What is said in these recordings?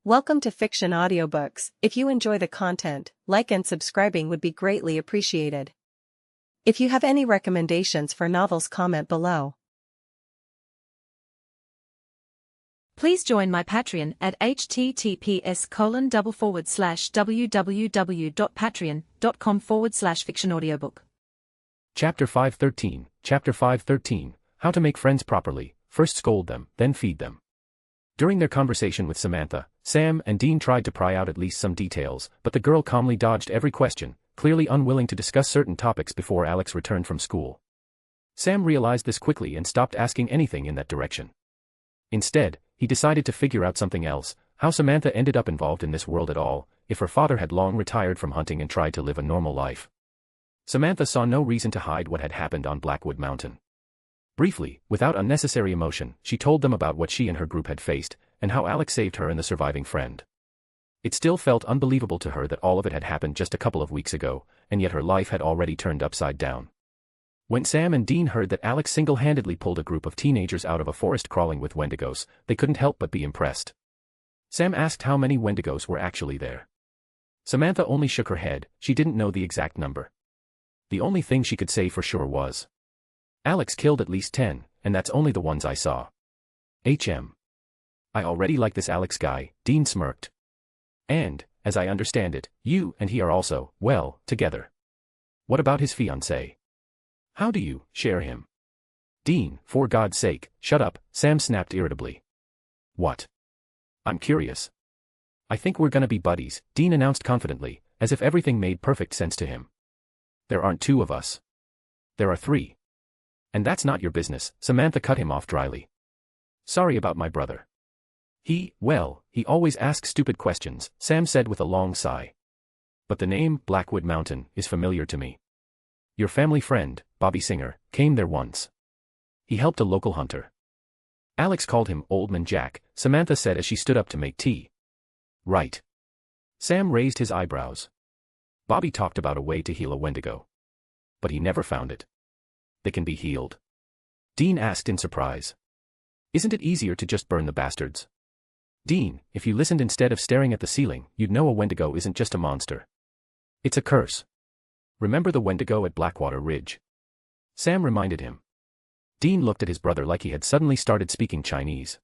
Welcome to Fiction Audiobooks. If you enjoy the content, like and subscribing would be greatly appreciated. If you have any recommendations for novels, comment below. Please join my Patreon at https://www.patreon.com/fictionaudiobook. Chapter 513, How to Make Friends Properly. First scold them, then feed them. During their conversation with Samantha, Sam and Dean tried to pry out at least some details, but the girl calmly dodged every question, clearly unwilling to discuss certain topics before Alex returned from school. Sam realized this quickly and stopped asking anything in that direction. Instead, he decided to figure out something else: how Samantha ended up involved in this world at all, if her father had long retired from hunting and tried to live a normal life. Samantha saw no reason to hide what had happened on Blackwood Mountain. Briefly, without unnecessary emotion, she told them about what she and her group had faced, and how Alex saved her and the surviving friend. It still felt unbelievable to her that all of it had happened just a couple of weeks ago, and yet her life had already turned upside down. When Sam and Dean heard that Alex single-handedly pulled a group of teenagers out of a forest crawling with Wendigos, they couldn't help but be impressed. Sam asked how many Wendigos were actually there. Samantha only shook her head; she didn't know the exact number. The only thing she could say for sure was, "Alex killed at least 10, and that's only the ones I saw." I already like this Alex guy," Dean smirked. "And, as I understand it, you and he are also, well, together. What about his fiancée? How do you share him?" "Dean, for God's sake, shut up," Sam snapped irritably. "What? I'm curious." "I think we're gonna be buddies," Dean announced confidently, as if everything made perfect sense to him. "There aren't two of us. There are three. And that's not your business," Samantha cut him off dryly. "Sorry about my brother. He always asks stupid questions," Sam said with a long sigh. "But the name, Blackwood Mountain, is familiar to me. Your family friend, Bobby Singer, came there once. He helped a local hunter. Alex called him Old Man Jack," Samantha said as she stood up to make tea. "Right." Sam raised his eyebrows. "Bobby talked about a way to heal a Wendigo. But he never found it." "They can be healed?" Dean asked in surprise. "Isn't it easier to just burn the bastards?" "Dean, if you listened instead of staring at the ceiling, you'd know a Wendigo isn't just a monster. It's a curse. Remember the Wendigo at Blackwater Ridge?" Sam reminded him. Dean looked at his brother like he had suddenly started speaking Chinese.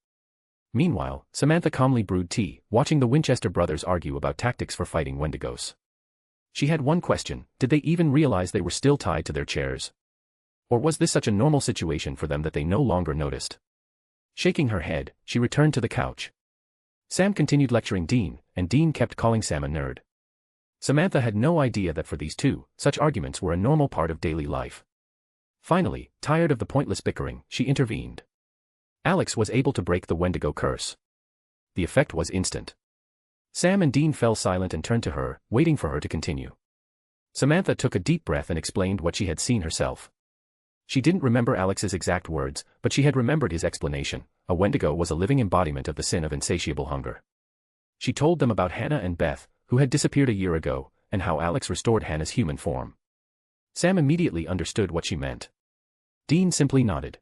Meanwhile, Samantha calmly brewed tea, watching the Winchester brothers argue about tactics for fighting Wendigos. She had one question: did they even realize they were still tied to their chairs? Or was this such a normal situation for them that they no longer noticed? Shaking her head, she returned to the couch. Sam continued lecturing Dean, and Dean kept calling Sam a nerd. Samantha had no idea that for these two, such arguments were a normal part of daily life. Finally, tired of the pointless bickering, she intervened. Alex was able to break the Wendigo curse. The effect was instant. Sam and Dean fell silent and turned to her, waiting for her to continue. Samantha took a deep breath and explained what she had seen herself. She didn't remember Alex's exact words, but she had remembered his explanation: a Wendigo was a living embodiment of the sin of insatiable hunger. She told them about Hannah and Beth, who had disappeared a year ago, and how Alex restored Hannah's human form. Sam immediately understood what she meant. Dean simply nodded.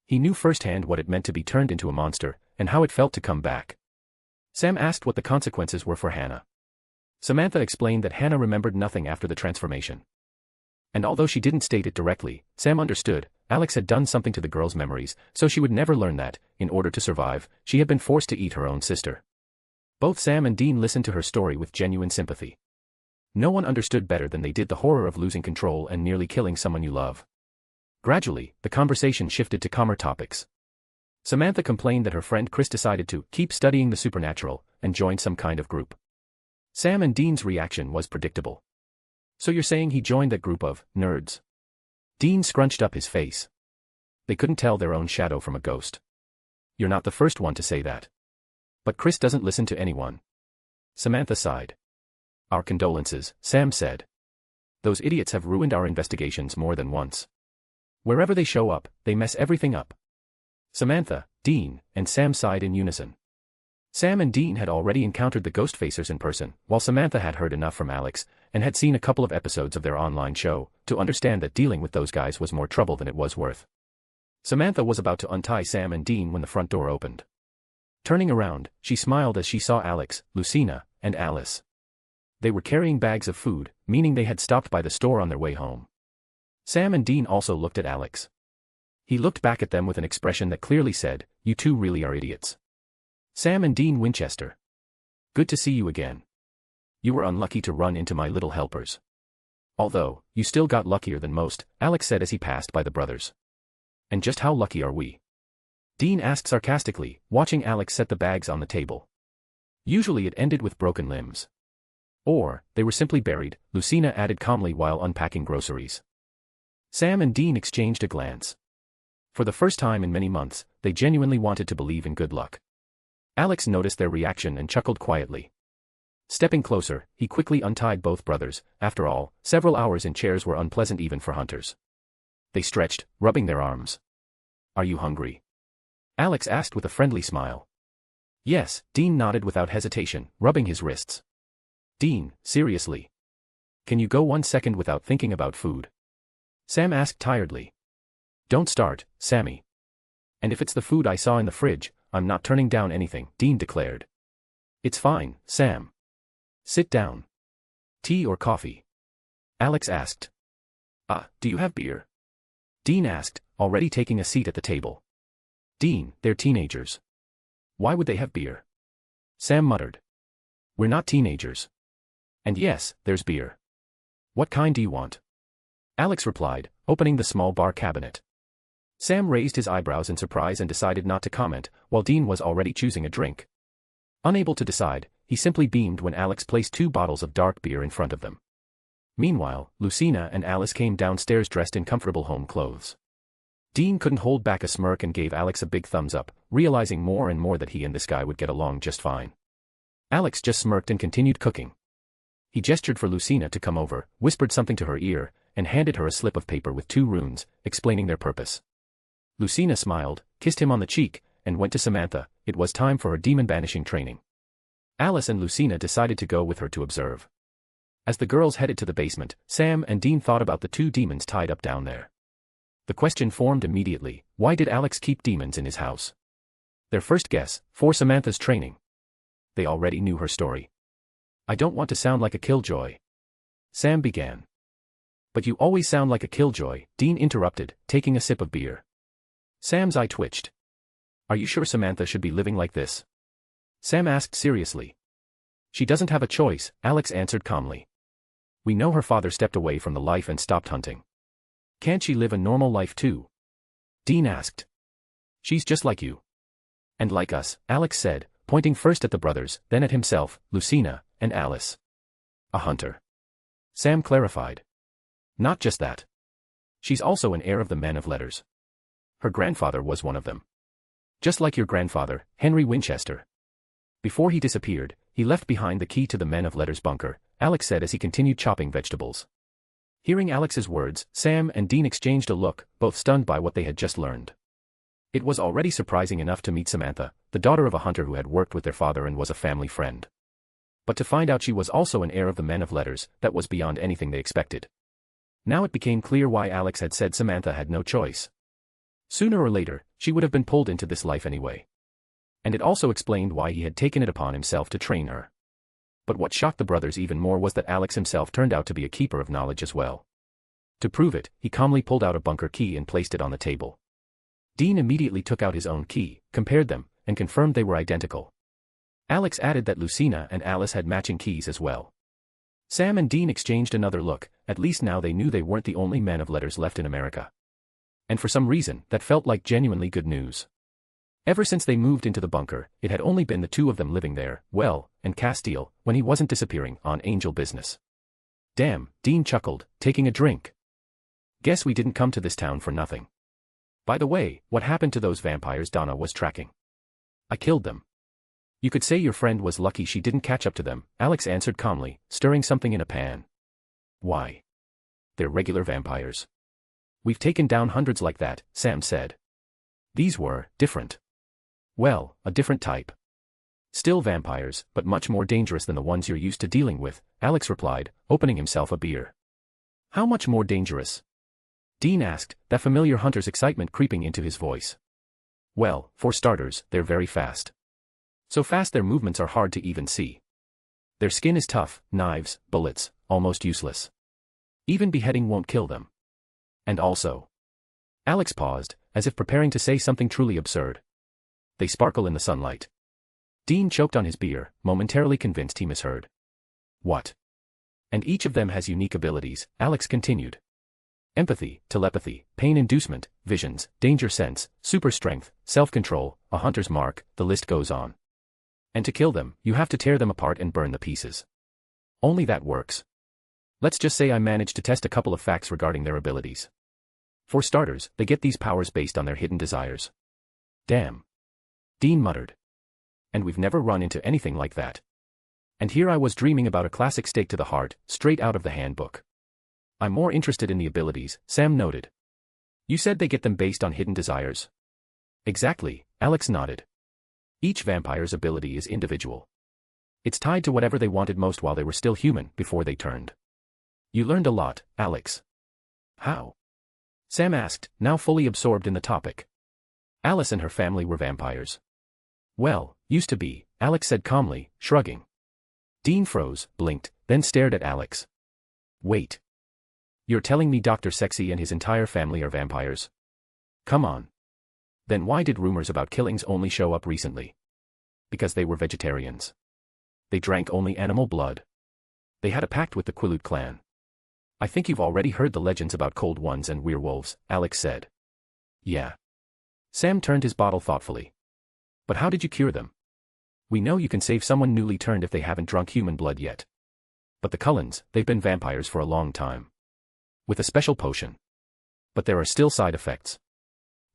He knew firsthand what it meant to be turned into a monster, and how it felt to come back. Sam asked what the consequences were for Hannah. Samantha explained that Hannah remembered nothing after the transformation. And although she didn't state it directly, Sam understood: Alex had done something to the girl's memories, so she would never learn that, in order to survive, she had been forced to eat her own sister. Both Sam and Dean listened to her story with genuine sympathy. No one understood better than they did the horror of losing control and nearly killing someone you love. Gradually, the conversation shifted to calmer topics. Samantha complained that her friend Chris decided to keep studying the supernatural and joined some kind of group. Sam and Dean's reaction was predictable. "So you're saying he joined that group of nerds?" Dean scrunched up his face. "They couldn't tell their own shadow from a ghost." "You're not the first one to say that. But Chris doesn't listen to anyone." Samantha sighed. "Our condolences," Sam said. "Those idiots have ruined our investigations more than once. Wherever they show up, they mess everything up." Samantha, Dean, and Sam sighed in unison. Sam and Dean had already encountered the ghost facers in person, while Samantha had heard enough from Alex, and had seen a couple of episodes of their online show, to understand that dealing with those guys was more trouble than it was worth. Samantha was about to untie Sam and Dean when the front door opened. Turning around, she smiled as she saw Alex, Lucina, and Alice. They were carrying bags of food, meaning they had stopped by the store on their way home. Sam and Dean also looked at Alex. He looked back at them with an expression that clearly said, "You two really are idiots." Sam and Dean Winchester. Good to see you again. You were unlucky to run into my little helpers. Although, you still got luckier than most, Alex said as he passed by the brothers. And just how lucky are we? Dean asked sarcastically, watching Alex set the bags on the table. Usually it ended with broken limbs. Or, they were simply buried, Lucina added calmly while unpacking groceries. Sam and Dean exchanged a glance. For the first time in many months, they genuinely wanted to believe in good luck. Alex noticed their reaction and chuckled quietly. Stepping closer, he quickly untied both brothers. After all, several hours in chairs were unpleasant even for hunters. They stretched, rubbing their arms. "Are you hungry?" Alex asked with a friendly smile. "Yes," Dean nodded without hesitation, rubbing his wrists. "Dean, seriously? Can you go 1 second without thinking about food?" Sam asked tiredly. "Don't start, Sammy. And if it's the food I saw in the fridge, I'm not turning down anything," Dean declared. "It's fine, Sam. Sit down. Tea or coffee?" Alex asked. Do you have beer?" Dean asked, already taking a seat at the table. "Dean, they're teenagers. Why would they have beer?" Sam muttered. "We're not teenagers. And yes, there's beer. What kind do you want?" Alex replied, opening the small bar cabinet. Sam raised his eyebrows in surprise and decided not to comment, while Dean was already choosing a drink. Unable to decide, he simply beamed when Alex placed 2 bottles of dark beer in front of them. Meanwhile, Lucina and Alice came downstairs dressed in comfortable home clothes. Dean couldn't hold back a smirk and gave Alex a big thumbs up, realizing more and more that he and this guy would get along just fine. Alex just smirked and continued cooking. He gestured for Lucina to come over, whispered something to her ear, and handed her a slip of paper with 2 runes, explaining their purpose. Lucina smiled, kissed him on the cheek, and went to Samantha. It was time for her demon-banishing training. Alice and Lucina decided to go with her to observe. As the girls headed to the basement, Sam and Dean thought about the 2 demons tied up down there. The question formed immediately, why did Alex keep demons in his house? Their first guess, for Samantha's training. They already knew her story. "I don't want to sound like a killjoy," Sam began. "But you always sound like a killjoy," Dean interrupted, taking a sip of beer. Sam's eye twitched. "Are you sure Samantha should be living like this?" Sam asked seriously. "She doesn't have a choice," Alex answered calmly. "We know her father stepped away from the life and stopped hunting. Can't she live a normal life too?" Dean asked. "She's just like you. And like us," Alex said, pointing first at the brothers, then at himself, Lucina, and Alice. "A hunter," Sam clarified. "Not just that. She's also an heir of the men of letters. Her grandfather was one of them. Just like your grandfather, Henry Winchester." Before he disappeared, he left behind the key to the men of letters bunker, Alex said as he continued chopping vegetables. Hearing Alex's words, Sam and Dean exchanged a look, both stunned by what they had just learned. It was already surprising enough to meet Samantha, the daughter of a hunter who had worked with their father and was a family friend. But to find out she was also an heir of the men of letters, that was beyond anything they expected. Now it became clear why Alex had said Samantha had no choice. Sooner or later, she would have been pulled into this life anyway. And it also explained why he had taken it upon himself to train her. But what shocked the brothers even more was that Alex himself turned out to be a keeper of knowledge as well. To prove it, he calmly pulled out a bunker key and placed it on the table. Dean immediately took out his own key, compared them, and confirmed they were identical. Alex added that Lucina and Alice had matching keys as well. Sam and Dean exchanged another look. At least now they knew they weren't the only men of letters left in America. And for some reason, that felt like genuinely good news. Ever since they moved into the bunker, it had only been the 2 of them living there, well, and Castile, when he wasn't disappearing on angel business. "Damn," Dean chuckled, taking a drink. "Guess we didn't come to this town for nothing. By the way, what happened to those vampires Donna was tracking?" "I killed them." "You could say your friend was lucky she didn't catch up to them," Alex answered calmly, stirring something in a pan. "Why? They're regular vampires. We've taken down hundreds like that," Sam said. "These were different. Well, a different type. Still vampires, but much more dangerous than the ones you're used to dealing with," Alex replied, opening himself a beer. "How much more dangerous?" Dean asked, that familiar hunter's excitement creeping into his voice. "Well, for starters, they're very fast. So fast their movements are hard to even see. Their skin is tough, knives, bullets, almost useless. Even beheading won't kill them. And also. Alex paused, as if preparing to say something truly absurd. They sparkle in the sunlight. Dean choked on his beer, momentarily convinced he misheard. What? And each of them has unique abilities, Alex continued. Empathy, telepathy, pain inducement, visions, danger sense, super strength, self-control, a hunter's mark, the list goes on. And to kill them, you have to tear them apart and burn the pieces. Only that works. Let's just say I managed to test a couple of facts regarding their abilities. For starters, they get these powers based on their hidden desires. Damn. Dean muttered. And we've never run into anything like that. And here I was dreaming about a classic stake to the heart, straight out of the handbook. I'm more interested in the abilities, Sam noted. You said they get them based on hidden desires. Exactly, Alex nodded. Each vampire's ability is individual. It's tied to whatever they wanted most while they were still human, before they turned. You learned a lot, Alex. How? Sam asked, now fully absorbed in the topic. Alice and her family were vampires. Well, used to be, Alex said calmly, shrugging. Dean froze, blinked, then stared at Alex. Wait. You're telling me Dr. Sexy and his entire family are vampires? Come on. Then why did rumors about killings only show up recently? Because they were vegetarians. They drank only animal blood. They had a pact with the Quilut clan. I think you've already heard the legends about cold ones and werewolves, Alex said. Yeah. Sam turned his bottle thoughtfully. But how did you cure them? We know you can save someone newly turned if they haven't drunk human blood yet. But the Cullens, they've been vampires for a long time. With a special potion. But there are still side effects.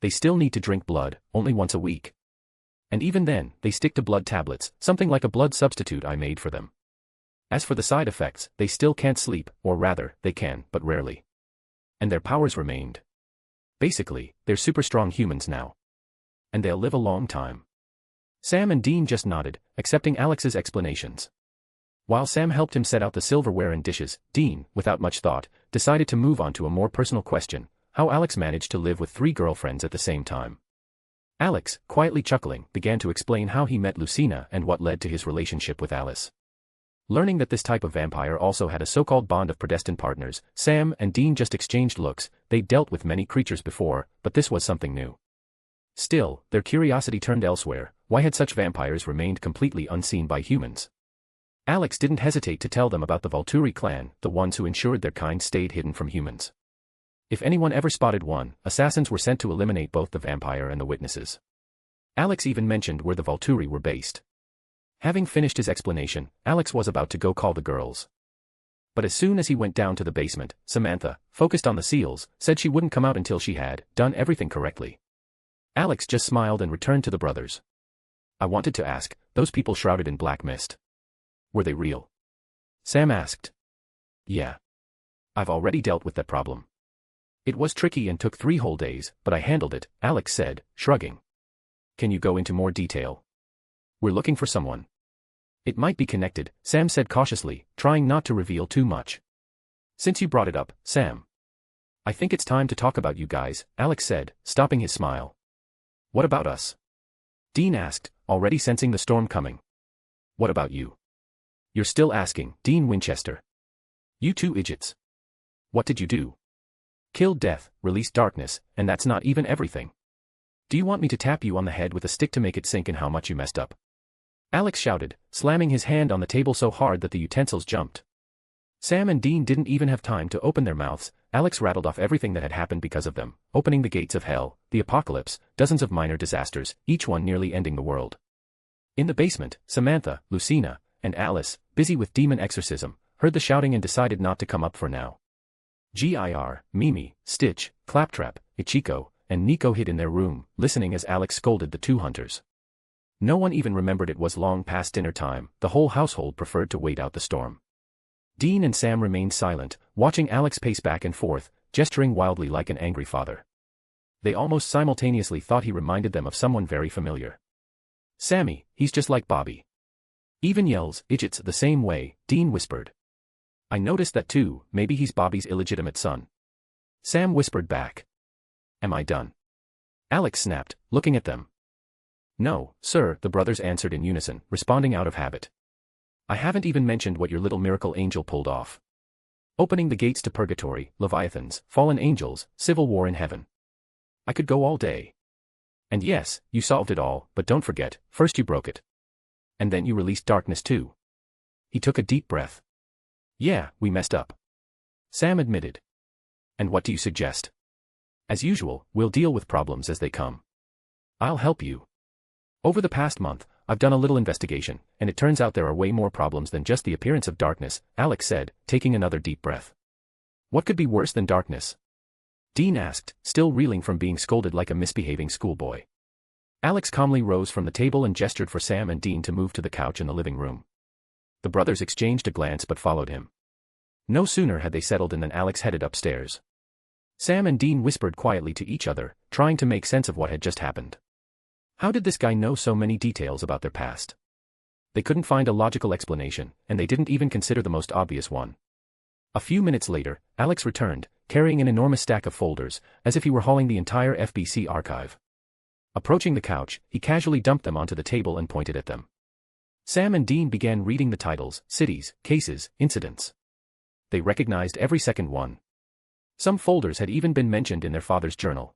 They still need to drink blood, only once a week. And even then, they stick to blood tablets, something like a blood substitute I made for them. As for the side effects, they still can't sleep, or rather, they can, but rarely. And their powers remained. Basically, they're super strong humans now. And they'll live a long time. Sam and Dean just nodded, accepting Alex's explanations. While Sam helped him set out the silverware and dishes, Dean, without much thought, decided to move on to a more personal question: how Alex managed to live with 3 girlfriends at the same time. Alex, quietly chuckling, began to explain how he met Lucina and what led to his relationship with Alice. Learning that this type of vampire also had a so-called bond of predestined partners, Sam and Dean just exchanged looks. They'd dealt with many creatures before, but this was something new. Still, their curiosity turned elsewhere. Why had such vampires remained completely unseen by humans? Alex didn't hesitate to tell them about the Volturi clan, the ones who ensured their kind stayed hidden from humans. If anyone ever spotted one, assassins were sent to eliminate both the vampire and the witnesses. Alex even mentioned where the Volturi were based. Having finished his explanation, Alex was about to go call the girls. But as soon as he went down to the basement, Samantha, focused on the seals, said she wouldn't come out until she had done everything correctly. Alex just smiled and returned to the brothers. I wanted to ask, those people shrouded in black mist. Were they real? Sam asked. Yeah. I've already dealt with that problem. It was tricky and took 3 whole days, but I handled it, Alex said, shrugging. Can you go into more detail? We're looking for someone. It might be connected, Sam said cautiously, trying not to reveal too much. Since you brought it up, Sam. I think it's time to talk about you guys, Alex said, stopping his smile. What about us? Dean asked, already sensing the storm coming. What about you? You're still asking, Dean Winchester. You 2 idiots. What did you do? Killed death, released darkness, and that's not even everything. Do you want me to tap you on the head with a stick to make it sink in how much you messed up? Alex shouted, slamming his hand on the table so hard that the utensils jumped. Sam and Dean didn't even have time to open their mouths. Alex rattled off everything that had happened because of them, opening the gates of hell, the apocalypse, dozens of minor disasters, each one nearly ending the world. In the basement, Samantha, Lucina, and Alice, busy with demon exorcism, heard the shouting and decided not to come up for now. Gir, Mimi, Stitch, Claptrap, Ichiko, and Nico hid in their room, listening as Alex scolded the 2 hunters. No one even remembered it was long past dinner time. The whole household preferred to wait out the storm. Dean and Sam remained silent, watching Alex pace back and forth, gesturing wildly like an angry father. They almost simultaneously thought he reminded them of someone very familiar. Sammy, he's just like Bobby. Even yells, idiots, the same way, Dean whispered. I noticed that too, maybe he's Bobby's illegitimate son. Sam whispered back. Am I done? Alex snapped, looking at them. No, sir, the brothers answered in unison, responding out of habit. I haven't even mentioned what your little miracle angel pulled off. Opening the gates to purgatory, leviathans, fallen angels, civil war in heaven. I could go all day. And yes, you solved it all, but don't forget, first you broke it. And then you released darkness too. He took a deep breath. Yeah, we messed up. Sam admitted. And what do you suggest? As usual, we'll deal with problems as they come. I'll help you. Over the past month, I've done a little investigation, and it turns out there are way more problems than just the appearance of darkness, Alex said, taking another deep breath. What could be worse than darkness? Dean asked, still reeling from being scolded like a misbehaving schoolboy. Alex calmly rose from the table and gestured for Sam and Dean to move to the couch in the living room. The brothers exchanged a glance but followed him. No sooner had they settled in than Alex headed upstairs. Sam and Dean whispered quietly to each other, trying to make sense of what had just happened. How did this guy know so many details about their past? They couldn't find a logical explanation, and they didn't even consider the most obvious one. A few minutes later, Alex returned, carrying an enormous stack of folders, as if he were hauling the entire FBC archive. Approaching the couch, he casually dumped them onto the table and pointed at them. Sam and Dean began reading the titles, cities, cases, incidents. They recognized every second one. Some folders had even been mentioned in their father's journal.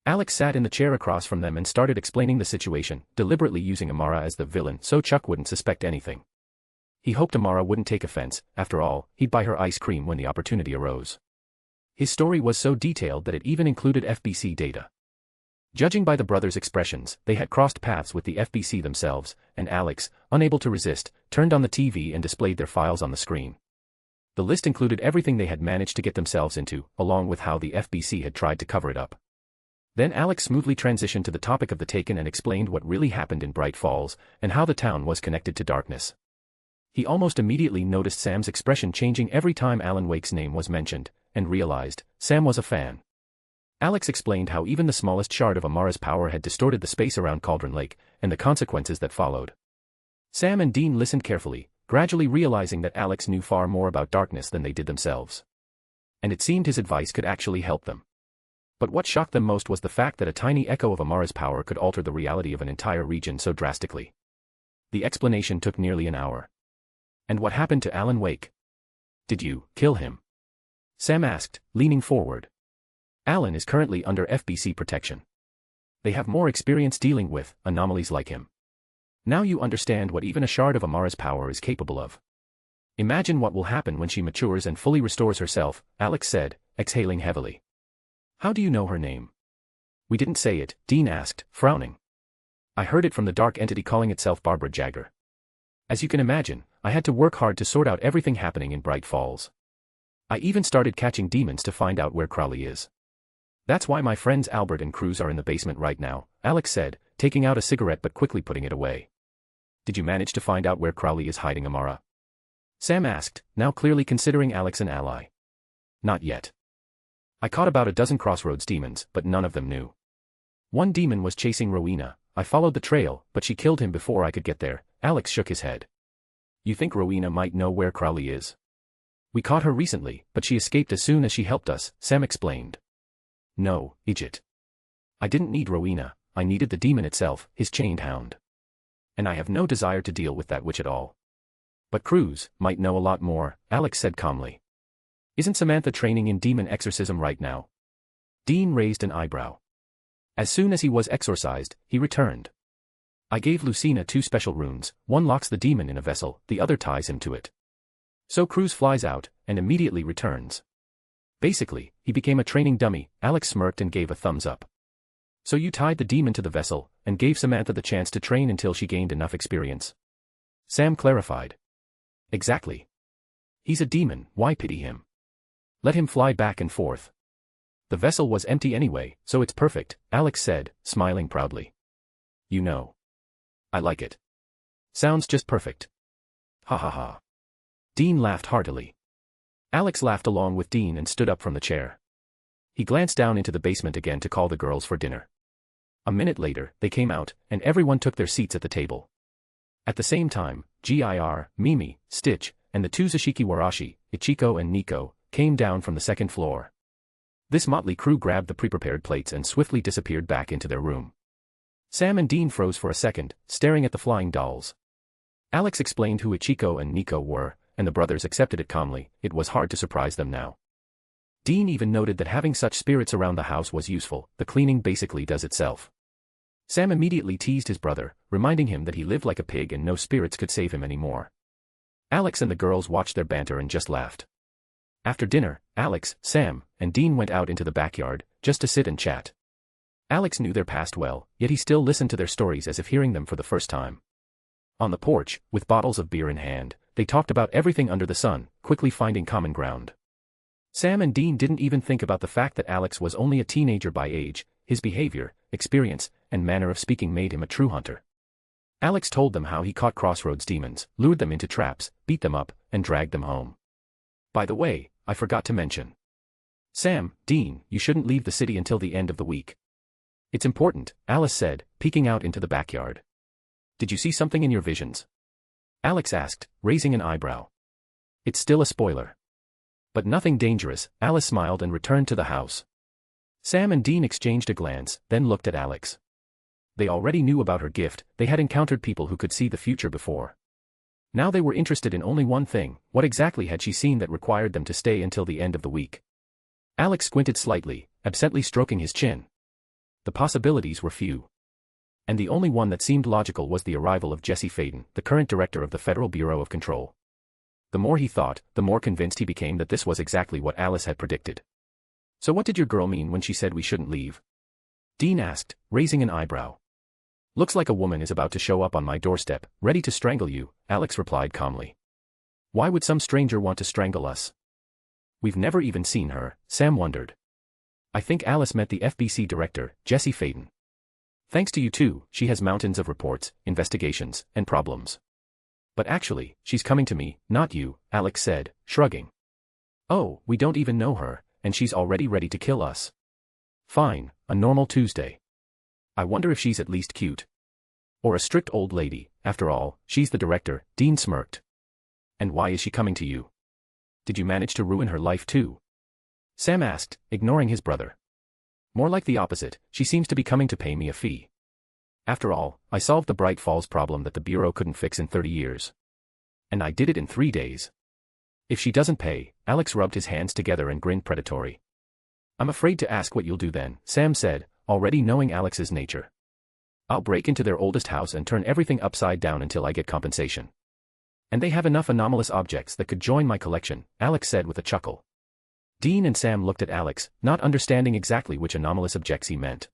Alex sat in the chair across from them and started explaining the situation, deliberately using Amara as the villain so Chuck wouldn't suspect anything. He hoped Amara wouldn't take offense, after all, he'd buy her ice cream when the opportunity arose. His story was so detailed that it even included FBC data. Judging by the brothers' expressions, they had crossed paths with the FBC themselves, and Alex, unable to resist, turned on the TV and displayed their files on the screen. The list included everything they had managed to get themselves into, along with how the FBC had tried to cover it up. Then Alex smoothly transitioned to the topic of the Taken and explained what really happened in Bright Falls, and how the town was connected to darkness. He almost immediately noticed Sam's expression changing every time Alan Wake's name was mentioned, and realized, Sam was a fan. Alex explained how even the smallest shard of Amara's power had distorted the space around Cauldron Lake, and the consequences that followed. Sam and Dean listened carefully, gradually realizing that Alex knew far more about darkness than they did themselves. And it seemed his advice could actually help them. But what shocked them most was the fact that a tiny echo of Amara's power could alter the reality of an entire region so drastically. The explanation took nearly an hour. And what happened to Alan Wake? Did you kill him? Sam asked, leaning forward. Alan is currently under FBC protection. They have more experience dealing with anomalies like him. Now you understand what even a shard of Amara's power is capable of. Imagine what will happen when she matures and fully restores herself, Alex said, exhaling heavily. How do you know her name? We didn't say it, Dean asked, frowning. I heard it from the dark entity calling itself Barbara Jagger. As you can imagine, I had to work hard to sort out everything happening in Bright Falls. I even started catching demons to find out where Crowley is. That's why my friends Albert and Cruz are in the basement right now, Alex said, taking out a cigarette but quickly putting it away. Did you manage to find out where Crowley is hiding, Amara? Sam asked, now clearly considering Alex an ally. Not yet. I caught about a dozen Crossroads demons, but none of them knew. One demon was chasing Rowena. I followed the trail, but she killed him before I could get there. Alex shook his head. You think Rowena might know where Crowley is? We caught her recently, but she escaped as soon as she helped us, Sam explained. No, idiot. I didn't need Rowena, I needed the demon itself, his chained hound. And I have no desire to deal with that witch at all. But Cruz might know a lot more, Alex said calmly. Isn't Samantha training in demon exorcism right now? Dean raised an eyebrow. As soon as he was exorcised, he returned. I gave Lucina 2 special runes, one locks the demon in a vessel, the other ties him to it. So Cruz flies out, and immediately returns. Basically, he became a training dummy, Alex smirked and gave a thumbs up. So you tied the demon to the vessel, and gave Samantha the chance to train until she gained enough experience. Sam clarified. Exactly. He's a demon, why pity him? Let him fly back and forth. The vessel was empty anyway, so it's perfect, Alex said, smiling proudly. You know. I like it. Sounds just perfect. Ha ha ha. Dean laughed heartily. Alex laughed along with Dean and stood up from the chair. He glanced down into the basement again to call the girls for dinner. A minute later, they came out, and everyone took their seats at the table. At the same time, Gir, Mimi, Stitch, and the 2 Zashiki Warashi, Ichiko and Nico, came down from the second floor. This motley crew grabbed the pre-prepared plates and swiftly disappeared back into their room. Sam and Dean froze for a second, staring at the flying dolls. Alex explained who Ichiko and Nico were, and the brothers accepted it calmly. It was hard to surprise them now. Dean even noted that having such spirits around the house was useful. The cleaning basically does itself. Sam immediately teased his brother, reminding him that he lived like a pig and no spirits could save him anymore. Alex and the girls watched their banter and just laughed. After dinner, Alex, Sam, and Dean went out into the backyard, just to sit and chat. Alex knew their past well, yet he still listened to their stories as if hearing them for the first time. On the porch, with bottles of beer in hand, they talked about everything under the sun, quickly finding common ground. Sam and Dean didn't even think about the fact that Alex was only a teenager by age. His behavior, experience, and manner of speaking made him a true hunter. Alex told them how he caught Crossroads demons, lured them into traps, beat them up, and dragged them home. By the way, I forgot to mention. Sam, Dean, you shouldn't leave the city until the end of the week. It's important, Alice said, peeking out into the backyard. Did you see something in your visions? Alex asked, raising an eyebrow. It's still a spoiler. But nothing dangerous, Alice smiled and returned to the house. Sam and Dean exchanged a glance, then looked at Alex. They already knew about her gift. They had encountered people who could see the future before. Now they were interested in only one thing: what exactly had she seen that required them to stay until the end of the week? Alex squinted slightly, absently stroking his chin. The possibilities were few. And the only one that seemed logical was the arrival of Jesse Faden, the current director of the Federal Bureau of Control. The more he thought, the more convinced he became that this was exactly what Alice had predicted. So what did your girl mean when she said we shouldn't leave? Dean asked, raising an eyebrow. Looks like a woman is about to show up on my doorstep, ready to strangle you, Alex replied calmly. Why would some stranger want to strangle us? We've never even seen her, Sam wondered. I think Alice met the FBC director, Jesse Faden. Thanks to you too, she has mountains of reports, investigations, and problems. But actually, she's coming to me, not you, Alex said, shrugging. Oh, we don't even know her, and she's already ready to kill us. Fine, a normal Tuesday. I wonder if she's at least cute. Or a strict old lady. After all, she's the director, Dean smirked. And why is she coming to you? Did you manage to ruin her life too? Sam asked, ignoring his brother. More like the opposite, she seems to be coming to pay me a fee. After all, I solved the Bright Falls problem that the Bureau couldn't fix in 30 years. And I did it in 3 days. If she doesn't pay, Alex rubbed his hands together and grinned predatory. I'm afraid to ask what you'll do then, Sam said, already knowing Alex's nature. I'll break into their oldest house and turn everything upside down until I get compensation. And they have enough anomalous objects that could join my collection, Alex said with a chuckle. Dean and Sam looked at Alex, not understanding exactly which anomalous objects he meant.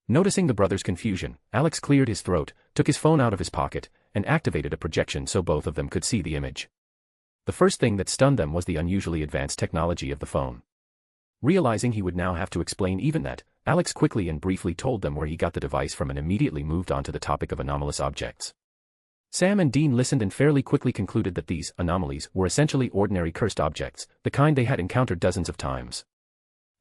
Noticing the brothers' confusion, Alex cleared his throat, took his phone out of his pocket, and activated a projection so both of them could see the image. The first thing that stunned them was the unusually advanced technology of the phone. Realizing he would now have to explain even that, Alex quickly and briefly told them where he got the device from and immediately moved on to the topic of anomalous objects. Sam and Dean listened and fairly quickly concluded that these anomalies were essentially ordinary cursed objects, the kind they had encountered dozens of times.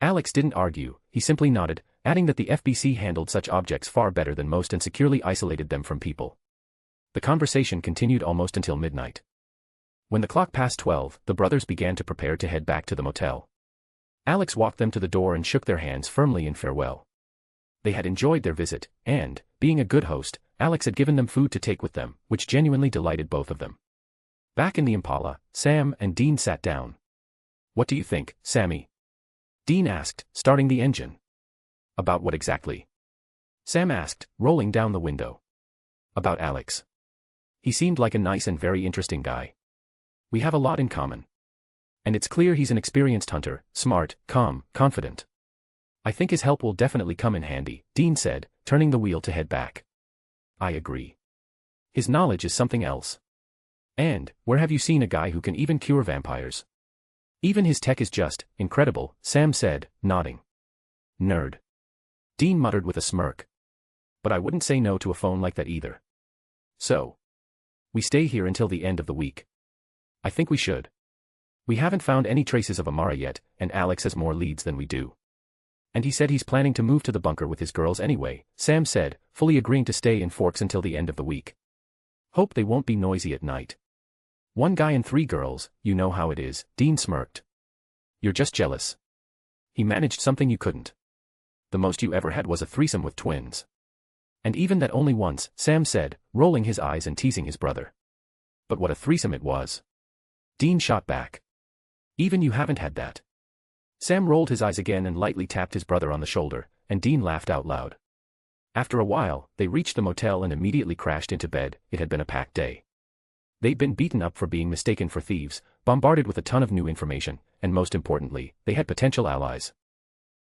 Alex didn't argue, he simply nodded, adding that the FBC handled such objects far better than most and securely isolated them from people. The conversation continued almost until midnight. When the clock passed 12, the brothers began to prepare to head back to the motel. Alex walked them to the door and shook their hands firmly in farewell. They had enjoyed their visit, and, being a good host, Alex had given them food to take with them, which genuinely delighted both of them. Back in the Impala, Sam and Dean sat down. What do you think, Sammy? Dean asked, starting the engine. About what exactly? Sam asked, rolling down the window. About Alex. He seemed like a nice and very interesting guy. We have a lot in common. And it's clear he's an experienced hunter, smart, calm, confident. I think his help will definitely come in handy, Dean said, turning the wheel to head back. I agree. His knowledge is something else. And, where have you seen a guy who can even cure vampires? Even his tech is just incredible, Sam said, nodding. Nerd. Dean muttered with a smirk. But I wouldn't say no to a phone like that either. So. We stay here until the end of the week. I think we should. We haven't found any traces of Amara yet, and Alex has more leads than we do. And he said he's planning to move to the bunker with his girls anyway, Sam said, fully agreeing to stay in Forks until the end of the week. Hope they won't be noisy at night. One guy and 3 girls, you know how it is, Dean smirked. You're just jealous. He managed something you couldn't. The most you ever had was a threesome with twins. And even that only once, Sam said, rolling his eyes and teasing his brother. But what a threesome it was. Dean shot back. Even you haven't had that. Sam rolled his eyes again and lightly tapped his brother on the shoulder, and Dean laughed out loud. After a while, they reached the motel and immediately crashed into bed. It had been a packed day. They'd been beaten up for being mistaken for thieves, bombarded with a ton of new information, and most importantly, they had potential allies.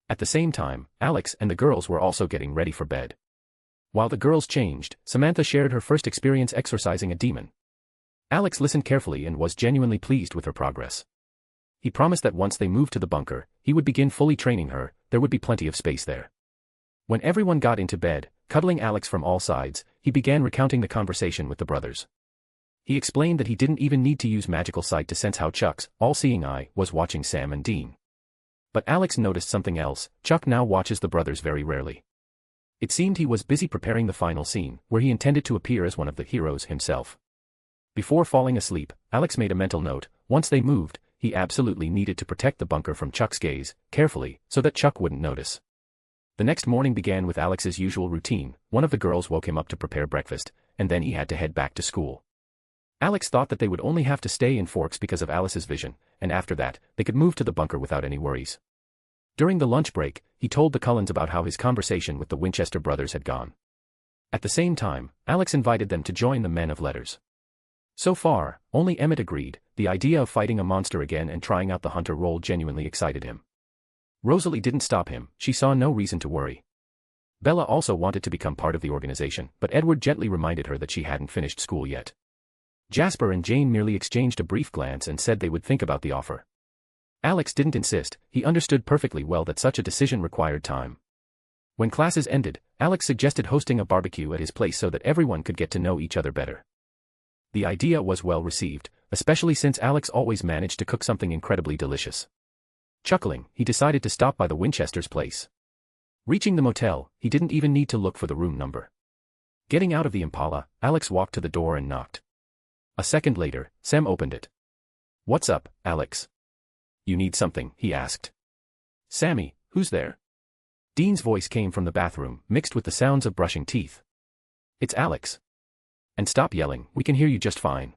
At the same time, Alex and the girls were also getting ready for bed. While the girls changed, Samantha shared her first experience exorcising a demon. Alex listened carefully and was genuinely pleased with her progress. He promised that once they moved to the bunker, he would begin fully training her. There would be plenty of space there. When everyone got into bed, cuddling Alex from all sides, he began recounting the conversation with the brothers. He explained that he didn't even need to use magical sight to sense how Chuck's all-seeing eye was watching Sam and Dean. But Alex noticed something else. Chuck now watches the brothers very rarely. It seemed he was busy preparing the final scene, where he intended to appear as one of the heroes himself. Before falling asleep, Alex made a mental note. Once they moved, he absolutely needed to protect the bunker from Chuck's gaze, carefully, so that Chuck wouldn't notice. The next morning began with Alex's usual routine. One of the girls woke him up to prepare breakfast, and then he had to head back to school. Alex thought that they would only have to stay in Forks because of Alice's vision, and after that, they could move to the bunker without any worries. During the lunch break, he told the Cullens about how his conversation with the Winchester brothers had gone. At the same time, Alex invited them to join the Men of Letters. So far, only Emmett agreed. The idea of fighting a monster again and trying out the hunter role genuinely excited him. Rosalie didn't stop him. She saw no reason to worry. Bella also wanted to become part of the organization, but Edward gently reminded her that she hadn't finished school yet. Jasper and Jane merely exchanged a brief glance and said they would think about the offer. Alex didn't insist. He understood perfectly well that such a decision required time. When classes ended, Alex suggested hosting a barbecue at his place so that everyone could get to know each other better. The idea was well received, especially since Alex always managed to cook something incredibly delicious. Chuckling, he decided to stop by the Winchesters' place. Reaching the motel, he didn't even need to look for the room number. Getting out of the Impala, Alex walked to the door and knocked. A second later, Sam opened it. "What's up, Alex? You need something?" he asked. "Sammy, who's there?" Dean's voice came from the bathroom, mixed with the sounds of brushing teeth. "It's Alex." "And stop yelling, we can hear you just fine."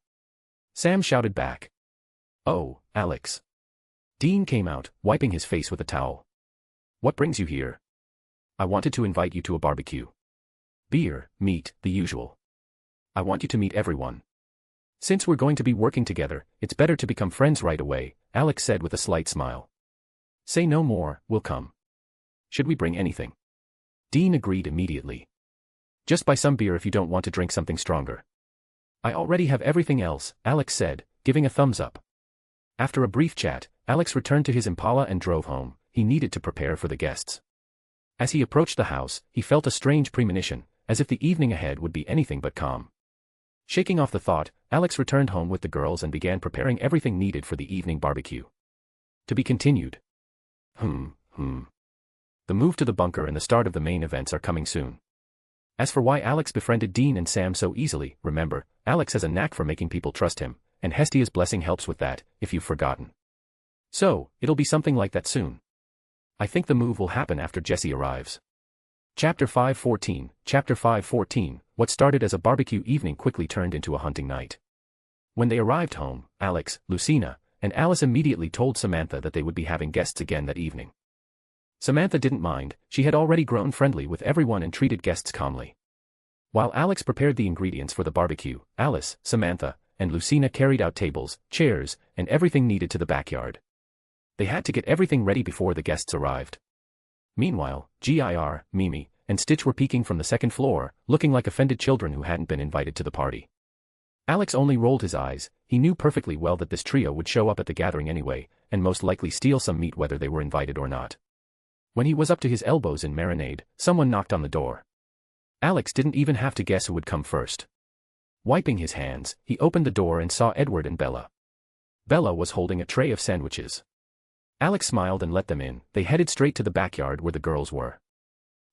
Sam shouted back. "Oh, Alex." Dean came out, wiping his face with a towel. "What brings you here?" "I wanted to invite you to a barbecue. Beer, meat, the usual. I want you to meet everyone. Since we're going to be working together, it's better to become friends right away," Alex said with a slight smile. "Say no more, we'll come. Should we bring anything?" Dean agreed immediately. "Just buy some beer if you don't want to drink something stronger." "I already have everything else," Alex said, giving a thumbs up. After a brief chat, Alex returned to his Impala and drove home. He needed to prepare for the guests. As he approached the house, he felt a strange premonition, as if the evening ahead would be anything but calm. Shaking off the thought, Alex returned home with the girls and began preparing everything needed for the evening barbecue. To be continued. The move to the bunker and the start of the main events are coming soon. As for why Alex befriended Dean and Sam so easily, remember, Alex has a knack for making people trust him, and Hestia's blessing helps with that, if you've forgotten. So, it'll be something like that soon. I think the move will happen after Jesse arrives. Chapter 5:14. Chapter 5:14. What started as a barbecue evening quickly turned into a hunting night. When they arrived home, Alex, Lucina, and Alice immediately told Samantha that they would be having guests again that evening. Samantha didn't mind. She had already grown friendly with everyone and treated guests calmly. While Alex prepared the ingredients for the barbecue, Alice, Samantha, and Lucina carried out tables, chairs, and everything needed to the backyard. They had to get everything ready before the guests arrived. Meanwhile, Gir, Mimi, and Stitch were peeking from the second floor, looking like offended children who hadn't been invited to the party. Alex only rolled his eyes. He knew perfectly well that this trio would show up at the gathering anyway, and most likely steal some meat whether they were invited or not. When he was up to his elbows in marinade, someone knocked on the door. Alex didn't even have to guess who would come first. Wiping his hands, he opened the door and saw Edward and Bella. Bella was holding a tray of sandwiches. Alex smiled and let them in. They headed straight to the backyard where the girls were.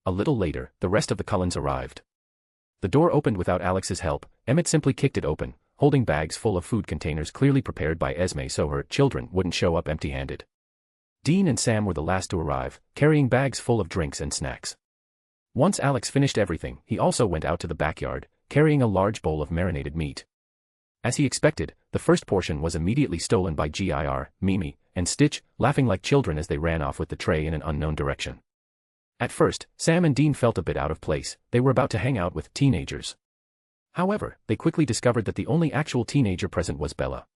A little later, the rest of the Cullens arrived. The door opened without Alex's help. Emmett simply kicked it open, holding bags full of food containers clearly prepared by Esme so her children wouldn't show up empty-handed. Dean and Sam were the last to arrive, carrying bags full of drinks and snacks. Once Alex finished everything, he also went out to the backyard, carrying a large bowl of marinated meat. As he expected, the first portion was immediately stolen by Gir, Mimi, and Stitch, laughing like children as they ran off with the tray in an unknown direction. At first, Sam and Dean felt a bit out of place. They were about to hang out with teenagers. However, they quickly discovered that the only actual teenager present was Bella.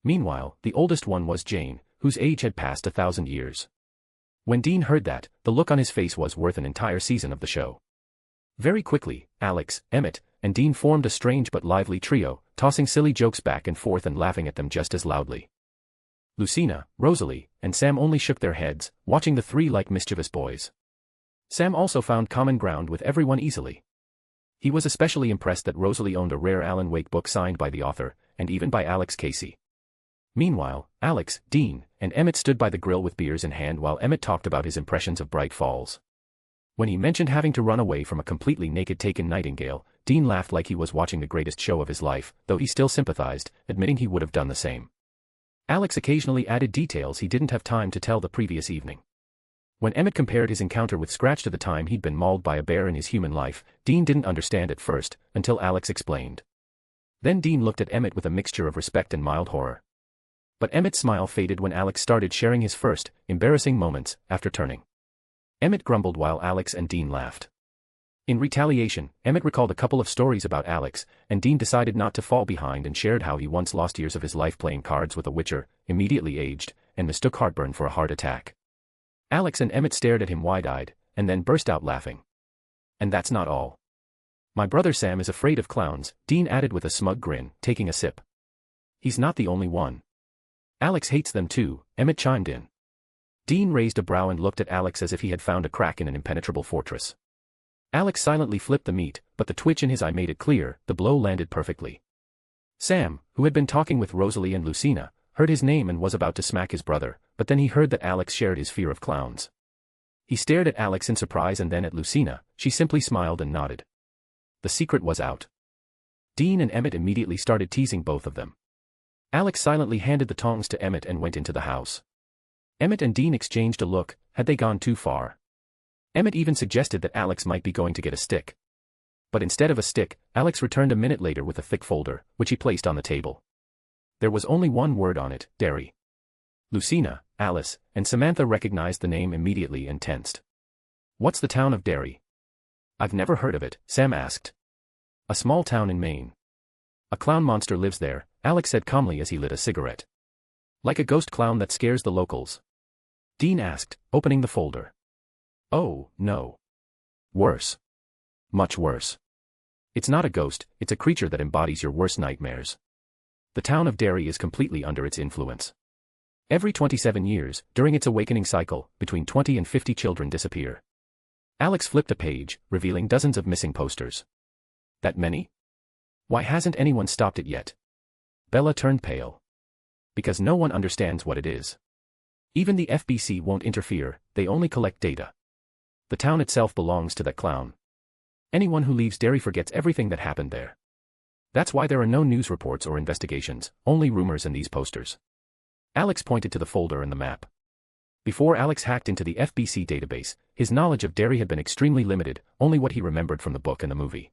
Meanwhile, the oldest one was Jane, whose age had passed 1,000 years. When Dean heard that, the look on his face was worth an entire season of the show. Very quickly, Alex, Emmett, and Dean formed a strange but lively trio, tossing silly jokes back and forth and laughing at them just as loudly. Lucina, Rosalie, and Sam only shook their heads, watching the three like mischievous boys. Sam also found common ground with everyone easily. He was especially impressed that Rosalie owned a rare Alan Wake book signed by the author, and even by Alex Casey. Meanwhile, Alex, Dean, and Emmett stood by the grill with beers in hand while Emmett talked about his impressions of Bright Falls. When he mentioned having to run away from a completely naked Taken Nightingale, Dean laughed like he was watching the greatest show of his life, though he still sympathized, admitting he would have done the same. Alex occasionally added details he didn't have time to tell the previous evening. When Emmett compared his encounter with Scratch to the time he'd been mauled by a bear in his human life, Dean didn't understand at first, until Alex explained. Then Dean looked at Emmett with a mixture of respect and mild horror. But Emmett's smile faded when Alex started sharing his first, embarrassing moments, after turning. Emmett grumbled while Alex and Dean laughed. In retaliation, Emmett recalled a couple of stories about Alex, and Dean decided not to fall behind and shared how he once lost years of his life playing cards with a witcher, immediately aged, and mistook heartburn for a heart attack. Alex and Emmett stared at him wide-eyed, and then burst out laughing. And that's not all. My brother Sam is afraid of clowns, Dean added with a smug grin, taking a sip. He's not the only one. Alex hates them too, Emmett chimed in. Dean raised a brow and looked at Alex as if he had found a crack in an impenetrable fortress. Alex silently flipped the meat, but the twitch in his eye made it clear, the blow landed perfectly. Sam, who had been talking with Rosalie and Lucina, heard his name and was about to smack his brother, but then he heard that Alex shared his fear of clowns. He stared at Alex in surprise and then at Lucina. She simply smiled and nodded. The secret was out. Dean and Emmett immediately started teasing both of them. Alex silently handed the tongs to Emmett and went into the house. Emmett and Dean exchanged a look. Had they gone too far? Emmett even suggested that Alex might be going to get a stick. But instead of a stick, Alex returned a minute later with a thick folder, which he placed on the table. There was only one word on it, Derry. Lucina, Alice, and Samantha recognized the name immediately and tensed. What's the town of Derry? I've never heard of it, Sam asked. A small town in Maine. A clown monster lives there, Alex said calmly as he lit a cigarette. Like a ghost clown that scares the locals? Dean asked, opening the folder. Oh, no. Worse. Much worse. It's not a ghost, it's a creature that embodies your worst nightmares. The town of Derry is completely under its influence. Every 27 years, during its awakening cycle, between 20 and 50 children disappear. Alex flipped a page, revealing dozens of missing posters. That many? Why hasn't anyone stopped it yet? Bella turned pale. Because no one understands what it is. Even the FBC won't interfere, they only collect data. The town itself belongs to that clown. Anyone who leaves Derry forgets everything that happened there. That's why there are no news reports or investigations, only rumors and these posters. Alex pointed to the folder and the map. Before Alex hacked into the FBC database, his knowledge of Derry had been extremely limited, only what he remembered from the book and the movie.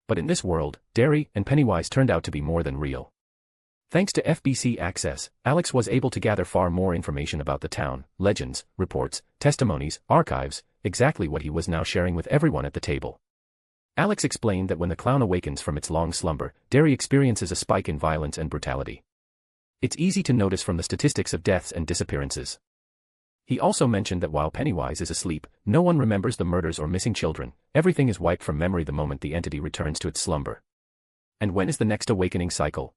But in this world, Derry and Pennywise turned out to be more than real. Thanks to FBC access, Alex was able to gather far more information about the town, legends, reports, testimonies, archives, exactly what he was now sharing with everyone at the table. Alex explained that when the clown awakens from its long slumber, Derry experiences a spike in violence and brutality. It's easy to notice from the statistics of deaths and disappearances. He also mentioned that while Pennywise is asleep, no one remembers the murders or missing children, everything is wiped from memory the moment the entity returns to its slumber. And when is the next awakening cycle?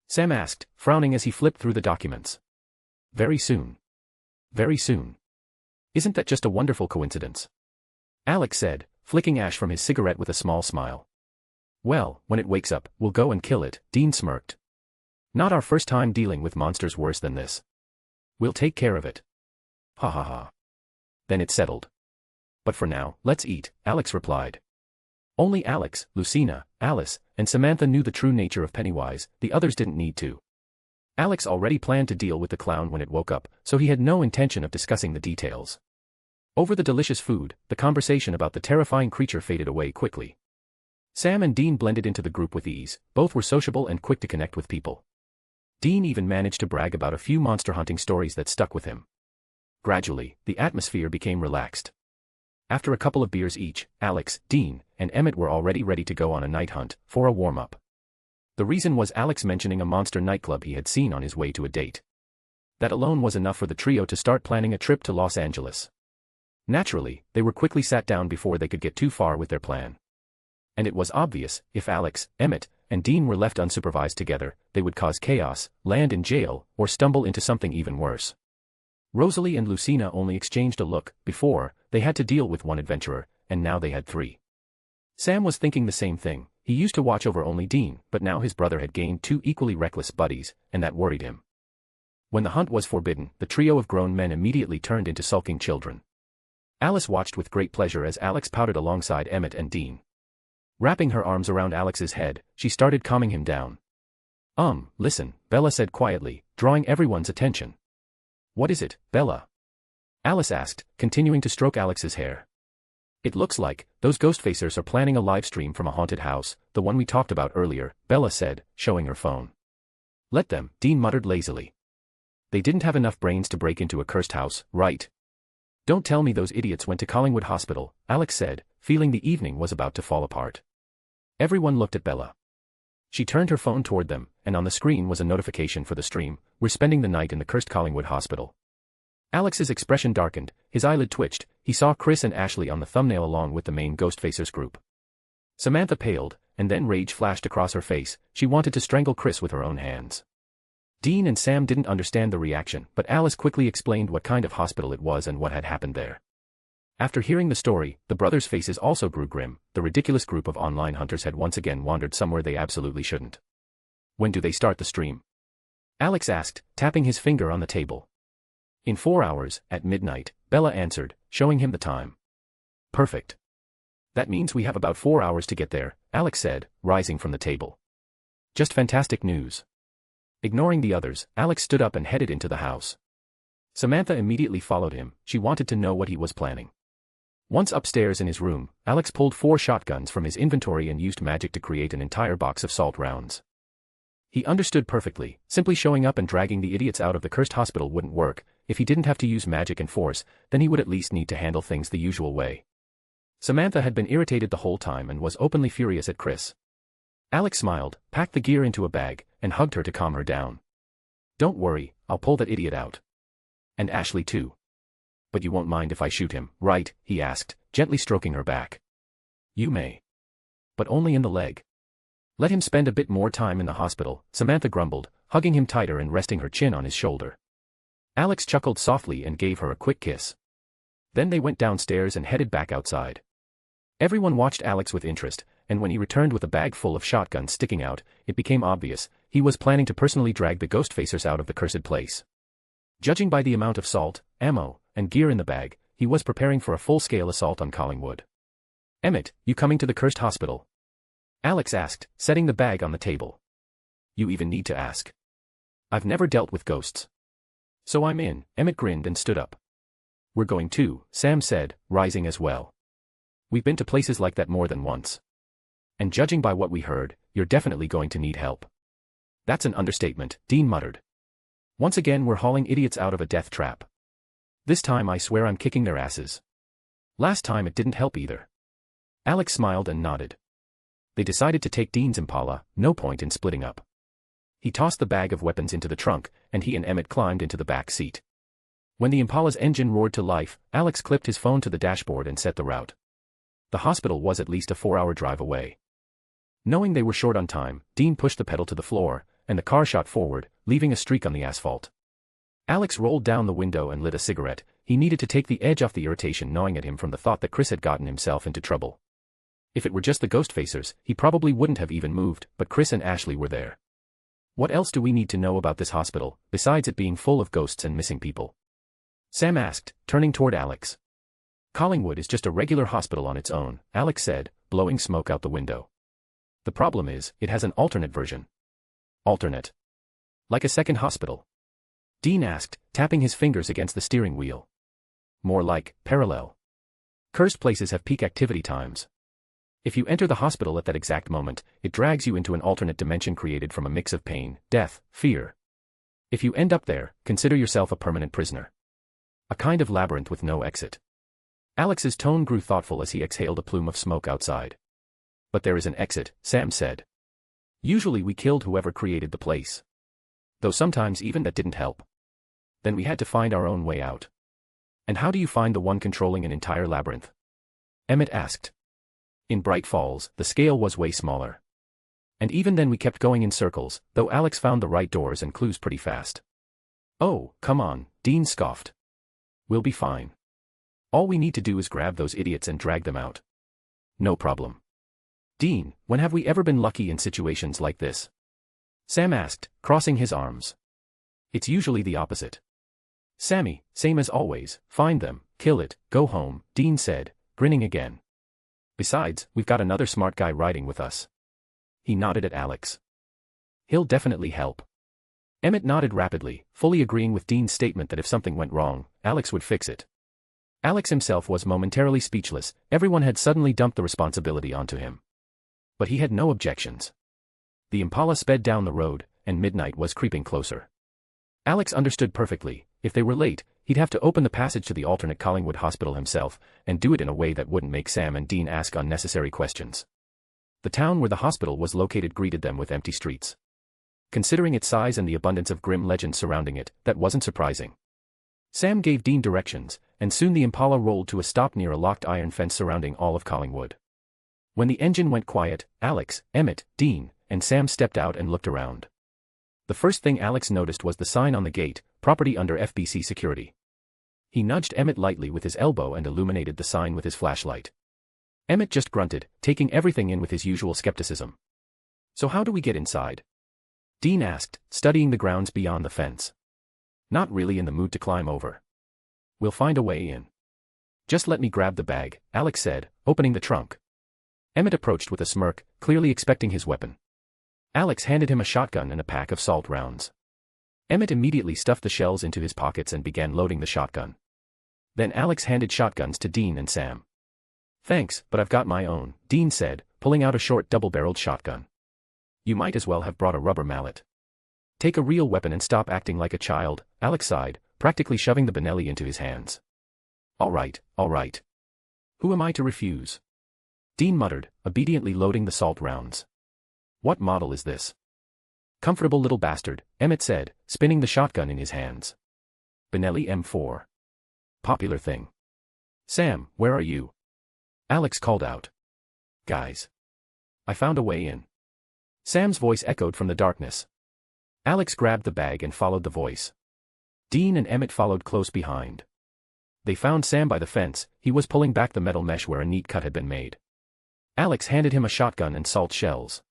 Sam asked, frowning as he flipped through the documents. Very soon. Very soon. Isn't that just a wonderful coincidence? Alex said, flicking ash from his cigarette with a small smile. Well, when it wakes up, we'll go and kill it, Dean smirked. Not our first time dealing with monsters worse than this. We'll take care of it. Ha ha ha. Then it's settled. But for now, let's eat, Alex replied. Only Alex, Lucina, Alice, and Samantha knew the true nature of Pennywise, the others didn't need to. Alex already planned to deal with the clown when it woke up, so he had no intention of discussing the details. Over the delicious food, the conversation about the terrifying creature faded away quickly. Sam and Dean blended into the group with ease, both were sociable and quick to connect with people. Dean even managed to brag about a few monster hunting stories that stuck with him. Gradually, the atmosphere became relaxed. After a couple of beers each, Alex, Dean, and Emmett were already ready to go on a night hunt, for a warm-up. The reason was Alex mentioning a monster nightclub he had seen on his way to a date. That alone was enough for the trio to start planning a trip to Los Angeles. Naturally, they were quickly sat down before they could get too far with their plan. And it was obvious, if Alex, Emmett, and Dean were left unsupervised together, they would cause chaos, land in jail, or stumble into something even worse. Rosalie and Lucina only exchanged a look. Before, they had to deal with one adventurer, and now they had three. Sam was thinking the same thing. He used to watch over only Dean, but now his brother had gained two equally reckless buddies, and that worried him. When the hunt was forbidden, the trio of grown men immediately turned into sulking children. Alice watched with great pleasure as Alex pouted alongside Emmett and Dean. Wrapping her arms around Alex's head, she started calming him down. Listen, Bella said quietly, drawing everyone's attention. What is it, Bella? Alice asked, continuing to stroke Alex's hair. It looks like those Ghostfacers are planning a live stream from a haunted house, the one we talked about earlier, Bella said, showing her phone. Let them, Dean muttered lazily. They didn't have enough brains to break into a cursed house, right? Don't tell me those idiots went to Collingwood Hospital, Alex said, feeling the evening was about to fall apart. Everyone looked at Bella. She turned her phone toward them, and on the screen was a notification for the stream. We're spending the night in the cursed Collingwood Hospital. Alex's expression darkened, his eyelid twitched. He saw Chris and Ashley on the thumbnail along with the main Ghostfacers group. Samantha paled, and then rage flashed across her face. She wanted to strangle Chris with her own hands. Dean and Sam didn't understand the reaction, but Alice quickly explained what kind of hospital it was and what had happened there. After hearing the story, the brothers' faces also grew grim. The ridiculous group of online hunters had once again wandered somewhere they absolutely shouldn't. When do they start the stream? Alex asked, tapping his finger on the table. In 4 hours, at midnight, Bella answered, showing him the time. Perfect. That means we have about 4 hours to get there, Alex said, rising from the table. Just fantastic news. Ignoring the others, Alex stood up and headed into the house. Samantha immediately followed him. She wanted to know what he was planning. Once upstairs in his room, Alex pulled 4 shotguns from his inventory and used magic to create an entire box of salt rounds. He understood perfectly, simply showing up and dragging the idiots out of the cursed hospital wouldn't work. If he didn't have to use magic and force, then he would at least need to handle things the usual way. Samantha had been irritated the whole time and was openly furious at Chris. Alex smiled, packed the gear into a bag, and hugged her to calm her down. Don't worry, I'll pull that idiot out. And Ashley too. But you won't mind if I shoot him, right? He asked, gently stroking her back. You may. But only in the leg. Let him spend a bit more time in the hospital, Samantha grumbled, hugging him tighter and resting her chin on his shoulder. Alex chuckled softly and gave her a quick kiss. Then they went downstairs and headed back outside. Everyone watched Alex with interest, and when he returned with a bag full of shotguns sticking out, it became obvious he was planning to personally drag the Ghostfacers out of the cursed place. Judging by the amount of salt, ammo, and gear in the bag, he was preparing for a full-scale assault on Collingwood. Emmett, you coming to the cursed hospital? Alex asked, setting the bag on the table. You even need to ask. I've never dealt with ghosts. So I'm in, Emmett grinned and stood up. We're going too, Sam said, rising as well. We've been to places like that more than once. And judging by what we heard, you're definitely going to need help. That's an understatement, Dean muttered. Once again we're hauling idiots out of a death trap. This time I swear I'm kicking their asses. Last time it didn't help either. Alex smiled and nodded. They decided to take Dean's Impala, no point in splitting up. He tossed the bag of weapons into the trunk, and he and Emmett climbed into the back seat. When the Impala's engine roared to life, Alex clipped his phone to the dashboard and set the route. The hospital was at least a 4-hour drive away. Knowing they were short on time, Dean pushed the pedal to the floor, and the car shot forward, leaving a streak on the asphalt. Alex rolled down the window and lit a cigarette. He needed to take the edge off the irritation gnawing at him from the thought that Chris had gotten himself into trouble. If it were just the Ghostfacers, he probably wouldn't have even moved, but Chris and Ashley were there. What else do we need to know about this hospital, besides it being full of ghosts and missing people? Sam asked, turning toward Alex. Collingwood is just a regular hospital on its own, Alex said, blowing smoke out the window. The problem is, it has an alternate version. Alternate? Like a second hospital? Dean asked, tapping his fingers against the steering wheel. More like, parallel. Cursed places have peak activity times. If you enter the hospital at that exact moment, it drags you into an alternate dimension created from a mix of pain, death, fear. If you end up there, consider yourself a permanent prisoner. A kind of labyrinth with no exit. Alex's tone grew thoughtful as he exhaled a plume of smoke outside. But there is an exit, Sam said. Usually we killed whoever created the place. Though sometimes even that didn't help. Then we had to find our own way out. And how do you find the one controlling an entire labyrinth? Emmett asked. In Bright Falls, the scale was way smaller. And even then we kept going in circles, though Alex found the right doors and clues pretty fast. Oh, come on, Dean scoffed. We'll be fine. All we need to do is grab those idiots and drag them out. No problem. Dean, when have we ever been lucky in situations like this? Sam asked, crossing his arms. It's usually the opposite. Sammy, same as always, find them, kill it, go home, Dean said, grinning again. Besides, we've got another smart guy riding with us. He nodded at Alex. He'll definitely help. Emmett nodded rapidly, fully agreeing with Dean's statement that if something went wrong, Alex would fix it. Alex himself was momentarily speechless, everyone had suddenly dumped the responsibility onto him. But he had no objections. The Impala sped down the road, and midnight was creeping closer. Alex understood perfectly, if they were late, he'd have to open the passage to the alternate Collingwood hospital himself, and do it in a way that wouldn't make Sam and Dean ask unnecessary questions. The town where the hospital was located greeted them with empty streets. Considering its size and the abundance of grim legends surrounding it, that wasn't surprising. Sam gave Dean directions, and soon the Impala rolled to a stop near a locked iron fence surrounding all of Collingwood. When the engine went quiet, Alex, Emmett, Dean, and Sam stepped out and looked around. The first thing Alex noticed was the sign on the gate, property under FBC security. He nudged Emmett lightly with his elbow and illuminated the sign with his flashlight. Emmett just grunted, taking everything in with his usual skepticism. So how do we get inside? Dean asked, studying the grounds beyond the fence. Not really in the mood to climb over. We'll find a way in. Just let me grab the bag, Alex said, opening the trunk. Emmett approached with a smirk, clearly expecting his weapon. Alex handed him a shotgun and a pack of salt rounds. Emmett immediately stuffed the shells into his pockets and began loading the shotgun. Then Alex handed shotguns to Dean and Sam. Thanks, but I've got my own, Dean said, pulling out a short double-barreled shotgun. You might as well have brought a rubber mallet. Take a real weapon and stop acting like a child, Alex sighed, practically shoving the Benelli into his hands. All right. Who am I to refuse? Dean muttered, obediently loading the salt rounds. What model is this? Comfortable little bastard, Emmett said, spinning the shotgun in his hands. Benelli M4. Popular thing. Sam, where are you? Alex called out. Guys. I found a way in. Sam's voice echoed from the darkness. Alex grabbed the bag and followed the voice. Dean and Emmett followed close behind. They found Sam by the fence, he was pulling back the metal mesh where a neat cut had been made. Alex handed him a shotgun and salt shells.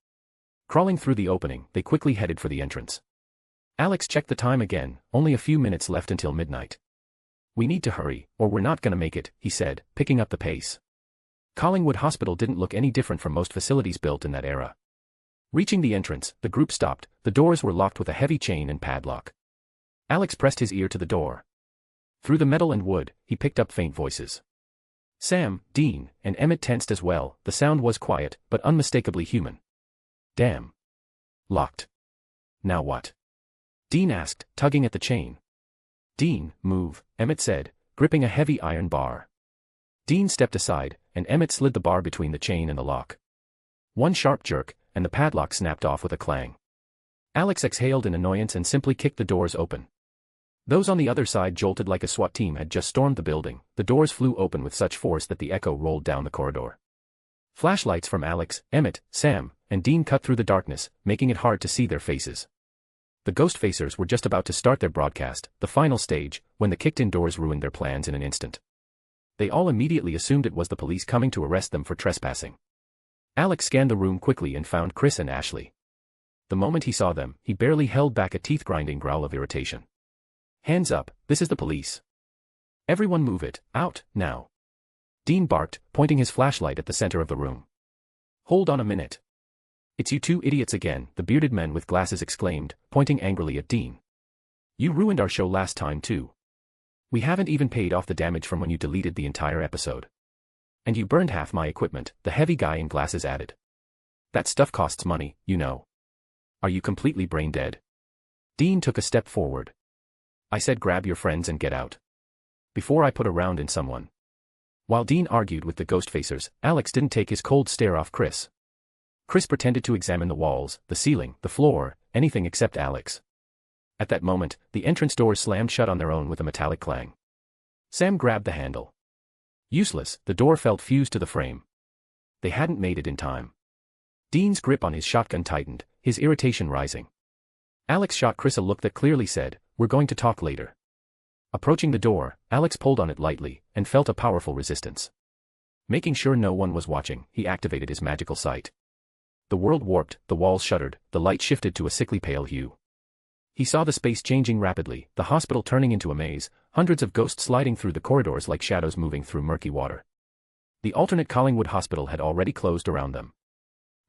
Crawling through the opening, they quickly headed for the entrance. Alex checked the time again, only a few minutes left until midnight. We need to hurry, or we're not gonna make it, he said, picking up the pace. Collingwood Hospital didn't look any different from most facilities built in that era. Reaching the entrance, the group stopped, the doors were locked with a heavy chain and padlock. Alex pressed his ear to the door. Through the metal and wood, he picked up faint voices. Sam, Dean, and Emmett tensed as well, the sound was quiet, but unmistakably human. Damn. Locked. Now what? Dean asked, tugging at the chain. Dean, move, Emmett said, gripping a heavy iron bar. Dean stepped aside, and Emmett slid the bar between the chain and the lock. One sharp jerk, and the padlock snapped off with a clang. Alex exhaled in annoyance and simply kicked the doors open. Those on the other side jolted like a SWAT team had just stormed the building, the doors flew open with such force that the echo rolled down the corridor. Flashlights from Alex, Emmett, Sam, and Dean cut through the darkness, making it hard to see their faces. The ghost facers were just about to start their broadcast, the final stage, when the kicked-in doors ruined their plans in an instant. They all immediately assumed it was the police coming to arrest them for trespassing. Alex scanned the room quickly and found Chris and Ashley. The moment he saw them, he barely held back a teeth-grinding growl of irritation. Hands up, this is the police. Everyone move it, out, now. Dean barked, pointing his flashlight at the center of the room. Hold on a minute. It's you two idiots again, the bearded men with glasses exclaimed, pointing angrily at Dean. You ruined our show last time too. We haven't even paid off the damage from when you deleted the entire episode. And you burned half my equipment, the heavy guy in glasses added. That stuff costs money, you know. Are you completely brain dead? Dean took a step forward. I said grab your friends and get out. Before I put a round in someone. While Dean argued with the ghost facers, Alex didn't take his cold stare off Chris. Chris pretended to examine the walls, the ceiling, the floor, anything except Alex. At that moment, the entrance doors slammed shut on their own with a metallic clang. Sam grabbed the handle. Useless, the door felt fused to the frame. They hadn't made it in time. Dean's grip on his shotgun tightened, his irritation rising. Alex shot Chris a look that clearly said, "We're going to talk later." Approaching the door, Alex pulled on it lightly, and felt a powerful resistance. Making sure no one was watching, he activated his magical sight. The world warped, the walls shuddered, the light shifted to a sickly pale hue. He saw the space changing rapidly, the hospital turning into a maze, hundreds of ghosts sliding through the corridors like shadows moving through murky water. The alternate Collingwood hospital had already closed around them.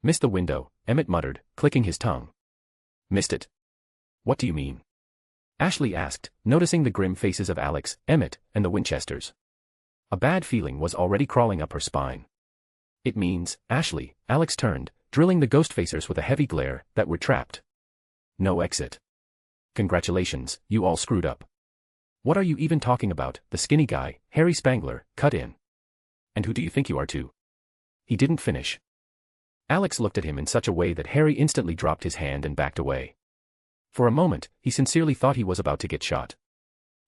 Missed the window, Emmett muttered, clicking his tongue. Missed it? What do you mean? Ashley asked, noticing the grim faces of Alex, Emmett, and the Winchesters. A bad feeling was already crawling up her spine. It means, Ashley, Alex turned, drilling the ghost facers with a heavy glare, that we're trapped. No exit. Congratulations, you all screwed up. What are you even talking about? The skinny guy, Harry Spangler, cut in. And who do you think you are too? He didn't finish. Alex looked at him in such a way that Harry instantly dropped his hand and backed away. For a moment, he sincerely thought he was about to get shot.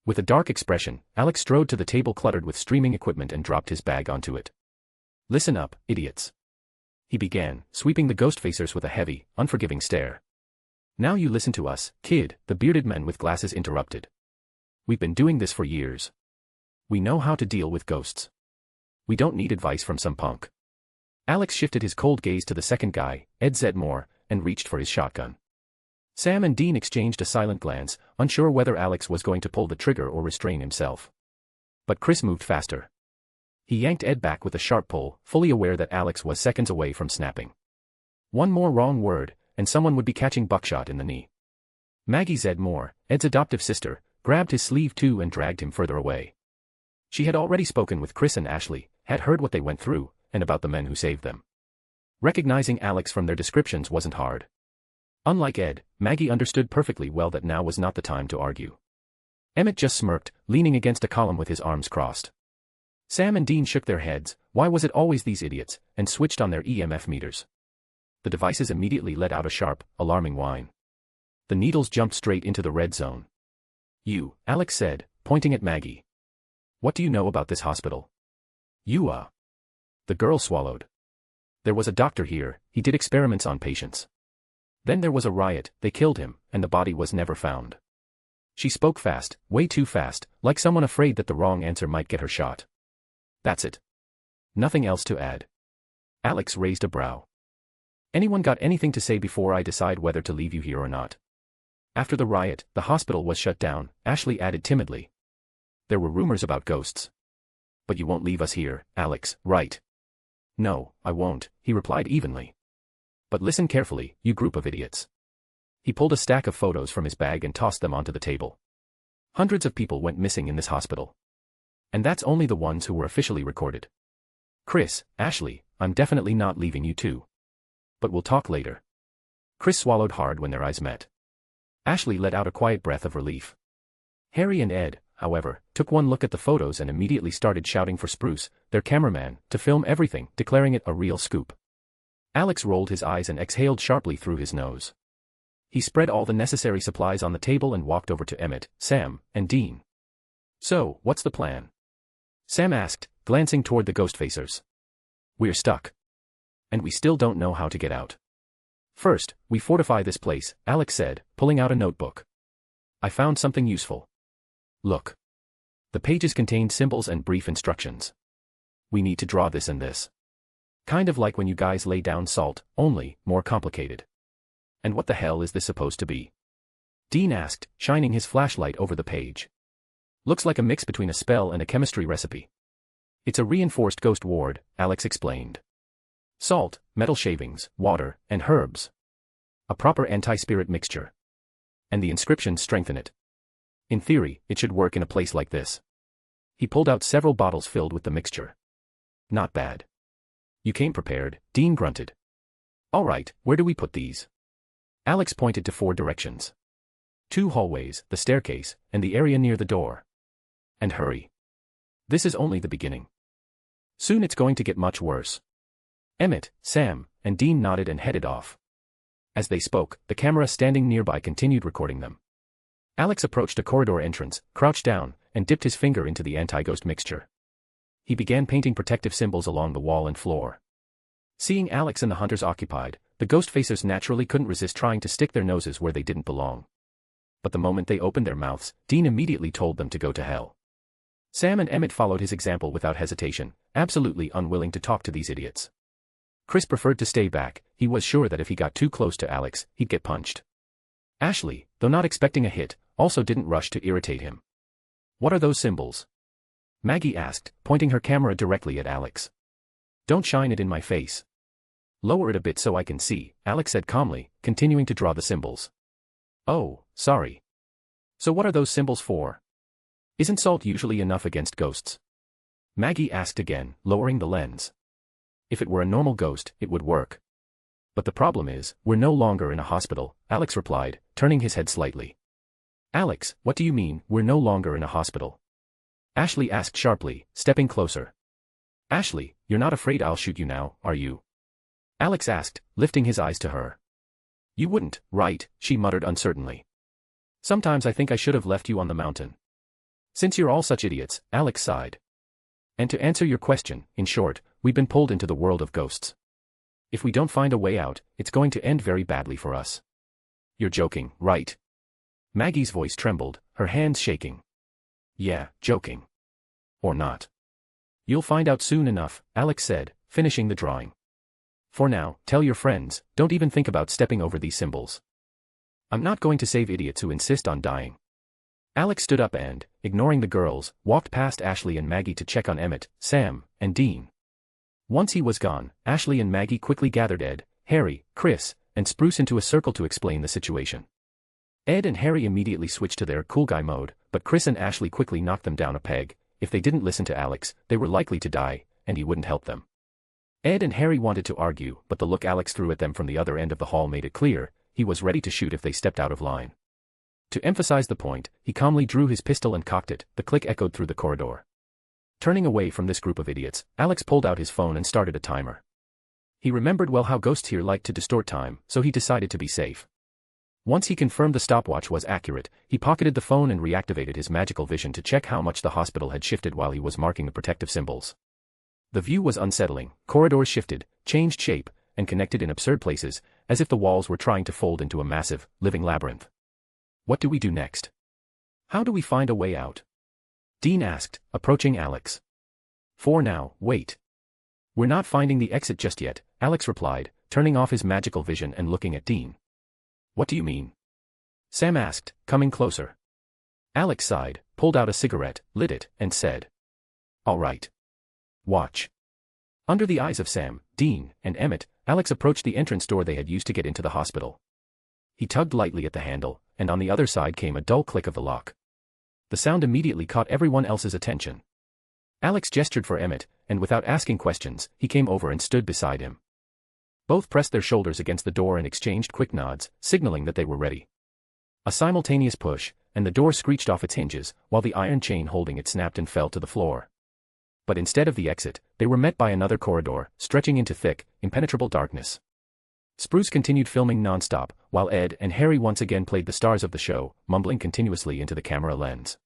With a dark expression, Alex strode to the table cluttered with streaming equipment and dropped his bag onto it. Listen up, idiots. He began, sweeping the ghost facers with a heavy, unforgiving stare. Now you listen to us, kid, the bearded man with glasses interrupted. We've been doing this for years. We know how to deal with ghosts. We don't need advice from some punk. Alex shifted his cold gaze to the second guy, Ed Zedmore, and reached for his shotgun. Sam and Dean exchanged a silent glance, unsure whether Alex was going to pull the trigger or restrain himself. But Chris moved faster. He yanked Ed back with a sharp pull, fully aware that Alex was seconds away from snapping. One more wrong word, and someone would be catching buckshot in the knee. Maggie Zedmore, Ed's adoptive sister, grabbed his sleeve too and dragged him further away. She had already spoken with Chris and Ashley, had heard what they went through, and about the men who saved them. Recognizing Alex from their descriptions wasn't hard. Unlike Ed, Maggie understood perfectly well that now was not the time to argue. Emmett just smirked, leaning against a column with his arms crossed. Sam and Dean shook their heads, why was it always these idiots, and switched on their EMF meters. The devices immediately let out a sharp, alarming whine. The needles jumped straight into the red zone. You, Alex said, pointing at Maggie. What do you know about this hospital? You, The girl swallowed. There was a doctor here, he did experiments on patients. Then there was a riot, they killed him, and the body was never found. She spoke fast, way too fast, like someone afraid that the wrong answer might get her shot. That's it. Nothing else to add. Alex raised a brow. Anyone got anything to say before I decide whether to leave you here or not? After the riot, the hospital was shut down, Ashley added timidly. There were rumors about ghosts. But you won't leave us here, Alex, right? No, I won't, he replied evenly. But listen carefully, you group of idiots. He pulled a stack of photos from his bag and tossed them onto the table. Hundreds of people went missing in this hospital. And that's only the ones who were officially recorded. Chris, Ashley, I'm definitely not leaving you too. But we'll talk later. Chris swallowed hard when their eyes met. Ashley let out a quiet breath of relief. Harry and Ed, however, took one look at the photos and immediately started shouting for Spruce, their cameraman, to film everything, declaring it a real scoop. Alex rolled his eyes and exhaled sharply through his nose. He spread all the necessary supplies on the table and walked over to Emmett, Sam, and Dean. So, what's the plan? Sam asked, glancing toward the ghost facers. We're stuck. And we still don't know how to get out. First, we fortify this place, Alex said, pulling out a notebook. I found something useful. Look. The pages contained symbols and brief instructions. We need to draw this and this. Kind of like when you guys lay down salt, only more complicated. And what the hell is this supposed to be? Dean asked, shining his flashlight over the page. Looks like a mix between a spell and a chemistry recipe. It's a reinforced ghost ward, Alex explained. Salt, metal shavings, water, and herbs. A proper anti-spirit mixture. And the inscriptions strengthen it. In theory, it should work in a place like this. He pulled out several bottles filled with the mixture. Not bad. You came prepared, Dean grunted. All right, where do we put these? Alex pointed to 4 directions. 2 hallways, the staircase, and the area near the door. And hurry. This is only the beginning. Soon it's going to get much worse. Emmett, Sam, and Dean nodded and headed off. As they spoke, the camera standing nearby continued recording them. Alex approached a corridor entrance, crouched down, and dipped his finger into the anti-ghost mixture. He began painting protective symbols along the wall and floor. Seeing Alex and the hunters occupied, the ghost facers naturally couldn't resist trying to stick their noses where they didn't belong. But the moment they opened their mouths, Dean immediately told them to go to hell. Sam and Emmett followed his example without hesitation, absolutely unwilling to talk to these idiots. Chris preferred to stay back. He was sure that if he got too close to Alex, he'd get punched. Ashley, though not expecting a hit, also didn't rush to irritate him. What are those symbols? Maggie asked, pointing her camera directly at Alex. Don't shine it in my face. Lower it a bit so I can see, Alex said calmly, continuing to draw the symbols. Oh, sorry. So what are those symbols for? Isn't salt usually enough against ghosts? Maggie asked again, lowering the lens. If it were a normal ghost, it would work. But the problem is, we're no longer in a hospital, Alex replied, turning his head slightly. Alex, what do you mean, we're no longer in a hospital? Ashley asked sharply, stepping closer. Ashley, you're not afraid I'll shoot you now, are you? Alex asked, lifting his eyes to her. You wouldn't, right, she muttered uncertainly. Sometimes I think I should have left you on the mountain. Since you're all such idiots, Alex sighed. And to answer your question, in short, we've been pulled into the world of ghosts. If we don't find a way out, it's going to end very badly for us. You're joking, right? Maggie's voice trembled, her hands shaking. Yeah, joking. Or not. You'll find out soon enough, Alex said, finishing the drawing. For now, tell your friends, don't even think about stepping over these symbols. I'm not going to save idiots who insist on dying. Alex stood up and, ignoring the girls, walked past Ashley and Maggie to check on Emmett, Sam, and Dean. Once he was gone, Ashley and Maggie quickly gathered Ed, Harry, Chris, and Spruce into a circle to explain the situation. Ed and Harry immediately switched to their cool guy mode, but Chris and Ashley quickly knocked them down a peg. If they didn't listen to Alex, they were likely to die, and he wouldn't help them. Ed and Harry wanted to argue, but the look Alex threw at them from the other end of the hall made it clear, he was ready to shoot if they stepped out of line. To emphasize the point, he calmly drew his pistol and cocked it. The click echoed through the corridor. Turning away from this group of idiots, Alex pulled out his phone and started a timer. He remembered well how ghosts here liked to distort time, so he decided to be safe. Once he confirmed the stopwatch was accurate, he pocketed the phone and reactivated his magical vision to check how much the hospital had shifted while he was marking the protective symbols. The view was unsettling. Corridors shifted, changed shape, and connected in absurd places, as if the walls were trying to fold into a massive, living labyrinth. What do we do next? How do we find a way out? Dean asked, approaching Alex. For now, wait. We're not finding the exit just yet, Alex replied, turning off his magical vision and looking at Dean. What do you mean? Sam asked, coming closer. Alex sighed, pulled out a cigarette, lit it, and said. All right. Watch. Under the eyes of Sam, Dean, and Emmett, Alex approached the entrance door they had used to get into the hospital. He tugged lightly at the handle, and on the other side came a dull click of the lock. The sound immediately caught everyone else's attention. Alex gestured for Emmett, and without asking questions, he came over and stood beside him. Both pressed their shoulders against the door and exchanged quick nods, signaling that they were ready. A simultaneous push, and the door screeched off its hinges, while the iron chain holding it snapped and fell to the floor. But instead of the exit, they were met by another corridor, stretching into thick, impenetrable darkness. Spruce continued filming non-stop, while Ed and Harry once again played the stars of the show, mumbling continuously into the camera lens.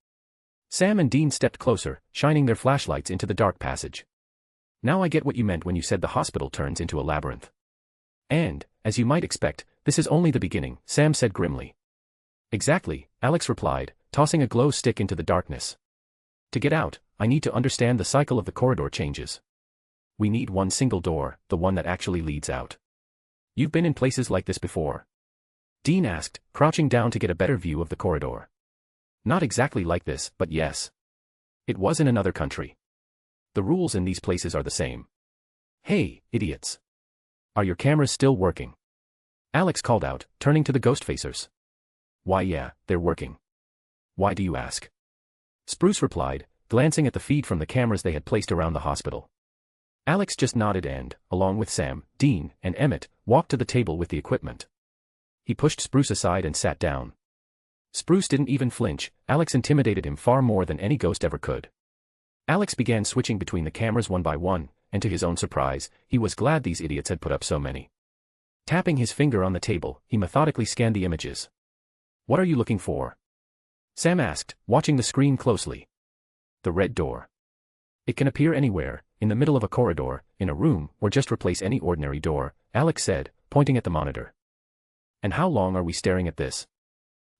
Sam and Dean stepped closer, shining their flashlights into the dark passage. Now I get what you meant when you said the hospital turns into a labyrinth. And, as you might expect, this is only the beginning, Sam said grimly. Exactly, Alex replied, tossing a glow stick into the darkness. To get out, I need to understand the cycle of the corridor changes. We need one single door, the one that actually leads out. You've been in places like this before? Dean asked, crouching down to get a better view of the corridor. Not exactly like this, but yes. It was in another country. The rules in these places are the same. Hey, idiots. Are your cameras still working? Alex called out, turning to the ghost facers. Why yeah, they're working. Why do you ask? Spruce replied, glancing at the feed from the cameras they had placed around the hospital. Alex just nodded and, along with Sam, Dean, and Emmett, walked to the table with the equipment. He pushed Spruce aside and sat down. Spruce didn't even flinch. Alex intimidated him far more than any ghost ever could. Alex began switching between the cameras one by one, and to his own surprise, he was glad these idiots had put up so many. Tapping his finger on the table, he methodically scanned the images. "What are you looking for?" Sam asked, watching the screen closely. "The red door. It can appear anywhere, in the middle of a corridor, in a room, or just replace any ordinary door," Alex said, pointing at the monitor. "And how long are we staring at this?"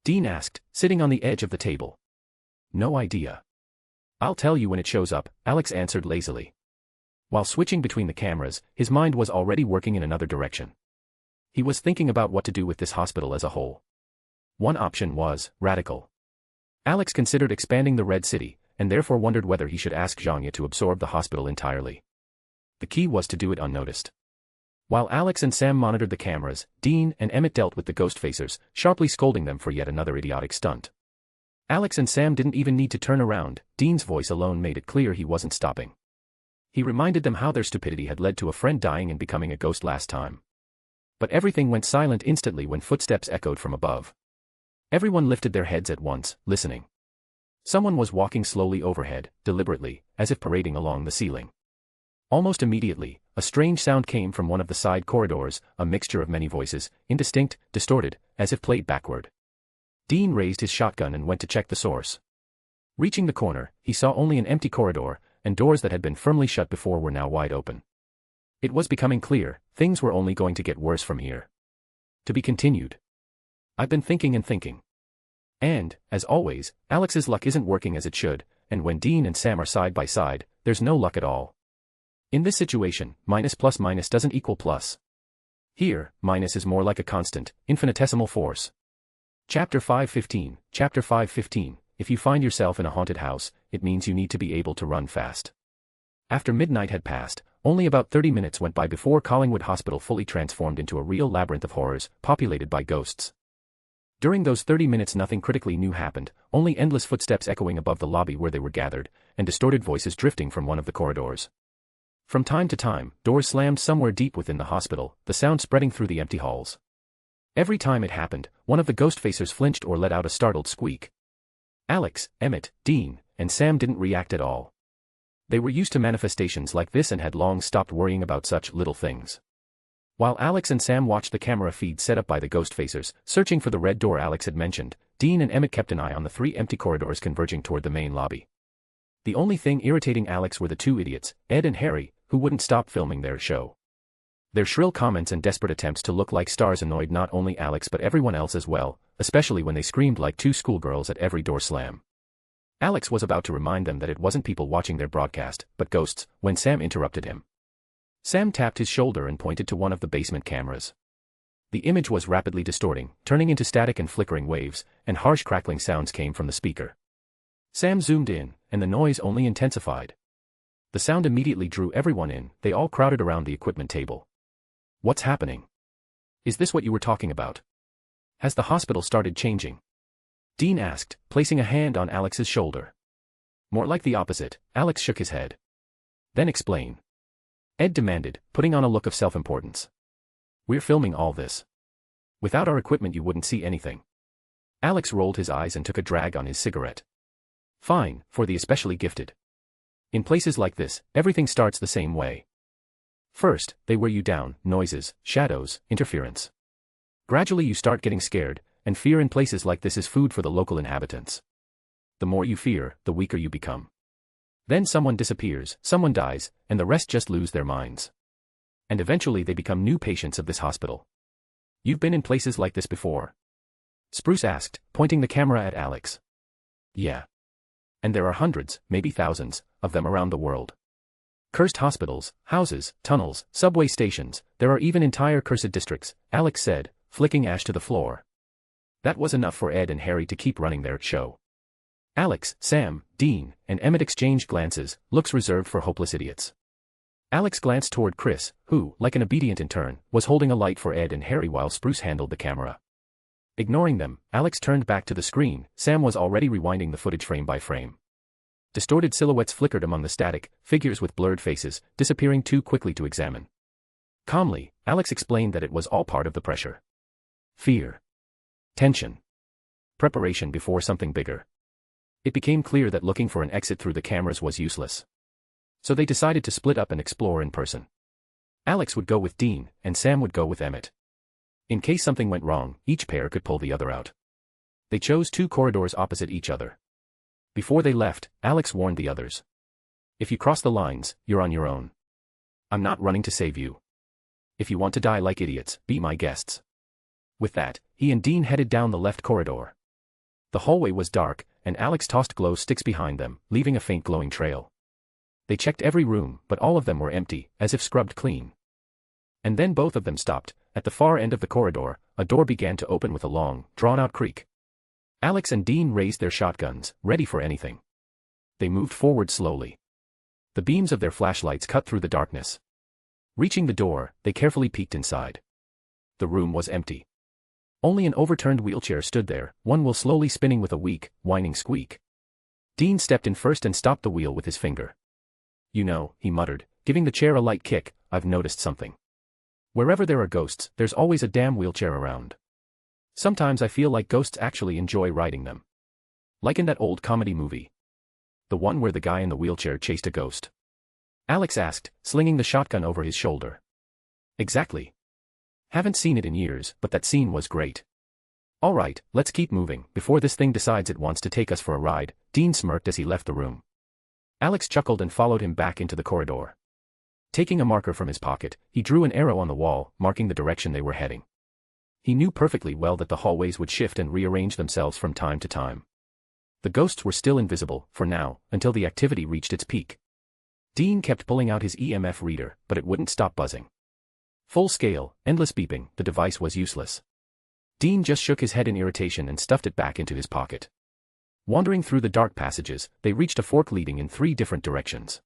Dean asked, sitting on the edge of the table. "No idea. I'll tell you when it shows up," Alex answered lazily. While switching between the cameras, his mind was already working in another direction. He was thinking about what to do with this hospital as a whole. One option was radical. Alex considered expanding the Red City, and therefore wondered whether he should ask Zhangya to absorb the hospital entirely. The key was to do it unnoticed. While Alex and Sam monitored the cameras, Dean and Emmett dealt with the ghost facers, sharply scolding them for yet another idiotic stunt. Alex and Sam didn't even need to turn around. Dean's voice alone made it clear he wasn't stopping. He reminded them how their stupidity had led to a friend dying and becoming a ghost last time. But everything went silent instantly when footsteps echoed from above. Everyone lifted their heads at once, listening. Someone was walking slowly overhead, deliberately, as if parading along the ceiling. Almost immediately, a strange sound came from one of the side corridors, a mixture of many voices, indistinct, distorted, as if played backward. Dean raised his shotgun and went to check the source. Reaching the corner, he saw only an empty corridor, and doors that had been firmly shut before were now wide open. It was becoming clear, things were only going to get worse from here. To be continued. "I've been thinking and thinking. And, as always, Alex's luck isn't working as it should, and when Dean and Sam are side by side, there's no luck at all. In this situation, minus plus minus doesn't equal plus. Here, minus is more like a constant, infinitesimal force." Chapter 5:15. Chapter 5:15. If you find yourself in a haunted house, it means you need to be able to run fast. After midnight had passed, only about 30 minutes went by before Collingwood Hospital fully transformed into a real labyrinth of horrors, populated by ghosts. During those 30 minutes nothing critically new happened, only endless footsteps echoing above the lobby where they were gathered, and distorted voices drifting from one of the corridors. From time to time, doors slammed somewhere deep within the hospital, the sound spreading through the empty halls. Every time it happened, one of the ghost facers flinched or let out a startled squeak. Alex, Emmett, Dean, and Sam didn't react at all. They were used to manifestations like this and had long stopped worrying about such little things. While Alex and Sam watched the camera feed set up by the ghost facers, searching for the red door Alex had mentioned, Dean and Emmett kept an eye on the 3 empty corridors converging toward the main lobby. The only thing irritating Alex were the 2 idiots, Ed and Harry, who wouldn't stop filming their show. Their shrill comments and desperate attempts to look like stars annoyed not only Alex but everyone else as well, especially when they screamed like 2 schoolgirls at every door slam. Alex was about to remind them that it wasn't people watching their broadcast, but ghosts, when Sam interrupted him. Sam tapped his shoulder and pointed to one of the basement cameras. The image was rapidly distorting, turning into static and flickering waves, and harsh crackling sounds came from the speaker. Sam zoomed in, and the noise only intensified. The sound immediately drew everyone in, they all crowded around the equipment table. "What's happening? Is this what you were talking about? Has the hospital started changing?" Dean asked, placing a hand on Alex's shoulder. "More like the opposite," Alex shook his head. "Then explain." Ed demanded, putting on a look of self-importance. "We're filming all this. Without our equipment you wouldn't see anything." Alex rolled his eyes and took a drag on his cigarette. "Fine, for the especially gifted. In places like this, everything starts the same way. First, they wear you down, noises, shadows, interference. Gradually you start getting scared, and fear in places like this is food for the local inhabitants. The more you fear, the weaker you become. Then someone disappears, someone dies, and the rest just lose their minds. And eventually they become new patients of this hospital. You've been in places like this before?" Spruce asked, pointing the camera at Alex. "Yeah. And there are hundreds, maybe thousands, of them around the world. Cursed hospitals, houses, tunnels, subway stations, there are even entire cursed districts," Alex said, flicking ash to the floor. That was enough for Ed and Harry to keep running their show. Alex, Sam, Dean, and Emmett exchanged glances, looks reserved for hopeless idiots. Alex glanced toward Chris, who, like an obedient intern, was holding a light for Ed and Harry while Spruce handled the camera. Ignoring them, Alex turned back to the screen. Sam was already rewinding the footage frame by frame. Distorted silhouettes flickered among the static, figures with blurred faces, disappearing too quickly to examine. Calmly, Alex explained that it was all part of the pressure. Fear. Tension. Preparation before something bigger. It became clear that looking for an exit through the cameras was useless. So they decided to split up and explore in person. Alex would go with Dean, and Sam would go with Emmett. In case something went wrong, each pair could pull the other out. They chose 2 corridors opposite each other. Before they left, Alex warned the others. If you cross the lines, you're on your own. I'm not running to save you. If you want to die like idiots, be my guests. With that, he and Dean headed down the left corridor. The hallway was dark, and Alex tossed glow sticks behind them, leaving a faint glowing trail. They checked every room, but all of them were empty, as if scrubbed clean. And then both of them stopped. At the far end of the corridor, a door began to open with a long, drawn-out creak. Alex and Dean raised their shotguns, ready for anything. They moved forward slowly. The beams of their flashlights cut through the darkness. Reaching the door, they carefully peeked inside. The room was empty. Only an overturned wheelchair stood there, one wheel slowly spinning with a weak, whining squeak. Dean stepped in first and stopped the wheel with his finger. You know, he muttered, giving the chair a light kick, I've noticed something. Wherever there are ghosts, there's always a damn wheelchair around. Sometimes I feel like ghosts actually enjoy riding them. Like in that old comedy movie. The one where the guy in the wheelchair chased a ghost. Alex asked, slinging the shotgun over his shoulder. Exactly. Haven't seen it in years, but that scene was great. All right, let's keep moving, before this thing decides it wants to take us for a ride, Dean smirked as he left the room. Alex chuckled and followed him back into the corridor. Taking a marker from his pocket, he drew an arrow on the wall, marking the direction they were heading. He knew perfectly well that the hallways would shift and rearrange themselves from time to time. The ghosts were still invisible, for now, until the activity reached its peak. Dean kept pulling out his EMF reader, but it wouldn't stop buzzing. Full scale, endless beeping, the device was useless. Dean just shook his head in irritation and stuffed it back into his pocket. Wandering through the dark passages, they reached a fork leading in 3 different directions.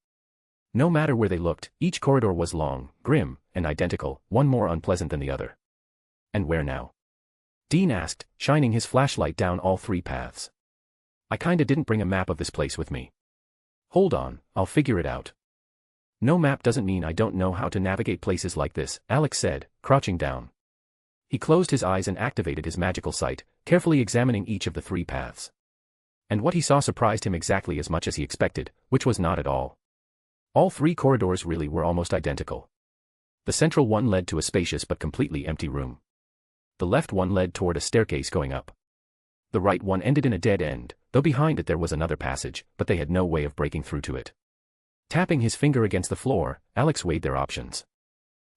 No matter where they looked, each corridor was long, grim, and identical, one more unpleasant than the other. And where now? Dean asked, shining his flashlight down all 3 paths. I kinda didn't bring a map of this place with me. Hold on, I'll figure it out. No map doesn't mean I don't know how to navigate places like this, Alex said, crouching down. He closed his eyes and activated his magical sight, carefully examining each of the 3 paths. And what he saw surprised him exactly as much as he expected, which was not at all. All 3 corridors really were almost identical. The central one led to a spacious but completely empty room. The left one led toward a staircase going up. The right one ended in a dead end, though behind it there was another passage, but they had no way of breaking through to it. Tapping his finger against the floor, Alex weighed their options.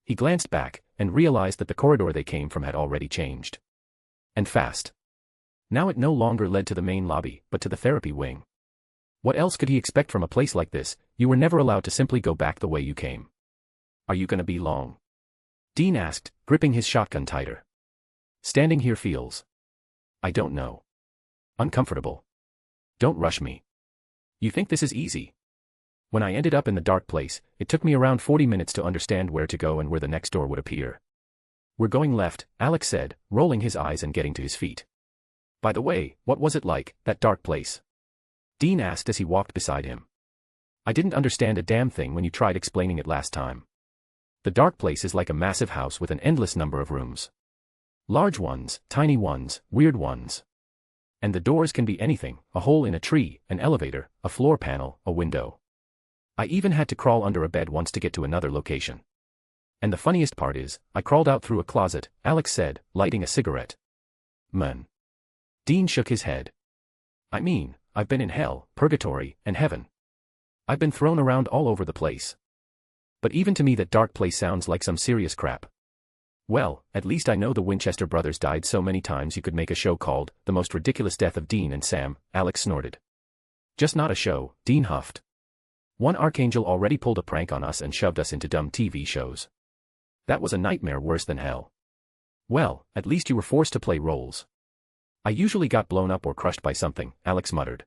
He glanced back, and realized that the corridor they came from had already changed. And fast. Now it no longer led to the main lobby, but to the therapy wing. What else could he expect from a place like this? You were never allowed to simply go back the way you came. Are you gonna be long? Dean asked, gripping his shotgun tighter. Standing here feels... I don't know. Uncomfortable. Don't rush me. You think this is easy? When I ended up in the dark place, it took me around 40 minutes to understand where to go and where the next door would appear. We're going left, Alex said, rolling his eyes and getting to his feet. By the way, what was it like, that dark place? Dean asked as he walked beside him. I didn't understand a damn thing when you tried explaining it last time. The dark place is like a massive house with an endless number of rooms. Large ones, tiny ones, weird ones. And the doors can be anything, a hole in a tree, an elevator, a floor panel, a window. I even had to crawl under a bed once to get to another location. And the funniest part is, I crawled out through a closet, Alex said, lighting a cigarette. Man. Dean shook his head. I mean, I've been in hell, purgatory, and heaven. I've been thrown around all over the place. But even to me that dark place sounds like some serious crap. Well, at least I know the Winchester brothers died so many times you could make a show called The Most Ridiculous Death of Dean and Sam, Alex snorted. Just not a show, Dean huffed. One archangel already pulled a prank on us and shoved us into dumb TV shows. That was a nightmare worse than hell. Well, at least you were forced to play roles. I usually got blown up or crushed by something, Alex muttered.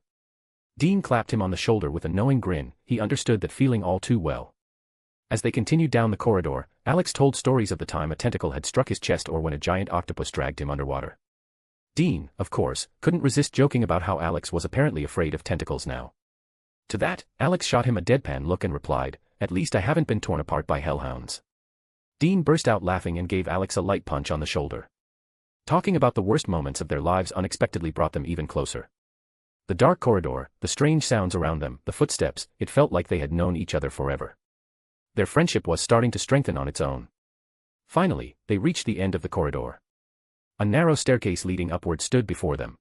Dean clapped him on the shoulder with a knowing grin, he understood that feeling all too well. As they continued down the corridor, Alex told stories of the time a tentacle had struck his chest or when a giant octopus dragged him underwater. Dean, of course, couldn't resist joking about how Alex was apparently afraid of tentacles now. To that, Alex shot him a deadpan look and replied, "At least I haven't been torn apart by hellhounds." Dean burst out laughing and gave Alex a light punch on the shoulder. Talking about the worst moments of their lives unexpectedly brought them even closer. The dark corridor, the strange sounds around them, the footsteps, it felt like they had known each other forever. Their friendship was starting to strengthen on its own. Finally, they reached the end of the corridor. A narrow staircase leading upward stood before them.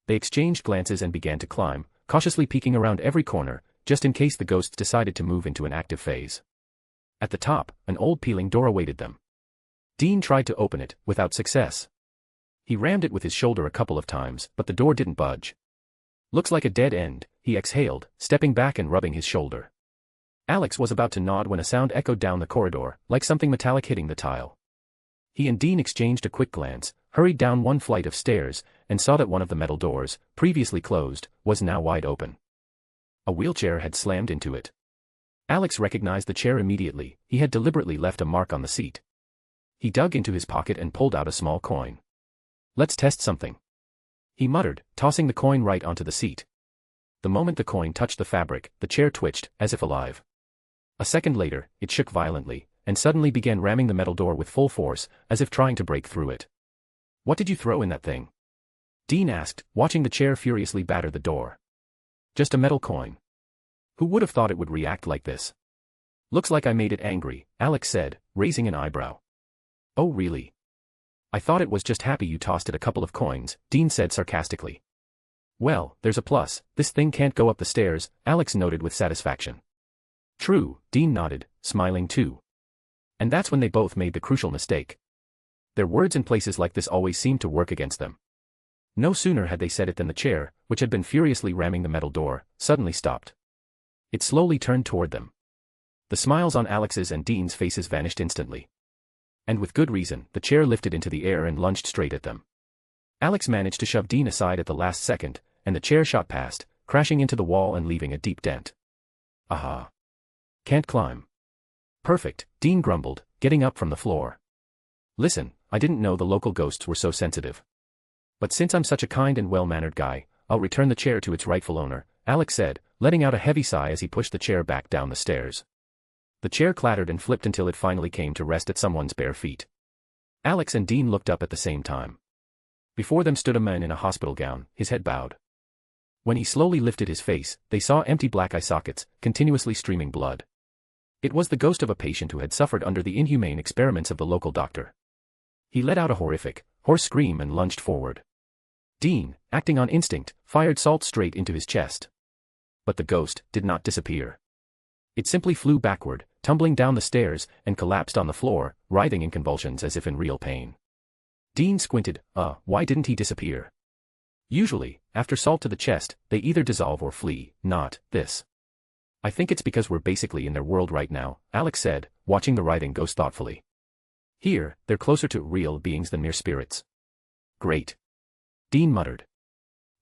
They exchanged glances and began to climb, cautiously peeking around every corner, just in case the ghosts decided to move into an active phase. At the top, an old peeling door awaited them. Dean tried to open it, without success. He rammed it with his shoulder a couple of times, but the door didn't budge. "Looks like a dead end," he exhaled, stepping back and rubbing his shoulder. Alex was about to nod when a sound echoed down the corridor, like something metallic hitting the tile. He and Dean exchanged a quick glance, hurried down one flight of stairs, and saw that one of the metal doors, previously closed, was now wide open. A wheelchair had slammed into it. Alex recognized the chair immediately. He had deliberately left a mark on the seat. He dug into his pocket and pulled out a small coin. "Let's test something," he muttered, tossing the coin right onto the seat. The moment the coin touched the fabric, the chair twitched, as if alive. A second later, it shook violently, and suddenly began ramming the metal door with full force, as if trying to break through it. "What did you throw in that thing?" Dean asked, watching the chair furiously batter the door. "Just a metal coin. Who would have thought it would react like this?" "Looks like I made it angry," Alex said, raising an eyebrow. "Oh really? I thought it was just happy you tossed it a couple of coins," Dean said sarcastically. "Well, there's a plus, this thing can't go up the stairs," Alex noted with satisfaction. "True," Dean nodded, smiling too. And that's when they both made the crucial mistake. Their words in places like this always seemed to work against them. No sooner had they said it than the chair, which had been furiously ramming the metal door, suddenly stopped. It slowly turned toward them. The smiles on Alex's and Dean's faces vanished instantly. And with good reason, the chair lifted into the air and lunged straight at them. Alex managed to shove Dean aside at the last second, and the chair shot past, crashing into the wall and leaving a deep dent. "Aha. Can't climb." "Perfect," Dean grumbled, getting up from the floor. "Listen, I didn't know the local ghosts were so sensitive. But since I'm such a kind and well-mannered guy, I'll return the chair to its rightful owner," Alex said, letting out a heavy sigh as he pushed the chair back down the stairs. The chair clattered and flipped until it finally came to rest at someone's bare feet. Alex and Dean looked up at the same time. Before them stood a man in a hospital gown, his head bowed. When he slowly lifted his face, they saw empty black eye sockets, continuously streaming blood. It was the ghost of a patient who had suffered under the inhumane experiments of the local doctor. He let out a horrific, hoarse scream and lunged forward. Dean, acting on instinct, fired salt straight into his chest. But the ghost did not disappear. It simply flew backward, tumbling down the stairs, and collapsed on the floor, writhing in convulsions as if in real pain. Dean squinted. Why didn't he disappear? Usually, after salt to the chest, they either dissolve or flee, not this. "I think it's because we're basically in their world right now," Alex said, watching the writhing ghost thoughtfully. "Here, they're closer to real beings than mere spirits." "Great," Dean muttered.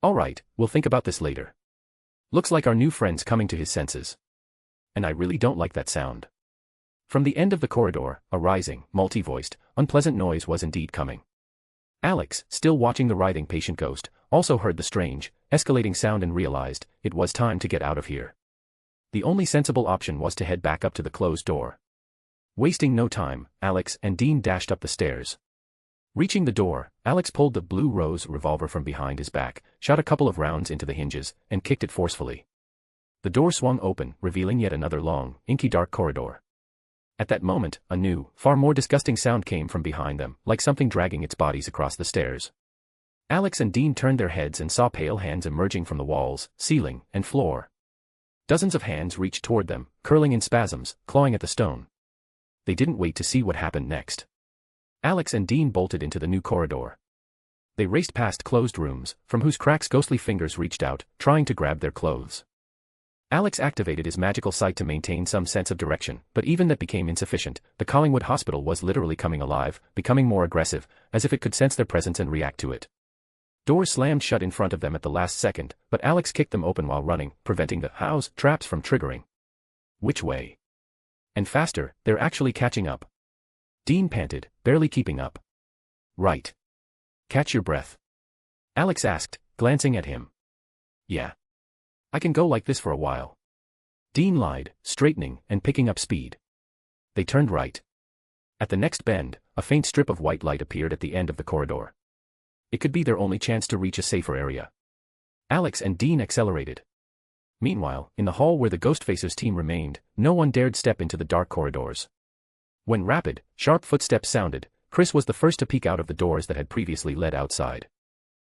"All right, we'll think about this later. Looks like our new friend's coming to his senses. And I really don't like that sound." From the end of the corridor, a rising, multi-voiced, unpleasant noise was indeed coming. Alex, still watching the writhing patient ghost, also heard the strange, escalating sound and realized it was time to get out of here. The only sensible option was to head back up to the closed door. Wasting no time, Alex and Dean dashed up the stairs. Reaching the door, Alex pulled the blue rose revolver from behind his back, shot a couple of rounds into the hinges, and kicked it forcefully. The door swung open, revealing yet another long, inky dark corridor. At that moment, a new, far more disgusting sound came from behind them, like something dragging its bodies across the stairs. Alex and Dean turned their heads and saw pale hands emerging from the walls, ceiling, and floor. Dozens of hands reached toward them, curling in spasms, clawing at the stone. They didn't wait to see what happened next. Alex and Dean bolted into the new corridor. They raced past closed rooms, from whose cracks ghostly fingers reached out, trying to grab their clothes. Alex activated his magical sight to maintain some sense of direction, but even that became insufficient. The Collingwood Hospital was literally coming alive, becoming more aggressive, as if it could sense their presence and react to it. Doors slammed shut in front of them at the last second, but Alex kicked them open while running, preventing the house traps from triggering. Which way? And faster, they're actually catching up. Dean panted, barely keeping up. Right. Catch your breath. Alex asked, glancing at him. Yeah. I can go like this for a while. Dean lied, straightening and picking up speed. They turned right. At the next bend, a faint strip of white light appeared at the end of the corridor. It could be their only chance to reach a safer area. Alex and Dean accelerated. Meanwhile, in the hall where the Ghostfacers team remained, no one dared step into the dark corridors. When rapid, sharp footsteps sounded, Chris was the first to peek out of the doors that had previously led outside.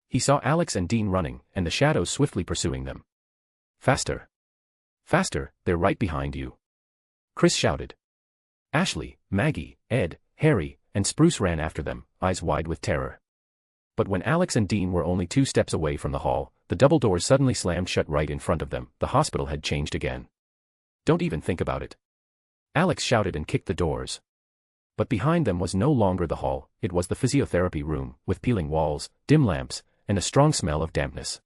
He saw Alex and Dean running, and the shadows swiftly pursuing them. Faster. Faster, they're right behind you. Chris shouted. Ashley, Maggie, Ed, Harry, and Spruce ran after them, eyes wide with terror. But when Alex and Dean were only 2 steps away from the hall, the double doors suddenly slammed shut right in front of them. The hospital had changed again. Don't even think about it. Alex shouted and kicked the doors. But behind them was no longer the hall, it was the physiotherapy room, with peeling walls, dim lamps, and a strong smell of dampness.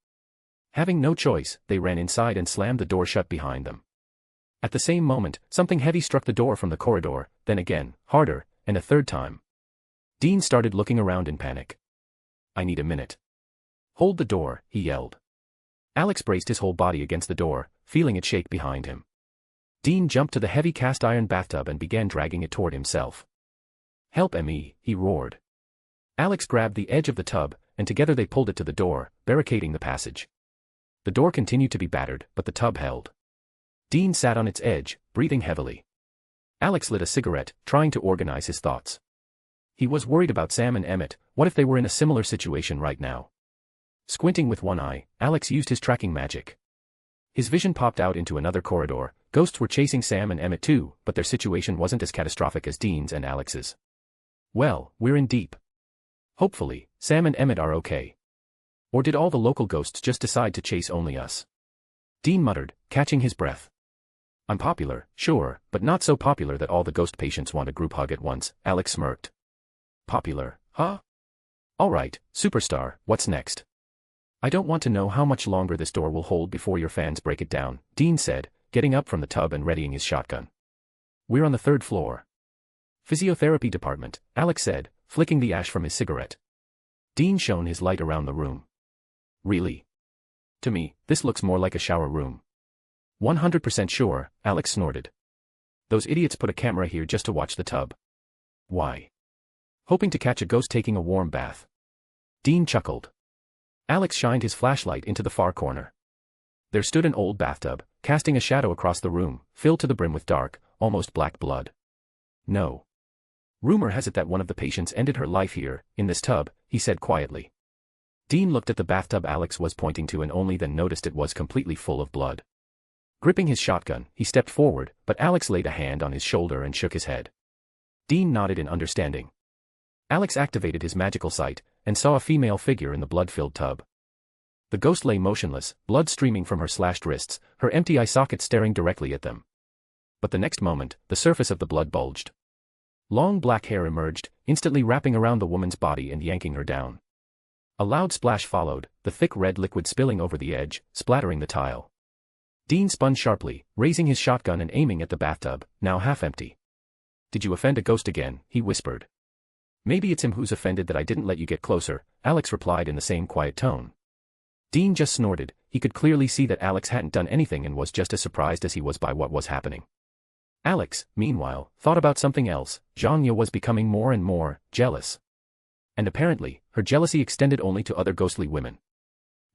Having no choice, they ran inside and slammed the door shut behind them. At the same moment, something heavy struck the door from the corridor, then again, harder, and a third time. Dean started looking around in panic. I need a minute. Hold the door, he yelled. Alex braced his whole body against the door, feeling it shake behind him. Dean jumped to the heavy cast-iron bathtub and began dragging it toward himself. Help me, he roared. Alex grabbed the edge of the tub, and together they pulled it to the door, barricading the passage. The door continued to be battered, but the tub held. Dean sat on its edge, breathing heavily. Alex lit a cigarette, trying to organize his thoughts. He was worried about Sam and Emmett. What if they were in a similar situation right now? Squinting with one eye, Alex used his tracking magic. His vision popped out into another corridor. Ghosts were chasing Sam and Emmett too, but their situation wasn't as catastrophic as Dean's and Alex's. Well, we're in deep. Hopefully, Sam and Emmett are okay. Or did all the local ghosts just decide to chase only us? Dean muttered, catching his breath. I'm popular, sure, but not so popular that all the ghost patients want a group hug at once, Alex smirked. Popular, huh? Alright, superstar, what's next? I don't want to know how much longer this door will hold before your fans break it down, Dean said, getting up from the tub and readying his shotgun. We're on the 3rd floor. Physiotherapy department, Alex said, flicking the ash from his cigarette. Dean shone his light around the room. Really? To me, this looks more like a shower room. 100% sure, Alex snorted. Those idiots put a camera here just to watch the tub. Why? Hoping to catch a ghost taking a warm bath. Dean chuckled. Alex shined his flashlight into the far corner. There stood an old bathtub, casting a shadow across the room, filled to the brim with dark, almost black blood. No. Rumor has it that one of the patients ended her life here, in this tub, he said quietly. Dean looked at the bathtub Alex was pointing to and only then noticed it was completely full of blood. Gripping his shotgun, he stepped forward, but Alex laid a hand on his shoulder and shook his head. Dean nodded in understanding. Alex activated his magical sight, and saw a female figure in the blood-filled tub. The ghost lay motionless, blood streaming from her slashed wrists, her empty eye sockets staring directly at them. But the next moment, the surface of the blood bulged. Long black hair emerged, instantly wrapping around the woman's body and yanking her down. A loud splash followed, the thick red liquid spilling over the edge, splattering the tile. Dean spun sharply, raising his shotgun and aiming at the bathtub, now half empty. Did you offend a ghost again? He whispered. Maybe it's him who's offended that I didn't let you get closer, Alex replied in the same quiet tone. Dean just snorted. He could clearly see that Alex hadn't done anything and was just as surprised as he was by what was happening. Alex, meanwhile, thought about something else. Zhanya was becoming more and more jealous. And apparently, her jealousy extended only to other ghostly women.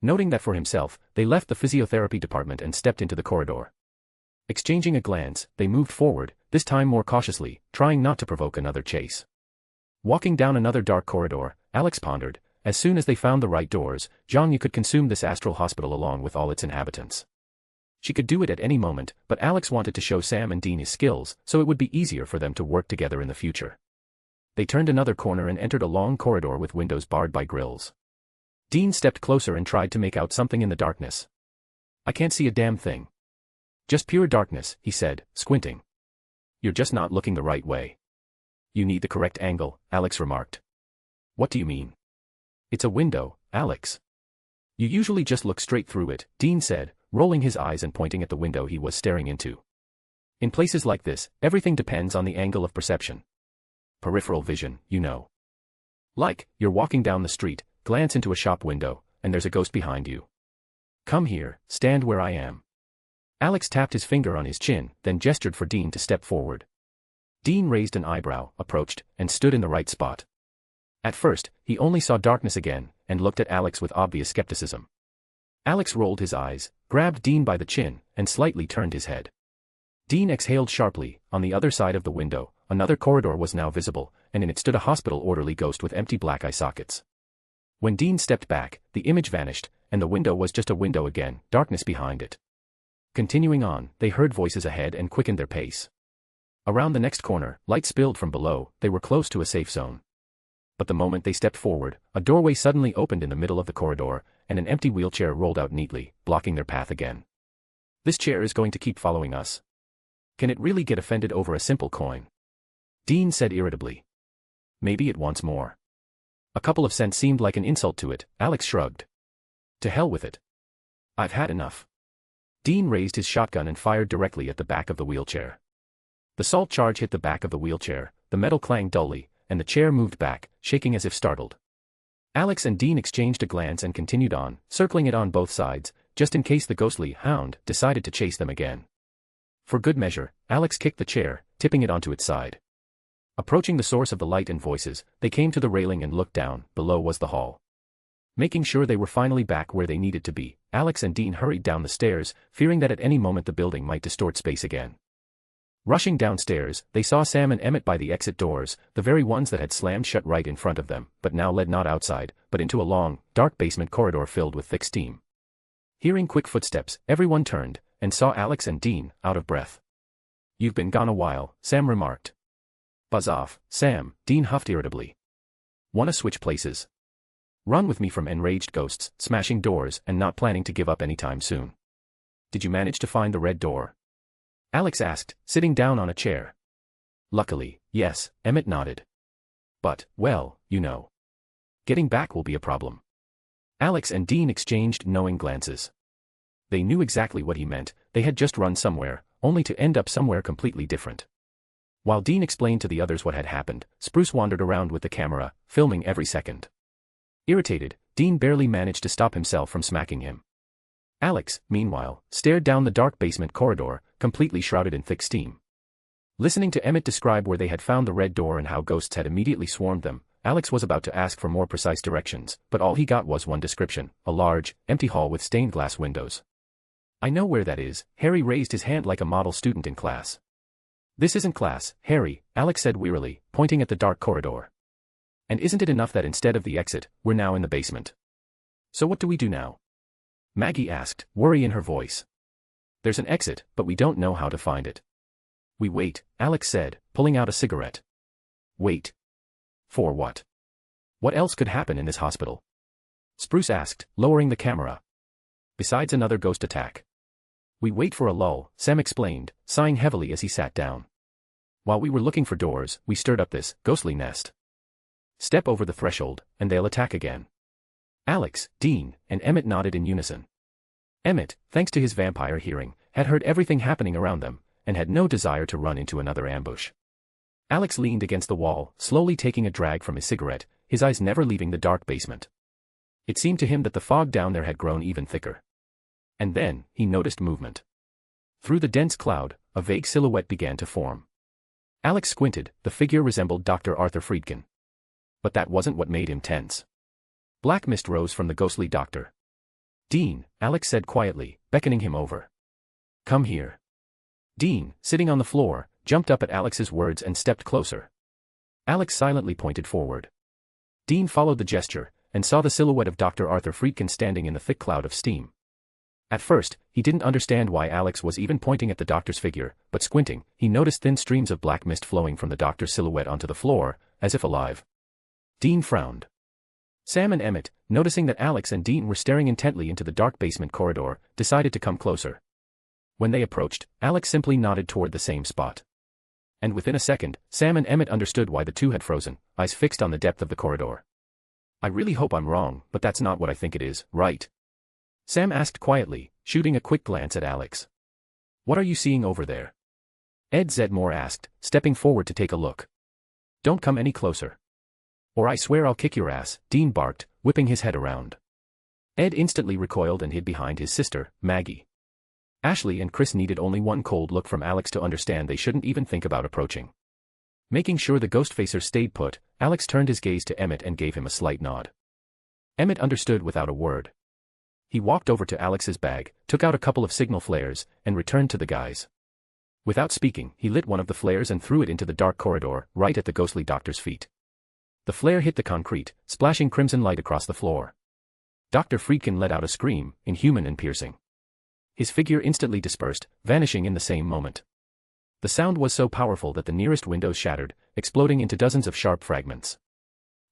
Noting that for himself, they left the physiotherapy department and stepped into the corridor. Exchanging a glance, they moved forward, this time more cautiously, trying not to provoke another chase. Walking down another dark corridor, Alex pondered, as soon as they found the right doors, Zhanya could consume this astral hospital along with all its inhabitants. She could do it at any moment, but Alex wanted to show Sam and Dean his skills, so it would be easier for them to work together in the future. They turned another corner and entered a long corridor with windows barred by grills. Dean stepped closer and tried to make out something in the darkness. I can't see a damn thing. Just pure darkness, he said, squinting. You're just not looking the right way. You need the correct angle, Alex remarked. What do you mean? It's a window, Alex. You usually just look straight through it, Dean said, rolling his eyes and pointing at the window he was staring into. In places like this, everything depends on the angle of perception. Peripheral vision, you know. Like, you're walking down the street, glance into a shop window, and there's a ghost behind you. Come here, stand where I am. Alex tapped his finger on his chin, then gestured for Dean to step forward. Dean raised an eyebrow, approached, and stood in the right spot. At first, he only saw darkness again, and looked at Alex with obvious skepticism. Alex rolled his eyes, grabbed Dean by the chin, and slightly turned his head. Dean exhaled sharply. On the other side of the window, another corridor was now visible, and in it stood a hospital-orderly ghost with empty black eye sockets. When Dean stepped back, the image vanished, and the window was just a window again, darkness behind it. Continuing on, they heard voices ahead and quickened their pace. Around the next corner, light spilled from below. They were close to a safe zone. But the moment they stepped forward, a doorway suddenly opened in the middle of the corridor, and an empty wheelchair rolled out neatly, blocking their path again. This chair is going to keep following us. Can it really get offended over a simple coin? Dean said irritably. Maybe it wants more. A couple of cents seemed like an insult to it. Alex shrugged. To hell with it. I've had enough. Dean raised his shotgun and fired directly at the back of the wheelchair. The salt charge hit the back of the wheelchair, the metal clanged dully, and the chair moved back, shaking as if startled. Alex and Dean exchanged a glance and continued on, circling it on both sides, just in case the ghostly hound decided to chase them again. For good measure, Alex kicked the chair, tipping it onto its side. Approaching the source of the light and voices, they came to the railing and looked down. Below was the hall. Making sure they were finally back where they needed to be, Alex and Dean hurried down the stairs, fearing that at any moment the building might distort space again. Rushing downstairs, they saw Sam and Emmett by the exit doors, the very ones that had slammed shut right in front of them, but now led not outside, but into a long, dark basement corridor filled with thick steam. Hearing quick footsteps, everyone turned, and saw Alex and Dean, out of breath. You've been gone a while, Sam remarked. Buzz off, Sam, Dean huffed irritably. Wanna switch places? Run with me from enraged ghosts, smashing doors, and not planning to give up anytime soon. Did you manage to find the red door? Alex asked, sitting down on a chair. Luckily, yes, Emmett nodded. But, well, you know. Getting back will be a problem. Alex and Dean exchanged knowing glances. They knew exactly what he meant. They had just run somewhere, only to end up somewhere completely different. While Dean explained to the others what had happened, Spruce wandered around with the camera, filming every second. Irritated, Dean barely managed to stop himself from smacking him. Alex, meanwhile, stared down the dark basement corridor, completely shrouded in thick steam. Listening to Emmett describe where they had found the red door and how ghosts had immediately swarmed them, Alex was about to ask for more precise directions, but all he got was one description: a large, empty hall with stained glass windows. I know where that is. Harry raised his hand like a model student in class. This isn't class, Harry, Alex said wearily, pointing at the dark corridor. And isn't it enough that instead of the exit, we're now in the basement? So what do we do now? Maggie asked, worry in her voice. There's an exit, but we don't know how to find it. We wait, Alex said, pulling out a cigarette. Wait. For what? What else could happen in this hospital? Spruce asked, lowering the camera. Besides another ghost attack. We wait for a lull, Sam explained, sighing heavily as he sat down. While we were looking for doors, we stirred up this ghostly nest. Step over the threshold, and they'll attack again. Alex, Dean, and Emmett nodded in unison. Emmett, thanks to his vampire hearing, had heard everything happening around them, and had no desire to run into another ambush. Alex leaned against the wall, slowly taking a drag from his cigarette, his eyes never leaving the dark basement. It seemed to him that the fog down there had grown even thicker. And then, he noticed movement. Through the dense cloud, a vague silhouette began to form. Alex squinted. The figure resembled Dr. Arthur Friedkin. But that wasn't what made him tense. Black mist rose from the ghostly doctor. Dean, Alex said quietly, beckoning him over. Come here. Dean, sitting on the floor, jumped up at Alex's words and stepped closer. Alex silently pointed forward. Dean followed the gesture, and saw the silhouette of Dr. Arthur Friedkin standing in the thick cloud of steam. At first, he didn't understand why Alex was even pointing at the doctor's figure, but squinting, he noticed thin streams of black mist flowing from the doctor's silhouette onto the floor, as if alive. Dean frowned. Sam and Emmett, noticing that Alex and Dean were staring intently into the dark basement corridor, decided to come closer. When they approached, Alex simply nodded toward the same spot. And within a second, Sam and Emmett understood why the two had frozen, eyes fixed on the depth of the corridor. I really hope I'm wrong, but that's not what I think it is, right? Sam asked quietly, shooting a quick glance at Alex. What are you seeing over there? Ed Zedmore asked, stepping forward to take a look. Don't come any closer. Or I swear I'll kick your ass, Dean barked, whipping his head around. Ed instantly recoiled and hid behind his sister, Maggie. Ashley and Chris needed only one cold look from Alex to understand they shouldn't even think about approaching. Making sure the ghost facer stayed put, Alex turned his gaze to Emmett and gave him a slight nod. Emmett understood without a word. He walked over to Alex's bag, took out a couple of signal flares, and returned to the guys. Without speaking, he lit one of the flares and threw it into the dark corridor, right at the ghostly doctor's feet. The flare hit the concrete, splashing crimson light across the floor. Dr. Friedkin let out a scream, inhuman and piercing. His figure instantly dispersed, vanishing in the same moment. The sound was so powerful that the nearest windows shattered, exploding into dozens of sharp fragments.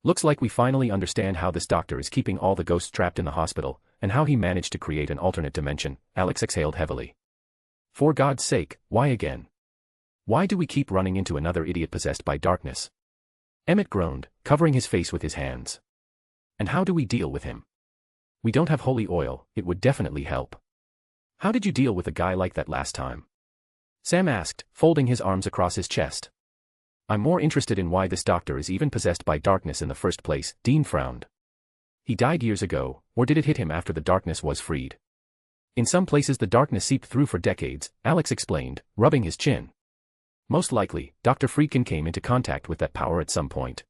Looks like we finally understand how this doctor is keeping all the ghosts trapped in the hospital, and how he managed to create an alternate dimension. Alex exhaled heavily. For God's sake, why again? Why do we keep running into another idiot possessed by darkness? Emmett groaned, covering his face with his hands. And how do we deal with him? We don't have holy oil, it would definitely help. How did you deal with a guy like that last time? Sam asked, folding his arms across his chest. I'm more interested in why this doctor is even possessed by darkness in the first place. Dean frowned. He died years ago, or did it hit him after the darkness was freed? In some places the darkness seeped through for decades, Alex explained, rubbing his chin. Most likely, Dr. Friedkin came into contact with that power at some point.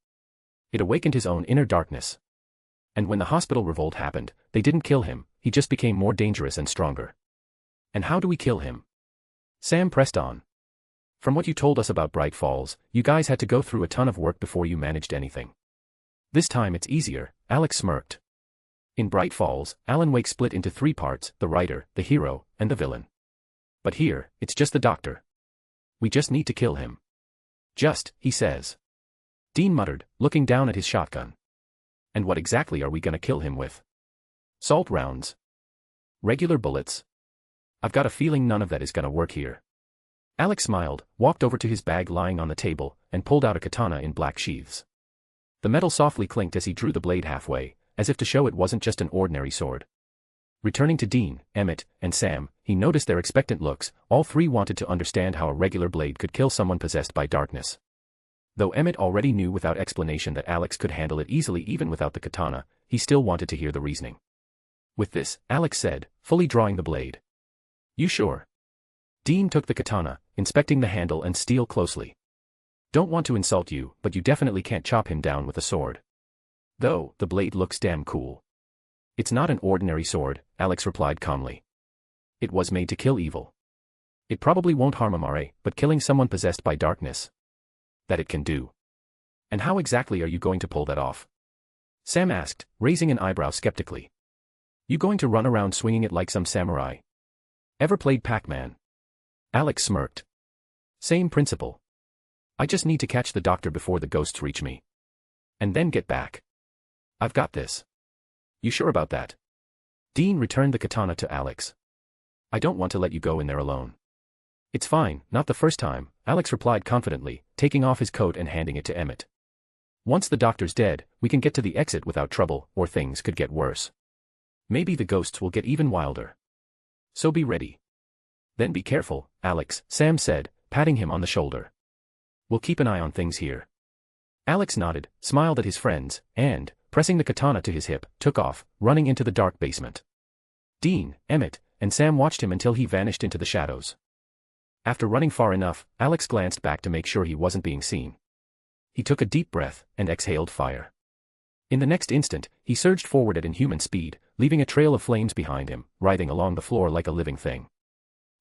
It awakened his own inner darkness. And when the hospital revolt happened, they didn't kill him, he just became more dangerous and stronger. And how do we kill him? Sam pressed on. From what you told us about Bright Falls, you guys had to go through a ton of work before you managed anything. This time it's easier, Alex smirked. In Bright Falls, Alan Wake split into 3 parts, the writer, the hero, and the villain. But here, it's just the doctor. We just need to kill him. Just, he says. Dean muttered, looking down at his shotgun. And what exactly are we gonna kill him with? Salt rounds? Regular bullets? I've got a feeling none of that is gonna work here. Alex smiled, walked over to his bag lying on the table, and pulled out a katana in black sheaths. The metal softly clinked as he drew the blade halfway, as if to show it wasn't just an ordinary sword. Returning to Dean, Emmett, and Sam, he noticed their expectant looks. All 3 wanted to understand how a regular blade could kill someone possessed by darkness. Though Emmett already knew without explanation that Alex could handle it easily even without the katana, he still wanted to hear the reasoning. With this, Alex said, fully drawing the blade. You sure? Dean took the katana, inspecting the handle and steel closely. Don't want to insult you, but you definitely can't chop him down with a sword. Though, the blade looks damn cool. It's not an ordinary sword, Alex replied calmly. It was made to kill evil. It probably won't harm Amare, but killing someone possessed by darkness. That it can do. And how exactly are you going to pull that off? Sam asked, raising an eyebrow skeptically. You going to run around swinging it like some samurai? Ever played Pac-Man? Alex smirked. Same principle. I just need to catch the doctor before the ghosts reach me. And then get back. I've got this. You sure about that? Dean returned the katana to Alex. I don't want to let you go in there alone. It's fine, not the first time, Alex replied confidently, taking off his coat and handing it to Emmett. Once the doctor's dead, we can get to the exit without trouble, or things could get worse. Maybe the ghosts will get even wilder. So be ready. Then be careful, Alex, Sam said, patting him on the shoulder. We'll keep an eye on things here. Alex nodded, smiled at his friends, and, pressing the katana to his hip, took off, running into the dark basement. Dean, Emmett, and Sam watched him until he vanished into the shadows. After running far enough, Alex glanced back to make sure he wasn't being seen. He took a deep breath and exhaled fire. In the next instant, he surged forward at inhuman speed, leaving a trail of flames behind him, writhing along the floor like a living thing.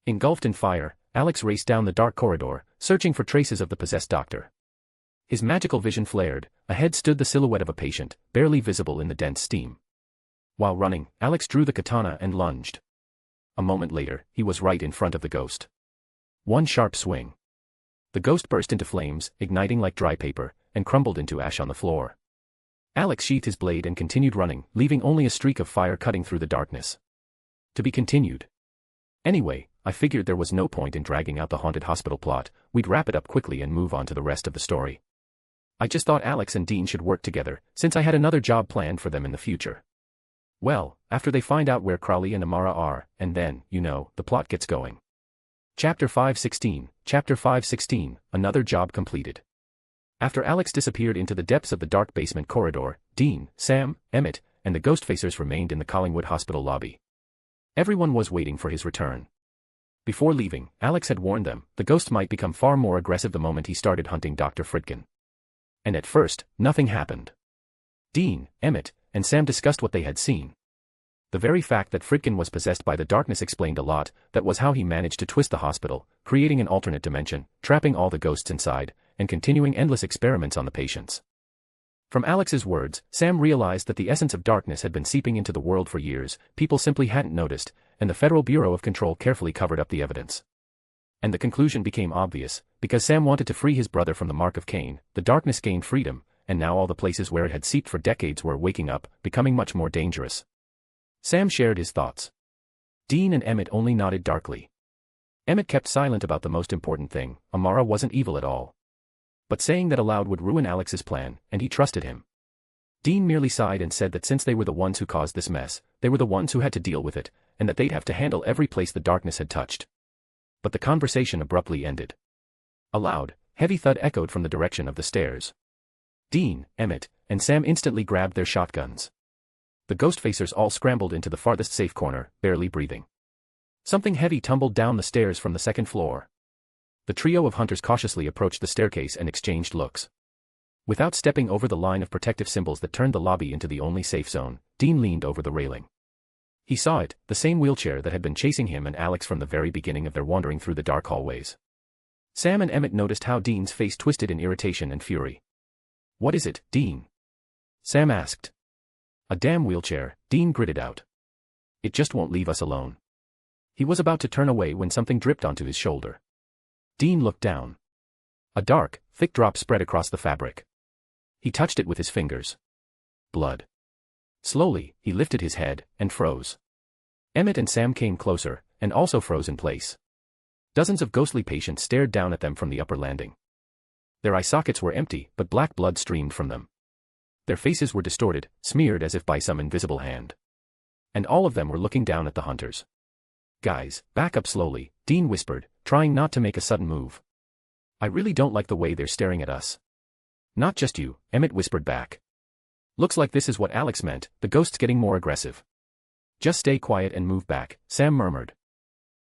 Engulfed in fire, Alex raced down the dark corridor, searching for traces of the possessed doctor. His magical vision flared. Ahead stood the silhouette of a patient, barely visible in the dense steam. While running, Alex drew the katana and lunged. A moment later, he was right in front of the ghost. One sharp swing. The ghost burst into flames, igniting like dry paper, and crumbled into ash on the floor. Alex sheathed his blade and continued running, leaving only a streak of fire cutting through the darkness. To be continued. Anyway, I figured there was no point in dragging out the haunted hospital plot. We'd wrap it up quickly and move on to the rest of the story. I just thought Alex and Dean should work together, since I had another job planned for them in the future. Well, after they find out where Crowley and Amara are, and then, the plot gets going. Chapter 516, another job completed. After Alex disappeared into the depths of the dark basement corridor, Dean, Sam, Emmett, and the ghost facers remained in the Collingwood Hospital lobby. Everyone was waiting for his return. Before leaving, Alex had warned them, the ghost might become far more aggressive the moment he started hunting Dr. Friedkin. And at first, nothing happened. Dean, Emmett, and Sam discussed what they had seen. The very fact that Friedkin was possessed by the darkness explained a lot. That was how he managed to twist the hospital, creating an alternate dimension, trapping all the ghosts inside, and continuing endless experiments on the patients. From Alex's words, Sam realized that the essence of darkness had been seeping into the world for years, people simply hadn't noticed, and the Federal Bureau of Control carefully covered up the evidence. And the conclusion became obvious, because Sam wanted to free his brother from the mark of Cain, the darkness gained freedom, and now all the places where it had seeped for decades were waking up, becoming much more dangerous. Sam shared his thoughts. Dean and Emmett only nodded darkly. Emmett kept silent about the most important thing, Amara wasn't evil at all. But saying that aloud would ruin Alex's plan, and he trusted him. Dean merely sighed and said that since they were the ones who caused this mess, they were the ones who had to deal with it, and that they'd have to handle every place the darkness had touched. But the conversation abruptly ended. A loud, heavy thud echoed from the direction of the stairs. Dean, Emmett, and Sam instantly grabbed their shotguns. The ghost facers all scrambled into the farthest safe corner, barely breathing. Something heavy tumbled down the stairs from the second floor. The trio of hunters cautiously approached the staircase and exchanged looks. Without stepping over the line of protective symbols that turned the lobby into the only safe zone, Dean leaned over the railing. He saw it, the same wheelchair that had been chasing him and Alex from the very beginning of their wandering through the dark hallways. Sam and Emmett noticed how Dean's face twisted in irritation and fury. "What is it, Dean?" Sam asked. "A damn wheelchair," Dean gritted out. "It just won't leave us alone." He was about to turn away when something dripped onto his shoulder. Dean looked down. A dark, thick drop spread across the fabric. He touched it with his fingers. Blood. Slowly, he lifted his head, and froze. Emmett and Sam came closer, and also froze in place. Dozens of ghostly patients stared down at them from the upper landing. Their eye sockets were empty, but black blood streamed from them. Their faces were distorted, smeared as if by some invisible hand. And all of them were looking down at the hunters. "Guys, back up slowly," Dean whispered, trying not to make a sudden move. "I really don't like the way they're staring at us." "Not just you," Emmett whispered back. "Looks like this is what Alex meant, the ghosts getting more aggressive." "Just stay quiet and move back," Sam murmured.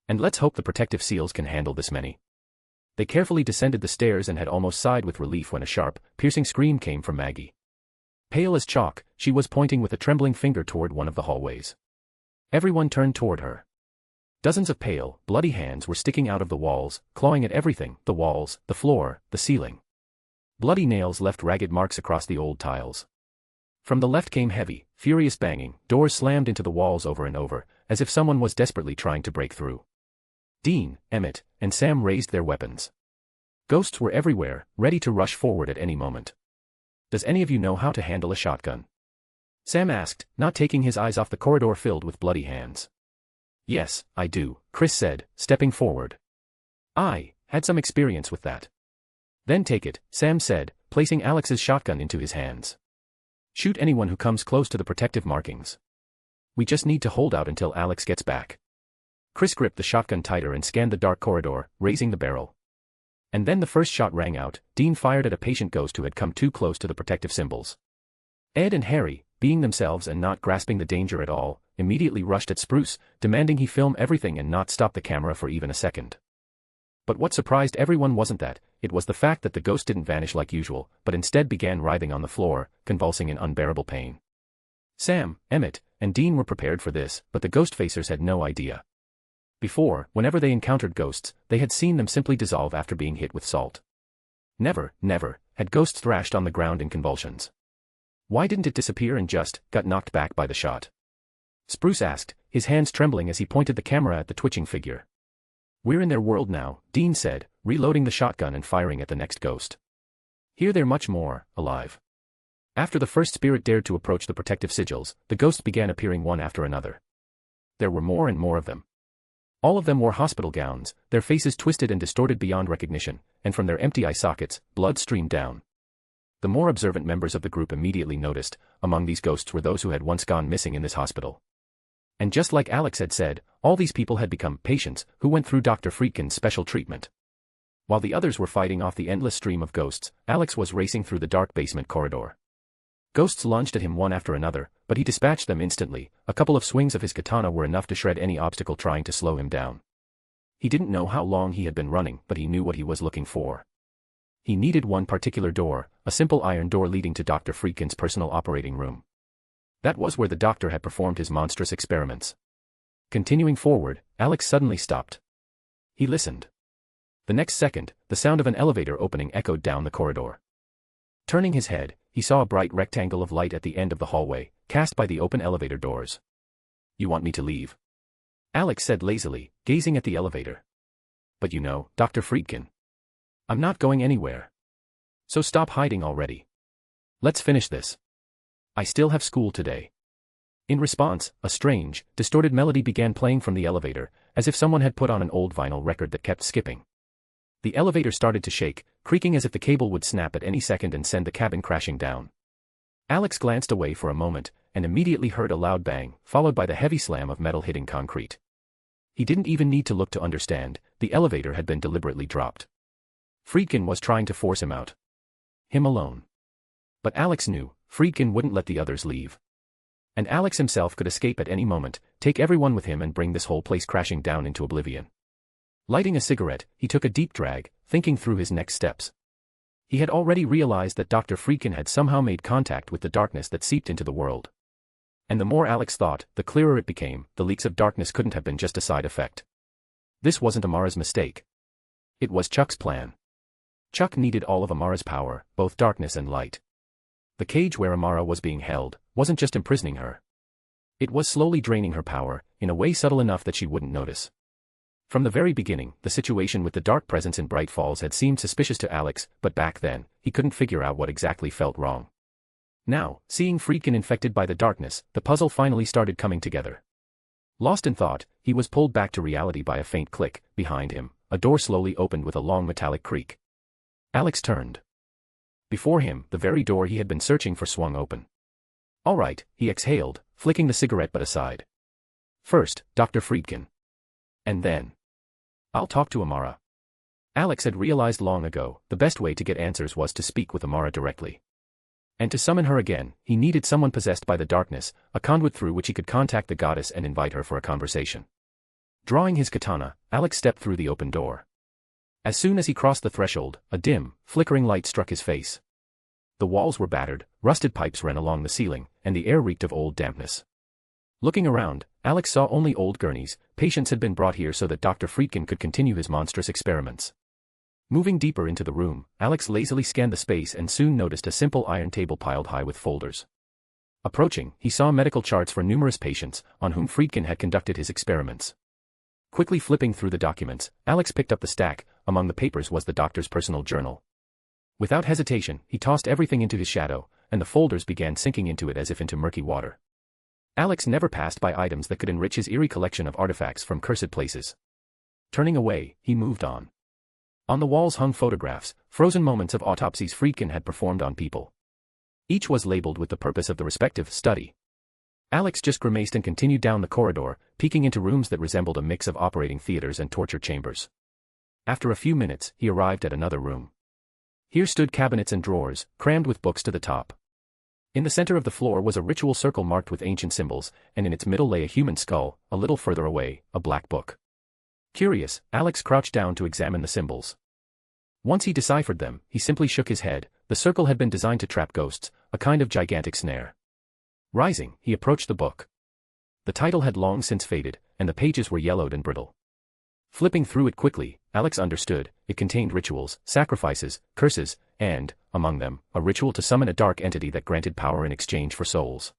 "And let's hope the protective seals can handle this many." They carefully descended the stairs and had almost sighed with relief when a sharp, piercing scream came from Maggie. Pale as chalk, she was pointing with a trembling finger toward one of the hallways. Everyone turned toward her. Dozens of pale, bloody hands were sticking out of the walls, clawing at everything, the walls, the floor, the ceiling. Bloody nails left ragged marks across the old tiles. From the left came heavy, furious banging, doors slammed into the walls over and over, as if someone was desperately trying to break through. Dean, Emmett, and Sam raised their weapons. Ghosts were everywhere, ready to rush forward at any moment. "Does any of you know how to handle a shotgun?" Sam asked, not taking his eyes off the corridor filled with bloody hands. "Yes, I do," Chris said, stepping forward. "I had some experience with that." "Then take it," Sam said, placing Alex's shotgun into his hands. "Shoot anyone who comes close to the protective markings. We just need to hold out until Alex gets back." Chris gripped the shotgun tighter and scanned the dark corridor, raising the barrel. And then the first shot rang out. Dean fired at a patient ghost who had come too close to the protective symbols. Ed and Harry, being themselves and not grasping the danger at all, immediately rushed at Spruce, demanding he film everything and not stop the camera for even a second. But what surprised everyone wasn't that, it was the fact that the ghost didn't vanish like usual, but instead began writhing on the floor, convulsing in unbearable pain. Sam, Emmett, and Dean were prepared for this, but the ghost facers had no idea. Before, whenever they encountered ghosts, they had seen them simply dissolve after being hit with salt. Never, had ghosts thrashed on the ground in convulsions. Why didn't it disappear and just got knocked back by the shot? Spruce asked, his hands trembling as he pointed the camera at the twitching figure. "We're in their world now," Dean said, reloading the shotgun and firing at the next ghost. "Here they're much more alive." After the first spirit dared to approach the protective sigils, the ghosts began appearing one after another. There were more and more of them. All of them wore hospital gowns, their faces twisted and distorted beyond recognition, and from their empty eye sockets, blood streamed down. The more observant members of the group immediately noticed, among these ghosts were those who had once gone missing in this hospital. And just like Alex had said, all these people had become patients who went through Dr. Friedkin's special treatment. While the others were fighting off the endless stream of ghosts, Alex was racing through the dark basement corridor. Ghosts lunged at him one after another, but he dispatched them instantly. A couple of swings of his katana were enough to shred any obstacle trying to slow him down. He didn't know how long he had been running, but he knew what he was looking for. He needed one particular door, a simple iron door leading to Dr. Friedkin's personal operating room. That was where the doctor had performed his monstrous experiments. Continuing forward, Alex suddenly stopped. He listened. The next second, the sound of an elevator opening echoed down the corridor. Turning his head, he saw a bright rectangle of light at the end of the hallway, cast by the open elevator doors. "You want me to leave?" Alex said lazily, gazing at the elevator. "But you know, Dr. Friedkin. I'm not going anywhere. So stop hiding already. Let's finish this. I still have school today." In response, a strange, distorted melody began playing from the elevator, as if someone had put on an old vinyl record that kept skipping. The elevator started to shake, creaking as if the cable would snap at any second and send the cabin crashing down. Alex glanced away for a moment, and immediately heard a loud bang, followed by the heavy slam of metal hitting concrete. He didn't even need to look to understand, the elevator had been deliberately dropped. Friedkin was trying to force him out. Him alone. But Alex knew, Friedkin wouldn't let the others leave. And Alex himself could escape at any moment, take everyone with him and bring this whole place crashing down into oblivion. Lighting a cigarette, he took a deep drag, thinking through his next steps. He had already realized that Dr. Friedkin had somehow made contact with the darkness that seeped into the world. And the more Alex thought, the clearer it became, the leaks of darkness couldn't have been just a side effect. This wasn't Amara's mistake. It was Chuck's plan. Chuck needed all of Amara's power, both darkness and light. The cage where Amara was being held wasn't just imprisoning her. It was slowly draining her power, in a way subtle enough that she wouldn't notice. From the very beginning, the situation with the dark presence in Bright Falls had seemed suspicious to Alex, but back then, he couldn't figure out what exactly felt wrong. Now, seeing Friedkin infected by the darkness, the puzzle finally started coming together. Lost in thought, he was pulled back to reality by a faint click. Behind him, a door slowly opened with a long metallic creak. Alex turned. Before him, the very door he had been searching for swung open. "All right," he exhaled, flicking the cigarette butt aside. "First, Dr. Friedkin. And then I'll talk to Amara." Alex had realized long ago, the best way to get answers was to speak with Amara directly. And to summon her again, he needed someone possessed by the darkness, a conduit through which he could contact the goddess and invite her for a conversation. Drawing his katana, Alex stepped through the open door. As soon as he crossed the threshold, a dim, flickering light struck his face. The walls were battered, rusted pipes ran along the ceiling, and the air reeked of old dampness. Looking around, Alex saw only old gurneys. Patients had been brought here so that Dr. Friedkin could continue his monstrous experiments. Moving deeper into the room, Alex lazily scanned the space and soon noticed a simple iron table piled high with folders. Approaching, he saw medical charts for numerous patients, on whom Friedkin had conducted his experiments. Quickly flipping through the documents, Alex picked up the stack. Among the papers was the doctor's personal journal. Without hesitation, he tossed everything into his shadow, and the folders began sinking into it as if into murky water. Alex never passed by items that could enrich his eerie collection of artifacts from cursed places. Turning away, he moved on. On the walls hung photographs, frozen moments of autopsies Friedkin had performed on people. Each was labeled with the purpose of the respective study. Alex just grimaced and continued down the corridor, peeking into rooms that resembled a mix of operating theaters and torture chambers. After a few minutes, he arrived at another room. Here stood cabinets and drawers, crammed with books to the top. In the center of the floor was a ritual circle marked with ancient symbols, and in its middle lay a human skull. A little further away, a black book. Curious, Alex crouched down to examine the symbols. Once he deciphered them, he simply shook his head. The circle had been designed to trap ghosts, a kind of gigantic snare. Rising, he approached the book. The title had long since faded, and the pages were yellowed and brittle. Flipping through it quickly, Alex understood. It contained rituals, sacrifices, curses, and, among them, a ritual to summon a dark entity that granted power in exchange for souls.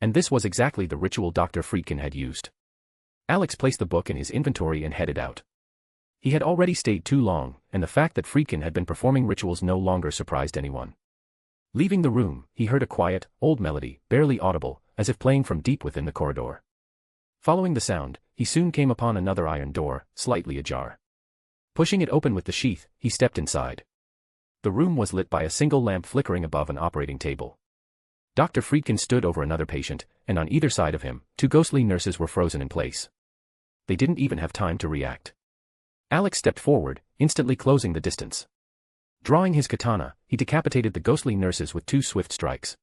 And this was exactly the ritual Dr. Friedkin had used. Alex placed the book in his inventory and headed out. He had already stayed too long, and the fact that Friedkin had been performing rituals no longer surprised anyone. Leaving the room, he heard a quiet, old melody, barely audible, as if playing from deep within the corridor. Following the sound, he soon came upon another iron door, slightly ajar. Pushing it open with the sheath, he stepped inside. The room was lit by a single lamp flickering above an operating table. Dr. Friedkin stood over another patient, and on either side of him, two ghostly nurses were frozen in place. They didn't even have time to react. Alex stepped forward, instantly closing the distance. Drawing his katana, he decapitated the ghostly nurses with two swift strikes.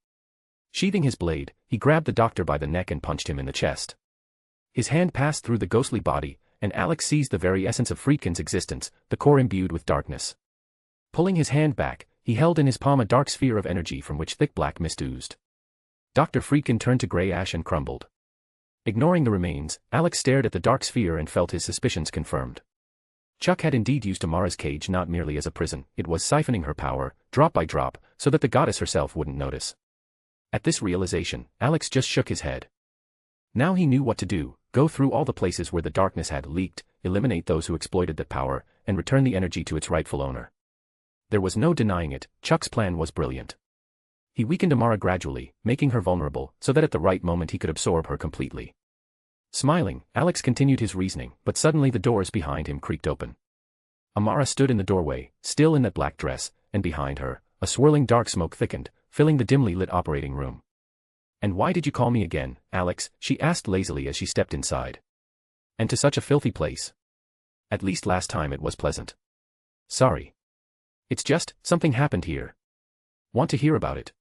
Sheathing his blade, he grabbed the doctor by the neck and punched him in the chest. His hand passed through the ghostly body, and Alex seized the very essence of Friedkin's existence, the core imbued with darkness. Pulling his hand back, he held in his palm a dark sphere of energy from which thick black mist oozed. Dr. Friedkin turned to gray ash and crumbled. Ignoring the remains, Alex stared at the dark sphere and felt his suspicions confirmed. Chuck had indeed used Amara's cage not merely as a prison, it was siphoning her power, drop by drop, so that the goddess herself wouldn't notice. At this realization, Alex just shook his head. Now he knew what to do: go through all the places where the darkness had leaked, eliminate those who exploited that power, and return the energy to its rightful owner. There was no denying it, Chuck's plan was brilliant. He weakened Amara gradually, making her vulnerable, so that at the right moment he could absorb her completely. Smiling, Alex continued his reasoning, but suddenly the doors behind him creaked open. Amara stood in the doorway, still in that black dress, and behind her, a swirling dark smoke thickened, filling the dimly lit operating room. "And why did you call me again, Alex?" she asked lazily as she stepped inside. "And to such a filthy place. At least last time it was pleasant." "Sorry. It's just, something happened here. Want to hear about it?"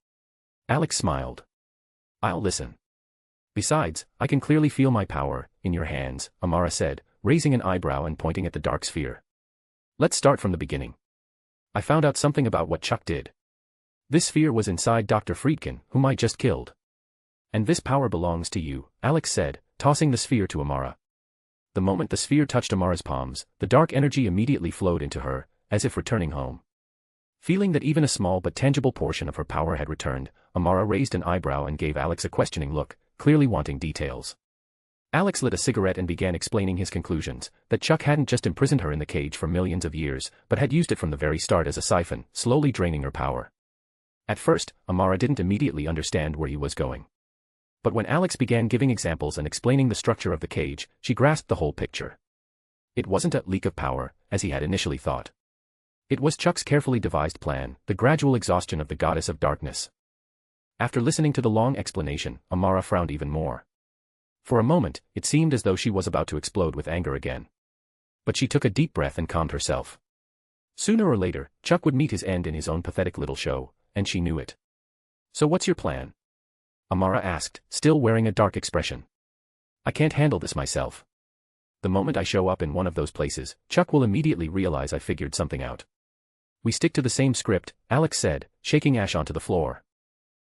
Alex smiled. "I'll listen. Besides, I can clearly feel my power in your hands," Amara said, raising an eyebrow and pointing at the dark sphere. "Let's start from the beginning. I found out something about what Chuck did. This sphere was inside Dr. Friedkin, whom I just killed. And this power belongs to you," Alex said, tossing the sphere to Amara. The moment the sphere touched Amara's palms, the dark energy immediately flowed into her, as if returning home. Feeling that even a small but tangible portion of her power had returned, Amara raised an eyebrow and gave Alex a questioning look, clearly wanting details. Alex lit a cigarette and began explaining his conclusions, that Chuck hadn't just imprisoned her in the cage for millions of years, but had used it from the very start as a siphon, slowly draining her power. At first, Amara didn't immediately understand where he was going. But when Alex began giving examples and explaining the structure of the cage, she grasped the whole picture. It wasn't a leak of power, as he had initially thought. It was Chuck's carefully devised plan, the gradual exhaustion of the goddess of darkness. After listening to the long explanation, Amara frowned even more. For a moment, it seemed as though she was about to explode with anger again. But she took a deep breath and calmed herself. Sooner or later, Chuck would meet his end in his own pathetic little show, and she knew it. "So what's your plan?" Amara asked, still wearing a dark expression. "I can't handle this myself. The moment I show up in one of those places, Chuck will immediately realize I figured something out." "We stick to the same script," Alex said, shaking ash onto the floor.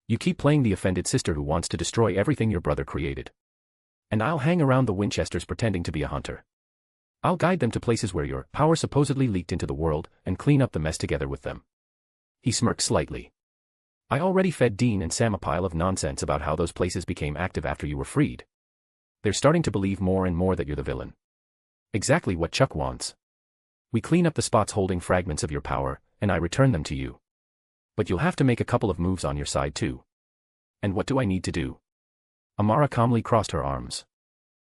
"You keep playing the offended sister who wants to destroy everything your brother created. And I'll hang around the Winchesters pretending to be a hunter. I'll guide them to places where your power supposedly leaked into the world and clean up the mess together with them." He smirked slightly. "I already fed Dean and Sam a pile of nonsense about how those places became active after you were freed. They're starting to believe more and more that you're the villain. Exactly what Chuck wants. We clean up the spots holding fragments of your power, and I return them to you. But you'll have to make a couple of moves on your side too." "And what do I need to do?" Amara calmly crossed her arms.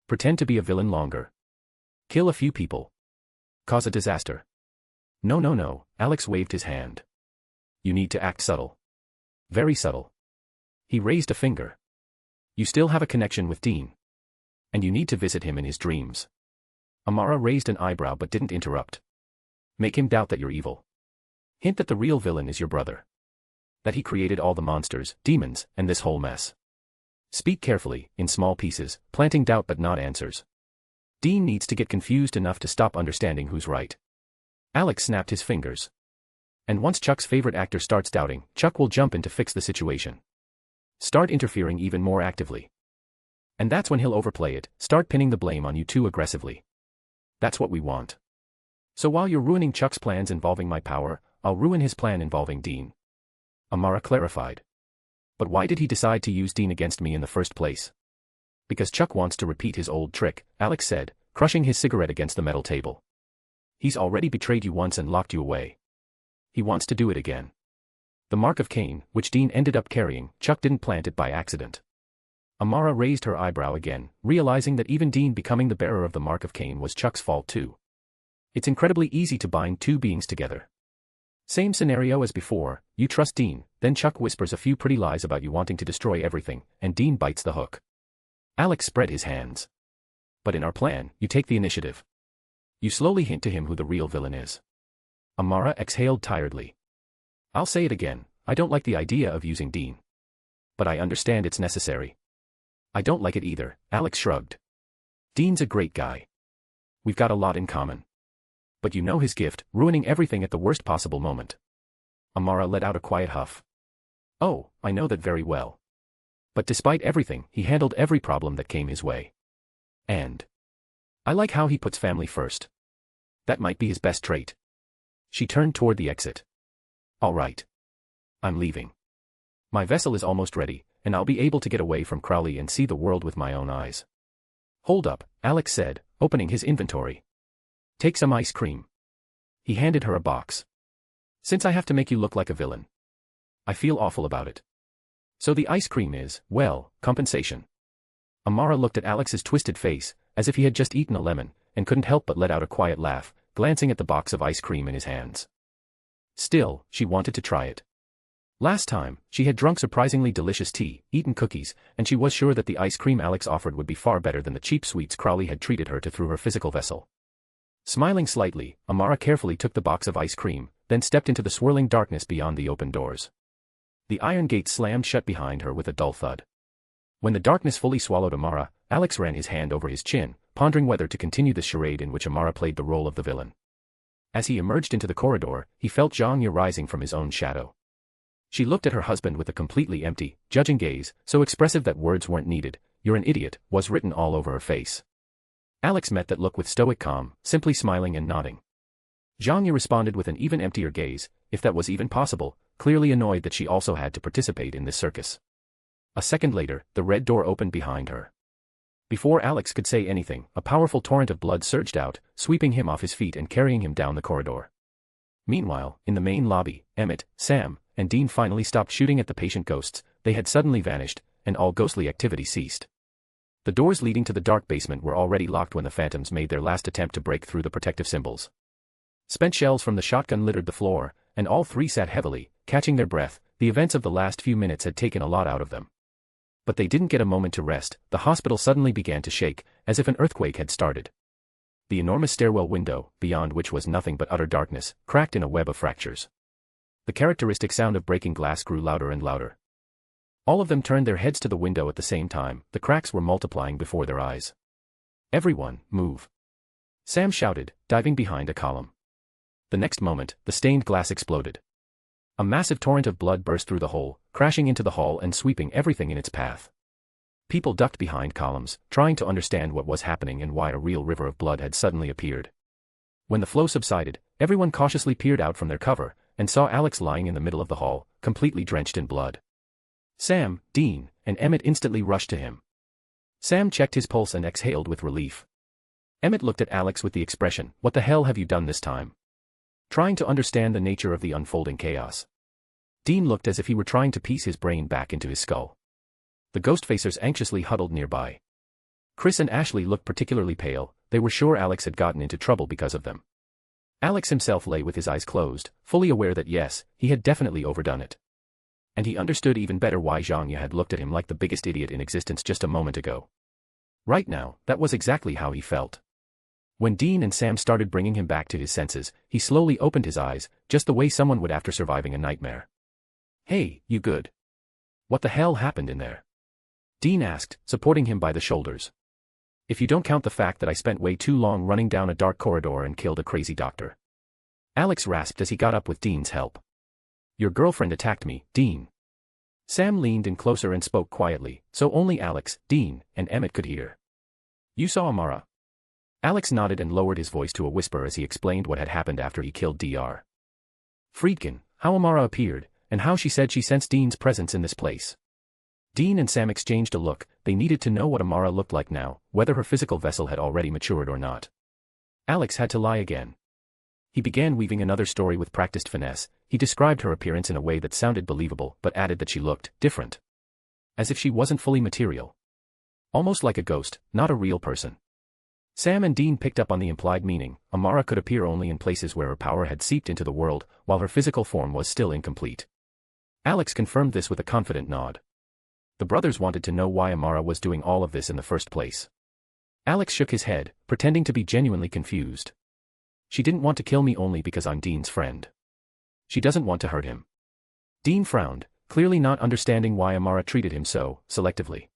"Pretend to be a villain longer. Kill a few people. Cause a disaster." No, Alex waved his hand. "You need to act subtle. Very subtle." He raised a finger. "You still have a connection with Dean. And you need to visit him in his dreams." Amara raised an eyebrow but didn't interrupt. "Make him doubt that you're evil. Hint that the real villain is your brother. That he created all the monsters, demons, and this whole mess. Speak carefully, in small pieces, planting doubt but not answers. Dean needs to get confused enough to stop understanding who's right." Alex snapped his fingers. "And once Chuck's favorite actor starts doubting, Chuck will jump in to fix the situation. Start interfering even more actively. And that's when he'll overplay it, start pinning the blame on you too aggressively. That's what we want. So while you're ruining Chuck's plans involving my power, I'll ruin his plan involving Dean." Amara clarified. "But why did he decide to use Dean against me in the first place?" "Because Chuck wants to repeat his old trick," Alex said, crushing his cigarette against the metal table. "He's already betrayed you once and locked you away. He wants to do it again. The mark of Cain, which Dean ended up carrying, Chuck didn't plant it by accident." Amara raised her eyebrow again, realizing that even Dean becoming the bearer of the mark of Cain was Chuck's fault too. It's incredibly easy to bind two beings together. Same scenario as before, you trust Dean, then Chuck whispers a few pretty lies about you wanting to destroy everything, and Dean bites the hook. Alex spread his hands. "But in our plan, you take the initiative. You slowly hint to him who the real villain is." Amara exhaled tiredly. "I'll say it again, I don't like the idea of using Dean. But I understand it's necessary. I don't like it either, Alex shrugged. Dean's a great guy. We've got a lot in common. But you know his gift, ruining everything at the worst possible moment. Amara let out a quiet huff. Oh, I know that very well. But despite everything, he handled every problem that came his way. And I like how he puts family first. That might be his best trait. She turned toward the exit. All right. I'm leaving. My vessel is almost ready, and I'll be able to get away from Crowley and see the world with my own eyes. Hold up, Alex said, opening his inventory. Take some ice cream. He handed her a box. Since I have to make you look like a villain, I feel awful about it. So the ice cream is, well, compensation. Amara looked at Alex's twisted face, as if he had just eaten a lemon, and couldn't help but let out a quiet laugh, glancing at the box of ice cream in his hands. Still, she wanted to try it. Last time, she had drunk surprisingly delicious tea, eaten cookies, and she was sure that the ice cream Alex offered would be far better than the cheap sweets Crowley had treated her to through her physical vessel. Smiling slightly, Amara carefully took the box of ice cream, then stepped into the swirling darkness beyond the open doors. The iron gate slammed shut behind her with a dull thud. When the darkness fully swallowed Amara, Alex ran his hand over his chin, pondering whether to continue the charade in which Amara played the role of the villain. As he emerged into the corridor, he felt Zhang Ye rising from his own shadow. She looked at her husband with a completely empty, judging gaze, so expressive that words weren't needed. "You're an idiot," was written all over her face. Alex met that look with stoic calm, simply smiling and nodding. Zhang Ye responded with an even emptier gaze, if that was even possible, clearly annoyed that she also had to participate in this circus. A second later, the red door opened behind her. Before Alex could say anything, a powerful torrent of blood surged out, sweeping him off his feet and carrying him down the corridor. Meanwhile, in the main lobby, Emmett, Sam, and Dean finally stopped shooting at the patient ghosts. They had suddenly vanished, and all ghostly activity ceased. The doors leading to the dark basement were already locked when the phantoms made their last attempt to break through the protective symbols. Spent shells from the shotgun littered the floor, and all three sat heavily, catching their breath. The events of the last few minutes had taken a lot out of them. But they didn't get a moment to rest. The hospital suddenly began to shake, as if an earthquake had started. The enormous stairwell window, beyond which was nothing but utter darkness, cracked in a web of fractures. The characteristic sound of breaking glass grew louder and louder. All of them turned their heads to the window at the same time. The cracks were multiplying before their eyes. "Everyone, move!" Sam shouted, diving behind a column. The next moment, the stained glass exploded. A massive torrent of blood burst through the hole, crashing into the hall and sweeping everything in its path. People ducked behind columns, trying to understand what was happening and why a real river of blood had suddenly appeared. When the flow subsided, everyone cautiously peered out from their cover, and saw Alex lying in the middle of the hall, completely drenched in blood. Sam, Dean, and Emmett instantly rushed to him. Sam checked his pulse and exhaled with relief. Emmett looked at Alex with the expression, "What the hell have you done this time?" trying to understand the nature of the unfolding chaos. Dean looked as if he were trying to piece his brain back into his skull. The Ghostfacers anxiously huddled nearby. Chris and Ashley looked particularly pale. They were sure Alex had gotten into trouble because of them. Alex himself lay with his eyes closed, fully aware that yes, he had definitely overdone it. And he understood even better why Zhang Ye had looked at him like the biggest idiot in existence just a moment ago. Right now, that was exactly how he felt. When Dean and Sam started bringing him back to his senses, he slowly opened his eyes, just the way someone would after surviving a nightmare. "Hey, you good? What the hell happened in there?" Dean asked, supporting him by the shoulders. "If you don't count the fact that I spent way too long running down a dark corridor and killed a crazy doctor." Alex rasped as he got up with Dean's help. "Your girlfriend attacked me, Dean." Sam leaned in closer and spoke quietly, so only Alex, Dean, and Emmett could hear. "You saw Amara?" Alex nodded and lowered his voice to a whisper as he explained what had happened after he killed Dr. Friedkin, how Amara appeared, and how she said she sensed Dean's presence in this place. Dean and Sam exchanged a look. They needed to know what Amara looked like now, whether her physical vessel had already matured or not. Alex had to lie again. He began weaving another story with practiced finesse. He described her appearance in a way that sounded believable but added that she looked different. As if she wasn't fully material. Almost like a ghost, not a real person. Sam and Dean picked up on the implied meaning. Amara could appear only in places where her power had seeped into the world, while her physical form was still incomplete. Alex confirmed this with a confident nod. The brothers wanted to know why Amara was doing all of this in the first place. Alex shook his head, pretending to be genuinely confused. "She didn't want to kill me only because I'm Dean's friend. She doesn't want to hurt him." Dean frowned, clearly not understanding why Amara treated him so selectively.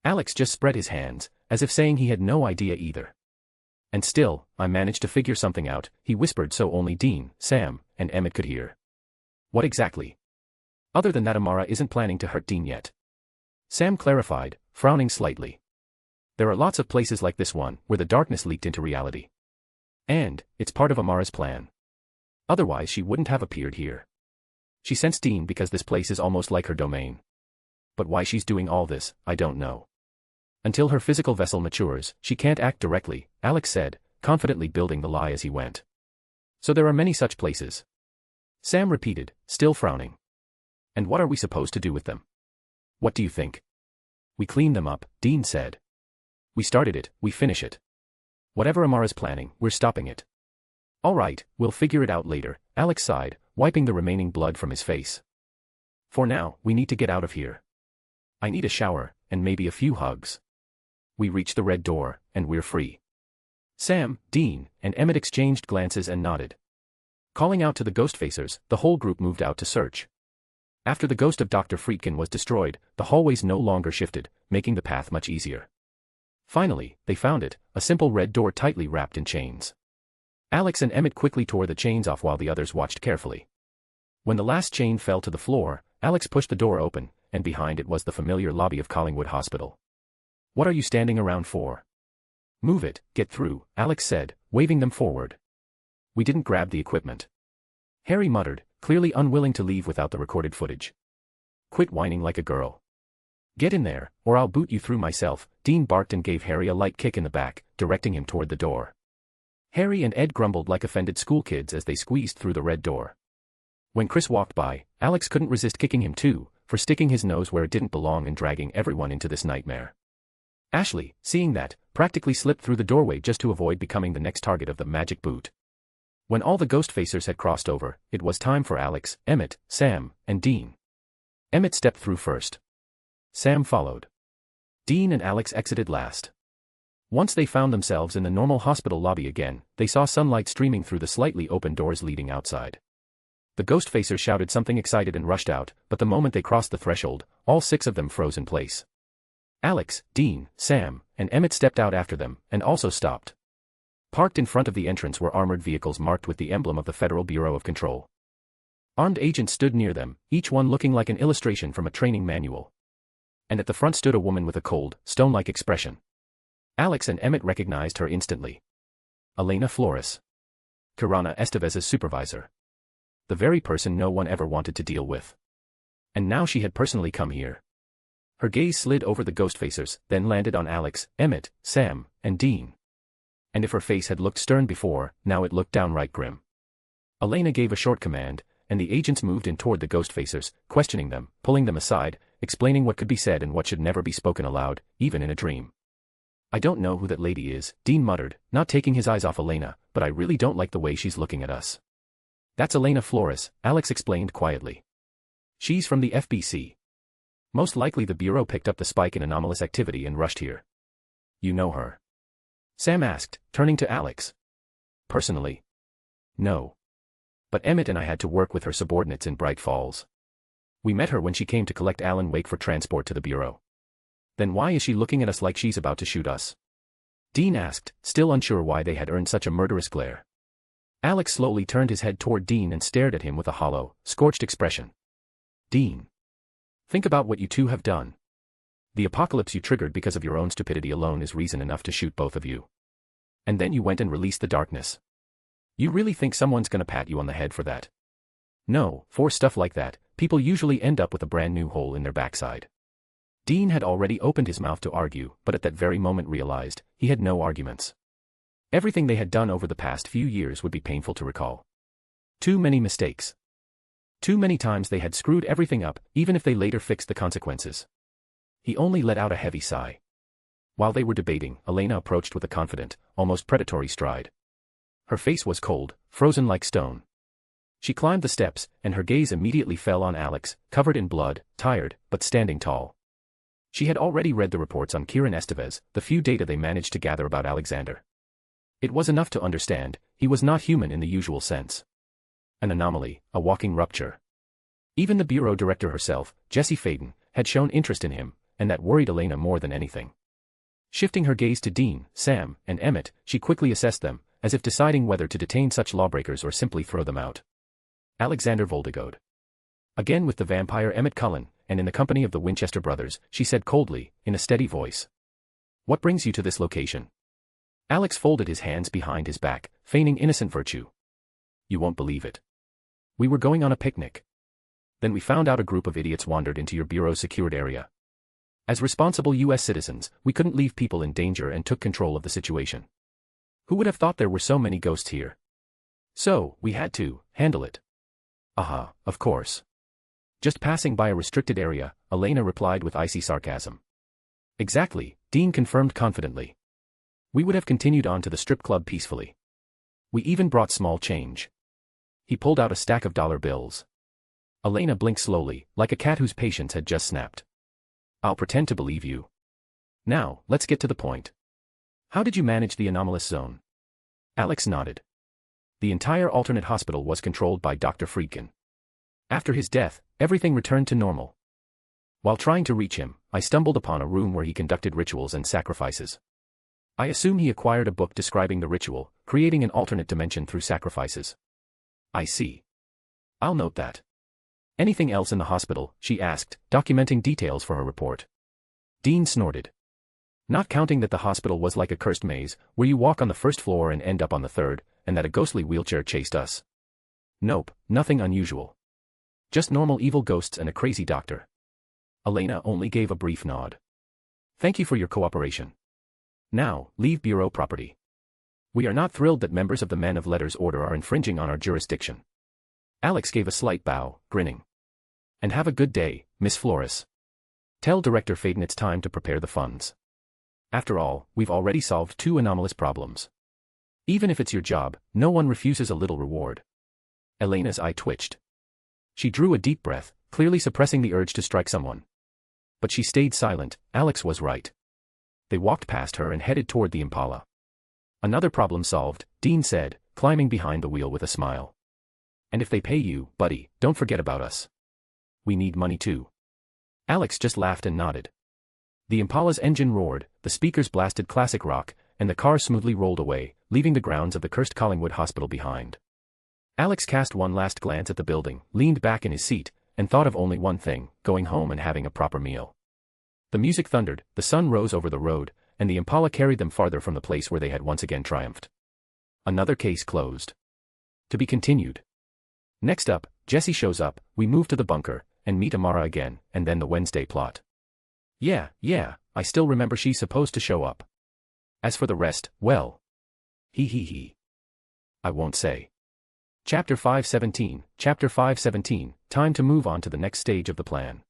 Alex just spread his hands, as if saying he had no idea either. And still, I managed to figure something out, he whispered so only Dean, Sam, and Emmett could hear. What exactly? Other than that, Amara isn't planning to hurt Dean yet. Sam clarified, frowning slightly. There are lots of places like this one, where the darkness leaked into reality. And, it's part of Amara's plan. Otherwise she wouldn't have appeared here. She sensed Dean because this place is almost like her domain. But why she's doing all this, I don't know. Until her physical vessel matures, she can't act directly, Alex said, confidently building the lie as he went. So there are many such places. Sam repeated, still frowning. And what are we supposed to do with them? What do you think? We clean them up, Dean said. We started it, we finish it. Whatever Amara's planning, we're stopping it. All right, we'll figure it out later, Alex sighed, wiping the remaining blood from his face. For now, we need to get out of here. I need a shower, and maybe a few hugs. We reach the red door, and we're free. Sam, Dean, and Emmett exchanged glances and nodded. Calling out to the Ghostfacers, the whole group moved out to search. After the ghost of Dr. Friedkin was destroyed, the hallways no longer shifted, making the path much easier. Finally, they found it, a simple red door tightly wrapped in chains. Alex and Emmett quickly tore the chains off while the others watched carefully. When the last chain fell to the floor, Alex pushed the door open, and behind it was the familiar lobby of Collingwood Hospital. What are you standing around for? Move it, get through, Alex said, waving them forward. We didn't grab the equipment. Harry muttered, clearly unwilling to leave without the recorded footage. Quit whining like a girl. Get in there, or I'll boot you through myself, Dean barked and gave Harry a light kick in the back, directing him toward the door. Harry and Ed grumbled like offended schoolkids as they squeezed through the red door. When Chris walked by, Alex couldn't resist kicking him too, for sticking his nose where it didn't belong and dragging everyone into this nightmare. Ashley, seeing that, practically slipped through the doorway just to avoid becoming the next target of the magic boot. When all the Ghostfacers had crossed over, it was time for Alex, Emmett, Sam, and Dean. Emmett stepped through first. Sam followed. Dean and Alex exited last. Once they found themselves in the normal hospital lobby again, they saw sunlight streaming through the slightly open doors leading outside. The Ghostfacers shouted something excited and rushed out, but the moment they crossed the threshold, all 6 of them froze in place. Alex, Dean, Sam, and Emmett stepped out after them, and also stopped. Parked in front of the entrance were armored vehicles marked with the emblem of the Federal Bureau of Control. Armed agents stood near them, each one looking like an illustration from a training manual. And at the front stood a woman with a cold, stone-like expression. Alex and Emmett recognized her instantly. Elena Flores. Kirana Estevez's supervisor. The very person no one ever wanted to deal with. And now she had personally come here. Her gaze slid over the Ghostfacers, then landed on Alex, Emmett, Sam, and Dean. And if her face had looked stern before, now it looked downright grim. Elena gave a short command, and the agents moved in toward the Ghostfacers, questioning them, pulling them aside, explaining what could be said and what should never be spoken aloud, even in a dream. I don't know who that lady is, Dean muttered, not taking his eyes off Elena, but I really don't like the way she's looking at us. That's Elena Flores, Alex explained quietly. She's from the FBC. Most likely the Bureau picked up the spike in anomalous activity and rushed here. You know her? Sam asked, turning to Alex. Personally? No. But Emmett and I had to work with her subordinates in Bright Falls. We met her when she came to collect Alan Wake for transport to the Bureau. Then why is she looking at us like she's about to shoot us? Dean asked, still unsure why they had earned such a murderous glare. Alex slowly turned his head toward Dean and stared at him with a hollow, scorched expression. Dean. Think about what you two have done. The apocalypse you triggered because of your own stupidity alone is reason enough to shoot both of you. And then you went and released the darkness. You really think someone's gonna pat you on the head for that? No, for stuff like that, people usually end up with a brand new hole in their backside. Dean had already opened his mouth to argue, but at that very moment realized, he had no arguments. Everything they had done over the past few years would be painful to recall. Too many mistakes. Too many times they had screwed everything up, even if they later fixed the consequences. He only let out a heavy sigh. While they were debating, Elena approached with a confident, almost predatory stride. Her face was cold, frozen like stone. She climbed the steps, and her gaze immediately fell on Alex, covered in blood, tired, but standing tall. She had already read the reports on Kieran Estevez, the few data they managed to gather about Alexander. It was enough to understand, he was not human in the usual sense. An anomaly, a walking rupture. Even the bureau director herself, Jessie Faden, had shown interest in him, and that worried Elena more than anything. Shifting her gaze to Dean, Sam, and Emmett, she quickly assessed them, as if deciding whether to detain such lawbreakers or simply throw them out. Alexander Voldigode. Again with the vampire Emmett Cullen, and in the company of the Winchester brothers, she said coldly, in a steady voice. What brings you to this location? Alex folded his hands behind his back, feigning innocent virtue. You won't believe it. We were going on a picnic. Then we found out a group of idiots wandered into your bureau's secured area. As responsible U.S. citizens, we couldn't leave people in danger and took control of the situation. Who would have thought there were so many ghosts here? So, we had to handle it. Of course. Just passing by a restricted area, Elena replied with icy sarcasm. Exactly, Dean confirmed confidently. We would have continued on to the strip club peacefully. We even brought small change. He pulled out a stack of dollar bills. Elena blinked slowly, like a cat whose patience had just snapped. I'll pretend to believe you. Now, let's get to the point. How did you manage the anomalous zone? Alex nodded. The entire alternate hospital was controlled by Dr. Friedkin. After his death, everything returned to normal. While trying to reach him, I stumbled upon a room where he conducted rituals and sacrifices. I assume he acquired a book describing the ritual, creating an alternate dimension through sacrifices. I see. I'll note that. Anything else in the hospital? She asked, documenting details for her report. Dean snorted. Not counting that the hospital was like a cursed maze, where you walk on the first floor and end up on the third, and that a ghostly wheelchair chased us. Nope, nothing unusual. Just normal evil ghosts and a crazy doctor. Elena only gave a brief nod. Thank you for your cooperation. Now, leave bureau property. We are not thrilled that members of the Men of Letters Order are infringing on our jurisdiction. Alex gave a slight bow, grinning. And have a good day, Miss Flores. Tell Director Faden it's time to prepare the funds. After all, we've already solved 2 anomalous problems. Even if it's your job, no one refuses a little reward. Elena's eye twitched. She drew a deep breath, clearly suppressing the urge to strike someone. But she stayed silent. Alex was right. They walked past her and headed toward the Impala. Another problem solved, Dean said, climbing behind the wheel with a smile. And if they pay you, buddy, don't forget about us. We need money too. Alex just laughed and nodded. The Impala's engine roared, the speakers blasted classic rock, and the car smoothly rolled away, leaving the grounds of the cursed Collingwood Hospital behind. Alex cast one last glance at the building, leaned back in his seat, and thought of only one thing, going home and having a proper meal. The music thundered, the sun rose over the road, and the Impala carried them farther from the place where they had once again triumphed. Another case closed. To be continued. Next up, Jesse shows up, we move to the bunker, and meet Amara again, and then the Wednesday plot. Yeah, I still remember she's supposed to show up. As for the rest, well. I won't say. Chapter 517, time to move on to the next stage of the plan.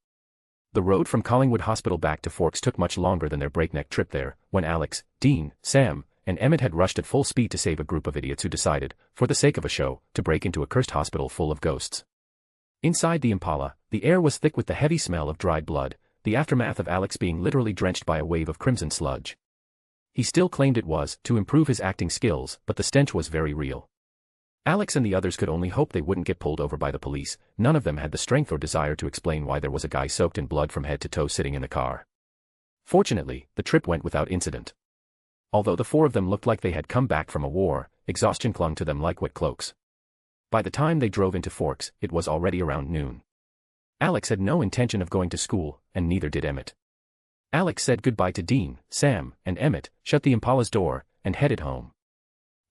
The road from Collingwood Hospital back to Forks took much longer than their breakneck trip there, when Alex, Dean, Sam, and Emmett had rushed at full speed to save a group of idiots who decided, for the sake of a show, to break into a cursed hospital full of ghosts. Inside the Impala, the air was thick with the heavy smell of dried blood, the aftermath of Alex being literally drenched by a wave of crimson sludge. He still claimed it was to improve his acting skills, but the stench was very real. Alex and the others could only hope they wouldn't get pulled over by the police. None of them had the strength or desire to explain why there was a guy soaked in blood from head to toe sitting in the car. Fortunately, the trip went without incident. Although the 4 of them looked like they had come back from a war, exhaustion clung to them like wet cloaks. By the time they drove into Forks, it was already around noon. Alex had no intention of going to school, and neither did Emmett. Alex said goodbye to Dean, Sam, and Emmett, shut the Impala's door, and headed home.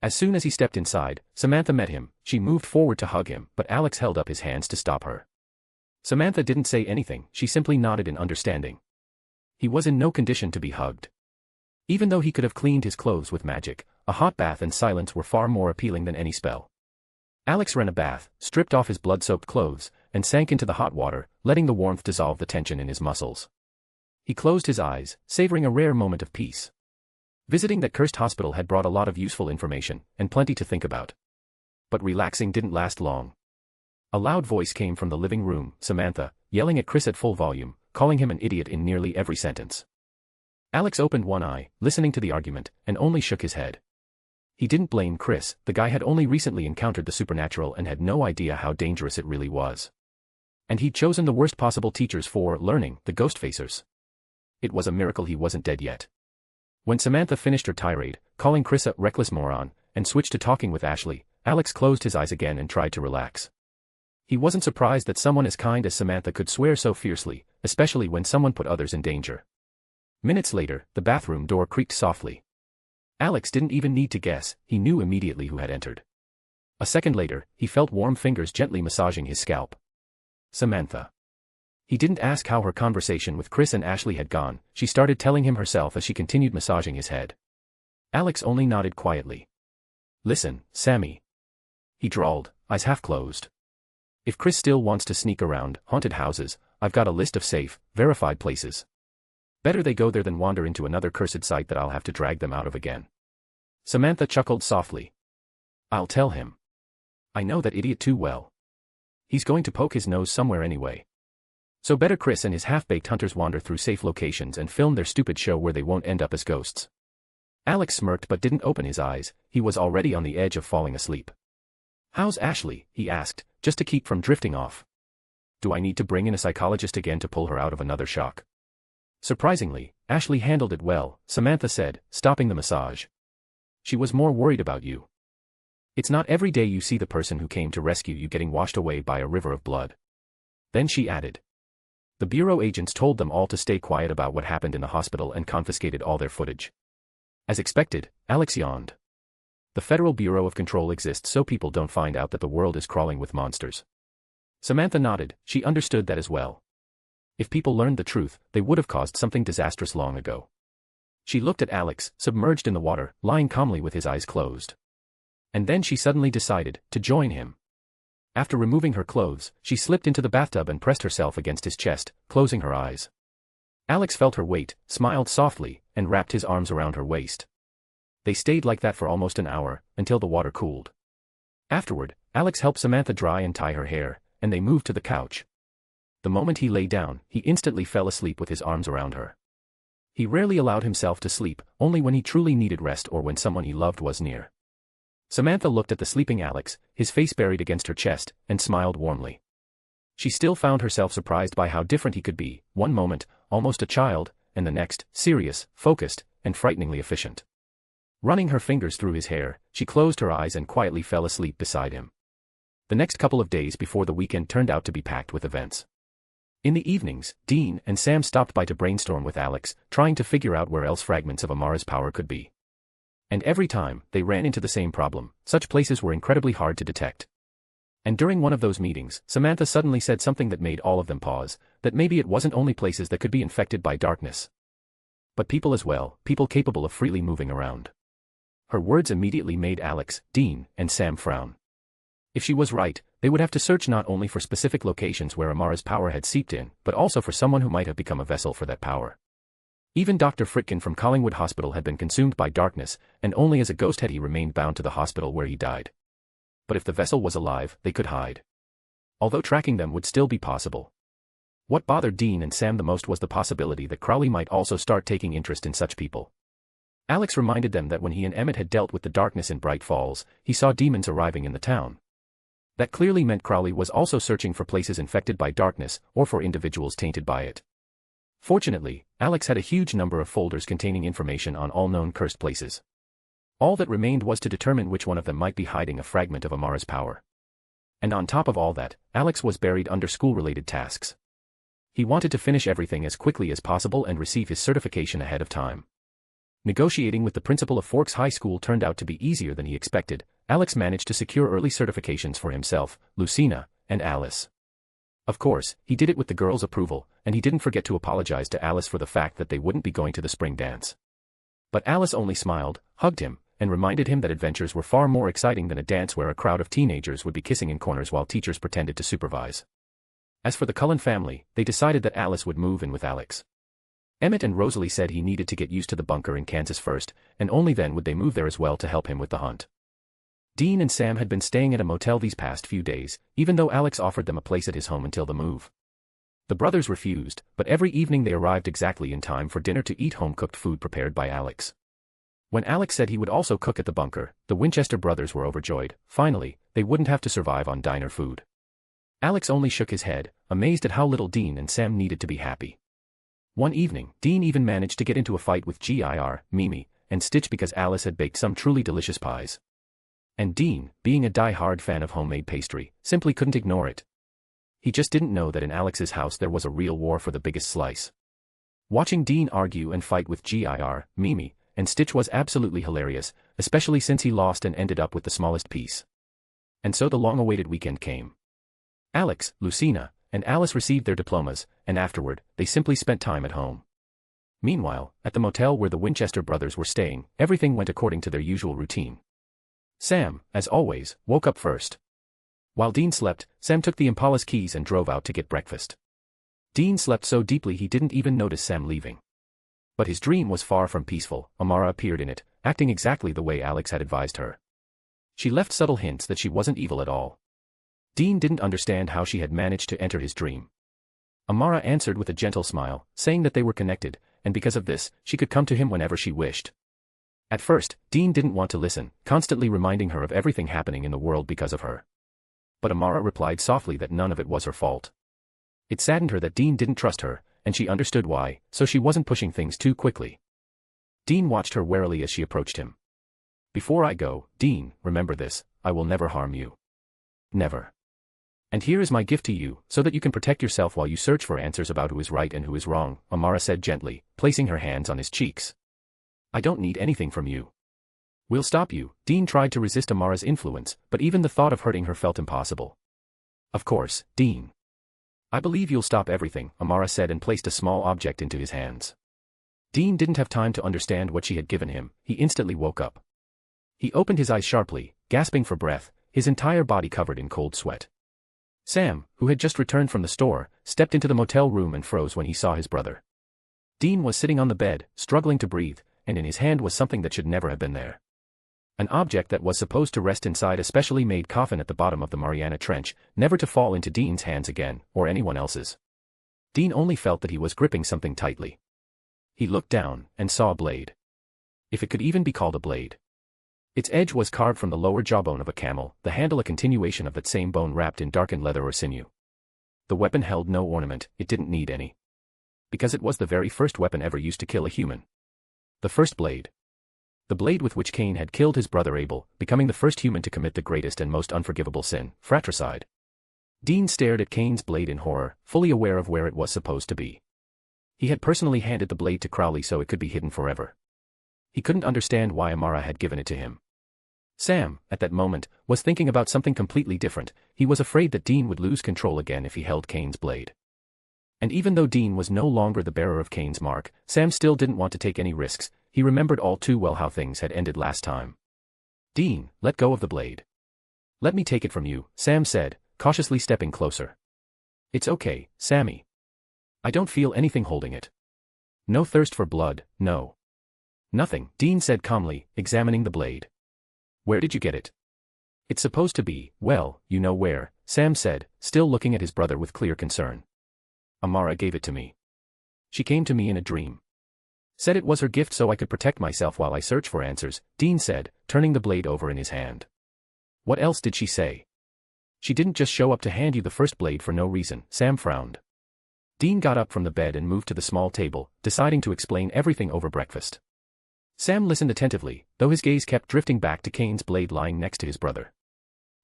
As soon as he stepped inside, Samantha met him. She moved forward to hug him, but Alex held up his hands to stop her. Samantha didn't say anything, she simply nodded in understanding. He was in no condition to be hugged. Even though he could have cleaned his clothes with magic, a hot bath and silence were far more appealing than any spell. Alex ran a bath, stripped off his blood-soaked clothes, and sank into the hot water, letting the warmth dissolve the tension in his muscles. He closed his eyes, savoring a rare moment of peace. Visiting that cursed hospital had brought a lot of useful information, and plenty to think about. But relaxing didn't last long. A loud voice came from the living room, Samantha, yelling at Chris at full volume, calling him an idiot in nearly every sentence. Alex opened one eye, listening to the argument, and only shook his head. He didn't blame Chris, the guy had only recently encountered the supernatural and had no idea how dangerous it really was. And he'd chosen the worst possible teachers for learning, the ghost facers. It was a miracle he wasn't dead yet. When Samantha finished her tirade, calling Chris a reckless moron, and switched to talking with Ashley, Alex closed his eyes again and tried to relax. He wasn't surprised that someone as kind as Samantha could swear so fiercely, especially when someone put others in danger. Minutes later, the bathroom door creaked softly. Alex didn't even need to guess, he knew immediately who had entered. A second later, he felt warm fingers gently massaging his scalp. Samantha. He didn't ask how her conversation with Chris and Ashley had gone, she started telling him herself as she continued massaging his head. Alex only nodded quietly. Listen, Sammy. He drawled, eyes half closed. If Chris still wants to sneak around haunted houses, I've got a list of safe, verified places. Better they go there than wander into another cursed site that I'll have to drag them out of again. Samantha chuckled softly. I'll tell him. I know that idiot too well. He's going to poke his nose somewhere anyway. So better Chris and his half-baked hunters wander through safe locations and film their stupid show where they won't end up as ghosts. Alex smirked but didn't open his eyes, he was already on the edge of falling asleep. How's Ashley? He asked, just to keep from drifting off. Do I need to bring in a psychologist again to pull her out of another shock? Surprisingly, Ashley handled it well, Samantha said, stopping the massage. She was more worried about you. It's not every day you see the person who came to rescue you getting washed away by a river of blood. Then she added. The bureau agents told them all to stay quiet about what happened in the hospital and confiscated all their footage. As expected, Alex yawned. The Federal Bureau of Control exists so people don't find out that the world is crawling with monsters. Samantha nodded, she understood that as well. If people learned the truth, they would have caused something disastrous long ago. She looked at Alex, submerged in the water, lying calmly with his eyes closed. And then she suddenly decided to join him. After removing her clothes, she slipped into the bathtub and pressed herself against his chest, closing her eyes. Alex felt her weight, smiled softly, and wrapped his arms around her waist. They stayed like that for almost an hour, until the water cooled. Afterward, Alex helped Samantha dry and tie her hair, and they moved to the couch. The moment he lay down, he instantly fell asleep with his arms around her. He rarely allowed himself to sleep, only when he truly needed rest or when someone he loved was near. Samantha looked at the sleeping Alex, his face buried against her chest, and smiled warmly. She still found herself surprised by how different he could be, one moment, almost a child, and the next, serious, focused, and frighteningly efficient. Running her fingers through his hair, she closed her eyes and quietly fell asleep beside him. The next couple of days before the weekend turned out to be packed with events. In the evenings, Dean and Sam stopped by to brainstorm with Alex, trying to figure out where else fragments of Amara's power could be. And every time, they ran into the same problem, such places were incredibly hard to detect. And during one of those meetings, Samantha suddenly said something that made all of them pause, that maybe it wasn't only places that could be infected by darkness, but people as well, people capable of freely moving around. Her words immediately made Alex, Dean, and Sam frown. If she was right, they would have to search not only for specific locations where Amara's power had seeped in, but also for someone who might have become a vessel for that power. Even Dr. Fritkin from Collingwood Hospital had been consumed by darkness, and only as a ghost had he remained bound to the hospital where he died. But if the vessel was alive, they could hide. Although tracking them would still be possible. What bothered Dean and Sam the most was the possibility that Crowley might also start taking interest in such people. Alex reminded them that when he and Emmett had dealt with the darkness in Bright Falls, he saw demons arriving in the town. That clearly meant Crowley was also searching for places infected by darkness, or for individuals tainted by it. Fortunately, Alex had a huge number of folders containing information on all known cursed places. All that remained was to determine which one of them might be hiding a fragment of Amara's power. And on top of all that, Alex was buried under school-related tasks. He wanted to finish everything as quickly as possible and receive his certification ahead of time. Negotiating with the principal of Forks High School turned out to be easier than he expected. Alex managed to secure early certifications for himself, Lucina, and Alice. Of course, he did it with the girls' approval, and he didn't forget to apologize to Alice for the fact that they wouldn't be going to the spring dance. But Alice only smiled, hugged him, and reminded him that adventures were far more exciting than a dance where a crowd of teenagers would be kissing in corners while teachers pretended to supervise. As for the Cullen family, they decided that Alice would move in with Alex. Emmett and Rosalie said he needed to get used to the bunker in Kansas first, and only then would they move there as well to help him with the hunt. Dean and Sam had been staying at a motel these past few days, even though Alex offered them a place at his home until the move. The brothers refused, but every evening they arrived exactly in time for dinner to eat home-cooked food prepared by Alex. When Alex said he would also cook at the bunker, the Winchester brothers were overjoyed. Finally, they wouldn't have to survive on diner food. Alex only shook his head, amazed at how little Dean and Sam needed to be happy. One evening, Dean even managed to get into a fight with Mimi, and Stitch because Alice had baked some truly delicious pies. And Dean, being a die-hard fan of homemade pastry, simply couldn't ignore it. He just didn't know that in Alex's house there was a real war for the biggest slice. Watching Dean argue and fight with Mimi, and Stitch was absolutely hilarious, especially since he lost and ended up with the smallest piece. And so the long-awaited weekend came. Alex, Lucina, and Alice received their diplomas, and afterward, they simply spent time at home. Meanwhile, at the motel where the Winchester brothers were staying, everything went according to their usual routine. Sam, as always, woke up first. While Dean slept, Sam took the Impala's keys and drove out to get breakfast. Dean slept so deeply he didn't even notice Sam leaving. But his dream was far from peaceful. Amara appeared in it, acting exactly the way Alex had advised her. She left subtle hints that she wasn't evil at all. Dean didn't understand how she had managed to enter his dream. Amara answered with a gentle smile, saying that they were connected, and because of this, she could come to him whenever she wished. At first, Dean didn't want to listen, constantly reminding her of everything happening in the world because of her. But Amara replied softly that none of it was her fault. It saddened her that Dean didn't trust her, and she understood why, so she wasn't pushing things too quickly. Dean watched her warily as she approached him. "Before I go, Dean, remember this, I will never harm you. Never. And here is my gift to you, so that you can protect yourself while you search for answers about who is right and who is wrong," Amara said gently, placing her hands on his cheeks. "I don't need anything from you. We'll stop you." Dean tried to resist Amara's influence, but even the thought of hurting her felt impossible. "Of course, Dean. I believe you'll stop everything," Amara said and placed a small object into his hands. Dean didn't have time to understand what she had given him, he instantly woke up. He opened his eyes sharply, gasping for breath, his entire body covered in cold sweat. Sam, who had just returned from the store, stepped into the motel room and froze when he saw his brother. Dean was sitting on the bed, struggling to breathe, and in his hand was something that should never have been there. An object that was supposed to rest inside a specially made coffin at the bottom of the Mariana Trench, never to fall into Dean's hands again, or anyone else's. Dean only felt that he was gripping something tightly. He looked down, and saw a blade. If it could even be called a blade. Its edge was carved from the lower jawbone of a camel, the handle a continuation of that same bone wrapped in darkened leather or sinew. The weapon held no ornament, it didn't need any. Because it was the very first weapon ever used to kill a human. The first blade. The blade with which Cain had killed his brother Abel, becoming the first human to commit the greatest and most unforgivable sin, fratricide. Dean stared at Cain's blade in horror, fully aware of where it was supposed to be. He had personally handed the blade to Crowley so it could be hidden forever. He couldn't understand why Amara had given it to him. Sam, at that moment, was thinking about something completely different. He was afraid that Dean would lose control again if he held Cain's blade. And even though Dean was no longer the bearer of Cain's mark, Sam still didn't want to take any risks. He remembered all too well how things had ended last time. "Dean, let go of the blade. Let me take it from you," Sam said, cautiously stepping closer. "It's okay, Sammy. I don't feel anything holding it. No thirst for blood, no. Nothing," Dean said calmly, examining the blade. "Where did you get it?" "It's supposed to be, well, you know where," Sam said, still looking at his brother with clear concern. "Amara gave it to me. She came to me in a dream. Said it was her gift so I could protect myself while I search for answers," Dean said, turning the blade over in his hand. "What else did she say?" "She didn't just show up to hand you the first blade for no reason," Sam frowned. Dean got up from the bed and moved to the small table, deciding to explain everything over breakfast. Sam listened attentively, though his gaze kept drifting back to Cain's blade lying next to his brother.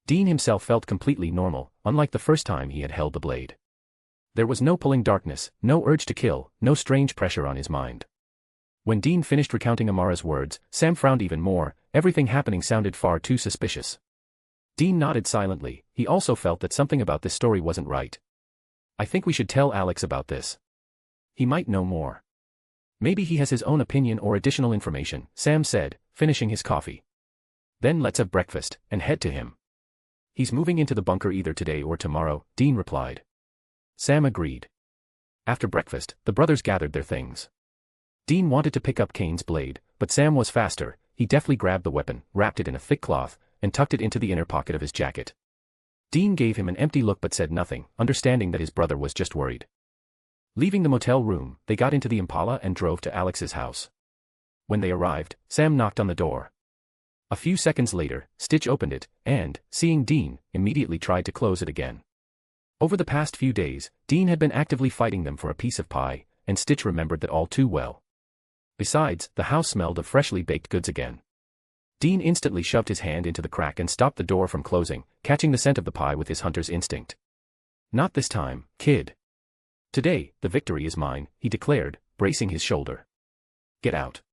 Dean himself felt completely normal, unlike the first time he had held the blade. There was no pulling darkness, no urge to kill, no strange pressure on his mind. When Dean finished recounting Amara's words, Sam frowned even more. Everything happening sounded far too suspicious. Dean nodded silently. He also felt that something about this story wasn't right. "I think we should tell Alex about this. He might know more. Maybe he has his own opinion or additional information," Sam said, finishing his coffee. "Then let's have breakfast, and head to him." "He's moving into the bunker either today or tomorrow," Dean replied. Sam agreed. After breakfast, the brothers gathered their things. Dean wanted to pick up Cain's blade, but Sam was faster. He deftly grabbed the weapon, wrapped it in a thick cloth, and tucked it into the inner pocket of his jacket. Dean gave him an empty look but said nothing, understanding that his brother was just worried. Leaving the motel room, they got into the Impala and drove to Alex's house. When they arrived, Sam knocked on the door. A few seconds later, Stitch opened it, and, seeing Dean, immediately tried to close it again. Over the past few days, Dean had been actively fighting them for a piece of pie, and Stitch remembered that all too well. Besides, the house smelled of freshly baked goods again. Dean instantly shoved his hand into the crack and stopped the door from closing, catching the scent of the pie with his hunter's instinct. "Not this time, kid. Today, the victory is mine," he declared, bracing his shoulder. "Get out.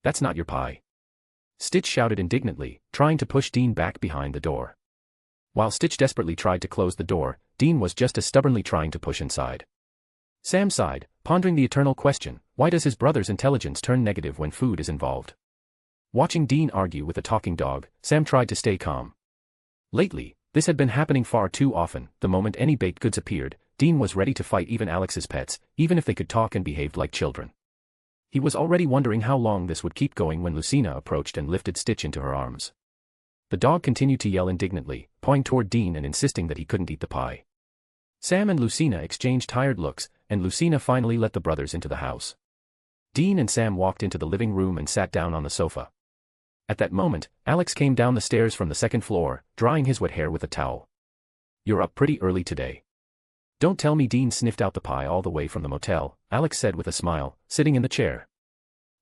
That's not your pie." Stitch shouted indignantly, trying to push Dean back behind the door. While Stitch desperately tried to close the door, Dean was just as stubbornly trying to push inside. Sam sighed, pondering the eternal question, why does his brother's intelligence turn negative when food is involved? Watching Dean argue with a talking dog, Sam tried to stay calm. Lately, this had been happening far too often. The moment any baked goods appeared, Dean was ready to fight even Alex's pets, even if they could talk and behaved like children. He was already wondering how long this would keep going when Lucina approached and lifted Stitch into her arms. The dog continued to yell indignantly, pawing toward Dean and insisting that he couldn't eat the pie. Sam and Lucina exchanged tired looks, and Lucina finally let the brothers into the house. Dean and Sam walked into the living room and sat down on the sofa. At that moment, Alex came down the stairs from the second floor, drying his wet hair with a towel. "You're up pretty early today." "Don't tell me." Dean sniffed out the pie all the way from the motel, Alex said with a smile, sitting in the chair.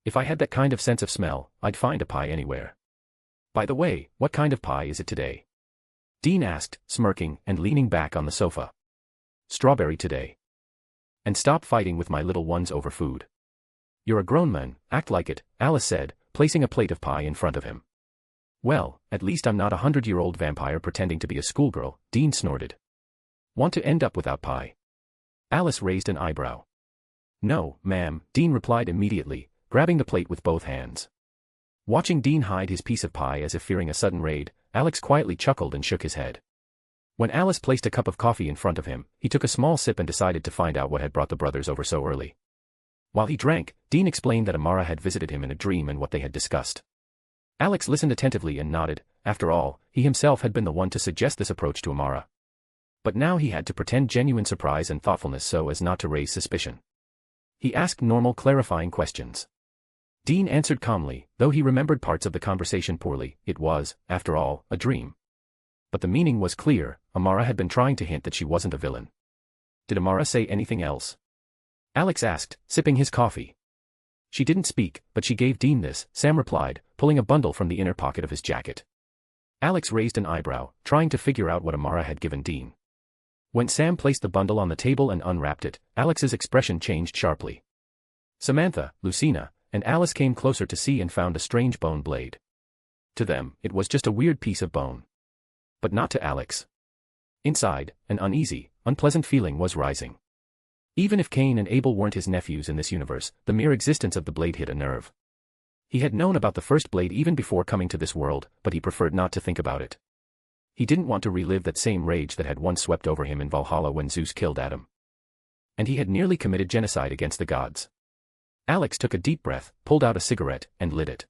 "If I had that kind of sense of smell, I'd find a pie anywhere. By the way, what kind of pie is it today?" Dean asked, smirking and leaning back on the sofa. "Strawberry today. And stop fighting with my little ones over food. You're a grown man, act like it," Alice said, placing a plate of pie in front of him. "Well, at least I'm not a 100-year-old vampire pretending to be a schoolgirl," Dean snorted. "Want to end up without pie?" Alice raised an eyebrow. "No, ma'am," Dean replied immediately, grabbing the plate with both hands. Watching Dean hide his piece of pie as if fearing a sudden raid, Alex quietly chuckled and shook his head. When Alice placed a cup of coffee in front of him, he took a small sip and decided to find out what had brought the brothers over so early. While he drank, Dean explained that Amara had visited him in a dream and what they had discussed. Alex listened attentively and nodded. After all, he himself had been the one to suggest this approach to Amara. But now he had to pretend genuine surprise and thoughtfulness so as not to raise suspicion. He asked normal clarifying questions. Dean answered calmly, though he remembered parts of the conversation poorly. It was, after all, a dream. But the meaning was clear. Amara had been trying to hint that she wasn't a villain. "Did Amara say anything else?" Alex asked, sipping his coffee. "She didn't speak, but she gave Dean this," Sam replied, pulling a bundle from the inner pocket of his jacket. Alex raised an eyebrow, trying to figure out what Amara had given Dean. When Sam placed the bundle on the table and unwrapped it, Alex's expression changed sharply. Samantha, Lucina, and Alice came closer to see and found a strange bone blade. To them, it was just a weird piece of bone. But not to Alex. Inside, an uneasy, unpleasant feeling was rising. Even if Cain and Abel weren't his nephews in this universe, the mere existence of the blade hit a nerve. He had known about the first blade even before coming to this world, but he preferred not to think about it. He didn't want to relive that same rage that had once swept over him in Valhalla when Zeus killed Adam. And he had nearly committed genocide against the gods. Alex took a deep breath, pulled out a cigarette, and lit it.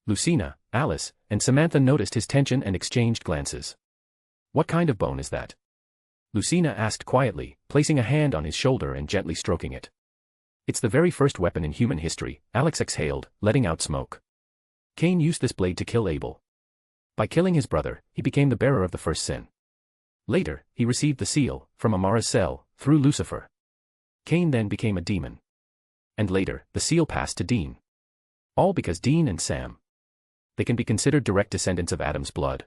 Lucina, Alice, and Samantha noticed his tension and exchanged glances. "What kind of bone is that?" Lucina asked quietly, placing a hand on his shoulder and gently stroking it. "It's the very first weapon in human history," Alex exhaled, letting out smoke. "Cain used this blade to kill Abel. By killing his brother, he became the bearer of the first sin. Later, he received the seal, from Amara's cell, through Lucifer. Cain then became a demon. And later, the seal passed to Dean. All because Dean and Sam. They can be considered direct descendants of Adam's blood."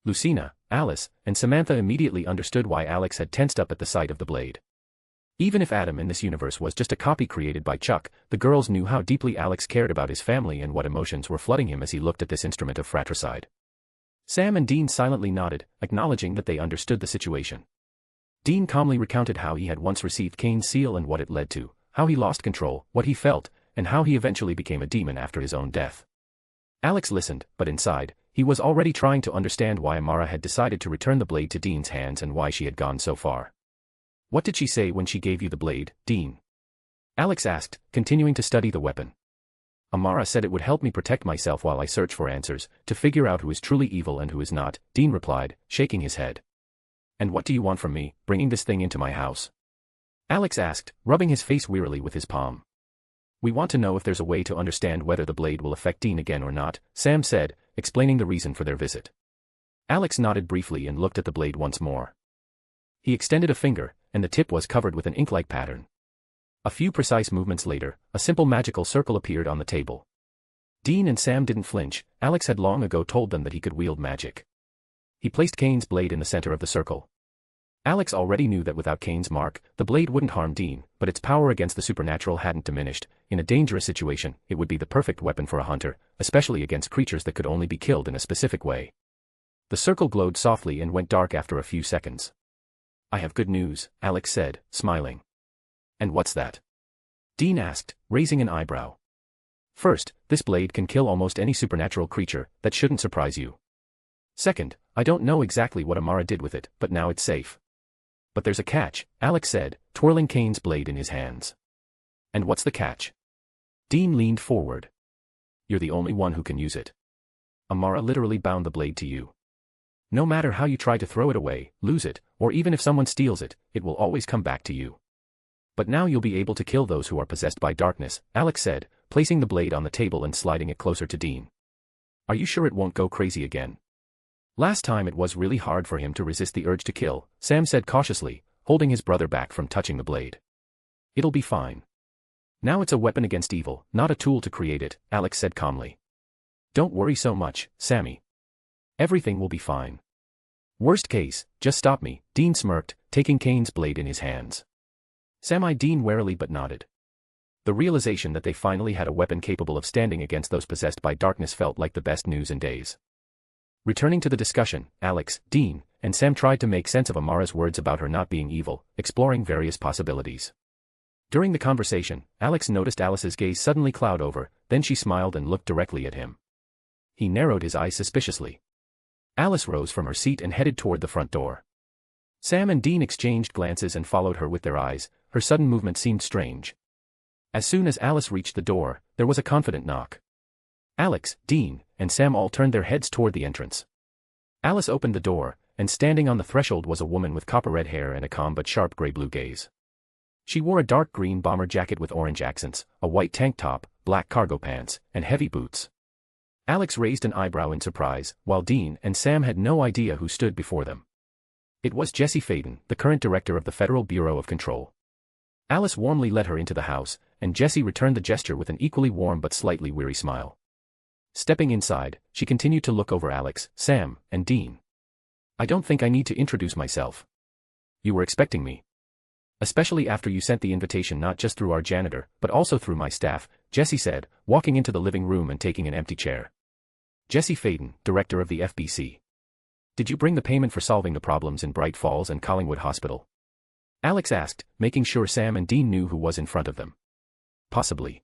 Lucina, Alice, and Samantha immediately understood why Alex had tensed up at the sight of the blade. Even if Adam in this universe was just a copy created by Chuck, the girls knew how deeply Alex cared about his family and what emotions were flooding him as he looked at this instrument of fratricide. Sam and Dean silently nodded, acknowledging that they understood the situation. Dean calmly recounted how he had once received Cain's seal and what it led to, how he lost control, what he felt, and how he eventually became a demon after his own death. Alex listened, but inside, he was already trying to understand why Amara had decided to return the blade to Dean's hands and why she had gone so far. "What did she say when she gave you the blade, Dean?" Alex asked, continuing to study the weapon. "Amara said it would help me protect myself while I search for answers, to figure out who is truly evil and who is not," Dean replied, shaking his head. "And what do you want from me, bringing this thing into my house?" Alex asked, rubbing his face wearily with his palm. "We want to know if there's a way to understand whether the blade will affect Dean again or not," Sam said, explaining the reason for their visit. Alex nodded briefly and looked at the blade once more. He extended a finger, and the tip was covered with an ink-like pattern. A few precise movements later, a simple magical circle appeared on the table. Dean and Sam didn't flinch. Alex had long ago told them that he could wield magic. He placed Kane's blade in the center of the circle. Alex already knew that without Kane's mark, the blade wouldn't harm Dean, but its power against the supernatural hadn't diminished. In a dangerous situation, it would be the perfect weapon for a hunter, especially against creatures that could only be killed in a specific way. The circle glowed softly and went dark after a few seconds. "I have good news," Alex said, smiling. "And what's that?" Dean asked, raising an eyebrow. "First, this blade can kill almost any supernatural creature. That shouldn't surprise you. Second, I don't know exactly what Amara did with it, but now it's safe." "But there's a catch," Alex said, twirling Kane's blade in his hands. "And what's the catch?" Dean leaned forward. "You're the only one who can use it. Amara literally bound the blade to you. No matter how you try to throw it away, lose it, or even if someone steals it, it will always come back to you. But now you'll be able to kill those who are possessed by darkness," Alex said, placing the blade on the table and sliding it closer to Dean. "Are you sure it won't go crazy again?" "Last time it was really hard for him to resist the urge to kill," Sam said cautiously, holding his brother back from touching the blade. "It'll be fine. Now it's a weapon against evil, not a tool to create it," Alex said calmly. "Don't worry so much, Sammy. Everything will be fine. Worst case, just stop me," Dean smirked, taking Kane's blade in his hands. Sam eyed Dean warily but nodded. The realization that they finally had a weapon capable of standing against those possessed by darkness felt like the best news in days. Returning to the discussion, Alex, Dean, and Sam tried to make sense of Amara's words about her not being evil, exploring various possibilities. During the conversation, Alex noticed Alice's gaze suddenly cloud over, then she smiled and looked directly at him. He narrowed his eyes suspiciously. Alice rose from her seat and headed toward the front door. Sam and Dean exchanged glances and followed her with their eyes. Her sudden movement seemed strange. As soon as Alice reached the door, there was a confident knock. Alex, Dean, and Sam all turned their heads toward the entrance. Alice opened the door, and standing on the threshold was a woman with copper-red hair and a calm but sharp gray-blue gaze. She wore a dark green bomber jacket with orange accents, a white tank top, black cargo pants, and heavy boots. Alex raised an eyebrow in surprise, while Dean and Sam had no idea who stood before them. It was Jessie Faden, the current director of the Federal Bureau of Control. Alice warmly led her into the house, and Jessie returned the gesture with an equally warm but slightly weary smile. Stepping inside, she continued to look over Alex, Sam, and Dean. "I don't think I need to introduce myself. You were expecting me. Especially after you sent the invitation not just through our janitor, but also through my staff," Jessie said, walking into the living room and taking an empty chair. "Jessie Faden, director of the FBC. Did you bring the payment for solving the problems in Bright Falls and Collingwood Hospital?" Alex asked, making sure Sam and Dean knew who was in front of them. "Possibly.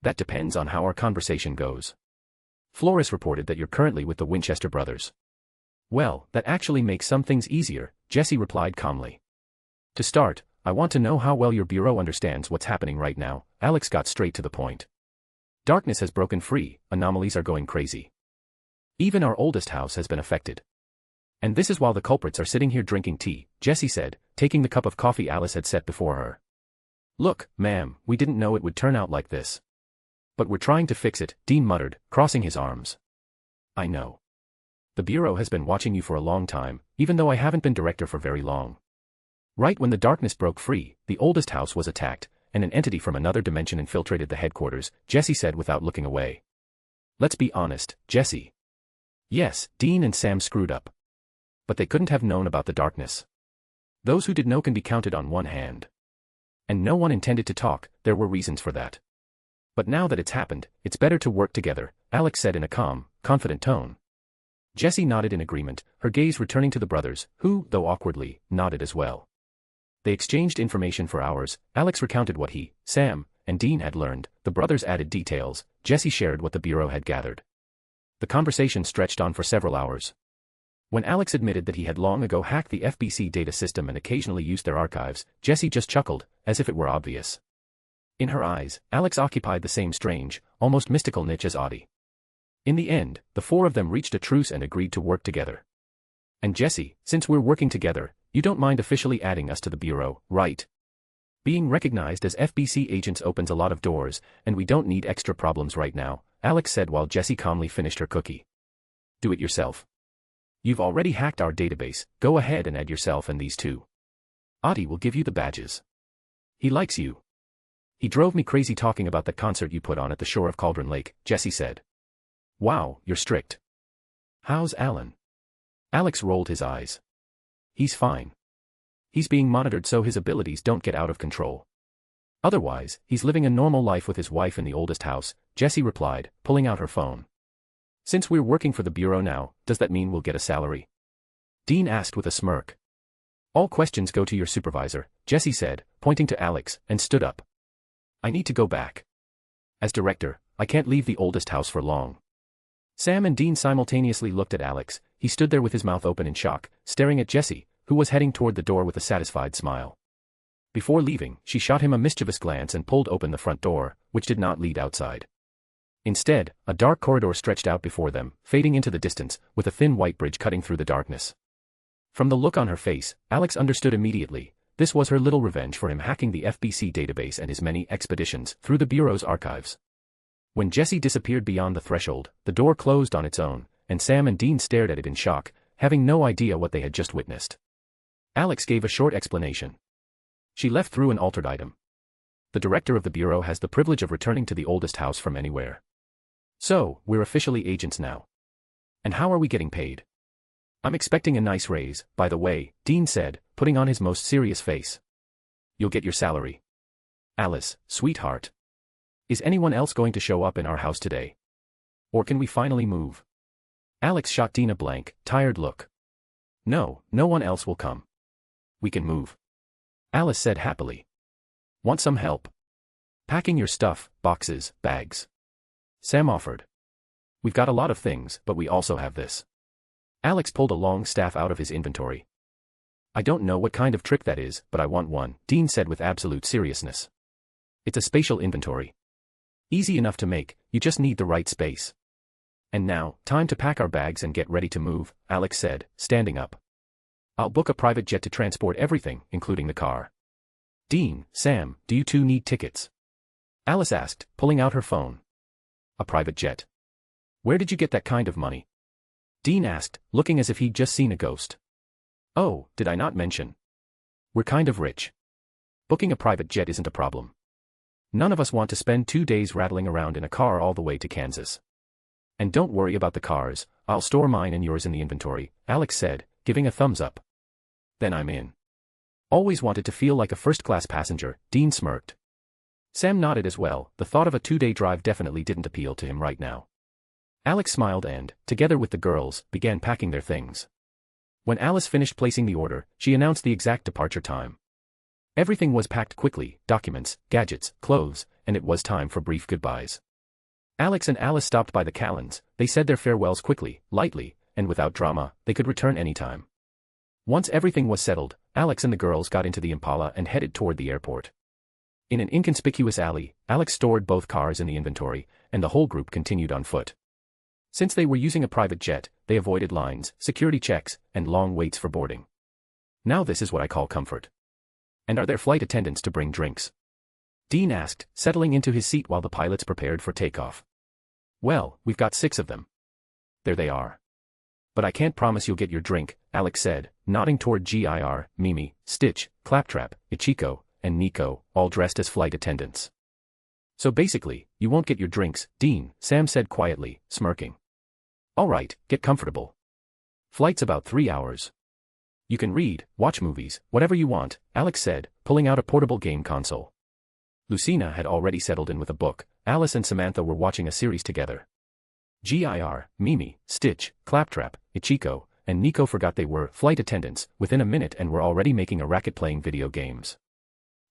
That depends on how our conversation goes. Flores reported that you're currently with the Winchester brothers." "Well, that actually makes some things easier," Jessie replied calmly. "To start, I want to know how well your bureau understands what's happening right now." Alex got straight to the point. "Darkness has broken free, anomalies are going crazy. Even our oldest house has been affected. And this is while the culprits are sitting here drinking tea," Jessie said, taking the cup of coffee Alice had set before her. "Look, ma'am, we didn't know it would turn out like this. But we're trying to fix it," Dean muttered, crossing his arms. "I know. The Bureau has been watching you for a long time, even though I haven't been director for very long. Right when the darkness broke free, the oldest house was attacked, and an entity from another dimension infiltrated the headquarters," Jessie said without looking away. "Let's be honest, Jessie. Yes, Dean and Sam screwed up. But they couldn't have known about the darkness. Those who did know can be counted on one hand. And no one intended to talk, there were reasons for that. But now that it's happened, it's better to work together," Alex said in a calm, confident tone. Jessie nodded in agreement, her gaze returning to the brothers, who, though awkwardly, nodded as well. They exchanged information for hours. Alex recounted what he, Sam, and Dean had learned, the brothers added details, Jessie shared what the Bureau had gathered. The conversation stretched on for several hours. When Alex admitted that he had long ago hacked the FBC data system and occasionally used their archives, Jessie just chuckled, as if it were obvious. In her eyes, Alex occupied the same strange, almost mystical niche as Audie. In the end, the four of them reached a truce and agreed to work together. "And Jessie, since we're working together, you don't mind officially adding us to the Bureau, right? Being recognized as FBC agents opens a lot of doors, and we don't need extra problems right now," Alex said while Jessie calmly finished her cookie. "Do it yourself. You've already hacked our database, go ahead and add yourself and these two." Adi will give you the badges. He likes you. He drove me crazy talking about that concert you put on at the shore of Cauldron Lake, Jesse said. Wow, you're strict. How's Alan? Alex rolled his eyes. He's fine. He's being monitored so his abilities don't get out of control. Otherwise, he's living a normal life with his wife in the oldest house, Jessie replied, pulling out her phone. Since we're working for the bureau now, does that mean we'll get a salary? Dean asked with a smirk. All questions go to your supervisor, Jessie said, pointing to Alex, and stood up. I need to go back. As director, I can't leave the oldest house for long. Sam and Dean simultaneously looked at Alex. He stood there with his mouth open in shock, staring at Jessie, who was heading toward the door with a satisfied smile. Before leaving, she shot him a mischievous glance and pulled open the front door, which did not lead outside. Instead, a dark corridor stretched out before them, fading into the distance, with a thin white bridge cutting through the darkness. From the look on her face, Alex understood immediately. This was her little revenge for him hacking the FBC database and his many expeditions through the Bureau's archives. When Jessie disappeared beyond the threshold, the door closed on its own, and Sam and Dean stared at it in shock, having no idea what they had just witnessed. Alex gave a short explanation. She left through an altered item. The director of the Bureau has the privilege of returning to the oldest house from anywhere. So, we're officially agents now. And how are we getting paid? I'm expecting a nice raise, by the way, Dean said, putting on his most serious face. You'll get your salary. Alice, sweetheart. Is anyone else going to show up in our house today? Or can we finally move? Alex shot Dean a blank, tired look. No, no one else will come. We can move. Alice said happily. Want some help? Packing your stuff, boxes, bags. Sam offered. We've got a lot of things, but we also have this. Alex pulled a long staff out of his inventory. I don't know what kind of trick that is, but I want one, Dean said with absolute seriousness. It's a spatial inventory. Easy enough to make, you just need the right space. And now, time to pack our bags and get ready to move, Alex said, standing up. I'll book a private jet to transport everything, including the car. Dean, Sam, do you two need tickets? Alice asked, pulling out her phone. A private jet. Where did you get that kind of money? Dean asked, looking as if he'd just seen a ghost. Oh, did I not mention? We're kind of rich. Booking a private jet isn't a problem. None of us want to spend 2 days rattling around in a car all the way to Kansas. And don't worry about the cars, I'll store mine and yours in the inventory, Alex said, giving a thumbs up. Then I'm in. Always wanted to feel like a first-class passenger, Dean smirked. Sam nodded as well. The thought of a 2-day drive definitely didn't appeal to him right now. Alex smiled and, together with the girls, began packing their things. When Alice finished placing the order, she announced the exact departure time. Everything was packed quickly, documents, gadgets, clothes, and it was time for brief goodbyes. Alex and Alice stopped by the Callens. They said their farewells quickly, lightly, and without drama. They could return anytime. Once everything was settled, Alex and the girls got into the Impala and headed toward the airport. In an inconspicuous alley, Alex stored both cars in the inventory, and the whole group continued on foot. Since they were using a private jet, they avoided lines, security checks, and long waits for boarding. Now this is what I call comfort. And are there flight attendants to bring drinks? Dean asked, settling into his seat while the pilots prepared for takeoff. Well, we've got 6 of them. There they are. But I can't promise you'll get your drink, Alex said, nodding toward Gir, Mimi, Stitch, Claptrap, Ichiko, and Nico, all dressed as flight attendants. So basically, you won't get your drinks, Dean, Sam said quietly, smirking. All right, get comfortable. Flight's about 3 hours. You can read, watch movies, whatever you want, Alex said, pulling out a portable game console. Lucina had already settled in with a book. Alice and Samantha were watching a series together. Gir, Mimi, Stitch, Claptrap, Ichiko, and Nico forgot they were flight attendants within a minute and were already making a racket playing video games.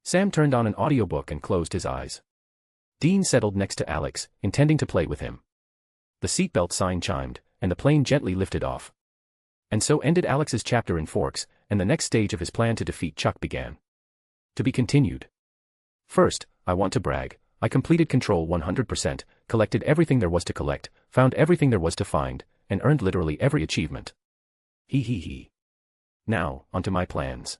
Sam turned on an audiobook and closed his eyes. Dean settled next to Alex, intending to play with him. The seatbelt sign chimed, and the plane gently lifted off. And so ended Alex's chapter in Forks, and the next stage of his plan to defeat Chuck began. To be continued. First, I want to brag. I completed Control 100%, collected everything there was to collect, found everything there was to find, and earned literally every achievement. He. Now, onto my plans.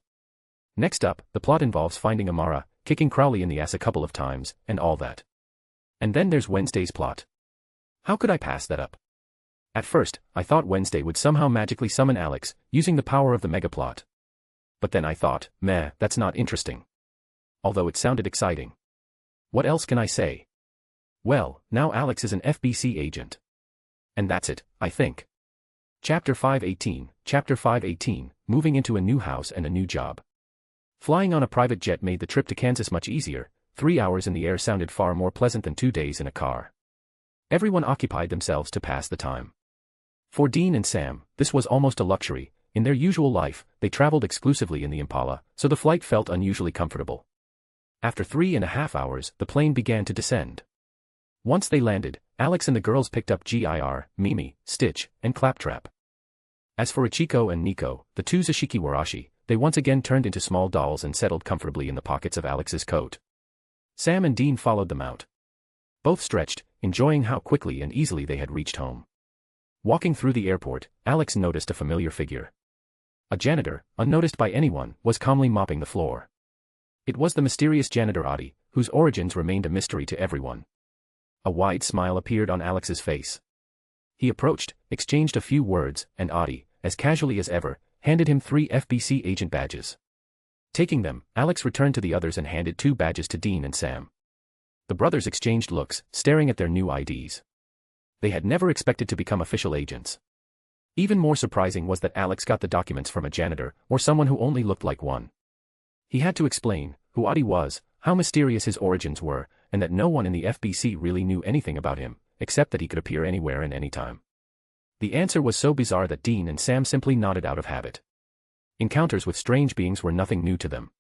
Next up, the plot involves finding Amara, kicking Crowley in the ass a couple of times, and all that. And then there's Wednesday's plot. How could I pass that up? At first, I thought Wednesday would somehow magically summon Alex, using the power of the megaplot. But then I thought, meh, that's not interesting. Although it sounded exciting. What else can I say? Well, now Alex is an FBC agent. And that's it, I think. Chapter 518, moving into a new house and a new job. Flying on a private jet made the trip to Kansas much easier. 3 hours in the air sounded far more pleasant than 2 days in a car. Everyone occupied themselves to pass the time. For Dean and Sam, this was almost a luxury. In their usual life, they traveled exclusively in the Impala, so the flight felt unusually comfortable. After 3.5 hours, the plane began to descend. Once they landed, Alex and the girls picked up Gir, Mimi, Stitch, and Claptrap. As for Ichiko and Nico, the two Zashiki Warashi, they once again turned into small dolls and settled comfortably in the pockets of Alex's coat. Sam and Dean followed them out. Both stretched, enjoying how quickly and easily they had reached home. Walking through the airport, Alex noticed a familiar figure. A janitor, unnoticed by anyone, was calmly mopping the floor. It was the mysterious janitor Adi, whose origins remained a mystery to everyone. A wide smile appeared on Alex's face. He approached, exchanged a few words, and Adi, as casually as ever, handed him 3 FBC agent badges. Taking them, Alex returned to the others and handed 2 badges to Dean and Sam. The brothers exchanged looks, staring at their new IDs. They had never expected to become official agents. Even more surprising was that Alex got the documents from a janitor, or someone who only looked like one. He had to explain who Adi was, how mysterious his origins were, and that no one in the FBC really knew anything about him, except that he could appear anywhere and anytime. The answer was so bizarre that Dean and Sam simply nodded out of habit. Encounters with strange beings were nothing new to them.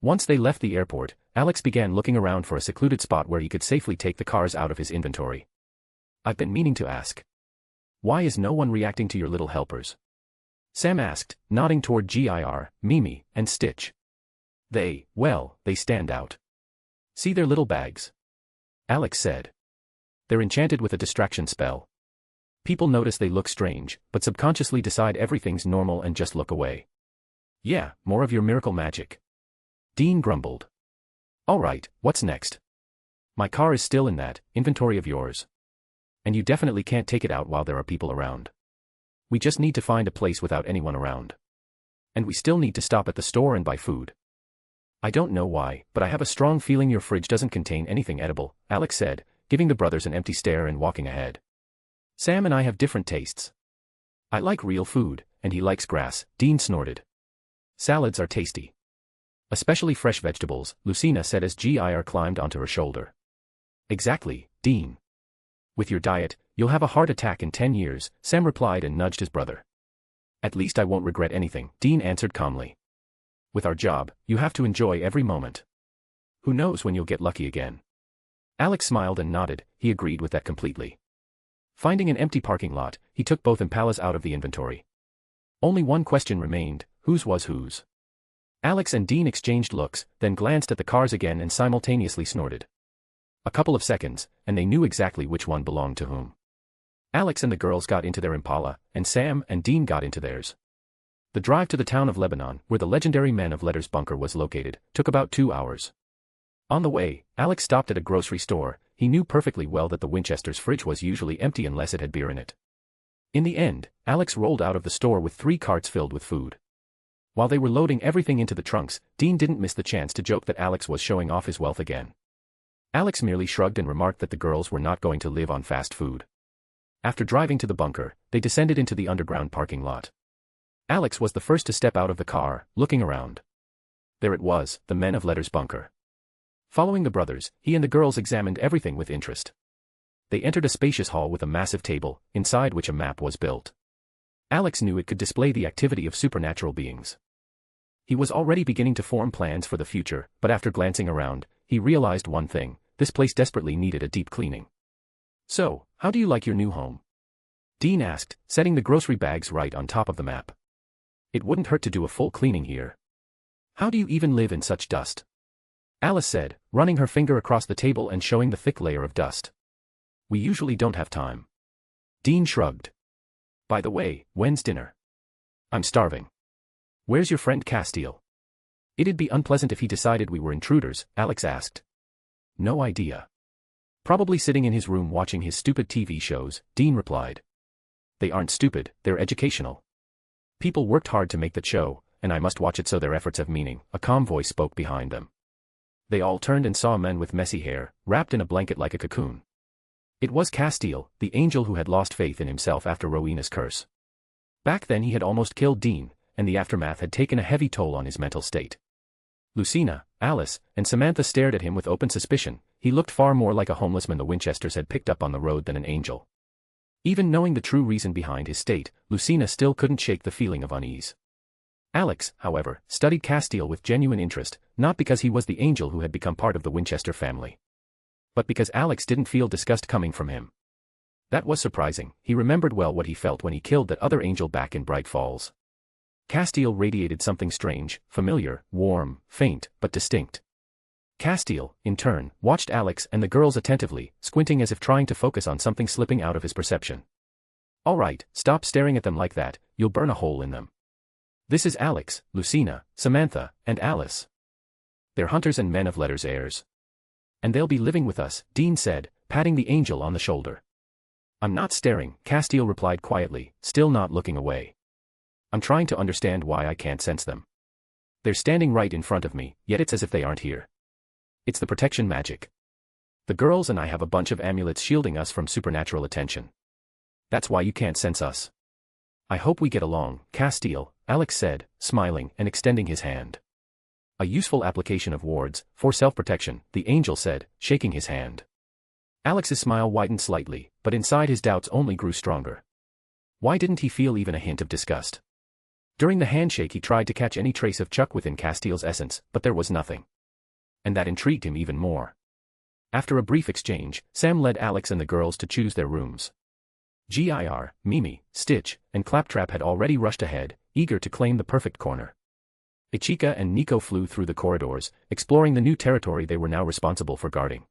Once they left the airport, Alex began looking around for a secluded spot where he could safely take the cars out of his inventory. I've been meaning to ask. Why is no one reacting to your little helpers? Sam asked, nodding toward Gir, Mimi, and Stitch. They stand out. See their little bags? Alex said. They're enchanted with a distraction spell. People notice they look strange, but subconsciously decide everything's normal and just look away. Yeah, more of your miracle magic. Dean grumbled. All right, what's next? My car is still in that inventory of yours. And you definitely can't take it out while there are people around. We just need to find a place without anyone around. And we still need to stop at the store and buy food. I don't know why, but I have a strong feeling your fridge doesn't contain anything edible, Alex said, giving the brothers an empty stare and walking ahead. Sam and I have different tastes. I like real food, and he likes grass, Dean snorted. Salads are tasty. Especially fresh vegetables, Lucina said as Gir climbed onto her shoulder. Exactly, Dean. With your diet, you'll have a heart attack in 10 years, Sam replied and nudged his brother. At least I won't regret anything, Dean answered calmly. With our job, you have to enjoy every moment. Who knows when you'll get lucky again? Alex smiled and nodded, he agreed with that completely. Finding an empty parking lot, he took both Impalas out of the inventory. Only one question remained, whose was whose? Alex and Dean exchanged looks, then glanced at the cars again and simultaneously snorted. A couple of seconds, and they knew exactly which one belonged to whom. Alex and the girls got into their Impala, and Sam and Dean got into theirs. The drive to the town of Lebanon, where the legendary Men of Letters bunker was located, took about 2 hours. On the way, Alex stopped at a grocery store. He knew perfectly well that the Winchester's fridge was usually empty unless it had beer in it. In the end, Alex rolled out of the store with 3 carts filled with food. While they were loading everything into the trunks, Dean didn't miss the chance to joke that Alex was showing off his wealth again. Alex merely shrugged and remarked that the girls were not going to live on fast food. After driving to the bunker, they descended into the underground parking lot. Alex was the first to step out of the car, looking around. There it was, the Men of Letters bunker. Following the brothers, he and the girls examined everything with interest. They entered a spacious hall with a massive table, inside which a map was built. Alex knew it could display the activity of supernatural beings. He was already beginning to form plans for the future, but after glancing around, he realized one thing: this place desperately needed a deep cleaning. So, how do you like your new home? Dean asked, setting the grocery bags right on top of the map. It wouldn't hurt to do a full cleaning here. How do you even live in such dust? Alice said, running her finger across the table and showing the thick layer of dust. We usually don't have time. Dean shrugged. By the way, when's dinner? I'm starving. Where's your friend Castile? It'd be unpleasant if he decided we were intruders, Alex asked. No idea. Probably sitting in his room watching his stupid TV shows, Dean replied. They aren't stupid, they're educational. People worked hard to make that show, and I must watch it so their efforts have meaning, a calm voice spoke behind them. They all turned and saw a man with messy hair, wrapped in a blanket like a cocoon. It was Castiel, the angel who had lost faith in himself after Rowena's curse. Back then he had almost killed Dean, and the aftermath had taken a heavy toll on his mental state. Lucina, Alice, and Samantha stared at him with open suspicion. He looked far more like a homeless man the Winchesters had picked up on the road than an angel. Even knowing the true reason behind his state, Lucina still couldn't shake the feeling of unease. Alex, however, studied Castiel with genuine interest, not because he was the angel who had become part of the Winchester family, but because Alex didn't feel disgust coming from him. That was surprising. He remembered well what he felt when he killed that other angel back in Bright Falls. Castiel radiated something strange, familiar, warm, faint, but distinct. Castiel, in turn, watched Alex and the girls attentively, squinting as if trying to focus on something slipping out of his perception. All right, stop staring at them like that, you'll burn a hole in them. This is Alex, Lucina, Samantha, and Alice. They're hunters and men of letters heirs. And they'll be living with us, Dean said, patting the angel on the shoulder. I'm not staring, Castiel replied quietly, still not looking away. I'm trying to understand why I can't sense them. They're standing right in front of me, yet it's as if they aren't here. It's the protection magic. The girls and I have a bunch of amulets shielding us from supernatural attention. That's why you can't sense us. I hope we get along, Castiel, Alex said, smiling and extending his hand. A useful application of wards, for self-protection, the angel said, shaking his hand. Alex's smile widened slightly, but inside his doubts only grew stronger. Why didn't he feel even a hint of disgust? During the handshake he tried to catch any trace of Chuck within Castiel's essence, but there was nothing. And that intrigued him even more. After a brief exchange, Sam led Alex and the girls to choose their rooms. Gir, Mimi, Stitch, and Claptrap had already rushed ahead, eager to claim the perfect corner. Ichika and Nico flew through the corridors, exploring the new territory they were now responsible for guarding.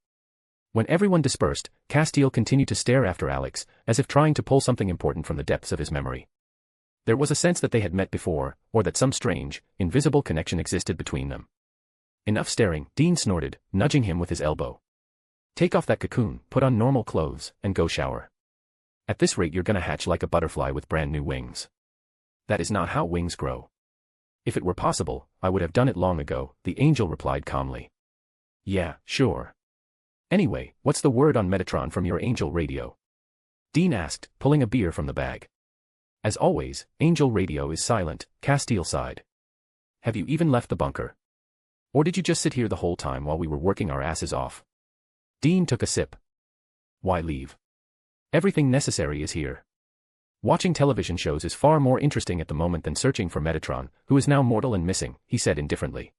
When everyone dispersed, Castiel continued to stare after Alex, as if trying to pull something important from the depths of his memory. There was a sense that they had met before, or that some strange, invisible connection existed between them. Enough staring, Dean snorted, nudging him with his elbow. Take off that cocoon, put on normal clothes, and go shower. At this rate you're gonna hatch like a butterfly with brand new wings. That is not how wings grow. If it were possible, I would have done it long ago, the angel replied calmly. Yeah, sure. Anyway, what's the word on Metatron from your angel radio? Dean asked, pulling a beer from the bag. As always, angel radio is silent, Castiel sighed. Have you even left the bunker? Or did you just sit here the whole time while we were working our asses off? Dean took a sip. Why leave? Everything necessary is here. Watching television shows is far more interesting at the moment than searching for Metatron, who is now mortal and missing, he said indifferently.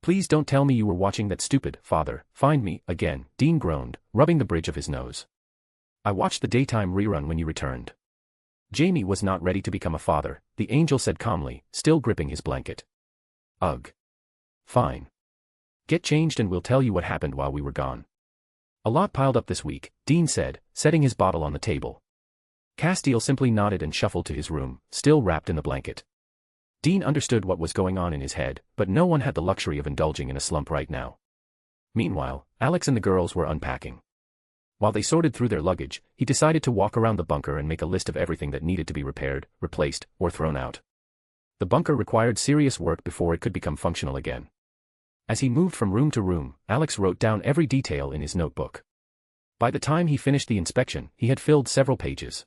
Please don't tell me you were watching that stupid, Father, Find Me, again, Dean groaned, rubbing the bridge of his nose. I watched the daytime rerun when you returned. Jamie was not ready to become a father, the angel said calmly, still gripping his blanket. Ugh. Fine. Get changed and we'll tell you what happened while we were gone. A lot piled up this week, Dean said, setting his bottle on the table. Castiel simply nodded and shuffled to his room, still wrapped in the blanket. Dean understood what was going on in his head, but no one had the luxury of indulging in a slump right now. Meanwhile, Alex and the girls were unpacking. While they sorted through their luggage, he decided to walk around the bunker and make a list of everything that needed to be repaired, replaced, or thrown out. The bunker required serious work before it could become functional again. As he moved from room to room, Alex wrote down every detail in his notebook. By the time he finished the inspection, he had filled several pages.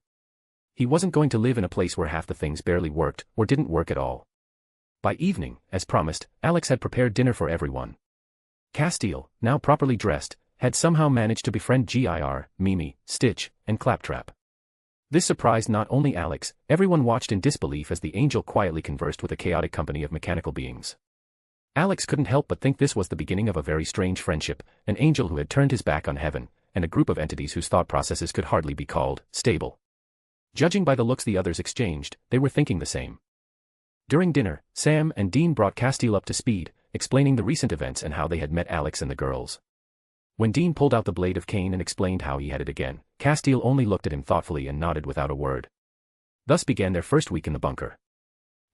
He wasn't going to live in a place where half the things barely worked, or didn't work at all. By evening, as promised, Alex had prepared dinner for everyone. Castiel, now properly dressed, had somehow managed to befriend Gir, Mimi, Stitch, and Claptrap. This surprised not only Alex, everyone watched in disbelief as the angel quietly conversed with a chaotic company of mechanical beings. Alex couldn't help but think this was the beginning of a very strange friendship, an angel who had turned his back on heaven, and a group of entities whose thought processes could hardly be called stable. Judging by the looks the others exchanged, they were thinking the same. During dinner, Sam and Dean brought Castiel up to speed, explaining the recent events and how they had met Alex and the girls. When Dean pulled out the blade of Cain and explained how he had it again, Castiel only looked at him thoughtfully and nodded without a word. Thus began their first week in the bunker.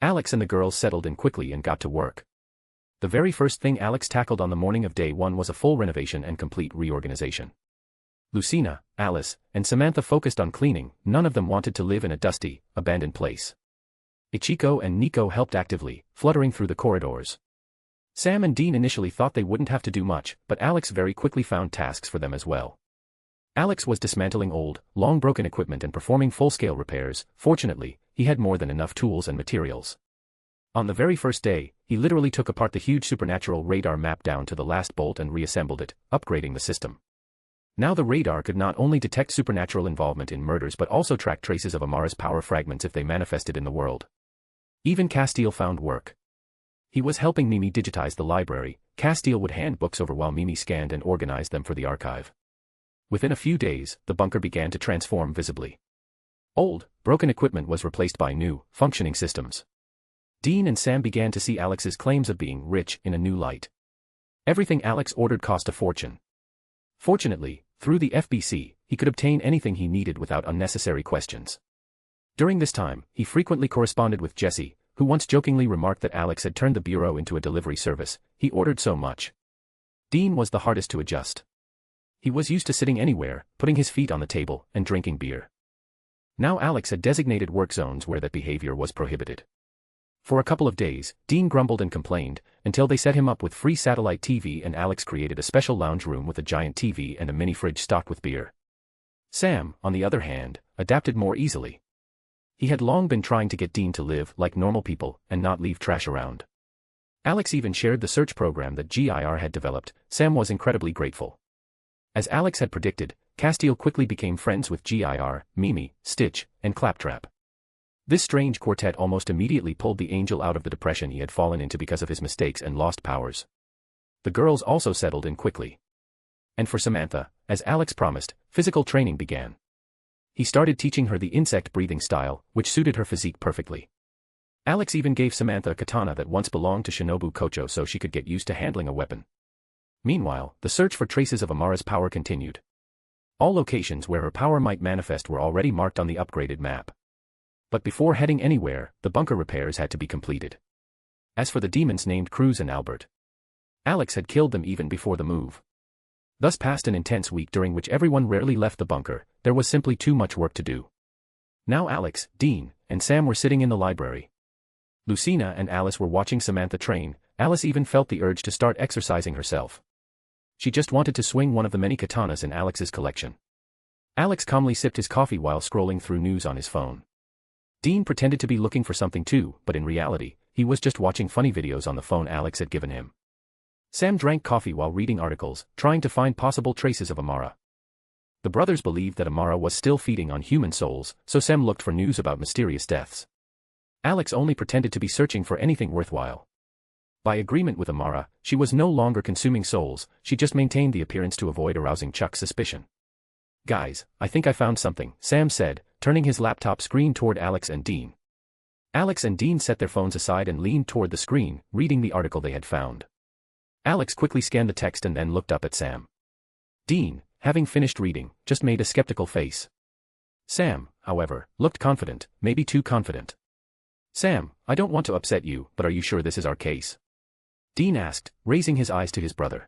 Alex and the girls settled in quickly and got to work. The very first thing Alex tackled on the morning of day one was a full renovation and complete reorganization. Lucina, Alice, and Samantha focused on cleaning, none of them wanted to live in a dusty, abandoned place. Ichiko and Nico helped actively, fluttering through the corridors. Sam and Dean initially thought they wouldn't have to do much, but Alex very quickly found tasks for them as well. Alex was dismantling old, long-broken equipment and performing full-scale repairs. Fortunately, he had more than enough tools and materials. On the very first day, he literally took apart the huge supernatural radar map down to the last bolt and reassembled it, upgrading the system. Now the radar could not only detect supernatural involvement in murders but also track traces of Amara's power fragments if they manifested in the world. Even Castile found work. He was helping Mimi digitize the library. Castile would hand books over while Mimi scanned and organized them for the archive. Within a few days, the bunker began to transform visibly. Old, broken equipment was replaced by new, functioning systems. Dean and Sam began to see Alex's claims of being rich in a new light. Everything Alex ordered cost a fortune. Fortunately, through the FBC, he could obtain anything he needed without unnecessary questions. During this time, he frequently corresponded with Jesse, who once jokingly remarked that Alex had turned the bureau into a delivery service. He ordered so much. Dean was the hardest to adjust. He was used to sitting anywhere, putting his feet on the table, and drinking beer. Now Alex had designated work zones where that behavior was prohibited. For a couple of days, Dean grumbled and complained, until they set him up with free satellite TV and Alex created a special lounge room with a giant TV and a mini fridge stocked with beer. Sam, on the other hand, adapted more easily. He had long been trying to get Dean to live like normal people and not leave trash around. Alex even shared the search program that GIR had developed. Sam was incredibly grateful. As Alex had predicted, Castile quickly became friends with GIR, Mimi, Stitch, and Claptrap. This strange quartet almost immediately pulled the angel out of the depression he had fallen into because of his mistakes and lost powers. The girls also settled in quickly. And for Samantha, as Alex promised, physical training began. He started teaching her the insect breathing style, which suited her physique perfectly. Alex even gave Samantha a katana that once belonged to Shinobu Kocho so she could get used to handling a weapon. Meanwhile, the search for traces of Amara's power continued. All locations where her power might manifest were already marked on the upgraded map. But before heading anywhere, the bunker repairs had to be completed. As for the demons named Cruz and Albert, Alex had killed them even before the move. Thus passed an intense week during which everyone rarely left the bunker. There was simply too much work to do. Now Alex, Dean, and Sam were sitting in the library. Lucina and Alice were watching Samantha train. Alice even felt the urge to start exercising herself. She just wanted to swing one of the many katanas in Alex's collection. Alex calmly sipped his coffee while scrolling through news on his phone. Dean pretended to be looking for something too, but in reality, he was just watching funny videos on the phone Alex had given him. Sam drank coffee while reading articles, trying to find possible traces of Amara. The brothers believed that Amara was still feeding on human souls, so Sam looked for news about mysterious deaths. Alex only pretended to be searching for anything worthwhile. By agreement with Amara, she was no longer consuming souls, she just maintained the appearance to avoid arousing Chuck's suspicion. "Guys, I think I found something," Sam said, turning his laptop screen toward Alex and Dean. Alex and Dean set their phones aside and leaned toward the screen, reading the article they had found. Alex quickly scanned the text and then looked up at Sam. Dean, having finished reading, just made a skeptical face. Sam, however, looked confident, maybe too confident. "Sam, I don't want to upset you, but are you sure this is our case?" Dean asked, raising his eyes to his brother.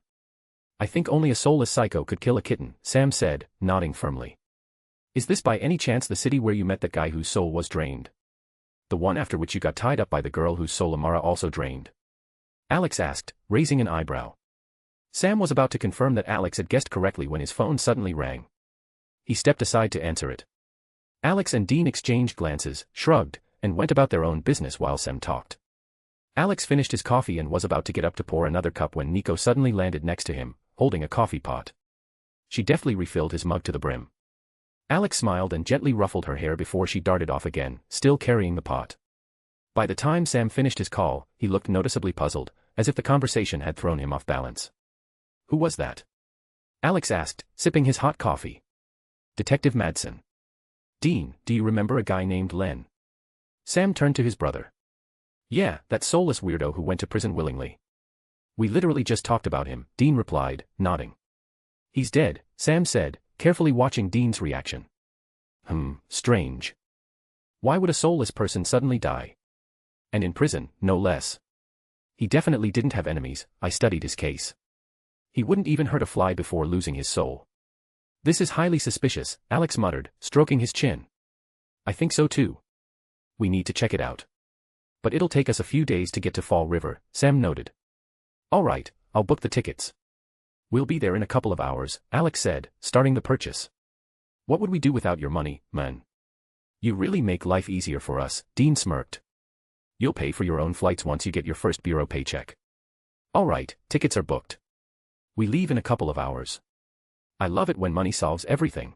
"I think only a soulless psycho could kill a kitten," Sam said, nodding firmly. "Is this by any chance the city where you met that guy whose soul was drained? The one after which you got tied up by the girl whose soul Amara also drained?" Alex asked, raising an eyebrow. Sam was about to confirm that Alex had guessed correctly when his phone suddenly rang. He stepped aside to answer it. Alex and Dean exchanged glances, shrugged, and went about their own business while Sam talked. Alex finished his coffee and was about to get up to pour another cup when Nico suddenly landed next to him, holding a coffee pot. She deftly refilled his mug to the brim. Alex smiled and gently ruffled her hair before she darted off again, still carrying the pot. By the time Sam finished his call, he looked noticeably puzzled, as if the conversation had thrown him off balance. "Who was that?" Alex asked, sipping his hot coffee. "Detective Madsen." "Dean, do you remember a guy named Len?" Sam turned to his brother. "Yeah, that soulless weirdo who went to prison willingly. We literally just talked about him," Dean replied, nodding. "He's dead," Sam said, carefully watching Dean's reaction. Strange. Why would a soulless person suddenly die? And in prison, no less. He definitely didn't have enemies. I studied his case. He wouldn't even hurt a fly before losing his soul. "This is highly suspicious," Alex muttered, stroking his chin. "I think so too. We need to check it out." But it'll take us a few days to get to Fall River, Sam noted. All right, I'll book the tickets. We'll be there in a couple of hours, Alex said, starting the purchase. What would we do without your money, man? You really make life easier for us, Dean smirked. You'll pay for your own flights once you get your first bureau paycheck. All right, tickets are booked. We leave in a couple of hours. I love it when money solves everything.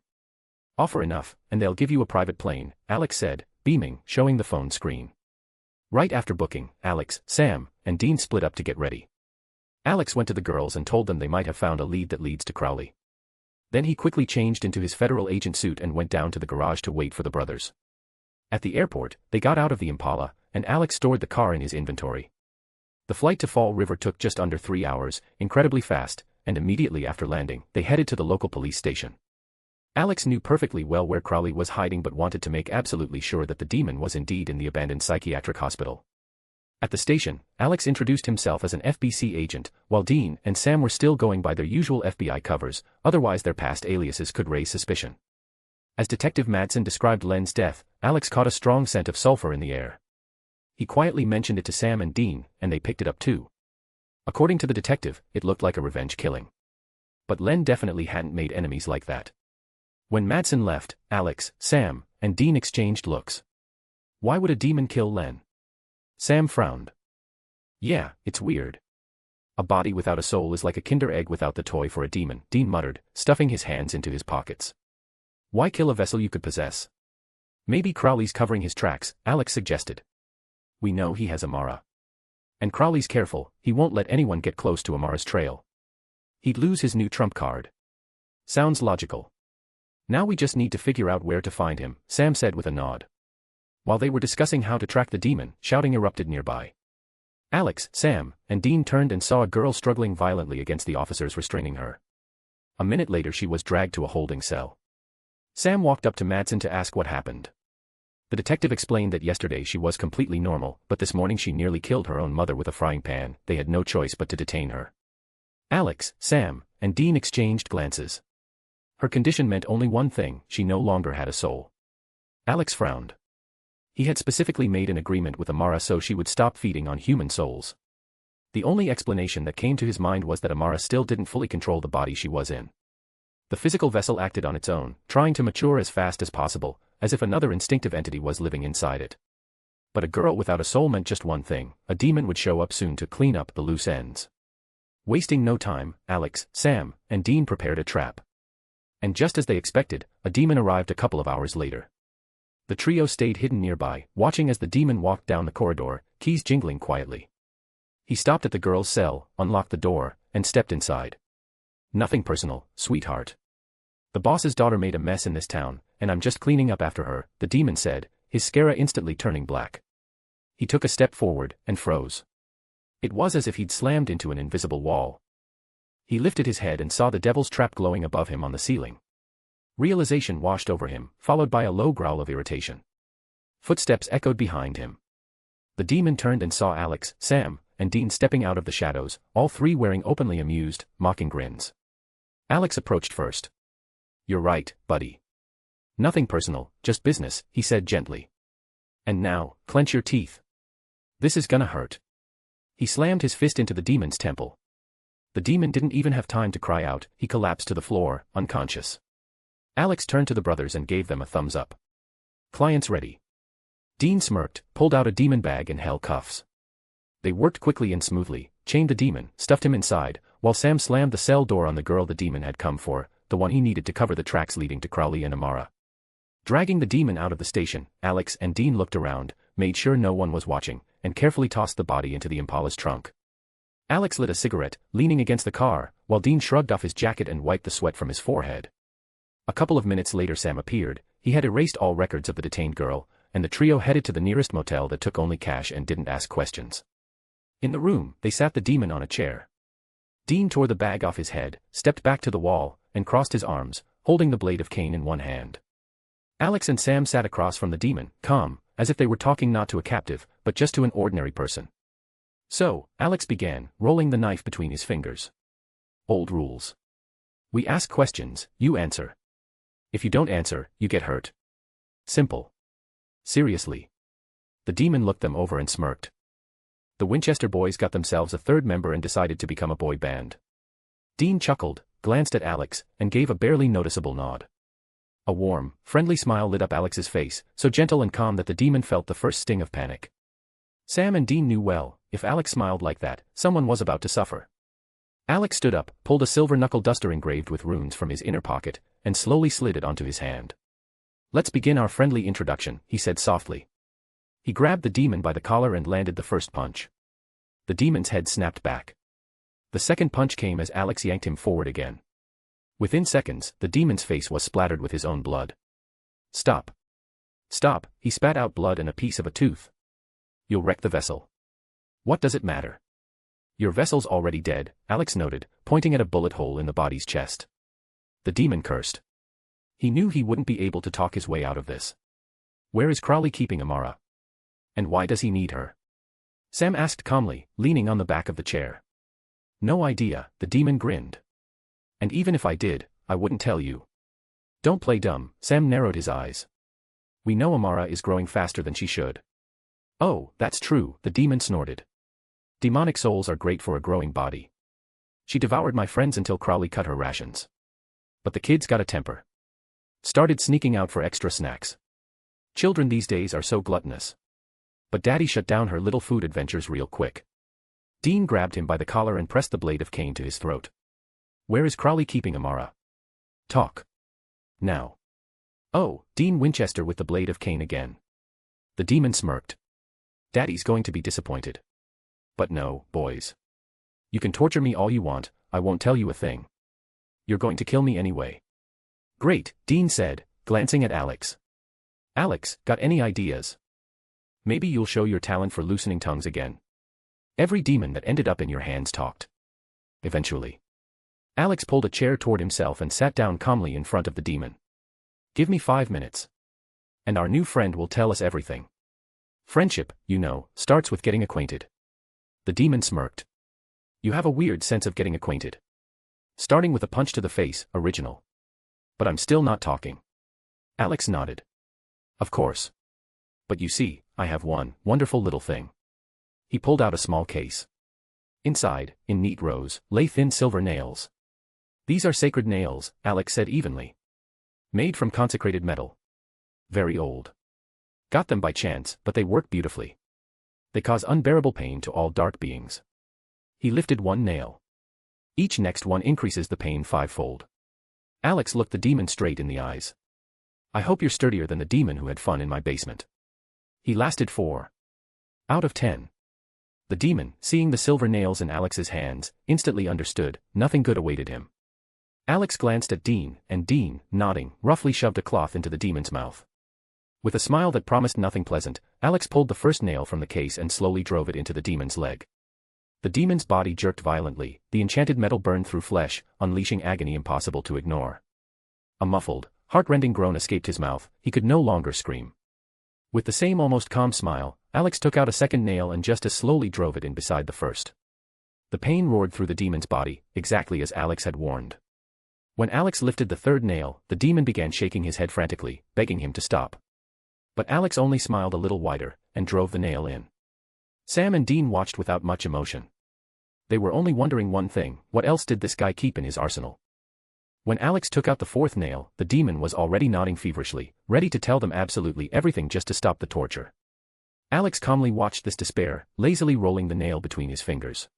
Offer enough, and they'll give you a private plane, Alex said, beaming, showing the phone screen. Right after booking, Alex, Sam, and Dean split up to get ready. Alex went to the girls and told them they might have found a lead that leads to Crowley. Then he quickly changed into his federal agent suit and went down to the garage to wait for the brothers. At the airport, they got out of the Impala, and Alex stored the car in his inventory. The flight to Fall River took just under 3 hours, incredibly fast, and immediately after landing, they headed to the local police station. Alex knew perfectly well where Crowley was hiding but wanted to make absolutely sure that the demon was indeed in the abandoned psychiatric hospital. At the station, Alex introduced himself as an FBC agent, while Dean and Sam were still going by their usual FBI covers, otherwise their past aliases could raise suspicion. As Detective Madsen described Len's death, Alex caught a strong scent of sulfur in the air. He quietly mentioned it to Sam and Dean, and they picked it up too. According to the detective, it looked like a revenge killing. But Len definitely hadn't made enemies like that. When Madsen left, Alex, Sam, and Dean exchanged looks. Why would a demon kill Len? Sam frowned. Yeah, it's weird. A body without a soul is like a Kinder Egg without the toy for a demon, Dean muttered, stuffing his hands into his pockets. Why kill a vessel you could possess? Maybe Crowley's covering his tracks, Alex suggested. We know he has Amara. And Crowley's careful, he won't let anyone get close to Amara's trail. He'd lose his new trump card. Sounds logical. Now we just need to figure out where to find him, Sam said with a nod. While they were discussing how to track the demon, shouting erupted nearby. Alex, Sam, and Dean turned and saw a girl struggling violently against the officers restraining her. A minute later she was dragged to a holding cell. Sam walked up to Madsen to ask what happened. The detective explained that yesterday she was completely normal, but this morning she nearly killed her own mother with a frying pan. They had no choice but to detain her. Alex, Sam, and Dean exchanged glances. Her condition meant only one thing: she no longer had a soul. Alex frowned. He had specifically made an agreement with Amara so she would stop feeding on human souls. The only explanation that came to his mind was that Amara still didn't fully control the body she was in. The physical vessel acted on its own, trying to mature as fast as possible, as if another instinctive entity was living inside it. But a girl without a soul meant just one thing: a demon would show up soon to clean up the loose ends. Wasting no time, Alex, Sam, and Dean prepared a trap. And just as they expected, a demon arrived a couple of hours later. The trio stayed hidden nearby, watching as the demon walked down the corridor, keys jingling quietly. He stopped at the girl's cell, unlocked the door, and stepped inside. Nothing personal, sweetheart. The boss's daughter made a mess in this town, and I'm just cleaning up after her, the demon said, his scara instantly turning black. He took a step forward, and froze. It was as if he'd slammed into an invisible wall. He lifted his head and saw the devil's trap glowing above him on the ceiling. Realization washed over him, followed by a low growl of irritation. Footsteps echoed behind him. The demon turned and saw Alex, Sam, and Dean stepping out of the shadows, all three wearing openly amused, mocking grins. Alex approached first. You're right, buddy. Nothing personal, just business, he said gently. And now, clench your teeth. This is gonna hurt. He slammed his fist into the demon's temple. The demon didn't even have time to cry out, he collapsed to the floor, unconscious. Alex turned to the brothers and gave them a thumbs up. Clients ready. Dean smirked, pulled out a demon bag and held cuffs. They worked quickly and smoothly, chained the demon, stuffed him inside, while Sam slammed the cell door on the girl the demon had come for, the one he needed to cover the tracks leading to Crowley and Amara. Dragging the demon out of the station, Alex and Dean looked around, made sure no one was watching, and carefully tossed the body into the Impala's trunk. Alex lit a cigarette, leaning against the car, while Dean shrugged off his jacket and wiped the sweat from his forehead. A couple of minutes later Sam appeared. He had erased all records of the detained girl, and the trio headed to the nearest motel that took only cash and didn't ask questions. In the room, they sat the demon on a chair. Dean tore the bag off his head, stepped back to the wall, and crossed his arms, holding the blade of cane in one hand. Alex and Sam sat across from the demon, calm, as if they were talking not to a captive, but just to an ordinary person. So, Alex began, rolling the knife between his fingers. Old rules. We ask questions, you answer. If you don't answer, you get hurt. Simple. Seriously. The demon looked them over and smirked. The Winchester boys got themselves a third member and decided to become a boy band. Dean chuckled, glanced at Alex, and gave a barely noticeable nod. A warm, friendly smile lit up Alex's face, so gentle and calm that the demon felt the first sting of panic. Sam and Dean knew well, if Alex smiled like that, someone was about to suffer. Alex stood up, pulled a silver knuckle duster engraved with runes from his inner pocket, and slowly slid it onto his hand. "Let's begin our friendly introduction," he said softly. He grabbed the demon by the collar and landed the first punch. The demon's head snapped back. The second punch came as Alex yanked him forward again. Within seconds, the demon's face was splattered with his own blood. "Stop. Stop," he spat out blood and a piece of a tooth. "You'll wreck the vessel." "What does it matter?" "Your vessel's already dead," Alex noted, pointing at a bullet hole in the body's chest. The demon cursed. He knew he wouldn't be able to talk his way out of this. "Where is Crowley keeping Amara? And why does he need her?" Sam asked calmly, leaning on the back of the chair. "No idea," the demon grinned. "And even if I did, I wouldn't tell you." "Don't play dumb," Sam narrowed his eyes. "We know Amara is growing faster than she should." "Oh, that's true," the demon snorted. "Demonic souls are great for a growing body. She devoured my friends until Crowley cut her rations. But the kid's got a temper. Started sneaking out for extra snacks. Children these days are so gluttonous. But Daddy shut down her little food adventures real quick." Dean grabbed him by the collar and pressed the blade of cane to his throat. "Where is Crowley keeping Amara? Talk. Now." "Oh," Dean Winchester with the blade of cane again. The demon smirked. "Daddy's going to be disappointed. But no, boys. You can torture me all you want, I won't tell you a thing. You're going to kill me anyway." "Great," Dean said, glancing at Alex. "Alex, got any ideas? Maybe you'll show your talent for loosening tongues again." Every demon that ended up in your hands talked. Eventually. Alex pulled a chair toward himself and sat down calmly in front of the demon. "Give me 5 minutes. And our new friend will tell us everything. Friendship, you know, starts with getting acquainted." The demon smirked. "You have a weird sense of getting acquainted. Starting with a punch to the face, original. But I'm still not talking." Alex nodded. "Of course. But you see, I have one wonderful little thing." He pulled out a small case. Inside, in neat rows, lay thin silver nails. "These are sacred nails," Alex said evenly. "Made from consecrated metal. Very old. Got them by chance, but they work beautifully. They cause unbearable pain to all dark beings." He lifted one nail. "Each next one increases the pain 5-fold. Alex looked the demon straight in the eyes. "I hope you're sturdier than the demon who had fun in my basement." He lasted 4 out of 10. The demon, seeing the silver nails in Alex's hands, instantly understood, nothing good awaited him. Alex glanced at Dean, and Dean, nodding, roughly shoved a cloth into the demon's mouth. With a smile that promised nothing pleasant, Alex pulled the first nail from the case and slowly drove it into the demon's leg. The demon's body jerked violently, the enchanted metal burned through flesh, unleashing agony impossible to ignore. A muffled, heart-rending groan escaped his mouth, he could no longer scream. With the same almost calm smile, Alex took out a second nail and just as slowly drove it in beside the first. The pain roared through the demon's body, exactly as Alex had warned. When Alex lifted the third nail, the demon began shaking his head frantically, begging him to stop. But Alex only smiled a little wider, and drove the nail in. Sam and Dean watched without much emotion. They were only wondering one thing: what else did this guy keep in his arsenal? When Alex took out the fourth nail, the demon was already nodding feverishly, ready to tell them absolutely everything just to stop the torture. Alex calmly watched this despair, lazily rolling the nail between his fingers.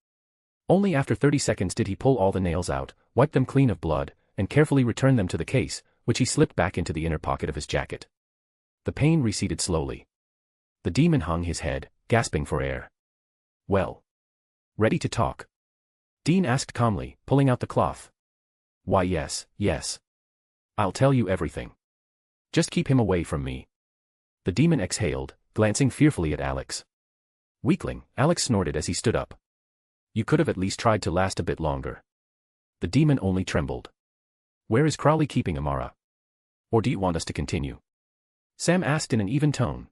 Only after 30 seconds did he pull all the nails out, wipe them clean of blood, and carefully return them to the case, which he slipped back into the inner pocket of his jacket. The pain receded slowly. The demon hung his head, gasping for air. "Well, ready to talk?" Dean asked calmly, pulling out the cloth. "Why yes, yes. I'll tell you everything. Just keep him away from me." The demon exhaled, glancing fearfully at Alex. "Weakling," Alex snorted as he stood up. "You could have at least tried to last a bit longer." The demon only trembled. "Where is Crowley keeping Amara? Or do you want us to continue?" Sam asked in an even tone.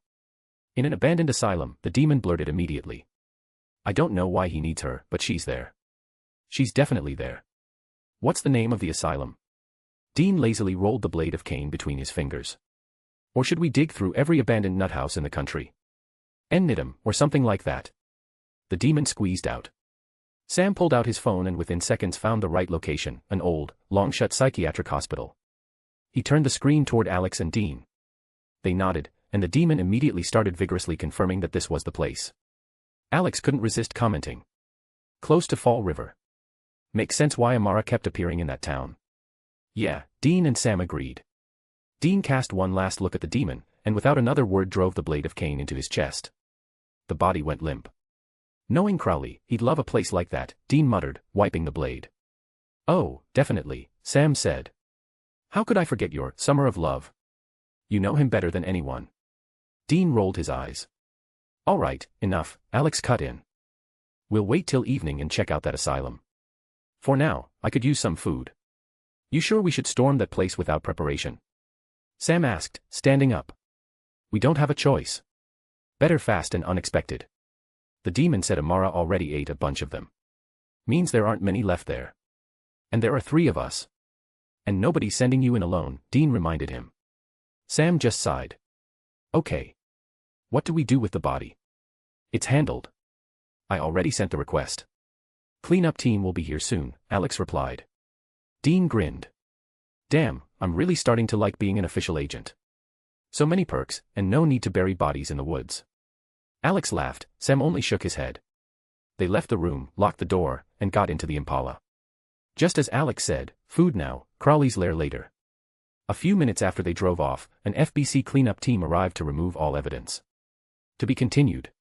"In an abandoned asylum," the demon blurted immediately. "I don't know why he needs her, but she's there. She's definitely there." "What's the name of the asylum?" Dean lazily rolled the blade of cane between his fingers. "Or should we dig through every abandoned nut house in the country?" Ennidum, or something like that. The demon squeezed out. Sam pulled out his phone and within seconds found the right location, an old, long-shut psychiatric hospital. He turned the screen toward Alex and Dean. They nodded, and the demon immediately started vigorously confirming that this was the place. Alex couldn't resist commenting. Close to Fall River. Makes sense why Amara kept appearing in that town. Yeah, Dean and Sam agreed. Dean cast one last look at the demon, and without another word drove the blade of cane into his chest. The body went limp. Knowing Crowley, he'd love a place like that, Dean muttered, wiping the blade. Oh, definitely, Sam said. How could I forget your summer of love? You know him better than anyone. Dean rolled his eyes. All right, enough, Alex cut in. We'll wait till evening and check out that asylum. For now, I could use some food. You sure we should storm that place without preparation? Sam asked, standing up. We don't have a choice. Better fast and unexpected. The demon said Amara already ate a bunch of them. Means there aren't many left there. And there are 3 of us. And nobody's sending you in alone, Dean reminded him. Sam just sighed. Okay. What do we do with the body? It's handled. I already sent the request. Cleanup team will be here soon, Alex replied. Dean grinned. Damn, I'm really starting to like being an official agent. So many perks, and no need to bury bodies in the woods. Alex laughed, Sam only shook his head. They left the room, locked the door, and got into the Impala. Just as Alex said, food now, Crowley's lair later. A few minutes after they drove off, an FBC cleanup team arrived to remove all evidence. To be continued.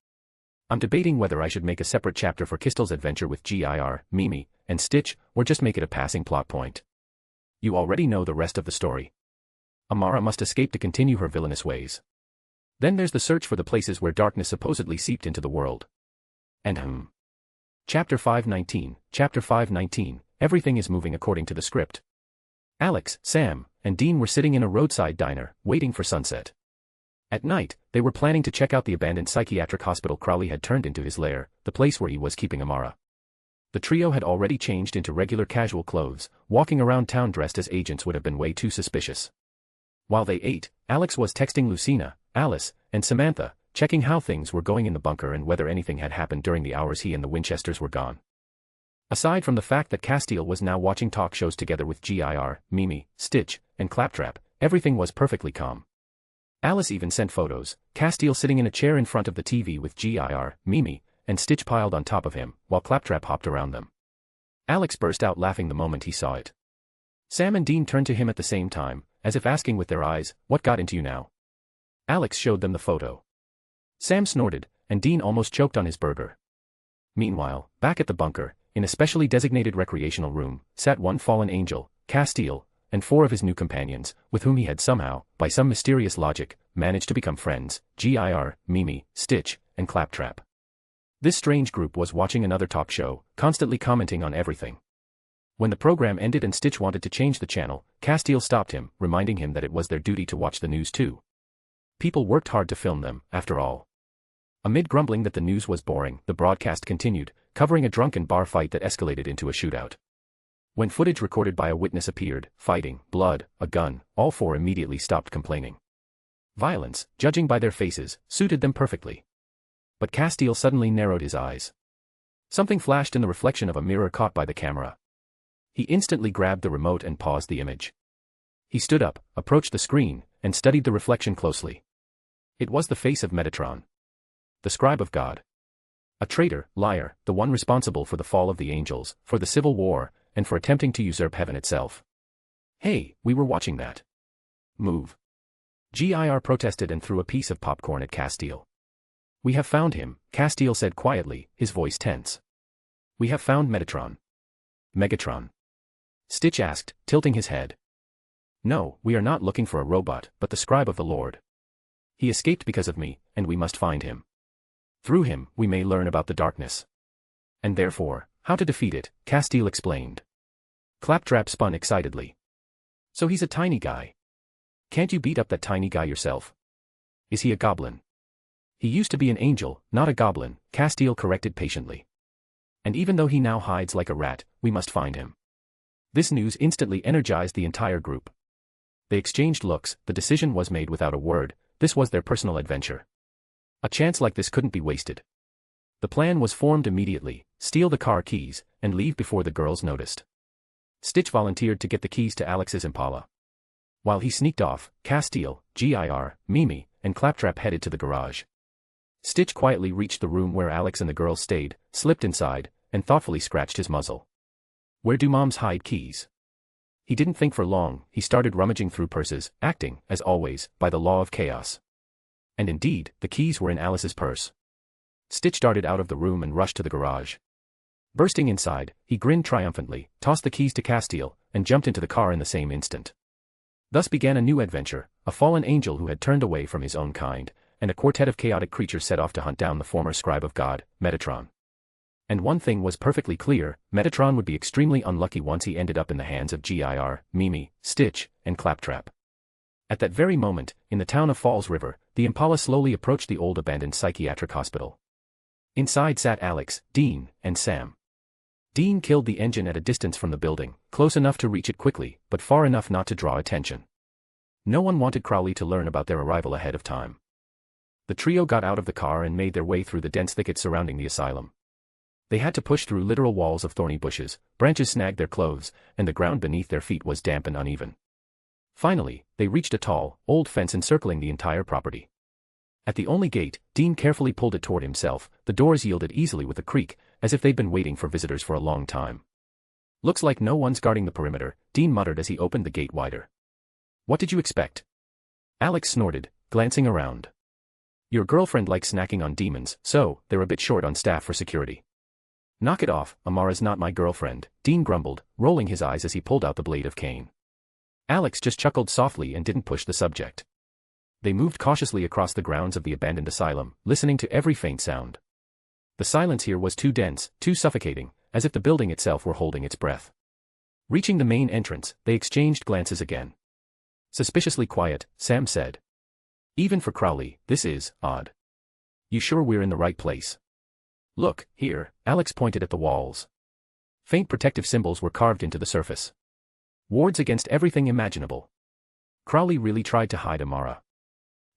I'm debating whether I should make a separate chapter for Kistel's adventure with Gir, Mimi, and Stitch, or just make it a passing plot point. You already know the rest of the story. Amara must escape to continue her villainous ways. Then there's the search for the places where darkness supposedly seeped into the world. And Chapter 519, everything is moving according to the script. Alex, Sam, and Dean were sitting in a roadside diner, waiting for sunset. At night, they were planning to check out the abandoned psychiatric hospital Crowley had turned into his lair, the place where he was keeping Amara. The trio had already changed into regular casual clothes, walking around town dressed as agents would have been way too suspicious. While they ate, Alex was texting Lucina, Alice, and Samantha, checking how things were going in the bunker and whether anything had happened during the hours he and the Winchesters were gone. Aside from the fact that Castile was now watching talk shows together with Gir, Mimi, Stitch, and Claptrap, everything was perfectly calm. Alice even sent photos, Castile sitting in a chair in front of the TV with Gir, Mimi, and Stitch piled on top of him, while Claptrap hopped around them. Alex burst out laughing the moment he saw it. Sam and Dean turned to him at the same time, as if asking with their eyes, what got into you now? Alex showed them the photo. Sam snorted, and Dean almost choked on his burger. Meanwhile, back at the bunker, in a specially designated recreational room, sat one fallen angel, Castile, and 4 of his new companions, with whom he had somehow, by some mysterious logic, managed to become friends, Gir, Mimi, Stitch, and Claptrap. This strange group was watching another talk show, constantly commenting on everything. When the program ended and Stitch wanted to change the channel, Castile stopped him, reminding him that it was their duty to watch the news too. People worked hard to film them, after all. Amid grumbling that the news was boring, the broadcast continued, covering a drunken bar fight that escalated into a shootout. When footage recorded by a witness appeared, fighting, blood, a gun, all 4 immediately stopped complaining. Violence, judging by their faces, suited them perfectly. But Castile suddenly narrowed his eyes. Something flashed in the reflection of a mirror caught by the camera. He instantly grabbed the remote and paused the image. He stood up, approached the screen, and studied the reflection closely. It was the face of Metatron. The scribe of God. A traitor, liar, the one responsible for the fall of the angels, for the civil war, and for attempting to usurp heaven itself. Hey, we were watching that. Move. Gir protested and threw a piece of popcorn at Castile. We have found him, Castile said quietly, his voice tense. We have found Metatron. Megatron. Stitch asked, tilting his head. No, we are not looking for a robot, but the scribe of the Lord. He escaped because of me, and we must find him. Through him, we may learn about the darkness. And therefore, how to defeat it, Castile explained. Claptrap spun excitedly. So he's a tiny guy. Can't you beat up that tiny guy yourself? Is he a goblin? He used to be an angel, not a goblin, Castile corrected patiently. And even though he now hides like a rat, we must find him. This news instantly energized the entire group. They exchanged looks, the decision was made without a word, this was their personal adventure. A chance like this couldn't be wasted. The plan was formed immediately: steal the car keys, and leave before the girls noticed. Stitch volunteered to get the keys to Alex's Impala. While he sneaked off, Castile, Mimi, and Claptrap headed to the garage. Stitch quietly reached the room where Alex and the girls stayed, slipped inside, and thoughtfully scratched his muzzle. Where do moms hide keys? He didn't think for long. He started rummaging through purses, acting, as always, by the law of chaos. And indeed, the keys were in Alice's purse. Stitch darted out of the room and rushed to the garage. Bursting inside, he grinned triumphantly, tossed the keys to Castile, and jumped into the car in the same instant. Thus began a new adventure: a fallen angel who had turned away from his own kind, and a quartet of chaotic creatures set off to hunt down the former scribe of God, Metatron. And one thing was perfectly clear: Metatron would be extremely unlucky once he ended up in the hands of Mimi, Stitch, and Claptrap. At that very moment, in the town of Falls River, the Impala slowly approached the old abandoned psychiatric hospital. Inside sat Alex, Dean, and Sam. Dean killed the engine at a distance from the building, close enough to reach it quickly, but far enough not to draw attention. No one wanted Crowley to learn about their arrival ahead of time. The trio got out of the car and made their way through the dense thicket surrounding the asylum. They had to push through literal walls of thorny bushes, branches snagged their clothes, and the ground beneath their feet was damp and uneven. Finally, they reached a tall, old fence encircling the entire property. At the only gate, Dean carefully pulled it toward himself. The doors yielded easily with a creak, as if they'd been waiting for visitors for a long time. "Looks like no one's guarding the perimeter," Dean muttered as he opened the gate wider. "What did you expect?" Alex snorted, glancing around. "Your girlfriend likes snacking on demons, so they're a bit short on staff for security." "Knock it off, Amara's not my girlfriend," Dean grumbled, rolling his eyes as he pulled out the blade of cane. Alex just chuckled softly and didn't push the subject. They moved cautiously across the grounds of the abandoned asylum, listening to every faint sound. The silence here was too dense, too suffocating, as if the building itself were holding its breath. Reaching the main entrance, they exchanged glances again. "Suspiciously quiet," Sam said. "Even for Crowley, this is odd. You sure we're in the right place?" "Look, here," Alex pointed at the walls. Faint protective symbols were carved into the surface. Wards against everything imaginable. Crowley really tried to hide Amara.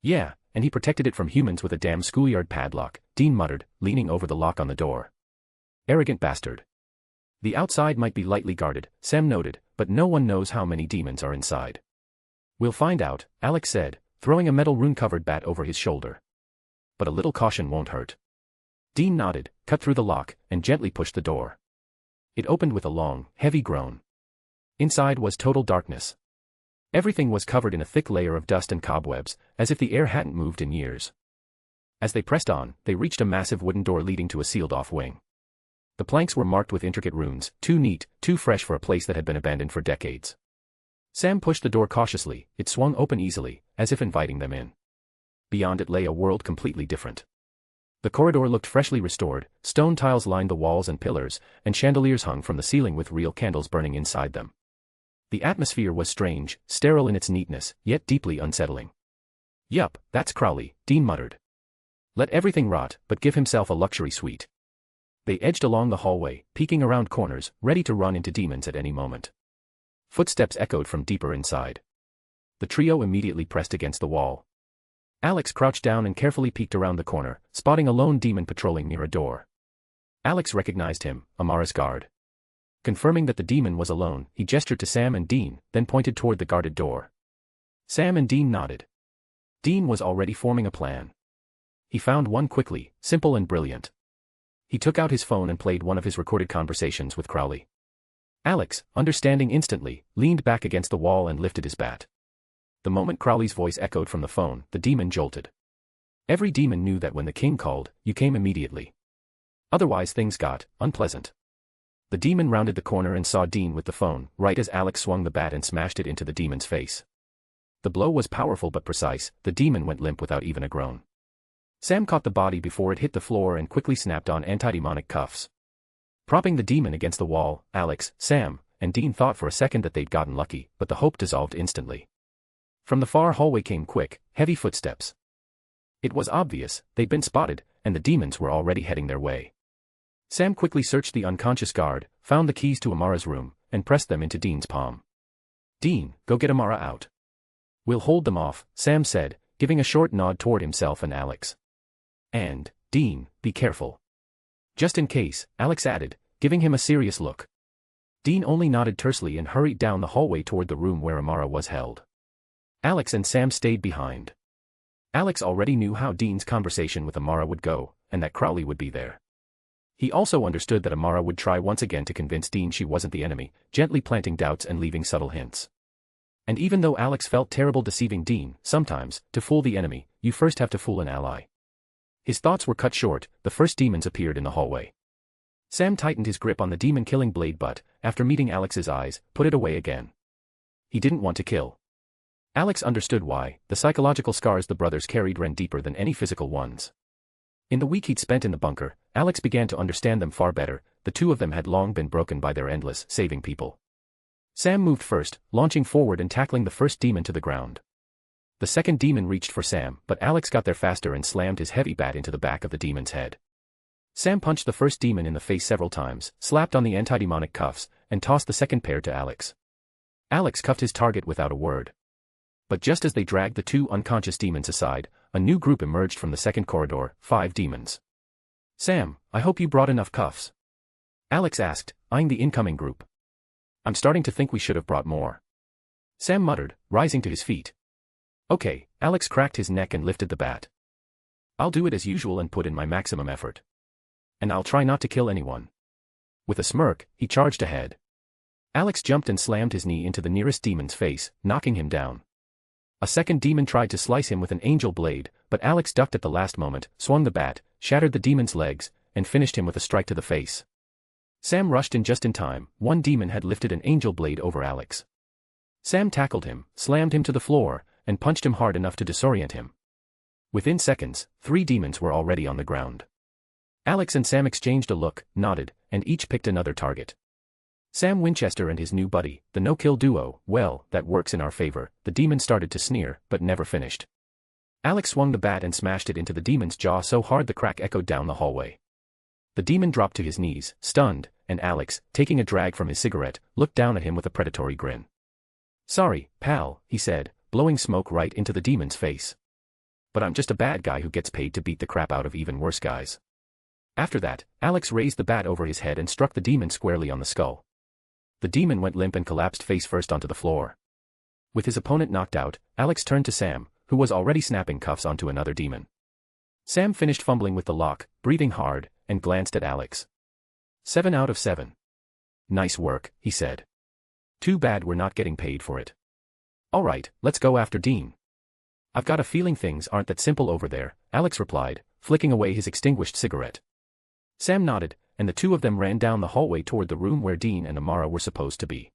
"Yeah, and he protected it from humans with a damn schoolyard padlock," Dean muttered, leaning over the lock on the door. "Arrogant bastard." "The outside might be lightly guarded," Sam noted, "but no one knows how many demons are inside." "We'll find out," Alex said, throwing a metal rune-covered bat over his shoulder. "But a little caution won't hurt." Dean nodded, cut through the lock, and gently pushed the door. It opened with a long, heavy groan. Inside was total darkness. Everything was covered in a thick layer of dust and cobwebs, as if the air hadn't moved in years. As they pressed on, they reached a massive wooden door leading to a sealed-off wing. The planks were marked with intricate runes, too neat, too fresh for a place that had been abandoned for decades. Sam pushed the door cautiously. It swung open easily, as if inviting them in. Beyond it lay a world completely different. The corridor looked freshly restored, stone tiles lined the walls and pillars, and chandeliers hung from the ceiling with real candles burning inside them. The atmosphere was strange, sterile in its neatness, yet deeply unsettling. "Yup, that's Crowley," Dean muttered. "Let everything rot, but give himself a luxury suite." They edged along the hallway, peeking around corners, ready to run into demons at any moment. Footsteps echoed from deeper inside. The trio immediately pressed against the wall. Alex crouched down and carefully peeked around the corner, spotting a lone demon patrolling near a door. Alex recognized him, Amara's guard. Confirming that the demon was alone, he gestured to Sam and Dean, then pointed toward the guarded door. Sam and Dean nodded. Dean was already forming a plan. He found one quickly, simple and brilliant. He took out his phone and played one of his recorded conversations with Crowley. Alex, understanding instantly, leaned back against the wall and lifted his bat. The moment Crowley's voice echoed from the phone, the demon jolted. Every demon knew that when the king called, you came immediately. Otherwise things got unpleasant. The demon rounded the corner and saw Dean with the phone, right as Alex swung the bat and smashed it into the demon's face. The blow was powerful but precise. The demon went limp without even a groan. Sam caught the body before it hit the floor and quickly snapped on anti-demonic cuffs. Propping the demon against the wall, Alex, Sam, and Dean thought for a second that they'd gotten lucky, but the hope dissolved instantly. From the far hallway came quick, heavy footsteps. It was obvious, they'd been spotted, and the demons were already heading their way. Sam quickly searched the unconscious guard, found the keys to Amara's room, and pressed them into Dean's palm. "Dean, go get Amara out." "We'll hold them off," Sam said, giving a short nod toward himself and Alex. And, Dean, be careful. Just in case, Alex added, giving him a serious look. Dean only nodded tersely and hurried down the hallway toward the room where Amara was held. Alex and Sam stayed behind. Alex already knew how Dean's conversation with Amara would go, and that Crowley would be there. He also understood that Amara would try once again to convince Dean she wasn't the enemy, gently planting doubts and leaving subtle hints. And even though Alex felt terrible deceiving Dean, sometimes, to fool the enemy, you first have to fool an ally. His thoughts were cut short. The first demons appeared in the hallway. Sam tightened his grip on the demon-killing blade but, after meeting Alex's eyes, put it away again. He didn't want to kill. Alex understood why. The psychological scars the brothers carried ran deeper than any physical ones. In the week he'd spent in the bunker, Alex began to understand them far better. The two of them had long been broken by their endless saving people. Sam moved first, launching forward and tackling the first demon to the ground. The second demon reached for Sam, but Alex got there faster and slammed his heavy bat into the back of the demon's head. Sam punched the first demon in the face several times, slapped on the antidemonic cuffs, and tossed the second pair to Alex. Alex cuffed his target without a word. But just as they dragged the two unconscious demons aside, a new group emerged from the second corridor, 5 demons. Sam, I hope you brought enough cuffs. Alex asked, eyeing the incoming group. I'm starting to think we should have brought more. Sam muttered, rising to his feet. Okay, Alex cracked his neck and lifted the bat. I'll do it as usual and put in my maximum effort. And I'll try not to kill anyone. With a smirk, he charged ahead. Alex jumped and slammed his knee into the nearest demon's face, knocking him down. A second demon tried to slice him with an angel blade, but Alex ducked at the last moment, swung the bat, shattered the demon's legs, and finished him with a strike to the face. Sam rushed in just in time. One demon had lifted an angel blade over Alex. Sam tackled him, slammed him to the floor, and punched him hard enough to disorient him. Within seconds, 3 demons were already on the ground. Alex and Sam exchanged a look, nodded, and each picked another target. Sam Winchester and his new buddy, the no-kill duo, well, that works in our favor. The demon started to sneer, but never finished. Alex swung the bat and smashed it into the demon's jaw so hard the crack echoed down the hallway. The demon dropped to his knees, stunned, and Alex, taking a drag from his cigarette, looked down at him with a predatory grin. Sorry, pal, he said, blowing smoke right into the demon's face. But I'm just a bad guy who gets paid to beat the crap out of even worse guys. After that, Alex raised the bat over his head and struck the demon squarely on the skull. The demon went limp and collapsed face first onto the floor. With his opponent knocked out, Alex turned to Sam, who was already snapping cuffs onto another demon. Sam finished fumbling with the lock, breathing hard, and glanced at Alex. 7 out of 7. Nice work, he said. Too bad we're not getting paid for it. All right, let's go after Dean. I've got a feeling things aren't that simple over there, Alex replied, flicking away his extinguished cigarette. Sam nodded, and the two of them ran down the hallway toward the room where Dean and Amara were supposed to be.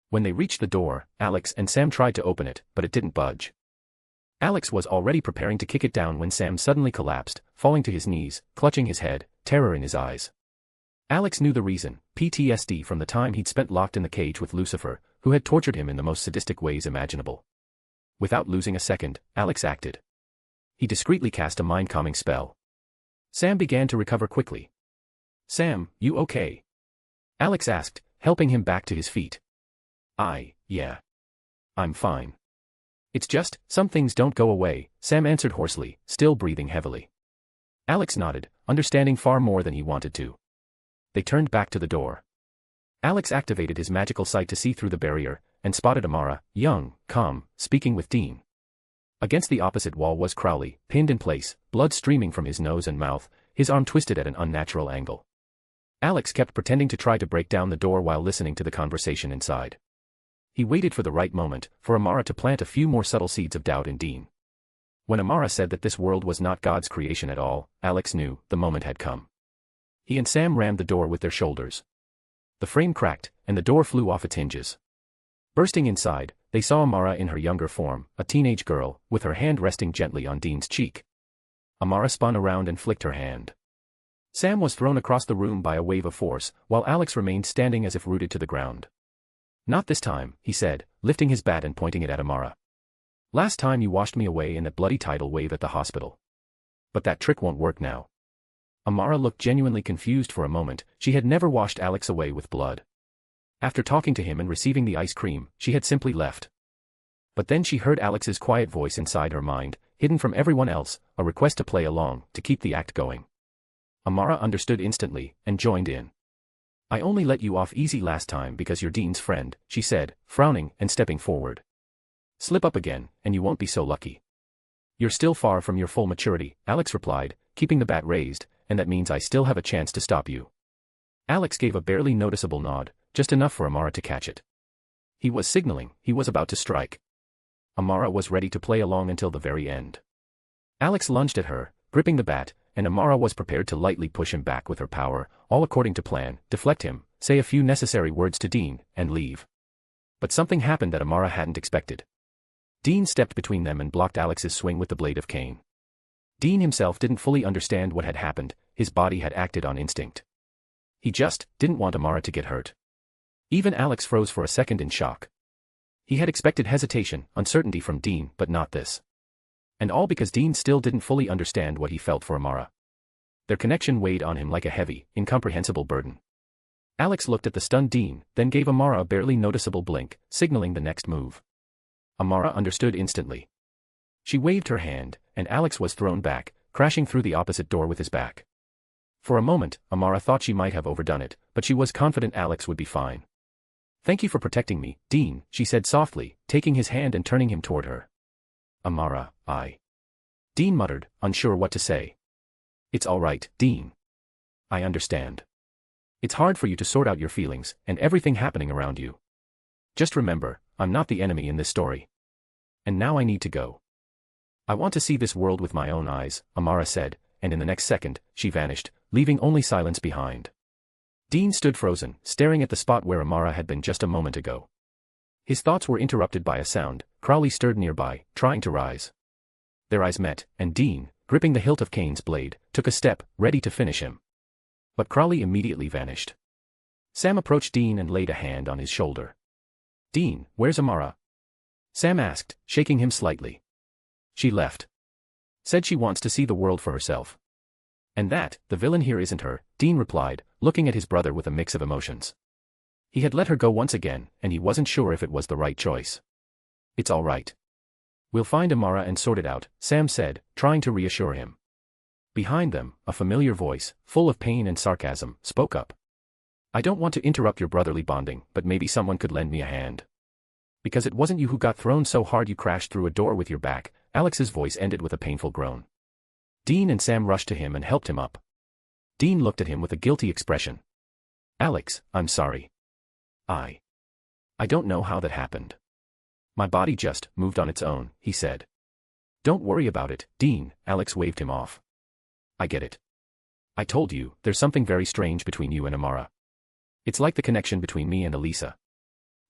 When they reached the door, Alex and Sam tried to open it, but it didn't budge. Alex was already preparing to kick it down when Sam suddenly collapsed, falling to his knees, clutching his head, terror in his eyes. Alex knew the reason: PTSD from the time he'd spent locked in the cage with Lucifer, who had tortured him in the most sadistic ways imaginable. Without losing a second, Alex acted. He discreetly cast a mind-calming spell. Sam began to recover quickly. Sam, you okay? Alex asked, helping him back to his feet. Yeah. I'm fine. It's just, some things don't go away, Sam answered hoarsely, still breathing heavily. Alex nodded, understanding far more than he wanted to. They turned back to the door. Alex activated his magical sight to see through the barrier, and spotted Amara, young, calm, speaking with Dean. Against the opposite wall was Crowley, pinned in place, blood streaming from his nose and mouth, his arm twisted at an unnatural angle. Alex kept pretending to try to break down the door while listening to the conversation inside. He waited for the right moment, for Amara to plant a few more subtle seeds of doubt in Dean. When Amara said that this world was not God's creation at all, Alex knew the moment had come. He and Sam rammed the door with their shoulders. The frame cracked, and the door flew off its hinges. Bursting inside, they saw Amara in her younger form, a teenage girl, with her hand resting gently on Dean's cheek. Amara spun around and flicked her hand. Sam was thrown across the room by a wave of force, while Alex remained standing as if rooted to the ground. Not this time, he said, lifting his bat and pointing it at Amara. Last time you washed me away in that bloody tidal wave at the hospital. But that trick won't work now. Amara looked genuinely confused for a moment. She had never washed Alex away with blood. After talking to him and receiving the ice cream, she had simply left. But then she heard Alex's quiet voice inside her mind, hidden from everyone else, a request to play along, to keep the act going. Amara understood instantly, and joined in. I only let you off easy last time because you're Dean's friend, she said, frowning and stepping forward. Slip up again, and you won't be so lucky. You're still far from your full maturity, Alex replied, keeping the bat raised, and that means I still have a chance to stop you. Alex gave a barely noticeable nod, just enough for Amara to catch it. He was signaling, he was about to strike. Amara was ready to play along until the very end. Alex lunged at her, gripping the bat, and Amara was prepared to lightly push him back with her power, all according to plan, deflect him, say a few necessary words to Dean, and leave. But something happened that Amara hadn't expected. Dean stepped between them and blocked Alex's swing with the blade of cane. Dean himself didn't fully understand what had happened, his body had acted on instinct. He just didn't want Amara to get hurt. Even Alex froze for a second in shock. He had expected hesitation, uncertainty from Dean, but not this. And all because Dean still didn't fully understand what he felt for Amara. Their connection weighed on him like a heavy, incomprehensible burden. Alex looked at the stunned Dean, then gave Amara a barely noticeable blink, signaling the next move. Amara understood instantly. She waved her hand, and Alex was thrown back, crashing through the opposite door with his back. For a moment, Amara thought she might have overdone it, but she was confident Alex would be fine. Thank you for protecting me, Dean, she said softly, taking his hand and turning him toward her. Amara, Dean muttered, unsure what to say. It's all right, Dean. I understand. It's hard for you to sort out your feelings, and everything happening around you. Just remember, I'm not the enemy in this story. And now I need to go. I want to see this world with my own eyes, Amara said, and in the next second, she vanished, leaving only silence behind. Dean stood frozen, staring at the spot where Amara had been just a moment ago. His thoughts were interrupted by a sound. Crowley stirred nearby, trying to rise. Their eyes met, and Dean, gripping the hilt of Kane's blade, took a step, ready to finish him. But Crowley immediately vanished. Sam approached Dean and laid a hand on his shoulder. Dean, where's Amara? Sam asked, shaking him slightly. She left. Said she wants to see the world for herself. And that, the villain here isn't her, Dean replied, looking at his brother with a mix of emotions. He had let her go once again, and he wasn't sure if it was the right choice. It's all right. We'll find Amara and sort it out, Sam said, trying to reassure him. Behind them, a familiar voice, full of pain and sarcasm, spoke up. I don't want to interrupt your brotherly bonding, but maybe someone could lend me a hand. Because it wasn't you who got thrown so hard you crashed through a door with your back, Alex's voice ended with a painful groan. Dean and Sam rushed to him and helped him up. Dean looked at him with a guilty expression. Alex, I'm sorry. I don't know how that happened. My body just moved on its own, he said. Don't worry about it, Dean, Alex waved him off. I get it. I told you, there's something very strange between you and Amara. It's like the connection between me and Elisa.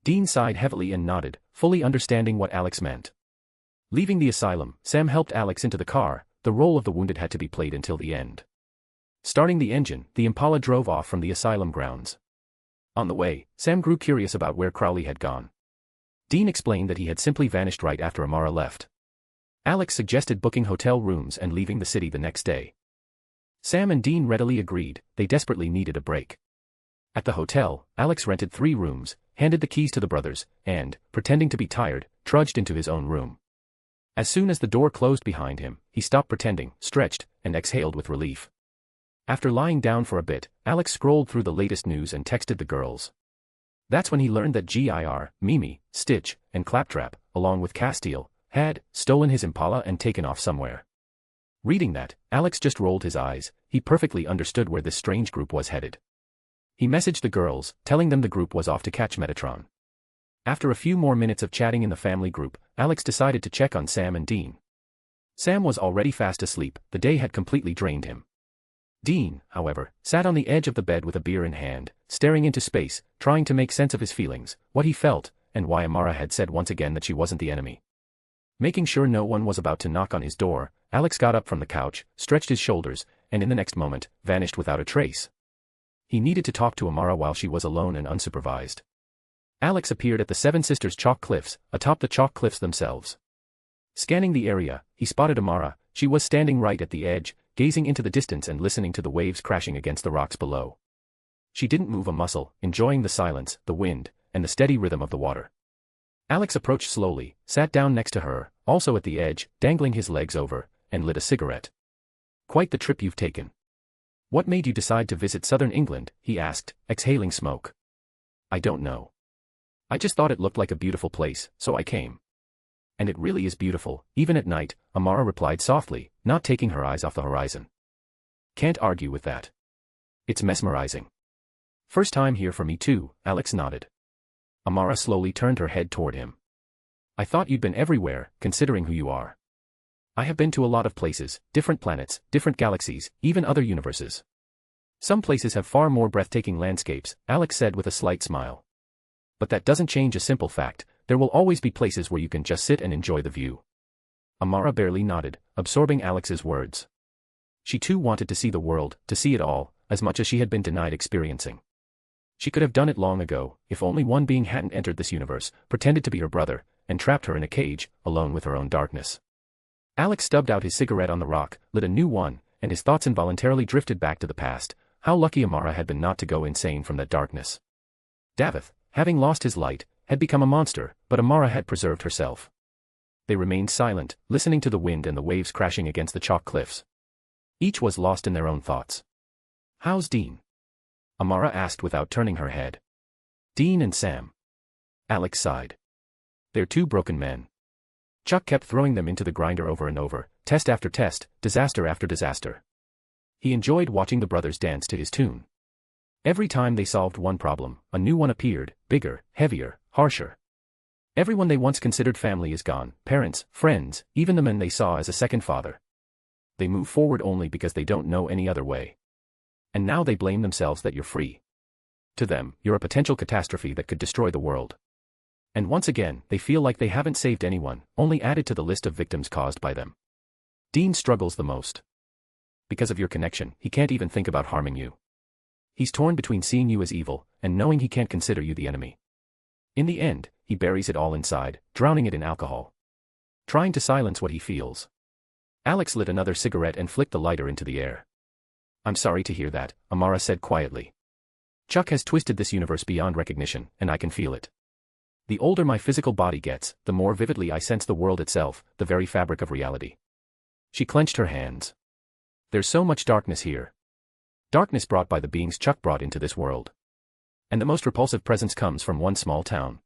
Dean sighed heavily and nodded, fully understanding what Alex meant. Leaving the asylum, Sam helped Alex into the car. The role of the wounded had to be played until the end. Starting the engine, the Impala drove off from the asylum grounds. On the way, Sam grew curious about where Crowley had gone. Dean explained that he had simply vanished right after Amara left. Alex suggested booking hotel rooms and leaving the city the next day. Sam and Dean readily agreed, they desperately needed a break. At the hotel, Alex rented 3 rooms, handed the keys to the brothers, and, pretending to be tired, trudged into his own room. As soon as the door closed behind him, he stopped pretending, stretched, and exhaled with relief. After lying down for a bit, Alex scrolled through the latest news and texted the girls. That's when he learned that Gir, Mimi, Stitch, and Claptrap, along with Castile, had stolen his Impala and taken off somewhere. Reading that, Alex just rolled his eyes. He perfectly understood where this strange group was headed. He messaged the girls, telling them the group was off to catch Metatron. After a few more minutes of chatting in the family group, Alex decided to check on Sam and Dean. Sam was already fast asleep, the day had completely drained him. Dean, however, sat on the edge of the bed with a beer in hand, staring into space, trying to make sense of his feelings, what he felt, and why Amara had said once again that she wasn't the enemy. Making sure no one was about to knock on his door, Alex got up from the couch, stretched his shoulders, and in the next moment, vanished without a trace. He needed to talk to Amara while she was alone and unsupervised. Alex appeared at the Seven Sisters Chalk Cliffs, atop the chalk cliffs themselves. Scanning the area, he spotted Amara. She was standing right at the edge, gazing into the distance and listening to the waves crashing against the rocks below. She didn't move a muscle, enjoying the silence, the wind, and the steady rhythm of the water. Alex approached slowly, sat down next to her, also at the edge, dangling his legs over, and lit a cigarette. Quite the trip you've taken. What made you decide to visit southern England? He asked, exhaling smoke. I don't know. I just thought it looked like a beautiful place, so I came. And it really is beautiful, even at night, Amara replied softly, not taking her eyes off the horizon. Can't argue with that. It's mesmerizing. First time here for me too, Alex nodded. Amara slowly turned her head toward him. I thought you'd been everywhere, considering who you are. I have been to a lot of places, different planets, different galaxies, even other universes. Some places have far more breathtaking landscapes, Alex said with a slight smile. But that doesn't change a simple fact, there will always be places where you can just sit and enjoy the view. Amara barely nodded, absorbing Alex's words. She too wanted to see the world, to see it all, as much as she had been denied experiencing. She could have done it long ago, if only one being hadn't entered this universe, pretended to be her brother, and trapped her in a cage, alone with her own darkness. Alex stubbed out his cigarette on the rock, lit a new one, and his thoughts involuntarily drifted back to the past. How lucky Amara had been not to go insane from that darkness. Davith, having lost his light, had become a monster, but Amara had preserved herself. They remained silent, listening to the wind and the waves crashing against the chalk cliffs. Each was lost in their own thoughts. How's Dean? Amara asked without turning her head. Dean and Sam. Alex sighed. They're two broken men. Chuck kept throwing them into the grinder over and over, test after test, disaster after disaster. He enjoyed watching the brothers dance to his tune. Every time they solved one problem, a new one appeared, bigger, heavier, harsher. Everyone they once considered family is gone, parents, friends, even the men they saw as a second father. They move forward only because they don't know any other way. And now they blame themselves that you're free. To them, you're a potential catastrophe that could destroy the world. And once again, they feel like they haven't saved anyone, only added to the list of victims caused by them. Dean struggles the most. Because of your connection, he can't even think about harming you. He's torn between seeing you as evil, and knowing he can't consider you the enemy. In the end, he buries it all inside, drowning it in alcohol. Trying to silence what he feels. Alex lit another cigarette and flicked the lighter into the air. I'm sorry to hear that, Amara said quietly. Chuck has twisted this universe beyond recognition, and I can feel it. The older my physical body gets, the more vividly I sense the world itself, the very fabric of reality. She clenched her hands. There's so much darkness here. Darkness brought by the beings Chuck brought into this world. And the most repulsive presence comes from one small town.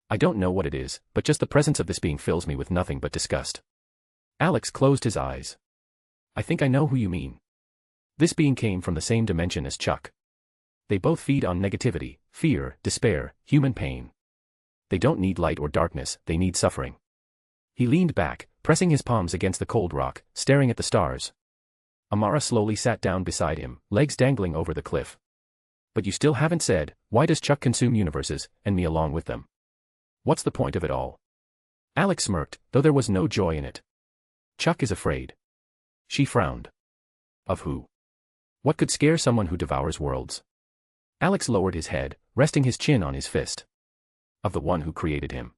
I don't know what it is, but just the presence of this being fills me with nothing but disgust. Alex closed his eyes. I think I know who you mean. This being came from the same dimension as Chuck. They both feed on negativity, fear, despair, human pain. They don't need light or darkness, they need suffering. He leaned back, pressing his palms against the cold rock, staring at the stars. Amara slowly sat down beside him, legs dangling over the cliff. But you still haven't said, why does Chuck consume universes, and me along with them? What's the point of it all? Alex smirked, though there was no joy in it. Chuck is afraid. She frowned. Of who? What could scare someone who devours worlds? Alex lowered his head, resting his chin on his fist. Of the one who created him.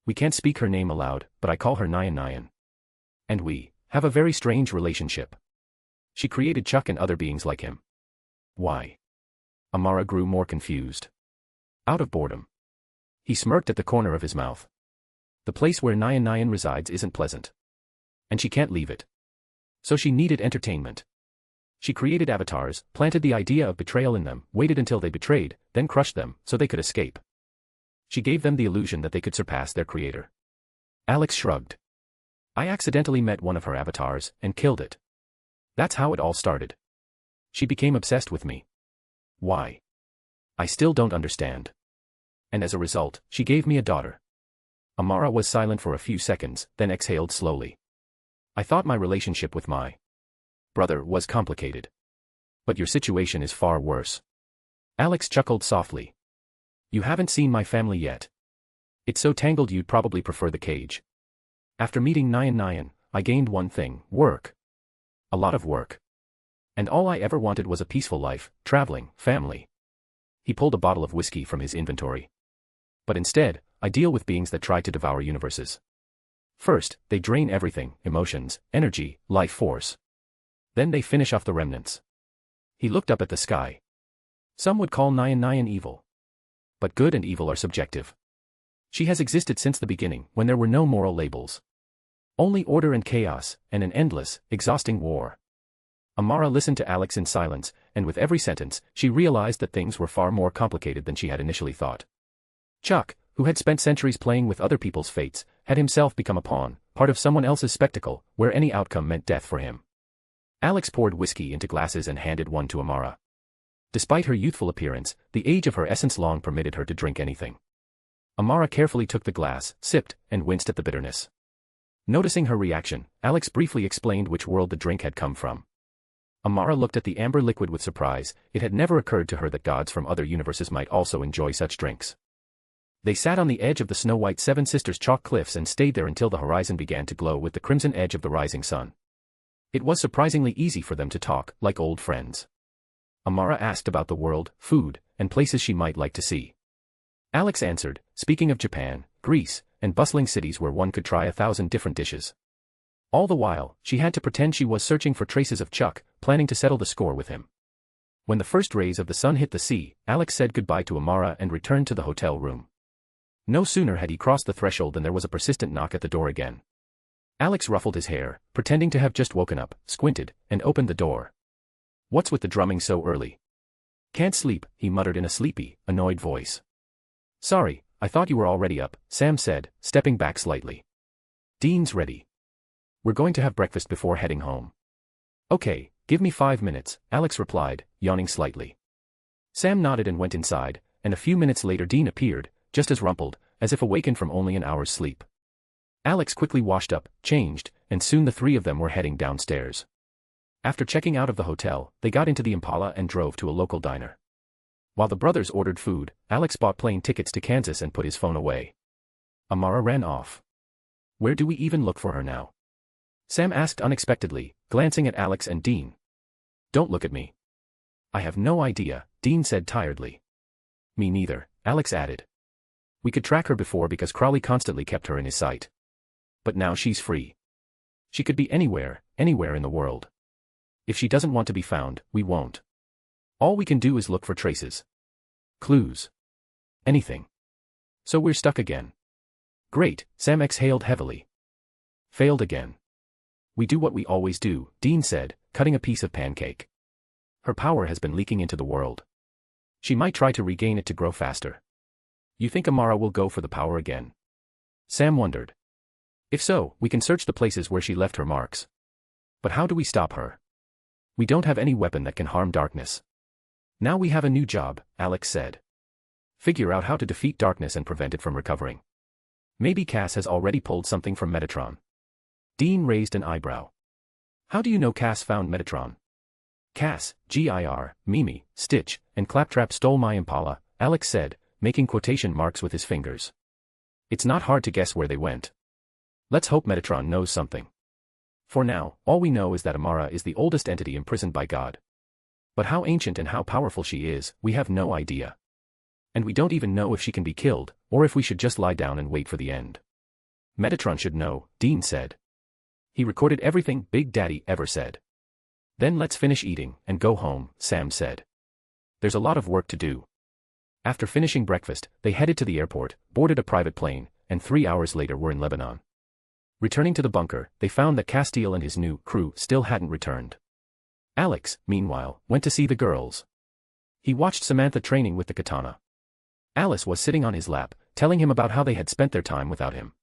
We can't speak her name aloud, but I call her Nyan Nyan. And we have a very strange relationship. She created Chuck and other beings like him. Why? Amara grew more confused. Out of boredom. He smirked at the corner of his mouth. The place where Nyan Nyan resides isn't pleasant. And she can't leave it. So she needed entertainment. She created avatars, planted the idea of betrayal in them, waited until they betrayed, then crushed them, so they could escape. She gave them the illusion that they could surpass their creator. Alex shrugged. I accidentally met one of her avatars, and killed it. That's how it all started. She became obsessed with me. Why? I still don't understand. And as a result, she gave me a daughter. Amara was silent for a few seconds, then exhaled slowly. I thought my relationship with my brother was complicated. But your situation is far worse. Alex chuckled softly. You haven't seen my family yet. It's so tangled you'd probably prefer the cage. After meeting Nyan Nyan, I gained one thing, work. A lot of work. And all I ever wanted was a peaceful life, traveling, family. He pulled a bottle of whiskey from his inventory. But instead, I deal with beings that try to devour universes. First, they drain everything, emotions, energy, life force. Then they finish off the remnants. He looked up at the sky. Some would call Nyan Nyan evil. But good and evil are subjective. She has existed since the beginning, when there were no moral labels. Only order and chaos, and an endless, exhausting war. Amara listened to Alex in silence, and with every sentence, she realized that things were far more complicated than she had initially thought. Chuck, who had spent centuries playing with other people's fates, had himself become a pawn, part of someone else's spectacle, where any outcome meant death for him. Alex poured whiskey into glasses and handed one to Amara. Despite her youthful appearance, the age of her essence long permitted her to drink anything. Amara carefully took the glass, sipped, and winced at the bitterness. Noticing her reaction, Alex briefly explained which world the drink had come from. Amara looked at the amber liquid with surprise. It had never occurred to her that gods from other universes might also enjoy such drinks. They sat on the edge of the snow-white Seven Sisters chalk cliffs and stayed there until the horizon began to glow with the crimson edge of the rising sun. It was surprisingly easy for them to talk, like old friends. Amara asked about the world, food, and places she might like to see. Alex answered, speaking of Japan, Greece, and bustling cities where one could try 1,000 different dishes. All the while, she had to pretend she was searching for traces of Chuck, planning to settle the score with him. When the first rays of the sun hit the sea, Alex said goodbye to Amara and returned to the hotel room. No sooner had he crossed the threshold than there was a persistent knock at the door again. Alex ruffled his hair, pretending to have just woken up, squinted, and opened the door. "What's with the drumming so early?" "Can't sleep," he muttered in a sleepy, annoyed voice. "Sorry, I thought you were already up," Sam said, stepping back slightly. "Dean's ready. We're going to have breakfast before heading home." "Okay, give me 5 minutes," Alex replied, yawning slightly. Sam nodded and went inside, and a few minutes later Dean appeared, just as rumpled, as if awakened from only an hour's sleep. Alex quickly washed up, changed, and soon the three of them were heading downstairs. After checking out of the hotel, they got into the Impala and drove to a local diner. While the brothers ordered food, Alex bought plane tickets to Kansas and put his phone away. Amara ran off. "Where do we even look for her now?" Sam asked unexpectedly, glancing at Alex and Dean. "Don't look at me." "I have no idea," Dean said tiredly. "Me neither," Alex added. "We could track her before because Crowley constantly kept her in his sight. But now she's free. She could be anywhere in the world. If she doesn't want to be found, we won't. All we can do is look for traces. Clues. Anything. So we're stuck again." "Great," Sam exhaled heavily. "Failed again." "We do what we always do," Dean said, cutting a piece of pancake. "Her power has been leaking into the world. She might try to regain it to grow faster." "You think Amara will go for the power again?" Sam wondered. "If so, we can search the places where she left her marks. But how do we stop her? We don't have any weapon that can harm darkness." "Now we have a new job," Alex said. "Figure out how to defeat darkness and prevent it from recovering. Maybe Cass has already pulled something from Metatron." Dean raised an eyebrow. "How do you know Cass found Metatron?" "Cass, Gir, Mimi, Stitch, and Claptrap stole my Impala," Alex said, making quotation marks with his fingers. "It's not hard to guess where they went. Let's hope Metatron knows something. For now, all we know is that Amara is the oldest entity imprisoned by God. But how ancient and how powerful she is, we have no idea. And we don't even know if she can be killed, or if we should just lie down and wait for the end." "Metatron should know," Dean said. "He recorded everything Big Daddy ever said." "Then let's finish eating and go home," Sam said. "There's a lot of work to do." After finishing breakfast, they headed to the airport, boarded a private plane, and 3 hours later were in Lebanon. Returning to the bunker, they found that Castile and his new crew still hadn't returned. Alex, meanwhile, went to see the girls. He watched Samantha training with the katana. Alice was sitting on his lap, telling him about how they had spent their time without him.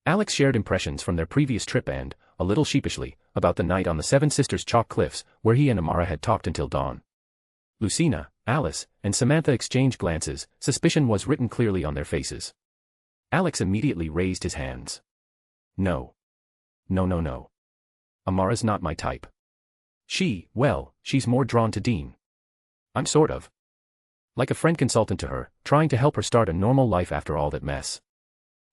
Alex shared impressions from their previous trip and, a little sheepishly, about the night on the Seven Sisters chalk cliffs, where he and Amara had talked until dawn. Lucina, Alice, and Samantha exchanged glances. Suspicion was written clearly on their faces. Alex immediately raised his hands. "No. No. Amara's not my type. She's more drawn to Dean. I'm sort of like a friend consultant to her, trying to help her start a normal life after all that mess."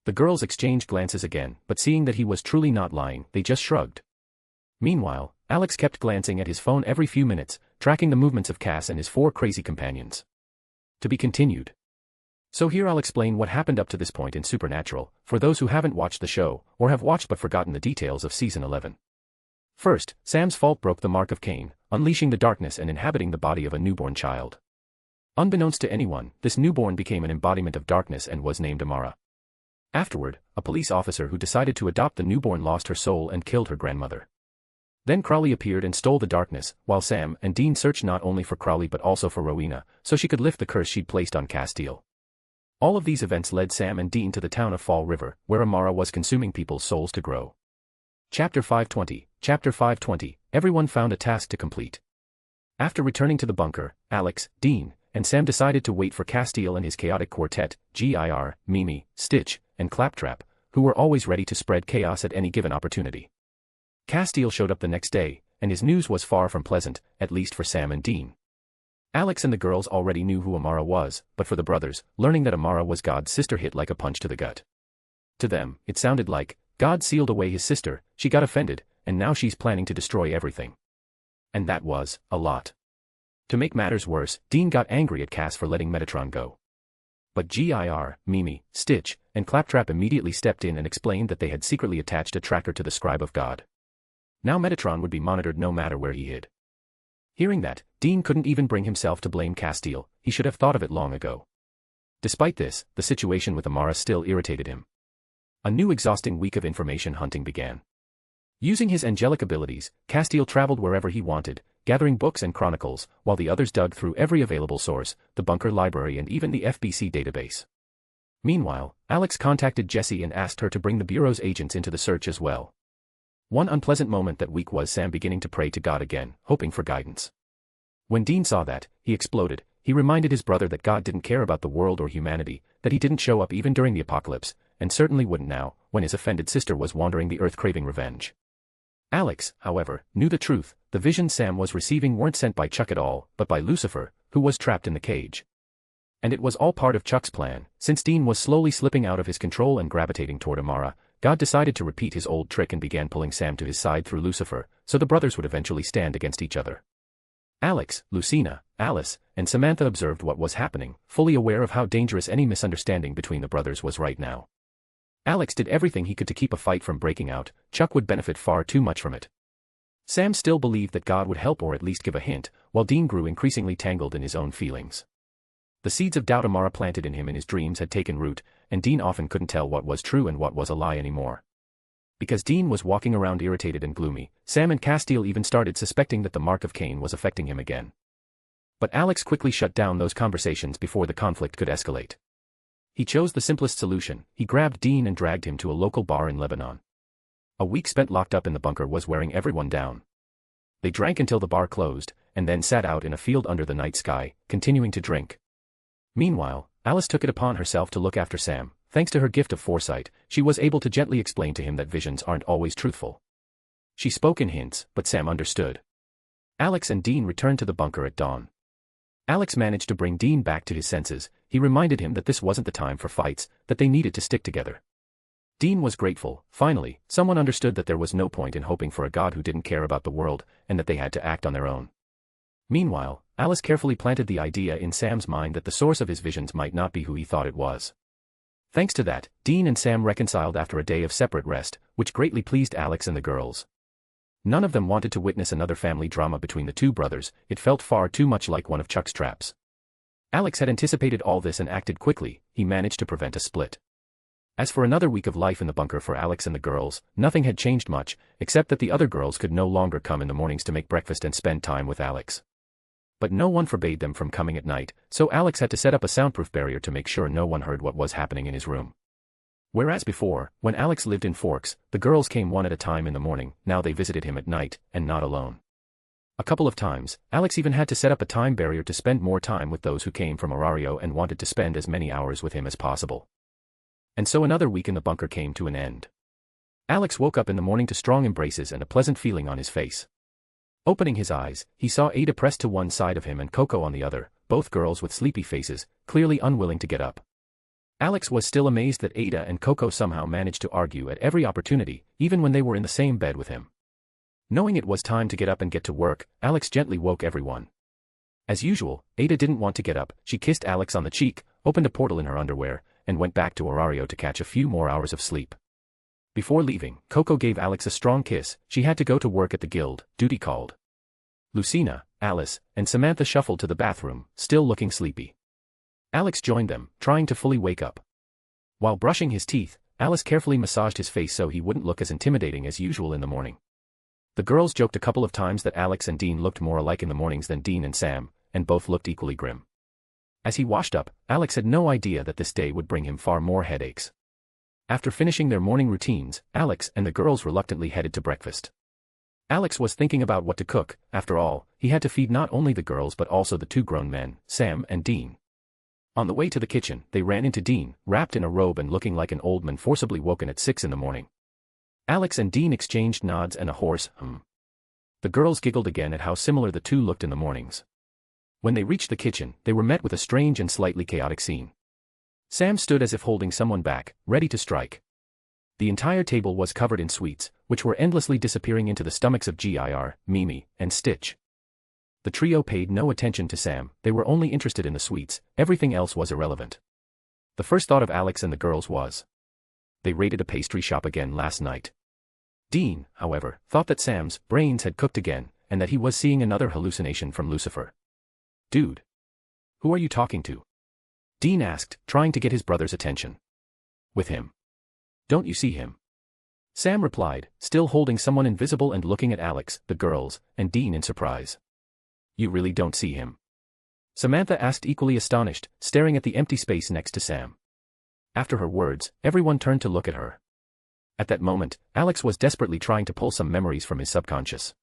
The girls exchanged glances again, but seeing that he was truly not lying, they just shrugged. Meanwhile, Alex kept glancing at his phone every few minutes, tracking the movements of Cass and his 4 crazy companions. To be continued. So here I'll explain what happened up to this point in Supernatural, for those who haven't watched the show, or have watched but forgotten the details of Season 11. First, Sam's fault broke the mark of Cain, unleashing the darkness and inhabiting the body of a newborn child. Unbeknownst to anyone, this newborn became an embodiment of darkness and was named Amara. Afterward, a police officer who decided to adopt the newborn lost her soul and killed her grandmother. Then Crowley appeared and stole the darkness, while Sam and Dean searched not only for Crowley but also for Rowena, so she could lift the curse she'd placed on Castile. All of these events led Sam and Dean to the town of Fall River, where Amara was consuming people's souls to grow. Chapter 520. Chapter 520, everyone found a task to complete. After returning to the bunker, Alex, Dean, and Sam decided to wait for Castile and his chaotic quartet, Gir, Mimi, Stitch, and Claptrap, who were always ready to spread chaos at any given opportunity. Castile showed up the next day, and his news was far from pleasant, at least for Sam and Dean. Alex and the girls already knew who Amara was, but for the brothers, learning that Amara was God's sister hit like a punch to the gut. To them, it sounded like, God sealed away his sister, she got offended, and now she's planning to destroy everything. And that was a lot. To make matters worse, Dean got angry at Cass for letting Metatron go. But Gir, Mimi, Stitch, and Claptrap immediately stepped in and explained that they had secretly attached a tracker to the Scribe of God. Now Metatron would be monitored no matter where he hid. Hearing that, Dean couldn't even bring himself to blame Castile, he should have thought of it long ago. Despite this, the situation with Amara still irritated him. A new exhausting week of information hunting began. Using his angelic abilities, Castile traveled wherever he wanted, gathering books and chronicles, while the others dug through every available source, the bunker library and even the FBC database. Meanwhile, Alex contacted Jessie and asked her to bring the Bureau's agents into the search as well. One unpleasant moment that week was Sam beginning to pray to God again, hoping for guidance. When Dean saw that, he exploded. He reminded his brother that God didn't care about the world or humanity, that he didn't show up even during the apocalypse, and certainly wouldn't now, when his offended sister was wandering the earth craving revenge. Alex, however, knew the truth. The visions Sam was receiving weren't sent by Chuck at all, but by Lucifer, who was trapped in the cage. And it was all part of Chuck's plan. Since Dean was slowly slipping out of his control and gravitating toward Amara, God decided to repeat his old trick and began pulling Sam to his side through Lucifer, so the brothers would eventually stand against each other. Alex, Lucina, Alice, and Samantha observed what was happening, fully aware of how dangerous any misunderstanding between the brothers was right now. Alex did everything he could to keep a fight from breaking out. Chuck would benefit far too much from it. Sam still believed that God would help or at least give a hint, while Dean grew increasingly tangled in his own feelings. The seeds of doubt Amara planted in him in his dreams had taken root, and Dean often couldn't tell what was true and what was a lie anymore. Because Dean was walking around irritated and gloomy, Sam and Castile even started suspecting that the mark of Cain was affecting him again. But Alex quickly shut down those conversations before the conflict could escalate. He chose the simplest solution. He grabbed Dean and dragged him to a local bar in Lebanon. A week spent locked up in the bunker was wearing everyone down. They drank until the bar closed, and then sat out in a field under the night sky, continuing to drink. Meanwhile, Alice took it upon herself to look after Sam. Thanks to her gift of foresight, she was able to gently explain to him that visions aren't always truthful. She spoke in hints, but Sam understood. Alex and Dean returned to the bunker at dawn. Alex managed to bring Dean back to his senses. He reminded him that this wasn't the time for fights, that they needed to stick together. Dean was grateful. Finally, someone understood that there was no point in hoping for a God who didn't care about the world, and that they had to act on their own. Meanwhile, Alice carefully planted the idea in Sam's mind that the source of his visions might not be who he thought it was. Thanks to that, Dean and Sam reconciled after a day of separate rest, which greatly pleased Alex and the girls. None of them wanted to witness another family drama between the two brothers. It felt far too much like one of Chuck's traps. Alex had anticipated all this and acted quickly. He managed to prevent a split. As for another week of life in the bunker for Alex and the girls, nothing had changed much, except that the other girls could no longer come in the mornings to make breakfast and spend time with Alex. But no one forbade them from coming at night, so Alex had to set up a soundproof barrier to make sure no one heard what was happening in his room. Whereas before, when Alex lived in Forks, the girls came one at a time in the morning. Now they visited him at night, and not alone. A couple of times, Alex even had to set up a time barrier to spend more time with those who came from Horario and wanted to spend as many hours with him as possible. And so another week in the bunker came to an end. Alex woke up in the morning to strong embraces and a pleasant feeling on his face. Opening his eyes, he saw Ada pressed to one side of him and Coco on the other, both girls with sleepy faces, clearly unwilling to get up. Alex was still amazed that Ada and Coco somehow managed to argue at every opportunity, even when they were in the same bed with him. Knowing it was time to get up and get to work, Alex gently woke everyone. As usual, Ada didn't want to get up. She kissed Alex on the cheek, opened a portal in her underwear, and went back to Horario to catch a few more hours of sleep. Before leaving, Coco gave Alex a strong kiss. She had to go to work at the guild. Duty called. Lucina, Alice, and Samantha shuffled to the bathroom, still looking sleepy. Alex joined them, trying to fully wake up. While brushing his teeth, Alice carefully massaged his face so he wouldn't look as intimidating as usual in the morning. The girls joked a couple of times that Alex and Dean looked more alike in the mornings than Dean and Sam, and both looked equally grim. As he washed up, Alex had no idea that this day would bring him far more headaches. After finishing their morning routines, Alex and the girls reluctantly headed to breakfast. Alex was thinking about what to cook. After all, he had to feed not only the girls but also the two grown men, Sam and Dean. On the way to the kitchen, they ran into Dean, wrapped in a robe and looking like an old man forcibly woken at 6 in the morning. Alex and Dean exchanged nods and a hoarse, The girls giggled again at how similar the two looked in the mornings. When they reached the kitchen, they were met with a strange and slightly chaotic scene. Sam stood as if holding someone back, ready to strike. The entire table was covered in sweets, which were endlessly disappearing into the stomachs of Gir, Mimi, and Stitch. The trio paid no attention to Sam, they were only interested in the sweets, everything else was irrelevant. The first thought of Alex and the girls was, they raided a pastry shop again last night. Dean, however, thought that Sam's brains had cooked again, and that he was seeing another hallucination from Lucifer. Dude. Who are you talking to? Dean asked, trying to get his brother's attention. With him. Don't you see him? Sam replied, still holding someone invisible and looking at Alex, the girls, and Dean in surprise. You really don't see him? Samantha asked, equally astonished, staring at the empty space next to Sam. After her words, everyone turned to look at her. At that moment, Alex was desperately trying to pull some memories from his subconscious.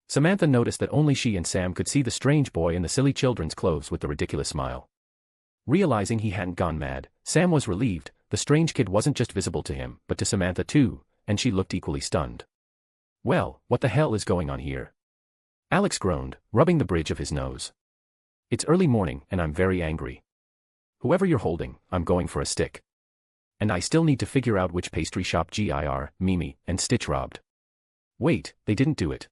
Samantha noticed that only she and Sam could see the strange boy in the silly children's clothes with the ridiculous smile. Realizing he hadn't gone mad, Sam was relieved. The strange kid wasn't just visible to him, but to Samantha too, and she looked equally stunned. Well, what the hell is going on here? Alex groaned, rubbing the bridge of his nose. It's early morning, and I'm very angry. Whoever you're holding, I'm going for a stick. And I still need to figure out which pastry shop Gir, Mimi, and Stitch robbed. Wait, they didn't do it.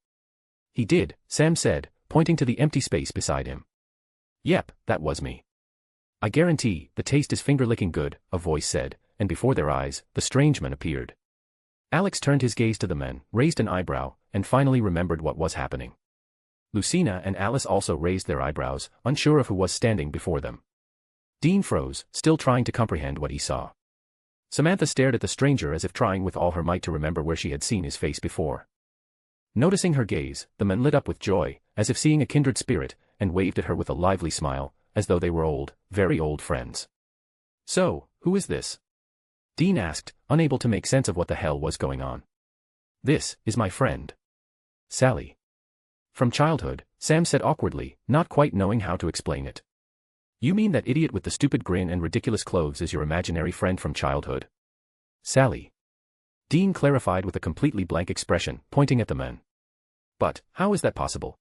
He did, Sam said, pointing to the empty space beside him. Yep, that was me. I guarantee, the taste is finger-licking good, a voice said, and before their eyes, the strange man appeared. Alex turned his gaze to the men, raised an eyebrow, and finally remembered what was happening. Lucina and Alice also raised their eyebrows, unsure of who was standing before them. Dean froze, still trying to comprehend what he saw. Samantha stared at the stranger as if trying with all her might to remember where she had seen his face before. Noticing her gaze, the men lit up with joy, as if seeing a kindred spirit, and waved at her with a lively smile, as though they were old, very old friends. So, who is this? Dean asked, unable to make sense of what the hell was going on. This is my friend. Sally. From childhood, Sam said awkwardly, not quite knowing how to explain it. You mean that idiot with the stupid grin and ridiculous clothes is your imaginary friend from childhood? Sally. Dean clarified with a completely blank expression, pointing at the men. But, how is that possible?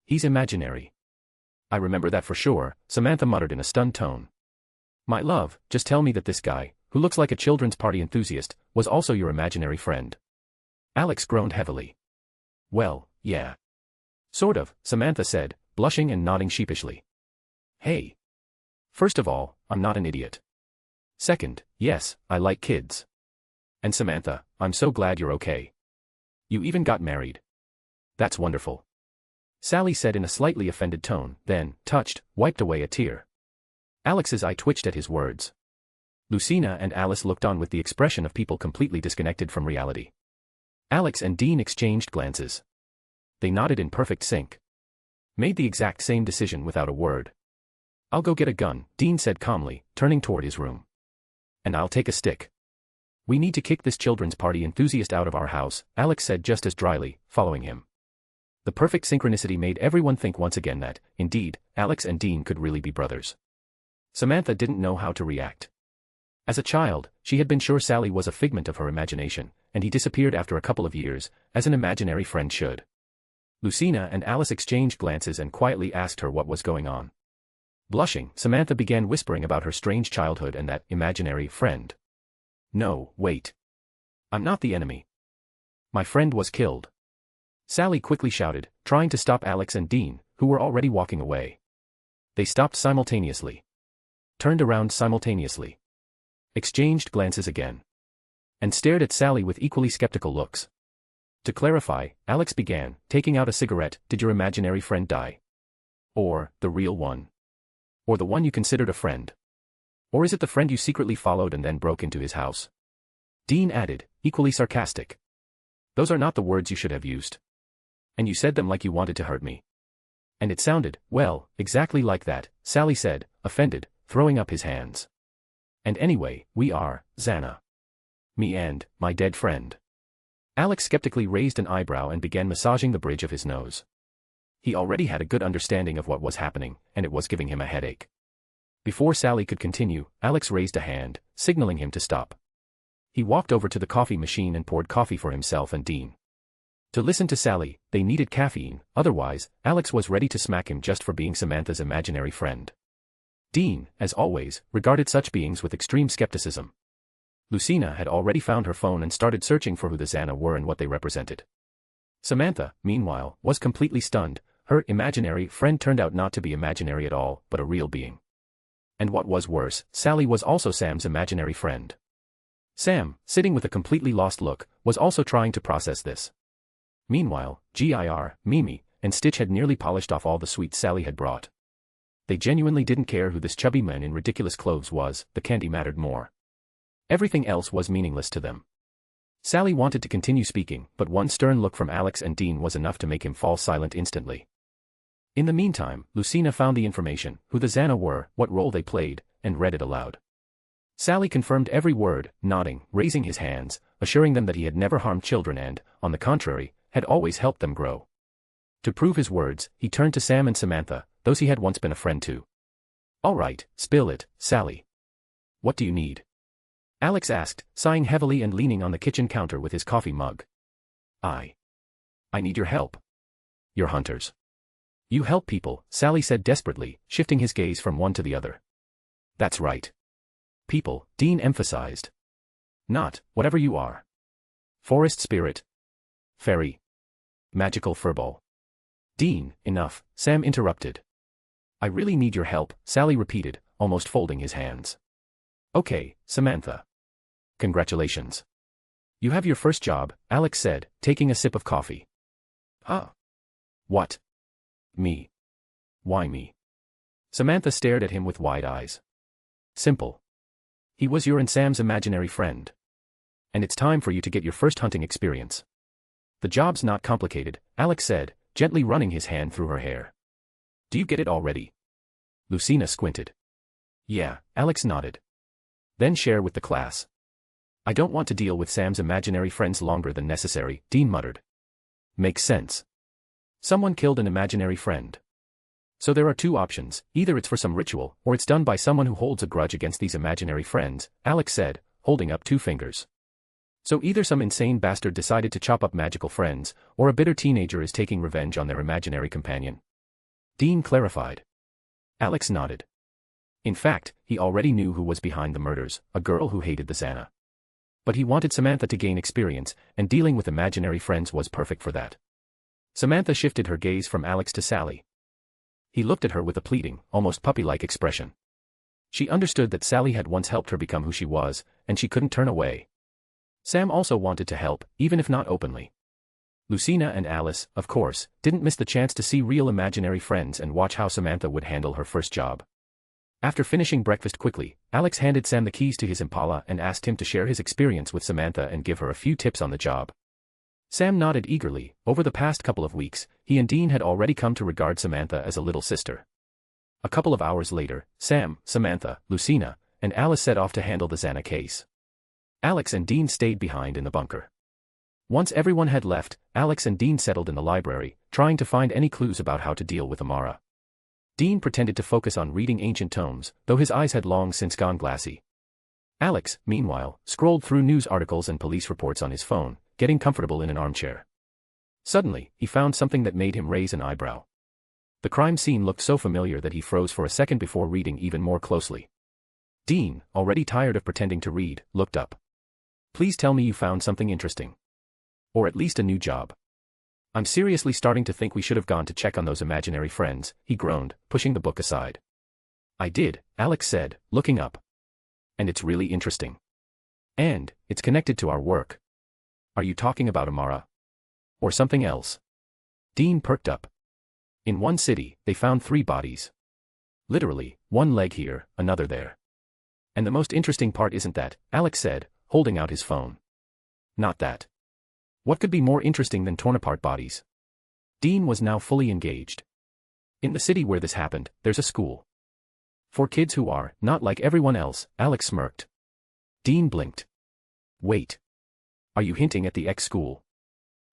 He's imaginary. I remember that for sure, Samantha muttered in a stunned tone. My love, just tell me that this guy, who looks like a children's party enthusiast, was also your imaginary friend. Alex groaned heavily. Well, yeah. Sort of, Samantha said, blushing and nodding sheepishly. Hey. First of all, I'm not an idiot. Second, yes, I like kids. And Samantha, I'm so glad you're okay. You even got married. That's wonderful. Sally said in a slightly offended tone, then, touched, wiped away a tear. Alex's eye twitched at his words. Lucina and Alice looked on with the expression of people completely disconnected from reality. Alex and Dean exchanged glances. They nodded in perfect sync. Made the exact same decision without a word. I'll go get a gun, Dean said calmly, turning toward his room. And I'll take a stick. We need to kick this children's party enthusiast out of our house, Alex said just as dryly, following him. The perfect synchronicity made everyone think once again that, indeed, Alex and Dean could really be brothers. Samantha didn't know how to react. As a child, she had been sure Sally was a figment of her imagination, and he disappeared after a couple of years, as an imaginary friend should. Lucina and Alice exchanged glances and quietly asked her what was going on. Blushing, Samantha began whispering about her strange childhood and that imaginary friend. No, wait. I'm not the enemy. My friend was killed. Sally quickly shouted, trying to stop Alex and Dean, who were already walking away. They stopped simultaneously. Turned around simultaneously. Exchanged glances again. And stared at Sally with equally skeptical looks. To clarify, Alex began, taking out a cigarette. Did your imaginary friend die? Or, the real one? Or the one you considered a friend? Or is it the friend you secretly followed and then broke into his house? Dean added, equally sarcastic. Those are not the words you should have used. And you said them like you wanted to hurt me. And it sounded, well, exactly like that, Sally said, offended, throwing up his hands. And anyway, we are, Xana. Me and my dead friend. Alex skeptically raised an eyebrow and began massaging the bridge of his nose. He already had a good understanding of what was happening, and it was giving him a headache. Before Sally could continue, Alex raised a hand, signaling him to stop. He walked over to the coffee machine and poured coffee for himself and Dean. To listen to Sally, they needed caffeine, otherwise, Alex was ready to smack him just for being Samantha's imaginary friend. Dean, as always, regarded such beings with extreme skepticism. Lucina had already found her phone and started searching for who the Xana were and what they represented. Samantha, meanwhile, was completely stunned. Her imaginary friend turned out not to be imaginary at all, but a real being. And what was worse, Sally was also Sam's imaginary friend. Sam, sitting with a completely lost look, was also trying to process this. Meanwhile, Mimi, and Stitch had nearly polished off all the sweets Sally had brought. They genuinely didn't care who this chubby man in ridiculous clothes was, the candy mattered more. Everything else was meaningless to them. Sally wanted to continue speaking, but one stern look from Alex and Dean was enough to make him fall silent instantly. In the meantime, Lucina found the information, who the Xana were, what role they played, and read it aloud. Sally confirmed every word, nodding, raising his hands, assuring them that he had never harmed children and, on the contrary, had always helped them grow. To prove his words, he turned to Sam and Samantha, those he had once been a friend to. All right, spill it, Sally. What do you need? Alex asked, sighing heavily and leaning on the kitchen counter with his coffee mug. I need your help. You're hunters. You help people, Sally said desperately, shifting his gaze from one to the other. That's right. People, Dean emphasized. Not, whatever you are. Forest spirit. Fairy. Magical furball. Dean, enough, Sam interrupted. I really need your help, Sally repeated, almost folding his hands. Okay, Samantha. Congratulations. You have your first job, Alex said, taking a sip of coffee. Huh? What? Me. Why me? Samantha stared at him with wide eyes. Simple. He was your and Sam's imaginary friend. And it's time for you to get your first hunting experience. The job's not complicated, Alex said, gently running his hand through her hair. Do you get it already? Lucina squinted. Yeah, Alex nodded. Then share with the class. I don't want to deal with Sam's imaginary friends longer than necessary, Dean muttered. Makes sense. Someone killed an imaginary friend. So there are two options, either it's for some ritual, or it's done by someone who holds a grudge against these imaginary friends, Alex said, holding up two fingers. So either some insane bastard decided to chop up magical friends, or a bitter teenager is taking revenge on their imaginary companion. Dean clarified. Alex nodded. In fact, he already knew who was behind the murders, a girl who hated the Xana. But he wanted Samantha to gain experience, and dealing with imaginary friends was perfect for that. Samantha shifted her gaze from Alex to Sally. He looked at her with a pleading, almost puppy-like expression. She understood that Sally had once helped her become who she was, and she couldn't turn away. Sam also wanted to help, even if not openly. Lucina and Alice, of course, didn't miss the chance to see real imaginary friends and watch how Samantha would handle her first job. After finishing breakfast quickly, Alex handed Sam the keys to his Impala and asked him to share his experience with Samantha and give her a few tips on the job. Sam nodded eagerly. Over the past couple of weeks, he and Dean had already come to regard Samantha as a little sister. A couple of hours later, Sam, Samantha, Lucina, and Alice set off to handle the Xana case. Alex and Dean stayed behind in the bunker. Once everyone had left, Alex and Dean settled in the library, trying to find any clues about how to deal with Amara. Dean pretended to focus on reading ancient tomes, though his eyes had long since gone glassy. Alex, meanwhile, scrolled through news articles and police reports on his phone, getting comfortable in an armchair. Suddenly, he found something that made him raise an eyebrow. The crime scene looked so familiar that he froze for a second before reading even more closely. Dean, already tired of pretending to read, looked up. Please tell me you found something interesting. Or at least a new job. I'm seriously starting to think we should have gone to check on those imaginary friends, he groaned, pushing the book aside. I did, Alex said, looking up. And it's really interesting. And, it's connected to our work. Are you talking about Amara? Or something else? Dean perked up. In one city, they found 3 bodies. Literally, one leg here, another there. And the most interesting part isn't that, Alex said, holding out his phone. Not that. What could be more interesting than torn apart bodies? Dean was now fully engaged. In the city where this happened, there's a school. For kids who are not like everyone else, Alex smirked. Dean blinked. Wait. Are you hinting at the X school?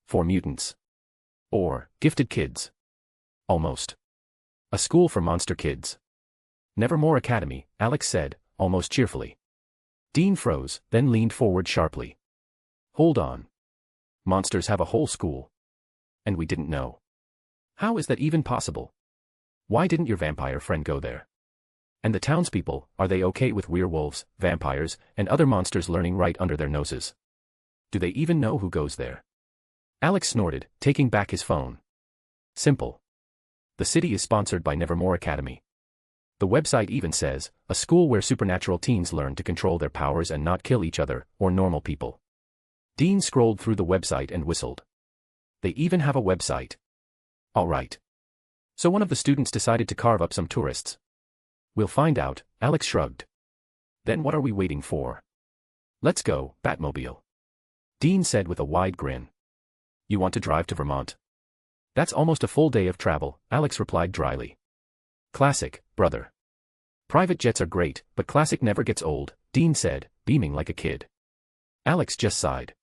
For mutants? Or gifted kids? Almost. A school for monster kids. Nevermore Academy, Alex said, almost cheerfully. Dean froze, then leaned forward sharply. Hold on. Monsters have a whole school. And we didn't know. How is that even possible? Why didn't your vampire friend go there? And the townspeople, are they okay with werewolves, vampires, and other monsters learning right under their noses? Do they even know who goes there? Alex snorted, taking back his phone. Simple. The city is sponsored by Nevermore Academy. The website even says, a school where supernatural teens learn to control their powers and not kill each other, or normal people. Dean scrolled through the website and whistled. They even have a website. All right. So one of the students decided to carve up some tourists. We'll find out, Alex shrugged. Then what are we waiting for? Let's go, Batmobile. Dean said with a wide grin. You want to drive to Vermont? That's almost a full day of travel, Alex replied dryly. Classic, brother. Private jets are great, but classic never gets old, Dean said, beaming like a kid. Alex just sighed.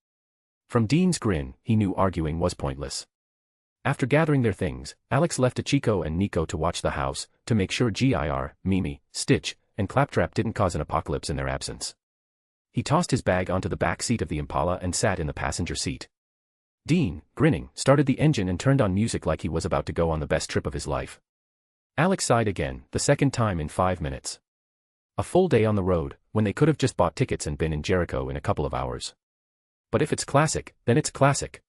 From Dean's grin, he knew arguing was pointless. After gathering their things, Alex left Chico and Nico to watch the house, to make sure Gir, Mimi, Stitch, and Claptrap didn't cause an apocalypse in their absence. He tossed his bag onto the back seat of the Impala and sat in the passenger seat. Dean, grinning, started the engine and turned on music like he was about to go on the best trip of his life. Alex sighed again, the second time in 5 minutes. A full day on the road, when they could have just bought tickets and been in Jericho in a couple of hours. But if it's classic, then it's classic.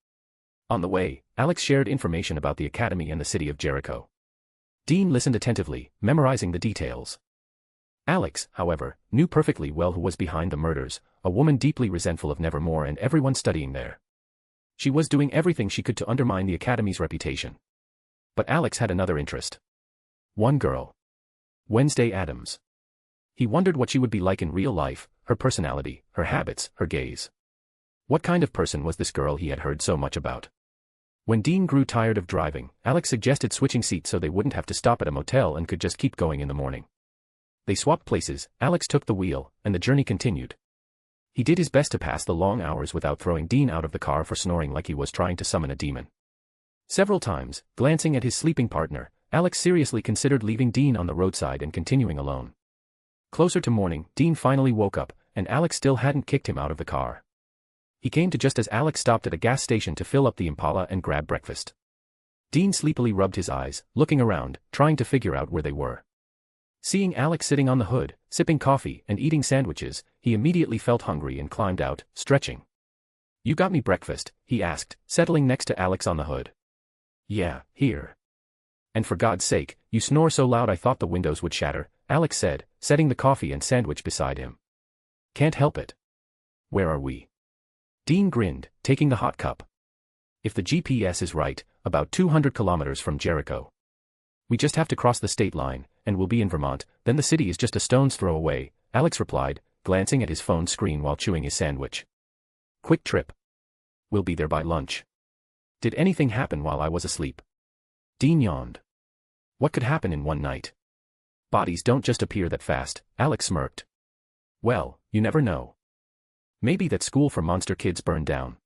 On the way, Alex shared information about the academy and the city of Jericho. Dean listened attentively, memorizing the details. Alex, however, knew perfectly well who was behind the murders, a woman deeply resentful of Nevermore and everyone studying there. She was doing everything she could to undermine the academy's reputation. But Alex had another interest. One girl. Wednesday Addams. He wondered what she would be like in real life, her personality, her habits, her gaze. What kind of person was this girl he had heard so much about? When Dean grew tired of driving, Alex suggested switching seats so they wouldn't have to stop at a motel and could just keep going in the morning. They swapped places, Alex took the wheel, and the journey continued. He did his best to pass the long hours without throwing Dean out of the car for snoring like he was trying to summon a demon. Several times, glancing at his sleeping partner, Alex seriously considered leaving Dean on the roadside and continuing alone. Closer to morning, Dean finally woke up, and Alex still hadn't kicked him out of the car. He came to just as Alex stopped at a gas station to fill up the Impala and grab breakfast. Dean sleepily rubbed his eyes, looking around, trying to figure out where they were. Seeing Alex sitting on the hood, sipping coffee and eating sandwiches, he immediately felt hungry and climbed out, stretching. You got me breakfast, he asked, settling next to Alex on the hood. Yeah, here. And for God's sake, you snore so loud I thought the windows would shatter, Alex said, setting the coffee and sandwich beside him. Can't help it. Where are we? Dean grinned, taking the hot cup. If the GPS is right, about 200 kilometers from Jericho. We just have to cross the state line, and we'll be in Vermont, then the city is just a stone's throw away, Alex replied, glancing at his phone screen while chewing his sandwich. Quick trip. We'll be there by lunch. Did anything happen while I was asleep? Dean yawned. What could happen in one night? Bodies don't just appear that fast, Alex smirked. Well, you never know. Maybe that school for monster kids burned down.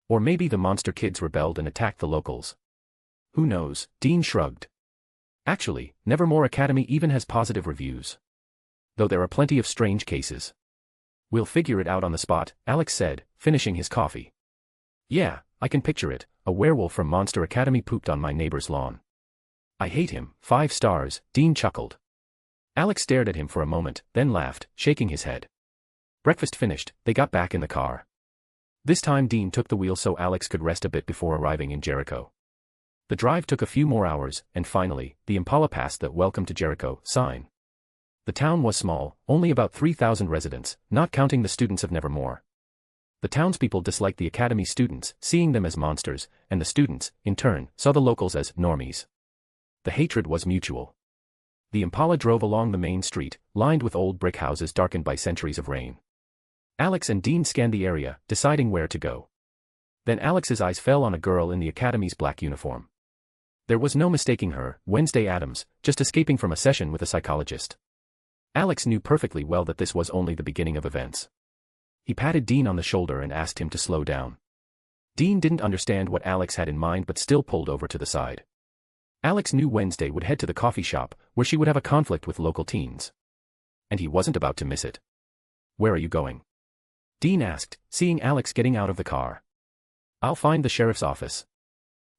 Or maybe the monster kids rebelled and attacked the locals. Who knows, Dean shrugged. Actually, Nevermore Academy even has positive reviews. Though there are plenty of strange cases. We'll figure it out on the spot, Alex said, finishing his coffee. Yeah, I can picture it, a werewolf from Monster Academy pooped on my neighbor's lawn. I hate him, 5 stars, Dean chuckled. Alex stared at him for a moment, then laughed, shaking his head. Breakfast finished, they got back in the car. This time Dean took the wheel so Alex could rest a bit before arriving in Jericho. The drive took a few more hours, and finally, the Impala passed the "Welcome to Jericho" sign. The town was small, only about 3,000 residents, not counting the students of Nevermore. The townspeople disliked the academy students, seeing them as monsters, and the students, in turn, saw the locals as normies. The hatred was mutual. The Impala drove along the main street, lined with old brick houses darkened by centuries of rain. Alex and Dean scanned the area, deciding where to go. Then Alex's eyes fell on a girl in the academy's black uniform. There was no mistaking her, Wednesday Addams, just escaping from a session with a psychologist. Alex knew perfectly well that this was only the beginning of events. He patted Dean on the shoulder and asked him to slow down. Dean didn't understand what Alex had in mind but still pulled over to the side. Alex knew Wednesday would head to the coffee shop, where she would have a conflict with local teens. And he wasn't about to miss it. "Where are you going?" Dean asked, seeing Alex getting out of the car. "I'll find the sheriff's office.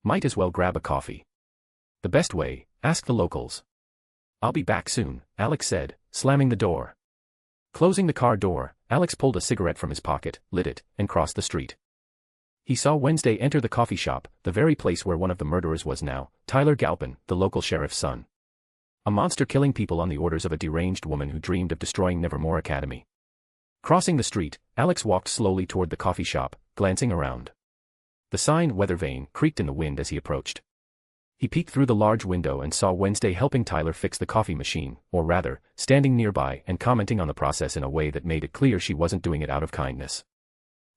Might as well grab a coffee." "The best way, ask the locals." "I'll be back soon," Alex said, slamming the door. Closing the car door, Alex pulled a cigarette from his pocket, lit it, and crossed the street. He saw Wednesday enter the coffee shop, the very place where one of the murderers was now, Tyler Galpin, the local sheriff's son. A monster killing people on the orders of a deranged woman who dreamed of destroying Nevermore Academy. Crossing the street, Alex walked slowly toward the coffee shop, glancing around. The sign, "Weather Vane," creaked in the wind as he approached. He peeked through the large window and saw Wednesday helping Tyler fix the coffee machine, or rather, standing nearby and commenting on the process in a way that made it clear she wasn't doing it out of kindness.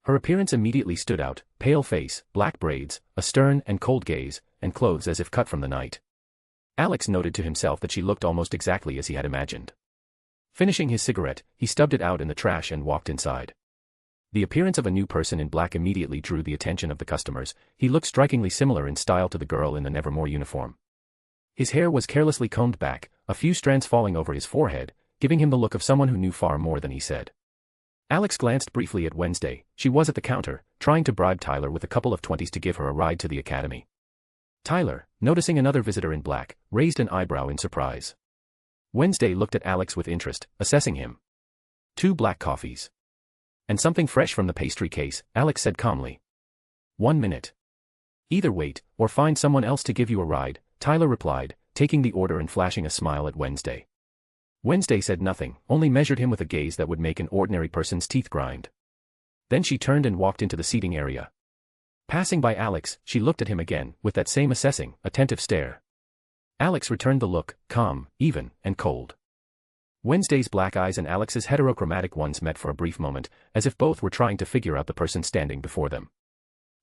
Her appearance immediately stood out, pale face, black braids, a stern and cold gaze, and clothes as if cut from the night. Alex noted to himself that she looked almost exactly as he had imagined. Finishing his cigarette, he stubbed it out in the trash and walked inside. The appearance of a new person in black immediately drew the attention of the customers. He looked strikingly similar in style to the girl in the Nevermore uniform. His hair was carelessly combed back, a few strands falling over his forehead, giving him the look of someone who knew far more than he said. Alex glanced briefly at Wednesday. She was at the counter, trying to bribe Tyler with a couple of 20s to give her a ride to the academy. Tyler, noticing another visitor in black, raised an eyebrow in surprise. Wednesday looked at Alex with interest, assessing him. 2 black coffees. "And something fresh from the pastry case," Alex said calmly. "1 minute. Either wait, or find someone else to give you a ride," Tyler replied, taking the order and flashing a smile at Wednesday. Wednesday said nothing, only measured him with a gaze that would make an ordinary person's teeth grind. Then she turned and walked into the seating area. Passing by Alex, she looked at him again, with that same assessing, attentive stare. Alex returned the look, calm, even, and cold. Wednesday's black eyes and Alex's heterochromatic ones met for a brief moment, as if both were trying to figure out the person standing before them.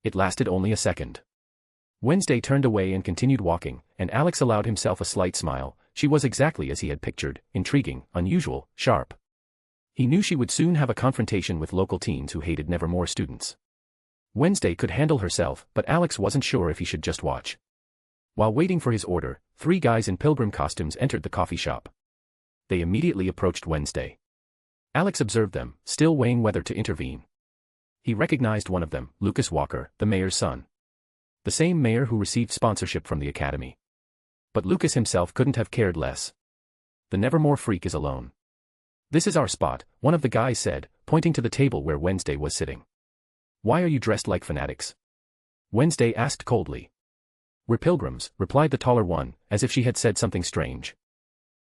It lasted only a second. Wednesday turned away and continued walking, and Alex allowed himself a slight smile. She was exactly as he had pictured, intriguing, unusual, sharp. He knew she would soon have a confrontation with local teens who hated Nevermore students. Wednesday could handle herself, but Alex wasn't sure if he should just watch. While waiting for his order, 3 guys in pilgrim costumes entered the coffee shop. They immediately approached Wednesday. Alex observed them, still weighing whether to intervene. He recognized one of them, Lucas Walker, the mayor's son. The same mayor who received sponsorship from the academy. But Lucas himself couldn't have cared less. "The Nevermore freak is alone. This is our spot," one of the guys said, pointing to the table where Wednesday was sitting. "Why are you dressed like fanatics?" Wednesday asked coldly. "We're pilgrims," replied the taller one, as if she had said something strange.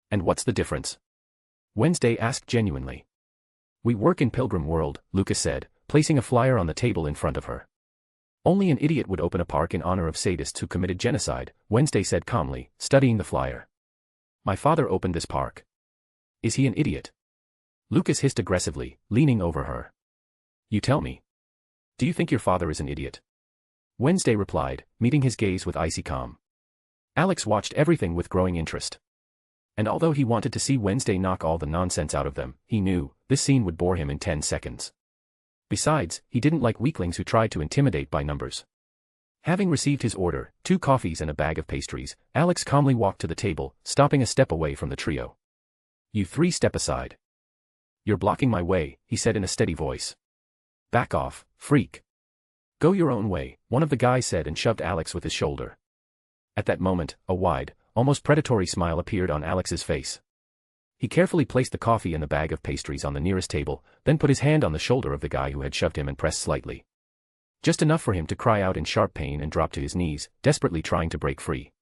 "And what's the difference?" Wednesday asked genuinely. "We work in Pilgrim World," Lucas said, placing a flyer on the table in front of her. "Only an idiot would open a park in honor of sadists who committed genocide," Wednesday said calmly, studying the flyer. "My father opened this park." "Is he an idiot?" Lucas hissed aggressively, leaning over her. "You tell me. Do you think your father is an idiot?" Wednesday replied, meeting his gaze with icy calm. Alex watched everything with growing interest. And although he wanted to see Wednesday knock all the nonsense out of them, he knew this scene would bore him in 10 seconds. Besides, he didn't like weaklings who tried to intimidate by numbers. Having received his order, 2 coffees and a bag of pastries, Alex calmly walked to the table, stopping a step away from the trio. "You 3 step aside. You're blocking my way," he said in a steady voice. "Back off, freak." "Go your own way," one of the guys said and shoved Alex with his shoulder. At that moment, a wide, almost predatory smile appeared on Alex's face. He carefully placed the coffee and the bag of pastries on the nearest table, then put his hand on the shoulder of the guy who had shoved him and pressed slightly. Just enough for him to cry out in sharp pain and drop to his knees, desperately trying to break free.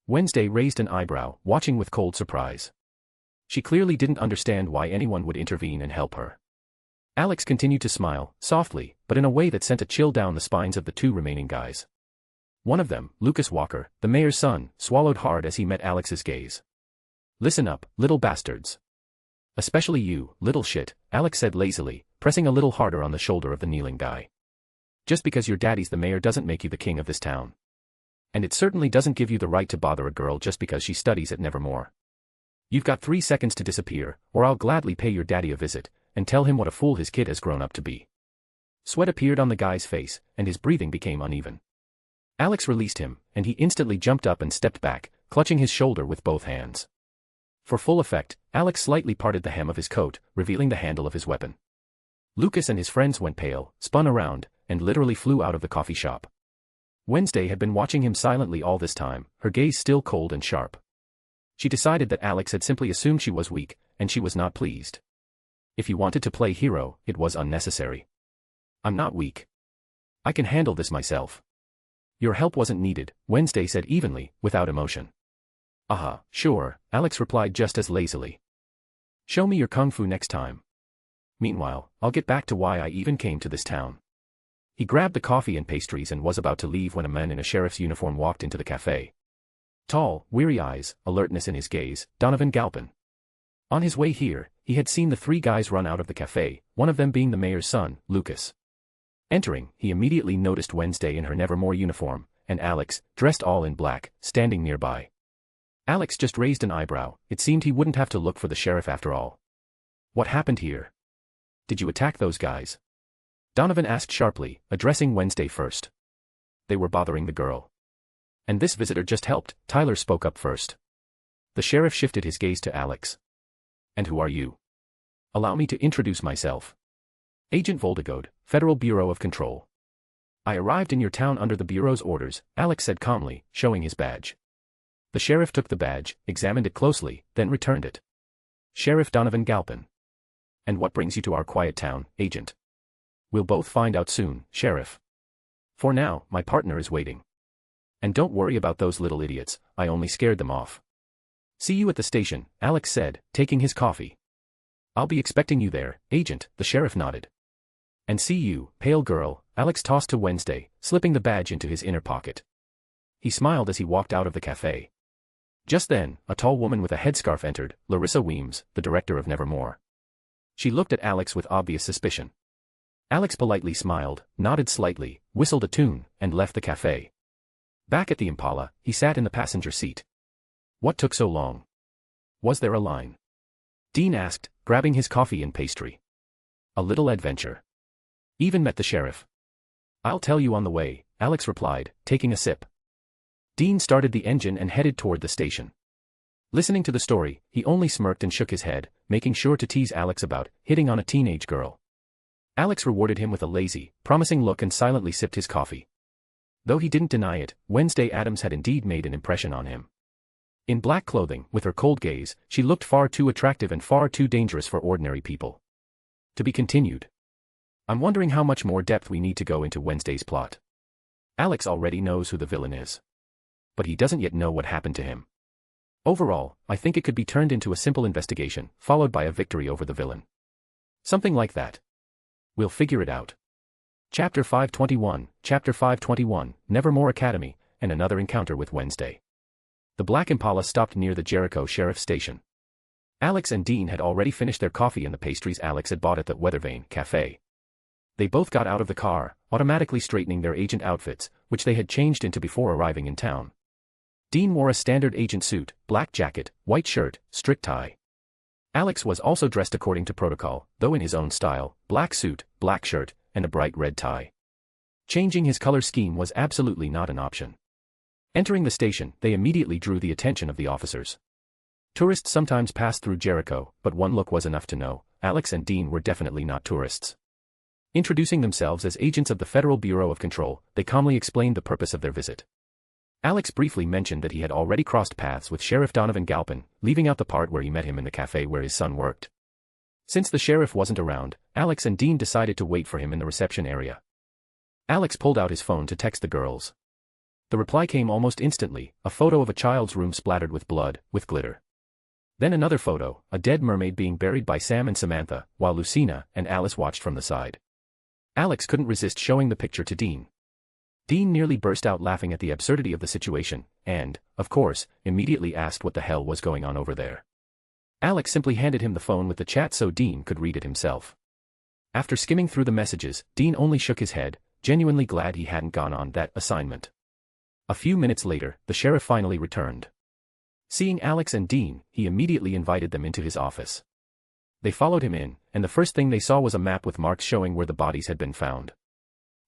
Wednesday raised an eyebrow, watching with cold surprise. She clearly didn't understand why anyone would intervene and help her. Alex continued to smile, softly, but in a way that sent a chill down the spines of the 2 remaining guys. One of them, Lucas Walker, the mayor's son, swallowed hard as he met Alex's gaze. Listen up, little bastards. Especially you, little shit, Alex said lazily, pressing a little harder on the shoulder of the kneeling guy. Just because your daddy's the mayor doesn't make you the king of this town. And it certainly doesn't give you the right to bother a girl just because she studies at Nevermore. You've got 3 seconds to disappear, or I'll gladly pay your daddy a visit, and tell him what a fool his kid has grown up to be. Sweat appeared on the guy's face, and his breathing became uneven. Alex released him, and he instantly jumped up and stepped back, clutching his shoulder with both hands. For full effect, Alex slightly parted the hem of his coat, revealing the handle of his weapon. Lucas and his friends went pale, spun around, and literally flew out of the coffee shop. Wednesday had been watching him silently all this time, her gaze still cold and sharp. She decided that Alex had simply assumed she was weak, and she was not pleased. If he wanted to play hero, it was unnecessary. I'm not weak. I can handle this myself. Your help wasn't needed, Wednesday said evenly, without emotion. Sure, Alex replied just as lazily. Show me your kung fu next time. Meanwhile, I'll get back to why I even came to this town. He grabbed the coffee and pastries and was about to leave when a man in a sheriff's uniform walked into the cafe. Tall, weary eyes, alertness in his gaze, Donovan Galpin. On his way here, he had seen the 3 guys run out of the cafe, one of them being the mayor's son, Lucas. Entering, he immediately noticed Wednesday in her Nevermore uniform, and Alex, dressed all in black, standing nearby. Alex just raised an eyebrow. It seemed he wouldn't have to look for the sheriff after all. What happened here? Did you attack those guys? Donovan asked sharply, addressing Wednesday first. They were bothering the girl. And this visitor just helped, Tyler spoke up first. The sheriff shifted his gaze to Alex. And who are you? Allow me to introduce myself. Agent Voldegode, Federal Bureau of Control. I arrived in your town under the Bureau's orders, Alex said calmly, showing his badge. The sheriff took the badge, examined it closely, then returned it. Sheriff Donovan Galpin. And what brings you to our quiet town, Agent? We'll both find out soon, Sheriff. For now, my partner is waiting. And don't worry about those little idiots, I only scared them off. See you at the station, Alex said, taking his coffee. I'll be expecting you there, Agent, the sheriff nodded. And see you, pale girl, Alex tossed to Wednesday, slipping the badge into his inner pocket. He smiled as he walked out of the cafe. Just then, a tall woman with a headscarf entered, Larissa Weems, the director of Nevermore. She looked at Alex with obvious suspicion. Alex politely smiled, nodded slightly, whistled a tune, and left the cafe. Back at the Impala, he sat in the passenger seat. What took so long? Was there a line? Dean asked, grabbing his coffee and pastry. A little adventure. Even met the sheriff. I'll tell you on the way, Alex replied, taking a sip. Dean started the engine and headed toward the station. Listening to the story, he only smirked and shook his head, making sure to tease Alex about hitting on a teenage girl. Alex rewarded him with a lazy, promising look and silently sipped his coffee. Though he didn't deny it, Wednesday Addams had indeed made an impression on him. In black clothing, with her cold gaze, she looked far too attractive and far too dangerous for ordinary people. To be continued. I'm wondering how much more depth we need to go into Wednesday's plot. Alex already knows who the villain is. But he doesn't yet know what happened to him. Overall, I think it could be turned into a simple investigation, followed by a victory over the villain. Something like that. We'll figure it out. Chapter 521, Nevermore Academy, and another encounter with Wednesday. The Black Impala stopped near the Jericho Sheriff's Station. Alex and Dean had already finished their coffee and the pastries Alex had bought at the Weathervane Cafe. They both got out of the car, automatically straightening their agent outfits, which they had changed into before arriving in town. Dean wore a standard agent suit, black jacket, white shirt, strict tie. Alex was also dressed according to protocol, though in his own style, black suit, black shirt, and a bright red tie. Changing his color scheme was absolutely not an option. Entering the station, they immediately drew the attention of the officers. Tourists sometimes passed through Jericho, but one look was enough to know, Alex and Dean were definitely not tourists. Introducing themselves as agents of the Federal Bureau of Control, they calmly explained the purpose of their visit. Alex briefly mentioned that he had already crossed paths with Sheriff Donovan Galpin, leaving out the part where he met him in the cafe where his son worked. Since the sheriff wasn't around, Alex and Dean decided to wait for him in the reception area. Alex pulled out his phone to text the girls. The reply came almost instantly, a photo of a child's room splattered with blood, with glitter. Then another photo, a dead mermaid being buried by Sam and Samantha, while Lucina and Alice watched from the side. Alex couldn't resist showing the picture to Dean. Dean nearly burst out laughing at the absurdity of the situation, and, of course, immediately asked what the hell was going on over there. Alex simply handed him the phone with the chat so Dean could read it himself. After skimming through the messages, Dean only shook his head, genuinely glad he hadn't gone on that assignment. A few minutes later, the sheriff finally returned. Seeing Alex and Dean, he immediately invited them into his office. They followed him in, and the first thing they saw was a map with marks showing where the bodies had been found.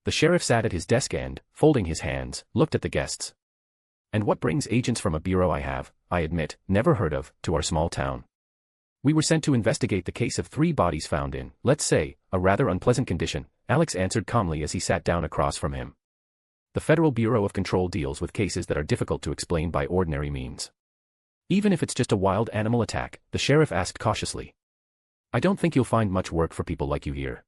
The sheriff sat at his desk and, folding his hands, looked at the guests. And what brings agents from a bureau I admit, never heard of, to our small town? We were sent to investigate the case of 3 bodies found in, let's say, a rather unpleasant condition, Alex answered calmly as he sat down across from him. The Federal Bureau of Control deals with cases that are difficult to explain by ordinary means. Even if it's just a wild animal attack, the sheriff asked cautiously. I don't think you'll find much work for people like you here.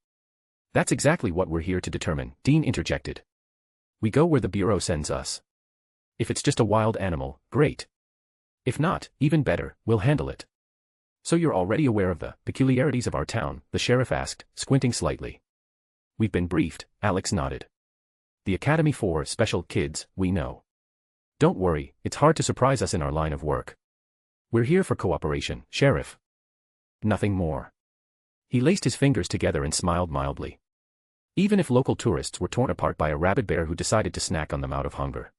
That's exactly what we're here to determine, Dean interjected. We go where the Bureau sends us. If it's just a wild animal, great. If not, even better, we'll handle it. So you're already aware of the peculiarities of our town, the sheriff asked, squinting slightly. We've been briefed, Alex nodded. The Academy for Special Kids, we know. Don't worry, it's hard to surprise us in our line of work. We're here for cooperation, Sheriff. Nothing more. He laced his fingers together and smiled mildly. Even if local tourists were torn apart by a rabid bear who decided to snack on them out of hunger.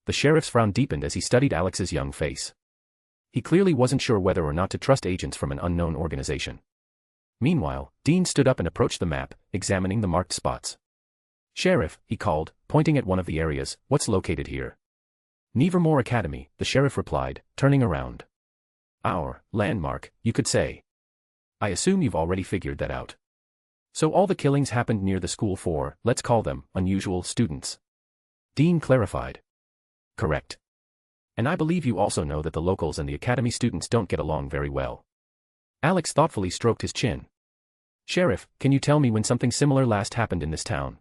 The sheriff's frown deepened as he studied Alex's young face. He clearly wasn't sure whether or not to trust agents from an unknown organization. Meanwhile, Dean stood up and approached the map, examining the marked spots. Sheriff, he called, pointing at one of the areas, what's located here? Nevermore Academy, the sheriff replied, turning around. Our landmark, you could say. I assume you've already figured that out. So all the killings happened near the school for, let's call them, unusual students. Dean clarified. Correct. And I believe you also know that the locals and the academy students don't get along very well. Alex thoughtfully stroked his chin. Sheriff, can you tell me when something similar last happened in this town?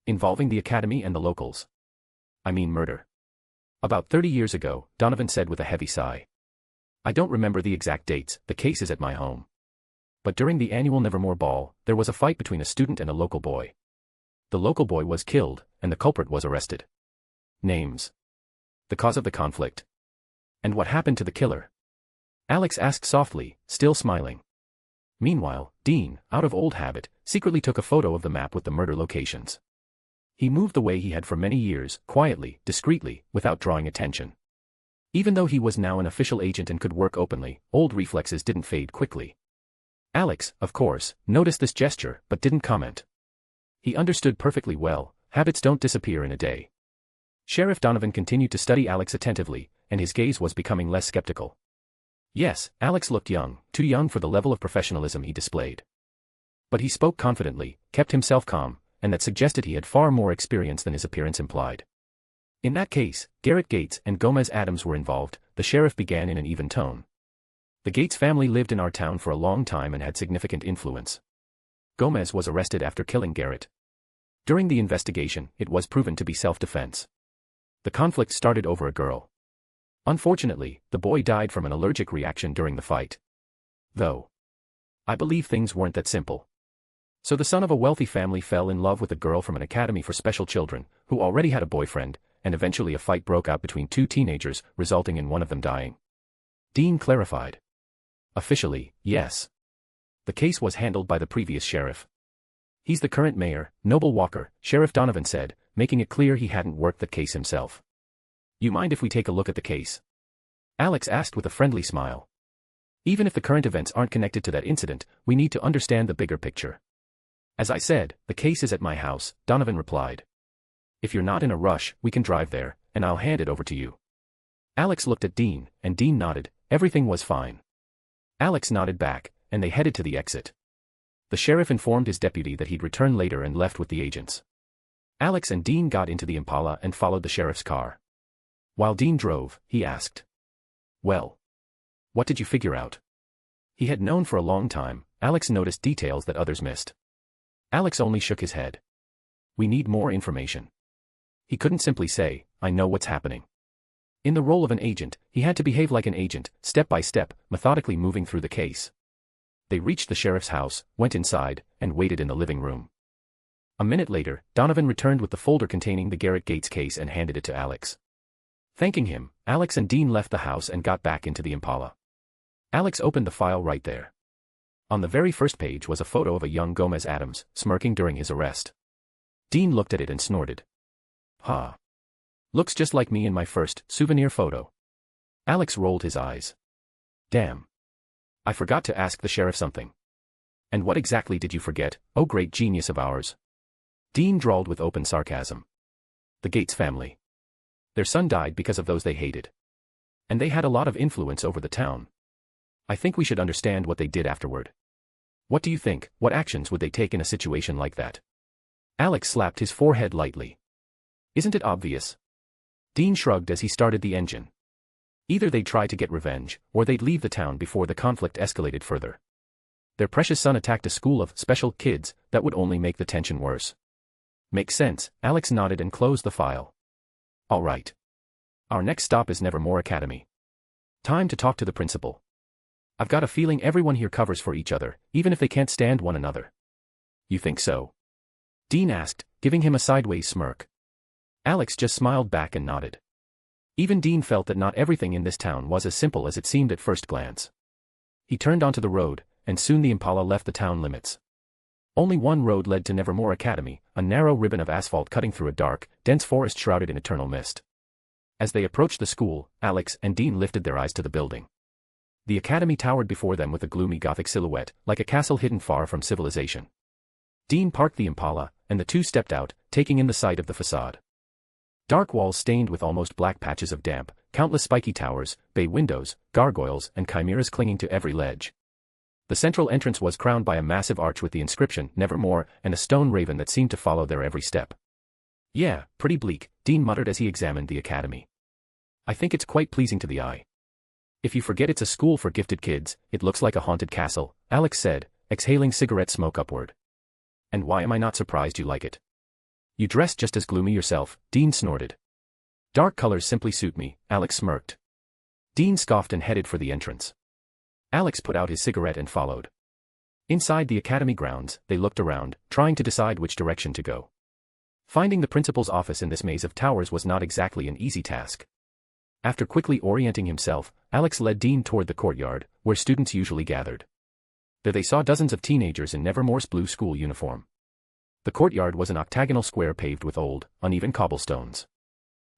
Involving the academy and the locals. I mean murder. About 30 years ago, Donovan said with a heavy sigh. I don't remember the exact dates, the case is at my home. But during the annual Nevermore Ball, there was a fight between a student and a local boy. The local boy was killed, and the culprit was arrested. Names. The cause of the conflict. And what happened to the killer? Alex asked softly, still smiling. Meanwhile, Dean, out of old habit, secretly took a photo of the map with the murder locations. He moved the way he had for many years, quietly, discreetly, without drawing attention. Even though he was now an official agent and could work openly, old reflexes didn't fade quickly. Alex, of course, noticed this gesture, but didn't comment. He understood perfectly well, habits don't disappear in a day. Sheriff Donovan continued to study Alex attentively, and his gaze was becoming less skeptical. Yes, Alex looked young, too young for the level of professionalism he displayed. But he spoke confidently, kept himself calm, and that suggested he had far more experience than his appearance implied. In that case, Garrett Gates and Gomez Adams were involved, the sheriff began in an even tone. The Gates family lived in our town for a long time and had significant influence. Gomez was arrested after killing Garrett. During the investigation, it was proven to be self-defense. The conflict started over a girl. Unfortunately, the boy died from an allergic reaction during the fight. Though, I believe things weren't that simple. So the son of a wealthy family fell in love with a girl from an academy for special children, who already had a boyfriend, and eventually a fight broke out between 2 teenagers, resulting in one of them dying. Dean clarified. Officially, yes. The case was handled by the previous sheriff. He's the current mayor, Noble Walker, Sheriff Donovan said, making it clear he hadn't worked the case himself. You mind if we take a look at the case? Alex asked with a friendly smile. Even if the current events aren't connected to that incident, we need to understand the bigger picture. As I said, the case is at my house, Donovan replied. If you're not in a rush, we can drive there, and I'll hand it over to you. Alex looked at Dean, and Dean nodded, everything was fine. Alex nodded back, and they headed to the exit. The sheriff informed his deputy that he'd return later and left with the agents. Alex and Dean got into the Impala and followed the sheriff's car. While Dean drove, he asked. Well, what did you figure out? He had known for a long time, Alex noticed details that others missed. Alex only shook his head. We need more information. He couldn't simply say, I know what's happening. In the role of an agent, he had to behave like an agent, step by step, methodically moving through the case. They reached the sheriff's house, went inside, and waited in the living room. A minute later, Donovan returned with the folder containing the Garrett Gates case and handed it to Alex. Thanking him, Alex and Dean left the house and got back into the Impala. Alex opened the file right there. On the very first page was a photo of a young Gomez Adams, smirking during his arrest. Dean looked at it and snorted. Ha. Looks just like me in my first souvenir photo. Alex rolled his eyes. Damn. I forgot to ask the sheriff something. And what exactly did you forget, oh great genius of ours? Dean drawled with open sarcasm. The Gates family. Their son died because of those they hated. And they had a lot of influence over the town. I think we should understand what they did afterward. What do you think, what actions would they take in a situation like that? Alex slapped his forehead lightly. Isn't it obvious? Dean shrugged as he started the engine. Either they'd try to get revenge, or they'd leave the town before the conflict escalated further. Their precious son attacked a school of special kids that would only make the tension worse. Makes sense, Alex nodded and closed the file. All right. Our next stop is Nevermore Academy. Time to talk to the principal. I've got a feeling everyone here covers for each other, even if they can't stand one another. You think so? Dean asked, giving him a sideways smirk. Alex just smiled back and nodded. Even Dean felt that not everything in this town was as simple as it seemed at first glance. He turned onto the road, and soon the Impala left the town limits. Only one road led to Nevermore Academy, a narrow ribbon of asphalt cutting through a dark, dense forest shrouded in eternal mist. As they approached the school, Alex and Dean lifted their eyes to the building. The academy towered before them with a gloomy Gothic silhouette, like a castle hidden far from civilization. Dean parked the Impala, and the two stepped out, taking in the sight of the facade. Dark walls stained with almost black patches of damp, countless spiky towers, bay windows, gargoyles, and chimeras clinging to every ledge. The central entrance was crowned by a massive arch with the inscription, Nevermore, and a stone raven that seemed to follow their every step. Yeah, pretty bleak, Dean muttered as he examined the academy. I think it's quite pleasing to the eye. If you forget it's a school for gifted kids, it looks like a haunted castle, Alex said, exhaling cigarette smoke upward. And why am I not surprised you like it? You dress just as gloomy yourself, Dean snorted. Dark colors simply suit me, Alex smirked. Dean scoffed and headed for the entrance. Alex put out his cigarette and followed. Inside the academy grounds, they looked around, trying to decide which direction to go. Finding the principal's office in this maze of towers was not exactly an easy task. After quickly orienting himself, Alex led Dean toward the courtyard, where students usually gathered. There they saw dozens of teenagers in Nevermore's blue school uniform. The courtyard was an octagonal square paved with old, uneven cobblestones.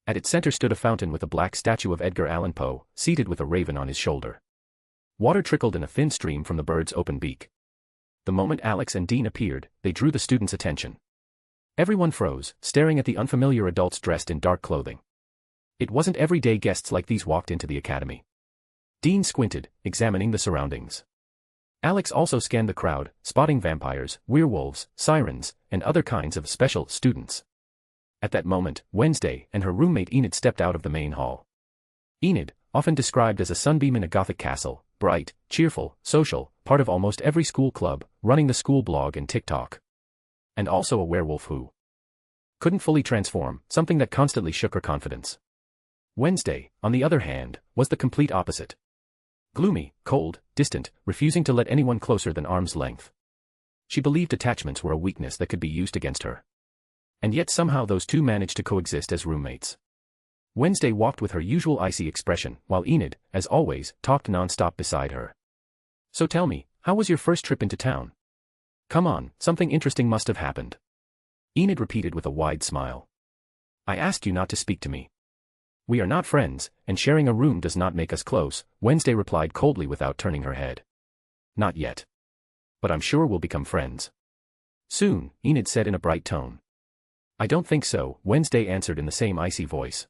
At its center stood a fountain with a black statue of Edgar Allan Poe, seated with a raven on his shoulder. Water trickled in a thin stream from the bird's open beak. The moment Alex and Dean appeared, they drew the students' attention. Everyone froze, staring at the unfamiliar adults dressed in dark clothing. It wasn't everyday guests like these walked into the academy. Dean squinted, examining the surroundings. Alex also scanned the crowd, spotting vampires, werewolves, sirens, and other kinds of special students. At that moment, Wednesday and her roommate Enid stepped out of the main hall. Enid, often described as a sunbeam in a Gothic castle, bright, cheerful, social, part of almost every school club, running the school blog and TikTok. And also a werewolf who couldn't fully transform, something that constantly shook her confidence. Wednesday, on the other hand, was the complete opposite. Gloomy, cold, distant, refusing to let anyone closer than arm's length. She believed attachments were a weakness that could be used against her. And yet somehow those two managed to coexist as roommates. Wednesday walked with her usual icy expression, while Enid, as always, talked non-stop beside her. So tell me, how was your first trip into town? Come on, something interesting must have happened. Enid repeated with a wide smile. I asked you not to speak to me. We are not friends, and sharing a room does not make us close, Wednesday replied coldly without turning her head. Not yet. But I'm sure we'll become friends. Soon, Enid said in a bright tone. I don't think so, Wednesday answered in the same icy voice.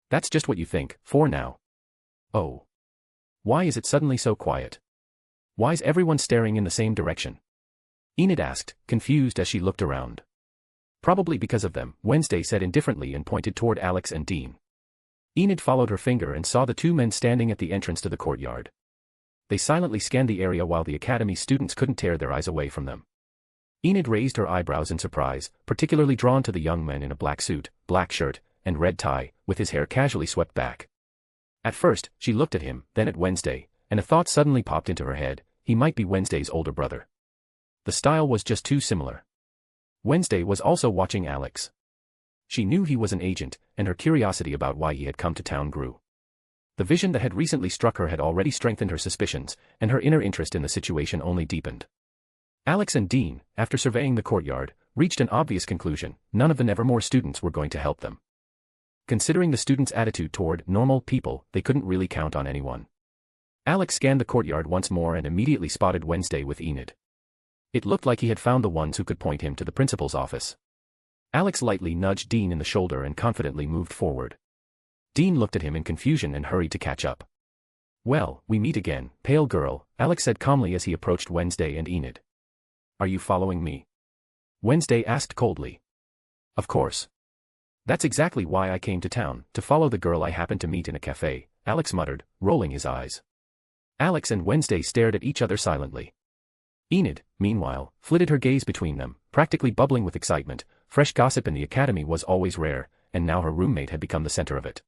That's just what you think, for now. Oh. Why is it suddenly so quiet? Why's everyone staring in the same direction? Enid asked, confused as she looked around. Probably because of them, Wednesday said indifferently and pointed toward Alex and Dean. Enid followed her finger and saw the two men standing at the entrance to the courtyard. They silently scanned the area while the academy students couldn't tear their eyes away from them. Enid raised her eyebrows in surprise, particularly drawn to the young man in a black suit, black shirt, and red tie, with his hair casually swept back. At first, she looked at him, then at Wednesday, and a thought suddenly popped into her head: he might be Wednesday's older brother. The style was just too similar. Wednesday was also watching Alex. She knew he was an agent, and her curiosity about why he had come to town grew. The vision that had recently struck her had already strengthened her suspicions, and her inner interest in the situation only deepened. Alex and Dean, after surveying the courtyard, reached an obvious conclusion: none of the Nevermore students were going to help them. Considering the students' attitude toward normal people, they couldn't really count on anyone. Alex scanned the courtyard once more and immediately spotted Wednesday with Enid. It looked like he had found the ones who could point him to the principal's office. Alex lightly nudged Dean in the shoulder and confidently moved forward. Dean looked at him in confusion and hurried to catch up. "Well, we meet again, pale girl," Alex said calmly as he approached Wednesday and Enid. "Are you following me?" Wednesday asked coldly. "Of course. That's exactly why I came to town, to follow the girl I happened to meet in a cafe," Alex muttered, rolling his eyes. Alex and Wednesday stared at each other silently. Enid, meanwhile, flitted her gaze between them, practically bubbling with excitement. Fresh gossip in the academy was always rare, and now her roommate had become the center of it.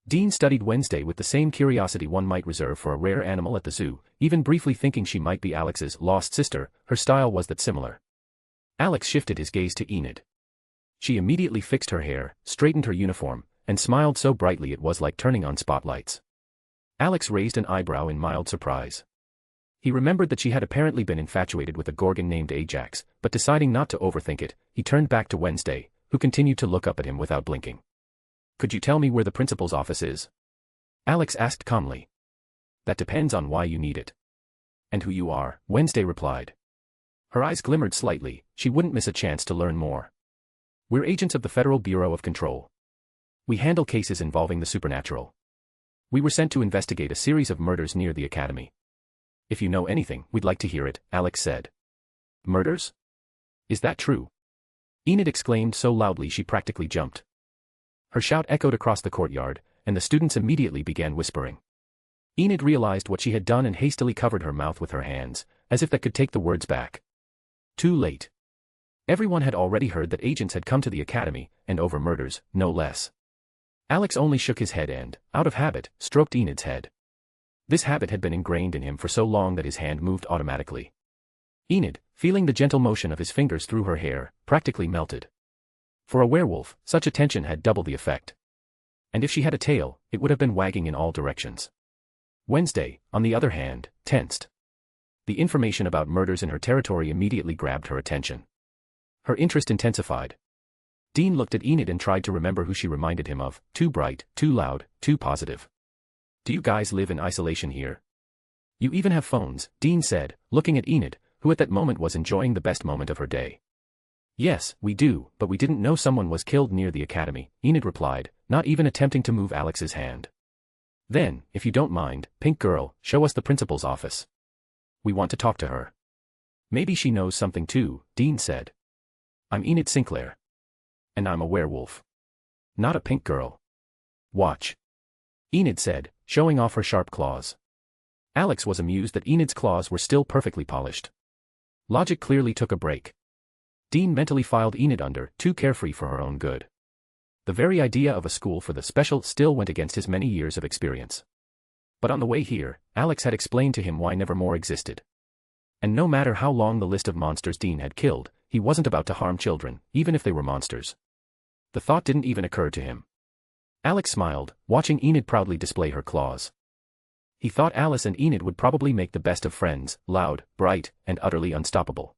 Dean studied Wednesday with the same curiosity one might reserve for a rare animal at the zoo, even briefly thinking she might be Alex's lost sister. Her style was that similar. Alex shifted his gaze to Enid. She immediately fixed her hair, straightened her uniform, and smiled so brightly it was like turning on spotlights. Alex raised an eyebrow in mild surprise. He remembered that she had apparently been infatuated with a Gorgon named Ajax, but deciding not to overthink it, he turned back to Wednesday, who continued to look up at him without blinking. "Could you tell me where the principal's office is?" Alex asked calmly. "That depends on why you need it." "And who you are," Wednesday replied. Her eyes glimmered slightly. She wouldn't miss a chance to learn more. "We're agents of the Federal Bureau of Control. We handle cases involving the supernatural. We were sent to investigate a series of murders near the academy." "If you know anything, we'd like to hear it," Alex said. "Murders? Is that true?" Enid exclaimed so loudly she practically jumped. Her shout echoed across the courtyard, and the students immediately began whispering. Enid realized what she had done and hastily covered her mouth with her hands, as if that could take the words back. Too late. Everyone had already heard that agents had come to the academy, and over murders, no less. Alex only shook his head and, out of habit, stroked Enid's head. This habit had been ingrained in him for so long that his hand moved automatically. Enid, feeling the gentle motion of his fingers through her hair, practically melted. For a werewolf, such attention had double the effect. And if she had a tail, it would have been wagging in all directions. Wednesday, on the other hand, tensed. The information about murders in her territory immediately grabbed her attention. Her interest intensified. Dean looked at Enid and tried to remember who she reminded him of: too bright, too loud, too positive. "Do you guys live in isolation here?" "You even have phones," Dean said, looking at Enid, who at that moment was enjoying the best moment of her day. "Yes, we do, but we didn't know someone was killed near the academy," Enid replied, not even attempting to move Alex's hand. "Then, if you don't mind, pink girl, show us the principal's office. We want to talk to her." "Maybe she knows something too," Dean said. "I'm Enid Sinclair. And I'm a werewolf. Not a pink girl. Watch," Enid said, showing off her sharp claws. Alex was amused that Enid's claws were still perfectly polished. Logic clearly took a break. Dean mentally filed Enid under, too carefree for her own good. The very idea of a school for the special still went against his many years of experience. But on the way here, Alex had explained to him why Nevermore existed. And no matter how long the list of monsters Dean had killed, he wasn't about to harm children, even if they were monsters. The thought didn't even occur to him. Alex smiled, watching Enid proudly display her claws. He thought Alice and Enid would probably make the best of friends, loud, bright, and utterly unstoppable.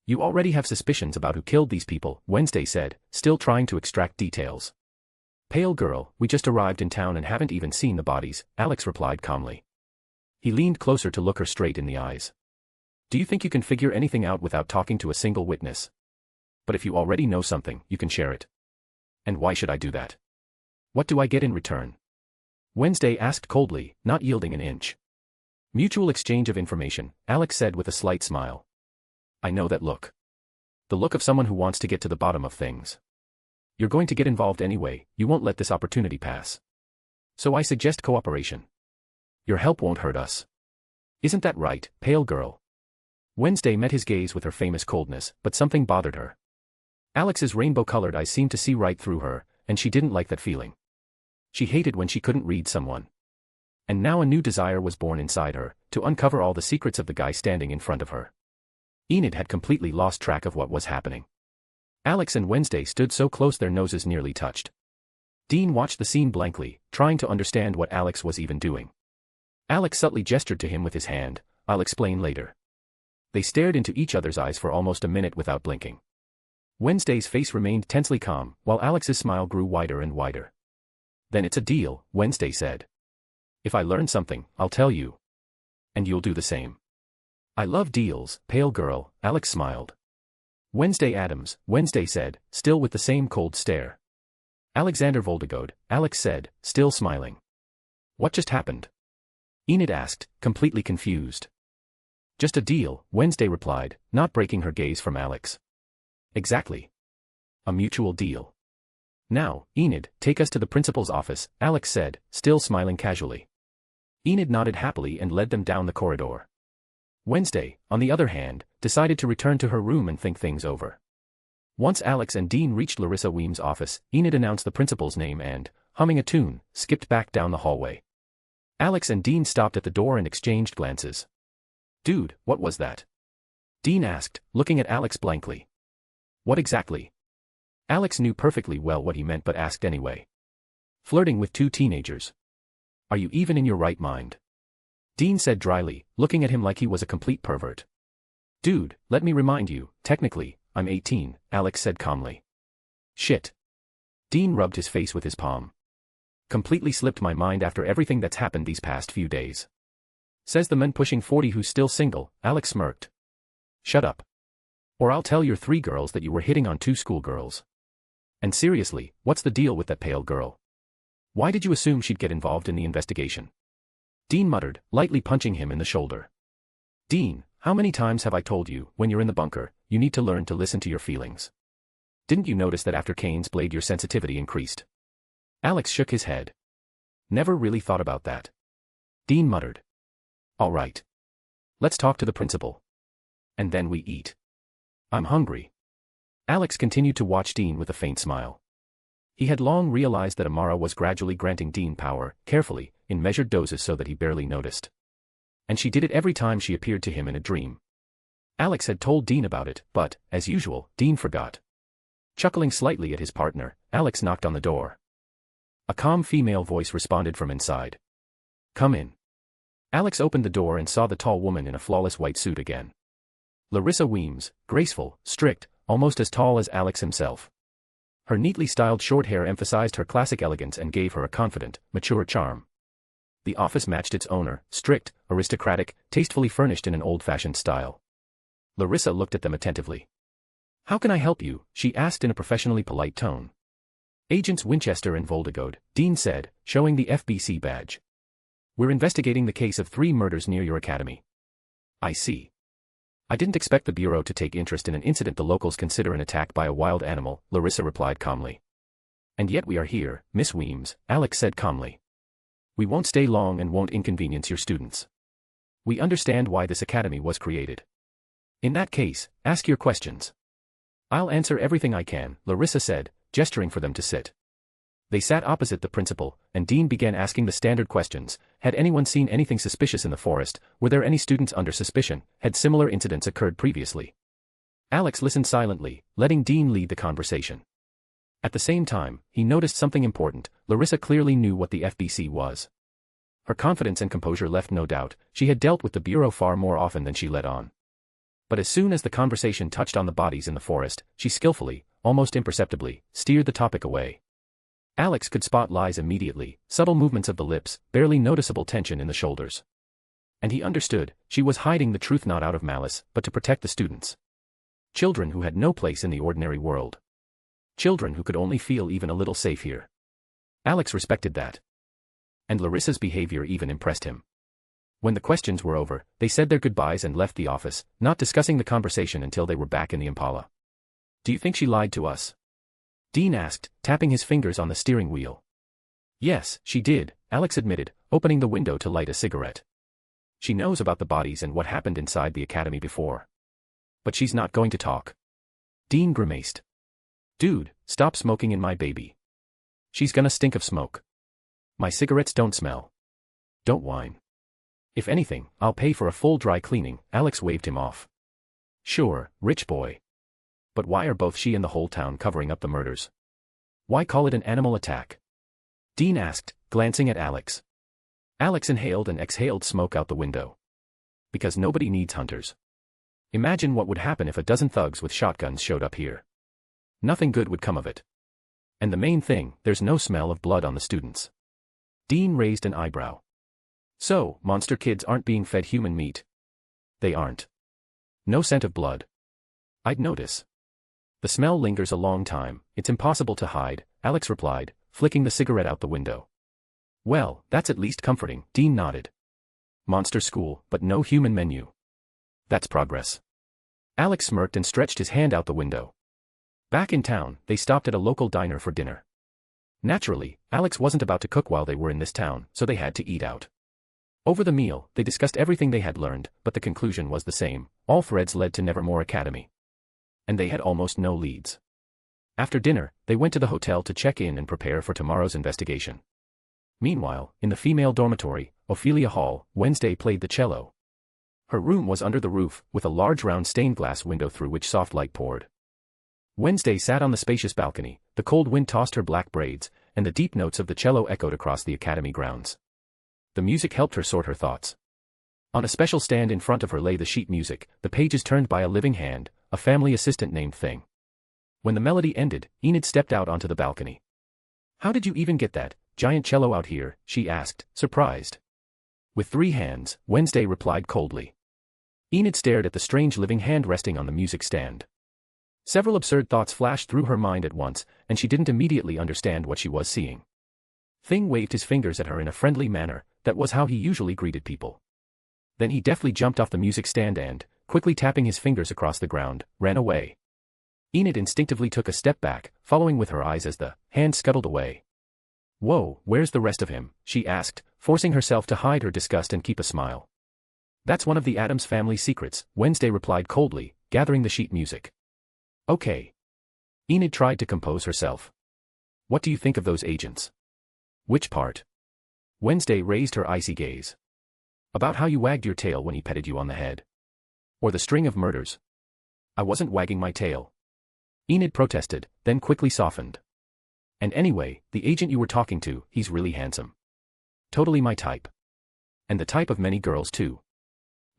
"You already have suspicions about who killed these people," Wednesday said, still trying to extract details. "Pale girl, we just arrived in town and haven't even seen the bodies," Alex replied calmly. He leaned closer to look her straight in the eyes. "Do you think you can figure anything out without talking to a single witness? But if you already know something, you can share it. And why should I do that? What do I get in return?" Wednesday asked coldly, not yielding an inch. "Mutual exchange of information," Alex said with a slight smile. "I know that look. The look of someone who wants to get to the bottom of things. You're going to get involved anyway, you won't let this opportunity pass. So I suggest cooperation. Your help won't hurt us. Isn't that right, pale girl?" Wednesday met his gaze with her famous coldness, but something bothered her. Alex's rainbow-colored eyes seemed to see right through her, and she didn't like that feeling. She hated when she couldn't read someone. And now a new desire was born inside her, to uncover all the secrets of the guy standing in front of her. Enid had completely lost track of what was happening. Alex and Wednesday stood so close their noses nearly touched. Dean watched the scene blankly, trying to understand what Alex was even doing. Alex subtly gestured to him with his hand, "I'll explain later." They stared into each other's eyes for almost a minute without blinking. Wednesday's face remained tensely calm, while Alex's smile grew wider and wider. "Then it's a deal," Wednesday said. "If I learn something, I'll tell you. And you'll do the same." "I love deals, pale girl," Alex smiled. "Wednesday Adams," Wednesday said, still with the same cold stare. "Alexander Voldegode," Alex said, still smiling. "What just happened?" Enid asked, completely confused. "Just a deal," Wednesday replied, not breaking her gaze from Alex. "Exactly. A mutual deal." "Now, Enid, take us to the principal's office," Alex said, still smiling casually. Enid nodded happily and led them down the corridor. Wednesday, on the other hand, decided to return to her room and think things over. Once Alex and Dean reached Larissa Weems' office, Enid announced the principal's name and, humming a tune, skipped back down the hallway. Alex and Dean stopped at the door and exchanged glances. "Dude, what was that?" Dean asked, looking at Alex blankly. "What exactly?" Alex knew perfectly well what he meant but asked anyway. "Flirting with two teenagers. Are you even in your right mind?" Dean said dryly, looking at him like he was a complete pervert. "Dude, let me remind you, technically, I'm 18, Alex said calmly. "Shit." Dean rubbed his face with his palm. "Completely slipped my mind after everything that's happened these past few days. Says the man pushing 40 who's still single," Alex smirked. "Shut up. Or I'll tell your 3 girls that you were hitting on 2 schoolgirls. And seriously, what's the deal with that pale girl? Why did you assume she'd get involved in the investigation?" Dean muttered, lightly punching him in the shoulder. "Dean, how many times have I told you, when you're in the bunker, you need to learn to listen to your feelings? Didn't you notice that after Kane's blade your sensitivity increased?" Alex shook his head. "Never really thought about that." Dean muttered. "All right. Let's talk to the principal. And then we eat. I'm hungry." Alex continued to watch Dean with a faint smile. He had long realized that Amara was gradually granting Dean power, carefully, in measured doses so that he barely noticed. And she did it every time she appeared to him in a dream. Alex had told Dean about it, but, as usual, Dean forgot. Chuckling slightly at his partner, Alex knocked on the door. A calm female voice responded from inside. "Come in." Alex opened the door and saw the tall woman in a flawless white suit again. Larissa Weems, graceful, strict, almost as tall as Alex himself. Her neatly styled short hair emphasized her classic elegance and gave her a confident, mature charm. The office matched its owner, strict, aristocratic, tastefully furnished in an old-fashioned style. Larissa looked at them attentively. "How can I help you?" she asked in a professionally polite tone. "Agents Winchester and Voldegode," Dean said, showing the FBC badge. "We're investigating the case of 3 murders near your academy." "I see. I didn't expect the Bureau to take interest in an incident the locals consider an attack by a wild animal," Larissa replied calmly. "And yet we are here, Miss Weems," Alex said calmly. "We won't stay long and won't inconvenience your students. We understand why this academy was created. In that case, ask your questions." "I'll answer everything I can," Larissa said, gesturing for them to sit. They sat opposite the principal, and Dean began asking the standard questions. Had anyone seen anything suspicious in the forest? Were there any students under suspicion? Had similar incidents occurred previously? Alex listened silently, letting Dean lead the conversation. At the same time, he noticed something important. Larissa clearly knew what the FBC was. Her confidence and composure left no doubt. She had dealt with the Bureau far more often than she let on. But as soon as the conversation touched on the bodies in the forest, she skillfully, almost imperceptibly, steered the topic away. Alex could spot lies immediately, subtle movements of the lips, barely noticeable tension in the shoulders. And he understood, she was hiding the truth not out of malice, but to protect the students. Children who had no place in the ordinary world. Children who could only feel even a little safe here. Alex respected that. And Larissa's behavior even impressed him. When the questions were over, they said their goodbyes and left the office, not discussing the conversation until they were back in the Impala. "Do you think she lied to us?" Dean asked, tapping his fingers on the steering wheel. "Yes, she did," Alex admitted, opening the window to light a cigarette. "She knows about the bodies and what happened inside the academy before. But she's not going to talk." Dean grimaced. "Dude, stop smoking in my baby. She's gonna stink of smoke. My cigarettes don't smell. Don't whine. If anything, I'll pay for a full dry cleaning," Alex waved him off. "Sure, rich boy. But why are both she and the whole town covering up the murders? Why call it an animal attack? Dean asked, glancing at Alex. Alex inhaled and exhaled smoke out the window. Because nobody needs hunters. Imagine what would happen if a dozen thugs with shotguns showed up here. Nothing good would come of it. And the main thing, there's no smell of blood on the students. Dean raised an eyebrow. So, monster kids aren't being fed human meat. They aren't. No scent of blood. I'd notice. The smell lingers a long time, it's impossible to hide, Alex replied, flicking the cigarette out the window. Well, that's at least comforting, Dean nodded. Monster school, but no human menu. That's progress. Alex smirked and stretched his hand out the window. Back in town, they stopped at a local diner for dinner. Naturally, Alex wasn't about to cook while they were in this town, so they had to eat out. Over the meal, they discussed everything they had learned, but the conclusion was the same: all threads led to Nevermore Academy. And they had almost no leads. After dinner, they went to the hotel to check in and prepare for tomorrow's investigation. Meanwhile, in the female dormitory, Ophelia Hall, Wednesday played the cello. Her room was under the roof, with a large round stained glass window through which soft light poured. Wednesday sat on the spacious balcony, the cold wind tossed her black braids, and the deep notes of the cello echoed across the academy grounds. The music helped her sort her thoughts. On a special stand in front of her lay the sheet music, the pages turned by a living hand, a family assistant named Thing. When the melody ended, Enid stepped out onto the balcony. How did you even get that giant cello out here? She asked, surprised. With 3 hands, Wednesday replied coldly. Enid stared at the strange living hand resting on the music stand. Several absurd thoughts flashed through her mind at once, and she didn't immediately understand what she was seeing. Thing waved his fingers at her in a friendly manner, that was how he usually greeted people. Then he deftly jumped off the music stand and, quickly tapping his fingers across the ground, ran away. Enid instinctively took a step back, following with her eyes as the hand scuttled away. Whoa, where's the rest of him? She asked, forcing herself to hide her disgust and keep a smile. That's one of the Addams family secrets, Wednesday replied coldly, gathering the sheet music. Okay. Enid tried to compose herself. What do you think of those agents? Which part? Wednesday raised her icy gaze. About how you wagged your tail when he petted you on the head. Or the string of murders. I wasn't wagging my tail. Enid protested, then quickly softened. And anyway, the agent you were talking to, he's really handsome. Totally my type. And the type of many girls too.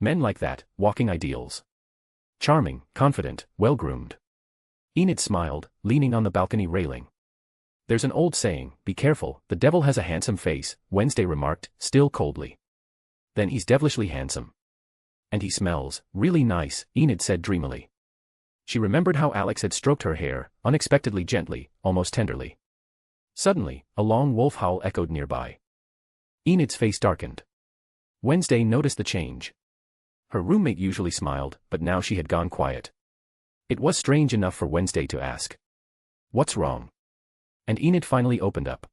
Men like that, walking ideals. Charming, confident, well-groomed. Enid smiled, leaning on the balcony railing. There's an old saying, be careful, the devil has a handsome face, Wednesday remarked, still coldly. Then he's devilishly handsome. And he smells really nice, Enid said dreamily. She remembered how Alex had stroked her hair, unexpectedly gently, almost tenderly. Suddenly, a long wolf howl echoed nearby. Enid's face darkened. Wednesday noticed the change. Her roommate usually smiled, but now she had gone quiet. It was strange enough for Wednesday to ask. What's wrong? And Enid finally opened up.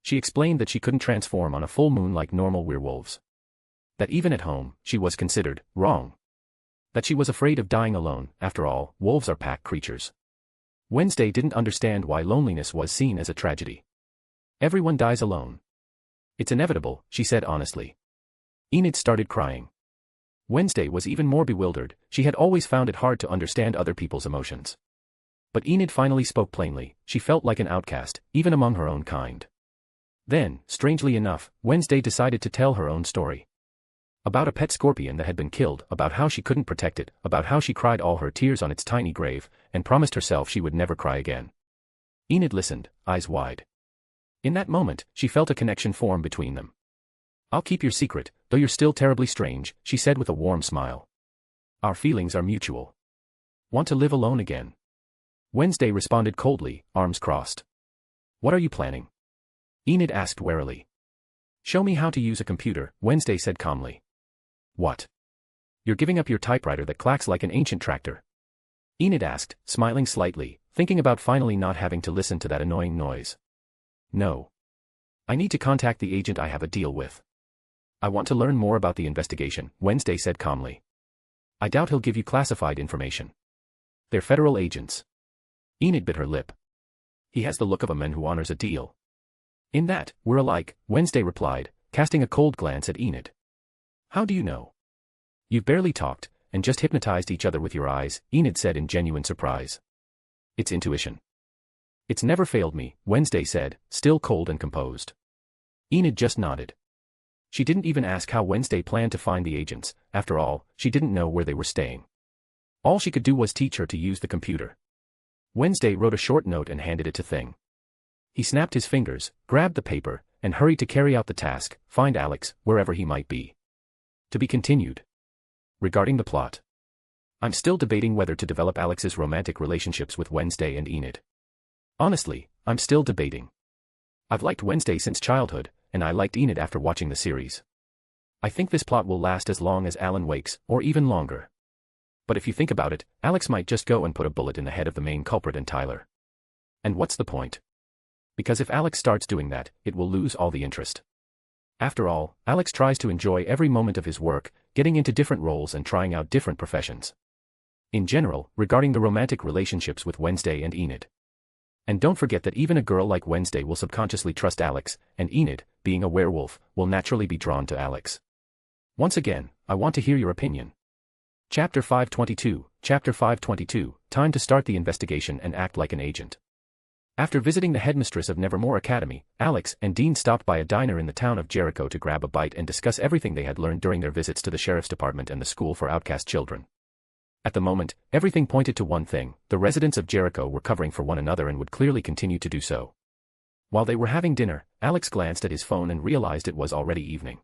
She explained that she couldn't transform on a full moon like normal werewolves. That even at home, she was considered wrong. That she was afraid of dying alone, after all, wolves are pack creatures. Wednesday didn't understand why loneliness was seen as a tragedy. Everyone dies alone. It's inevitable, she said honestly. Enid started crying. Wednesday was even more bewildered, she had always found it hard to understand other people's emotions. But Enid finally spoke plainly, she felt like an outcast, even among her own kind. Then, strangely enough, Wednesday decided to tell her own story. About a pet scorpion that had been killed, about how she couldn't protect it, about how she cried all her tears on its tiny grave, and promised herself she would never cry again. Enid listened, eyes wide. In that moment, she felt a connection form between them. I'll keep your secret, though you're still terribly strange, she said with a warm smile. Our feelings are mutual. Want to live alone again? Wednesday responded coldly, arms crossed. What are you planning? Enid asked warily. Show me how to use a computer, Wednesday said calmly. What? You're giving up your typewriter that clacks like an ancient tractor? Enid asked, smiling slightly, thinking about finally not having to listen to that annoying noise. No. I need to contact the agent I have a deal with. I want to learn more about the investigation, Wednesday said calmly. I doubt he'll give you classified information. They're federal agents. Enid bit her lip. He has the look of a man who honors a deal. In that, we're alike, Wednesday replied, casting a cold glance at Enid. How do you know? You've barely talked, and just hypnotized each other with your eyes, Enid said in genuine surprise. It's intuition. It's never failed me, Wednesday said, still cold and composed. Enid just nodded. She didn't even ask how Wednesday planned to find the agents. After all, she didn't know where they were staying. All she could do was teach her to use the computer. Wednesday wrote a short note and handed it to Thing. He snapped his fingers, grabbed the paper, and hurried to carry out the task, find Alex, wherever he might be. To be continued. Regarding the plot. I'm still debating whether to develop Alex's romantic relationships with Wednesday and Enid. Honestly, I'm still debating. I've liked Wednesday since childhood, and I liked Enid after watching the series. I think this plot will last as long as Alan wakes, or even longer. But if you think about it, Alex might just go and put a bullet in the head of the main culprit and Tyler. And what's the point? Because if Alex starts doing that, it will lose all the interest. After all, Alex tries to enjoy every moment of his work, getting into different roles and trying out different professions. In general, regarding the romantic relationships with Wednesday and Enid. And don't forget that even a girl like Wednesday will subconsciously trust Alex, and Enid, being a werewolf, will naturally be drawn to Alex. Once again, I want to hear your opinion. Chapter 522, time to start the investigation and act like an agent. After visiting the headmistress of Nevermore Academy, Alex and Dean stopped by a diner in the town of Jericho to grab a bite and discuss everything they had learned during their visits to the sheriff's department and the school for outcast children. At the moment, everything pointed to one thing: the residents of Jericho were covering for one another and would clearly continue to do so. While they were having dinner, Alex glanced at his phone and realized it was already evening.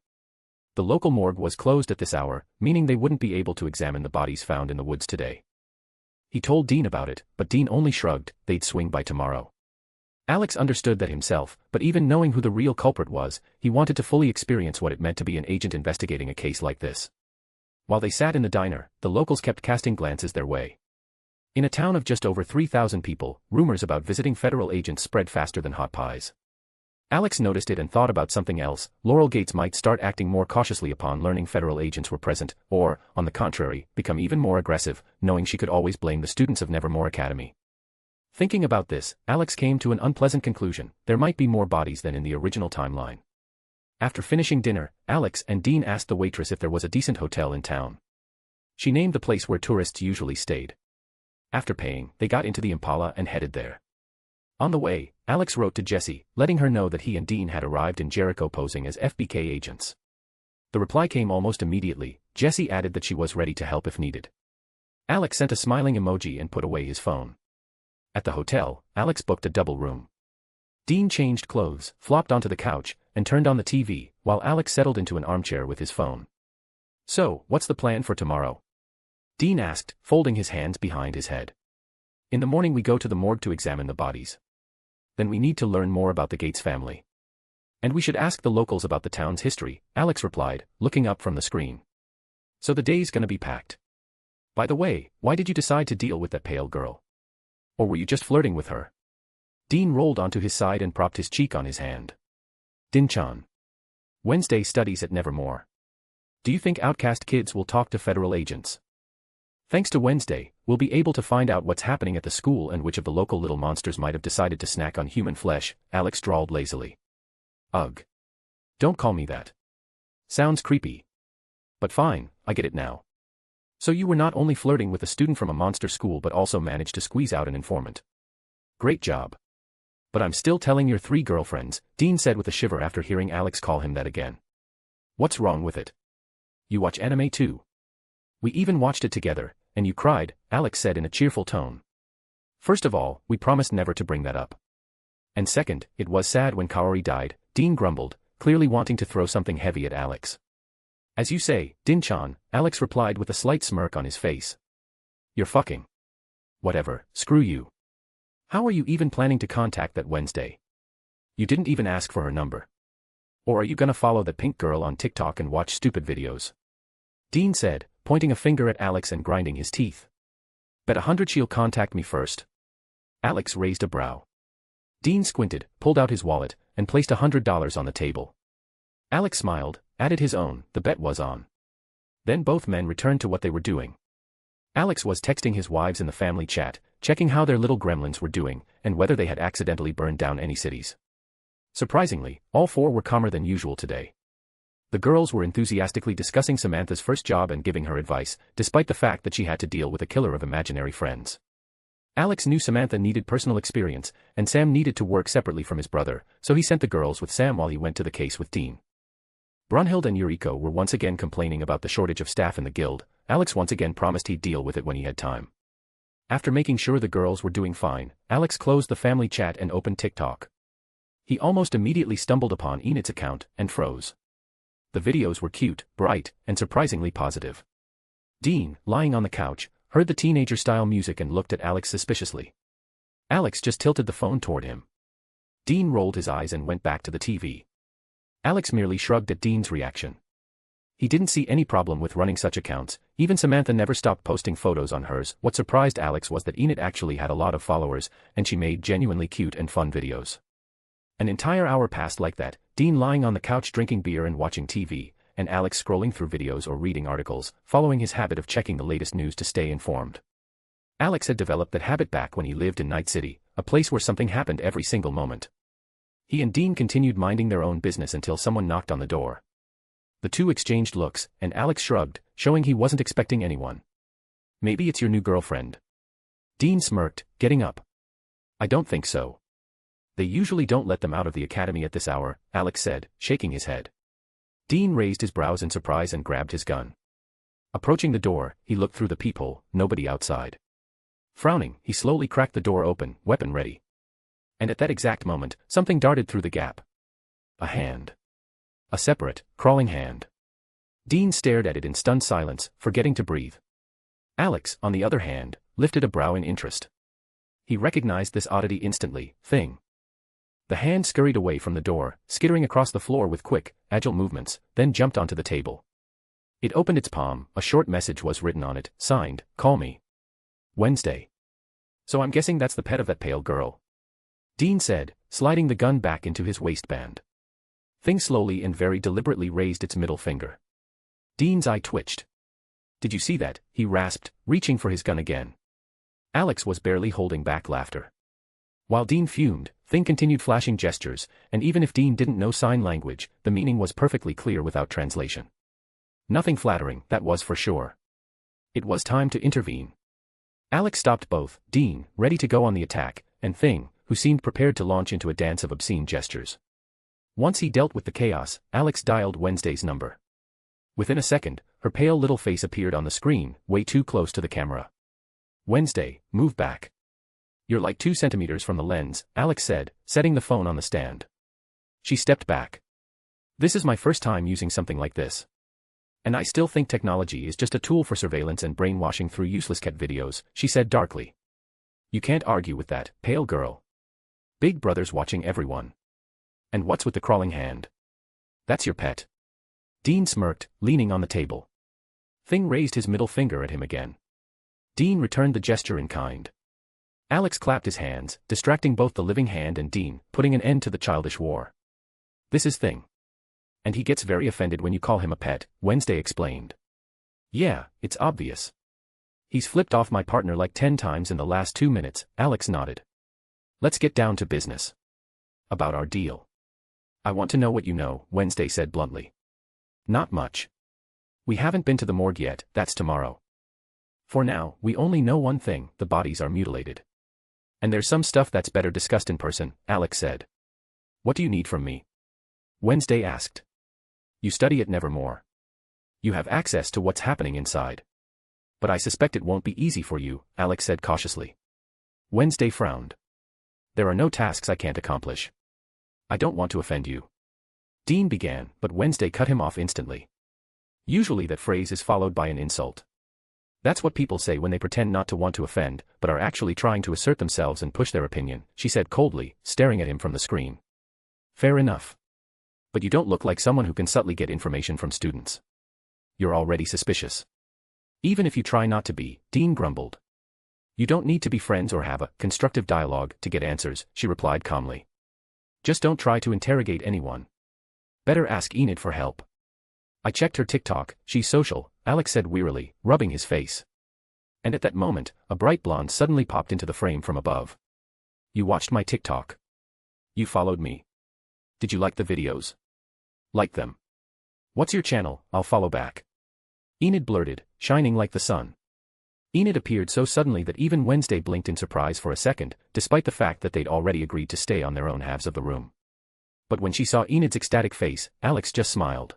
The local morgue was closed at this hour, meaning they wouldn't be able to examine the bodies found in the woods today. He told Dean about it, but Dean only shrugged. They'd swing by tomorrow. Alex understood that himself, but even knowing who the real culprit was, he wanted to fully experience what it meant to be an agent investigating a case like this. While they sat in the diner, the locals kept casting glances their way. In a town of just over 3,000 people, rumors about visiting federal agents spread faster than hot pies. Alex noticed it and thought about something else. Laurel Gates might start acting more cautiously upon learning federal agents were present, or, on the contrary, become even more aggressive, knowing she could always blame the students of Nevermore Academy. Thinking about this, Alex came to an unpleasant conclusion: there might be more bodies than in the original timeline. After finishing dinner, Alex and Dean asked the waitress if there was a decent hotel in town. She named the place where tourists usually stayed. After paying, they got into the Impala and headed there. On the way, Alex wrote to Jessie, letting her know that he and Dean had arrived in Jericho posing as FBK agents. The reply came almost immediately. Jessie added that she was ready to help if needed. Alex sent a smiling emoji and put away his phone. At the hotel, Alex booked a double room. Dean changed clothes, flopped onto the couch, and turned on the TV, while Alex settled into an armchair with his phone. So, what's the plan for tomorrow? Dean asked, folding his hands behind his head. In the morning we go to the morgue to examine the bodies. Then we need to learn more about the Gates family. And we should ask the locals about the town's history, Alex replied, looking up from the screen. So the day's gonna be packed. By the way, why did you decide to deal with that pale girl? Or were you just flirting with her? Dean rolled onto his side and propped his cheek on his hand. Din-chan. Wednesday studies at Nevermore. Do you think outcast kids will talk to federal agents? Thanks to Wednesday, we'll be able to find out what's happening at the school and which of the local little monsters might have decided to snack on human flesh, Alex drawled lazily. Ugh. Don't call me that. Sounds creepy. But fine, I get it now. So you were not only flirting with a student from a monster school but also managed to squeeze out an informant. Great job. But I'm still telling your 3 girlfriends, Dean said with a shiver after hearing Alex call him that again. What's wrong with it? You watch anime too. We even watched it together, and you cried, Alex said in a cheerful tone. First of all, we promised never to bring that up. And second, it was sad when Kaori died, Dean grumbled, clearly wanting to throw something heavy at Alex. As you say, Din-chan, Alex replied with a slight smirk on his face. You're fucking. Whatever, screw you. How are you even planning to contact that Wednesday? You didn't even ask for her number. Or are you gonna follow that pink girl on TikTok and watch stupid videos? Dean said, pointing a finger at Alex and grinding his teeth. Bet 100 she'll contact me first. Alex raised a brow. Dean squinted, pulled out his wallet, and placed $100 on the table. Alex smiled, added his own, the bet was on. Then both men returned to what they were doing. Alex was texting his wives in the family chat, checking how their little gremlins were doing, and whether they had accidentally burned down any cities. Surprisingly, all 4 were calmer than usual today. The girls were enthusiastically discussing Samantha's first job and giving her advice, despite the fact that she had to deal with a killer of imaginary friends. Alex knew Samantha needed personal experience, and Sam needed to work separately from his brother, so he sent the girls with Sam while he went to the case with Dean. Brunhild and Yuriko were once again complaining about the shortage of staff in the guild. Alex once again promised he'd deal with it when he had time. After making sure the girls were doing fine, Alex closed the family chat and opened TikTok. He almost immediately stumbled upon Enid's account and froze. The videos were cute, bright, and surprisingly positive. Dean, lying on the couch, heard the teenager-style music and looked at Alex suspiciously. Alex just tilted the phone toward him. Dean rolled his eyes and went back to the TV. Alex merely shrugged at Dean's reaction. He didn't see any problem with running such accounts. Even Samantha never stopped posting photos on hers. What surprised Alex was that Enid actually had a lot of followers, and she made genuinely cute and fun videos. An entire hour passed like that, Dean lying on the couch drinking beer and watching TV, and Alex scrolling through videos or reading articles, following his habit of checking the latest news to stay informed. Alex had developed that habit back when he lived in Night City, a place where something happened every single moment. He and Dean continued minding their own business until someone knocked on the door. The two exchanged looks, and Alex shrugged, showing he wasn't expecting anyone. "Maybe it's your new girlfriend." Dean smirked, getting up. "I don't think so. They usually don't let them out of the academy at this hour," Alex said, shaking his head. Dean raised his brows in surprise and grabbed his gun. Approaching the door, he looked through the peephole, nobody outside. Frowning, he slowly cracked the door open, weapon ready. And at that exact moment, something darted through the gap. A hand. A separate, crawling hand. Dean stared at it in stunned silence, forgetting to breathe. Alex, on the other hand, lifted a brow in interest. He recognized this oddity instantly. Thing. The hand scurried away from the door, skittering across the floor with quick, agile movements, then jumped onto the table. It opened its palm, a short message was written on it, signed, "Call me Wednesday." "So I'm guessing that's the pet of that pale girl," Dean said, sliding the gun back into his waistband. Thing slowly and very deliberately raised its middle finger. Dean's eye twitched. "Did you see that?" he rasped, reaching for his gun again. Alex was barely holding back laughter. While Dean fumed, Thing continued flashing gestures, and even if Dean didn't know sign language, the meaning was perfectly clear without translation. Nothing flattering, that was for sure. It was time to intervene. Alex stopped both, Dean, ready to go on the attack, and Thing, who seemed prepared to launch into a dance of obscene gestures. Once he dealt with the chaos, Alex dialed Wednesday's number. Within a second, her pale little face appeared on the screen, way too close to the camera. "Wednesday, move back. You're like 2 centimeters from the lens," Alex said, setting the phone on the stand. She stepped back. "This is my first time using something like this. And I still think technology is just a tool for surveillance and brainwashing through useless cat videos," she said darkly. "You can't argue with that, pale girl. Big Brother's watching everyone. And what's with the crawling hand? That's your pet." Dean smirked, leaning on the table. Thing raised his middle finger at him again. Dean returned the gesture in kind. Alex clapped his hands, distracting both the living hand and Dean, putting an end to the childish war. "This is Thing. And he gets very offended when you call him a pet," Wednesday explained. "Yeah, it's obvious. He's flipped off my partner like 10 times in the last 2 minutes," Alex nodded. "Let's get down to business. About our deal." "I want to know what you know," Wednesday said bluntly. "Not much. We haven't been to the morgue yet, that's tomorrow. For now, we only know one thing, the bodies are mutilated. And there's some stuff that's better discussed in person," Alex said. "What do you need from me?" Wednesday asked. "You study at Nevermore. You have access to what's happening inside. But I suspect it won't be easy for you," Alex said cautiously. Wednesday frowned. "There are no tasks I can't accomplish. I don't want to offend you." Dean began, but Wednesday cut him off instantly. Usually that phrase is followed by an insult. "That's what people say when they pretend not to want to offend, but are actually trying to assert themselves and push their opinion," she said coldly, staring at him from the screen. "Fair enough. But you don't look like someone who can subtly get information from students. You're already suspicious. Even if you try not to be," Dean grumbled. "You don't need to be friends or have a constructive dialogue to get answers," she replied calmly. "Just don't try to interrogate anyone. Better ask Enid for help." "I checked her TikTok, she's social," Alex said wearily, rubbing his face. And at that moment, a bright blonde suddenly popped into the frame from above. "You watched my TikTok. You followed me. Did you like the videos?" "Like them. What's your channel? I'll follow back." Enid blurted, shining like the sun. Enid appeared so suddenly that even Wednesday blinked in surprise for a second, despite the fact that they'd already agreed to stay on their own halves of the room. But when she saw Enid's ecstatic face, Alex just smiled.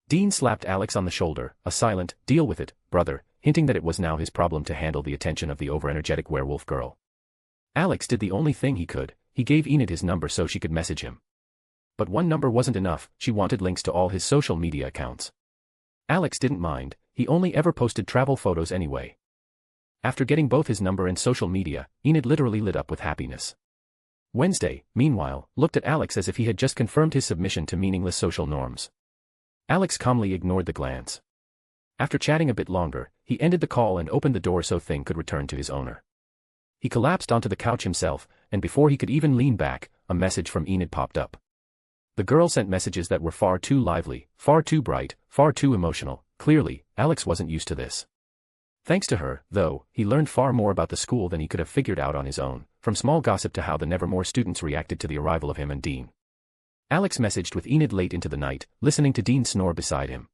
Dean slapped Alex on the shoulder, a silent, "Deal with it, brother," hinting that it was now his problem to handle the attention of the overenergetic werewolf girl. Alex did the only thing he could. He gave Enid his number so she could message him. But one number wasn't enough, she wanted links to all his social media accounts. Alex didn't mind, he only ever posted travel photos anyway. After getting both his number and social media, Enid literally lit up with happiness. Wednesday, meanwhile, looked at Alex as if he had just confirmed his submission to meaningless social norms. Alex calmly ignored the glance. After chatting a bit longer, he ended the call and opened the door so Thing could return to his owner. He collapsed onto the couch himself, and before he could even lean back, a message from Enid popped up. The girl sent messages that were far too lively, far too bright, far too emotional. Clearly, Alex wasn't used to this. Thanks to her, though, he learned far more about the school than he could have figured out on his own, from small gossip to how the Nevermore students reacted to the arrival of him and Dean. Alex messaged with Enid late into the night, listening to Dean snore beside him.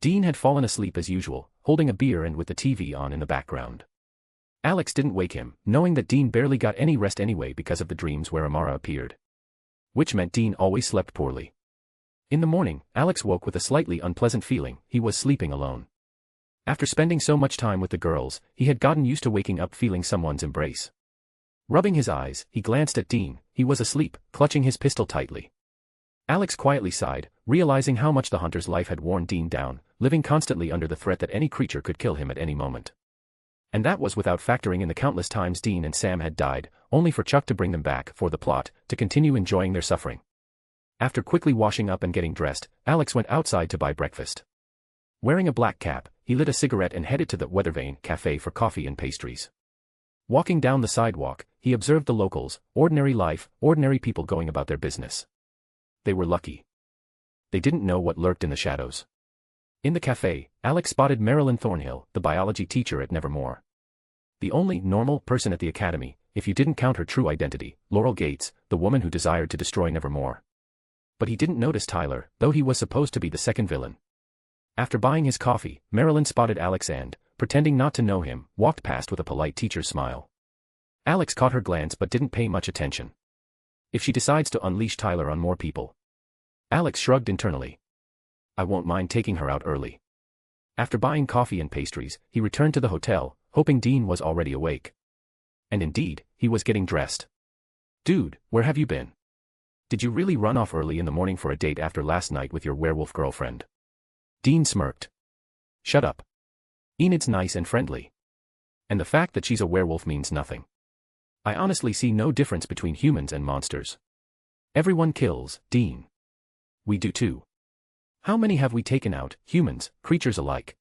Dean had fallen asleep as usual, holding a beer and with the TV on in the background. Alex didn't wake him, knowing that Dean barely got any rest anyway because of the dreams where Amara appeared. Which meant Dean always slept poorly. In the morning, Alex woke with a slightly unpleasant feeling. He was sleeping alone. After spending so much time with the girls, he had gotten used to waking up feeling someone's embrace. Rubbing his eyes, he glanced at Dean. He was asleep, clutching his pistol tightly. Alex quietly sighed, realizing how much the hunter's life had worn Dean down, living constantly under the threat that any creature could kill him at any moment. And that was without factoring in the countless times Dean and Sam had died, only for Chuck to bring them back for the plot, to continue enjoying their suffering. After quickly washing up and getting dressed, Alex went outside to buy breakfast. Wearing a black cap, he lit a cigarette and headed to the Weathervane Cafe for coffee and pastries. Walking down the sidewalk, he observed the locals, ordinary life, ordinary people going about their business. They were lucky. They didn't know what lurked in the shadows. In the cafe, Alex spotted Marilyn Thornhill, the biology teacher at Nevermore. The only normal person at the academy, if you didn't count her true identity, Laurel Gates, the woman who desired to destroy Nevermore. But he didn't notice Tyler, though he was supposed to be the second villain. After buying his coffee, Marilyn spotted Alex and, pretending not to know him, walked past with a polite teacher's smile. Alex caught her glance but didn't pay much attention. If she decides to unleash Tyler on more people. Alex shrugged internally. I won't mind taking her out early. After buying coffee and pastries, he returned to the hotel, hoping Dean was already awake. And indeed, he was getting dressed. Dude, where have you been? Did you really run off early in the morning for a date after last night with your werewolf girlfriend? Dean smirked. Shut up. Enid's nice and friendly. And the fact that she's a werewolf means nothing. I honestly see no difference between humans and monsters. Everyone kills, Dean. We do too. How many have we taken out, humans, creatures alike?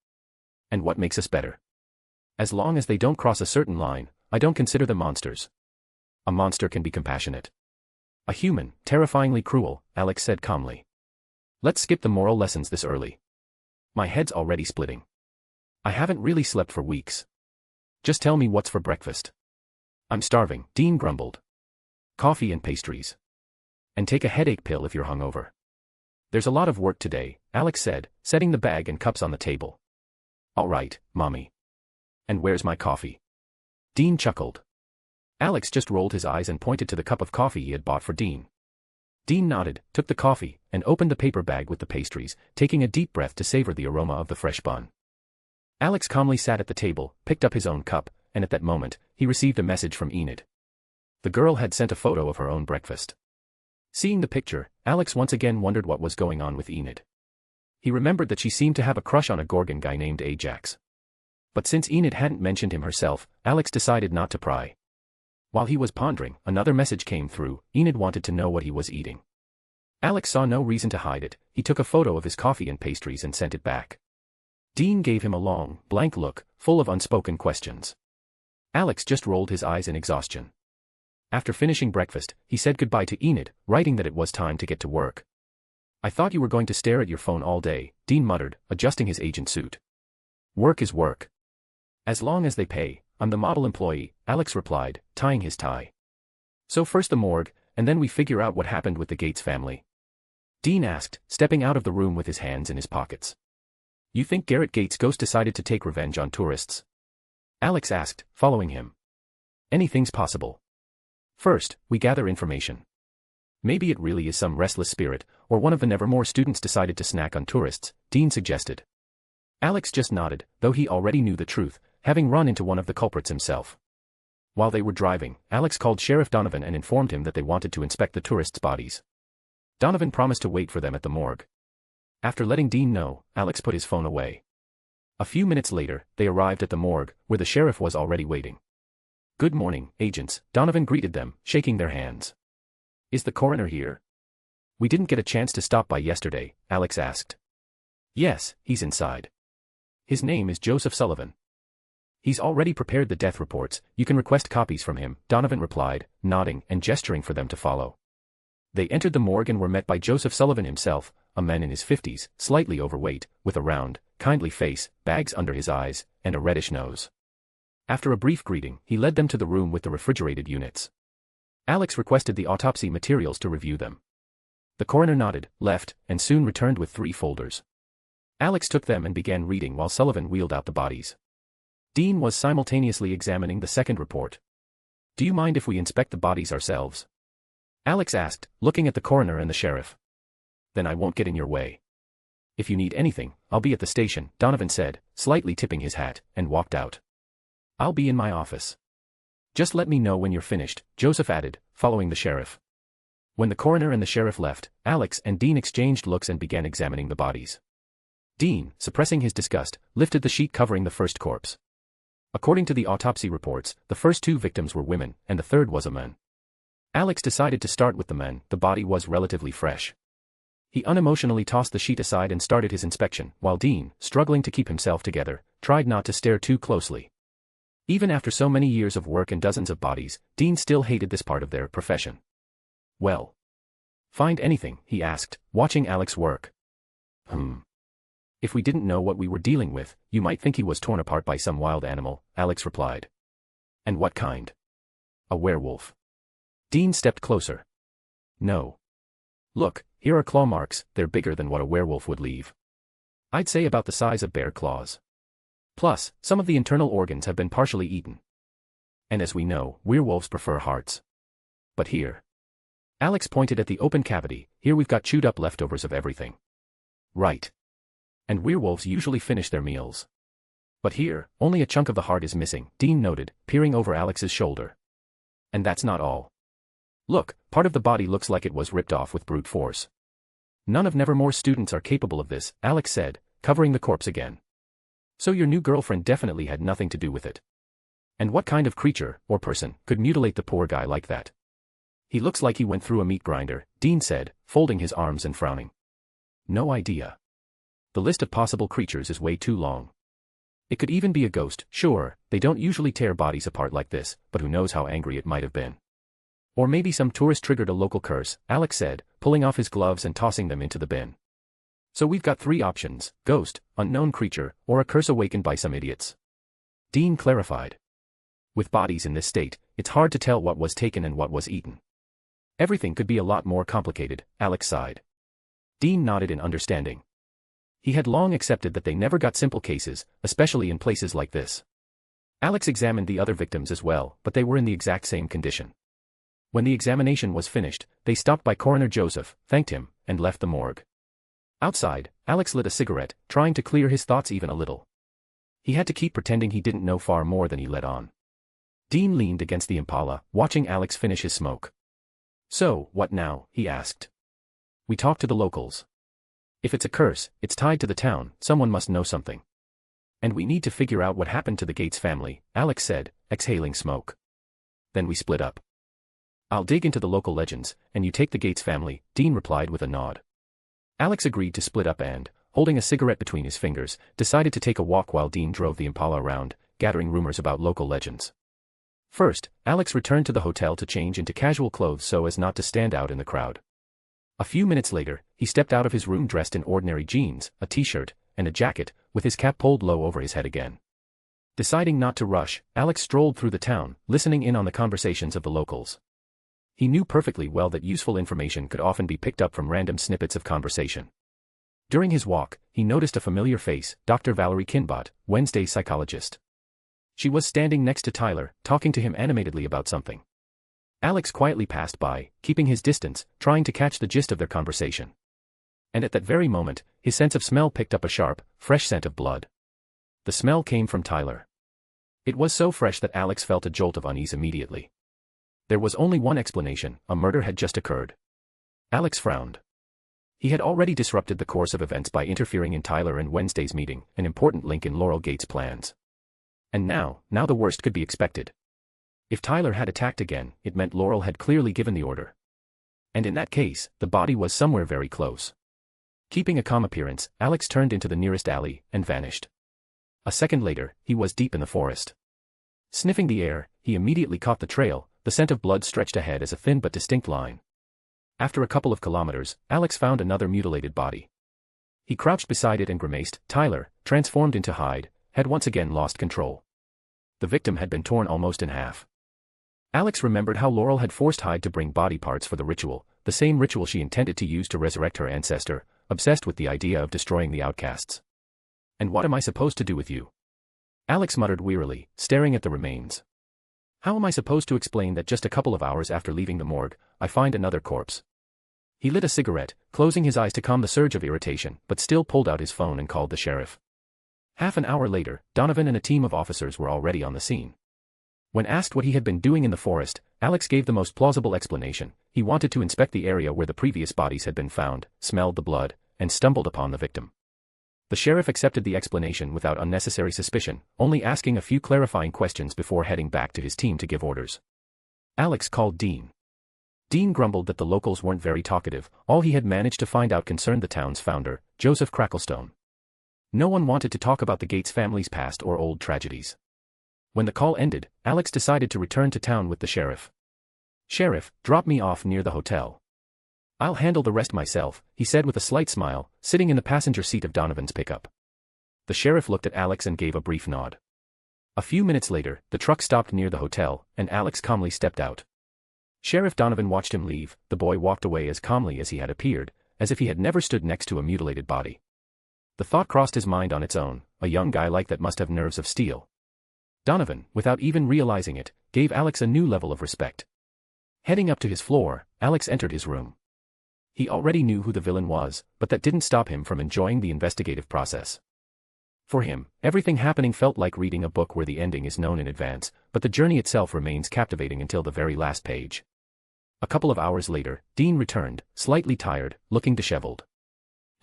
And what makes us better? As long as they don't cross a certain line, I don't consider them monsters. A monster can be compassionate. A human, terrifyingly cruel, Alex said calmly. Let's skip the moral lessons this early. My head's already splitting. I haven't really slept for weeks. Just tell me what's for breakfast. I'm starving, Dean grumbled. Coffee and pastries. And take a headache pill if you're hungover. There's a lot of work today, Alex said, setting the bag and cups on the table. All right, Mommy. And where's my coffee? Dean chuckled. Alex just rolled his eyes and pointed to the cup of coffee he had bought for Dean. Dean nodded, took the coffee, and opened the paper bag with the pastries, taking a deep breath to savor the aroma of the fresh bun. Alex calmly sat at the table, picked up his own cup, and at that moment, he received a message from Enid. The girl had sent a photo of her own breakfast. Seeing the picture, Alex once again wondered what was going on with Enid. He remembered that she seemed to have a crush on a Gorgon guy named Ajax. But since Enid hadn't mentioned him herself, Alex decided not to pry. While he was pondering, another message came through. Enid wanted to know what he was eating. Alex saw no reason to hide it. He took a photo of his coffee and pastries and sent it back. Dean gave him a long, blank look, full of unspoken questions. Alex just rolled his eyes in exhaustion. After finishing breakfast, he said goodbye to Enid, writing that it was time to get to work. I thought you were going to stare at your phone all day, Dean muttered, adjusting his agent suit. Work is work. As long as they pay, I'm the model employee, Alex replied, tying his tie. So first the morgue, and then we figure out what happened with the Gates family. Dean asked, stepping out of the room with his hands in his pockets. You think Garrett Gates' ghost decided to take revenge on tourists? Alex asked, following him. Anything's possible. First, we gather information. Maybe it really is some restless spirit, or one of the Nevermore students decided to snack on tourists, Dean suggested. Alex just nodded, though he already knew the truth, having run into one of the culprits himself. While they were driving, Alex called Sheriff Donovan and informed him that they wanted to inspect the tourists' bodies. Donovan promised to wait for them at the morgue. After letting Dean know, Alex put his phone away. A few minutes later, they arrived at the morgue, where the sheriff was already waiting. "Good morning, agents," Donovan greeted them, shaking their hands. "Is the coroner here?" "We didn't get a chance to stop by yesterday," Alex asked. "Yes, he's inside. His name is Joseph Sullivan. He's already prepared the death reports, you can request copies from him," Donovan replied, nodding and gesturing for them to follow. They entered the morgue and were met by Joseph Sullivan himself, a man in his 50s, slightly overweight, with a round, kindly face, bags under his eyes, and a reddish nose. After a brief greeting, he led them to the room with the refrigerated units. Alex requested the autopsy materials to review them. The coroner nodded, left, and soon returned with 3 folders. Alex took them and began reading while Sullivan wheeled out the bodies. Dean was simultaneously examining the second report. "Do you mind if we inspect the bodies ourselves?" Alex asked, looking at the coroner and the sheriff. "Then I won't get in your way. If you need anything, I'll be at the station," Donovan said, slightly tipping his hat, and walked out. "I'll be in my office. Just let me know when you're finished," Joseph added, following the sheriff. When the coroner and the sheriff left, Alex and Dean exchanged looks and began examining the bodies. Dean, suppressing his disgust, lifted the sheet covering the first corpse. According to the autopsy reports, the first 2 victims were women, and the third was a man. Alex decided to start with the man. The body was relatively fresh. He unemotionally tossed the sheet aside and started his inspection, while Dean, struggling to keep himself together, tried not to stare too closely. Even after so many years of work and dozens of bodies, Dean still hated this part of their profession. "Well, find anything?" he asked, watching Alex work. "If we didn't know what we were dealing with, you might think he was torn apart by some wild animal," Alex replied. "And what kind?" "A werewolf." Dean stepped closer. "No. Look, here are claw marks, they're bigger than what a werewolf would leave. I'd say about the size of bear claws. Plus, some of the internal organs have been partially eaten. And as we know, werewolves prefer hearts. But here." Alex pointed at the open cavity, "Here we've got chewed up leftovers of everything." "Right. And werewolves usually finish their meals. But here, only a chunk of the heart is missing," Dean noted, peering over Alex's shoulder. "And that's not all. Look, part of the body looks like it was ripped off with brute force." "None of Nevermore's students are capable of this," Alex said, covering the corpse again. "So your new girlfriend definitely had nothing to do with it. And what kind of creature, or person, could mutilate the poor guy like that?" "He looks like he went through a meat grinder," Dean said, folding his arms and frowning. "No idea. The list of possible creatures is way too long. It could even be a ghost, sure, they don't usually tear bodies apart like this, but who knows how angry it might have been. Or maybe some tourist triggered a local curse," Alex said, pulling off his gloves and tossing them into the bin. "So we've got 3 options, ghost, unknown creature, or a curse awakened by some idiots." Dean clarified. "With bodies in this state, it's hard to tell what was taken and what was eaten. Everything could be a lot more complicated," Alex sighed. Dean nodded in understanding. He had long accepted that they never got simple cases, especially in places like this. Alex examined the other victims as well, but they were in the exact same condition. When the examination was finished, they stopped by Coroner Joseph, thanked him, and left the morgue. Outside, Alex lit a cigarette, trying to clear his thoughts even a little. He had to keep pretending he didn't know far more than he let on. Dean leaned against the Impala, watching Alex finish his smoke. "So, what now?" he asked. "We talked to the locals. If it's a curse, it's tied to the town, someone must know something. And we need to figure out what happened to the Gates family," Alex said, exhaling smoke. "Then we split up. I'll dig into the local legends, and you take the Gates family," Dean replied with a nod. Alex agreed to split up and, holding a cigarette between his fingers, decided to take a walk while Dean drove the Impala around, gathering rumors about local legends. First, Alex returned to the hotel to change into casual clothes so as not to stand out in the crowd. A few minutes later, he stepped out of his room dressed in ordinary jeans, a t-shirt, and a jacket, with his cap pulled low over his head again. Deciding not to rush, Alex strolled through the town, listening in on the conversations of the locals. He knew perfectly well that useful information could often be picked up from random snippets of conversation. During his walk, he noticed a familiar face, Dr. Valerie Kinbot, Wednesday's psychologist. She was standing next to Tyler, talking to him animatedly about something. Alex quietly passed by, keeping his distance, trying to catch the gist of their conversation. And at that very moment, his sense of smell picked up a sharp, fresh scent of blood. The smell came from Tyler. It was so fresh that Alex felt a jolt of unease immediately. There was only one explanation: a murder had just occurred. Alex frowned. He had already disrupted the course of events by interfering in Tyler and Wednesday's meeting, an important link in Laurel Gates' plans. And now the worst could be expected. If Tyler had attacked again, it meant Laurel had clearly given the order. And in that case, the body was somewhere very close. Keeping a calm appearance, Alex turned into the nearest alley and vanished. A second later, he was deep in the forest. Sniffing the air, he immediately caught the trail. The scent of blood stretched ahead as a thin but distinct line. After a couple of kilometers, Alex found another mutilated body. He crouched beside it and grimaced. Tyler, transformed into hide, had once again lost control. The victim had been torn almost in half. Alex remembered how Laurel had forced Hyde to bring body parts for the ritual, the same ritual she intended to use to resurrect her ancestor, obsessed with the idea of destroying the outcasts. "And what am I supposed to do with you?" Alex muttered wearily, staring at the remains. "How am I supposed to explain that just a couple of hours after leaving the morgue, I find another corpse?" He lit a cigarette, closing his eyes to calm the surge of irritation, but still pulled out his phone and called the sheriff. Half an hour later, Donovan and a team of officers were already on the scene. When asked what he had been doing in the forest, Alex gave the most plausible explanation. He wanted to inspect the area where the previous bodies had been found, smelled the blood, and stumbled upon the victim. The sheriff accepted the explanation without unnecessary suspicion, only asking a few clarifying questions before heading back to his team to give orders. Alex called Dean. Dean grumbled that the locals weren't very talkative. All he had managed to find out concerned the town's founder, Joseph Cracklestone. No one wanted to talk about the Gates family's past or old tragedies. When the call ended, Alex decided to return to town with the sheriff. "Sheriff, drop me off near the hotel. I'll handle the rest myself," he said with a slight smile, sitting in the passenger seat of Donovan's pickup. The sheriff looked at Alex and gave a brief nod. A few minutes later, the truck stopped near the hotel, and Alex calmly stepped out. Sheriff Donovan watched him leave. The boy walked away as calmly as he had appeared, as if he had never stood next to a mutilated body. The thought crossed his mind on its own: a young guy like that must have nerves of steel. Donovan, without even realizing it, gave Alex a new level of respect. Heading up to his floor, Alex entered his room. He already knew who the villain was, but that didn't stop him from enjoying the investigative process. For him, everything happening felt like reading a book where the ending is known in advance, but the journey itself remains captivating until the very last page. A couple of hours later, Dean returned, slightly tired, looking disheveled.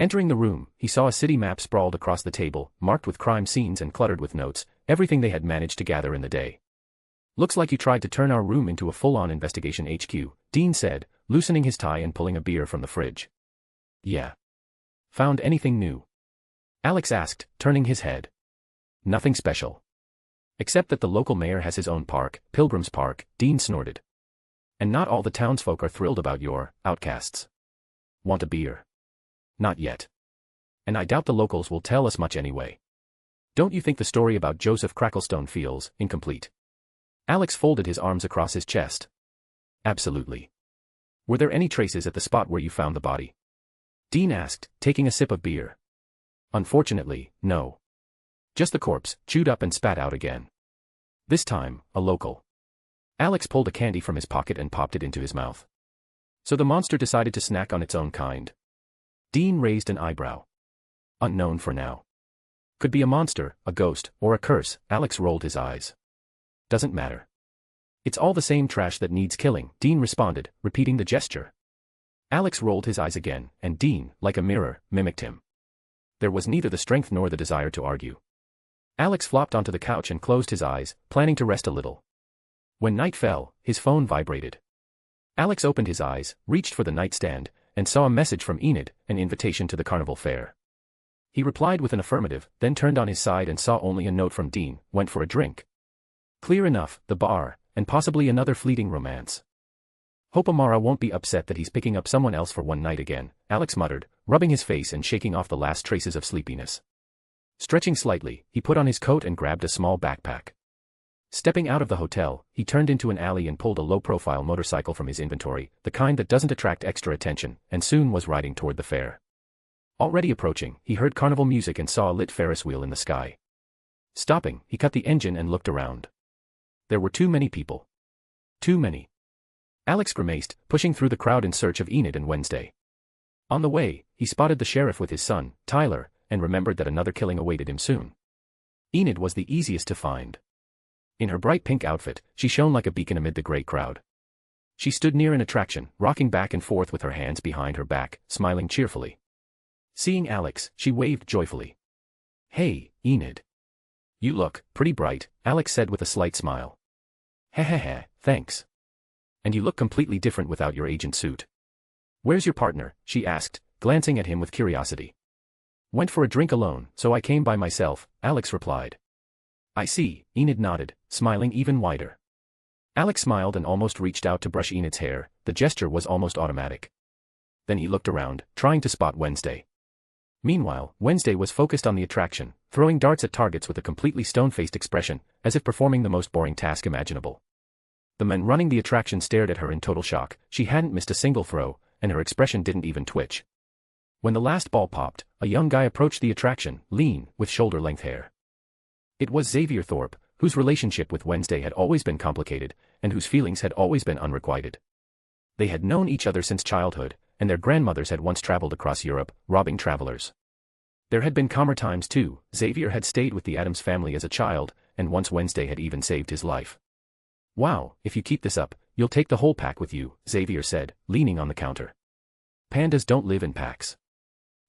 Entering the room, he saw a city map sprawled across the table, marked with crime scenes and cluttered with notes, everything they had managed to gather in the day. "Looks like you tried to turn our room into a full-on investigation HQ, Dean said, loosening his tie and pulling a beer from the fridge. "Yeah. Found anything new?" Alex asked, turning his head. "Nothing special. Except that the local mayor has his own park, Pilgrim's Park," Dean snorted. "And not all the townsfolk are thrilled about your outcasts. Want a beer?" "Not yet. And I doubt the locals will tell us much anyway. Don't you think the story about Joseph Cracklestone feels incomplete?" Alex folded his arms across his chest. "Absolutely. Were there any traces at the spot where you found the body?" Dean asked, taking a sip of beer. "Unfortunately, no. Just the corpse, chewed up and spat out again. This time, a local." Alex pulled a candy from his pocket and popped it into his mouth. "So the monster decided to snack on its own kind?" Dean raised an eyebrow. "Unknown for now. Could be a monster, a ghost, or a curse." Alex rolled his eyes. "Doesn't matter. It's all the same trash that needs killing," Dean responded, repeating the gesture. Alex rolled his eyes again, and Dean, like a mirror, mimicked him. There was neither the strength nor the desire to argue. Alex flopped onto the couch and closed his eyes, planning to rest a little. When night fell, his phone vibrated. Alex opened his eyes, reached for the nightstand, and saw a message from Enid, an invitation to the carnival fair. He replied with an affirmative, then turned on his side and saw only a note from Dean: "Went for a drink." Clear enough, the bar, and possibly another fleeting romance. "Hope Amara won't be upset that he's picking up someone else for one night again," Alex muttered, rubbing his face and shaking off the last traces of sleepiness. Stretching slightly, he put on his coat and grabbed a small backpack. Stepping out of the hotel, he turned into an alley and pulled a low-profile motorcycle from his inventory, the kind that doesn't attract extra attention, and soon was riding toward the fair. Already approaching, he heard carnival music and saw a lit Ferris wheel in the sky. Stopping, he cut the engine and looked around. There were too many people. Too many. Alex grimaced, pushing through the crowd in search of Enid and Wednesday. On the way, he spotted the sheriff with his son, Tyler, and remembered that another killing awaited him soon. Enid was the easiest to find. In her bright pink outfit, she shone like a beacon amid the gray crowd. She stood near an attraction, rocking back and forth with her hands behind her back, smiling cheerfully. Seeing Alex, she waved joyfully. "Hey, Enid. You look pretty bright," Alex said with a slight smile. "Heh, thanks. And you look completely different without your agent suit." "Where's your partner?" she asked, glancing at him with curiosity. "Went for a drink alone, so I came by myself," Alex replied. "I see," Enid nodded, smiling even wider. Alex smiled and almost reached out to brush Enid's hair. The gesture was almost automatic. Then he looked around, trying to spot Wednesday. Meanwhile, Wednesday was focused on the attraction, throwing darts at targets with a completely stone-faced expression, as if performing the most boring task imaginable. The men running the attraction stared at her in total shock. She hadn't missed a single throw, and her expression didn't even twitch. When the last ball popped, a young guy approached the attraction, lean, with shoulder-length hair. It was Xavier Thorpe, whose relationship with Wednesday had always been complicated, and whose feelings had always been unrequited. They had known each other since childhood, and their grandmothers had once traveled across Europe, robbing travelers. There had been calmer times too. Xavier had stayed with the Addams family as a child, and once Wednesday had even saved his life. "Wow, if you keep this up, you'll take the whole pack with you," Xavier said, leaning on the counter. "Pandas don't live in packs.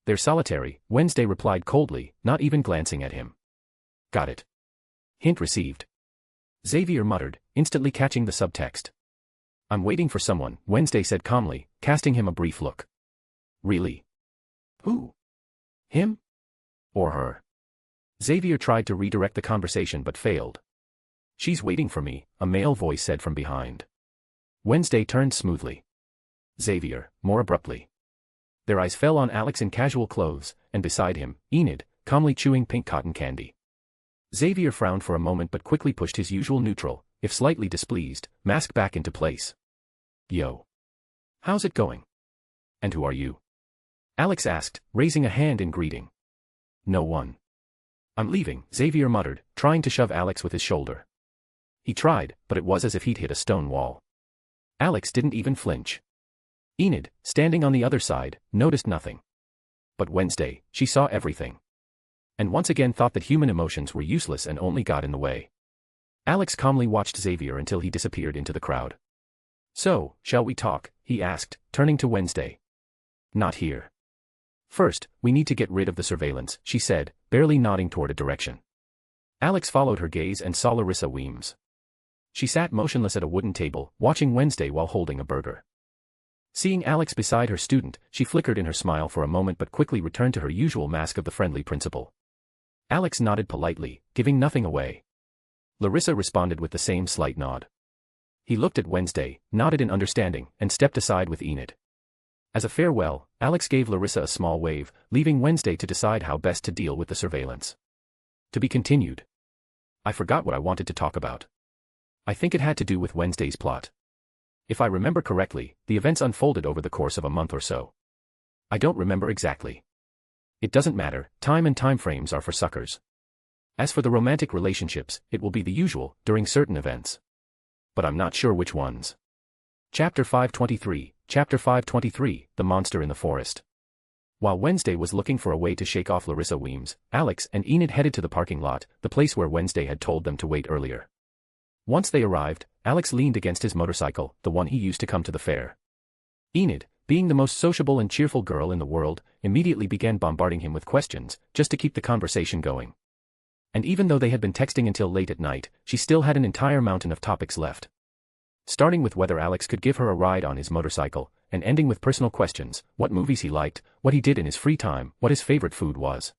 They're solitary," Wednesday replied coldly, not even glancing at him. "Got it. Hint received." Xavier muttered, instantly catching the subtext. "I'm waiting for someone," Wednesday said calmly, casting him a brief look. "Really? Who? Him? Or her?" Xavier tried to redirect the conversation but failed. "She's waiting for me," a male voice said from behind. Wednesday turned smoothly. Xavier, more abruptly. Their eyes fell on Alex in casual clothes, and beside him, Enid, calmly chewing pink cotton candy. Xavier frowned for a moment but quickly pushed his usual neutral, if slightly displeased, mask back into place. "Yo. How's it going? And who are you?" Alex asked, raising a hand in greeting. "No one. I'm leaving," Xavier muttered, trying to shove Alex with his shoulder. He tried, but it was as if he'd hit a stone wall. Alex didn't even flinch. Enid, standing on the other side, noticed nothing. But Wednesday, she saw everything. And once again thought that human emotions were useless and only got in the way. Alex calmly watched Xavier until he disappeared into the crowd. "So, shall we talk?" he asked, turning to Wednesday. "Not here. First, we need to get rid of the surveillance," she said, barely nodding toward a direction. Alex followed her gaze and saw Larissa Weems. She sat motionless at a wooden table, watching Wednesday while holding a burger. Seeing Alex beside her student, she flickered in her smile for a moment but quickly returned to her usual mask of the friendly principal. Alex nodded politely, giving nothing away. Larissa responded with the same slight nod. He looked at Wednesday, nodded in understanding, and stepped aside with Enid. As a farewell, Alex gave Larissa a small wave, leaving Wednesday to decide how best to deal with the surveillance. To be continued. I forgot what I wanted to talk about. I think it had to do with Wednesday's plot. If I remember correctly, the events unfolded over the course of a month or so. I don't remember exactly. It doesn't matter, time and time frames are for suckers. As for the romantic relationships, it will be the usual, during certain events. But I'm not sure which ones. Chapter 523, Chapter 523, The Monster in the Forest. While Wednesday was looking for a way to shake off Larissa Weems, Alex and Enid headed to the parking lot, the place where Wednesday had told them to wait earlier. Once they arrived, Alex leaned against his motorcycle, the one he used to come to the fair. Enid, being the most sociable and cheerful girl in the world, immediately began bombarding him with questions, just to keep the conversation going. And even though they had been texting until late at night, she still had an entire mountain of topics left. Starting with whether Alex could give her a ride on his motorcycle, and ending with personal questions, what movies he liked, what he did in his free time, what his favorite food was.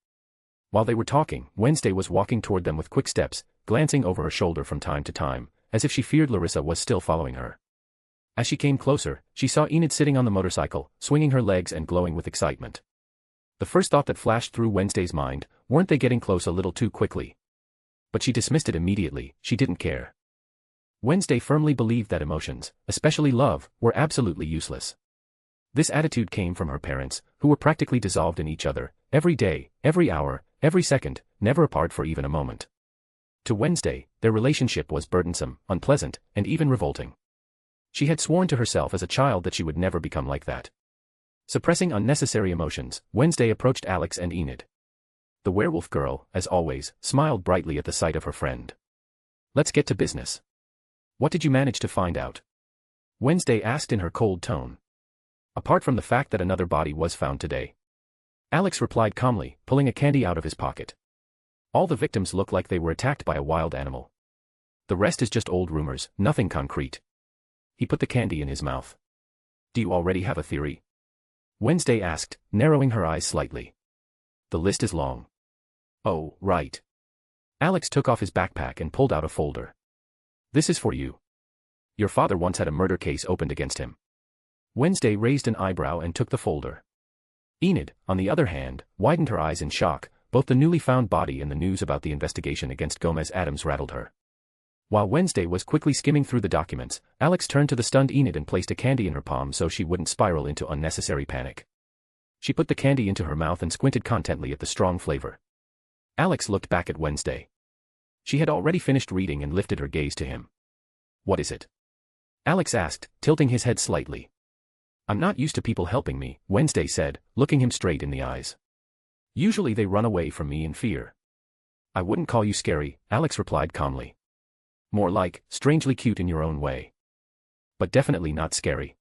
While they were talking, Wednesday was walking toward them with quick steps, glancing over her shoulder from time to time, as if she feared Larissa was still following her. As she came closer, she saw Enid sitting on the motorcycle, swinging her legs and glowing with excitement. The first thought that flashed through Wednesday's mind, weren't they getting close a little too quickly? But she dismissed it immediately, she didn't care. Wednesday firmly believed that emotions, especially love, were absolutely useless. This attitude came from her parents, who were practically dissolved in each other, every day, every hour, every second, never apart for even a moment. To Wednesday, their relationship was burdensome, unpleasant, and even revolting. She had sworn to herself as a child that she would never become like that. Suppressing unnecessary emotions, Wednesday approached Alex and Enid. The werewolf girl, as always, smiled brightly at the sight of her friend. "Let's get to business. What did you manage to find out?" Wednesday asked in her cold tone. "Apart from the fact that another body was found today," Alex replied calmly, pulling a candy out of his pocket. "All the victims look like they were attacked by a wild animal. The rest is just old rumors, nothing concrete." He put the candy in his mouth. "Do you already have a theory?" Wednesday asked, narrowing her eyes slightly. "The list is long." "Oh, right." Alex took off his backpack and pulled out a folder. "This is for you. Your father once had a murder case opened against him." Wednesday raised an eyebrow and took the folder. Enid, on the other hand, widened her eyes in shock. Both the newly found body and the news about the investigation against Gomez Adams rattled her. While Wednesday was quickly skimming through the documents, Alex turned to the stunned Enid and placed a candy in her palm so she wouldn't spiral into unnecessary panic. She put the candy into her mouth and squinted contently at the strong flavor. Alex looked back at Wednesday. She had already finished reading and lifted her gaze to him. "What is it?" Alex asked, tilting his head slightly. "I'm not used to people helping me," Wednesday said, looking him straight in the eyes. "Usually they run away from me in fear." "I wouldn't call you scary," Alex replied calmly. "More like, strangely cute in your own way. But definitely not scary."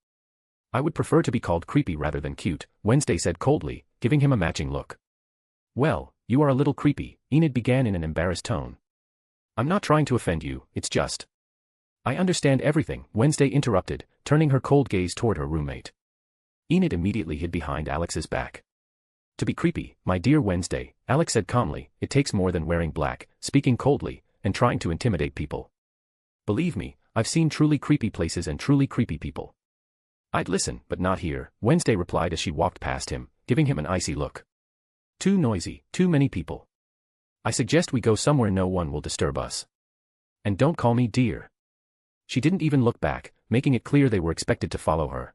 "I would prefer to be called creepy rather than cute," Wednesday said coldly, giving him a matching look. "Well, you are a little creepy," Enid began in an embarrassed tone. "I'm not trying to offend you, it's just—" "I understand everything," Wednesday interrupted, turning her cold gaze toward her roommate. Enid immediately hid behind Alex's back. "To be creepy, my dear Wednesday," Alex said calmly, "it takes more than wearing black, speaking coldly, and trying to intimidate people. Believe me, I've seen truly creepy places and truly creepy people." "I'd listen, but not here," Wednesday replied as she walked past him, giving him an icy look. "Too noisy, too many people. I suggest we go somewhere no one will disturb us. And don't call me dear." She didn't even look back, making it clear they were expected to follow her.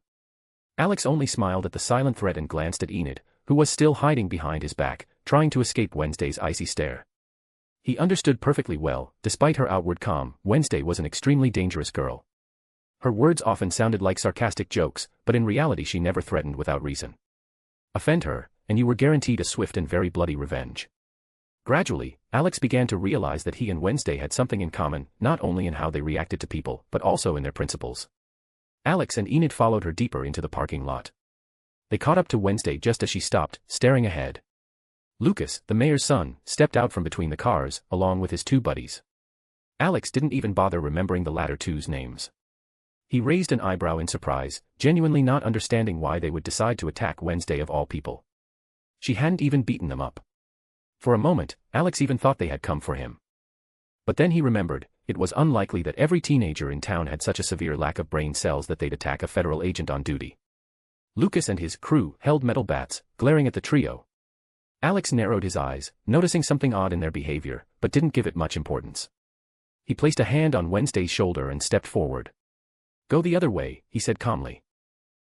Alex only smiled at the silent threat and glanced at Enid, who was still hiding behind his back, trying to escape Wednesday's icy stare. He understood perfectly well, despite her outward calm, Wednesday was an extremely dangerous girl. Her words often sounded like sarcastic jokes, but in reality she never threatened without reason. Offend her, and you were guaranteed a swift and very bloody revenge. Gradually, Alex began to realize that he and Wednesday had something in common, not only in how they reacted to people, but also in their principles. Alex and Enid followed her deeper into the parking lot. They caught up to Wednesday just as she stopped, staring ahead. Lucas, the mayor's son, stepped out from between the cars, along with his two buddies. Alex didn't even bother remembering the latter two's names. He raised an eyebrow in surprise, genuinely not understanding why they would decide to attack Wednesday of all people. She hadn't even beaten them up. For a moment, Alex even thought they had come for him. But then he remembered, it was unlikely that every teenager in town had such a severe lack of brain cells that they'd attack a federal agent on duty. Lucas and his crew held metal bats, glaring at the trio. Alex narrowed his eyes, noticing something odd in their behavior, but didn't give it much importance. He placed a hand on Wednesday's shoulder and stepped forward. "Go the other way," he said calmly.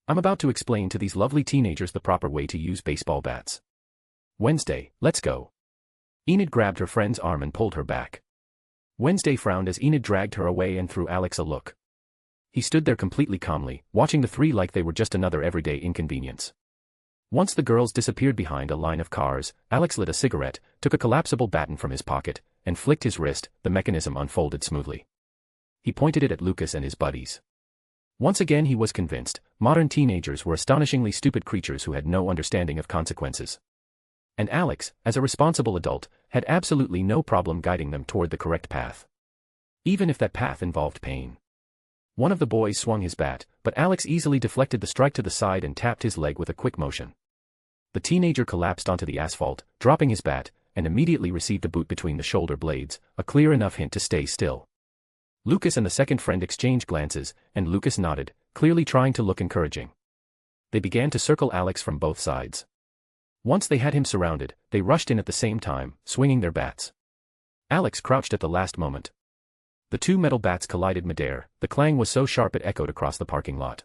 "I'm about to explain to these lovely teenagers the proper way to use baseball bats. Wednesday, let's go." Enid grabbed her friend's arm and pulled her back. Wednesday frowned as Enid dragged her away and threw Alex a look. He stood there completely calmly, watching the three like they were just another everyday inconvenience. Once the girls disappeared behind a line of cars, Alex lit a cigarette, took a collapsible baton from his pocket, and flicked his wrist. The mechanism unfolded smoothly. He pointed it at Lucas and his buddies. Once again he was convinced, modern teenagers were astonishingly stupid creatures who had no understanding of consequences. And Alex, as a responsible adult, had absolutely no problem guiding them toward the correct path. Even if that path involved pain. One of the boys swung his bat, but Alex easily deflected the strike to the side and tapped his leg with a quick motion. The teenager collapsed onto the asphalt, dropping his bat, and immediately received a boot between the shoulder blades, a clear enough hint to stay still. Lucas and the second friend exchanged glances, and Lucas nodded, clearly trying to look encouraging. They began to circle Alex from both sides. Once they had him surrounded, they rushed in at the same time, swinging their bats. Alex crouched at the last moment. The two metal bats collided midair, the clang was so sharp it echoed across the parking lot.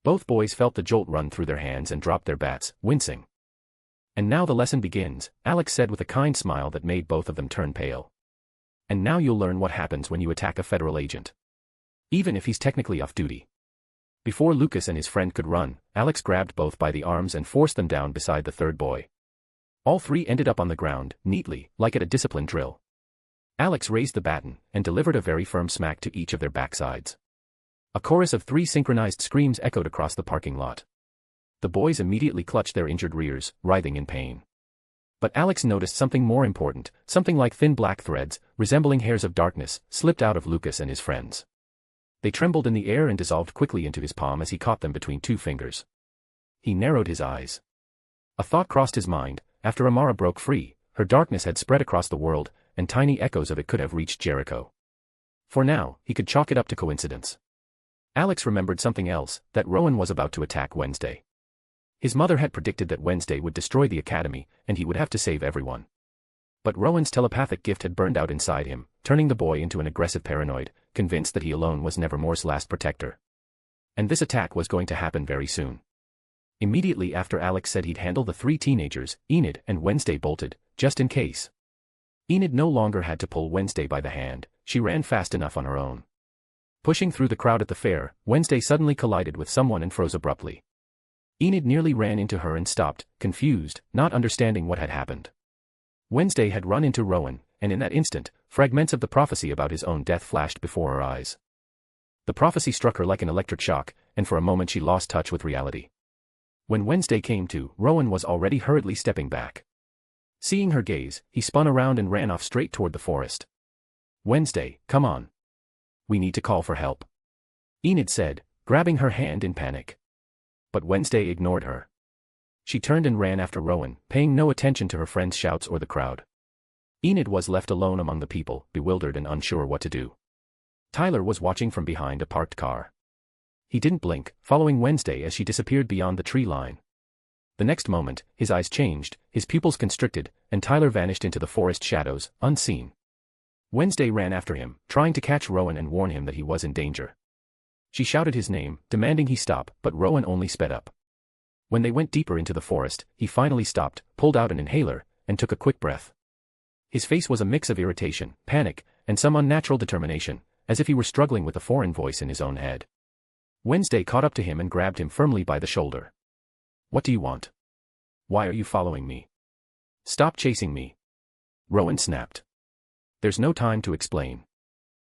Both boys felt the jolt run through their hands and dropped their bats, wincing. "And now the lesson begins," Alex said with a kind smile that made both of them turn pale. And now you'll learn what happens when you attack a federal agent. Even if he's technically off duty. Before Lucas and his friend could run, Alex grabbed both by the arms and forced them down beside the third boy. All three ended up on the ground, neatly, like at a discipline drill. Alex raised the baton and delivered a very firm smack to each of their backsides. A chorus of 3 synchronized screams echoed across the parking lot. The boys immediately clutched their injured rears, writhing in pain. But Alex noticed something more important, something like thin black threads, resembling hairs of darkness, slipped out of Lucas and his friends. They trembled in the air and dissolved quickly into his palm as he caught them between 2 fingers. He narrowed his eyes. A thought crossed his mind. After Amara broke free, her darkness had spread across the world, and tiny echoes of it could have reached Jericho. For now, he could chalk it up to coincidence. Alex remembered something else, that Rowan was about to attack Wednesday. His mother had predicted that Wednesday would destroy the academy, and he would have to save everyone. But Rowan's telepathic gift had burned out inside him, turning the boy into an aggressive paranoid, convinced that he alone was Nevermore's last protector. And this attack was going to happen very soon. Immediately after Alex said he'd handle the 3 teenagers, Enid and Wednesday bolted, just in case. Enid no longer had to pull Wednesday by the hand, she ran fast enough on her own. Pushing through the crowd at the fair, Wednesday suddenly collided with someone and froze abruptly. Enid nearly ran into her and stopped, confused, not understanding what had happened. Wednesday had run into Rowan, and in that instant, fragments of the prophecy about his own death flashed before her eyes. The prophecy struck her like an electric shock, and for a moment she lost touch with reality. When Wednesday came to, Rowan was already hurriedly stepping back. Seeing her gaze, he spun around and ran off straight toward the forest. Wednesday, come on. We need to call for help. Enid said, grabbing her hand in panic. But Wednesday ignored her. She turned and ran after Rowan, paying no attention to her friend's shouts or the crowd. Enid was left alone among the people, bewildered and unsure what to do. Tyler was watching from behind a parked car. He didn't blink, following Wednesday as she disappeared beyond the tree line. The next moment, his eyes changed, his pupils constricted, and Tyler vanished into the forest shadows, unseen. Wednesday ran after him, trying to catch Rowan and warn him that he was in danger. She shouted his name, demanding he stop, but Rowan only sped up. When they went deeper into the forest, he finally stopped, pulled out an inhaler, and took a quick breath. His face was a mix of irritation, panic, and some unnatural determination, as if he were struggling with a foreign voice in his own head. Wednesday caught up to him and grabbed him firmly by the shoulder. What do you want? Why are you following me? Stop chasing me. Rowan snapped. There's no time to explain.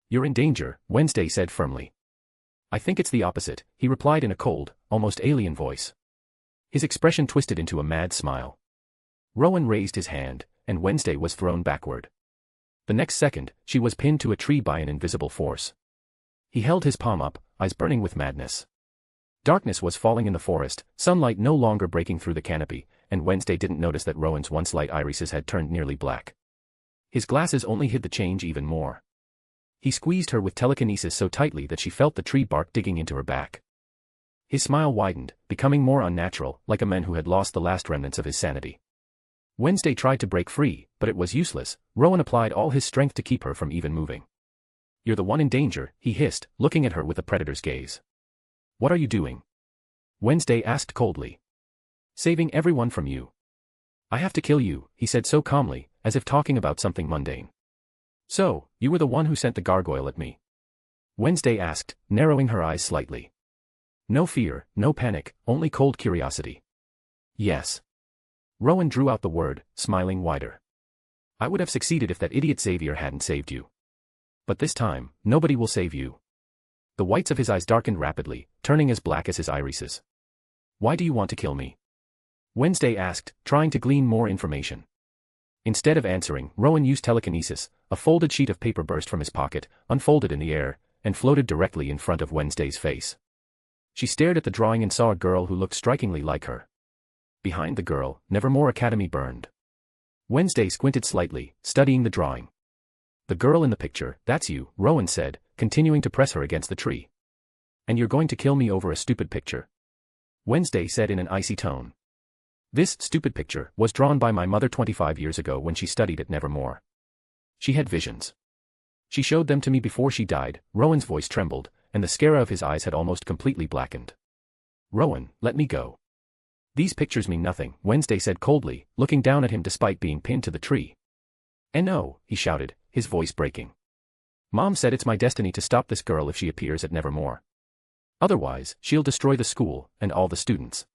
You're in danger, Wednesday said firmly. I think it's the opposite, he replied in a cold, almost alien voice. His expression twisted into a mad smile. Rowan raised his hand, and Wednesday was thrown backward. The next second, she was pinned to a tree by an invisible force. He held his palm up, eyes burning with madness. Darkness was falling in the forest, sunlight no longer breaking through the canopy, and Wednesday didn't notice that Rowan's once light irises had turned nearly black. His glasses only hid the change even more. He squeezed her with telekinesis so tightly that she felt the tree bark digging into her back. His smile widened, becoming more unnatural, like a man who had lost the last remnants of his sanity. Wednesday tried to break free, but it was useless. Rowan applied all his strength to keep her from even moving. You're the one in danger, he hissed, looking at her with a predator's gaze. What are you doing? Wednesday asked coldly. Saving everyone from you. I have to kill you, he said so calmly, as if talking about something mundane. So, you were the one who sent the gargoyle at me? Wednesday asked, narrowing her eyes slightly. No fear, no panic, only cold curiosity. Yes. Rowan drew out the word, smiling wider. I would have succeeded if that idiot Xavier hadn't saved you. But this time, nobody will save you. The whites of his eyes darkened rapidly, turning as black as his irises. Why do you want to kill me? Wednesday asked, trying to glean more information. Instead of answering, Rowan used telekinesis. A folded sheet of paper burst from his pocket, unfolded in the air, and floated directly in front of Wednesday's face. She stared at the drawing and saw a girl who looked strikingly like her. Behind the girl, Nevermore Academy burned. Wednesday squinted slightly, studying the drawing. The girl in the picture, that's you, Rowan said, continuing to press her against the tree. And you're going to kill me over a stupid picture? Wednesday said in an icy tone. This stupid picture was drawn by my mother 25 years ago when she studied at Nevermore. She had visions. She showed them to me before she died. Rowan's voice trembled, and the scara of his eyes had almost completely blackened. Rowan, let me go. These pictures mean nothing, Wednesday said coldly, looking down at him despite being pinned to the tree. And no, he shouted, his voice breaking. Mom said it's my destiny to stop this girl if she appears at Nevermore. Otherwise, she'll destroy the school and all the students.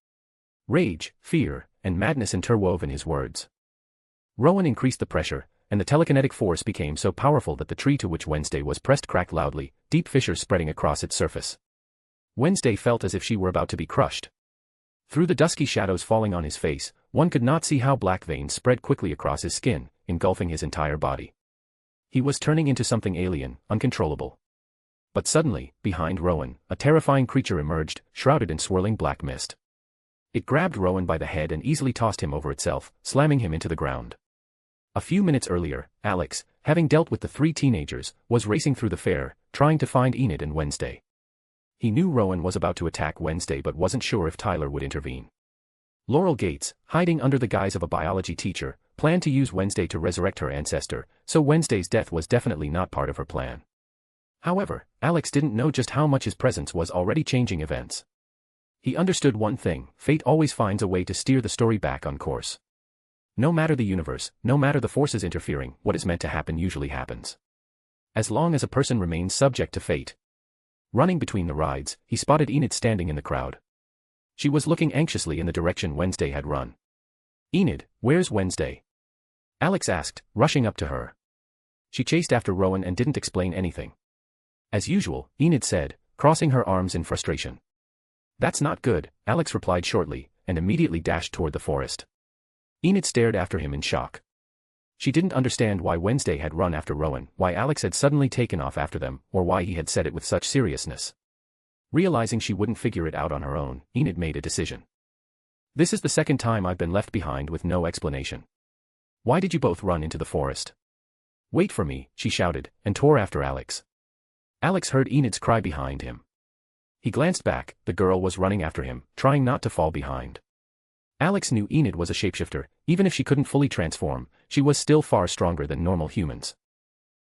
Rage, fear, and madness interwove in his words. Rowan increased the pressure, and the telekinetic force became so powerful that the tree to which Wednesday was pressed cracked loudly, deep fissures spreading across its surface. Wednesday felt as if she were about to be crushed. Through the dusky shadows falling on his face, one could not see how black veins spread quickly across his skin, engulfing his entire body. He was turning into something alien, uncontrollable. But suddenly, behind Rowan, a terrifying creature emerged, shrouded in swirling black mist. It grabbed Rowan by the head and easily tossed him over itself, slamming him into the ground. A few minutes earlier, Alex, having dealt with the 3 teenagers, was racing through the fair, trying to find Enid and Wednesday. He knew Rowan was about to attack Wednesday but wasn't sure if Tyler would intervene. Laurel Gates, hiding under the guise of a biology teacher, planned to use Wednesday to resurrect her ancestor, so Wednesday's death was definitely not part of her plan. However, Alex didn't know just how much his presence was already changing events. He understood one thing: fate always finds a way to steer the story back on course. No matter the universe, no matter the forces interfering, what is meant to happen usually happens. As long as a person remains subject to fate. Running between the rides, he spotted Enid standing in the crowd. She was looking anxiously in the direction Wednesday had run. "Enid, where's Wednesday?" Alex asked, rushing up to her. She chased after Rowan and didn't explain anything. As usual, Enid said, crossing her arms in frustration. "That's not good," Alex replied shortly, and immediately dashed toward the forest. Enid stared after him in shock. She didn't understand why Wednesday had run after Rowan, why Alex had suddenly taken off after them, or why he had said it with such seriousness. Realizing she wouldn't figure it out on her own, Enid made a decision. "This is the second time I've been left behind with no explanation. Why did you both run into the forest?" "Wait for me," she shouted, and tore after Alex. Alex heard Enid's cry behind him. He glanced back. The girl was running after him, trying not to fall behind. Alex knew Enid was a shapeshifter. Even if she couldn't fully transform, she was still far stronger than normal humans.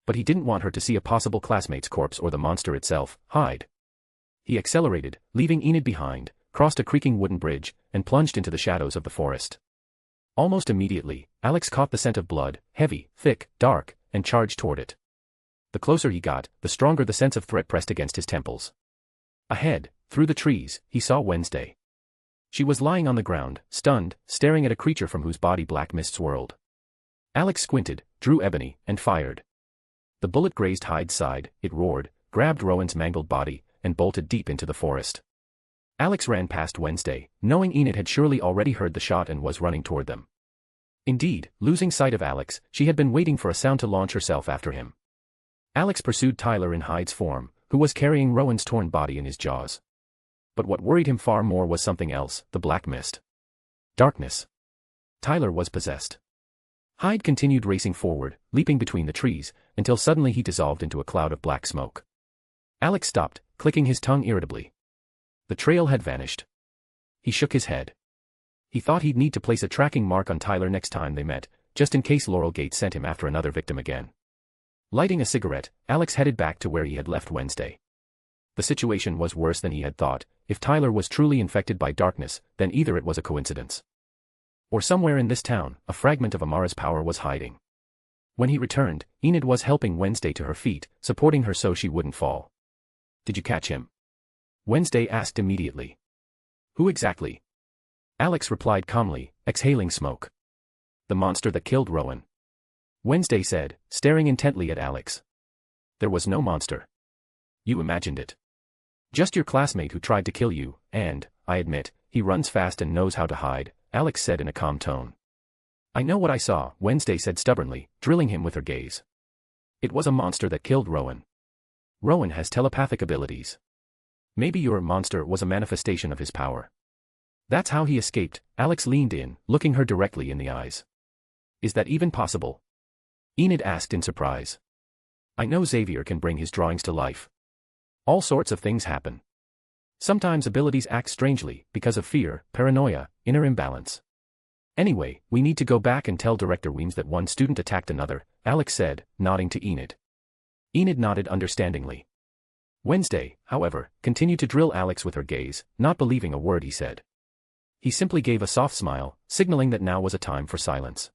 But he didn't want her to see a possible classmate's corpse or the monster itself. Hide. He accelerated, leaving Enid behind, crossed a creaking wooden bridge, and plunged into the shadows of the forest. Almost immediately, Alex caught the scent of blood, heavy, thick, dark, and charged toward it. The closer he got, the stronger the sense of threat pressed against his temples. Ahead, through the trees, he saw Wednesday. She was lying on the ground, stunned, staring at a creature from whose body black mist swirled. Alex squinted, drew ebony, and fired. The bullet grazed Hyde's side, it roared, grabbed Rowan's mangled body, and bolted deep into the forest. Alex ran past Wednesday, knowing Enid had surely already heard the shot and was running toward them. Indeed, losing sight of Alex, she had been waiting for a sound to launch herself after him. Alex pursued Tyler in Hyde's form, who was carrying Rowan's torn body in his jaws. But what worried him far more was something else: the black mist. Darkness. Tyler was possessed. Hyde continued racing forward, leaping between the trees, until suddenly he dissolved into a cloud of black smoke. Alex stopped, clicking his tongue irritably. The trail had vanished. He shook his head. He thought he'd need to place a tracking mark on Tyler next time they met, just in case Laurel Gates sent him after another victim again. Lighting a cigarette, Alex headed back to where he had left Wednesday. The situation was worse than he had thought. If Tyler was truly infected by darkness, then either it was a coincidence, or somewhere in this town, a fragment of Amara's power was hiding. When he returned, Enid was helping Wednesday to her feet, supporting her so she wouldn't fall. "Did you catch him?" Wednesday asked immediately. "Who exactly?" Alex replied calmly, exhaling smoke. "The monster that killed Rowan," Wednesday said, staring intently at Alex. "There was no monster. You imagined it. Just your classmate who tried to kill you, and, I admit, he runs fast and knows how to hide," Alex said in a calm tone. "I know what I saw," Wednesday said stubbornly, drilling him with her gaze. "It was a monster that killed Rowan. Rowan has telepathic abilities. Maybe your monster was a manifestation of his power. That's how he escaped." Alex leaned in, looking her directly in the eyes. "Is that even possible?" Enid asked in surprise. "I know Xavier can bring his drawings to life. All sorts of things happen. Sometimes abilities act strangely, because of fear, paranoia, inner imbalance. Anyway, we need to go back and tell Director Weems that one student attacked another," Alex said, nodding to Enid. Enid nodded understandingly. Wednesday, however, continued to drill Alex with her gaze, not believing a word he said. He simply gave a soft smile, signaling that now was a time for silence.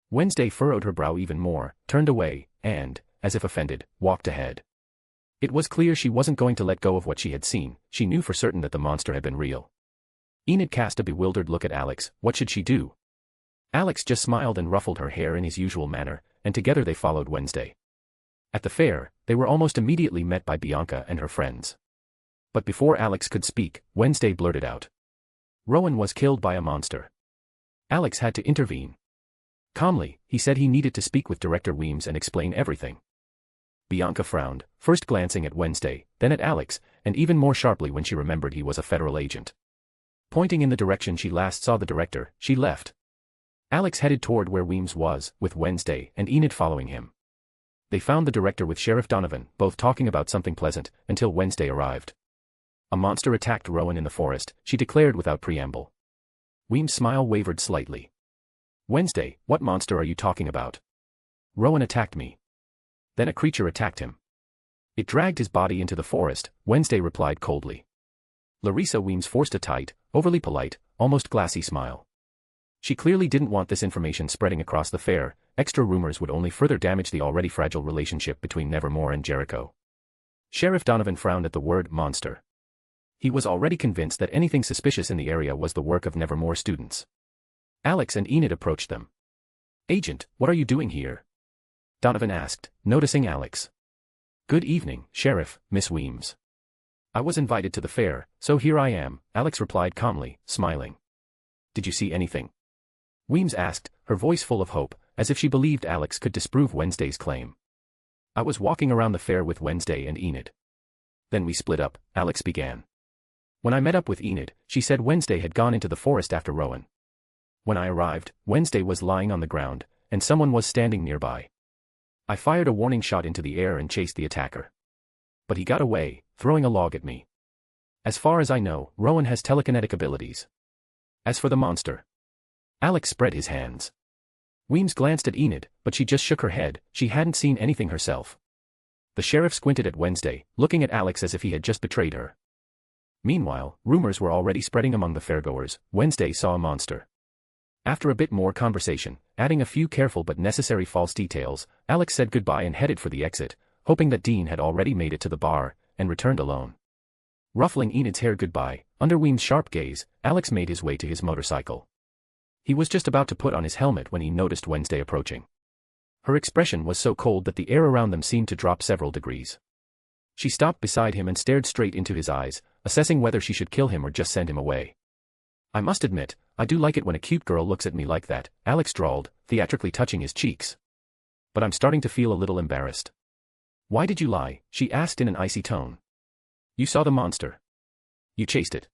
Wednesday furrowed her brow even more, turned away, and, as if offended, walked ahead. It was clear she wasn't going to let go of what she had seen. She knew for certain that the monster had been real. Enid cast a bewildered look at Alex. What should she do? Alex just smiled and ruffled her hair in his usual manner, and together they followed Wednesday. At the fair, they were almost immediately met by Bianca and her friends. But before Alex could speak, Wednesday blurted out. Rowan was killed by a monster. Alex had to intervene. Calmly, he said he needed to speak with Director Weems and explain everything. Bianca frowned, first glancing at Wednesday, then at Alex, and even more sharply when she remembered he was a federal agent. Pointing in the direction she last saw the director, she left. Alex headed toward where Weems was, with Wednesday and Enid following him. They found the director with Sheriff Donovan, both talking about something pleasant, until Wednesday arrived. A monster attacked Rowan in the forest, she declared without preamble. Weems' smile wavered slightly. Wednesday, what monster are you talking about? Rowan attacked me. Then a creature attacked him. It dragged his body into the forest, Wednesday replied coldly. Larissa Weems forced a tight, overly polite, almost glassy smile. She clearly didn't want this information spreading across the fair. Extra rumors would only further damage the already fragile relationship between Nevermore and Jericho. Sheriff Donovan frowned at the word monster. He was already convinced that anything suspicious in the area was the work of Nevermore students. Alex and Enid approached them. Agent, what are you doing here? Donovan asked, noticing Alex. Good evening, Sheriff, Miss Weems. I was invited to the fair, so here I am, Alex replied calmly, smiling. Did you see anything? Weems asked, her voice full of hope, as if she believed Alex could disprove Wednesday's claim. I was walking around the fair with Wednesday and Enid. Then we split up, Alex began. When I met up with Enid, she said Wednesday had gone into the forest after Rowan. When I arrived, Wednesday was lying on the ground, and someone was standing nearby. I fired a warning shot into the air and chased the attacker. But he got away, throwing a log at me. As far as I know, Rowan has telekinetic abilities. As for the monster, Alex spread his hands. Weems glanced at Enid, but she just shook her head, she hadn't seen anything herself. The sheriff squinted at Wednesday, looking at Alex as if he had just betrayed her. Meanwhile, rumors were already spreading among the fairgoers. Wednesday saw a monster. After a bit more conversation, adding a few careful but necessary false details, Alex said goodbye and headed for the exit, hoping that Dean had already made it to the bar, and returned alone. Ruffling Enid's hair goodbye, under Weems' sharp gaze, Alex made his way to his motorcycle. He was just about to put on his helmet when he noticed Wednesday approaching. Her expression was so cold that the air around them seemed to drop several degrees. She stopped beside him and stared straight into his eyes, assessing whether she should kill him or just send him away. I must admit, I do like it when a cute girl looks at me like that, Alex drawled, theatrically touching his cheeks. But I'm starting to feel a little embarrassed. Why did you lie? She asked in an icy tone. You saw the monster. You chased it.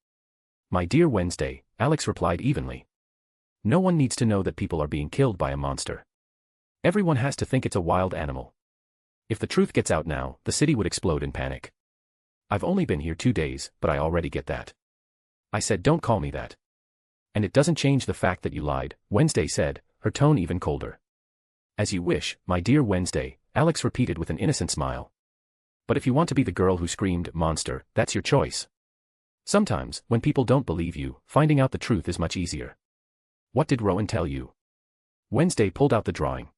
My dear Wednesday, Alex replied evenly. No one needs to know that people are being killed by a monster. Everyone has to think it's a wild animal. If the truth gets out now, the city would explode in panic. I've only been here 2 days, but I already get that. I said don't call me that. And it doesn't change the fact that you lied, Wednesday said, her tone even colder. As you wish, my dear Wednesday, Alex repeated with an innocent smile. But if you want to be the girl who screamed, monster, that's your choice. Sometimes, when people don't believe you, finding out the truth is much easier. What did Rowan tell you? Wednesday pulled out the drawing.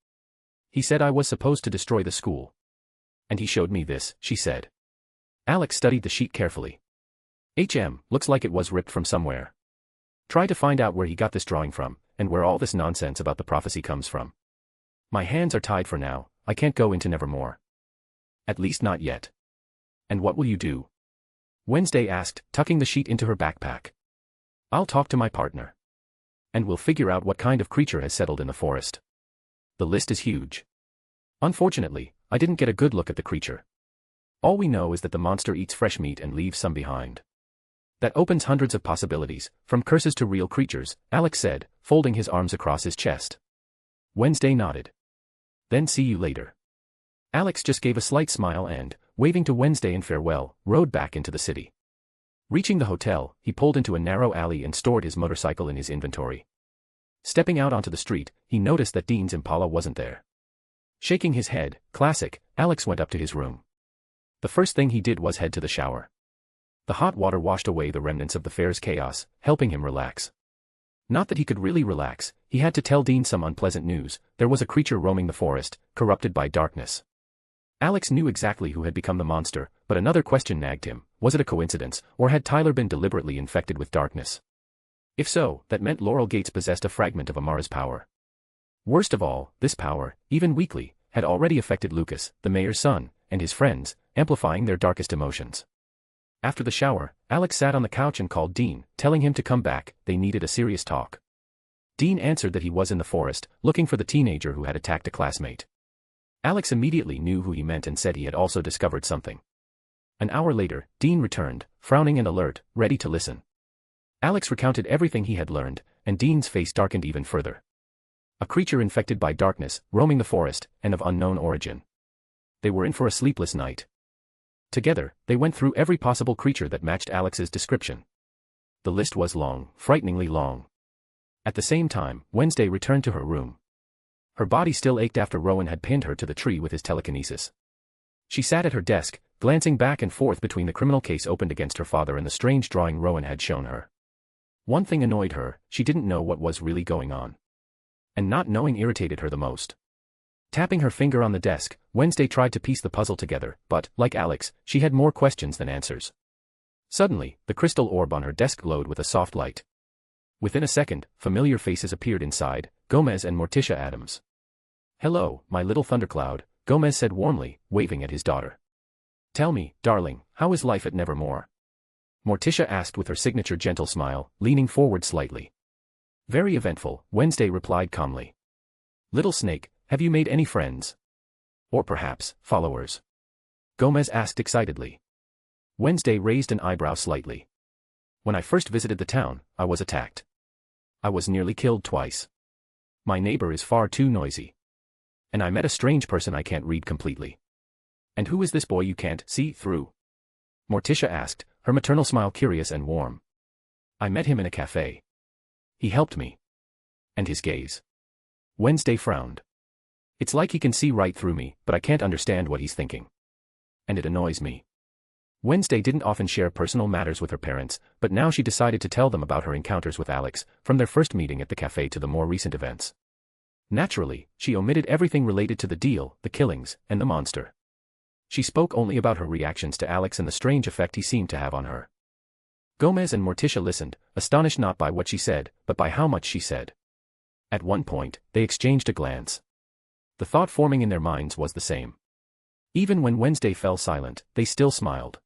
He said I was supposed to destroy the school. And he showed me this, she said. Alex studied the sheet carefully. Looks like it was ripped from somewhere. Try to find out where he got this drawing from, and where all this nonsense about the prophecy comes from. My hands are tied for now, I can't go into Nevermore. At least not yet. And what will you do? Wednesday asked, tucking the sheet into her backpack. I'll talk to my partner. And we'll figure out what kind of creature has settled in the forest. The list is huge. Unfortunately, I didn't get a good look at the creature. All we know is that the monster eats fresh meat and leaves some behind. That opens hundreds of possibilities, from curses to real creatures, Alex said, folding his arms across his chest. Wednesday nodded. Then see you later. Alex just gave a slight smile and, waving to Wednesday in farewell, rode back into the city. Reaching the hotel, he pulled into a narrow alley and stored his motorcycle in his inventory. Stepping out onto the street, he noticed that Dean's Impala wasn't there. Shaking his head, classic, Alex went up to his room. The first thing he did was head to the shower. The hot water washed away the remnants of the fair's chaos, helping him relax. Not that he could really relax, he had to tell Dean some unpleasant news. There was a creature roaming the forest, corrupted by darkness. Alex knew exactly who had become the monster, but another question nagged him. Was it a coincidence, or had Tyler been deliberately infected with darkness? If so, that meant Laurel Gates possessed a fragment of Amara's power. Worst of all, this power, even weakly, had already affected Lucas, the mayor's son, and his friends, amplifying their darkest emotions. After the shower, Alex sat on the couch and called Dean, telling him to come back. They needed a serious talk. Dean answered that he was in the forest, looking for the teenager who had attacked a classmate. Alex immediately knew who he meant and said he had also discovered something. An hour later, Dean returned, frowning and alert, ready to listen. Alex recounted everything he had learned, and Dean's face darkened even further. A creature infected by darkness, roaming the forest, and of unknown origin. They were in for a sleepless night. Together, they went through every possible creature that matched Alex's description. The list was long, frighteningly long. At the same time, Wednesday returned to her room. Her body still ached after Rowan had pinned her to the tree with his telekinesis. She sat at her desk, glancing back and forth between the criminal case opened against her father and the strange drawing Rowan had shown her. One thing annoyed her: she didn't know what was really going on. And not knowing irritated her the most. Tapping her finger on the desk, Wednesday tried to piece the puzzle together, but, like Alex, she had more questions than answers. Suddenly, the crystal orb on her desk glowed with a soft light. Within a second, familiar faces appeared inside: Gomez and Morticia Adams. "Hello, my little thundercloud," Gomez said warmly, waving at his daughter. "Tell me, darling, how is life at Nevermore?" Morticia asked with her signature gentle smile, leaning forward slightly. "Very eventful," Wednesday replied calmly. "Little snake, have you made any friends? Or perhaps, followers?" Gomez asked excitedly. Wednesday raised an eyebrow slightly. "When I first visited the town, I was attacked. I was nearly killed twice. My neighbor is far too noisy. And I met a strange person I can't read completely." "And who is this boy you can't see through?" Morticia asked, her maternal smile curious and warm. "I met him in a cafe. He helped me." "And his gaze?" Wednesday frowned. "It's like he can see right through me, but I can't understand what he's thinking. And it annoys me." Wednesday didn't often share personal matters with her parents, but now she decided to tell them about her encounters with Alex, from their first meeting at the cafe to the more recent events. Naturally, she omitted everything related to the deal, the killings, and the monster. She spoke only about her reactions to Alex and the strange effect he seemed to have on her. Gomez and Morticia listened, astonished not by what she said, but by how much she said. At one point, they exchanged a glance. The thought forming in their minds was the same. Even when Wednesday fell silent, they still smiled.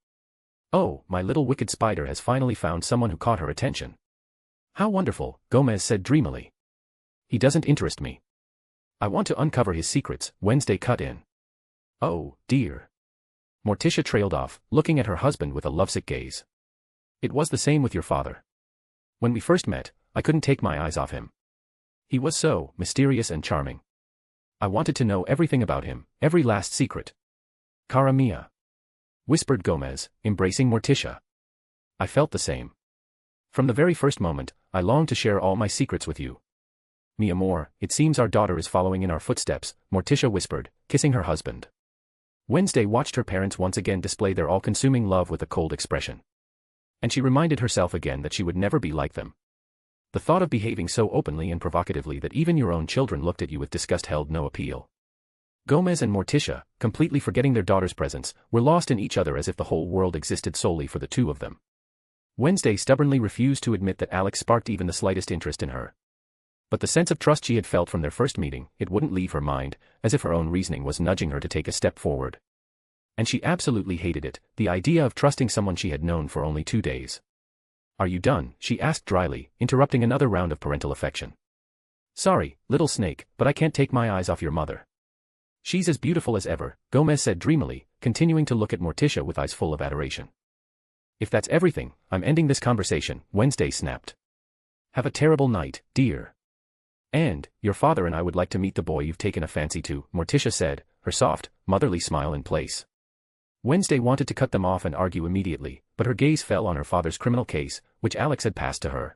"Oh, my little wicked spider has finally found someone who caught her attention." "How wonderful," Gomez said dreamily. "He doesn't interest me. I want to uncover his secrets," Wednesday cut in. "Oh, dear." Morticia trailed off, looking at her husband with a lovesick gaze. "It was the same with your father. When we first met, I couldn't take my eyes off him. He was so mysterious and charming. I wanted to know everything about him, every last secret." "Cara mia," whispered Gomez, embracing Morticia. "I felt the same. From the very first moment, I longed to share all my secrets with you." "Mi amor, it seems our daughter is following in our footsteps," Morticia whispered, kissing her husband. Wednesday watched her parents once again display their all-consuming love with a cold expression. And she reminded herself again that she would never be like them. The thought of behaving so openly and provocatively that even your own children looked at you with disgust held no appeal. Gomez and Morticia, completely forgetting their daughter's presence, were lost in each other as if the whole world existed solely for the two of them. Wednesday stubbornly refused to admit that Alex sparked even the slightest interest in her. But the sense of trust she had felt from their first meeting, it wouldn't leave her mind, as if her own reasoning was nudging her to take a step forward. And she absolutely hated it, the idea of trusting someone she had known for only 2 days. "Are you done?" she asked dryly, interrupting another round of parental affection. "Sorry, little snake, but I can't take my eyes off your mother. She's as beautiful as ever," Gomez said dreamily, continuing to look at Morticia with eyes full of adoration. "If that's everything, I'm ending this conversation," Wednesday snapped. "Have a terrible night, dear. And, your father and I would like to meet the boy you've taken a fancy to," Morticia said, her soft, motherly smile in place. Wednesday wanted to cut them off and argue immediately, but her gaze fell on her father's criminal case, which Alex had passed to her.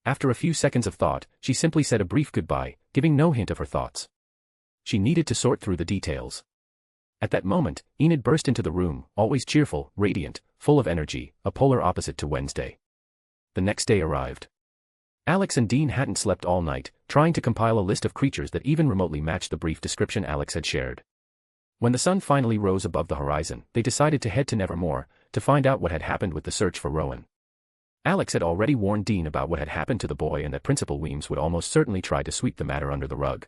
After a few seconds of thought, she simply said a brief goodbye, giving no hint of her thoughts. She needed to sort through the details. At that moment, Enid burst into the room, always cheerful, radiant, full of energy, a polar opposite to Wednesday. The next day arrived. Alex and Dean hadn't slept all night, trying to compile a list of creatures that even remotely matched the brief description Alex had shared. When the sun finally rose above the horizon, they decided to head to Nevermore, to find out what had happened with the search for Rowan. Alex had already warned Dean about what had happened to the boy and that Principal Weems would almost certainly try to sweep the matter under the rug.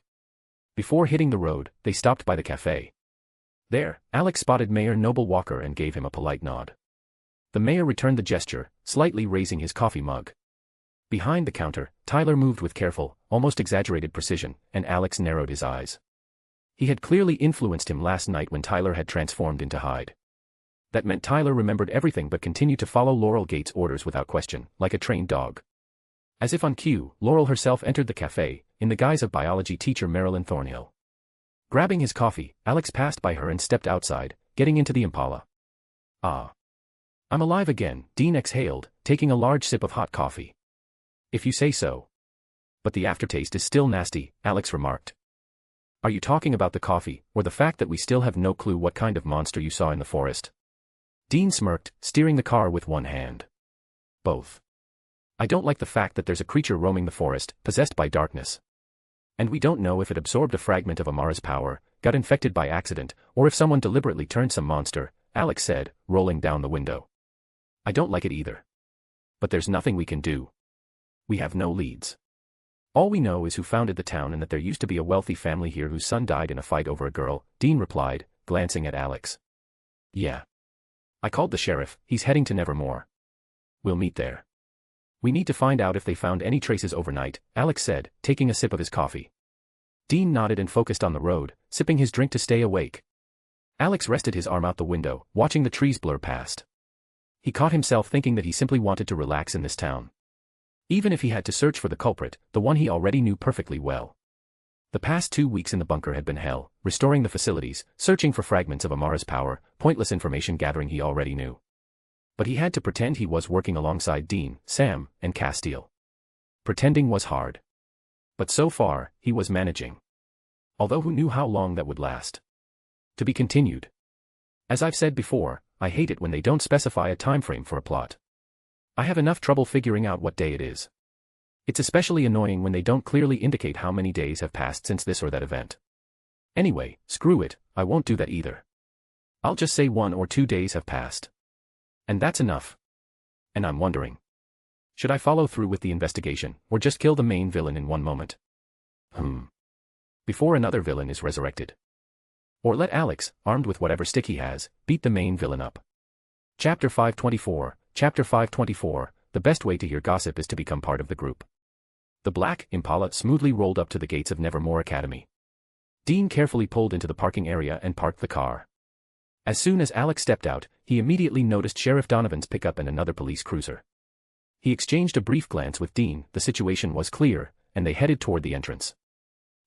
Before hitting the road, they stopped by the cafe. There, Alex spotted Mayor Noble Walker and gave him a polite nod. The mayor returned the gesture, slightly raising his coffee mug. Behind the counter, Tyler moved with careful, almost exaggerated precision, and Alex narrowed his eyes. He had clearly influenced him last night when Tyler had transformed into Hyde. That meant Tyler remembered everything but continued to follow Laurel Gates' orders without question, like a trained dog. As if on cue, Laurel herself entered the cafe, in the guise of biology teacher Marilyn Thornhill. Grabbing his coffee, Alex passed by her and stepped outside, getting into the Impala. "Ah. I'm alive again," Dean exhaled, taking a large sip of hot coffee. "If you say so. But the aftertaste is still nasty," Alex remarked. "Are you talking about the coffee, or the fact that we still have no clue what kind of monster you saw in the forest?" Dean smirked, steering the car with one hand. "Both. I don't like the fact that there's a creature roaming the forest, possessed by darkness. And we don't know if it absorbed a fragment of Amara's power, got infected by accident, or if someone deliberately turned some monster," Alex said, rolling down the window. "I don't like it either. But there's nothing we can do. We have no leads. All we know is who founded the town and that there used to be a wealthy family here whose son died in a fight over a girl," Dean replied, glancing at Alex. "Yeah. I called the sheriff, he's heading to Nevermore. We'll meet there. We need to find out if they found any traces overnight," Alex said, taking a sip of his coffee. Dean nodded and focused on the road, sipping his drink to stay awake. Alex rested his arm out the window, watching the trees blur past. He caught himself thinking that he simply wanted to relax in this town. Even if he had to search for the culprit, the one he already knew perfectly well. The past 2 weeks in the bunker had been hell, restoring the facilities, searching for fragments of Amara's power, pointless information gathering he already knew. But he had to pretend he was working alongside Dean, Sam, and Castile. Pretending was hard. But so far, he was managing. Although who knew how long that would last? To be continued. As I've said before, I hate it when they don't specify a time frame for a plot. I have enough trouble figuring out what day it is. It's especially annoying when they don't clearly indicate how many days have passed since this or that event. Anyway, screw it, I won't do that either. I'll just say 1 or 2 days have passed. And that's enough. And I'm wondering, should I follow through with the investigation, or just kill the main villain in one moment? Before another villain is resurrected. Or let Alex, armed with whatever stick he has, beat the main villain up. Chapter 524, Chapter 524, the best way to hear gossip is to become part of the group. The black Impala smoothly rolled up to the gates of Nevermore Academy. Dean carefully pulled into the parking area and parked the car. As soon as Alex stepped out, he immediately noticed Sheriff Donovan's pickup and another police cruiser. He exchanged a brief glance with Dean, the situation was clear, and they headed toward the entrance.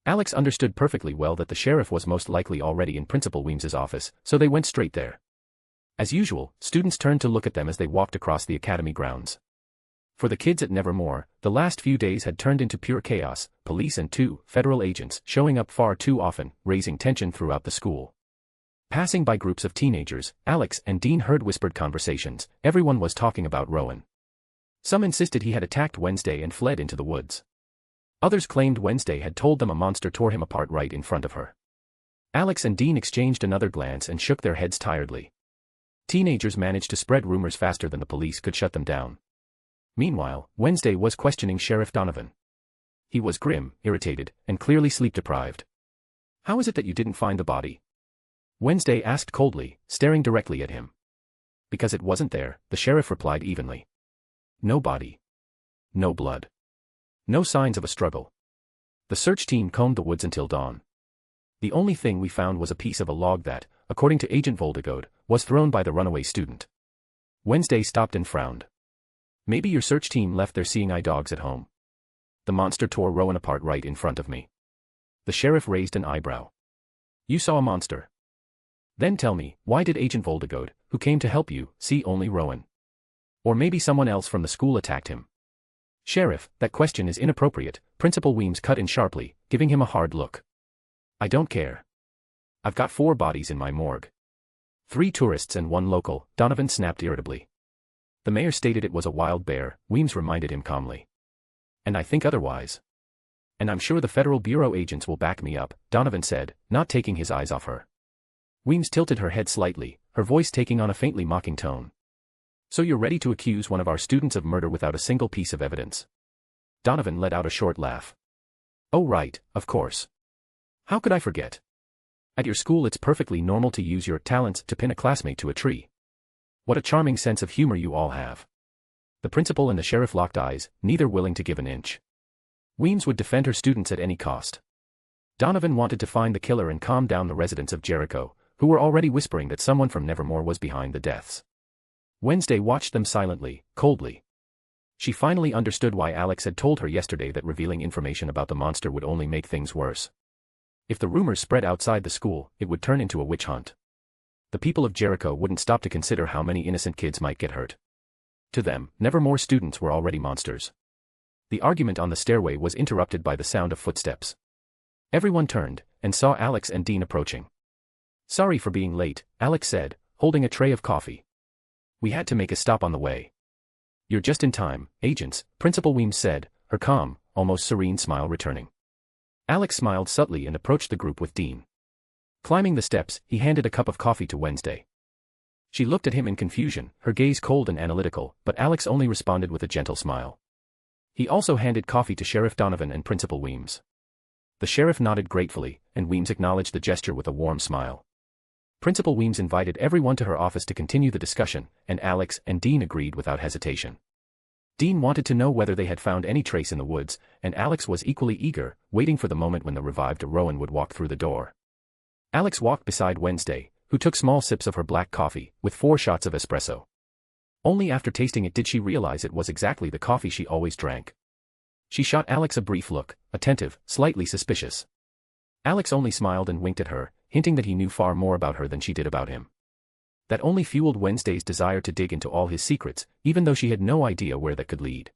Alex understood perfectly well that the sheriff was most likely already in Principal Weems's office, so they went straight there. As usual, students turned to look at them as they walked across the academy grounds. For the kids at Nevermore, the last few days had turned into pure chaos, police and 2 federal agents showing up far too often, raising tension throughout the school. Passing by groups of teenagers, Alex and Dean heard whispered conversations. Everyone was talking about Rowan. Some insisted he had attacked Wednesday and fled into the woods. Others claimed Wednesday had told them a monster tore him apart right in front of her. Alex and Dean exchanged another glance and shook their heads tiredly. Teenagers managed to spread rumors faster than the police could shut them down. Meanwhile, Wednesday was questioning Sheriff Donovan. He was grim, irritated, and clearly sleep-deprived. "How is it that you didn't find the body?" Wednesday asked coldly, staring directly at him. "Because it wasn't there," the sheriff replied evenly. "No body. No blood. No signs of a struggle. The search team combed the woods until dawn. The only thing we found was a piece of a log that, according to Agent Voldegode, was thrown by the runaway student." Wednesday stopped and frowned. "Maybe your search team left their seeing-eye dogs at home. The monster tore Rowan apart right in front of me." The sheriff raised an eyebrow. "You saw a monster? Then tell me, why did Agent Voldegode, who came to help you, see only Rowan? Or maybe someone else from the school attacked him?" "Sheriff, that question is inappropriate," Principal Weems cut in sharply, giving him a hard look. "I don't care. I've got 4 bodies in my morgue. 3 tourists and 1 local," Donovan snapped irritably. "The mayor stated it was a wild bear," Weems reminded him calmly. And I think otherwise. And I'm sure the Federal Bureau agents will back me up, Donovan said, not taking his eyes off her. Weems tilted her head slightly, her voice taking on a faintly mocking tone. So you're ready to accuse one of our students of murder without a single piece of evidence? Donovan let out a short laugh. Oh right, of course. How could I forget? At your school it's perfectly normal to use your talents to pin a classmate to a tree. What a charming sense of humor you all have. The principal and the sheriff locked eyes, neither willing to give an inch. Weems would defend her students at any cost. Donovan wanted to find the killer and calm down the residents of Jericho, who were already whispering that someone from Nevermore was behind the deaths. Wednesday watched them silently, coldly. She finally understood why Alex had told her yesterday that revealing information about the monster would only make things worse. If the rumors spread outside the school, it would turn into a witch hunt. The people of Jericho wouldn't stop to consider how many innocent kids might get hurt. To them, Nevermore students were already monsters. The argument on the stairway was interrupted by the sound of footsteps. Everyone turned, and saw Alex and Dean approaching. Sorry for being late, Alex said, holding a tray of coffee. We had to make a stop on the way. You're just in time, agents, Principal Weems said, her calm, almost serene smile returning. Alex smiled subtly and approached the group with Dean. Climbing the steps, he handed a cup of coffee to Wednesday. She looked at him in confusion, her gaze cold and analytical, but Alex only responded with a gentle smile. He also handed coffee to Sheriff Donovan and Principal Weems. The sheriff nodded gratefully, and Weems acknowledged the gesture with a warm smile. Principal Weems invited everyone to her office to continue the discussion, and Alex and Dean agreed without hesitation. Dean wanted to know whether they had found any trace in the woods, and Alex was equally eager, waiting for the moment when the revived Rowan would walk through the door. Alex walked beside Wednesday, who took small sips of her black coffee, with 4 shots of espresso. Only after tasting it did she realize it was exactly the coffee she always drank. She shot Alex a brief look, attentive, slightly suspicious. Alex only smiled and winked at her, hinting that he knew far more about her than she did about him. That only fueled Wednesday's desire to dig into all his secrets, even though she had no idea where that could lead.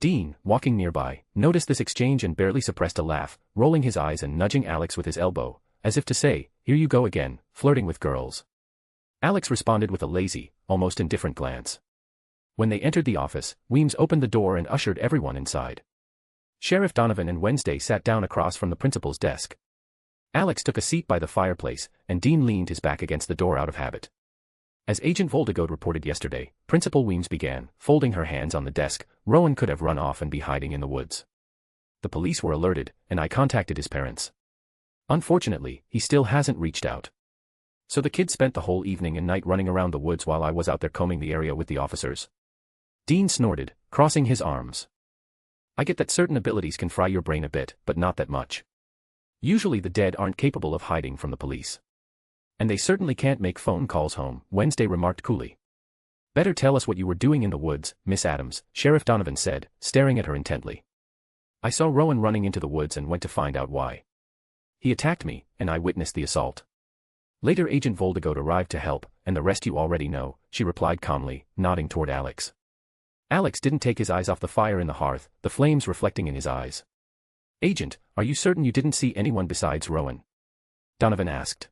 Dean, walking nearby, noticed this exchange and barely suppressed a laugh, rolling his eyes and nudging Alex with his elbow, as if to say, here you go again, flirting with girls. Alex responded with a lazy, almost indifferent glance. When they entered the office, Weems opened the door and ushered everyone inside. Sheriff Donovan and Wednesday sat down across from the principal's desk. Alex took a seat by the fireplace, and Dean leaned his back against the door out of habit. As Agent Voldegode reported yesterday, Principal Weems began, folding her hands on the desk. Rowan could have run off and be hiding in the woods. The police were alerted, and I contacted his parents. Unfortunately, he still hasn't reached out. So the kid spent the whole evening and night running around the woods while I was out there combing the area with the officers. Dean snorted, crossing his arms. I get that certain abilities can fry your brain a bit, but not that much. Usually the dead aren't capable of hiding from the police. And they certainly can't make phone calls home, Wednesday remarked coolly. Better tell us what you were doing in the woods, Miss Adams, Sheriff Donovan said, staring at her intently. I saw Rowan running into the woods and went to find out why. He attacked me, and I witnessed the assault. Later Agent Voldegode arrived to help, and the rest you already know, she replied calmly, nodding toward Alex. Alex didn't take his eyes off the fire in the hearth, the flames reflecting in his eyes. Agent, are you certain you didn't see anyone besides Rowan? Donovan asked.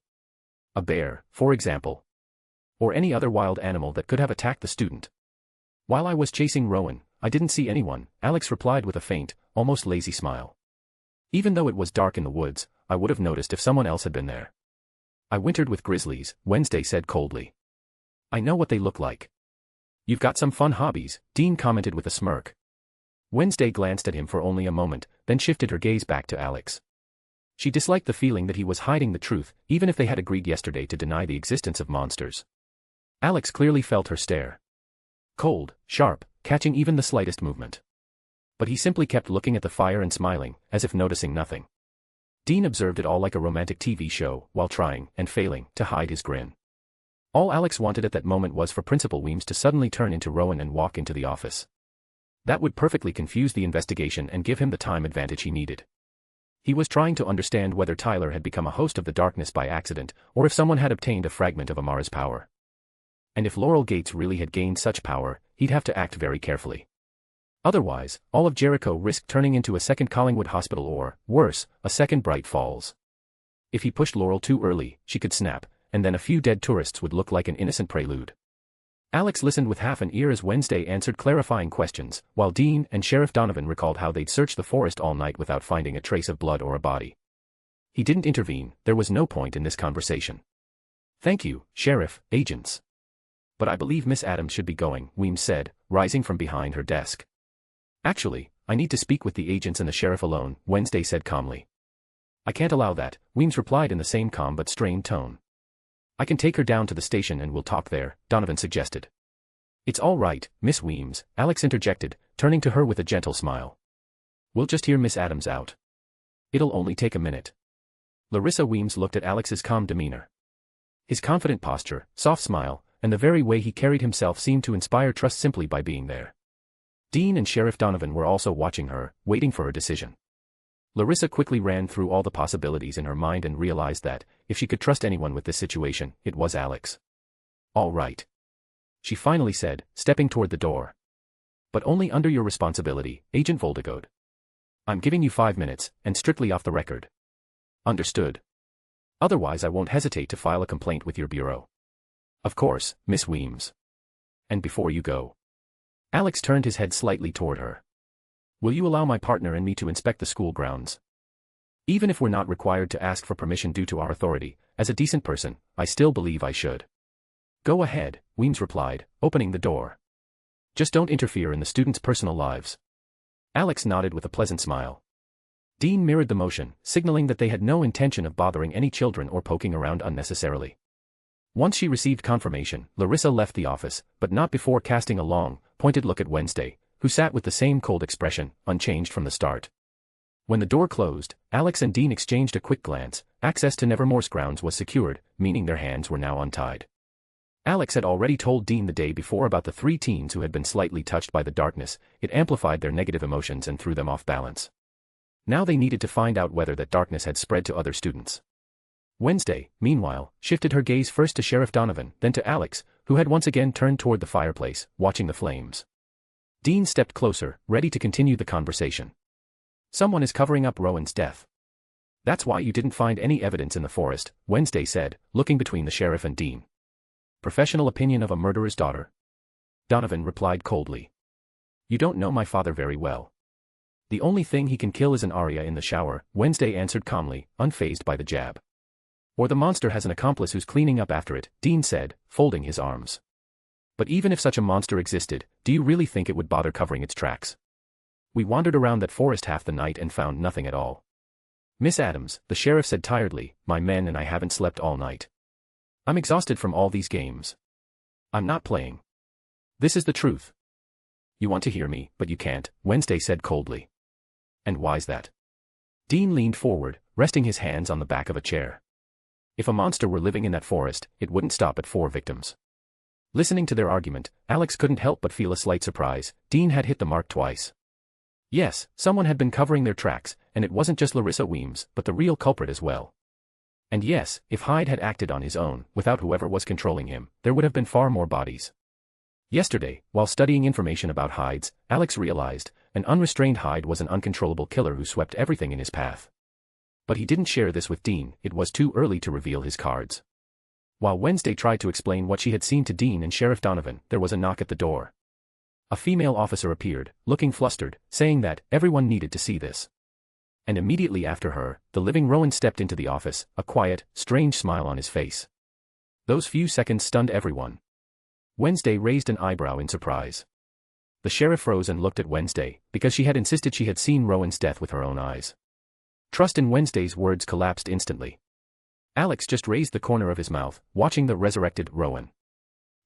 A bear, for example. Or any other wild animal that could have attacked the student. While I was chasing Rowan, I didn't see anyone, Alex replied with a faint, almost lazy smile. Even though it was dark in the woods, I would have noticed if someone else had been there. I wintered with grizzlies, Wednesday said coldly. I know what they look like. You've got some fun hobbies, Dean commented with a smirk. Wednesday glanced at him for only a moment, then shifted her gaze back to Alex. She disliked the feeling that he was hiding the truth, even if they had agreed yesterday to deny the existence of monsters. Alex clearly felt her stare. Cold, sharp, catching even the slightest movement. But he simply kept looking at the fire and smiling, as if noticing nothing. Dean observed it all like a romantic TV show, while trying, and failing, to hide his grin. All Alex wanted at that moment was for Principal Weems to suddenly turn into Rowan and walk into the office. That would perfectly confuse the investigation and give him the time advantage he needed. He was trying to understand whether Tyler had become a host of the darkness by accident, or if someone had obtained a fragment of Amara's power. And if Laurel Gates really had gained such power, he'd have to act very carefully. Otherwise, all of Jericho risked turning into a second Collingwood Hospital or, worse, a second Bright Falls. If he pushed Laurel too early, she could snap, and then a few dead tourists would look like an innocent prelude. Alex listened with half an ear as Wednesday answered clarifying questions, while Dean and Sheriff Donovan recalled how they'd searched the forest all night without finding a trace of blood or a body. He didn't intervene, there was no point in this conversation. "Thank you, Sheriff, agents. But I believe Miss Adams should be going," Weems said, rising from behind her desk. "Actually, I need to speak with the agents and the sheriff alone," Wednesday said calmly. "I can't allow that," Weems replied in the same calm but strained tone. "I can take her down to the station and we'll talk there," Donovan suggested. "It's all right, Miss Weems," Alex interjected, turning to her with a gentle smile. "We'll just hear Miss Adams out. It'll only take a minute." Larissa Weems looked at Alex's calm demeanor. His confident posture, soft smile, and the very way he carried himself seemed to inspire trust simply by being there. Dean and Sheriff Donovan were also watching her, waiting for her decision. Larissa quickly ran through all the possibilities in her mind and realized that, if she could trust anyone with this situation, it was Alex. "All right," she finally said, stepping toward the door. "But only under your responsibility, Agent Voldegode. I'm giving you 5 minutes, and strictly off the record." "Understood. Otherwise I won't hesitate to file a complaint with your bureau." "Of course, Miss Weems. And before you go." Alex turned his head slightly toward her. "Will you allow my partner and me to inspect the school grounds? Even if we're not required to ask for permission due to our authority, as a decent person, I still believe I should." "Go ahead," Weems replied, opening the door. "Just don't interfere in the students' personal lives." Alex nodded with a pleasant smile. Dean mirrored the motion, signaling that they had no intention of bothering any children or poking around unnecessarily. Once she received confirmation, Larissa left the office, but not before casting a long, pointed look at Wednesday, who sat with the same cold expression, unchanged from the start. When the door closed, Alex and Dean exchanged a quick glance. Access to Nevermore's grounds was secured, meaning their hands were now untied. Alex had already told Dean the day before about the 3 teens who had been slightly touched by the darkness. It amplified their negative emotions and threw them off balance. Now they needed to find out whether that darkness had spread to other students. Wednesday, meanwhile, shifted her gaze first to Sheriff Donovan, then to Alex, who had once again turned toward the fireplace, watching the flames. Dean stepped closer, ready to continue the conversation. "Someone is covering up Rowan's death. That's why you didn't find any evidence in the forest," Wednesday said, looking between the sheriff and Dean. "Professional opinion of a murderer's daughter?" Donovan replied coldly. "You don't know my father very well. The only thing he can kill is an aria in the shower," Wednesday answered calmly, unfazed by the jab. "Or the monster has an accomplice who's cleaning up after it," Dean said, folding his arms. "But even if such a monster existed, do you really think it would bother covering its tracks? We wandered around that forest half the night and found nothing at all." "Miss Adams," the sheriff said tiredly, "my men and I haven't slept all night. I'm exhausted from all these games. I'm not playing. This is the truth." "You want to hear me, but you can't," Wednesday said coldly. "And why's that?" Dean leaned forward, resting his hands on the back of a chair. "If a monster were living in that forest, it wouldn't stop at 4 victims." Listening to their argument, Alex couldn't help but feel a slight surprise. Dean had hit the mark twice. Yes, someone had been covering their tracks, and it wasn't just Larissa Weems, but the real culprit as well. And yes, if Hyde had acted on his own, without whoever was controlling him, there would have been far more bodies. Yesterday, while studying information about Hydes, Alex realized, an unrestrained Hyde was an uncontrollable killer who swept everything in his path. But he didn't share this with Dean. It was too early to reveal his cards. While Wednesday tried to explain what she had seen to Dean and Sheriff Donovan, there was a knock at the door. A female officer appeared, looking flustered, saying that everyone needed to see this. And immediately after her, the living Rowan stepped into the office, a quiet, strange smile on his face. Those few seconds stunned everyone. Wednesday raised an eyebrow in surprise. The sheriff froze and looked at Wednesday, because she had insisted she had seen Rowan's death with her own eyes. Trust in Wednesday's words collapsed instantly. Alex just raised the corner of his mouth, watching the resurrected Rowan.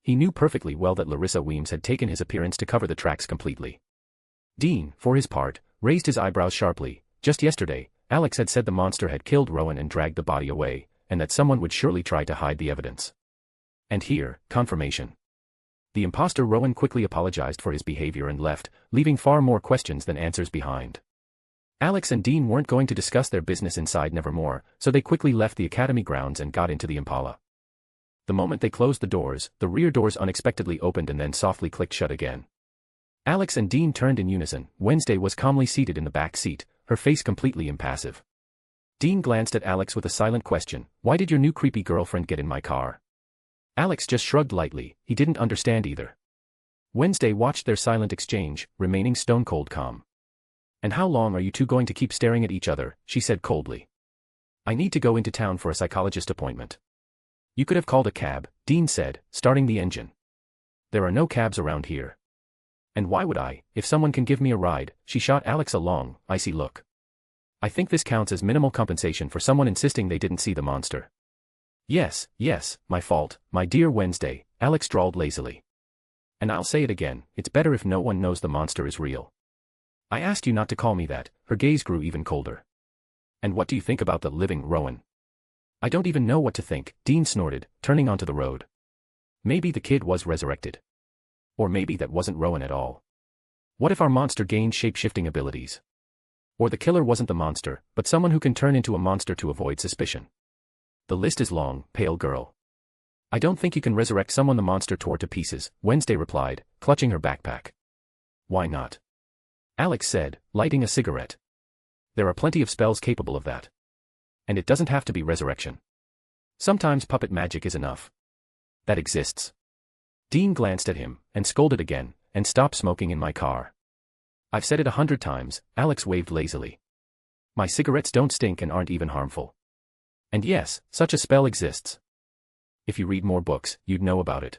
He knew perfectly well that Larissa Weems had taken his appearance to cover the tracks completely. Dean, for his part, raised his eyebrows sharply. Just yesterday, Alex had said the monster had killed Rowan and dragged the body away, and that someone would surely try to hide the evidence. And here, confirmation. The imposter Rowan quickly apologized for his behavior and left, leaving far more questions than answers behind. Alex and Dean weren't going to discuss their business inside Nevermore, so they quickly left the academy grounds and got into the Impala. The moment they closed the doors, the rear doors unexpectedly opened and then softly clicked shut again. Alex and Dean turned in unison. Wednesday was calmly seated in the back seat, her face completely impassive. Dean glanced at Alex with a silent question. "Why did your new creepy girlfriend get in my car?" Alex just shrugged lightly, he didn't understand either. Wednesday watched their silent exchange, remaining stone-cold calm. "And how long are you two going to keep staring at each other?" she said coldly. "I need to go into town for a psychologist appointment." "You could have called a cab," Dean said, starting the engine. "There are no cabs around here." "And why would I, if someone can give me a ride?" She shot Alex a long, icy look. "I think this counts as minimal compensation for someone insisting they didn't see the monster." Yes, my fault, my dear Wednesday," Alex drawled lazily. "And I'll say it again, it's better if no one knows the monster is real." "I asked you not to call me that." Her gaze grew even colder. "And what do you think about the living Rowan?" "I don't even know what to think," Dean snorted, turning onto the road. Maybe the kid was resurrected. Or maybe that wasn't Rowan at all. What if our monster gained shape-shifting abilities? Or the killer wasn't the monster, but someone who can turn into a monster to avoid suspicion. The list is long, pale girl. "I don't think you can resurrect someone the monster tore to pieces," Wednesday replied, clutching her backpack. "Why not?" Alex said, lighting a cigarette. "There are plenty of spells capable of that. And it doesn't have to be resurrection. Sometimes puppet magic is enough. That exists." Dean glanced at him, and scolded again, "And stop smoking in my car." "I've said it 100 times, Alex waved lazily. "My cigarettes don't stink and aren't even harmful. And yes, such a spell exists. If you read more books, you'd know about it."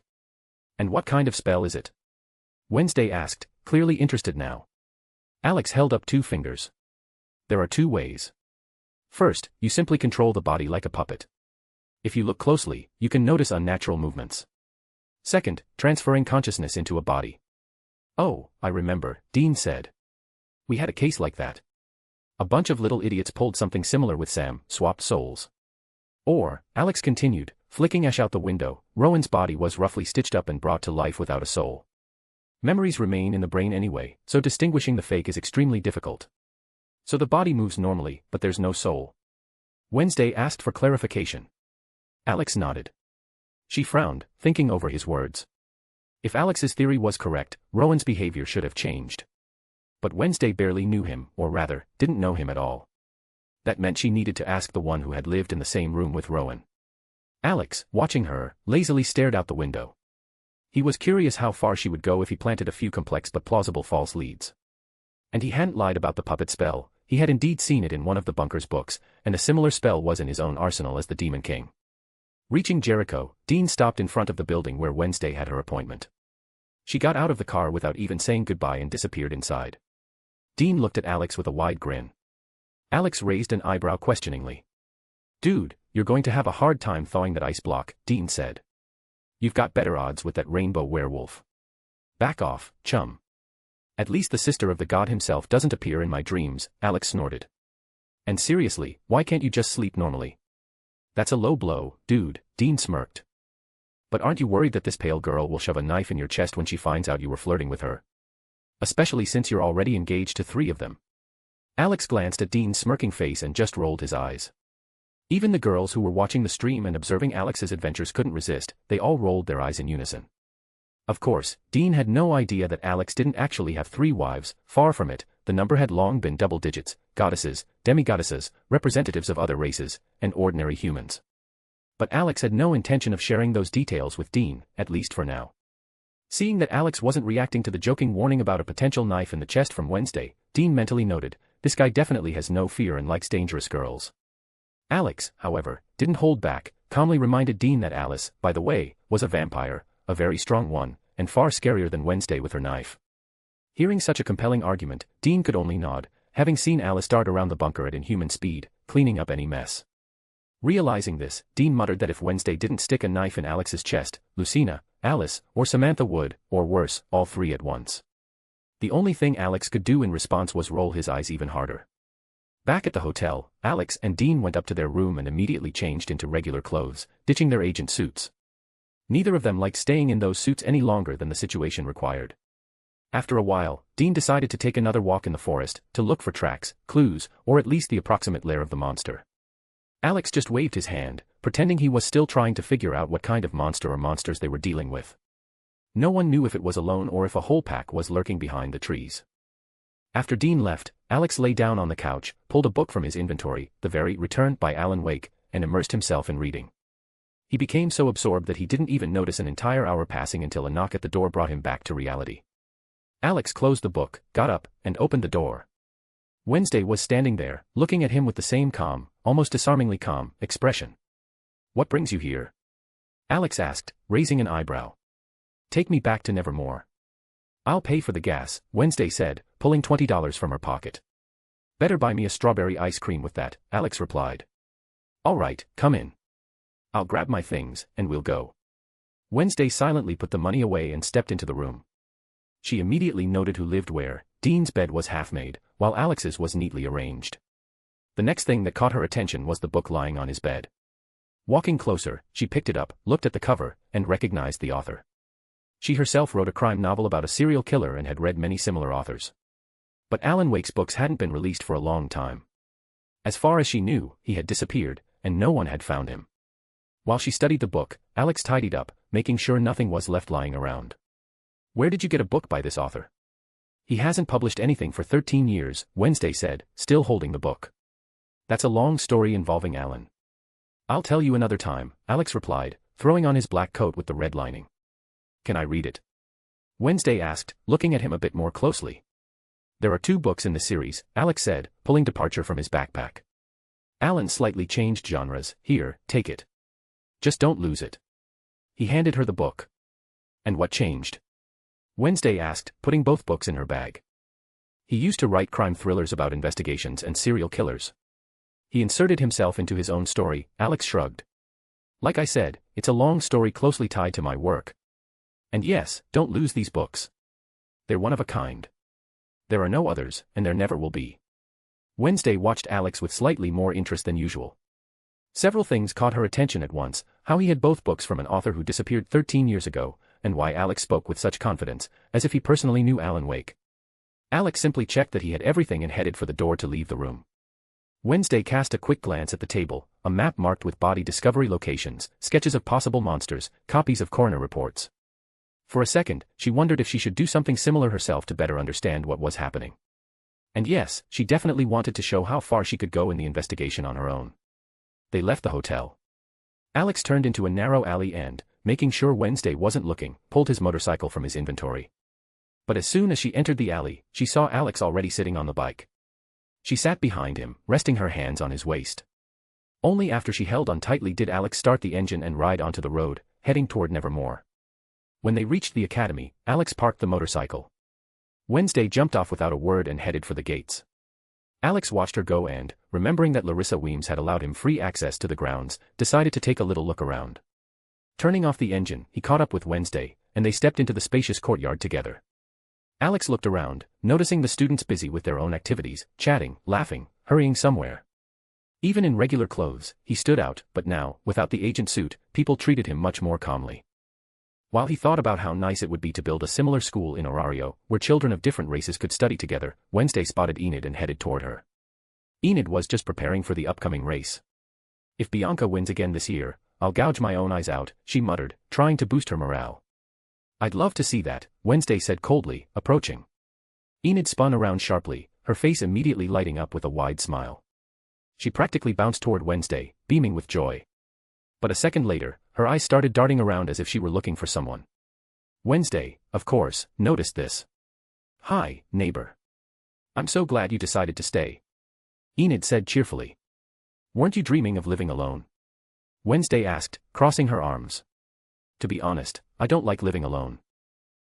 "And what kind of spell is it?" Wednesday asked, clearly interested now. Alex held up 2 fingers. "There are 2 ways. First, you simply control the body like a puppet. If you look closely, you can notice unnatural movements. Second, transferring consciousness into a body." "Oh, I remember," Dean said. "We had a case like that. A bunch of little idiots pulled something similar with Sam, swapped souls." Or, Alex continued, flicking ash out the window, "Rowan's body was roughly stitched up and brought to life without a soul. Memories remain in the brain anyway, so distinguishing the fake is extremely difficult. So the body moves normally, but there's no soul." Wednesday asked for clarification. Alex nodded. She frowned, thinking over his words. If Alex's theory was correct, Rowan's behavior should have changed. But Wednesday barely knew him, or rather, didn't know him at all. That meant she needed to ask the one who had lived in the same room with Rowan. Alex, watching her, lazily stared out the window. He was curious how far she would go if he planted a few complex but plausible false leads. And he hadn't lied about the puppet spell, he had indeed seen it in one of the bunker's books, and a similar spell was in his own arsenal as the Demon King. Reaching Jericho, Dean stopped in front of the building where Wednesday had her appointment. She got out of the car without even saying goodbye and disappeared inside. Dean looked at Alex with a wide grin. Alex raised an eyebrow questioningly. "Dude, you're going to have a hard time thawing that ice block," Dean said. "You've got better odds with that rainbow werewolf. Back off, chum." "At least the sister of the god himself doesn't appear in my dreams," Alex snorted. "And seriously, why can't you just sleep normally?" "That's a low blow, dude," Dean smirked. "But aren't you worried that this pale girl will shove a knife in your chest when she finds out you were flirting with her? Especially since you're already engaged to 3 of them." Alex glanced at Dean's smirking face and just rolled his eyes. Even the girls who were watching the stream and observing Alex's adventures couldn't resist, they all rolled their eyes in unison. Of course, Dean had no idea that Alex didn't actually have 3 wives, far from it, the number had long been double digits, goddesses, demigoddesses, representatives of other races, and ordinary humans. But Alex had no intention of sharing those details with Dean, at least for now. Seeing that Alex wasn't reacting to the joking warning about a potential knife in the chest from Wednesday, Dean mentally noted, this guy definitely has no fear and likes dangerous girls. Alex, however, didn't hold back, calmly reminded Dean that Alice, by the way, was a vampire, a very strong one, and far scarier than Wednesday with her knife. Hearing such a compelling argument, Dean could only nod, having seen Alice dart around the bunker at inhuman speed, cleaning up any mess. Realizing this, Dean muttered that if Wednesday didn't stick a knife in Alex's chest, Lucina, Alice, or Samantha would, or worse, all 3 at once. The only thing Alex could do in response was roll his eyes even harder. Back at the hotel, Alex and Dean went up to their room and immediately changed into regular clothes, ditching their agent suits. Neither of them liked staying in those suits any longer than the situation required. After a while, Dean decided to take another walk in the forest, to look for tracks, clues, or at least the approximate lair of the monster. Alex just waved his hand, pretending he was still trying to figure out what kind of monster or monsters they were dealing with. No one knew if it was alone or if a whole pack was lurking behind the trees. After Dean left, Alex lay down on the couch, pulled a book from his inventory, the very Return by Alan Wake, and immersed himself in reading. He became so absorbed that he didn't even notice an entire hour passing until a knock at the door brought him back to reality. Alex closed the book, got up, and opened the door. Wednesday was standing there, looking at him with the same calm, almost disarmingly calm, expression. "What brings you here?" Alex asked, raising an eyebrow. "Take me back to Nevermore." "I'll pay for the gas," Wednesday said, pulling $20 from her pocket. "Better buy me a strawberry ice cream with that," Alex replied. "All right, come in. I'll grab my things, and we'll go." Wednesday silently put the money away and stepped into the room. She immediately noted who lived where. Dean's bed was half-made, while Alex's was neatly arranged. The next thing that caught her attention was the book lying on his bed. Walking closer, she picked it up, looked at the cover, and recognized the author. She herself wrote a crime novel about a serial killer and had read many similar authors. But Alan Wake's books hadn't been released for a long time. As far as she knew, he had disappeared, and no one had found him. While she studied the book, Alex tidied up, making sure nothing was left lying around. "Where did you get a book by this author?" "He hasn't published anything for 13 years, Wednesday said, still holding the book. "That's a long story involving Alan." "I'll tell you another time," Alex replied, throwing on his black coat with the red lining. "Can I read it?" Wednesday asked, looking at him a bit more closely. "There are 2 books in the series," Alex said, pulling Departure from his backpack. Alan slightly changed genres. "Here, take it. Just don't lose it." He handed her the book. "And what changed?" Wednesday asked, putting both books in her bag. "He used to write crime thrillers about investigations and serial killers. He inserted himself into his own story," Alex shrugged. "Like I said, it's a long story closely tied to my work. And yes, don't lose these books. They're one of a kind. There are no others, and there never will be." Wednesday watched Alex with slightly more interest than usual. Several things caught her attention at once: how he had both books from an author who disappeared 13 years ago, and why Alex spoke with such confidence, as if he personally knew Alan Wake. Alex simply checked that he had everything and headed for the door to leave the room. Wednesday cast a quick glance at the table, a map marked with body discovery locations, sketches of possible monsters, copies of coroner reports. For a second, she wondered if she should do something similar herself to better understand what was happening. And yes, she definitely wanted to show how far she could go in the investigation on her own. They left the hotel. Alex turned into a narrow alley and, making sure Wednesday wasn't looking, pulled his motorcycle from his inventory. But as soon as she entered the alley, she saw Alex already sitting on the bike. She sat behind him, resting her hands on his waist. Only after she held on tightly did Alex start the engine and ride onto the road, heading toward Nevermore. When they reached the academy, Alex parked the motorcycle. Wednesday jumped off without a word and headed for the gates. Alex watched her go and, remembering that Larissa Weems had allowed him free access to the grounds, decided to take a little look around. Turning off the engine, he caught up with Wednesday, and they stepped into the spacious courtyard together. Alex looked around, noticing the students busy with their own activities, chatting, laughing, hurrying somewhere. Even in regular clothes, he stood out, but now, without the agent suit, people treated him much more calmly. While he thought about how nice it would be to build a similar school in Orario, where children of different races could study together, Wednesday spotted Enid and headed toward her. Enid was just preparing for the upcoming race. "If Bianca wins again this year, I'll gouge my own eyes out," she muttered, trying to boost her morale. "I'd love to see that," Wednesday said coldly, approaching. Enid spun around sharply, her face immediately lighting up with a wide smile. She practically bounced toward Wednesday, beaming with joy. But a second later, her eyes started darting around as if she were looking for someone. Wednesday, of course, noticed this. "Hi, neighbor. I'm so glad you decided to stay," Enid said cheerfully. "Weren't you dreaming of living alone?" Wednesday asked, crossing her arms. "To be honest, I don't like living alone.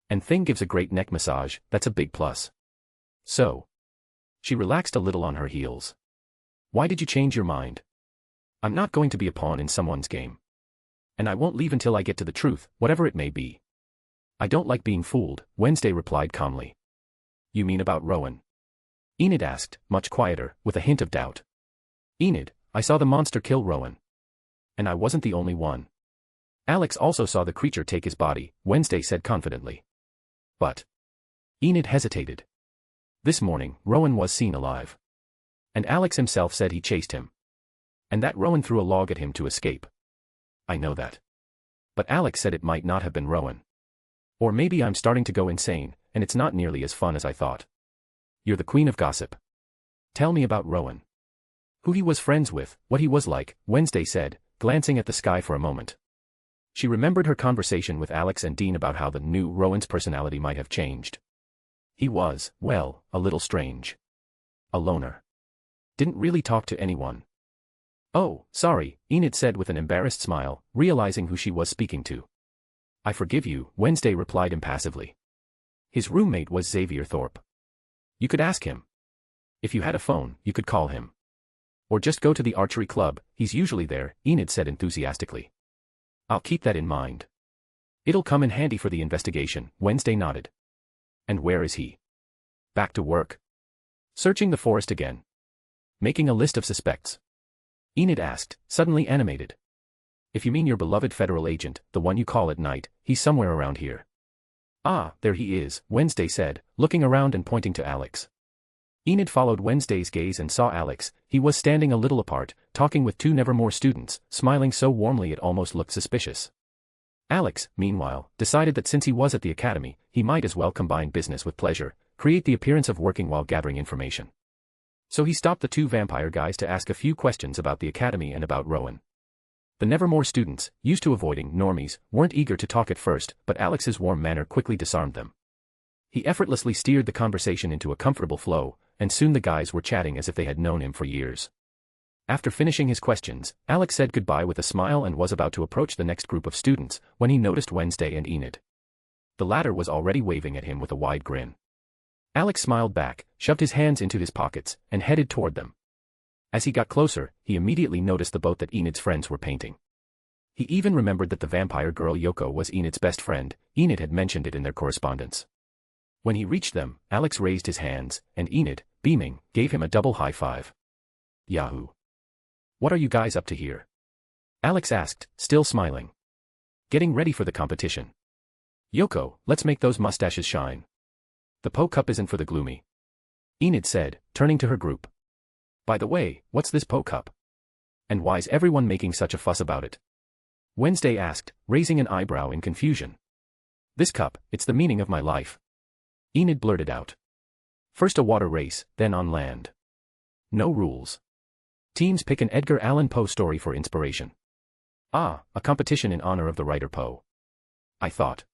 And Thing gives a great neck massage, that's a big plus. So." She relaxed a little on her heels. "Why did you change your mind?" "I'm not going to be a pawn in someone's game. And I won't leave until I get to the truth, whatever it may be." "I don't like being fooled," Wednesday replied calmly. "You mean about Rowan?" Enid asked, much quieter, with a hint of doubt. "Enid, I saw the monster kill Rowan. And I wasn't the only one. Alex also saw the creature take his body," Wednesday said confidently. "But..." Enid hesitated. "This morning, Rowan was seen alive. And Alex himself said he chased him. And that Rowan threw a log at him to escape." "I know that. But Alex said it might not have been Rowan. Or maybe I'm starting to go insane, and it's not nearly as fun as I thought. You're the queen of gossip. Tell me about Rowan. Who he was friends with, what he was like," Wednesday said, glancing at the sky for a moment. She remembered her conversation with Alex and Dean about how the new Rowan's personality might have changed. He was, well, a little strange. A loner. Didn't really talk to anyone. Oh, sorry, Enid said with an embarrassed smile, realizing who she was speaking to. I forgive you, Wednesday replied impassively. His roommate was Xavier Thorpe. You could ask him. If you had a phone, you could call him. Or just go to the archery club, he's usually there, Enid said enthusiastically. I'll keep that in mind. It'll come in handy for the investigation, Wednesday nodded. And where is he? Back to work. Searching the forest again. Making a list of suspects. Enid asked, suddenly animated. If you mean your beloved federal agent, the one you call at night, he's somewhere around here. Ah, there he is, Wednesday said, looking around and pointing to Alex. Enid followed Wednesday's gaze and saw Alex. He was standing a little apart, talking with two Nevermore students, smiling so warmly it almost looked suspicious. Alex, meanwhile, decided that since he was at the academy, he might as well combine business with pleasure, create the appearance of working while gathering information. So he stopped the two vampire guys to ask a few questions about the academy and about Rowan. The Nevermore students, used to avoiding normies, weren't eager to talk at first, but Alex's warm manner quickly disarmed them. He effortlessly steered the conversation into a comfortable flow, and soon the guys were chatting as if they had known him for years. After finishing his questions, Alex said goodbye with a smile and was about to approach the next group of students, when he noticed Wednesday and Enid. The latter was already waving at him with a wide grin. Alex smiled back, shoved his hands into his pockets, and headed toward them. As he got closer, he immediately noticed the boat that Enid's friends were painting. He even remembered that the vampire girl Yoko was Enid's best friend. Enid had mentioned it in their correspondence. When he reached them, Alex raised his hands, and Enid, beaming, gave him a double high five. Yahoo! What are you guys up to here? Alex asked, still smiling. Getting ready for the competition. Yoko, let's make those mustaches shine. The Po Cup isn't for the gloomy. Enid said, turning to her group. By the way, what's this Po Cup? And why's everyone making such a fuss about it? Wednesday asked, raising an eyebrow in confusion. This cup, it's the meaning of my life. Enid blurted out. First a water race, then on land. No rules. Teams pick an Edgar Allan Poe story for inspiration. Ah, a competition in honor of the writer Poe. I thought.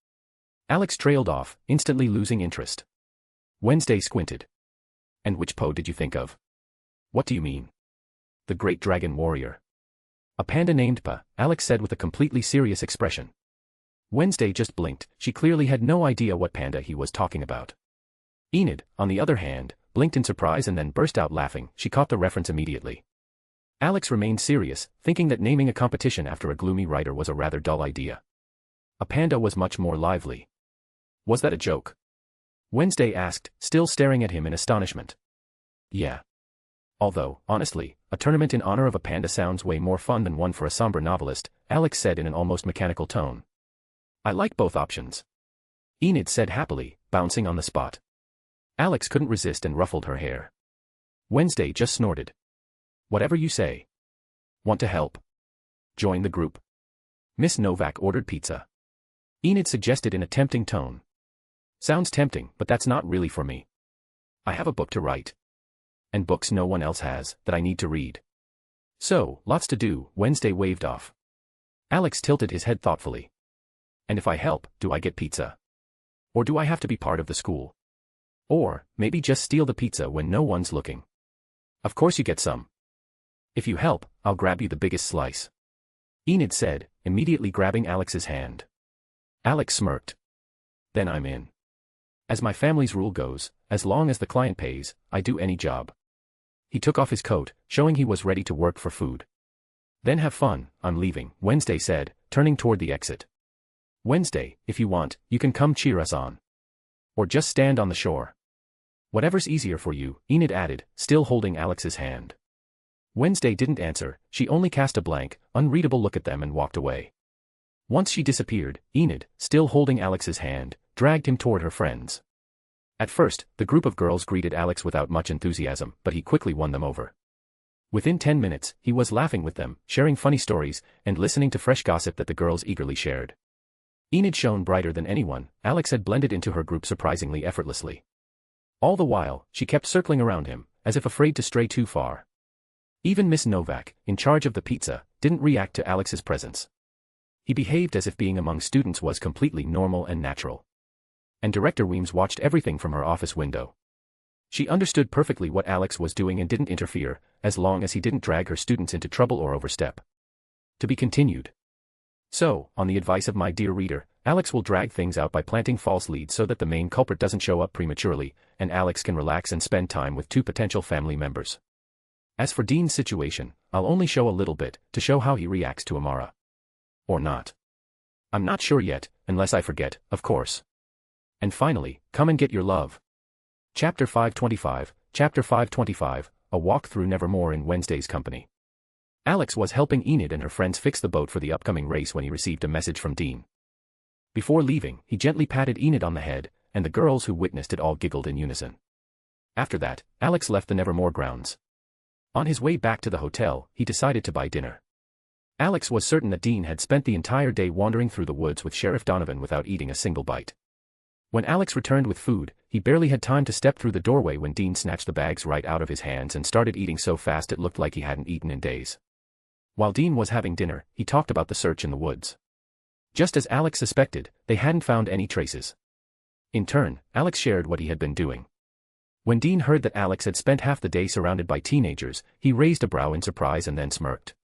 Alex trailed off, instantly losing interest. Wednesday squinted. And which Poe did you think of? What do you mean? The Great Dragon Warrior. A panda named Pa, Alex said with a completely serious expression. Wednesday just blinked, she clearly had no idea what panda he was talking about. Enid, on the other hand, blinked in surprise and then burst out laughing. She caught the reference immediately. Alex remained serious, thinking that naming a competition after a gloomy writer was a rather dull idea. A panda was much more lively. Was that a joke? Wednesday asked, still staring at him in astonishment. Yeah. Although, honestly, a tournament in honor of a panda sounds way more fun than one for a somber novelist, Alex said in an almost mechanical tone. I like both options. Enid said happily, bouncing on the spot. Alex couldn't resist and ruffled her hair. Wednesday just snorted. Whatever you say. Want to help? Join the group. Miss Novak ordered pizza. Enid suggested in a tempting tone. Sounds tempting, but that's not really for me. I have a book to write. And books no one else has, that I need to read. So, lots to do, Wednesday waved off. Alex tilted his head thoughtfully. And if I help, do I get pizza? Or do I have to be part of the school? Or, maybe just steal the pizza when no one's looking. Of course you get some. If you help, I'll grab you the biggest slice. Enid said, immediately grabbing Alex's hand. Alex smirked. Then I'm in. As my family's rule goes, as long as the client pays, I do any job. He took off his coat, showing he was ready to work for food. Then have fun, I'm leaving, Wednesday said, turning toward the exit. Wednesday, if you want, you can come cheer us on. Or just stand on the shore. Whatever's easier for you, Enid added, still holding Alex's hand. Wednesday didn't answer, she only cast a blank, unreadable look at them and walked away. Once she disappeared, Enid, still holding Alex's hand, dragged him toward her friends. At first, the group of girls greeted Alex without much enthusiasm, but he quickly won them over. Within 10 minutes, he was laughing with them, sharing funny stories, and listening to fresh gossip that the girls eagerly shared. Enid shone brighter than anyone. Alex had blended into her group surprisingly effortlessly. All the while, she kept circling around him, as if afraid to stray too far. Even Miss Novak, in charge of the pizza, didn't react to Alex's presence. He behaved as if being among students was completely normal and natural. And Director Weems watched everything from her office window. She understood perfectly what Alex was doing and didn't interfere, as long as he didn't drag her students into trouble or overstep. To be continued. So, on the advice of my dear reader, Alex will drag things out by planting false leads so that the main culprit doesn't show up prematurely, and Alex can relax and spend time with two potential family members. As for Dean's situation, I'll only show a little bit, to show how he reacts to Amara. Or not. I'm not sure yet, unless I forget, of course. And finally, come and get your love. Chapter 525, Chapter 525, A Walk Through Nevermore in Wednesday's Company. Alex was helping Enid and her friends fix the boat for the upcoming race when he received a message from Dean. Before leaving, he gently patted Enid on the head, and the girls who witnessed it all giggled in unison. After that, Alex left the Nevermore grounds. On his way back to the hotel, he decided to buy dinner. Alex was certain that Dean had spent the entire day wandering through the woods with Sheriff Donovan without eating a single bite. When Alex returned with food, he barely had time to step through the doorway when Dean snatched the bags right out of his hands and started eating so fast it looked like he hadn't eaten in days. While Dean was having dinner, he talked about the search in the woods. Just as Alex suspected, they hadn't found any traces. In turn, Alex shared what he had been doing. When Dean heard that Alex had spent half the day surrounded by teenagers, he raised a brow in surprise and then smirked.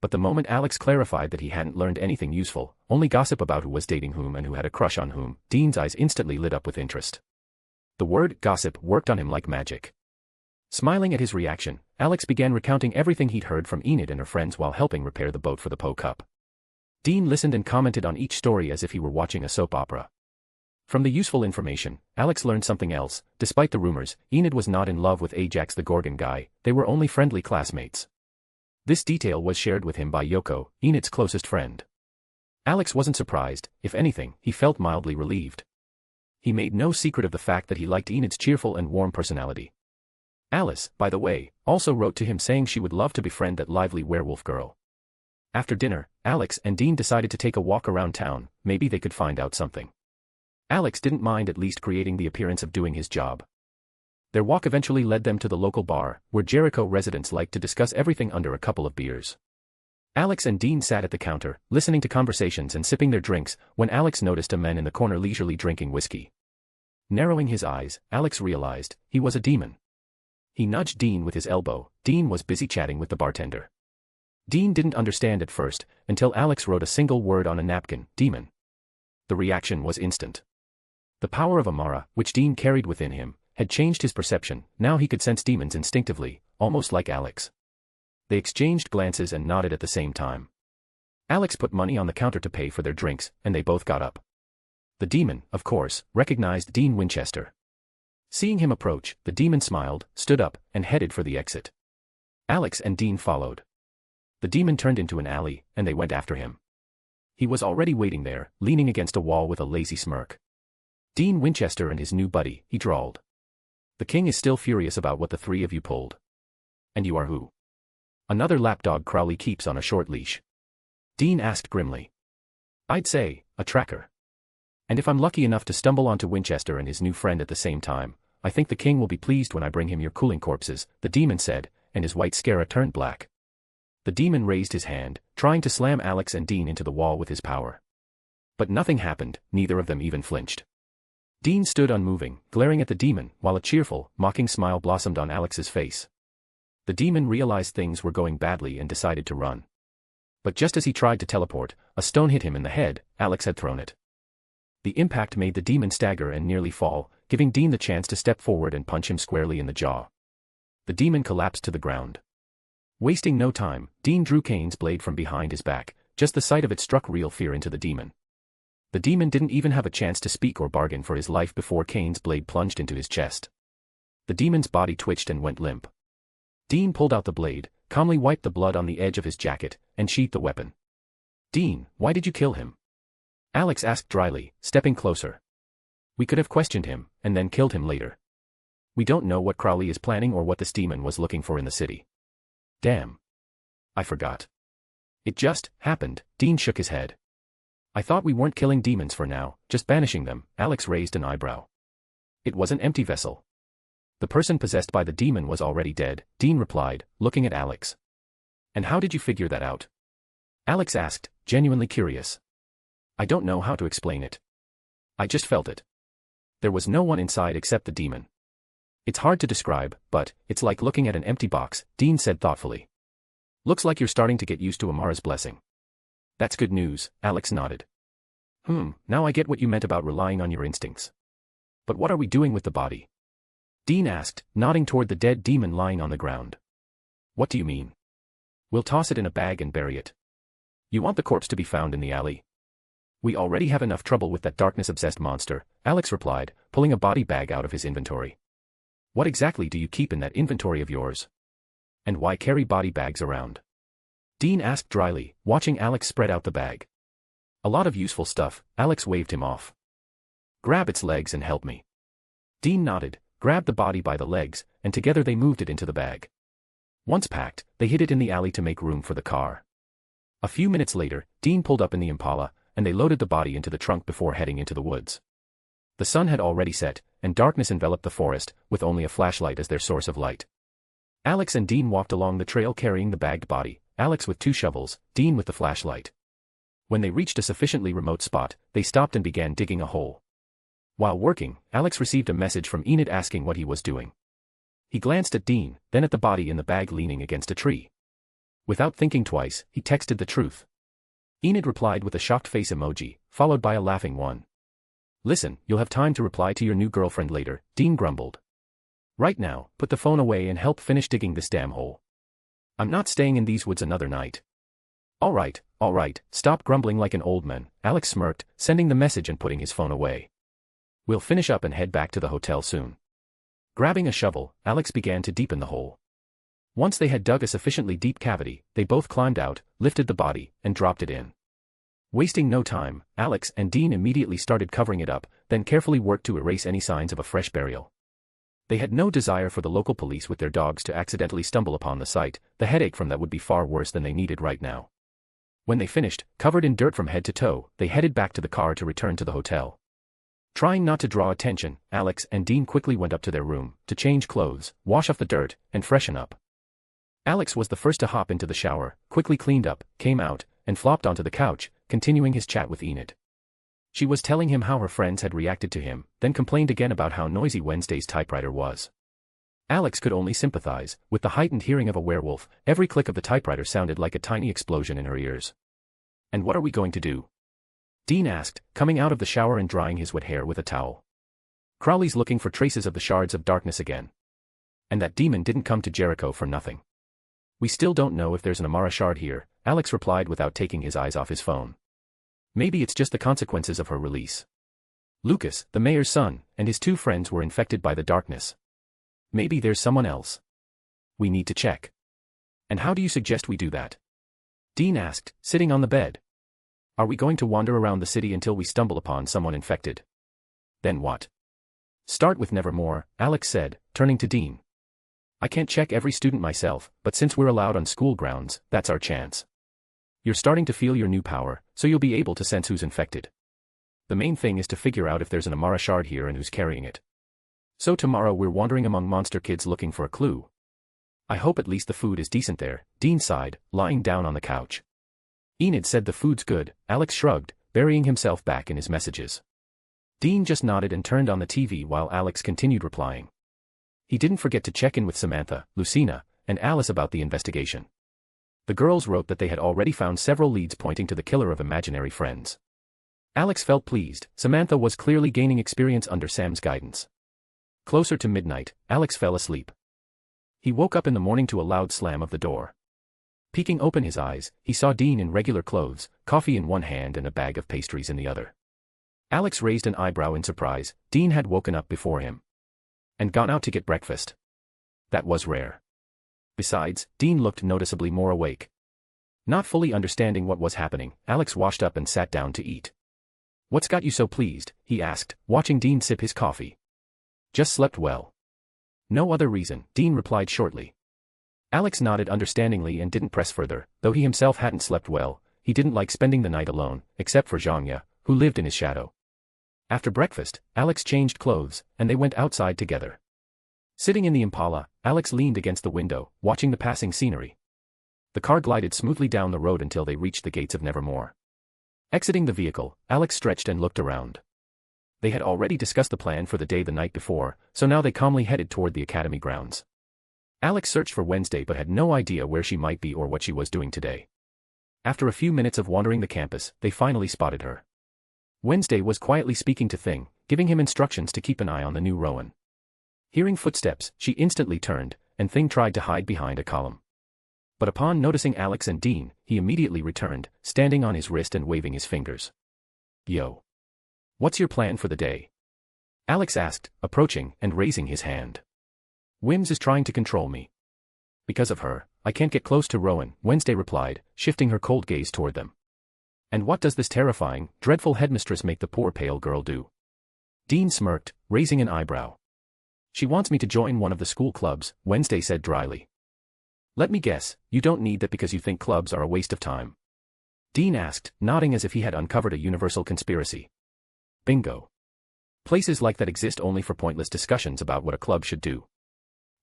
But the moment Alex clarified that he hadn't learned anything useful, only gossip about who was dating whom and who had a crush on whom, Dean's eyes instantly lit up with interest. The word gossip worked on him like magic. Smiling at his reaction, Alex began recounting everything he'd heard from Enid and her friends while helping repair the boat for the Po Cup. Dean listened and commented on each story as if he were watching a soap opera. From the useful information, Alex learned something else. Despite the rumors, Enid was not in love with Ajax the Gorgon guy, they were only friendly classmates. This detail was shared with him by Yoko, Enid's closest friend. Alex wasn't surprised, if anything, he felt mildly relieved. He made no secret of the fact that he liked Enid's cheerful and warm personality. Alice, by the way, also wrote to him saying she would love to befriend that lively werewolf girl. After dinner, Alex and Dean decided to take a walk around town, maybe they could find out something. Alex didn't mind at least creating the appearance of doing his job. Their walk eventually led them to the local bar, where Jericho residents liked to discuss everything under a couple of beers. Alex and Dean sat at the counter, listening to conversations and sipping their drinks, when Alex noticed a man in the corner leisurely drinking whiskey. Narrowing his eyes, Alex realized he was a demon. He nudged Dean with his elbow. Dean was busy chatting with the bartender. Dean didn't understand at first, until Alex wrote a single word on a napkin, demon. The reaction was instant. The power of Amara, which Dean carried within him, had changed his perception. Now he could sense demons instinctively, almost like Alex. They exchanged glances and nodded at the same time. Alex put money on the counter to pay for their drinks, and they both got up. The demon, of course, recognized Dean Winchester. Seeing him approach, the demon smiled, stood up, and headed for the exit. Alex and Dean followed. The demon turned into an alley, and they went after him. He was already waiting there, leaning against a wall with a lazy smirk. Dean Winchester and his new buddy, he drawled. The king is still furious about what the three of you pulled. And you are who? Another lapdog Crowley keeps on a short leash. Dean asked grimly. I'd say, a tracker. And if I'm lucky enough to stumble onto Winchester and his new friend at the same time, I think the king will be pleased when I bring him your cooling corpses, the demon said, and his white scara turned black. The demon raised his hand, trying to slam Alex and Dean into the wall with his power. But nothing happened, neither of them even flinched. Dean stood unmoving, glaring at the demon, while a cheerful, mocking smile blossomed on Alex's face. The demon realized things were going badly and decided to run. But just as he tried to teleport, a stone hit him in the head. Alex had thrown it. The impact made the demon stagger and nearly fall, giving Dean the chance to step forward and punch him squarely in the jaw. The demon collapsed to the ground. Wasting no time, Dean drew Kane's blade from behind his back. Just the sight of it struck real fear into the demon. The demon didn't even have a chance to speak or bargain for his life before Kane's blade plunged into his chest. The demon's body twitched and went limp. Dean pulled out the blade, calmly wiped the blood on the edge of his jacket, and sheathed the weapon. Dean, why did you kill him? Alex asked dryly, stepping closer. We could have questioned him, and then killed him later. We don't know what Crowley is planning or what this demon was looking for in the city. Damn. I forgot. It just happened. Dean shook his head. I thought we weren't killing demons for now, just banishing them. Alex raised an eyebrow. It was an empty vessel. The person possessed by the demon was already dead, Dean replied, looking at Alex. And how did you figure that out? Alex asked, genuinely curious. I don't know how to explain it. I just felt it. There was no one inside except the demon. It's hard to describe, but it's like looking at an empty box, Dean said thoughtfully. Looks like you're starting to get used to Amara's blessing. That's good news, Alex nodded. Now I get what you meant about relying on your instincts. But what are we doing with the body? Dean asked, nodding toward the dead demon lying on the ground. What do you mean? We'll toss it in a bag and bury it. You want the corpse to be found in the alley? We already have enough trouble with that darkness-obsessed monster, Alex replied, pulling a body bag out of his inventory. What exactly do you keep in that inventory of yours? And why carry body bags around? Dean asked dryly, watching Alex spread out the bag. A lot of useful stuff, Alex waved him off. Grab its legs and help me. Dean nodded, grabbed the body by the legs, and together they moved it into the bag. Once packed, they hid it in the alley to make room for the car. A few minutes later, Dean pulled up in the Impala, and they loaded the body into the trunk before heading into the woods. The sun had already set, and darkness enveloped the forest, with only a flashlight as their source of light. Alex and Dean walked along the trail carrying the bagged body, Alex with 2 shovels, Dean with the flashlight. When they reached a sufficiently remote spot, they stopped and began digging a hole. While working, Alex received a message from Enid asking what he was doing. He glanced at Dean, then at the body in the bag leaning against a tree. Without thinking twice, he texted the truth. Enid replied with a shocked face emoji, followed by a laughing one. Listen, you'll have time to reply to your new girlfriend later, Dean grumbled. Right now, put the phone away and help finish digging this damn hole. I'm not staying in these woods another night. All right, stop grumbling like an old man, Alex smirked, sending the message and putting his phone away. We'll finish up and head back to the hotel soon. Grabbing a shovel, Alex began to deepen the hole. Once they had dug a sufficiently deep cavity, they both climbed out, lifted the body, and dropped it in. Wasting no time, Alex and Dean immediately started covering it up, then carefully worked to erase any signs of a fresh burial. They had no desire for the local police with their dogs to accidentally stumble upon the site, the headache from that would be far worse than they needed right now. When they finished, covered in dirt from head to toe, they headed back to the car to return to the hotel. Trying not to draw attention, Alex and Dean quickly went up to their room, to change clothes, wash off the dirt, and freshen up. Alex was the first to hop into the shower, quickly cleaned up, came out, and flopped onto the couch, continuing his chat with Enid. She was telling him how her friends had reacted to him, then complained again about how noisy Wednesday's typewriter was. Alex could only sympathize, with the heightened hearing of a werewolf, every click of the typewriter sounded like a tiny explosion in her ears. And what are we going to do? Dean asked, coming out of the shower and drying his wet hair with a towel. Crowley's looking for traces of the shards of darkness again. And that demon didn't come to Jericho for nothing. We still don't know if there's an Amara shard here, Alex replied without taking his eyes off his phone. Maybe it's just the consequences of her release. Lucas, the mayor's son, and his 2 friends were infected by the darkness. Maybe there's someone else. We need to check. And how do you suggest we do that? Dean asked, sitting on the bed. Are we going to wander around the city until we stumble upon someone infected? Then what? Start with Nevermore, Alex said, turning to Dean. I can't check every student myself, but since we're allowed on school grounds, that's our chance. You're starting to feel your new power, so you'll be able to sense who's infected. The main thing is to figure out if there's an Amara shard here and who's carrying it. So tomorrow we're wandering among monster kids looking for a clue. I hope at least the food is decent there, Dean sighed, lying down on the couch. Enid said the food's good, Alex shrugged, burying himself back in his messages. Dean just nodded and turned on the TV while Alex continued replying. He didn't forget to check in with Samantha, Lucina, and Alice about the investigation. The girls wrote that they had already found several leads pointing to the killer of imaginary friends. Alex felt pleased, Samantha was clearly gaining experience under Sam's guidance. Closer to midnight, Alex fell asleep. He woke up in the morning to a loud slam of the door. Peeking open his eyes, he saw Dean in regular clothes, coffee in one hand and a bag of pastries in the other. Alex raised an eyebrow in surprise. Dean had woken up before him and gone out to get breakfast. That was rare. Besides, Dean looked noticeably more awake. Not fully understanding what was happening, Alex washed up and sat down to eat. What's got you so pleased? He asked, watching Dean sip his coffee. Just slept well. No other reason, Dean replied shortly. Alex nodded understandingly and didn't press further. Though he himself hadn't slept well, he didn't like spending the night alone, except for Zhangya, who lived in his shadow. After breakfast, Alex changed clothes, and they went outside together. Sitting in the Impala, Alex leaned against the window, watching the passing scenery. The car glided smoothly down the road until they reached the gates of Nevermore. Exiting the vehicle, Alex stretched and looked around. They had already discussed the plan for the day the night before, so now they calmly headed toward the academy grounds. Alex searched for Wednesday but had no idea where she might be or what she was doing today. After a few minutes of wandering the campus, they finally spotted her. Wednesday was quietly speaking to Thing, giving him instructions to keep an eye on the new Rowan. Hearing footsteps, she instantly turned, and Thing tried to hide behind a column. But upon noticing Alex and Dean, he immediately returned, standing on his wrist and waving his fingers. "Yo. What's your plan for the day?" Alex asked, approaching and raising his hand. "Wims is trying to control me. Because of her, I can't get close to Rowan," Wednesday replied, shifting her cold gaze toward them. "And what does this terrifying, dreadful headmistress make the poor pale girl do?" Dean smirked, raising an eyebrow. "She wants me to join one of the school clubs," Wednesday said dryly. "Let me guess, you don't need that because you think clubs are a waste of time?" Dean asked, nodding as if he had uncovered a universal conspiracy. "Bingo. Places like that exist only for pointless discussions about what a club should do.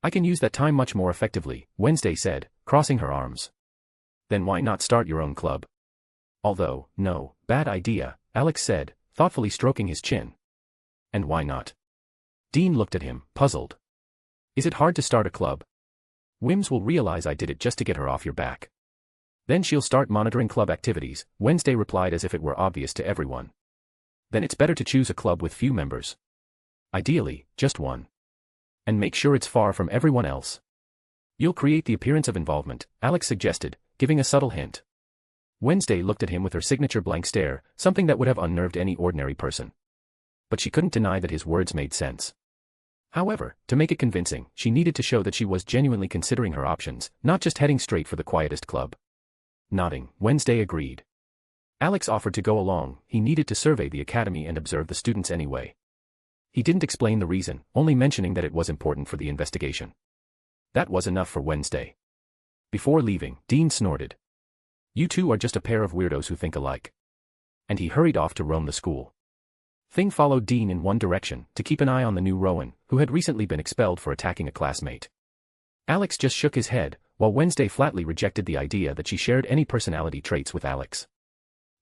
I can use that time much more effectively," Wednesday said, crossing her arms. "Then why not start your own club?" "Although, no, bad idea," Alex said, thoughtfully stroking his chin. "And why not?" Dean looked at him, puzzled. "Is it hard to start a club?" "Wims will realize I did it just to get her off your back. Then she'll start monitoring club activities," Wednesday replied as if it were obvious to everyone. "Then it's better to choose a club with few members. Ideally, just one. And make sure it's far from everyone else. You'll create the appearance of involvement," Alex suggested, giving a subtle hint. Wednesday looked at him with her signature blank stare, something that would have unnerved any ordinary person. But she couldn't deny that his words made sense. However, to make it convincing, she needed to show that she was genuinely considering her options, not just heading straight for the quietest club. Nodding, Wednesday agreed. Alex offered to go along. He needed to survey the academy and observe the students anyway. He didn't explain the reason, only mentioning that it was important for the investigation. That was enough for Wednesday. Before leaving, Dean snorted. "You two are just a pair of weirdos who think alike." And he hurried off to roam the school. Thing followed Dean in one direction, to keep an eye on the new Rowan, who had recently been expelled for attacking a classmate. Alex just shook his head, while Wednesday flatly rejected the idea that she shared any personality traits with Alex.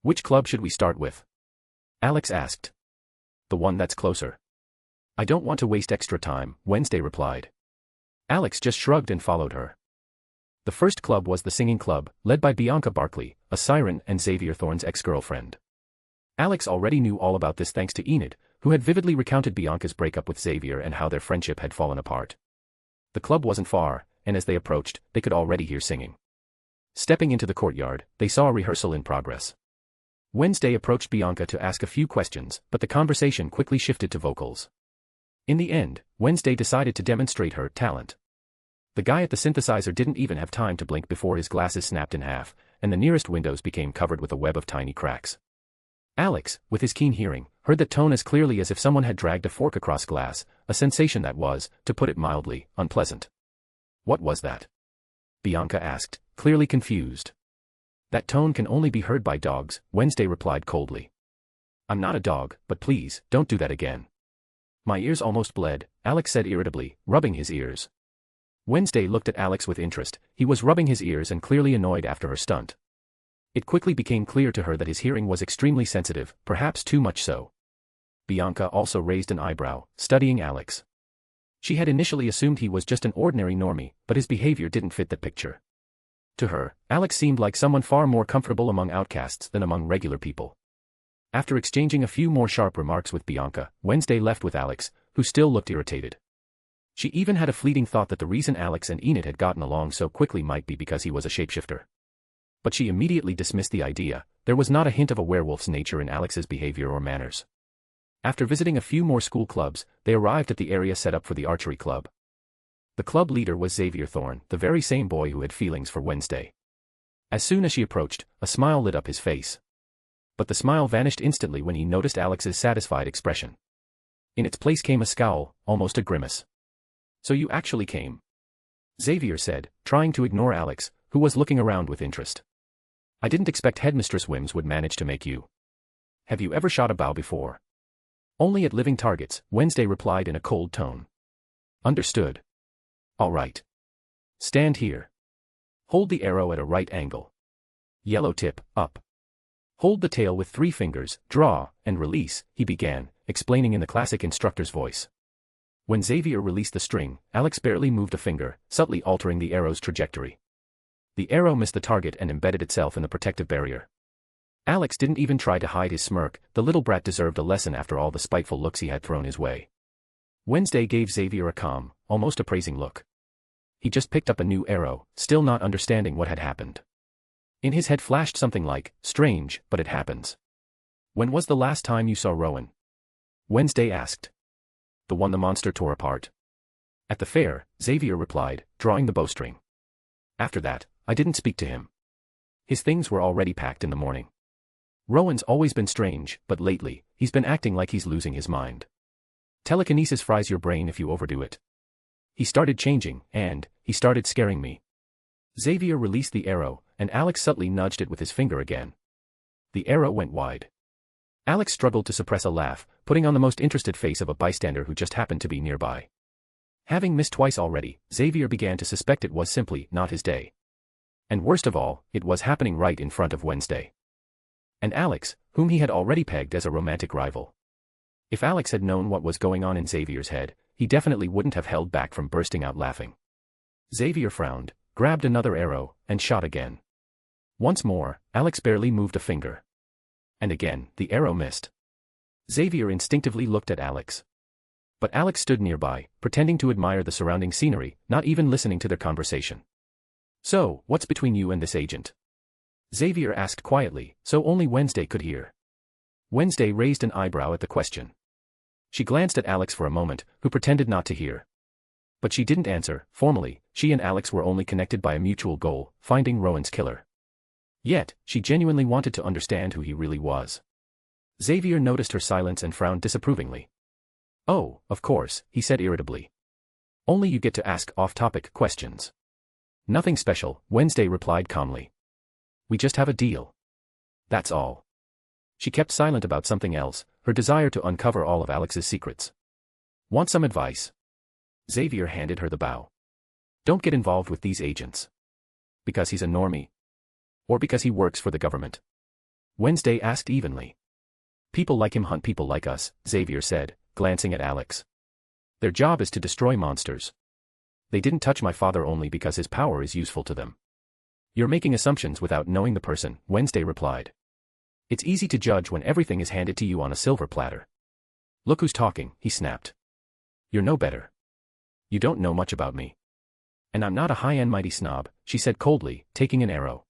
"Which club should we start with?" Alex asked. "The one that's closer." "I don't want to waste extra time," Wednesday replied. Alex just shrugged and followed her. The first club was the singing club, led by Bianca Barkley, a siren and Xavier Thorne's ex-girlfriend. Alex already knew all about this thanks to Enid, who had vividly recounted Bianca's breakup with Xavier and how their friendship had fallen apart. The club wasn't far, and as they approached, they could already hear singing. Stepping into the courtyard, they saw a rehearsal in progress. Wednesday approached Bianca to ask a few questions, but the conversation quickly shifted to vocals. In the end, Wednesday decided to demonstrate her talent. The guy at the synthesizer didn't even have time to blink before his glasses snapped in half, and the nearest windows became covered with a web of tiny cracks. Alex, with his keen hearing, heard that tone as clearly as if someone had dragged a fork across glass, a sensation that was, to put it mildly, unpleasant. "What was that?" Bianca asked, clearly confused. "That tone can only be heard by dogs," Wednesday replied coldly. "I'm not a dog, but please, don't do that again." "My ears almost bled," Alex said irritably, rubbing his ears. Wednesday looked at Alex with interest. He was rubbing his ears and clearly annoyed after her stunt. It quickly became clear to her that his hearing was extremely sensitive, perhaps too much so. Bianca also raised an eyebrow, studying Alex. She had initially assumed he was just an ordinary normie, but his behavior didn't fit that picture. To her, Alex seemed like someone far more comfortable among outcasts than among regular people. After exchanging a few more sharp remarks with Bianca, Wednesday left with Alex, who still looked irritated. She even had a fleeting thought that the reason Alex and Enid had gotten along so quickly might be because he was a shapeshifter. But she immediately dismissed the idea. There was not a hint of a werewolf's nature in Alex's behavior or manners. After visiting a few more school clubs, they arrived at the area set up for the archery club. The club leader was Xavier Thorne, the very same boy who had feelings for Wednesday. As soon as she approached, a smile lit up his face. But the smile vanished instantly when he noticed Alex's satisfied expression. In its place came a scowl, almost a grimace. "So you actually came?" Xavier said, trying to ignore Alex, who was looking around with interest. "I didn't expect Headmistress Wims would manage to make you. Have you ever shot a bow before?" "Only at living targets," Wednesday replied in a cold tone. "Understood. All right. Stand here. Hold the arrow at a right angle. Yellow tip, up. Hold the tail with 3 fingers, draw, and release, he began, explaining in the classic instructor's voice. When Xavier released the string, Alex barely moved a finger, subtly altering the arrow's trajectory. The arrow missed the target and embedded itself in the protective barrier. Alex didn't even try to hide his smirk. The little brat deserved a lesson after all the spiteful looks he had thrown his way. Wednesday gave Xavier a calm, almost appraising look. He just picked up a new arrow, still not understanding what had happened. In his head flashed something like, strange, but it happens. When was the last time you saw Rowan? Wednesday asked. The one the monster tore apart. At the fair, Xavier replied, drawing the bowstring. After that, I didn't speak to him. His things were already packed in the morning. Rowan's always been strange, but lately, he's been acting like he's losing his mind. Telekinesis fries your brain if you overdo it. He started changing, and he started scaring me. Xavier released the arrow, and Alex subtly nudged it with his finger again. The arrow went wide. Alex struggled to suppress a laugh, putting on the most interested face of a bystander who just happened to be nearby. Having missed twice already, Xavier began to suspect it was simply not his day. And worst of all, it was happening right in front of Wednesday. And Alex, whom he had already pegged as a romantic rival. If Alex had known what was going on in Xavier's head, he definitely wouldn't have held back from bursting out laughing. Xavier frowned, grabbed another arrow, and shot again. Once more, Alex barely moved a finger. And again, the arrow missed. Xavier instinctively looked at Alex. But Alex stood nearby, pretending to admire the surrounding scenery, not even listening to their conversation. So, what's between you and this agent? Xavier asked quietly, so only Wednesday could hear. Wednesday raised an eyebrow at the question. She glanced at Alex for a moment, who pretended not to hear. But she didn't answer. Formally, she and Alex were only connected by a mutual goal, finding Rowan's killer. Yet, she genuinely wanted to understand who he really was. Xavier noticed her silence and frowned disapprovingly. Oh, of course, he said irritably. Only you get to ask off-topic questions. Nothing special, Wednesday replied calmly. We just have a deal. That's all. She kept silent about something else, her desire to uncover all of Alex's secrets. Want some advice? Xavier handed her the bow. Don't get involved with these agents. Because he's a normie? Or because he works for the government? Wednesday asked evenly. People like him hunt people like us, Xavier said, glancing at Alex. Their job is to destroy monsters. They didn't touch my father only because his power is useful to them. You're making assumptions without knowing the person, Wednesday replied. It's easy to judge when everything is handed to you on a silver platter. Look who's talking, he snapped. You're no better. You don't know much about me. And I'm not a high-end mighty snob, she said coldly, taking an arrow.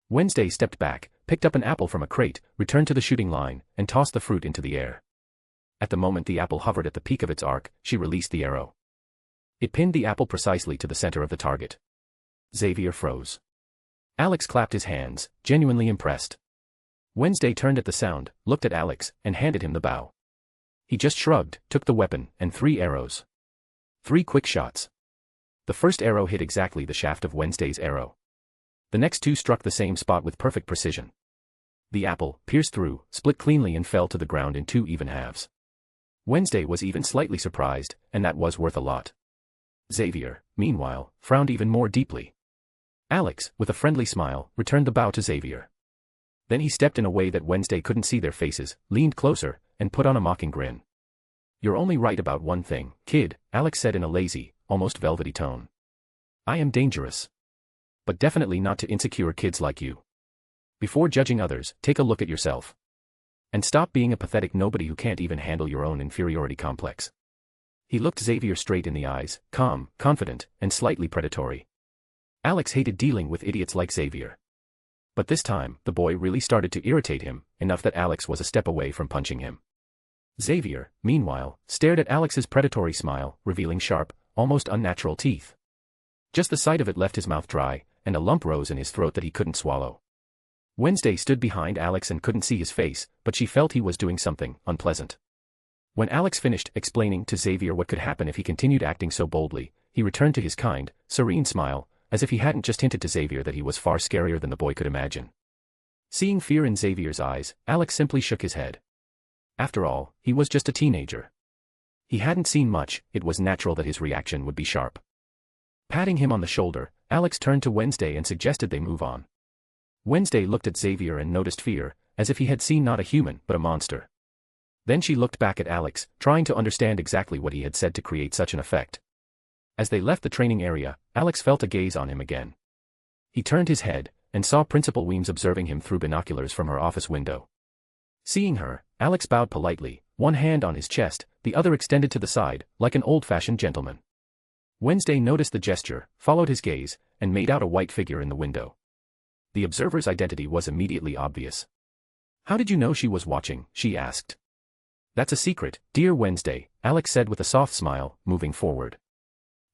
Wednesday stepped back, picked up an apple from a crate, returned to the shooting line, and tossed the fruit into the air. At the moment the apple hovered at the peak of its arc, she released the arrow. It pinned the apple precisely to the center of the target. Xavier froze. Alex clapped his hands, genuinely impressed. Wednesday turned at the sound, looked at Alex, and handed him the bow. He just shrugged, took the weapon, and 3 arrows. 3 quick shots. The first arrow hit exactly the shaft of Wednesday's arrow. The next 2 struck the same spot with perfect precision. The apple, pierced through, split cleanly and fell to the ground in 2 even halves. Wednesday was even slightly surprised, and that was worth a lot. Xavier, meanwhile, frowned even more deeply. Alex, with a friendly smile, returned the bow to Xavier. Then he stepped in a way that Wednesday couldn't see their faces, leaned closer, and put on a mocking grin. You're only right about one thing, kid, Alex said in a lazy, almost velvety tone. I am dangerous. But definitely not to insecure kids like you. Before judging others, take a look at yourself. And stop being a pathetic nobody who can't even handle your own inferiority complex. He looked Xavier straight in the eyes, calm, confident, and slightly predatory. Alex hated dealing with idiots like Xavier. But this time, the boy really started to irritate him, enough that Alex was a step away from punching him. Xavier, meanwhile, stared at Alex's predatory smile, revealing sharp, almost unnatural teeth. Just the sight of it left his mouth dry, and a lump rose in his throat that he couldn't swallow. Wednesday stood behind Alex and couldn't see his face, but she felt he was doing something unpleasant. When Alex finished explaining to Xavier what could happen if he continued acting so boldly, he returned to his kind, serene smile, as if he hadn't just hinted to Xavier that he was far scarier than the boy could imagine. Seeing fear in Xavier's eyes, Alex simply shook his head. After all, he was just a teenager. He hadn't seen much, it was natural that his reaction would be sharp. Patting him on the shoulder, Alex turned to Wednesday and suggested they move on. Wednesday looked at Xavier and noticed fear, as if he had seen not a human but a monster. Then she looked back at Alex, trying to understand exactly what he had said to create such an effect. As they left the training area, Alex felt a gaze on him again. He turned his head, and saw Principal Weems observing him through binoculars from her office window. Seeing her, Alex bowed politely, one hand on his chest, the other extended to the side, like an old-fashioned gentleman. Wednesday noticed the gesture, followed his gaze, and made out a white figure in the window. The observer's identity was immediately obvious. "How did you know she was watching?" she asked. "That's a secret, dear Wednesday," Alex said with a soft smile, moving forward.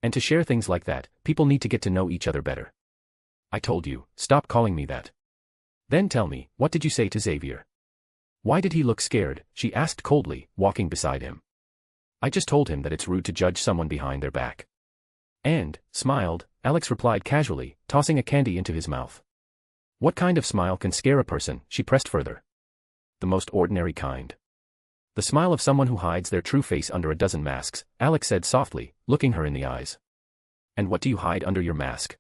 "And to share things like that, people need to get to know each other better. I told you, stop calling me that." "Then tell me, what did you say to Xavier?" "Why did he look scared?" she asked coldly, walking beside him. "I just told him that it's rude to judge someone behind their back." "And," smiled, Alex replied casually, tossing a candy into his mouth. "What kind of smile can scare a person?" she pressed further. "The most ordinary kind. The smile of someone who hides their true face under a dozen masks," Alex said softly, looking her in the eyes. "And what do you hide under your mask?"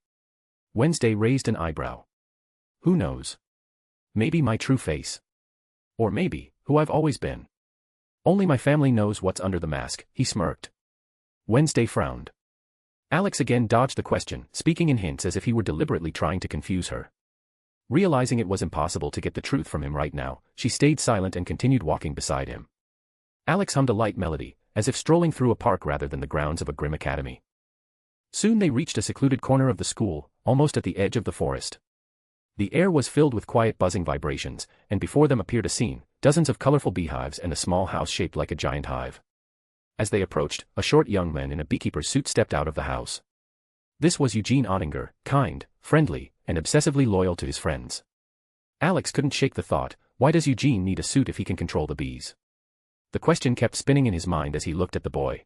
Wednesday raised an eyebrow. "Who knows? Maybe my true face. Or maybe, who I've always been. Only my family knows what's under the mask," he smirked. Wednesday frowned. Alex again dodged the question, speaking in hints as if he were deliberately trying to confuse her. Realizing it was impossible to get the truth from him right now, she stayed silent and continued walking beside him. Alex hummed a light melody, as if strolling through a park rather than the grounds of a grim academy. Soon they reached a secluded corner of the school, almost at the edge of the forest. The air was filled with quiet buzzing vibrations, and before them appeared a scene, dozens of colorful beehives and a small house shaped like a giant hive. As they approached, a short young man in a beekeeper's suit stepped out of the house. This was Eugene Ottinger, kind, friendly, and obsessively loyal to his friends. Alex couldn't shake the thought, why does Eugene need a suit if he can control the bees? The question kept spinning in his mind as he looked at the boy.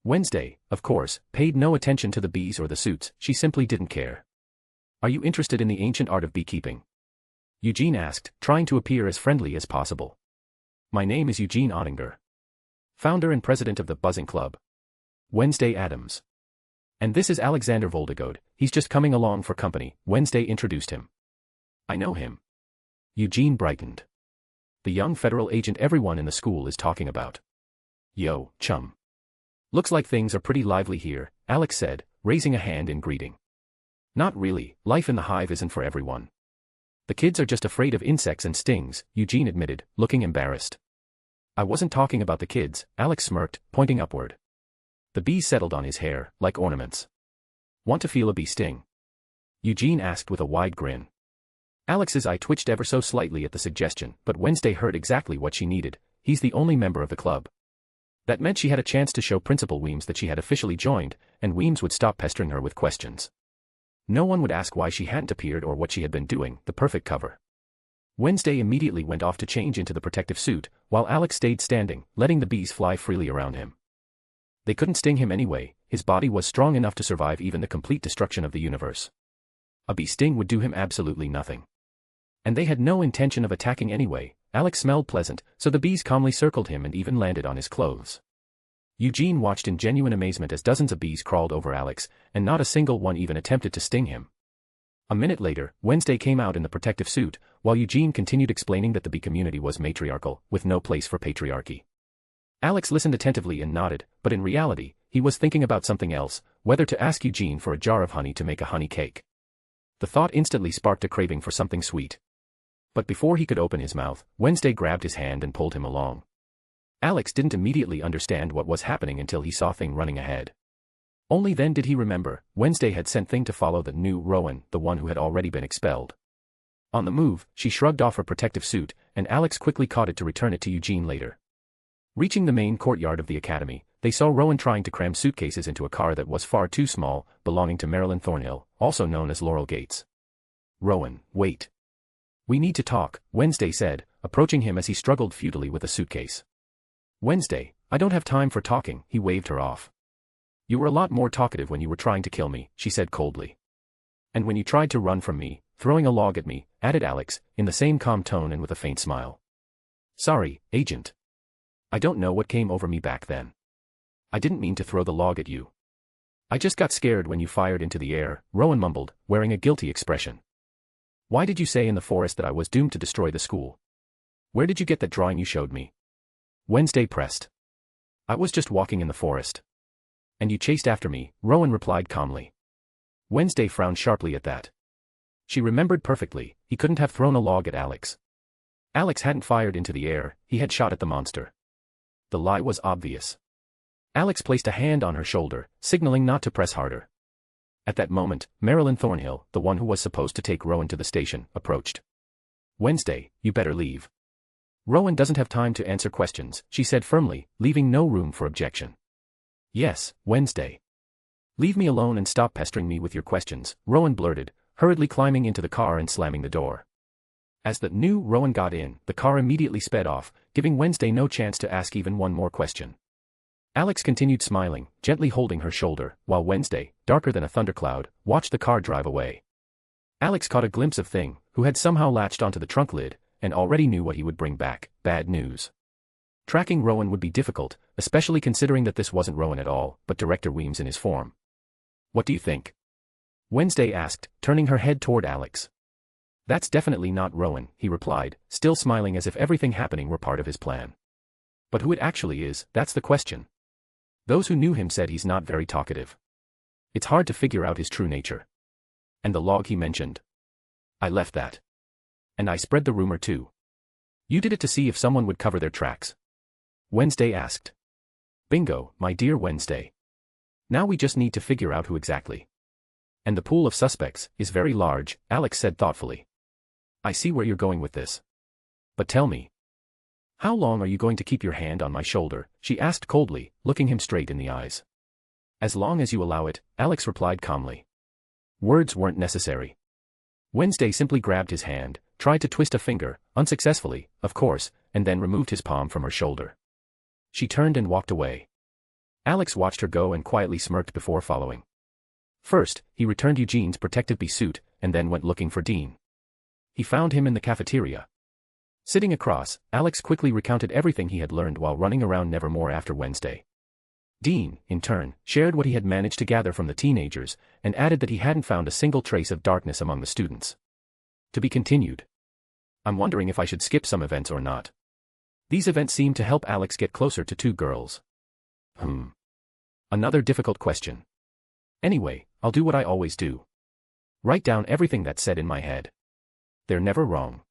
Wednesday, of course, paid no attention to the bees or the suits, she simply didn't care. "Are you interested in the ancient art of beekeeping?" Eugene asked, trying to appear as friendly as possible. "My name is Eugene Ottinger. Founder and president of the Buzzing Club. Wednesday Adams. And this is Alexander Voldegode, he's just coming along for company," Wednesday introduced him. "I know him." Eugene brightened. "The young federal agent everyone in the school is talking about. Yo, chum. Looks like things are pretty lively here," Alex said, raising a hand in greeting. "Not really, life in the hive isn't for everyone. The kids are just afraid of insects and stings," Eugene admitted, looking embarrassed. "I wasn't talking about the kids," Alex smirked, pointing upward. The bees settled on his hair, like ornaments. "Want to feel a bee sting?" Eugene asked with a wide grin. Alex's eye twitched ever so slightly at the suggestion, but Wednesday heard exactly what she needed. He's the only member of the club. That meant she had a chance to show Principal Weems that she had officially joined, and Weems would stop pestering her with questions. No one would ask why she hadn't appeared or what she had been doing, the perfect cover. Wednesday immediately went off to change into the protective suit, while Alex stayed standing, letting the bees fly freely around him. They couldn't sting him anyway, his body was strong enough to survive even the complete destruction of the universe. A bee sting would do him absolutely nothing. And they had no intention of attacking anyway. Alex smelled pleasant, so the bees calmly circled him and even landed on his clothes. Eugene watched in genuine amazement as dozens of bees crawled over Alex, and not a single one even attempted to sting him. A minute later, Wednesday came out in the protective suit, while Eugene continued explaining that the bee community was matriarchal, with no place for patriarchy. Alex listened attentively and nodded, but in reality, he was thinking about something else, whether to ask Eugene for a jar of honey to make a honey cake. The thought instantly sparked a craving for something sweet. But before he could open his mouth, Wednesday grabbed his hand and pulled him along. Alex didn't immediately understand what was happening until he saw Thing running ahead. Only then did he remember, Wednesday had sent Thing to follow the new Rowan, the one who had already been expelled. On the move, she shrugged off her protective suit, and Alex quickly caught it to return it to Eugene later. Reaching the main courtyard of the academy, they saw Rowan trying to cram suitcases into a car that was far too small, belonging to Marilyn Thornhill, also known as Laurel Gates. "Rowan, wait. We need to talk," Wednesday said, approaching him as he struggled futilely with a suitcase. "Wednesday, I don't have time for talking," he waved her off. "You were a lot more talkative when you were trying to kill me," she said coldly. "And when you tried to run from me, throwing a log at me," added Alex, in the same calm tone and with a faint smile. "Sorry, Agent. I don't know what came over me back then. I didn't mean to throw the log at you. I just got scared when you fired into the air," Rowan mumbled, wearing a guilty expression. "Why did you say in the forest that I was doomed to destroy the school?" Where did you get that drawing you showed me? Wednesday pressed. I was just walking in the forest. And you chased after me, Rowan replied calmly. Wednesday frowned sharply at that. She remembered perfectly, he couldn't have thrown a log at Alex. Alex hadn't fired into the air, he had shot at the monster. The lie was obvious. Alex placed a hand on her shoulder, signaling not to press harder. At that moment, Marilyn Thornhill, the one who was supposed to take Rowan to the station, approached. Wednesday, you better leave. Rowan doesn't have time to answer questions, she said firmly, leaving no room for objection. Yes, Wednesday. Leave me alone and stop pestering me with your questions, Rowan blurted, hurriedly climbing into the car and slamming the door. As the new Rowan got in, the car immediately sped off, giving Wednesday no chance to ask even one more question. Alex continued smiling, gently holding her shoulder, while Wednesday, darker than a thundercloud, watched the car drive away. Alex caught a glimpse of Thing, who had somehow latched onto the trunk lid, and already knew what he would bring back: bad news. Tracking Rowan would be difficult, especially considering that this wasn't Rowan at all, but Director Weems in his form. What do you think? Wednesday asked, turning her head toward Alex. That's definitely not Rowan, he replied, still smiling as if everything happening were part of his plan. But who it actually is, that's the question. Those who knew him said he's not very talkative. It's hard to figure out his true nature. And the log he mentioned? I left that. And I spread the rumor too. You did it to see if someone would cover their tracks? Wednesday asked. Bingo, my dear Wednesday. Now we just need to figure out who exactly. And the pool of suspects is very large, Alex said thoughtfully. I see where you're going with this. But tell me. How long are you going to keep your hand on my shoulder? She asked coldly, looking him straight in the eyes. As long as you allow it, Alex replied calmly. Words weren't necessary. Wednesday simply grabbed his hand, tried to twist a finger, unsuccessfully, of course, and then removed his palm from her shoulder. She turned and walked away. Alex watched her go and quietly smirked before following. First, he returned Eugene's protective bee suit, and then went looking for Dean. He found him in the cafeteria. Sitting across, Alex quickly recounted everything he had learned while running around Nevermore after Wednesday. Dean, in turn, shared what he had managed to gather from the teenagers, and added that he hadn't found a single trace of darkness among the students. To be continued. I'm wondering if I should skip some events or not. These events seemed to help Alex get closer to two girls. Another difficult question. Anyway, I'll do what I always do. Write down everything that's said in my head. They're never wrong.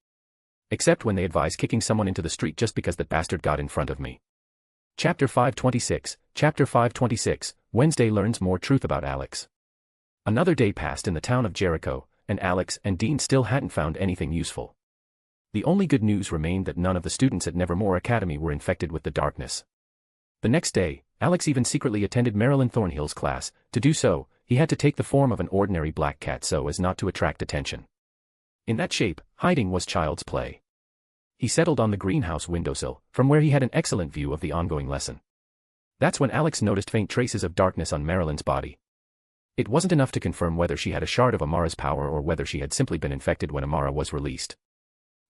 Except when they advise kicking someone into the street just because that bastard got in front of me. Chapter 526, Chapter 526, Wednesday learns more truth about Alex. Another day passed in the town of Jericho, and Alex and Dean still hadn't found anything useful. The only good news remained that none of the students at Nevermore Academy were infected with the darkness. The next day, Alex even secretly attended Marilyn Thornhill's class. To do so, he had to take the form of an ordinary black cat so as not to attract attention. In that shape, hiding was child's play. He settled on the greenhouse windowsill, from where he had an excellent view of the ongoing lesson. That's when Alex noticed faint traces of darkness on Marilyn's body. It wasn't enough to confirm whether she had a shard of Amara's power or whether she had simply been infected when Amara was released.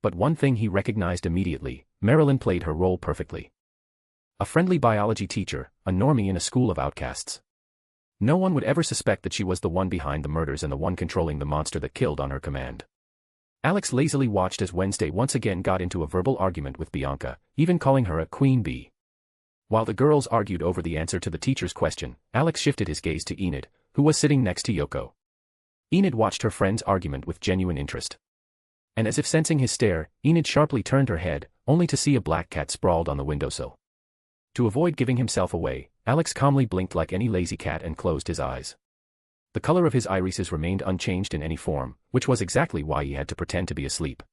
But one thing he recognized immediately: Marilyn played her role perfectly. A friendly biology teacher, a normie in a school of outcasts. No one would ever suspect that she was the one behind the murders and the one controlling the monster that killed on her command. Alex lazily watched as Wednesday once again got into a verbal argument with Bianca, even calling her a queen bee. While the girls argued over the answer to the teacher's question, Alex shifted his gaze to Enid, who was sitting next to Yoko. Enid watched her friend's argument with genuine interest. And as if sensing his stare, Enid sharply turned her head, only to see a black cat sprawled on the windowsill. To avoid giving himself away, Alex calmly blinked like any lazy cat and closed his eyes. The color of his irises remained unchanged in any form, which was exactly why he had to pretend to be asleep.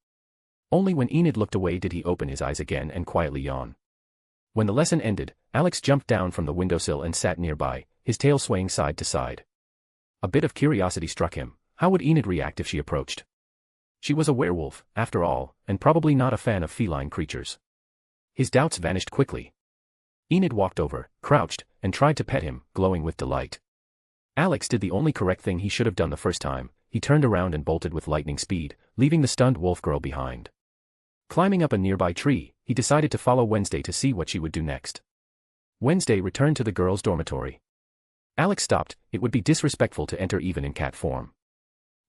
Only when Enid looked away did he open his eyes again and quietly yawn. When the lesson ended, Alex jumped down from the windowsill and sat nearby, his tail swaying side to side. A bit of curiosity struck him. How would Enid react if she approached? She was a werewolf, after all, and probably not a fan of feline creatures. His doubts vanished quickly. Enid walked over, crouched, and tried to pet him, glowing with delight. Alex did the only correct thing he should have done the first time. He turned around and bolted with lightning speed, leaving the stunned wolf girl behind. Climbing up a nearby tree, he decided to follow Wednesday to see what she would do next. Wednesday returned to the girls' dormitory. Alex stopped. It would be disrespectful to enter even in cat form.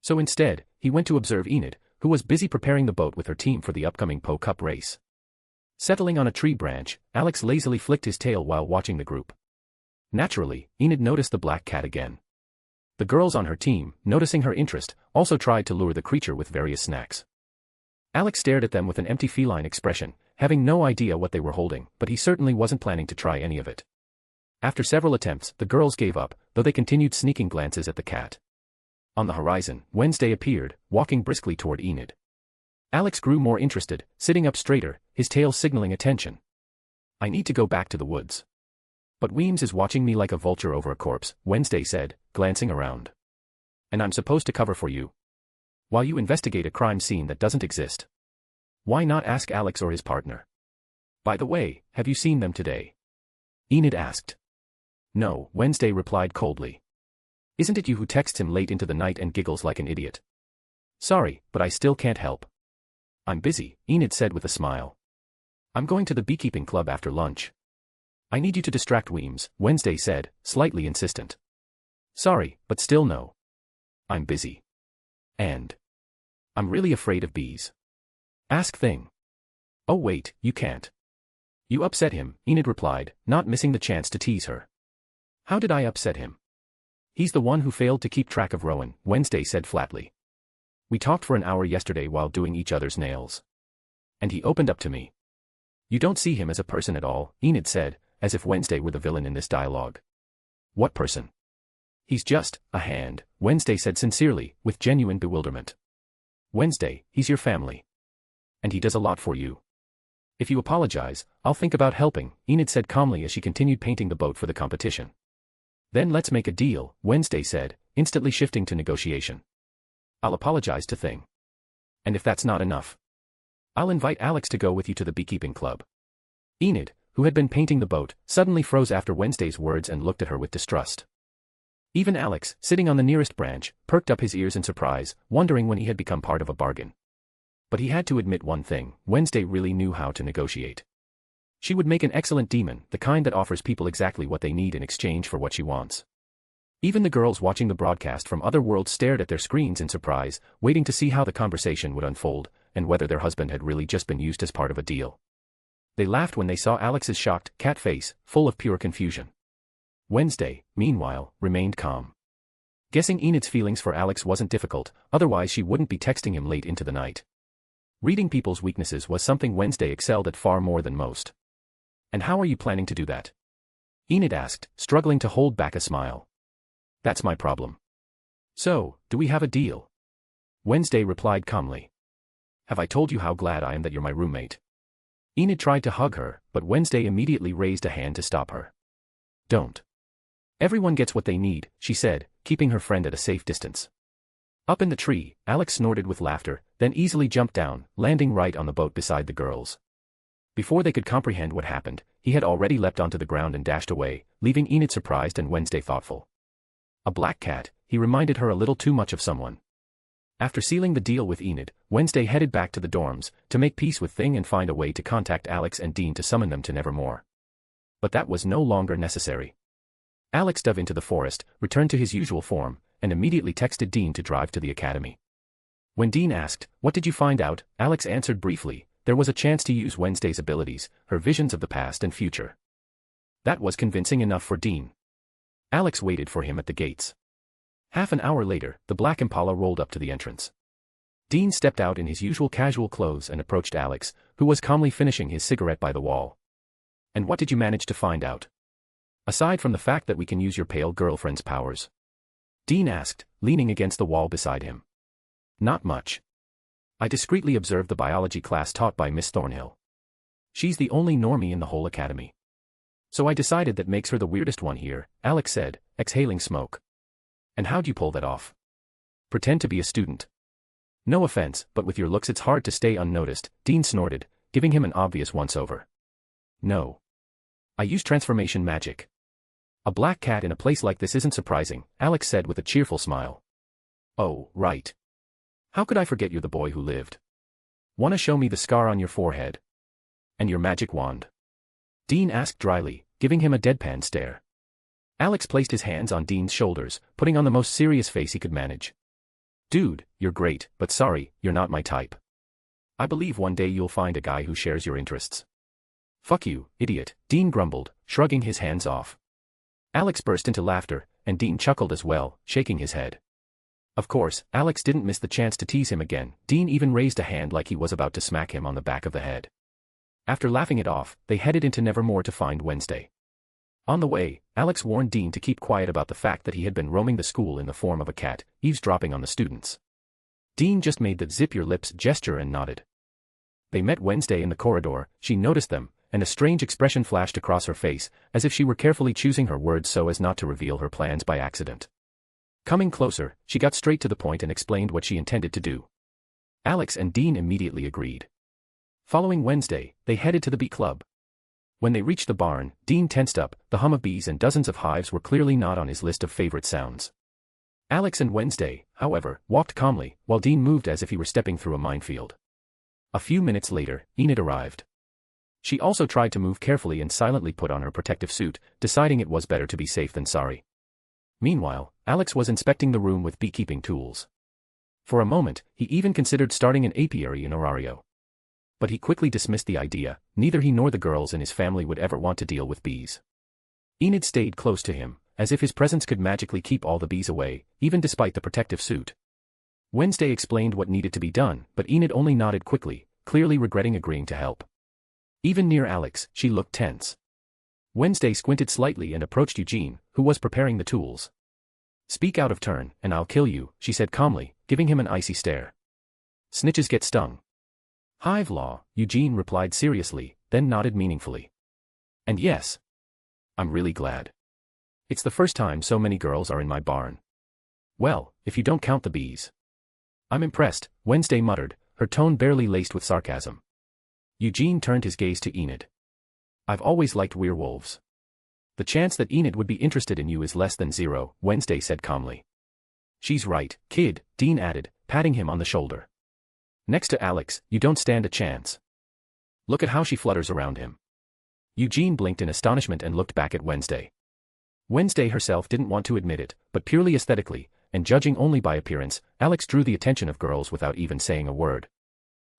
So instead, he went to observe Enid, who was busy preparing the boat with her team for the upcoming Po Cup race. Settling on a tree branch, Alex lazily flicked his tail while watching the group. Naturally, Enid noticed the black cat again. The girls on her team, noticing her interest, also tried to lure the creature with various snacks. Alex stared at them with an empty feline expression, having no idea what they were holding, but he certainly wasn't planning to try any of it. After several attempts, the girls gave up, though they continued sneaking glances at the cat. On the horizon, Wednesday appeared, walking briskly toward Enid. Alex grew more interested, sitting up straighter, his tail signaling attention. I need to go back to the woods. But Weems is watching me like a vulture over a corpse, Wednesday said, glancing around. And I'm supposed to cover for you. While you investigate a crime scene that doesn't exist. Why not ask Alex or his partner? By the way, have you seen them today? Enid asked. No, Wednesday replied coldly. Isn't it you who texts him late into the night and giggles like an idiot? Sorry, but I still can't help. I'm busy, Enid said with a smile. I'm going to the beekeeping club after lunch. I need you to distract Weems, Wednesday said, slightly insistent. Sorry, but still no. I'm busy. And I'm really afraid of bees. Ask Thing. Oh wait, you can't. You upset him, Enid replied, not missing the chance to tease her. How did I upset him? He's the one who failed to keep track of Rowan, Wednesday said flatly. We talked for an hour yesterday while doing each other's nails. And he opened up to me. You don't see him as a person at all, Enid said, as if Wednesday were the villain in this dialogue. What person? He's just a hand, Wednesday said sincerely, with genuine bewilderment. Wednesday, he's your family. And he does a lot for you. If you apologize, I'll think about helping, Enid said calmly as she continued painting the boat for the competition. Then let's make a deal, Wednesday said, instantly shifting to negotiation. I'll apologize to Thing. And if that's not enough, I'll invite Alex to go with you to the beekeeping club. Enid, who had been painting the boat, suddenly froze after Wednesday's words and looked at her with distrust. Even Alex, sitting on the nearest branch, perked up his ears in surprise, wondering when he had become part of a bargain. But he had to admit one thing, Wednesday really knew how to negotiate. She would make an excellent demon, the kind that offers people exactly what they need in exchange for what she wants. Even the girls watching the broadcast from other worlds stared at their screens in surprise, waiting to see how the conversation would unfold, and whether their husband had really just been used as part of a deal. They laughed when they saw Alex's shocked, cat face, full of pure confusion. Wednesday, meanwhile, remained calm. Guessing Enid's feelings for Alex wasn't difficult, otherwise she wouldn't be texting him late into the night. Reading people's weaknesses was something Wednesday excelled at far more than most. And how are you planning to do that? Enid asked, struggling to hold back a smile. That's my problem. So, do we have a deal? Wednesday replied calmly. Have I told you how glad I am that you're my roommate? Enid tried to hug her, but Wednesday immediately raised a hand to stop her. Don't. Everyone gets what they need, she said, keeping her friend at a safe distance. Up in the tree, Alex snorted with laughter, then easily jumped down, landing right on the boat beside the girls. Before they could comprehend what happened, he had already leapt onto the ground and dashed away, leaving Enid surprised and Wednesday thoughtful. A black cat, he reminded her a little too much of someone. After sealing the deal with Enid, Wednesday headed back to the dorms, to make peace with Thing and find a way to contact Alex and Dean to summon them to Nevermore. But that was no longer necessary. Alex dove into the forest, returned to his usual form, and immediately texted Dean to drive to the academy. When Dean asked, "What did you find out?" Alex answered briefly, there was a chance to use Wednesday's abilities, her visions of the past and future. That was convincing enough for Dean. Alex waited for him at the gates. Half an hour later, the black Impala rolled up to the entrance. Dean stepped out in his usual casual clothes and approached Alex, who was calmly finishing his cigarette by the wall. And what did you manage to find out? Aside from the fact that we can use your pale girlfriend's powers. Dean asked, leaning against the wall beside him. Not much. I discreetly observed the biology class taught by Miss Thornhill. She's the only normie in the whole academy. So I decided that makes her the weirdest one here, Alex said, exhaling smoke. And how'd you pull that off? Pretend to be a student. No offense, but with your looks it's hard to stay unnoticed, Dean snorted, giving him an obvious once-over. No. I use transformation magic. A black cat in a place like this isn't surprising, Alex said with a cheerful smile. Oh, right. How could I forget you're the boy who lived? Wanna show me the scar on your forehead? And your magic wand? Dean asked dryly, giving him a deadpan stare. Alex placed his hands on Dean's shoulders, putting on the most serious face he could manage. Dude, you're great, but sorry, you're not my type. I believe one day you'll find a guy who shares your interests. Fuck you, idiot, Dean grumbled, shrugging his hands off. Alex burst into laughter, and Dean chuckled as well, shaking his head. Of course, Alex didn't miss the chance to tease him again. Dean even raised a hand like he was about to smack him on the back of the head. After laughing it off, they headed into Nevermore to find Wednesday. On the way, Alex warned Dean to keep quiet about the fact that he had been roaming the school in the form of a cat, eavesdropping on the students. Dean just made the zip your lips gesture and nodded. They met Wednesday in the corridor. She noticed them, and a strange expression flashed across her face, as if she were carefully choosing her words so as not to reveal her plans by accident. Coming closer, she got straight to the point and explained what she intended to do. Alex and Dean immediately agreed. Following Wednesday, they headed to the bee club. When they reached the barn, Dean tensed up. The hum of bees and dozens of hives were clearly not on his list of favorite sounds. Alex and Wednesday, however, walked calmly, while Dean moved as if he were stepping through a minefield. A few minutes later, Enid arrived. She also tried to move carefully and silently put on her protective suit, deciding it was better to be safe than sorry. Meanwhile, Alex was inspecting the room with beekeeping tools. For a moment, he even considered starting an apiary in Orario. But he quickly dismissed the idea. Neither he nor the girls in his family would ever want to deal with bees. Enid stayed close to him, as if his presence could magically keep all the bees away, even despite the protective suit. Wednesday explained what needed to be done, but Enid only nodded quickly, clearly regretting agreeing to help. Even near Alex, she looked tense. Wednesday squinted slightly and approached Eugene, who was preparing the tools. "Speak out of turn, and I'll kill you," she said calmly, giving him an icy stare. "Snitches get stung." "Hive law," Eugene replied seriously, then nodded meaningfully. "And yes. I'm really glad. It's the first time so many girls are in my barn. Well, if you don't count the bees." "I'm impressed," Wednesday muttered, her tone barely laced with sarcasm. Eugene turned his gaze to Enid. "I've always liked werewolves. The chance that Enid would be interested in you is less than zero," Wednesday said calmly. "She's right, kid," Dean added, patting him on the shoulder. "Next to Alex, you don't stand a chance. Look at how she flutters around him." Eugene blinked in astonishment and looked back at Wednesday. Wednesday herself didn't want to admit it, but purely aesthetically, and judging only by appearance, Alex drew the attention of girls without even saying a word.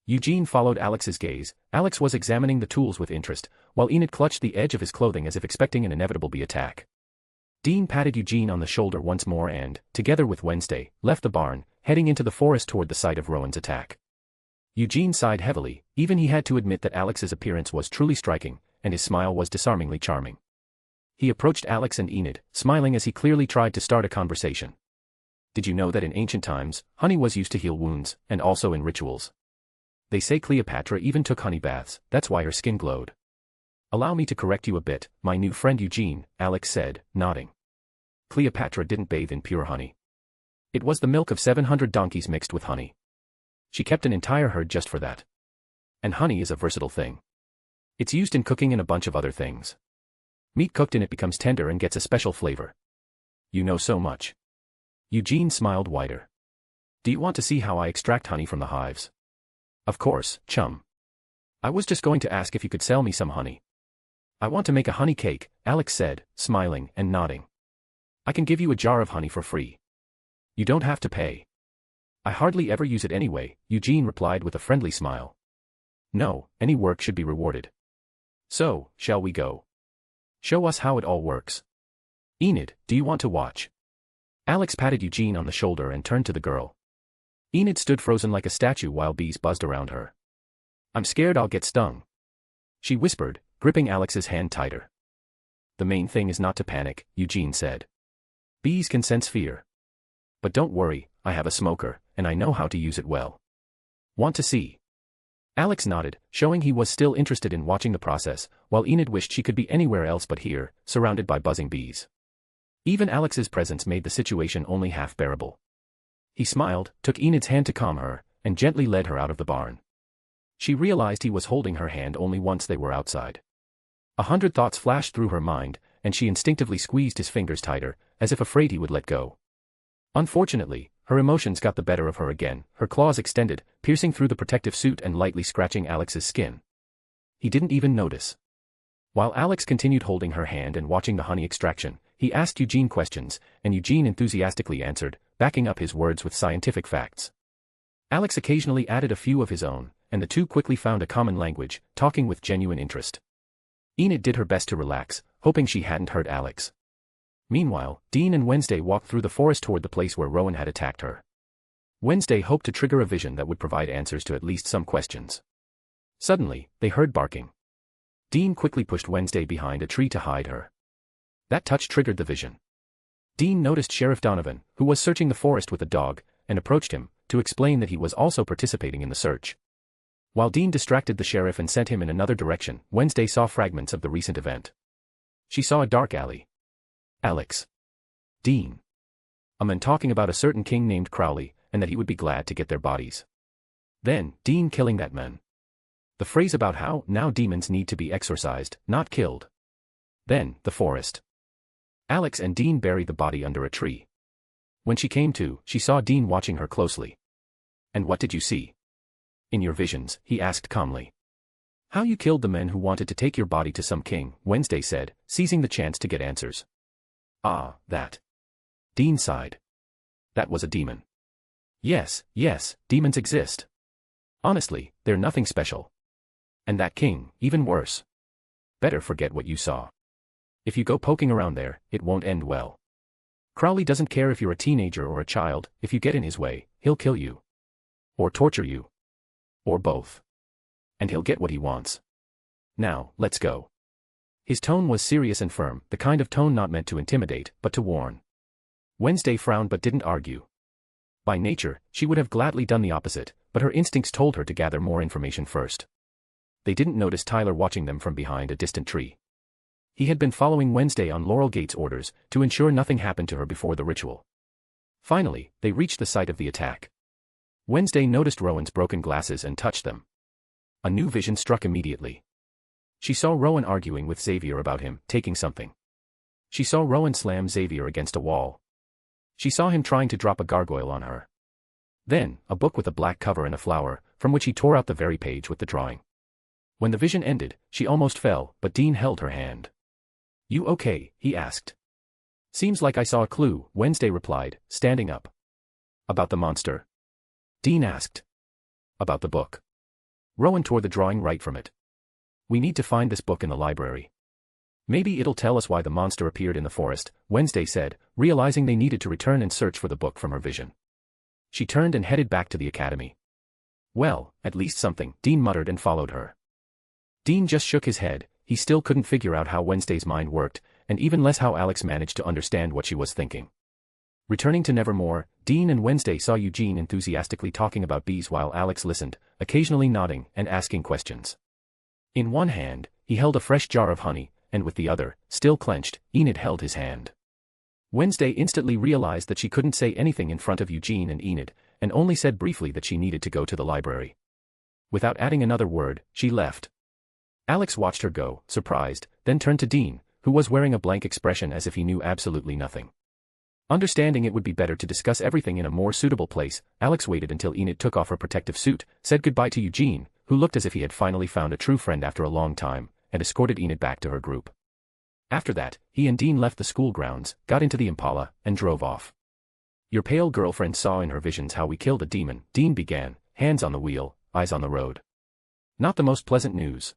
Eugene followed Alex's gaze. Alex was examining the tools with interest, while Enid clutched the edge of his clothing as if expecting an inevitable bee attack. Dean patted Eugene on the shoulder once more and, together with Wednesday, left the barn, heading into the forest toward the site of Rowan's attack. Eugene sighed heavily. Even he had to admit that Alex's appearance was truly striking, and his smile was disarmingly charming. He approached Alex and Enid, smiling as he clearly tried to start a conversation. "Did you know that in ancient times, honey was used to heal wounds, and also in rituals? They say Cleopatra even took honey baths, that's why her skin glowed." "Allow me to correct you a bit, my new friend Eugene," Alex said, nodding. "Cleopatra didn't bathe in pure honey. It was the milk of 700 donkeys mixed with honey. She kept an entire herd just for that. And honey is a versatile thing. It's used in cooking and a bunch of other things. Meat cooked in it becomes tender and gets a special flavor." "You know so much." Eugene smiled wider. "Do you want to see how I extract honey from the hives?" "Of course, chum. I was just going to ask if you could sell me some honey." "I want to make a honey cake," Alex said, smiling and nodding. "I can give you a jar of honey for free. You don't have to pay." "I hardly ever use it anyway," Eugene replied with a friendly smile. "No, any work should be rewarded. So, shall we go? Show us how it all works. Enid, do you want to watch?" Alex patted Eugene on the shoulder and turned to the girl. Enid stood frozen like a statue while bees buzzed around her. "I'm scared I'll get stung," she whispered, gripping Alex's hand tighter. "The main thing is not to panic," Eugene said. "Bees can sense fear. But don't worry, I have a smoker, and I know how to use it well. Want to see?" Alex nodded, showing he was still interested in watching the process, while Enid wished she could be anywhere else but here, surrounded by buzzing bees. Even Alex's presence made the situation only half bearable. He smiled, took Enid's hand to calm her, and gently led her out of the barn. She realized he was holding her hand only once they were outside. 100 thoughts flashed through her mind, and she instinctively squeezed his fingers tighter, as if afraid he would let go. Unfortunately, her emotions got the better of her again, her claws extended, piercing through the protective suit and lightly scratching Alex's skin. He didn't even notice. While Alex continued holding her hand and watching the honey extraction, he asked Eugene questions, and Eugene enthusiastically answered, backing up his words with scientific facts. Alex occasionally added a few of his own, and the two quickly found a common language, talking with genuine interest. Enid did her best to relax, hoping she hadn't hurt Alex. Meanwhile, Dean and Wednesday walked through the forest toward the place where Rowan had attacked her. Wednesday hoped to trigger a vision that would provide answers to at least some questions. Suddenly, they heard barking. Dean quickly pushed Wednesday behind a tree to hide her. That touch triggered the vision. Dean noticed Sheriff Donovan, who was searching the forest with a dog, and approached him, to explain that he was also participating in the search. While Dean distracted the sheriff and sent him in another direction, Wednesday saw fragments of the recent event. She saw a dark alley. Alex. Dean. A man talking about a certain king named Crowley, and that he would be glad to get their bodies. Then, Dean killing that man. The phrase about how now demons need to be exorcised, not killed. Then, the forest. Alex and Dean buried the body under a tree. When she came to, she saw Dean watching her closely. And what did you see? In your visions, he asked calmly. How you killed the men who wanted to take your body to some king, Wednesday said, seizing the chance to get answers. Ah, that. Dean sighed. That was a demon. Yes, demons exist. Honestly, they're nothing special. And that king, even worse. Better forget what you saw. If you go poking around there, it won't end well. Crowley doesn't care if you're a teenager or a child, if you get in his way, he'll kill you. Or torture you. Or both. And he'll get what he wants. Now, let's go. His tone was serious and firm, the kind of tone not meant to intimidate, but to warn. Wednesday frowned but didn't argue. By nature, she would have gladly done the opposite, but her instincts told her to gather more information first. They didn't notice Tyler watching them from behind a distant tree. He had been following Wednesday on Laurel Gate's orders, to ensure nothing happened to her before the ritual. Finally, they reached the site of the attack. Wednesday noticed Rowan's broken glasses and touched them. A new vision struck immediately. She saw Rowan arguing with Xavier about him taking something. She saw Rowan slam Xavier against a wall. She saw him trying to drop a gargoyle on her. Then, a book with a black cover and a flower, from which he tore out the very page with the drawing. When the vision ended, she almost fell, but Dean held her hand. You okay? He asked. Seems like I saw a clue, Wednesday replied, standing up. About the monster? Dean asked. About the book. Rowan tore the drawing right from it. We need to find this book in the library. Maybe it'll tell us why the monster appeared in the forest, Wednesday said, realizing they needed to return and search for the book from her vision. She turned and headed back to the academy. Well, at least something, Dean muttered and followed her. Dean just shook his head. He still couldn't figure out how Wednesday's mind worked, and even less how Alex managed to understand what she was thinking. Returning to Nevermore, Dean and Wednesday saw Eugene enthusiastically talking about bees while Alex listened, occasionally nodding and asking questions. In one hand, he held a fresh jar of honey, and with the other, still clenched, Enid held his hand. Wednesday instantly realized that she couldn't say anything in front of Eugene and Enid, and only said briefly that she needed to go to the library. Without adding another word, she left. Alex watched her go, surprised, then turned to Dean, who was wearing a blank expression as if he knew absolutely nothing. Understanding it would be better to discuss everything in a more suitable place, Alex waited until Enid took off her protective suit, said goodbye to Eugene, who looked as if he had finally found a true friend after a long time, and escorted Enid back to her group. After that, he and Dean left the school grounds, got into the Impala, and drove off. Your pale girlfriend saw in her visions how we killed a demon, Dean began, hands on the wheel, eyes on the road. Not the most pleasant news.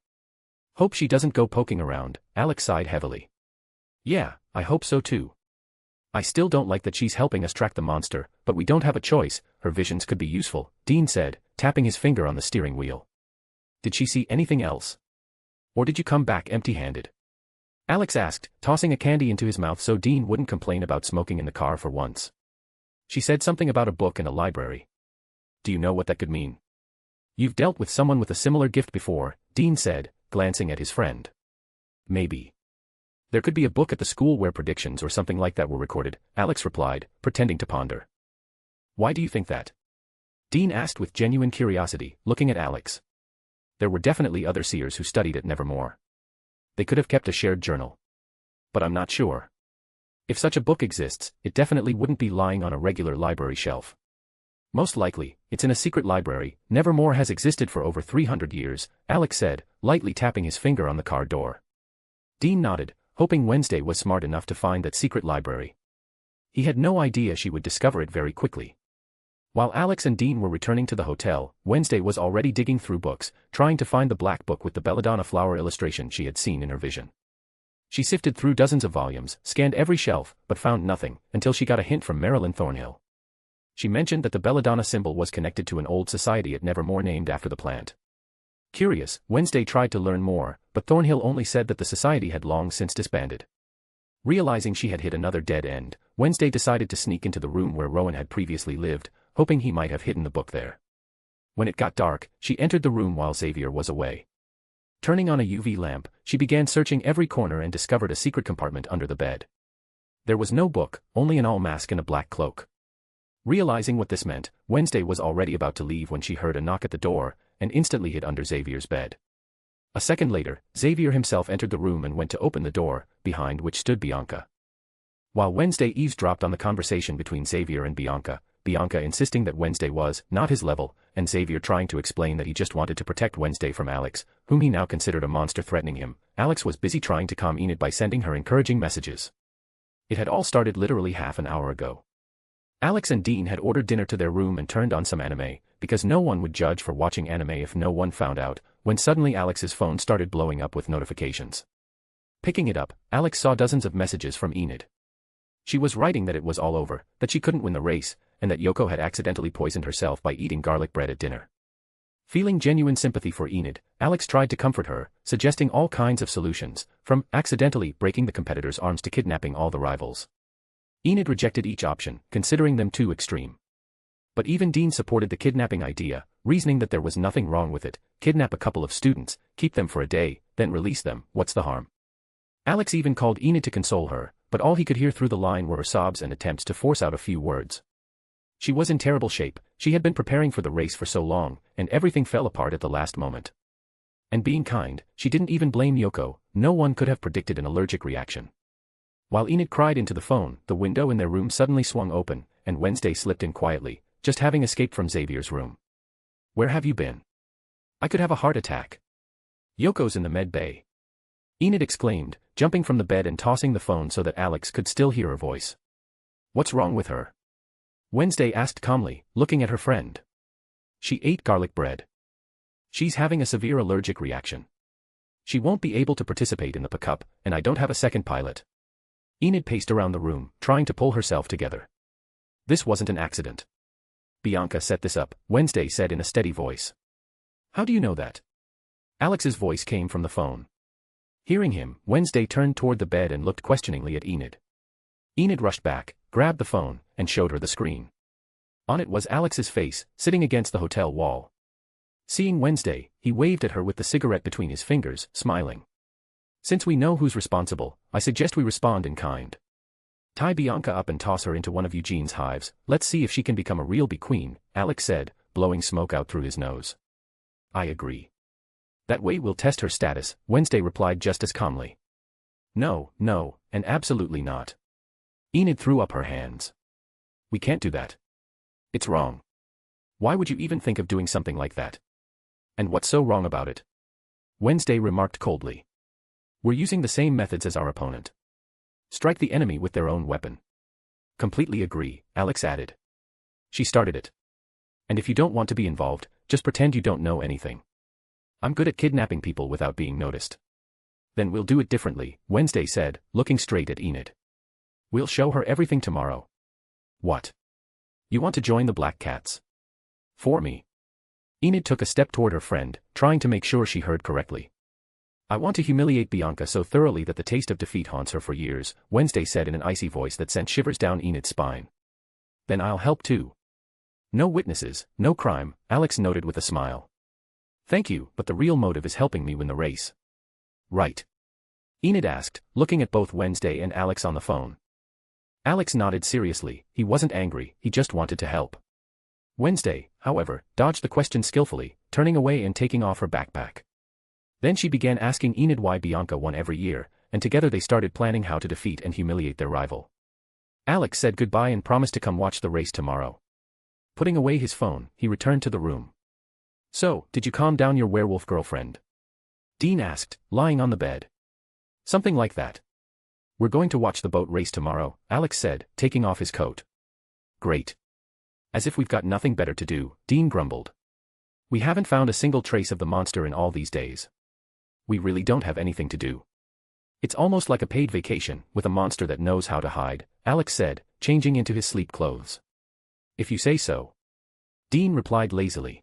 Hope she doesn't go poking around, Alex sighed heavily. Yeah, I hope so too. I still don't like that she's helping us track the monster, but we don't have a choice, her visions could be useful, Dean said, tapping his finger on the steering wheel. Did she see anything else? Or did you come back empty-handed? Alex asked, tossing a candy into his mouth so Dean wouldn't complain about smoking in the car for once. She said something about a book and a library. Do you know what that could mean? You've dealt with someone with a similar gift before, Dean said, glancing at his friend. Maybe. There could be a book at the school where predictions or something like that were recorded, Alex replied, pretending to ponder. Why do you think that? Dean asked with genuine curiosity, looking at Alex. There were definitely other seers who studied at Nevermore. They could have kept a shared journal. But I'm not sure. If such a book exists, it definitely wouldn't be lying on a regular library shelf. Most likely, it's in a secret library. Nevermore has existed for over 300 years, Alex said, lightly tapping his finger on the car door. Dean nodded, hoping Wednesday was smart enough to find that secret library. He had no idea she would discover it very quickly. While Alex and Dean were returning to the hotel, Wednesday was already digging through books, trying to find the black book with the belladonna flower illustration she had seen in her vision. She sifted through dozens of volumes, scanned every shelf, but found nothing, until she got a hint from Marilyn Thornhill. She mentioned that the belladonna symbol was connected to an old society at Nevermore named after the plant. Curious, Wednesday tried to learn more, but Thornhill only said that the society had long since disbanded. Realizing she had hit another dead end, Wednesday decided to sneak into the room where Rowan had previously lived, hoping he might have hidden the book there. When it got dark, she entered the room while Xavier was away. Turning on a UV lamp, she began searching every corner and discovered a secret compartment under the bed. There was no book, only an all mask and a black cloak. Realizing what this meant, Wednesday was already about to leave when she heard a knock at the door, and instantly hid under Xavier's bed. A second later, Xavier himself entered the room and went to open the door, behind which stood Bianca. While Wednesday eavesdropped on the conversation between Xavier and Bianca insisting that Wednesday was not his level, and Xavier trying to explain that he just wanted to protect Wednesday from Alex, whom he now considered a monster threatening him, Alex was busy trying to calm Enid by sending her encouraging messages. It had all started literally half an hour ago. Alex and Dean had ordered dinner to their room and turned on some anime, because no one would judge for watching anime if no one found out, when suddenly Alex's phone started blowing up with notifications. Picking it up, Alex saw dozens of messages from Enid. She was writing that it was all over, that she couldn't win the race, and that Yoko had accidentally poisoned herself by eating garlic bread at dinner. Feeling genuine sympathy for Enid, Alex tried to comfort her, suggesting all kinds of solutions, from accidentally breaking the competitor's arms to kidnapping all the rivals. Enid rejected each option, considering them too extreme. But even Dean supported the kidnapping idea, reasoning that there was nothing wrong with it. Kidnap a couple of students, keep them for a day, then release them, what's the harm? Alex even called Enid to console her, but all he could hear through the line were her sobs and attempts to force out a few words. She was in terrible shape, she had been preparing for the race for so long, and everything fell apart at the last moment. And being kind, she didn't even blame Yoko, no one could have predicted an allergic reaction. While Enid cried into the phone, the window in their room suddenly swung open, and Wednesday slipped in quietly, just having escaped from Xavier's room. "Where have you been? I could have a heart attack. Yoko's in the med bay," Enid exclaimed, jumping from the bed and tossing the phone so that Alex could still hear her voice. "What's wrong with her?" Wednesday asked calmly, looking at her friend. "She ate garlic bread. She's having a severe allergic reaction. She won't be able to participate in the pickup, and I don't have a second pilot." Enid paced around the room, trying to pull herself together. "This wasn't an accident. Bianca set this up," Wednesday said in a steady voice. "How do you know that?" Alex's voice came from the phone. Hearing him, Wednesday turned toward the bed and looked questioningly at Enid. Enid rushed back, grabbed the phone, and showed her the screen. On it was Alex's face, sitting against the hotel wall. Seeing Wednesday, he waved at her with the cigarette between his fingers, smiling. "Since we know who's responsible, I suggest we respond in kind. Tie Bianca up and toss her into one of Eugene's hives, let's see if she can become a real bee queen," Alex said, blowing smoke out through his nose. "I agree. That way we'll test her status," Wednesday replied just as calmly. No, and absolutely not." Enid threw up her hands. "We can't do that. It's wrong. Why would you even think of doing something like that? And what's so wrong about it?" Wednesday remarked coldly. "We're using the same methods as our opponent. Strike the enemy with their own weapon." "Completely agree," Alex added. "She started it. And if you don't want to be involved, just pretend you don't know anything. I'm good at kidnapping people without being noticed." "Then we'll do it differently," Wednesday said, looking straight at Enid. "We'll show her everything tomorrow." "What? You want to join the Black Cats?" "For me?" Enid took a step toward her friend, trying to make sure she heard correctly. "I want to humiliate Bianca so thoroughly that the taste of defeat haunts her for years," Wednesday said in an icy voice that sent shivers down Enid's spine. "Then I'll help too." "No witnesses, no crime," Alex noted with a smile. "Thank you, but the real motive is helping me win the race." "Right?" Enid asked, looking at both Wednesday and Alex on the phone. Alex nodded seriously, he wasn't angry, he just wanted to help. Wednesday, however, dodged the question skillfully, turning away and taking off her backpack. Then she began asking Enid why Bianca won every year, and together they started planning how to defeat and humiliate their rival. Alex said goodbye and promised to come watch the race tomorrow. Putting away his phone, he returned to the room. "So, did you calm down your werewolf girlfriend?" Dean asked, lying on the bed. "Something like that. We're going to watch the boat race tomorrow," Alex said, taking off his coat. "Great. As if we've got nothing better to do, Dean grumbled. We haven't found a single trace of the monster in all these days. We really don't have anything to do. It's almost like a paid vacation, with a monster that knows how to hide, Alex said, changing into his sleep clothes. If you say so. Dean replied lazily.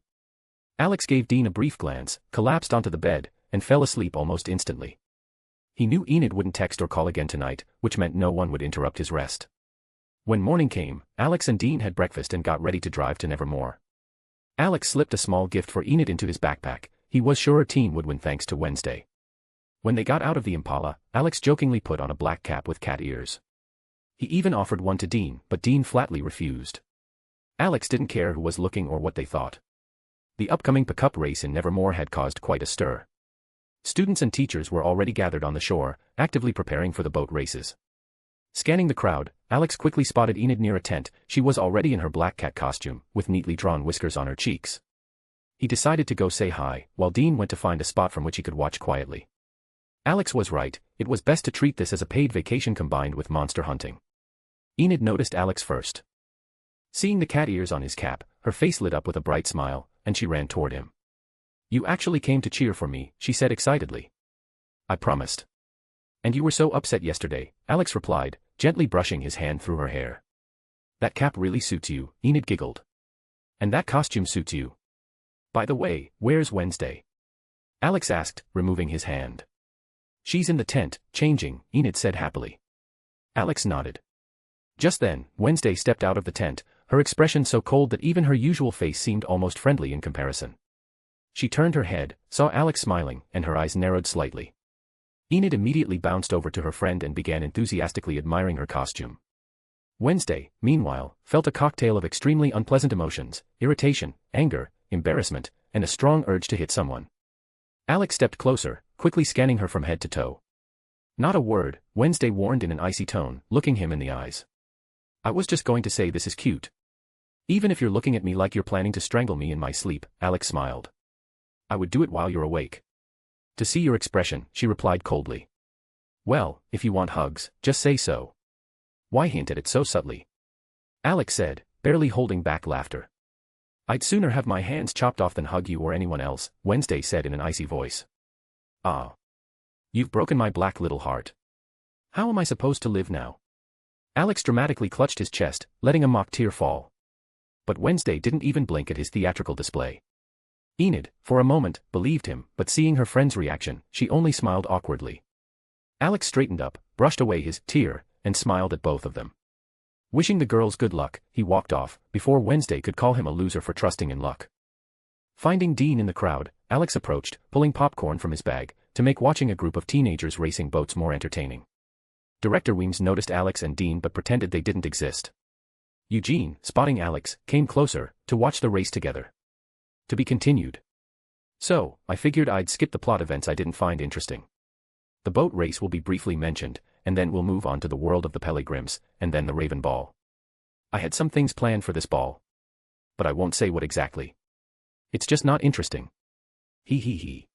Alex gave Dean a brief glance, collapsed onto the bed, and fell asleep almost instantly. He knew Enid wouldn't text or call again tonight, which meant no one would interrupt his rest. When morning came, Alex and Dean had breakfast and got ready to drive to Nevermore. Alex slipped a small gift for Enid into his backpack. He was sure a teen would win thanks to Wednesday. When they got out of the Impala, Alex jokingly put on a black cap with cat ears. He even offered one to Dean, but Dean flatly refused. Alex didn't care who was looking or what they thought. The upcoming pickup race in Nevermore had caused quite a stir. Students and teachers were already gathered on the shore, actively preparing for the boat races. Scanning the crowd, Alex quickly spotted Enid near a tent. She was already in her black cat costume, with neatly drawn whiskers on her cheeks. He decided to go say hi, while Dean went to find a spot from which he could watch quietly. Alex was right, it was best to treat this as a paid vacation combined with monster hunting. Enid noticed Alex first. Seeing the cat ears on his cap, her face lit up with a bright smile, and she ran toward him. You actually came to cheer for me, she said excitedly. I promised. And you were so upset yesterday, Alex replied, gently brushing his hand through her hair. That cap really suits you, Enid giggled. And that costume suits you. By the way, where's Wednesday? Alex asked, removing his hand. She's in the tent, changing, Enid said happily. Alex nodded. Just then, Wednesday stepped out of the tent, her expression so cold that even her usual face seemed almost friendly in comparison. She turned her head, saw Alex smiling, and her eyes narrowed slightly. Enid immediately bounced over to her friend and began enthusiastically admiring her costume. Wednesday, meanwhile, felt a cocktail of extremely unpleasant emotions, irritation, anger, embarrassment, and a strong urge to hit someone. Alex stepped closer, quickly scanning her from head to toe. Not a word, Wednesday warned in an icy tone, looking him in the eyes. I was just going to say this is cute. Even if you're looking at me like you're planning to strangle me in my sleep, Alex smiled. I would do it while you're awake. To see your expression, she replied coldly. Well, if you want hugs, just say so. Why hint at it so subtly? Alex said, barely holding back laughter. I'd sooner have my hands chopped off than hug you or anyone else, Wednesday said in an icy voice. Ah. You've broken my black little heart. How am I supposed to live now? Alex dramatically clutched his chest, letting a mock tear fall. But Wednesday didn't even blink at his theatrical display. Enid, for a moment, believed him, but seeing her friend's reaction, she only smiled awkwardly. Alex straightened up, brushed away his tear, and smiled at both of them. Wishing the girls good luck, he walked off, before Wednesday could call him a loser for trusting in luck. Finding Dean in the crowd, Alex approached, pulling popcorn from his bag, to make watching a group of teenagers racing boats more entertaining. Director Weems noticed Alex and Dean but pretended they didn't exist. Eugene, spotting Alex, came closer, to watch the race together. To be continued. So, I figured I'd skip the plot events I didn't find interesting. The boat race will be briefly mentioned, and then we'll move on to the world of the Pellegrims, and then the Raven Ball. I had some things planned for this ball. But I won't say what exactly. It's just not interesting. He.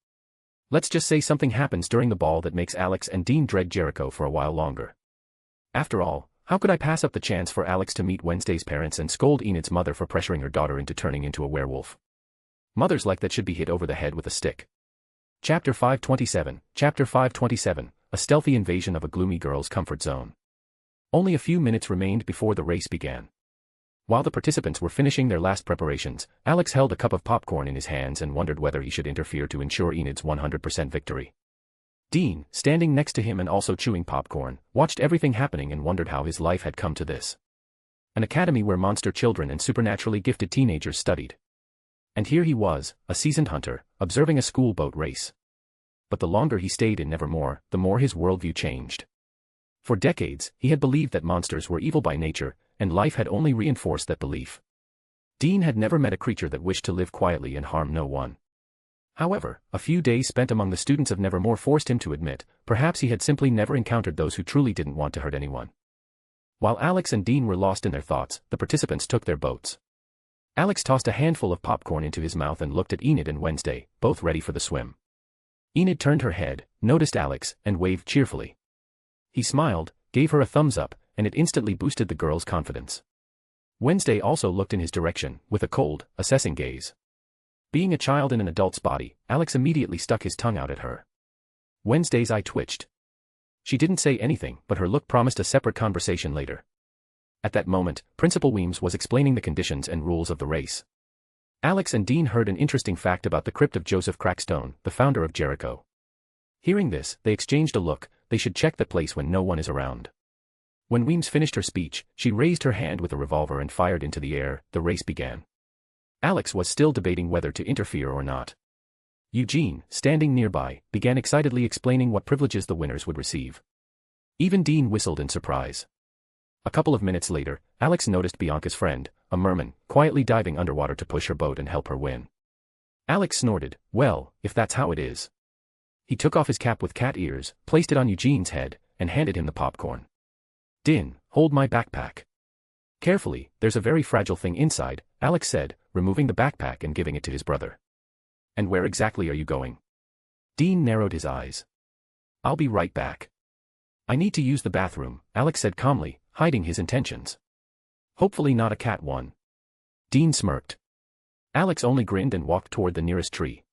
Let's just say something happens during the ball that makes Alex and Dean dread Jericho for a while longer. After all, how could I pass up the chance for Alex to meet Wednesday's parents and scold Enid's mother for pressuring her daughter into turning into a werewolf? Mothers like that should be hit over the head with a stick. Chapter 527, a stealthy invasion of a gloomy girl's comfort zone. Only a few minutes remained before the race began. While the participants were finishing their last preparations, Alex held a cup of popcorn in his hands and wondered whether he should interfere to ensure Enid's 100% victory. Dean, standing next to him and also chewing popcorn, watched everything happening and wondered how his life had come to this. An academy where monster children and supernaturally gifted teenagers studied. And here he was, a seasoned hunter, observing a school boat race. But the longer he stayed in Nevermore, the more his worldview changed. For decades, he had believed that monsters were evil by nature, and life had only reinforced that belief. Dean had never met a creature that wished to live quietly and harm no one. However, a few days spent among the students of Nevermore forced him to admit, perhaps he had simply never encountered those who truly didn't want to hurt anyone. While Alex and Dean were lost in their thoughts, the participants took their boats. Alex tossed a handful of popcorn into his mouth and looked at Enid and Wednesday, both ready for the swim. Enid turned her head, noticed Alex, and waved cheerfully. He smiled, gave her a thumbs up, and it instantly boosted the girl's confidence. Wednesday also looked in his direction, with a cold, assessing gaze. Being a child in an adult's body, Alex immediately stuck his tongue out at her. Wednesday's eye twitched. She didn't say anything, but her look promised a separate conversation later. At that moment, Principal Weems was explaining the conditions and rules of the race. Alex and Dean heard an interesting fact about the crypt of Joseph Crackstone, the founder of Jericho. Hearing this, they exchanged a look. They should check that place when no one is around. When Weems finished her speech, she raised her hand with a revolver and fired into the air. The race began. Alex was still debating whether to interfere or not. Eugene, standing nearby, began excitedly explaining what privileges the winners would receive. Even Dean whistled in surprise. A couple of minutes later, Alex noticed Bianca's friend, a merman, quietly diving underwater to push her boat and help her win. Alex snorted. Well, if that's how it is. He took off his cap with cat ears, placed it on Eugene's head, and handed him the popcorn. Din, hold my backpack. Carefully, there's a very fragile thing inside, Alex said, removing the backpack and giving it to his brother. And where exactly are you going? Dean narrowed his eyes. I'll be right back. I need to use the bathroom, Alex said calmly, hiding his intentions. Hopefully not a cat one. Dean smirked. Alex only grinned and walked toward the nearest tree.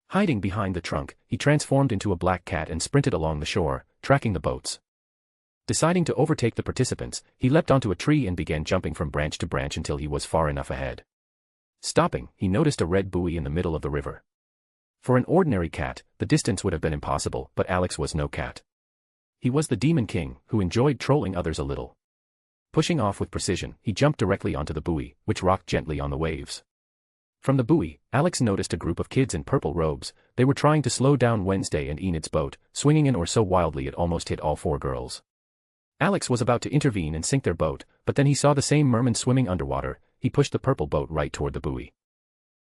Hiding behind the trunk, he transformed into a black cat and sprinted along the shore, tracking the boats. Deciding to overtake the participants, he leapt onto a tree and began jumping from branch to branch until he was far enough ahead. Stopping, he noticed a red buoy in the middle of the river. For an ordinary cat, the distance would have been impossible, but Alex was no cat. He was the Demon King, who enjoyed trolling others a little. Pushing off with precision, he jumped directly onto the buoy, which rocked gently on the waves. From the buoy, Alex noticed a group of kids in purple robes. They were trying to slow down Wednesday and Enid's boat, swinging in or so wildly it almost hit all four girls. Alex was about to intervene and sink their boat, but then he saw the same merman swimming underwater. He pushed the purple boat right toward the buoy.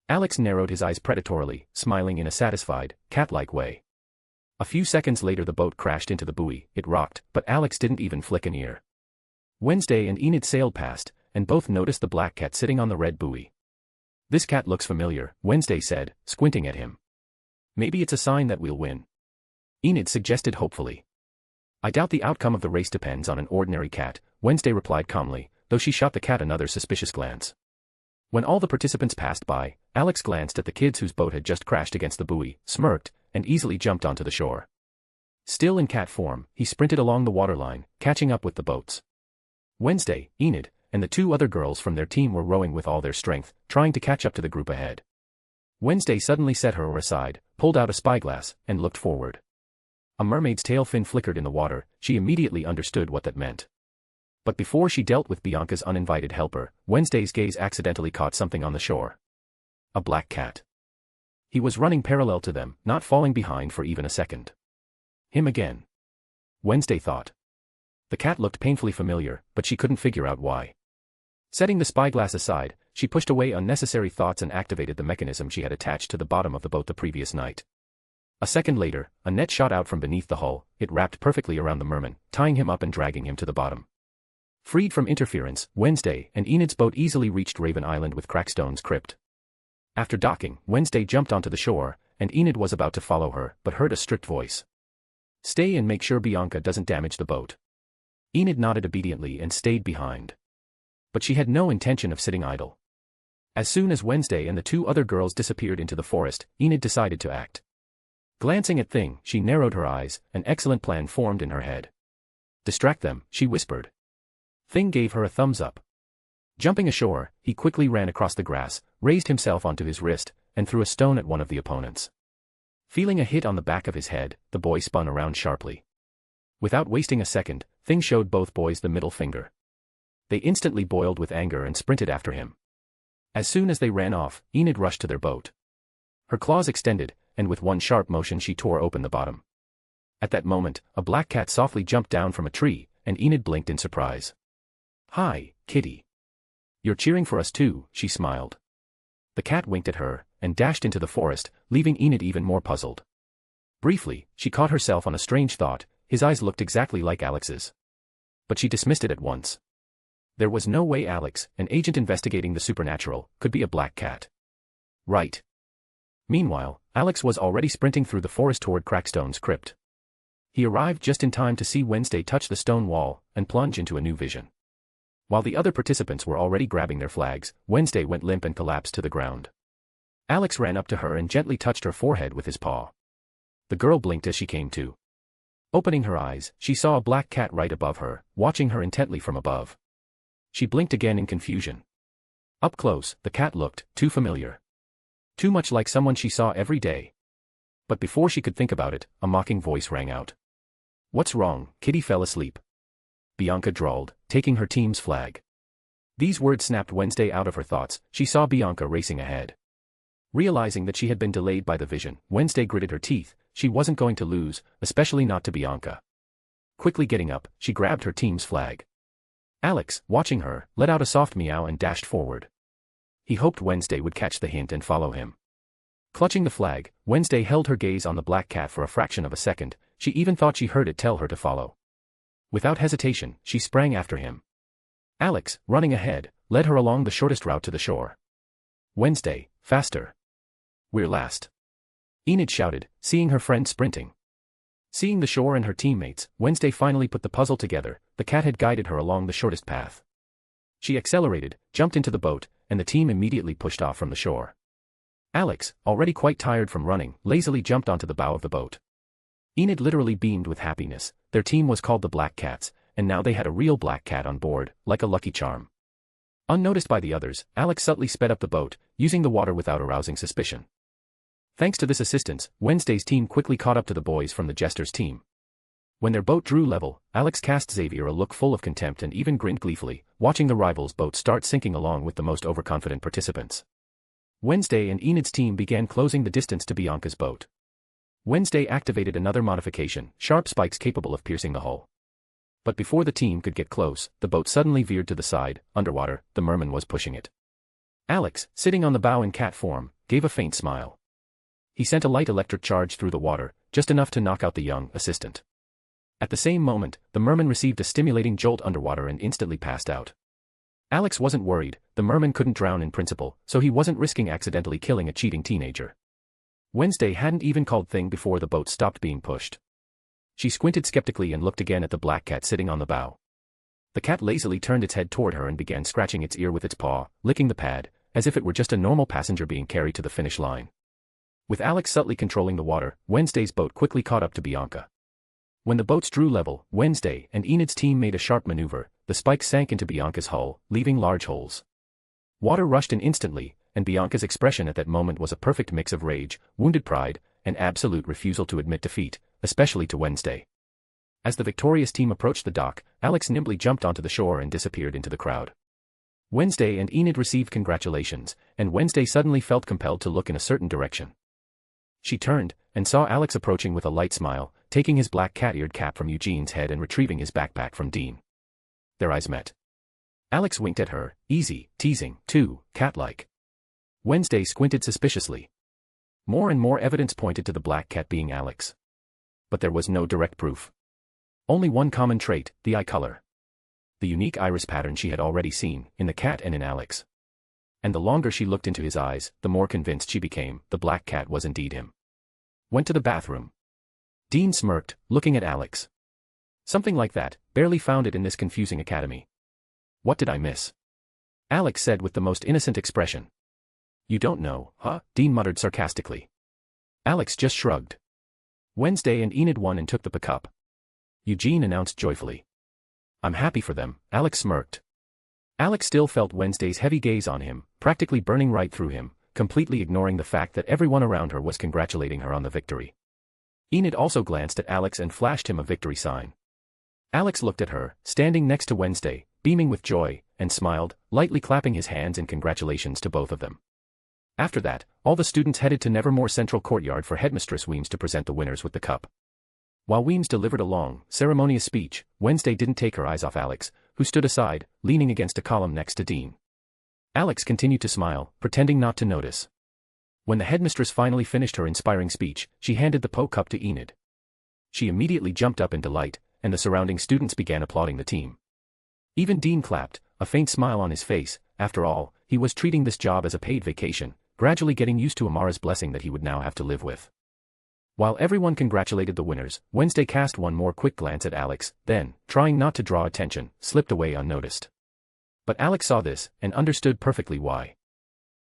Alex narrowed his eyes predatorily, smiling in a satisfied, cat-like way. A few seconds later the boat crashed into the buoy. It rocked, but Alex didn't even flick an ear. Wednesday and Enid sailed past, and both noticed the black cat sitting on the red buoy. This cat looks familiar, Wednesday said, squinting at him. Maybe it's a sign that we'll win. Enid suggested hopefully. I doubt the outcome of the race depends on an ordinary cat, Wednesday replied calmly, though she shot the cat another suspicious glance. When all the participants passed by, Alex glanced at the kids whose boat had just crashed against the buoy, smirked, and easily jumped onto the shore. Still in cat form, he sprinted along the waterline, catching up with the boats. Wednesday, Enid, and the two other girls from their team were rowing with all their strength, trying to catch up to the group ahead. Wednesday suddenly set her oar aside, pulled out a spyglass, and looked forward. A mermaid's tail fin flickered in the water. She immediately understood what that meant. But before she dealt with Bianca's uninvited helper, Wednesday's gaze accidentally caught something on the shore. A black cat. He was running parallel to them, not falling behind for even a second. Him again. Wednesday thought. The cat looked painfully familiar, but she couldn't figure out why. Setting the spyglass aside, she pushed away unnecessary thoughts and activated the mechanism she had attached to the bottom of the boat the previous night. A second later, a net shot out from beneath the hull. It wrapped perfectly around the merman, tying him up and dragging him to the bottom. Freed from interference, Wednesday and Enid's boat easily reached Raven Island with Crackstone's crypt. After docking, Wednesday jumped onto the shore, and Enid was about to follow her, but heard a strict voice. Stay and make sure Bianca doesn't damage the boat. Enid nodded obediently and stayed behind. But she had no intention of sitting idle. As soon as Wednesday and the two other girls disappeared into the forest, Enid decided to act. Glancing at Thing, she narrowed her eyes. An excellent plan formed in her head. Distract them, she whispered. Thing gave her a thumbs up. Jumping ashore, he quickly ran across the grass, raised himself onto his wrist, and threw a stone at one of the opponents. Feeling a hit on the back of his head, the boy spun around sharply. Without wasting a second, Thing showed both boys the middle finger. They instantly boiled with anger and sprinted after him. As soon as they ran off, Enid rushed to their boat. Her claws extended, and with one sharp motion she tore open the bottom. At that moment, a black cat softly jumped down from a tree, and Enid blinked in surprise. Hi, kitty. You're cheering for us too, she smiled. The cat winked at her, and dashed into the forest, leaving Enid even more puzzled. Briefly, she caught herself on a strange thought. His eyes looked exactly like Alex's. But she dismissed it at once. There was no way Alex, an agent investigating the supernatural, could be a black cat. Right. Meanwhile, Alex was already sprinting through the forest toward Crackstone's crypt. He arrived just in time to see Wednesday touch the stone wall and plunge into a new vision. While the other participants were already grabbing their flags, Wednesday went limp and collapsed to the ground. Alex ran up to her and gently touched her forehead with his paw. The girl blinked as she came to. Opening her eyes, she saw a black cat right above her, watching her intently from above. She blinked again in confusion. Up close, the cat looked too familiar. Too much like someone she saw every day. But before she could think about it, a mocking voice rang out. "What's wrong? Kitty fell asleep," Bianca drawled, taking her team's flag. These words snapped Wednesday out of her thoughts. She saw Bianca racing ahead. Realizing that she had been delayed by the vision, Wednesday gritted her teeth. She wasn't going to lose, especially not to Bianca. Quickly getting up, she grabbed her team's flag. Alex, watching her, let out a soft meow and dashed forward. He hoped Wednesday would catch the hint and follow him. Clutching the flag, Wednesday held her gaze on the black cat for a fraction of a second. She even thought she heard it tell her to follow. Without hesitation, she sprang after him. Alex, running ahead, led her along the shortest route to the shore. "Wednesday, faster. We're last," Enid shouted, seeing her friend sprinting. Seeing the shore and her teammates, Wednesday finally put the puzzle together. The cat had guided her along the shortest path. She accelerated, jumped into the boat, and the team immediately pushed off from the shore. Alex, already quite tired from running, lazily jumped onto the bow of the boat. Enid literally beamed with happiness. Their team was called the Black Cats, and now they had a real black cat on board, like a lucky charm. Unnoticed by the others, Alex subtly sped up the boat, using the water without arousing suspicion. Thanks to this assistance, Wednesday's team quickly caught up to the boys from the Jester's team. When their boat drew level, Alex cast Xavier a look full of contempt and even grinned gleefully, watching the rivals' boat start sinking along with the most overconfident participants. Wednesday and Enid's team began closing the distance to Bianca's boat. Wednesday activated another modification, sharp spikes capable of piercing the hull. But before the team could get close, the boat suddenly veered to the side. Underwater, the merman was pushing it. Alex, sitting on the bow in cat form, gave a faint smile. He sent a light electric charge through the water, just enough to knock out the young assistant. At the same moment, the merman received a stimulating jolt underwater and instantly passed out. Alex wasn't worried. The merman couldn't drown in principle, so he wasn't risking accidentally killing a cheating teenager. Wednesday hadn't even called thing before the boat stopped being pushed. She squinted skeptically and looked again at the black cat sitting on the bow. The cat lazily turned its head toward her and began scratching its ear with its paw, licking the pad, as if it were just a normal passenger being carried to the finish line. With Alex subtly controlling the water, Wednesday's boat quickly caught up to Bianca. When the boats drew level, Wednesday and Enid's team made a sharp maneuver. The spikes sank into Bianca's hull, leaving large holes. Water rushed in instantly, and Bianca's expression at that moment was a perfect mix of rage, wounded pride, and absolute refusal to admit defeat, especially to Wednesday. As the victorious team approached the dock, Alex nimbly jumped onto the shore and disappeared into the crowd. Wednesday and Enid received congratulations, and Wednesday suddenly felt compelled to look in a certain direction. She turned, and saw Alex approaching with a light smile, taking his black cat-eared cap from Eugene's head and retrieving his backpack from Dean. Their eyes met. Alex winked at her, easy, teasing, too, cat-like. Wednesday squinted suspiciously. More and more evidence pointed to the black cat being Alex. But there was no direct proof. Only one common trait, the eye color. The unique iris pattern she had already seen, in the cat and in Alex. And the longer she looked into his eyes, the more convinced she became, the black cat was indeed him. Went to the bathroom. Dean smirked, looking at Alex. Something like that, barely found it in this confusing academy. What did I miss? Alex said with the most innocent expression. You don't know, huh? Dean muttered sarcastically. Alex just shrugged. Wednesday and Enid won and took the cup. Eugene announced joyfully. I'm happy for them, Alex smirked. Alex still felt Wednesday's heavy gaze on him, practically burning right through him, completely ignoring the fact that everyone around her was congratulating her on the victory. Enid also glanced at Alex and flashed him a victory sign. Alex looked at her, standing next to Wednesday, beaming with joy, and smiled, lightly clapping his hands in congratulations to both of them. After that, all the students headed to Nevermore Central Courtyard for Headmistress Weems to present the winners with the cup. While Weems delivered a long, ceremonious speech, Wednesday didn't take her eyes off Alex, who stood aside, leaning against a column next to Dean. Alex continued to smile, pretending not to notice. When the headmistress finally finished her inspiring speech, she handed the cup to Enid. She immediately jumped up in delight, and the surrounding students began applauding the team. Even Dean clapped, a faint smile on his face. After all, he was treating this job as a paid vacation, gradually getting used to Amara's blessing that he would now have to live with. While everyone congratulated the winners, Wednesday cast one more quick glance at Alex, then, trying not to draw attention, slipped away unnoticed. But Alex saw this, and understood perfectly why.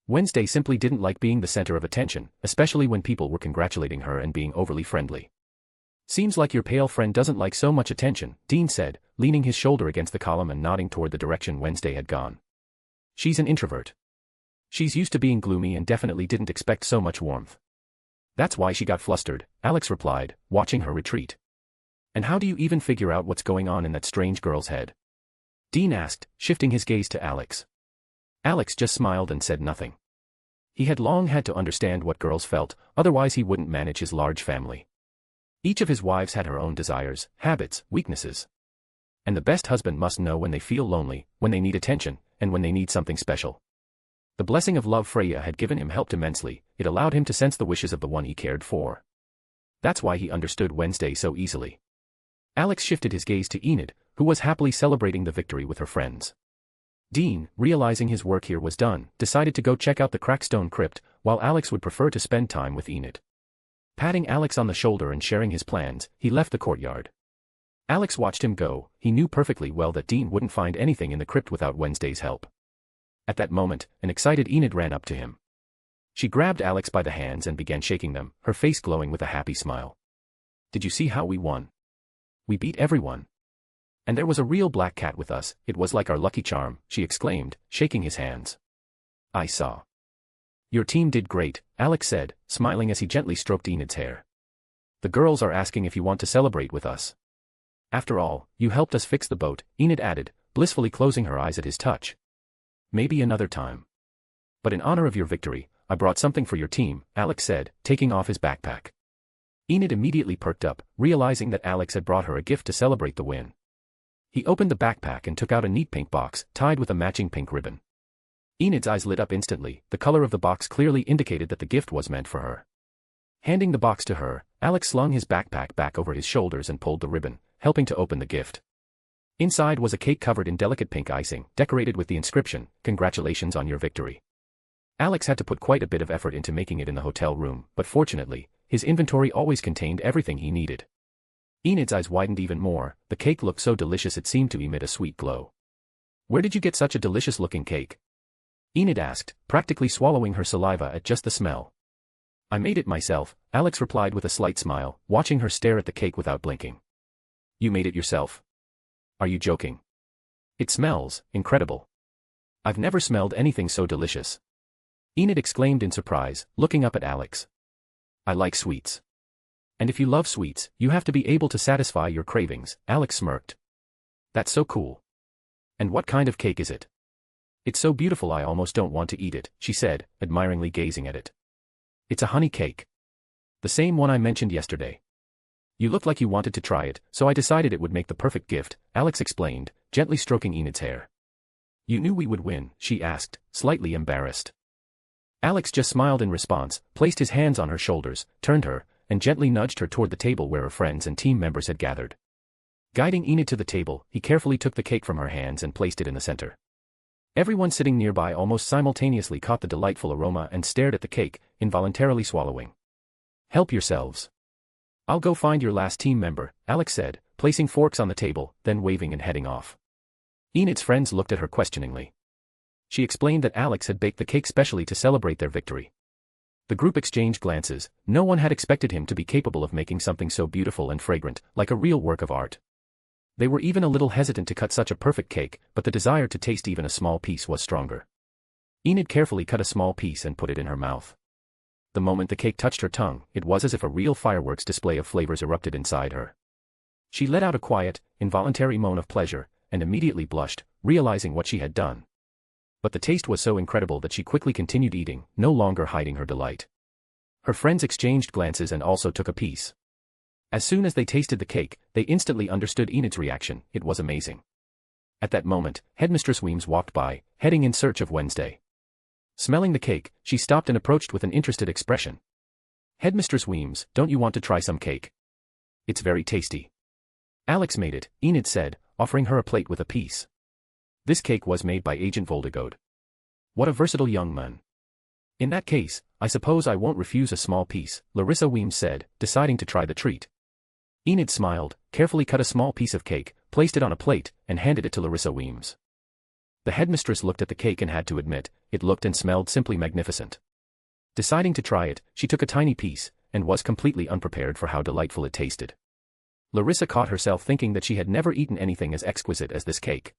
Wednesday simply didn't like being the center of attention, especially when people were congratulating her and being overly friendly. "Seems like your pale friend doesn't like so much attention," Dean said, leaning his shoulder against the column and nodding toward the direction Wednesday had gone. "She's an introvert. She's used to being gloomy and definitely didn't expect so much warmth." "That's why she got flustered," Alex replied, watching her retreat. "And how do you even figure out what's going on in that strange girl's head?" Dean asked, shifting his gaze to Alex. Alex just smiled and said nothing. He had long had to understand what girls felt, otherwise he wouldn't manage his large family. Each of his wives had her own desires, habits, weaknesses. And the best husband must know when they feel lonely, when they need attention, and when they need something special. The blessing of love Freya had given him helped immensely. It allowed him to sense the wishes of the one he cared for. That's why he understood Wednesday so easily. Alex shifted his gaze to Enid, who was happily celebrating the victory with her friends. Dean, realizing his work here was done, decided to go check out the Crackstone Crypt, while Alex would prefer to spend time with Enid. Patting Alex on the shoulder and sharing his plans, he left the courtyard. Alex watched him go. He knew perfectly well that Dean wouldn't find anything in the crypt without Wednesday's help. At that moment, an excited Enid ran up to him. She grabbed Alex by the hands and began shaking them, her face glowing with a happy smile. "Did you see how we won? We beat everyone. And there was a real black cat with us. It was like our lucky charm," she exclaimed, shaking his hands. "I saw. Your team did great," Alex said, smiling as he gently stroked Enid's hair. "The girls are asking if you want to celebrate with us. After all, you helped us fix the boat," Enid added, blissfully closing her eyes at his touch. "Maybe another time. But in honor of your victory, I brought something for your team," Alex said, taking off his backpack. Enid immediately perked up, realizing that Alex had brought her a gift to celebrate the win. He opened the backpack and took out a neat pink box, tied with a matching pink ribbon. Enid's eyes lit up instantly. The color of the box clearly indicated that the gift was meant for her. Handing the box to her, Alex slung his backpack back over his shoulders and pulled the ribbon, helping to open the gift. Inside was a cake covered in delicate pink icing, decorated with the inscription, "Congratulations on your victory." Alex had to put quite a bit of effort into making it in the hotel room, but fortunately, his inventory always contained everything he needed. Enid's eyes widened even more. The cake looked so delicious it seemed to emit a sweet glow. "Where did you get such a delicious-looking cake?" Enid asked, practically swallowing her saliva at just the smell. "I made it myself," Alex replied with a slight smile, watching her stare at the cake without blinking. "You made it yourself? Are you joking? It smells incredible. I've never smelled anything so delicious." Enid exclaimed in surprise, looking up at Alex. "I like sweets. And if you love sweets, you have to be able to satisfy your cravings," Alex smirked. "That's so cool. And what kind of cake is it?" "It's so beautiful I almost don't want to eat it," she said, admiringly gazing at it. "It's a honey cake. The same one I mentioned yesterday. You looked like you wanted to try it, so I decided it would make the perfect gift," Alex explained, gently stroking Enid's hair. "You knew we would win?" she asked, slightly embarrassed. Alex just smiled in response, placed his hands on her shoulders, turned her, and gently nudged her toward the table where her friends and team members had gathered. Guiding Enid to the table, he carefully took the cake from her hands and placed it in the center. Everyone sitting nearby almost simultaneously caught the delightful aroma and stared at the cake, involuntarily swallowing. "Help yourselves. I'll go find your last team member," Alex said, placing forks on the table, then waving and heading off. Enid's friends looked at her questioningly. She explained that Alex had baked the cake specially to celebrate their victory. The group exchanged glances. No one had expected him to be capable of making something so beautiful and fragrant, like a real work of art. They were even a little hesitant to cut such a perfect cake, but the desire to taste even a small piece was stronger. Enid carefully cut a small piece and put it in her mouth. The moment the cake touched her tongue, it was as if a real fireworks display of flavors erupted inside her. She let out a quiet, involuntary moan of pleasure, and immediately blushed, realizing what she had done. But the taste was so incredible that she quickly continued eating, no longer hiding her delight. Her friends exchanged glances and also took a piece. As soon as they tasted the cake, they instantly understood Enid's reaction. It was amazing. At that moment, Headmistress Weems walked by, heading in search of Wednesday. Smelling the cake, she stopped and approached with an interested expression. "Headmistress Weems, don't you want to try some cake? It's very tasty." "Alex made it," Enid said, offering her a plate with a piece. "This cake was made by Agent Voldegode. What a versatile young man. In that case, I suppose I won't refuse a small piece," Larissa Weems said, deciding to try the treat. Enid smiled, carefully cut a small piece of cake, placed it on a plate, and handed it to Larissa Weems. The headmistress looked at the cake and had to admit, it looked and smelled simply magnificent. Deciding to try it, she took a tiny piece, and was completely unprepared for how delightful it tasted. Larissa caught herself thinking that she had never eaten anything as exquisite as this cake.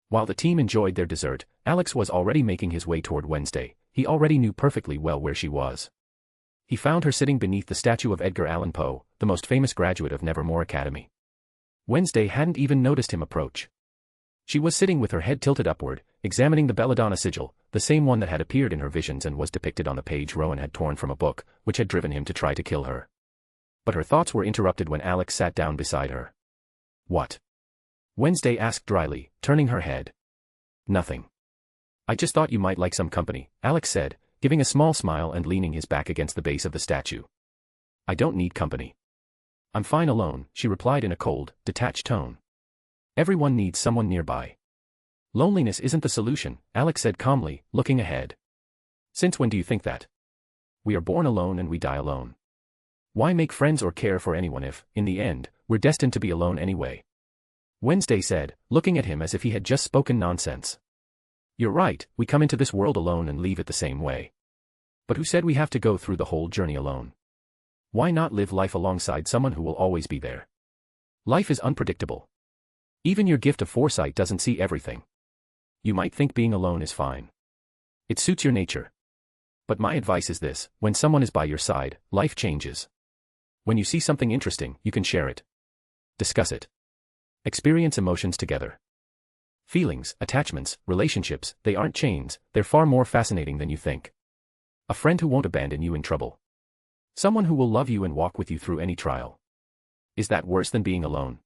While the team enjoyed their dessert, Alex was already making his way toward Wednesday. He already knew perfectly well where she was. He found her sitting beneath the statue of Edgar Allan Poe, the most famous graduate of Nevermore Academy. Wednesday hadn't even noticed him approach. She was sitting with her head tilted upward, examining the belladonna sigil, the same one that had appeared in her visions and was depicted on the page Rowan had torn from a book, which had driven him to try to kill her. But her thoughts were interrupted when Alex sat down beside her. "What?" Wednesday asked dryly, turning her head. "Nothing. I just thought you might like some company," Alex said, giving a small smile and leaning his back against the base of the statue. "I don't need company. I'm fine alone," she replied in a cold, detached tone. "Everyone needs someone nearby." "Loneliness isn't the solution," Alex said calmly, looking ahead. "Since when do you think that? We are born alone and we die alone. Why make friends or care for anyone if, in the end, we're destined to be alone anyway?" Wednesday said, looking at him as if he had just spoken nonsense. "You're right, we come into this world alone and leave it the same way. But who said we have to go through the whole journey alone? Why not live life alongside someone who will always be there? Life is unpredictable. Even your gift of foresight doesn't see everything. You might think being alone is fine. It suits your nature. But my advice is this: when someone is by your side, life changes. When you see something interesting, you can share it. Discuss it. Experience emotions together. Feelings, attachments, relationships, they aren't chains, they're far more fascinating than you think. A friend who won't abandon you in trouble. Someone who will love you and walk with you through any trial. Is that worse than being alone?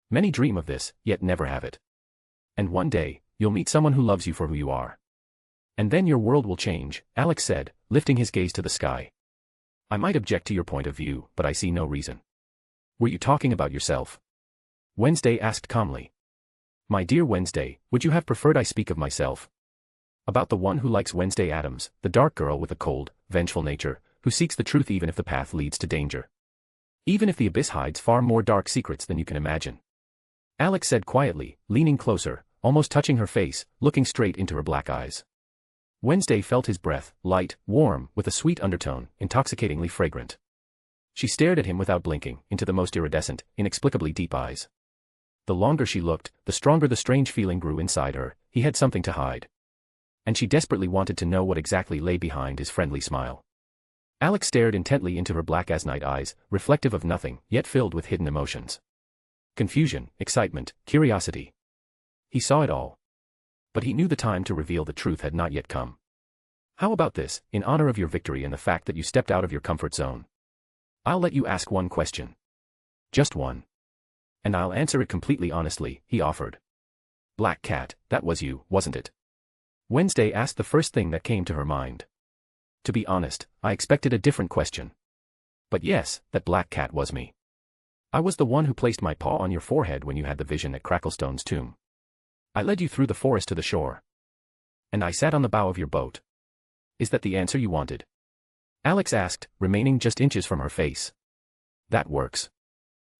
Many dream of this, yet never have it. And one day, you'll meet someone who loves you for who you are. And then your world will change, Alex said, lifting his gaze to the sky. I might object to your point of view, but I see no reason. Were you talking about yourself? Wednesday asked calmly. My dear Wednesday, would you have preferred I speak of myself? About the one who likes Wednesday Adams, the dark girl with a cold, vengeful nature, who seeks the truth even if the path leads to danger. Even if the abyss hides far more dark secrets than you can imagine. Alex said quietly, leaning closer, almost touching her face, looking straight into her black eyes. Wednesday felt his breath, light, warm, with a sweet undertone, intoxicatingly fragrant. She stared at him without blinking, into the most iridescent, inexplicably deep eyes. The longer she looked, the stronger the strange feeling grew inside her. He had something to hide. And she desperately wanted to know what exactly lay behind his friendly smile. Alex stared intently into her black as night eyes, reflective of nothing, yet filled with hidden emotions. Confusion, excitement, curiosity. He saw it all. But he knew the time to reveal the truth had not yet come. How about this, in honor of your victory and the fact that you stepped out of your comfort zone? I'll let you ask one question. Just one. And I'll answer it completely honestly, he offered. Black Cat, that was you, wasn't it? Wednesday asked the first thing that came to her mind. To be honest, I expected a different question. But yes, that Black Cat was me. I was the one who placed my paw on your forehead when you had the vision at Cracklestone's tomb. I led you through the forest to the shore. And I sat on the bow of your boat. Is that the answer you wanted? Alex asked, remaining just inches from her face. That works.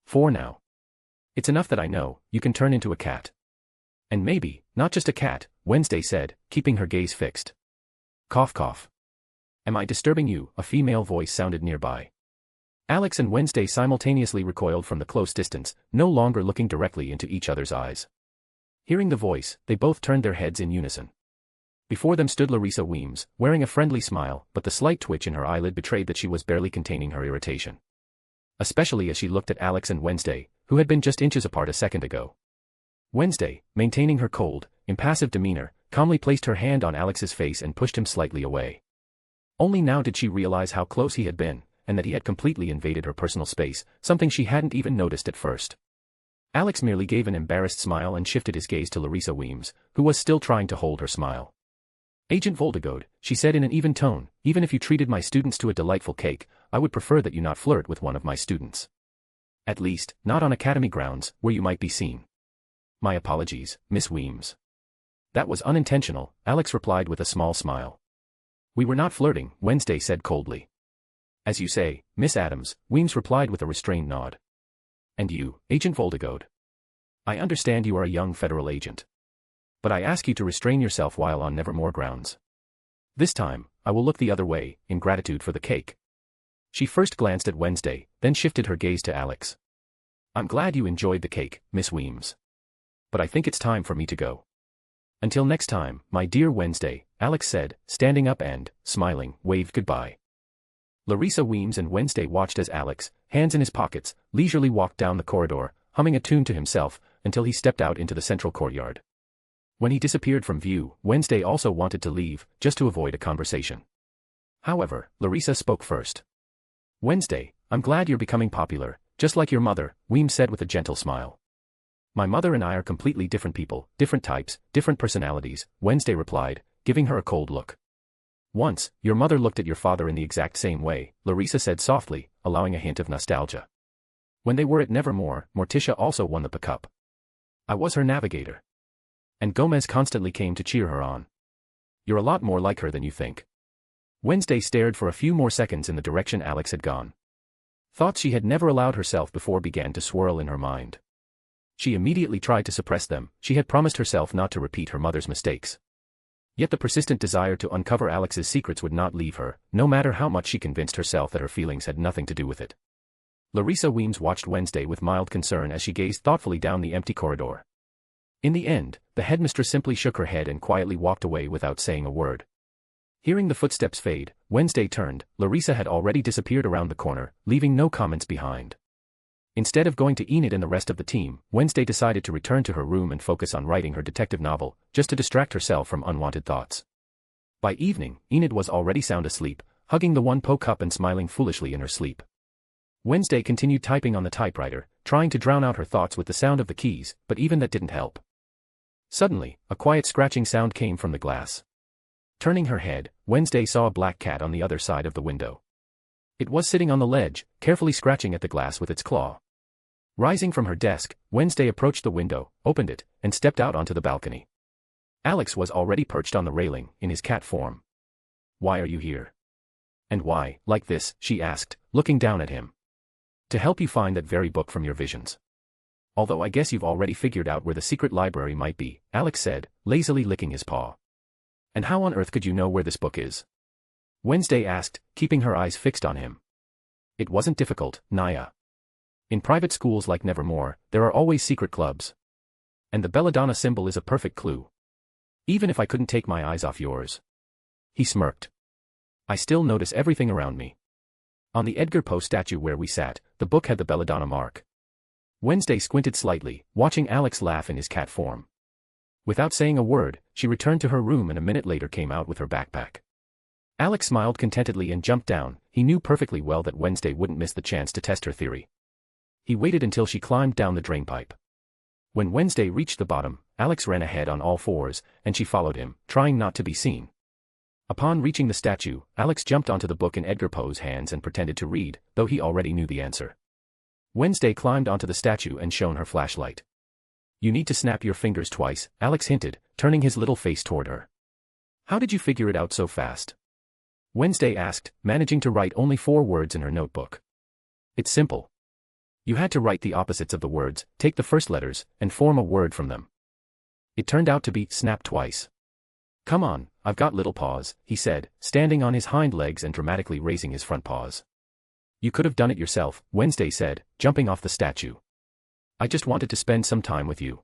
For now. It's enough that I know, you can turn into a cat. And maybe, not just a cat, Wednesday said, keeping her gaze fixed. Cough cough. Am I disturbing you? A female voice sounded nearby. Alex and Wednesday simultaneously recoiled from the close distance, no longer looking directly into each other's eyes. Hearing the voice, they both turned their heads in unison. Before them stood Larissa Weems, wearing a friendly smile, but the slight twitch in her eyelid betrayed that she was barely containing her irritation. Especially as she looked at Alex and Wednesday, who had been just inches apart a second ago. Wednesday, maintaining her cold, impassive demeanor, calmly placed her hand on Alex's face and pushed him slightly away. Only now did she realize how close he had been, and that he had completely invaded her personal space, something she hadn't even noticed at first. Alex merely gave an embarrassed smile and shifted his gaze to Larissa Weems, who was still trying to hold her smile. Agent Voldegode, she said in an even tone, even if you treated my students to a delightful cake, I would prefer that you not flirt with one of my students. At least, not on academy grounds, where you might be seen. My apologies, Miss Weems. That was unintentional, Alex replied with a small smile. We were not flirting, Wednesday said coldly. As you say, Miss Adams, Weems replied with a restrained nod. And you, Agent Voldegode? I understand you are a young federal agent. But I ask you to restrain yourself while on Nevermore grounds. This time, I will look the other way, in gratitude for the cake. She first glanced at Wednesday, then shifted her gaze to Alex. I'm glad you enjoyed the cake, Miss Weems. But I think it's time for me to go. Until next time, my dear Wednesday, Alex said, standing up and, smiling, waved goodbye. Larissa Weems and Wednesday watched as Alex, hands in his pockets, leisurely walked down the corridor, humming a tune to himself, until he stepped out into the central courtyard. When he disappeared from view, Wednesday also wanted to leave, just to avoid a conversation. However, Larissa spoke first. Wednesday, I'm glad you're becoming popular, just like your mother, Weems said with a gentle smile. My mother and I are completely different people, different types, different personalities, Wednesday replied, giving her a cold look. Once, your mother looked at your father in the exact same way, Larissa said softly, allowing a hint of nostalgia. When they were at Nevermore, Morticia also won the cup. I was her navigator. And Gomez constantly came to cheer her on. You're a lot more like her than you think. Wednesday stared for a few more seconds in the direction Alex had gone. Thoughts she had never allowed herself before began to swirl in her mind. She immediately tried to suppress them. She had promised herself not to repeat her mother's mistakes. Yet the persistent desire to uncover Alex's secrets would not leave her, no matter how much she convinced herself that her feelings had nothing to do with it. Larissa Weems watched Wednesday with mild concern as she gazed thoughtfully down the empty corridor. In the end, the headmistress simply shook her head and quietly walked away without saying a word. Hearing the footsteps fade, Wednesday turned. Larissa had already disappeared around the corner, leaving no comments behind. Instead of going to Enid and the rest of the team, Wednesday decided to return to her room and focus on writing her detective novel, just to distract herself from unwanted thoughts. By evening, Enid was already sound asleep, hugging the one-po cup and smiling foolishly in her sleep. Wednesday continued typing on the typewriter, trying to drown out her thoughts with the sound of the keys, but even that didn't help. Suddenly, a quiet scratching sound came from the glass. Turning her head, Wednesday saw a black cat on the other side of the window. It was sitting on the ledge, carefully scratching at the glass with its claw. Rising from her desk, Wednesday approached the window, opened it, and stepped out onto the balcony. Alex was already perched on the railing, in his cat form. Why are you here? And why, like this, she asked, looking down at him. To help you find that very book from your visions. Although I guess you've already figured out where the secret library might be, Alex said, lazily licking his paw. And how on earth could you know where this book is? Wednesday asked, keeping her eyes fixed on him. It wasn't difficult, Naya. In private schools like Nevermore, there are always secret clubs. And the belladonna symbol is a perfect clue. Even if I couldn't take my eyes off yours. He smirked. I still notice everything around me. On the Edgar Poe statue where we sat, the book had the belladonna mark. Wednesday squinted slightly, watching Alex laugh in his cat form. Without saying a word, she returned to her room and a minute later came out with her backpack. Alex smiled contentedly and jumped down. He knew perfectly well that Wednesday wouldn't miss the chance to test her theory. He waited until she climbed down the drainpipe. When Wednesday reached the bottom, Alex ran ahead on all fours, and she followed him, trying not to be seen. Upon reaching the statue, Alex jumped onto the book in Edgar Poe's hands and pretended to read, though he already knew the answer. Wednesday climbed onto the statue and shone her flashlight. You need to snap your fingers twice, Alex hinted, turning his little face toward her. How did you figure it out so fast? Wednesday asked, managing to write only 4 words in her notebook. It's simple. You had to write the opposites of the words, take the first letters, and form a word from them. It turned out to be snap twice. Come on, I've got little paws, he said, standing on his hind legs and dramatically raising his front paws. You could have done it yourself, Wednesday said, jumping off the statue. I just wanted to spend some time with you.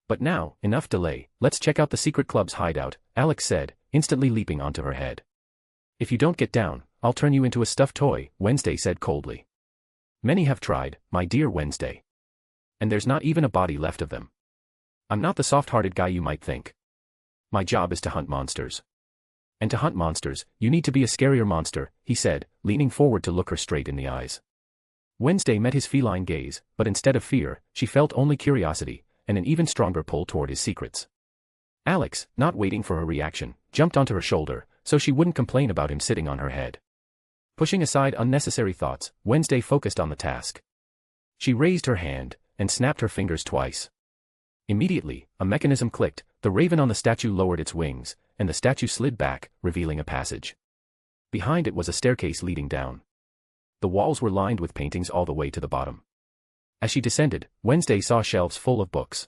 But now, enough delay, let's check out the secret club's hideout, Alex said, instantly leaping onto her head. If you don't get down, I'll turn you into a stuffed toy, Wednesday said coldly. Many have tried, my dear Wednesday. And there's not even a body left of them. I'm not the soft-hearted guy you might think. My job is to hunt monsters. And to hunt monsters, you need to be a scarier monster, he said, leaning forward to look her straight in the eyes. Wednesday met his feline gaze, but instead of fear, she felt only curiosity, and an even stronger pull toward his secrets. Alex, not waiting for her reaction, jumped onto her shoulder, so she wouldn't complain about him sitting on her head. Pushing aside unnecessary thoughts, Wednesday focused on the task. She raised her hand, and snapped her fingers twice. Immediately, a mechanism clicked, the raven on the statue lowered its wings, and the statue slid back, revealing a passage. Behind it was a staircase leading down. The walls were lined with paintings all the way to the bottom. As she descended, Wednesday saw shelves full of books.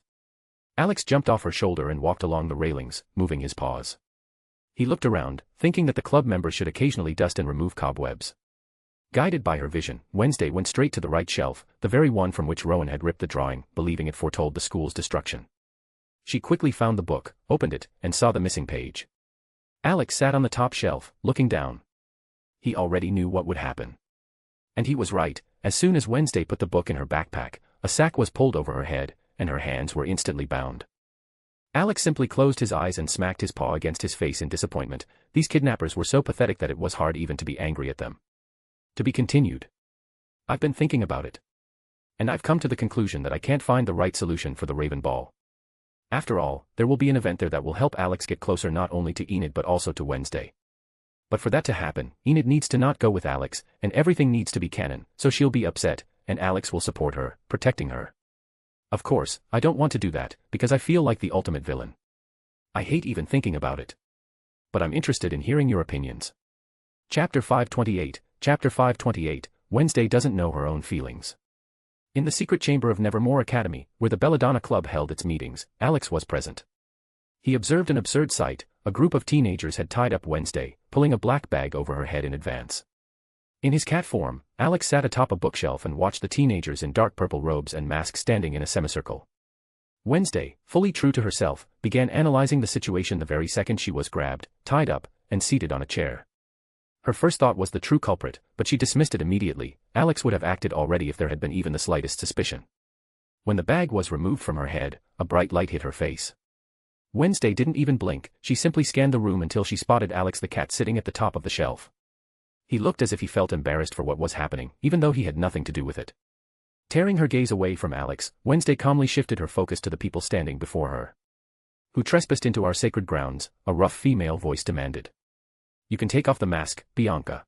Alex jumped off her shoulder and walked along the railings, moving his paws. He looked around, thinking that the club members should occasionally dust and remove cobwebs. Guided by her vision, Wednesday went straight to the right shelf, the very one from which Rowan had ripped the drawing, believing it foretold the school's destruction. She quickly found the book, opened it, and saw the missing page. Alex sat on the top shelf, looking down. He already knew what would happen. And he was right. As soon as Wednesday put the book in her backpack, a sack was pulled over her head, and her hands were instantly bound. Alex simply closed his eyes and smacked his paw against his face in disappointment. These kidnappers were so pathetic that it was hard even to be angry at them. To be continued. I've been thinking about it. And I've come to the conclusion that I can't find the right solution for the Raven Ball. After all, there will be an event there that will help Alex get closer not only to Enid but also to Wednesday. But for that to happen, Enid needs to not go with Alex, and everything needs to be canon, so she'll be upset, and Alex will support her, protecting her. Of course, I don't want to do that, because I feel like the ultimate villain. I hate even thinking about it. But I'm interested in hearing your opinions. Chapter 528, Wednesday doesn't know her own feelings. In the secret chamber of Nevermore Academy, where the Belladonna Club held its meetings, Alex was present. He observed an absurd sight. A group of teenagers had tied up Wednesday, pulling a black bag over her head in advance. In his cat form, Alex sat atop a bookshelf and watched the teenagers in dark purple robes and masks standing in a semicircle. Wednesday, fully true to herself, began analyzing the situation the very second she was grabbed, tied up, and seated on a chair. Her first thought was the true culprit, but she dismissed it immediately. Alex would have acted already if there had been even the slightest suspicion. When the bag was removed from her head, a bright light hit her face. Wednesday didn't even blink. She simply scanned the room until she spotted Alex the cat sitting at the top of the shelf. He looked as if he felt embarrassed for what was happening, even though he had nothing to do with it. Tearing her gaze away from Alex, Wednesday calmly shifted her focus to the people standing before her. "Who trespassed into our sacred grounds?" a rough female voice demanded. "You can take off the mask, Bianca."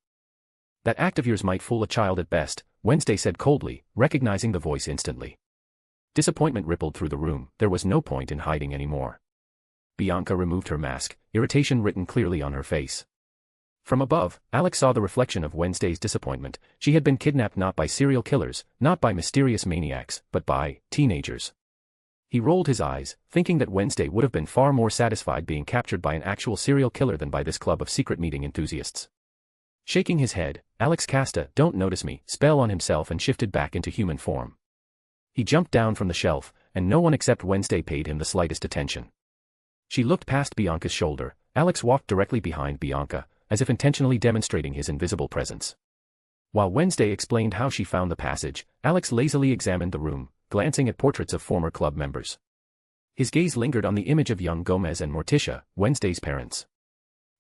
"That act of yours might fool a child at best," Wednesday said coldly, recognizing the voice instantly. Disappointment rippled through the room. There was no point in hiding anymore. Bianca removed her mask, irritation written clearly on her face. From above, Alex saw the reflection of Wednesday's disappointment. She had been kidnapped not by serial killers, not by mysterious maniacs, but by teenagers. He rolled his eyes, thinking that Wednesday would have been far more satisfied being captured by an actual serial killer than by this club of secret meeting enthusiasts. Shaking his head, Alex cast a "don't notice me" spell on himself and shifted back into human form. He jumped down from the shelf, and no one except Wednesday paid him the slightest attention. She looked past Bianca's shoulder. Alex walked directly behind Bianca, as if intentionally demonstrating his invisible presence. While Wednesday explained how she found the passage, Alex lazily examined the room, glancing at portraits of former club members. His gaze lingered on the image of young Gomez and Morticia, Wednesday's parents.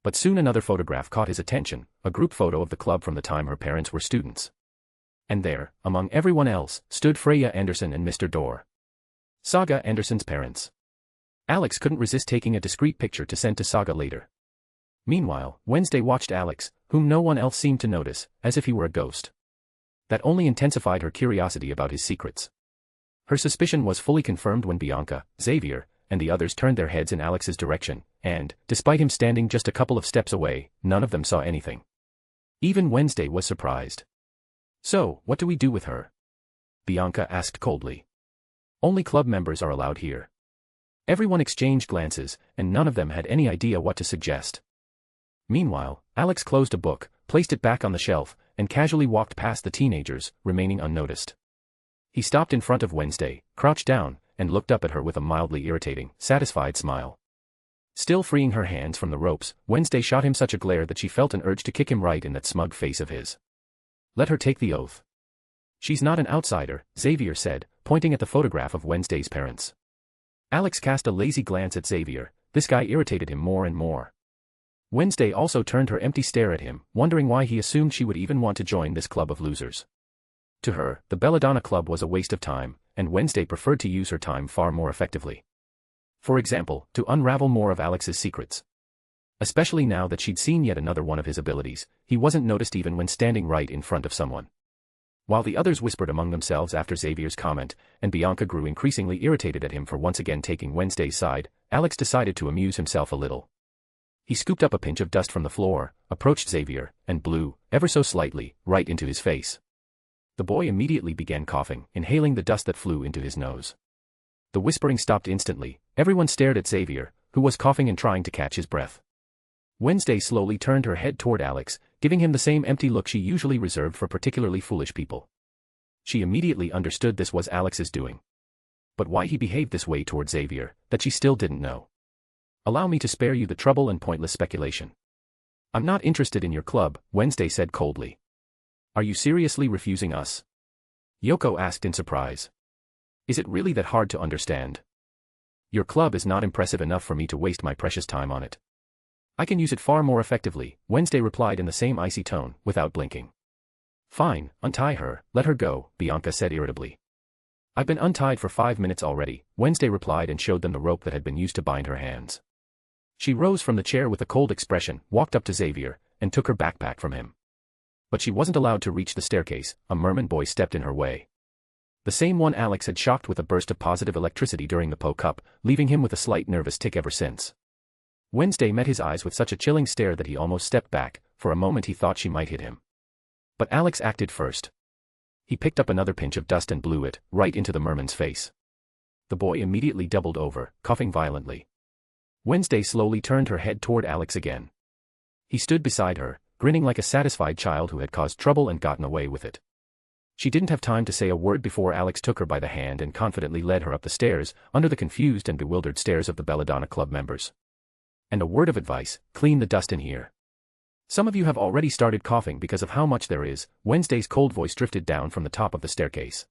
But soon another photograph caught his attention, a group photo of the club from the time her parents were students. And there, among everyone else, stood Freya Anderson and Mr. Dorr. Saga Anderson's parents. Alex couldn't resist taking a discreet picture to send to Saga later. Meanwhile, Wednesday watched Alex, whom no one else seemed to notice, as if he were a ghost. That only intensified her curiosity about his secrets. Her suspicion was fully confirmed when Bianca, Xavier, and the others turned their heads in Alex's direction, and, despite him standing just a couple of steps away, none of them saw anything. Even Wednesday was surprised. "So, what do we do with her?" Bianca asked coldly. "Only club members are allowed here." Everyone exchanged glances, and none of them had any idea what to suggest. Meanwhile, Alex closed a book, placed it back on the shelf, and casually walked past the teenagers, remaining unnoticed. He stopped in front of Wednesday, crouched down, and looked up at her with a mildly irritating, satisfied smile. Still freeing her hands from the ropes, Wednesday shot him such a glare that she felt an urge to kick him right in that smug face of his. "Let her take the oath." "She's not an outsider," Xavier said, pointing at the photograph of Wednesday's parents. Alex cast a lazy glance at Xavier. This guy irritated him more and more. Wednesday also turned her empty stare at him, wondering why he assumed she would even want to join this club of losers. To her, the Belladonna Club was a waste of time, and Wednesday preferred to use her time far more effectively. For example, to unravel more of Alex's secrets. Especially now that she'd seen yet another one of his abilities, he wasn't noticed even when standing right in front of someone. While the others whispered among themselves after Xavier's comment, and Bianca grew increasingly irritated at him for once again taking Wednesday's side, Alex decided to amuse himself a little. He scooped up a pinch of dust from the floor, approached Xavier, and blew, ever so slightly, right into his face. The boy immediately began coughing, inhaling the dust that flew into his nose. The whispering stopped instantly. Everyone stared at Xavier, who was coughing and trying to catch his breath. Wednesday slowly turned her head toward Alex, giving him the same empty look she usually reserved for particularly foolish people. She immediately understood this was Alex's doing. But why he behaved this way toward Xavier, that she still didn't know. Allow me to spare you the trouble and pointless speculation. I'm not interested in your club, Wednesday said coldly. Are you seriously refusing us? Yoko asked in surprise. Is it really that hard to understand? Your club is not impressive enough for me to waste my precious time on it. I can use it far more effectively, Wednesday replied in the same icy tone, without blinking. Fine, untie her, let her go, Bianca said irritably. I've been untied for 5 minutes already, Wednesday replied and showed them the rope that had been used to bind her hands. She rose from the chair with a cold expression, walked up to Xavier, and took her backpack from him. But she wasn't allowed to reach the staircase. A merman boy stepped in her way. The same one Alex had shocked with a burst of positive electricity during the poke-up, leaving him with a slight nervous tic ever since. Wednesday met his eyes with such a chilling stare that he almost stepped back. For a moment he thought she might hit him. But Alex acted first. He picked up another pinch of dust and blew it, right into the merman's face. The boy immediately doubled over, coughing violently. Wednesday slowly turned her head toward Alex again. He stood beside her, grinning like a satisfied child who had caused trouble and gotten away with it. She didn't have time to say a word before Alex took her by the hand and confidently led her up the stairs, under the confused and bewildered stares of the Belladonna Club members. And a word of advice, clean the dust in here. Some of you have already started coughing because of how much there is. Wednesday's cold voice drifted down from the top of the staircase.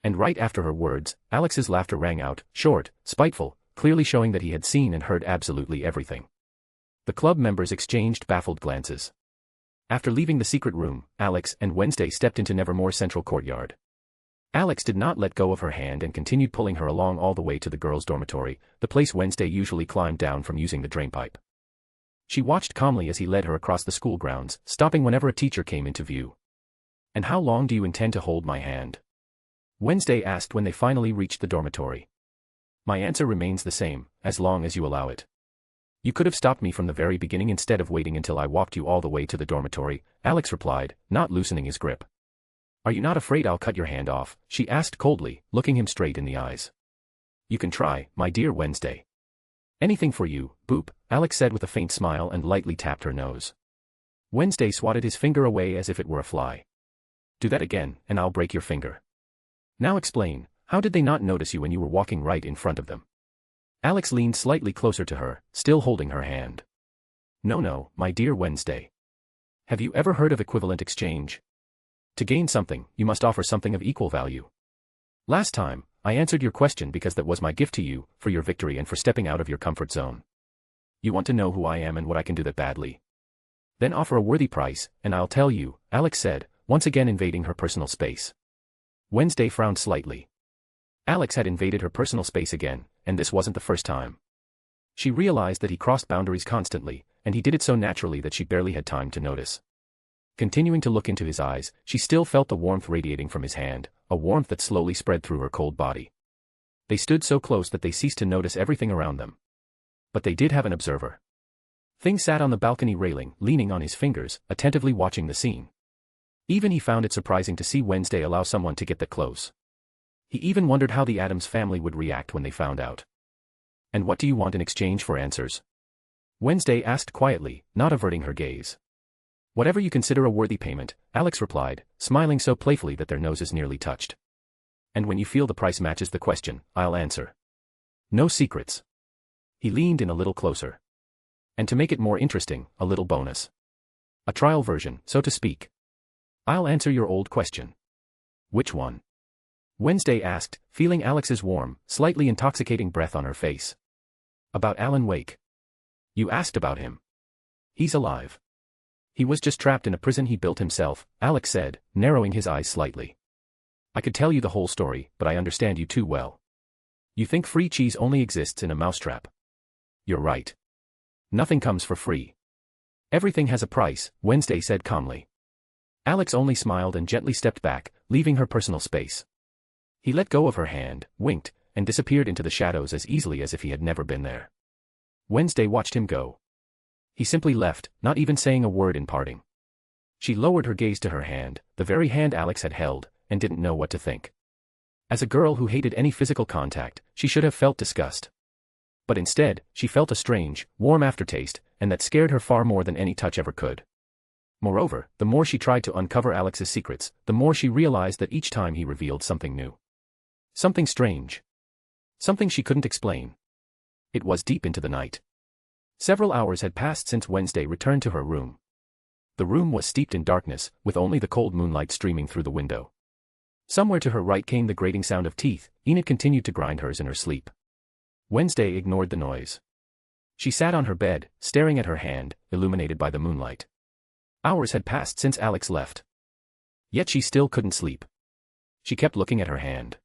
And right after her words, Alex's laughter rang out, short, spiteful, clearly showing that he had seen and heard absolutely everything. The club members exchanged baffled glances. After leaving the secret room, Alex and Wednesday stepped into Nevermore's central courtyard. Alex did not let go of her hand and continued pulling her along all the way to the girls' dormitory, the place Wednesday usually climbed down from using the drainpipe. She watched calmly as he led her across the school grounds, stopping whenever a teacher came into view. And how long do you intend to hold my hand? Wednesday asked when they finally reached the dormitory. My answer remains the same, as long as you allow it. You could have stopped me from the very beginning instead of waiting until I walked you all the way to the dormitory, Alex replied, not loosening his grip. Are you not afraid I'll cut your hand off? She asked coldly, looking him straight in the eyes. You can try, my dear Wednesday. Anything for you, boop, Alex said with a faint smile and lightly tapped her nose. Wednesday swatted his finger away as if it were a fly. Do that again, and I'll break your finger. Now explain, how did they not notice you when you were walking right in front of them? Alex leaned slightly closer to her, still holding her hand. No, my dear Wednesday. Have you ever heard of equivalent exchange? To gain something, you must offer something of equal value. Last time, I answered your question because that was my gift to you, for your victory and for stepping out of your comfort zone. You want to know who I am and what I can do that badly? Then offer a worthy price, and I'll tell you, Alex said, once again invading her personal space. Wednesday frowned slightly. Alex had invaded her personal space again, and this wasn't the first time. She realized that he crossed boundaries constantly, and he did it so naturally that she barely had time to notice. Continuing to look into his eyes, she still felt the warmth radiating from his hand, a warmth that slowly spread through her cold body. They stood so close that they ceased to notice everything around them. But they did have an observer. Thing sat on the balcony railing, leaning on his fingers, attentively watching the scene. Even he found it surprising to see Wednesday allow someone to get that close. He even wondered how the Addams family would react when they found out. And what do you want in exchange for answers? Wednesday asked quietly, not averting her gaze. Whatever you consider a worthy payment, Alex replied, smiling so playfully that their noses nearly touched. And when you feel the price matches the question, I'll answer. No secrets. He leaned in a little closer. And to make it more interesting, a little bonus. A trial version, so to speak. I'll answer your old question. Which one? Wednesday asked, feeling Alex's warm, slightly intoxicating breath on her face. About Alan Wake. You asked about him. He's alive. He was just trapped in a prison he built himself, Alex said, narrowing his eyes slightly. I could tell you the whole story, but I understand you too well. You think free cheese only exists in a mousetrap. You're right. Nothing comes for free. Everything has a price, Wednesday said calmly. Alex only smiled and gently stepped back, leaving her personal space. He let go of her hand, winked, and disappeared into the shadows as easily as if he had never been there. Wednesday watched him go. He simply left, not even saying a word in parting. She lowered her gaze to her hand, the very hand Alex had held, and didn't know what to think. As a girl who hated any physical contact, she should have felt disgust. But instead, she felt a strange, warm aftertaste, and that scared her far more than any touch ever could. Moreover, the more she tried to uncover Alex's secrets, the more she realized that each time he revealed something new. Something strange. Something she couldn't explain. It was deep into the night. Several hours had passed since Wednesday returned to her room. The room was steeped in darkness, with only the cold moonlight streaming through the window. Somewhere to her right came the grating sound of teeth. Enid continued to grind hers in her sleep. Wednesday ignored the noise. She sat on her bed, staring at her hand, illuminated by the moonlight. Hours had passed since Alex left. Yet she still couldn't sleep. She kept looking at her hand.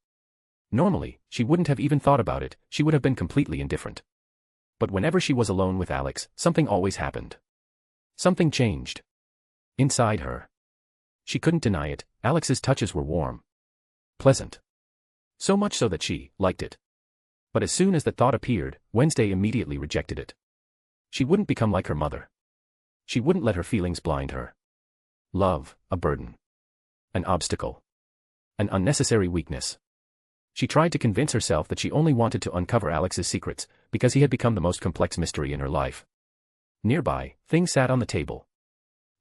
Normally, she wouldn't have even thought about it, she would have been completely indifferent. But whenever she was alone with Alex, something always happened. Something changed. Inside her. She couldn't deny it, Alex's touches were warm. Pleasant. So much so that she liked it. But as soon as the thought appeared, Wednesday immediately rejected it. She wouldn't become like her mother. She wouldn't let her feelings blind her. Love, a burden. An obstacle. An unnecessary weakness. She tried to convince herself that she only wanted to uncover Alex's secrets, because he had become the most complex mystery in her life. Nearby, Thing sat on the table.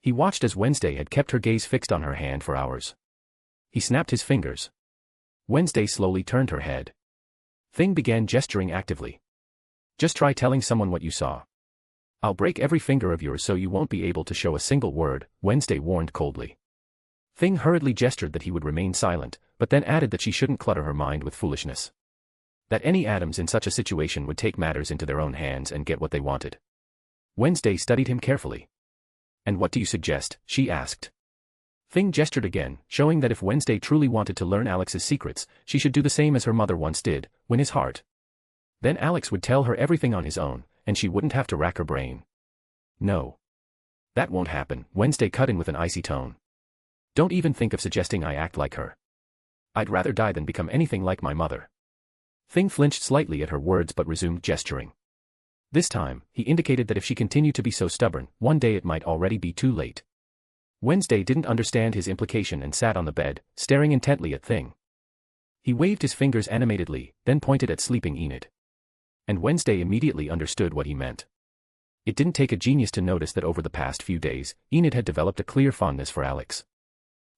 He watched as Wednesday had kept her gaze fixed on her hand for hours. He snapped his fingers. Wednesday slowly turned her head. Thing began gesturing actively. Just try telling someone what you saw. I'll break every finger of yours so you won't be able to show a single word, Wednesday warned coldly. Thing hurriedly gestured that he would remain silent, but then added that she shouldn't clutter her mind with foolishness. That any Adams in such a situation would take matters into their own hands and get what they wanted. Wednesday studied him carefully. And what do you suggest? She asked. Thing gestured again, showing that if Wednesday truly wanted to learn Alex's secrets, she should do the same as her mother once did, win his heart. Then Alex would tell her everything on his own, and she wouldn't have to rack her brain. No. That won't happen, Wednesday cut in with an icy tone. Don't even think of suggesting I act like her. I'd rather die than become anything like my mother. Thing flinched slightly at her words but resumed gesturing. This time, he indicated that if she continued to be so stubborn, one day it might already be too late. Wednesday didn't understand his implication and sat on the bed, staring intently at Thing. He waved his fingers animatedly, then pointed at sleeping Enid. And Wednesday immediately understood what he meant. It didn't take a genius to notice that over the past few days, Enid had developed a clear fondness for Alex.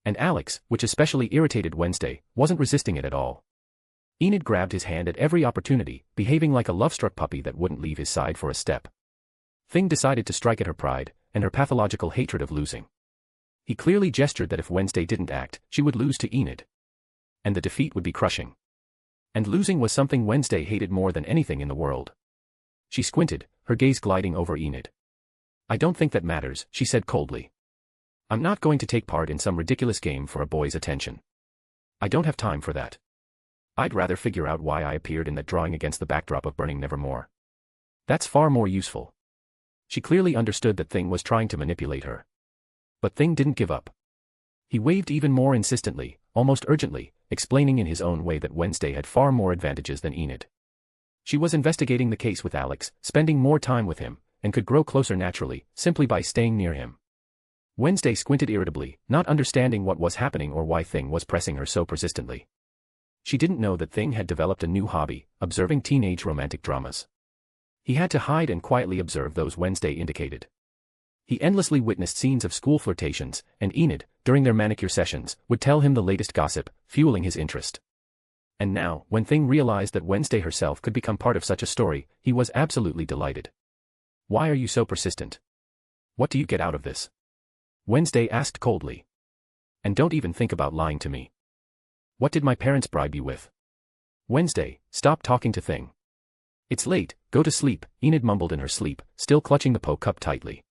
And Alex, which especially irritated Wednesday, wasn't resisting it at all. Enid grabbed his hand at every opportunity, behaving like a love-struck puppy that wouldn't leave his side for a step. Thing decided to strike at her pride, and her pathological hatred of losing. He clearly gestured that if Wednesday didn't act, she would lose to Enid. And the defeat would be crushing. And losing was something Wednesday hated more than anything in the world. She squinted, her gaze gliding over Enid. I don't think that matters, she said coldly. I'm not going to take part in some ridiculous game for a boy's attention. I don't have time for that. I'd rather figure out why I appeared in that drawing against the backdrop of Burning Nevermore. That's far more useful. She clearly understood that Thing was trying to manipulate her. But Thing didn't give up. He waved even more insistently, almost urgently, explaining in his own way that Wednesday had far more advantages than Enid. She was investigating the case with Alex, spending more time with him, and could grow closer naturally, simply by staying near him. Wednesday squinted irritably, not understanding what was happening or why Thing was pressing her so persistently. She didn't know that Thing had developed a new hobby, observing teenage romantic dramas. He had to hide and quietly observe those, Wednesday indicated. He endlessly witnessed scenes of school flirtations, and Enid, during their manicure sessions, would tell him the latest gossip, fueling his interest. And now, when Thing realized that Wednesday herself could become part of such a story, he was absolutely delighted. Why are you so persistent? What do you get out of this? Wednesday asked coldly. And don't even think about lying to me. What did my parents bribe you with? Wednesday, stop talking to Thing. It's late, go to sleep, Enid mumbled in her sleep, still clutching the Poke cup tightly.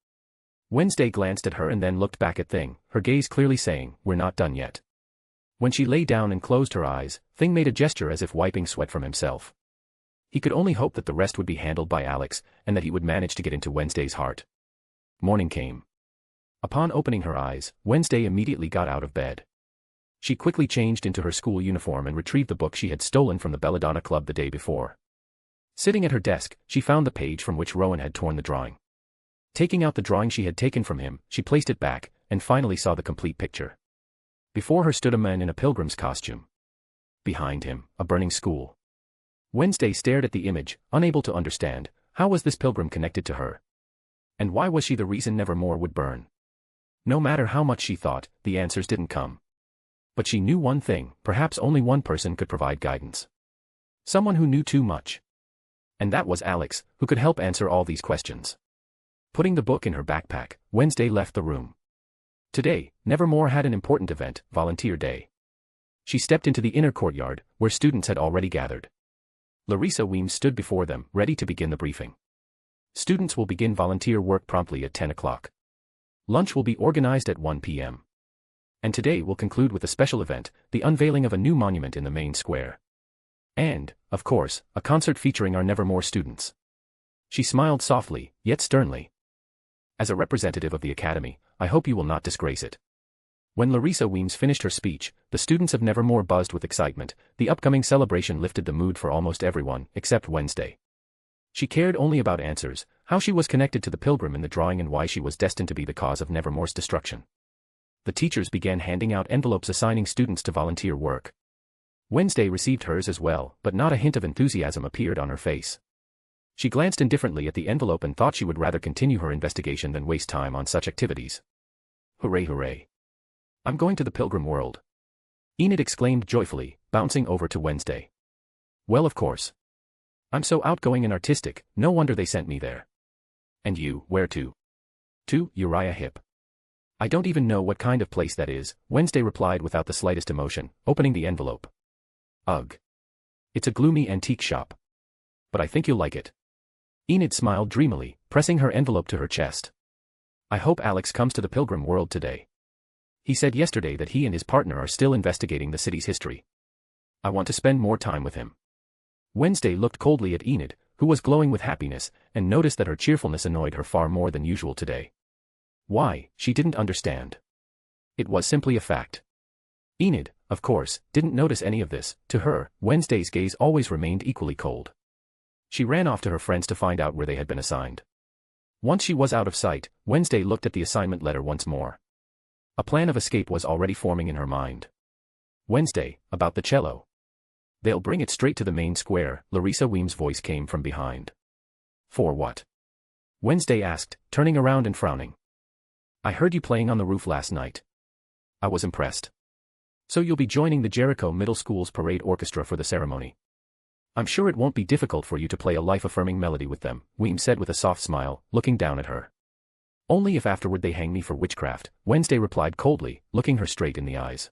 Wednesday glanced at her and then looked back at Thing, her gaze clearly saying, we're not done yet. When she lay down and closed her eyes, Thing made a gesture as if wiping sweat from himself. He could only hope that the rest would be handled by Alex, and that he would manage to get into Wednesday's heart. Morning came. Upon opening her eyes, Wednesday immediately got out of bed. She quickly changed into her school uniform and retrieved the book she had stolen from the Belladonna Club the day before. Sitting at her desk, she found the page from which Rowan had torn the drawing. Taking out the drawing she had taken from him, she placed it back, and finally saw the complete picture. Before her stood a man in a pilgrim's costume. Behind him, a burning school. Wednesday stared at the image, unable to understand, how was this pilgrim connected to her? And why was she the reason Nevermore would burn? No matter how much she thought, the answers didn't come. But she knew one thing, perhaps only one person could provide guidance. Someone who knew too much. And that was Alex, who could help answer all these questions. Putting the book in her backpack, Wednesday left the room. Today, Nevermore had an important event, Volunteer Day. She stepped into the inner courtyard, where students had already gathered. Larissa Weems stood before them, ready to begin the briefing. Students will begin volunteer work promptly at 10 o'clock. Lunch will be organized at 1 p.m. And today will conclude with a special event, the unveiling of a new monument in the main square. And, of course, a concert featuring our Nevermore students. She smiled softly, yet sternly. As a representative of the Academy, I hope you will not disgrace it. When Larissa Weems finished her speech, the students of Nevermore buzzed with excitement. The upcoming celebration lifted the mood for almost everyone, except Wednesday. She cared only about answers, how she was connected to the pilgrim in the drawing and why she was destined to be the cause of Nevermore's destruction. The teachers began handing out envelopes assigning students to volunteer work. Wednesday received hers as well, but not a hint of enthusiasm appeared on her face. She glanced indifferently at the envelope and thought she would rather continue her investigation than waste time on such activities. Hooray, hooray. I'm going to the pilgrim world. Enid exclaimed joyfully, bouncing over to Wednesday. Well, of course. I'm so outgoing and artistic, no wonder they sent me there. And you, where to? To Uriah Heep. I don't even know what kind of place that is, Wednesday replied without the slightest emotion, opening the envelope. Ugh. It's a gloomy antique shop. But I think you'll like it. Enid smiled dreamily, pressing her envelope to her chest. I hope Alex comes to the pilgrim world today. He said yesterday that he and his partner are still investigating the city's history. I want to spend more time with him. Wednesday looked coldly at Enid, who was glowing with happiness, and noticed that her cheerfulness annoyed her far more than usual today. Why, she didn't understand. It was simply a fact. Enid, of course, didn't notice any of this. To her, Wednesday's gaze always remained equally cold. She ran off to her friends to find out where they had been assigned. Once she was out of sight, Wednesday looked at the assignment letter once more. A plan of escape was already forming in her mind. Wednesday, about the cello. They'll bring it straight to the main square, Larissa Weems' voice came from behind. For what? Wednesday asked, turning around and frowning. I heard you playing on the roof last night. I was impressed. So you'll be joining the Jericho Middle School's parade orchestra for the ceremony. I'm sure it won't be difficult for you to play a life-affirming melody with them, Weems said with a soft smile, looking down at her. Only if afterward they hang me for witchcraft, Wednesday replied coldly, looking her straight in the eyes.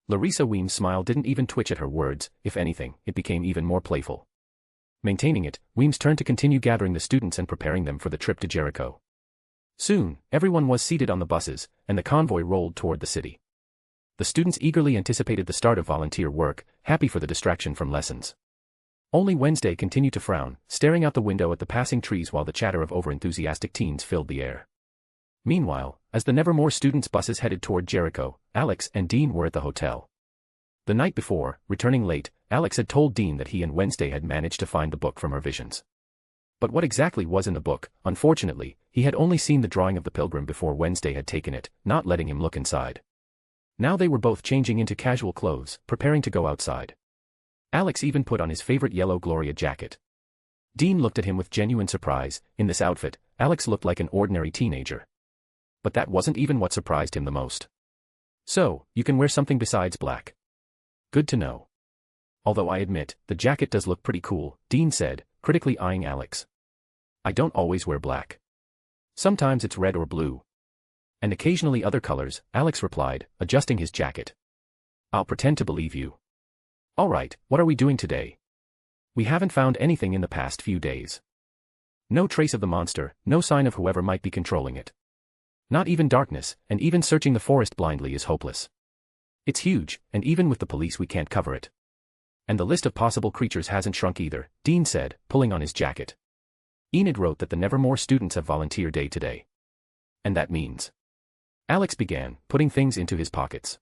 Larissa Weems' smile didn't even twitch at her words, if anything, it became even more playful. Maintaining it, Weems turned to continue gathering the students and preparing them for the trip to Jericho. Soon, everyone was seated on the buses, and the convoy rolled toward the city. The students eagerly anticipated the start of volunteer work, happy for the distraction from lessons. Only Wednesday continued to frown, staring out the window at the passing trees while the chatter of overenthusiastic teens filled the air. Meanwhile, as the Nevermore students' buses headed toward Jericho, Alex and Dean were at the hotel. The night before, returning late, Alex had told Dean that he and Wednesday had managed to find the book from her visions. But what exactly was in the book? Unfortunately, he had only seen the drawing of the pilgrim before Wednesday had taken it, not letting him look inside. Now they were both changing into casual clothes, preparing to go outside. Alex even put on his favorite yellow Gloria jacket. Dean looked at him with genuine surprise. In this outfit, Alex looked like an ordinary teenager. But that wasn't even what surprised him the most. So, you can wear something besides black. Good to know. Although I admit, the jacket does look pretty cool, Dean said, critically eyeing Alex. I don't always wear black. Sometimes it's red or blue. And occasionally other colors, Alex replied, adjusting his jacket. I'll pretend to believe you. All right, what are we doing today? We haven't found anything in the past few days. No trace of the monster, no sign of whoever might be controlling it. Not even darkness, and even searching the forest blindly is hopeless. It's huge, and even with the police we can't cover it. And the list of possible creatures hasn't shrunk either, Dean said, pulling on his jacket. Enid wrote that the Nevermore students have volunteer day today. And that means. Alex began, putting things into his pockets.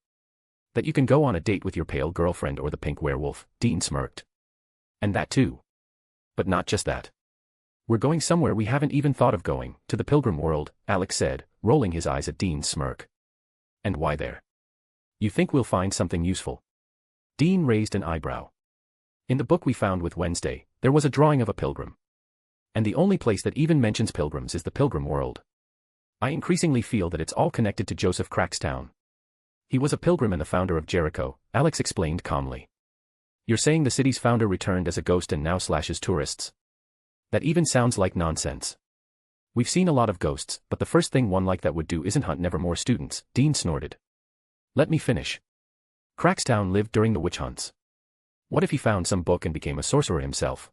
That you can go on a date with your pale girlfriend or the pink werewolf, Dean smirked. And that too. But not just that. We're going somewhere we haven't even thought of going, to the pilgrim world, Alex said, rolling his eyes at Dean's smirk. And why there? You think we'll find something useful? Dean raised an eyebrow. In the book we found with Wednesday, there was a drawing of a pilgrim. And the only place that even mentions pilgrims is the Pilgrim World. I increasingly feel that it's all connected to Joseph Crackstown. He was a pilgrim and the founder of Jericho, Alex explained calmly. You're saying the city's founder returned as a ghost and now slashes tourists? That even sounds like nonsense. We've seen a lot of ghosts, but the first thing one like that would do isn't hunt nevermore students, Dean snorted. Let me finish. Crackstown lived during the witch hunts. What if he found some book and became a sorcerer himself?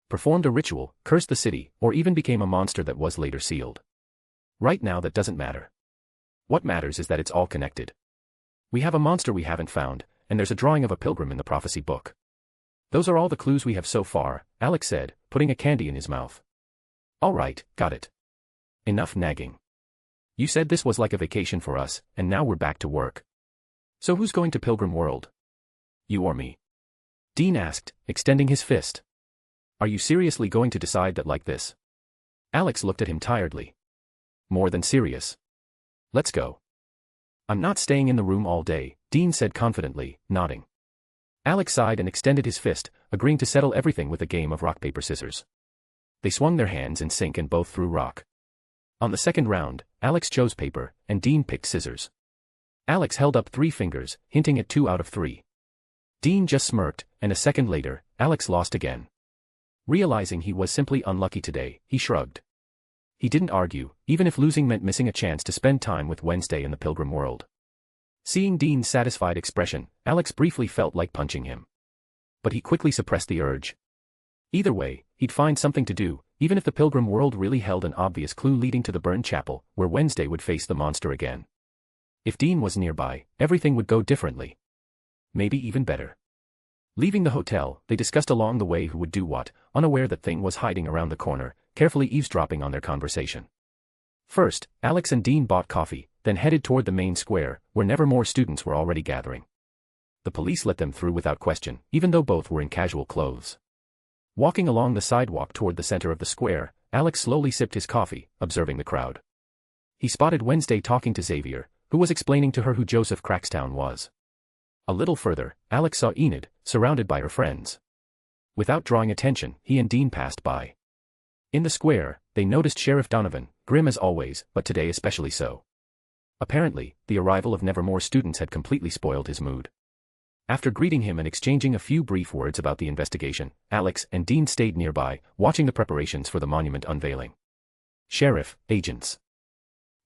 Performed a ritual, cursed the city, or even became a monster that was later sealed? Right now that doesn't matter. What matters is that it's all connected. We have a monster we haven't found, and there's a drawing of a pilgrim in the prophecy book. Those are all the clues we have so far, Alex said, putting a candy in his mouth. All right, got it. Enough nagging. You said this was like a vacation for us, and now we're back to work. So who's going to Pilgrim World? You or me? Dean asked, extending his fist. Are you seriously going to decide that like this? Alex looked at him tiredly. More than serious. Let's go. I'm not staying in the room all day, Dean said confidently, nodding. Alex sighed and extended his fist, agreeing to settle everything with a game of rock paper scissors. They swung their hands in sync and both threw rock. On the second round, Alex chose paper, and Dean picked scissors. Alex held up 3 fingers, hinting at 2 out of 3. Dean just smirked, and a second later, Alex lost again. Realizing he was simply unlucky today, he shrugged. He didn't argue, even if losing meant missing a chance to spend time with Wednesday in the Pilgrim World. Seeing Dean's satisfied expression, Alex briefly felt like punching him. But he quickly suppressed the urge. Either way, he'd find something to do, even if the Pilgrim World really held an obvious clue leading to the burned chapel, where Wednesday would face the monster again. If Dean was nearby, everything would go differently. Maybe even better. Leaving the hotel, they discussed along the way who would do what, unaware that thing was hiding around the corner, carefully eavesdropping on their conversation. First, Alex and Dean bought coffee, then headed toward the main square, where never more students were already gathering. The police let them through without question, even though both were in casual clothes. Walking along the sidewalk toward the center of the square, Alex slowly sipped his coffee, observing the crowd. He spotted Wednesday talking to Xavier, who was explaining to her who Joseph Crackstown was. A little further, Alex saw Enid, surrounded by her friends. Without drawing attention, he and Dean passed by. In the square, they noticed Sheriff Donovan, grim as always, but today especially so. Apparently, the arrival of never more students had completely spoiled his mood. After greeting him and exchanging a few brief words about the investigation, Alex and Dean stayed nearby, watching the preparations for the monument unveiling. Sheriff, agents.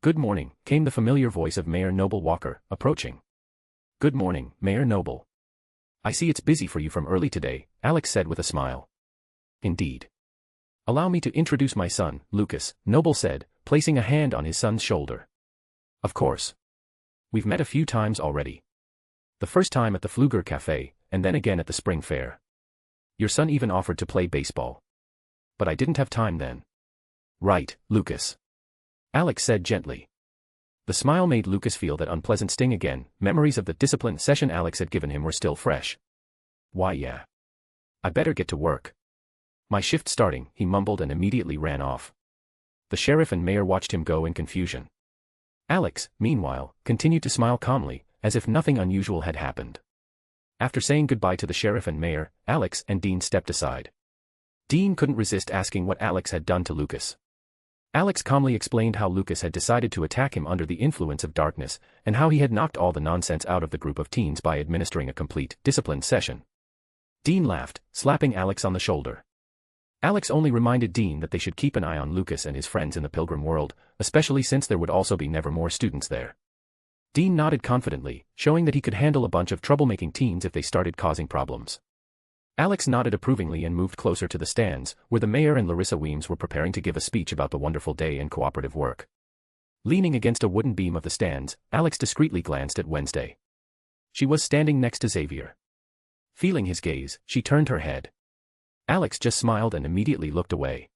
Good morning, came the familiar voice of Mayor Noble Walker, approaching. Good morning, Mayor Noble. I see it's busy for you from early today, Alex said with a smile. Indeed. Allow me to introduce my son, Lucas, Noble said, placing a hand on his son's shoulder. Of course. We've met a few times already. The first time at the Fluger Café, and then again at the spring fair. Your son even offered to play baseball. But I didn't have time then. Right, Lucas. Alex said gently. The smile made Lucas feel that unpleasant sting again. Memories of the discipline session Alex had given him were still fresh. Why yeah. I better get to work. My shift's starting, he mumbled and immediately ran off. The sheriff and mayor watched him go in confusion. Alex, meanwhile, continued to smile calmly, as if nothing unusual had happened. After saying goodbye to the sheriff and mayor, Alex and Dean stepped aside. Dean couldn't resist asking what Alex had done to Lucas. Alex calmly explained how Lucas had decided to attack him under the influence of darkness, and how he had knocked all the nonsense out of the group of teens by administering a complete, disciplined session. Dean laughed, slapping Alex on the shoulder. Alex only reminded Dean that they should keep an eye on Lucas and his friends in the Pilgrim World, especially since there would also be never more students there. Dean nodded confidently, showing that he could handle a bunch of troublemaking teens if they started causing problems. Alex nodded approvingly and moved closer to the stands, where the mayor and Larissa Weems were preparing to give a speech about the wonderful day and cooperative work. Leaning against a wooden beam of the stands, Alex discreetly glanced at Wednesday. She was standing next to Xavier. Feeling his gaze, she turned her head. Alex just smiled and immediately looked away.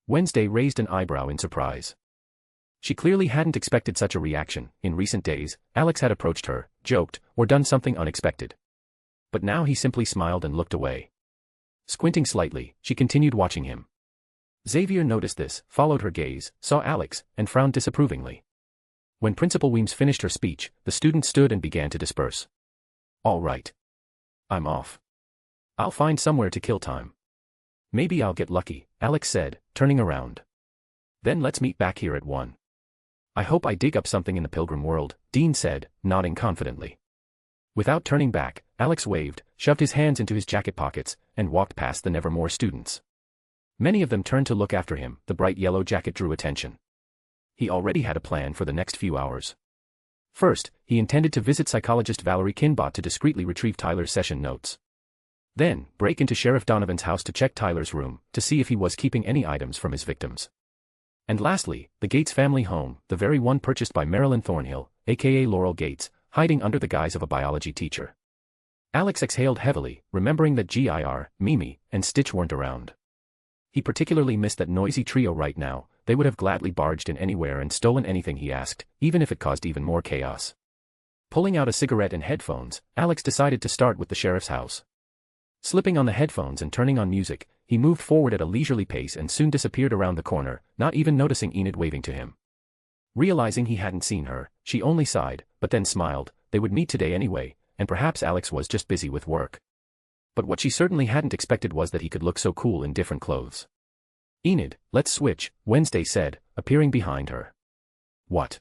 Wednesday raised an eyebrow in surprise. She clearly hadn't expected such a reaction. In recent days, Alex had approached her, joked, or done something unexpected. But now he simply smiled and looked away. Squinting slightly, she continued watching him. Xavier noticed this, followed her gaze, saw Alex, and frowned disapprovingly. When Principal Weems finished her speech, the students stood and began to disperse. All right. I'm off. I'll find somewhere to kill time. Maybe I'll get lucky, Alex said, turning around. Then let's meet back here at 1. I hope I dig up something in the Pilgrim world, Dean said, nodding confidently. Without turning back, Alex waved, shoved his hands into his jacket pockets, and walked past the Nevermore students. Many of them turned to look after him. The bright yellow jacket drew attention. He already had a plan for the next few hours. First, he intended to visit psychologist Valerie Kinbot to discreetly retrieve Tyler's session notes. Then, break into Sheriff Donovan's house to check Tyler's room, to see if he was keeping any items from his victims. And lastly, the Gates family home, the very one purchased by Marilyn Thornhill, aka Laurel Gates, hiding under the guise of a biology teacher. Alex exhaled heavily, remembering that Gir, Mimi, and Stitch weren't around. He particularly missed that noisy trio right now. They would have gladly barged in anywhere and stolen anything he asked, even if it caused even more chaos. Pulling out a cigarette and headphones, Alex decided to start with the sheriff's house. Slipping on the headphones and turning on music, he moved forward at a leisurely pace and soon disappeared around the corner, not even noticing Enid waving to him. Realizing he hadn't seen her, she only sighed, but then smiled. They would meet today anyway, and perhaps Alex was just busy with work. But what she certainly hadn't expected was that he could look so cool in different clothes. Enid, let's switch, Wednesday said, appearing behind her. What?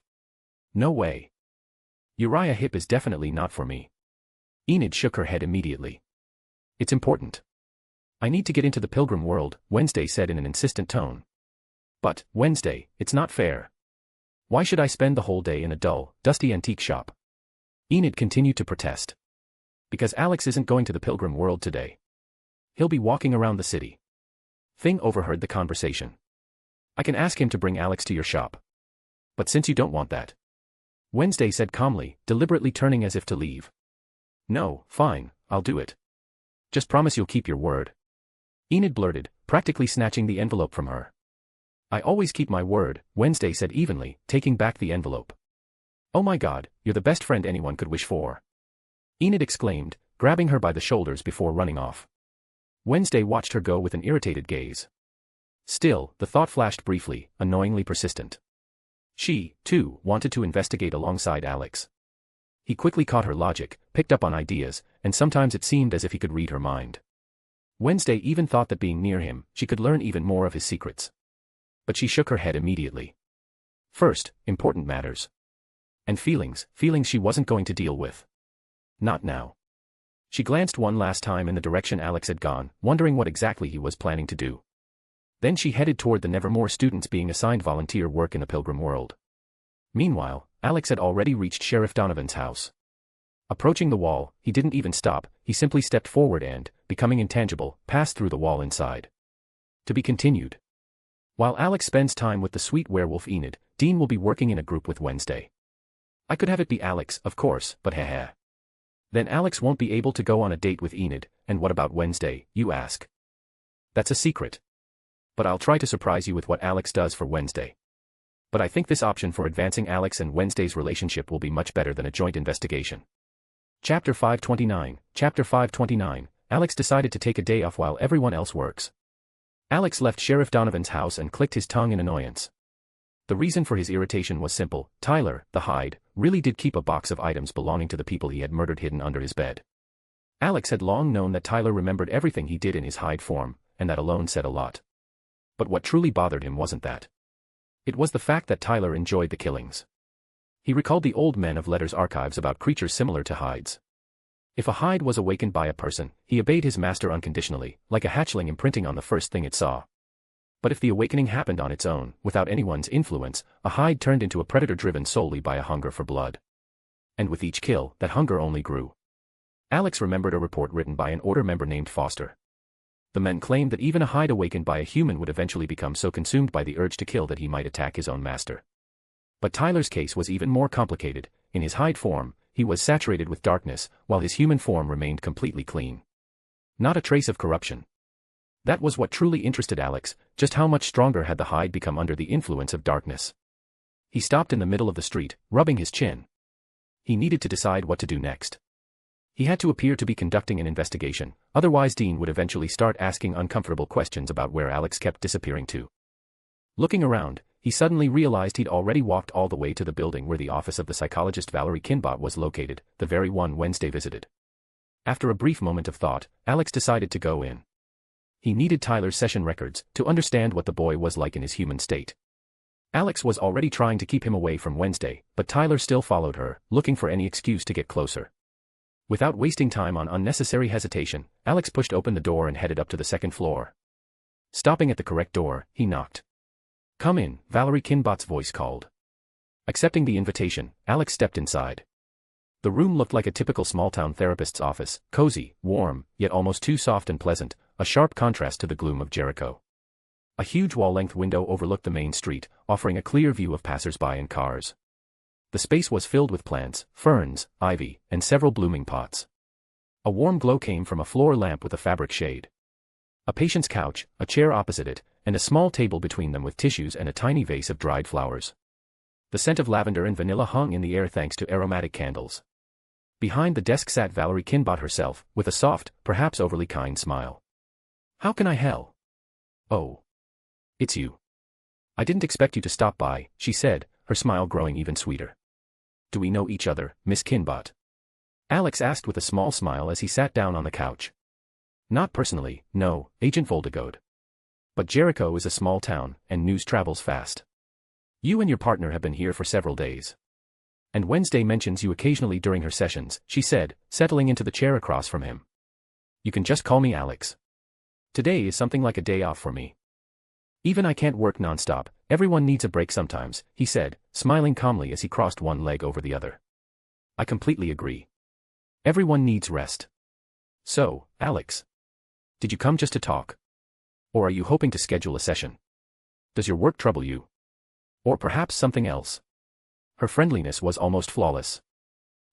No way. Uriah Heep is definitely not for me. Enid shook her head immediately. It's important. I need to get into the Pilgrim world, Wednesday said in an insistent tone. But, Wednesday, it's not fair. Why should I spend the whole day in a dull, dusty antique shop? Enid continued to protest. Because Alex isn't going to the Pilgrim world today. He'll be walking around the city. Thing overheard the conversation. I can ask him to bring Alex to your shop. But since you don't want that. Wednesday said calmly, deliberately turning as if to leave. No, fine, I'll do it. Just promise you'll keep your word. Enid blurted, practically snatching the envelope from her. I always keep my word, Wednesday said evenly, taking back the envelope. Oh my God, you're the best friend anyone could wish for. Enid exclaimed, grabbing her by the shoulders before running off. Wednesday watched her go with an irritated gaze. Still, the thought flashed briefly, annoyingly persistent. She, too, wanted to investigate alongside Alex. He quickly caught her logic, picked up on ideas, and sometimes it seemed as if he could read her mind. Wednesday even thought that being near him, she could learn even more of his secrets. But she shook her head immediately. First, important matters. And feelings she wasn't going to deal with. Not now. She glanced one last time in the direction Alex had gone, wondering what exactly he was planning to do. Then she headed toward the Nevermore students being assigned volunteer work in the Pilgrim world. Meanwhile, Alex had already reached Sheriff Donovan's house. Approaching the wall, he didn't even stop, he simply stepped forward and, becoming intangible, passed through the wall inside. To be continued. While Alex spends time with the sweet werewolf Enid, Dean will be working in a group with Wednesday. I could have it be Alex, of course, but heh. Then Alex won't be able to go on a date with Enid, and what about Wednesday, you ask? That's a secret. But I'll try to surprise you with what Alex does for Wednesday. But I think this option for advancing Alex and Wednesday's relationship will be much better than a joint investigation. Chapter 529, Alex decided to take a day off while everyone else works. Alex left Sheriff Donovan's house and clicked his tongue in annoyance. The reason for his irritation was simple. Tyler, the Hyde, really did keep a box of items belonging to the people he had murdered hidden under his bed. Alex had long known that Tyler remembered everything he did in his Hyde form, and that alone said a lot. But what truly bothered him wasn't that. It was the fact that Tyler enjoyed the killings. He recalled the old Men of Letters archives about creatures similar to Hydes. If a Hyde was awakened by a person, he obeyed his master unconditionally, like a hatchling imprinting on the first thing it saw. But if the awakening happened on its own, without anyone's influence, a Hyde turned into a predator driven solely by a hunger for blood. And with each kill, that hunger only grew. Alex remembered a report written by an Order member named Foster. The men claimed that even a Hyde awakened by a human would eventually become so consumed by the urge to kill that he might attack his own master. But Tyler's case was even more complicated. In his Hyde form, he was saturated with darkness, while his human form remained completely clean. Not a trace of corruption. That was what truly interested Alex, just how much stronger had the Hyde become under the influence of darkness. He stopped in the middle of the street, rubbing his chin. He needed to decide what to do next. He had to appear to be conducting an investigation, otherwise Dean would eventually start asking uncomfortable questions about where Alex kept disappearing to. Looking around, he suddenly realized he'd already walked all the way to the building where the office of the psychologist Valerie Kinbot was located, the very one Wednesday visited. After a brief moment of thought, Alex decided to go in. He needed Tyler's session records to understand what the boy was like in his human state. Alex was already trying to keep him away from Wednesday, but Tyler still followed her, looking for any excuse to get closer. Without wasting time on unnecessary hesitation, Alex pushed open the door and headed up to the second floor. Stopping at the correct door, he knocked. "Come in," Valerie Kinbot's voice called. Accepting the invitation, Alex stepped inside. The room looked like a typical small-town therapist's office, cozy, warm, yet almost too soft and pleasant, a sharp contrast to the gloom of Jericho. A huge wall-length window overlooked the main street, offering a clear view of passers-by and cars. The space was filled with plants, ferns, ivy, and several blooming pots. A warm glow came from a floor lamp with a fabric shade. A patient's couch, a chair opposite it, and a small table between them with tissues and a tiny vase of dried flowers. The scent of lavender and vanilla hung in the air thanks to aromatic candles. Behind the desk sat Valerie Kinbot herself, with a soft, perhaps overly kind smile. "How can I help?" "Oh. It's you. I didn't expect you to stop by," she said, her smile growing even sweeter. "Do we know each other, Miss Kinbot?" Alex asked with a small smile as he sat down on the couch. "Not personally, no, Agent Voldegode. But Jericho is a small town, and news travels fast. You and your partner have been here for several days. And Wednesday mentions you occasionally during her sessions," she said, settling into the chair across from him. "You can just call me Alex. Today is something like a day off for me. Even I can't work non-stop, everyone needs a break sometimes," he said, smiling calmly as he crossed one leg over the other. "I completely agree. Everyone needs rest. So, Alex, did you come just to talk? Or are you hoping to schedule a session? Does your work trouble you? Or perhaps something else?" Her friendliness was almost flawless.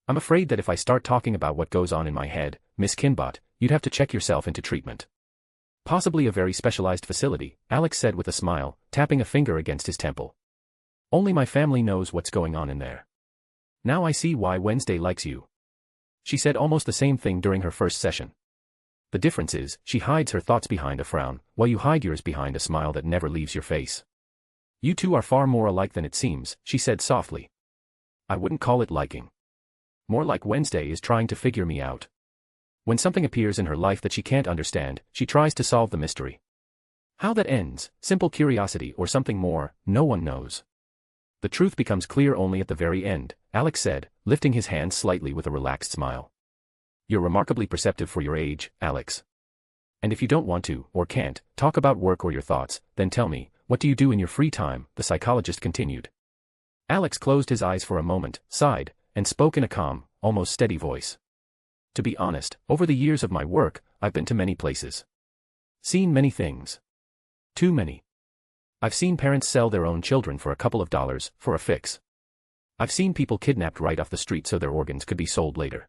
"I'm afraid that if I start talking about what goes on in my head, Miss Kinbot, you'd have to check yourself into treatment. Possibly a very specialized facility," Alex said with a smile, tapping a finger against his temple. "Only my family knows what's going on in there. Now I see why Wednesday likes you." She said almost the same thing during her first session. The difference is, she hides her thoughts behind a frown, while you hide yours behind a smile that never leaves your face. "You two are far more alike than it seems," she said softly. "I wouldn't call it liking. More like Wednesday is trying to figure me out. When something appears in her life that she can't understand, she tries to solve the mystery. How that ends, simple curiosity or something more, no one knows. The truth becomes clear only at the very end," Alex said, lifting his hand slightly with a relaxed smile. "You're remarkably perceptive for your age, Alex. And if you don't want to, or can't, talk about work or your thoughts, then tell me, what do you do in your free time?" the psychologist continued. Alex closed his eyes for a moment, sighed, and spoke in a calm, almost steady voice. "To be honest, over the years of my work, I've been to many places. Seen many things. Too many. I've seen parents sell their own children for a couple of dollars, for a fix. I've seen people kidnapped right off the street so their organs could be sold later.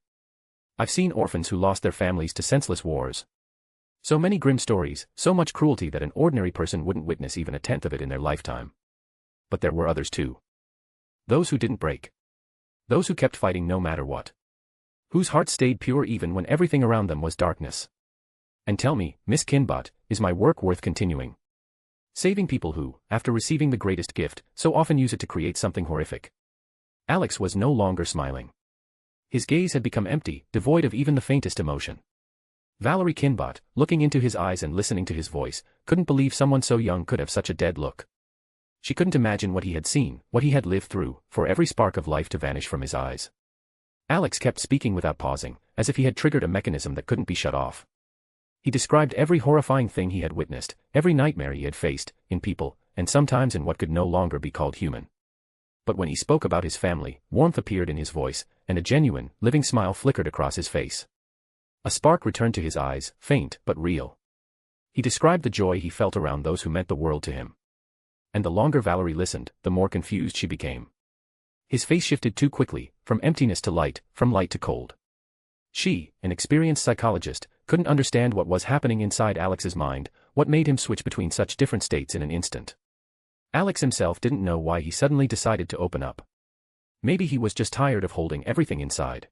I've seen orphans who lost their families to senseless wars. So many grim stories, so much cruelty that an ordinary person wouldn't witness even a tenth of it in their lifetime. But there were others too. Those who didn't break. Those who kept fighting no matter what. Whose hearts stayed pure even when everything around them was darkness. And tell me, Miss Kinbot, is my work worth continuing? Saving people who, after receiving the greatest gift, so often use it to create something horrific." Alex was no longer smiling. His gaze had become empty, devoid of even the faintest emotion. Valerie Kinbot, looking into his eyes and listening to his voice, couldn't believe someone so young could have such a dead look. She couldn't imagine what he had seen, what he had lived through, for every spark of life to vanish from his eyes. Alex kept speaking without pausing, as if he had triggered a mechanism that couldn't be shut off. He described every horrifying thing he had witnessed, every nightmare he had faced, in people, and sometimes in what could no longer be called human. But when he spoke about his family, warmth appeared in his voice, and a genuine, living smile flickered across his face. A spark returned to his eyes, faint but real. He described the joy he felt around those who meant the world to him. And the longer Valerie listened, the more confused she became. His face shifted too quickly, from emptiness to light, from light to cold. She, an experienced psychologist, couldn't understand what was happening inside Alex's mind, what made him switch between such different states in an instant. Alex himself didn't know why he suddenly decided to open up. Maybe he was just tired of holding everything inside.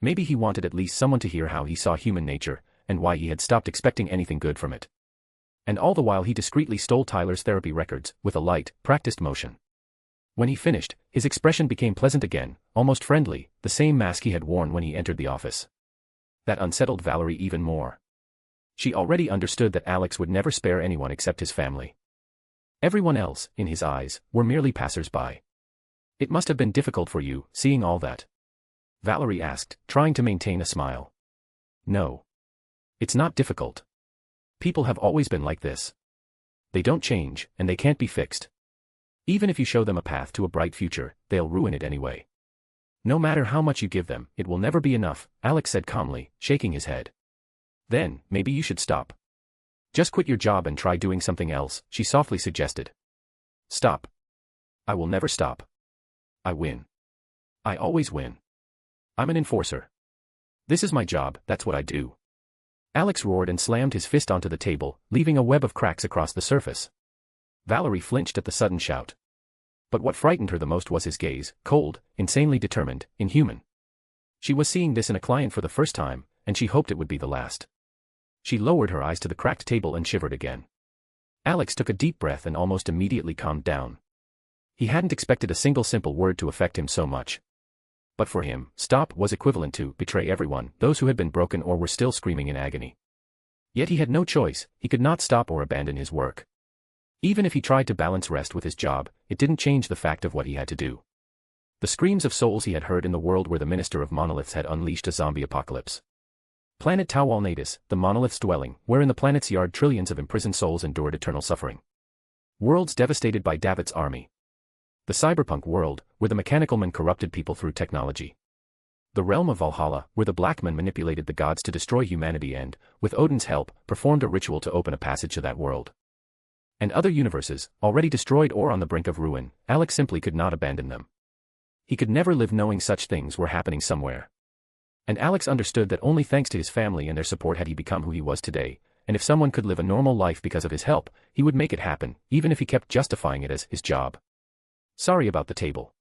Maybe he wanted at least someone to hear how he saw human nature, and why he had stopped expecting anything good from it. And all the while he discreetly stole Tyler's therapy records, with a light, practiced motion. When he finished, his expression became pleasant again, almost friendly, the same mask he had worn when he entered the office. That unsettled Valerie even more. She already understood that Alex would never spare anyone except his family. Everyone else, in his eyes, were merely passers-by. It must have been difficult for you, seeing all that. Valerie asked, trying to maintain a smile. No. It's not difficult. People have always been like this. They don't change, and they can't be fixed. Even if you show them a path to a bright future, they'll ruin it anyway. No matter how much you give them, it will never be enough, Alex said calmly, shaking his head. Then, maybe you should stop. Just quit your job and try doing something else, she softly suggested. Stop. I will never stop. I win. I always win. I'm an enforcer. This is my job, that's what I do. Alex roared and slammed his fist onto the table, leaving a web of cracks across the surface. Valerie flinched at the sudden shout. But what frightened her the most was his gaze, cold, insanely determined, inhuman. She was seeing this in a client for the first time, and she hoped it would be the last. She lowered her eyes to the cracked table and shivered again. Alex took a deep breath and almost immediately calmed down. He hadn't expected a single simple word to affect him so much. But for him, stop was equivalent to betray everyone, those who had been broken or were still screaming in agony. Yet he had no choice, he could not stop or abandon his work. Even if he tried to balance rest with his job, it didn't change the fact of what he had to do. The screams of souls he had heard in the world where the Minister of Monoliths had unleashed a zombie apocalypse. Planet Tawalnatus, the monolith's dwelling, where in the planet's yard trillions of imprisoned souls endured eternal suffering. Worlds devastated by Davit's army. The cyberpunk world, where the mechanical man corrupted people through technology. The realm of Valhalla, where the black man manipulated the gods to destroy humanity and, with Odin's help, performed a ritual to open a passage to that world. And other universes, already destroyed or on the brink of ruin, Alex simply could not abandon them. He could never live knowing such things were happening somewhere. And Alex understood that only thanks to his family and their support had he become who he was today, and if someone could live a normal life because of his help, he would make it happen, even if he kept justifying it as his job. Sorry about the table.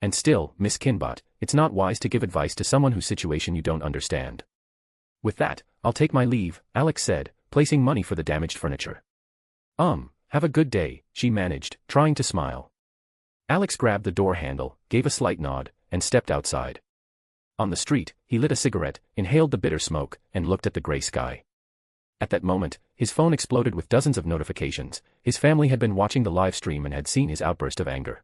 And still, Miss Kinbot, it's not wise to give advice to someone whose situation you don't understand. With that, I'll take my leave, Alex said, placing money for the damaged furniture. Have a good day, she managed, trying to smile. Alex grabbed the door handle, gave a slight nod, and stepped outside. On the street, he lit a cigarette, inhaled the bitter smoke, and looked at the gray sky. At that moment, his phone exploded with dozens of notifications. His family had been watching the live stream and had seen his outburst of anger.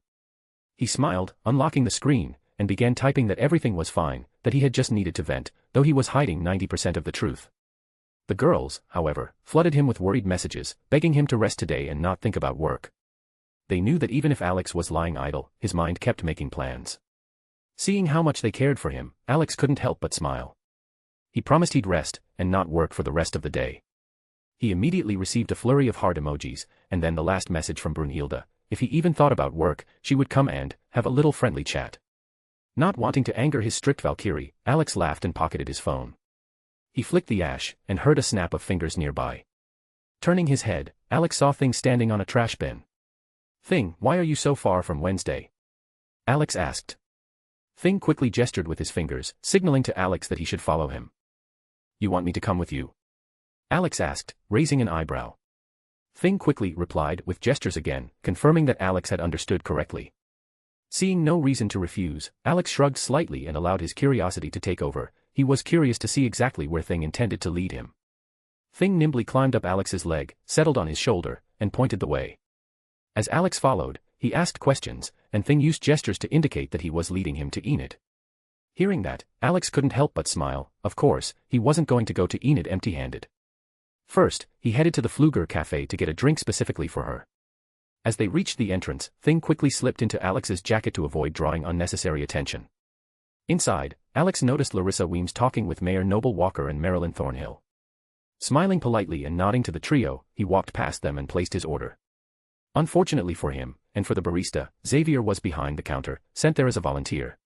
He smiled, unlocking the screen, and began typing that everything was fine, that he had just needed to vent, though he was hiding 90% of the truth. The girls, however, flooded him with worried messages, begging him to rest today and not think about work. They knew that even if Alex was lying idle, his mind kept making plans. Seeing how much they cared for him, Alex couldn't help but smile. He promised he'd rest, and not work for the rest of the day. He immediately received a flurry of heart emojis, and then the last message from Brunhilde. If he even thought about work, she would come and have a little friendly chat. Not wanting to anger his strict Valkyrie, Alex laughed and pocketed his phone. He flicked the ash, and heard a snap of fingers nearby. Turning his head, Alex saw Thing standing on a trash bin. Thing, why are you so far from Wednesday? Alex asked. Thing quickly gestured with his fingers, signaling to Alex that he should follow him. You want me to come with you? Alex asked, raising an eyebrow. Thing quickly replied with gestures again, confirming that Alex had understood correctly. Seeing no reason to refuse, Alex shrugged slightly and allowed his curiosity to take over. He was curious to see exactly where Thing intended to lead him. Thing nimbly climbed up Alex's leg, settled on his shoulder, and pointed the way. As Alex followed, he asked questions, and Thing used gestures to indicate that he was leading him to Enid. Hearing that, Alex couldn't help but smile. Of course, he wasn't going to go to Enid empty-handed. First, he headed to the Fluger Cafe to get a drink specifically for her. As they reached the entrance, Thing quickly slipped into Alex's jacket to avoid drawing unnecessary attention. Inside, Alex noticed Larissa Weems talking with Mayor Noble Walker and Marilyn Thornhill. Smiling politely and nodding to the trio, he walked past them and placed his order. Unfortunately for him, and for the barista, Xavier was behind the counter, sent there as a volunteer.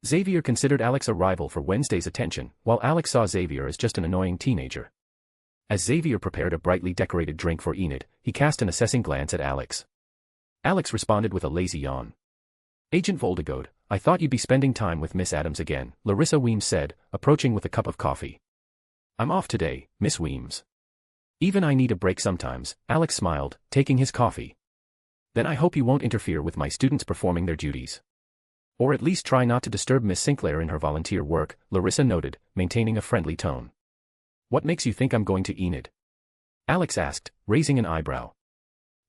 Xavier considered Alex a rival for Wednesday's attention, while Alex saw Xavier as just an annoying teenager. As Xavier prepared a brightly decorated drink for Enid, he cast an assessing glance at Alex. Alex responded with a lazy yawn. Agent Voldegode, I thought you'd be spending time with Miss Adams again, Larissa Weems said, approaching with a cup of coffee. I'm off today, Miss Weems. Even I need a break sometimes, Alex smiled, taking his coffee. Then I hope you won't interfere with my students performing their duties. Or at least try not to disturb Miss Sinclair in her volunteer work, Larissa noted, maintaining a friendly tone. What makes you think I'm going to Enid? Alex asked, raising an eyebrow.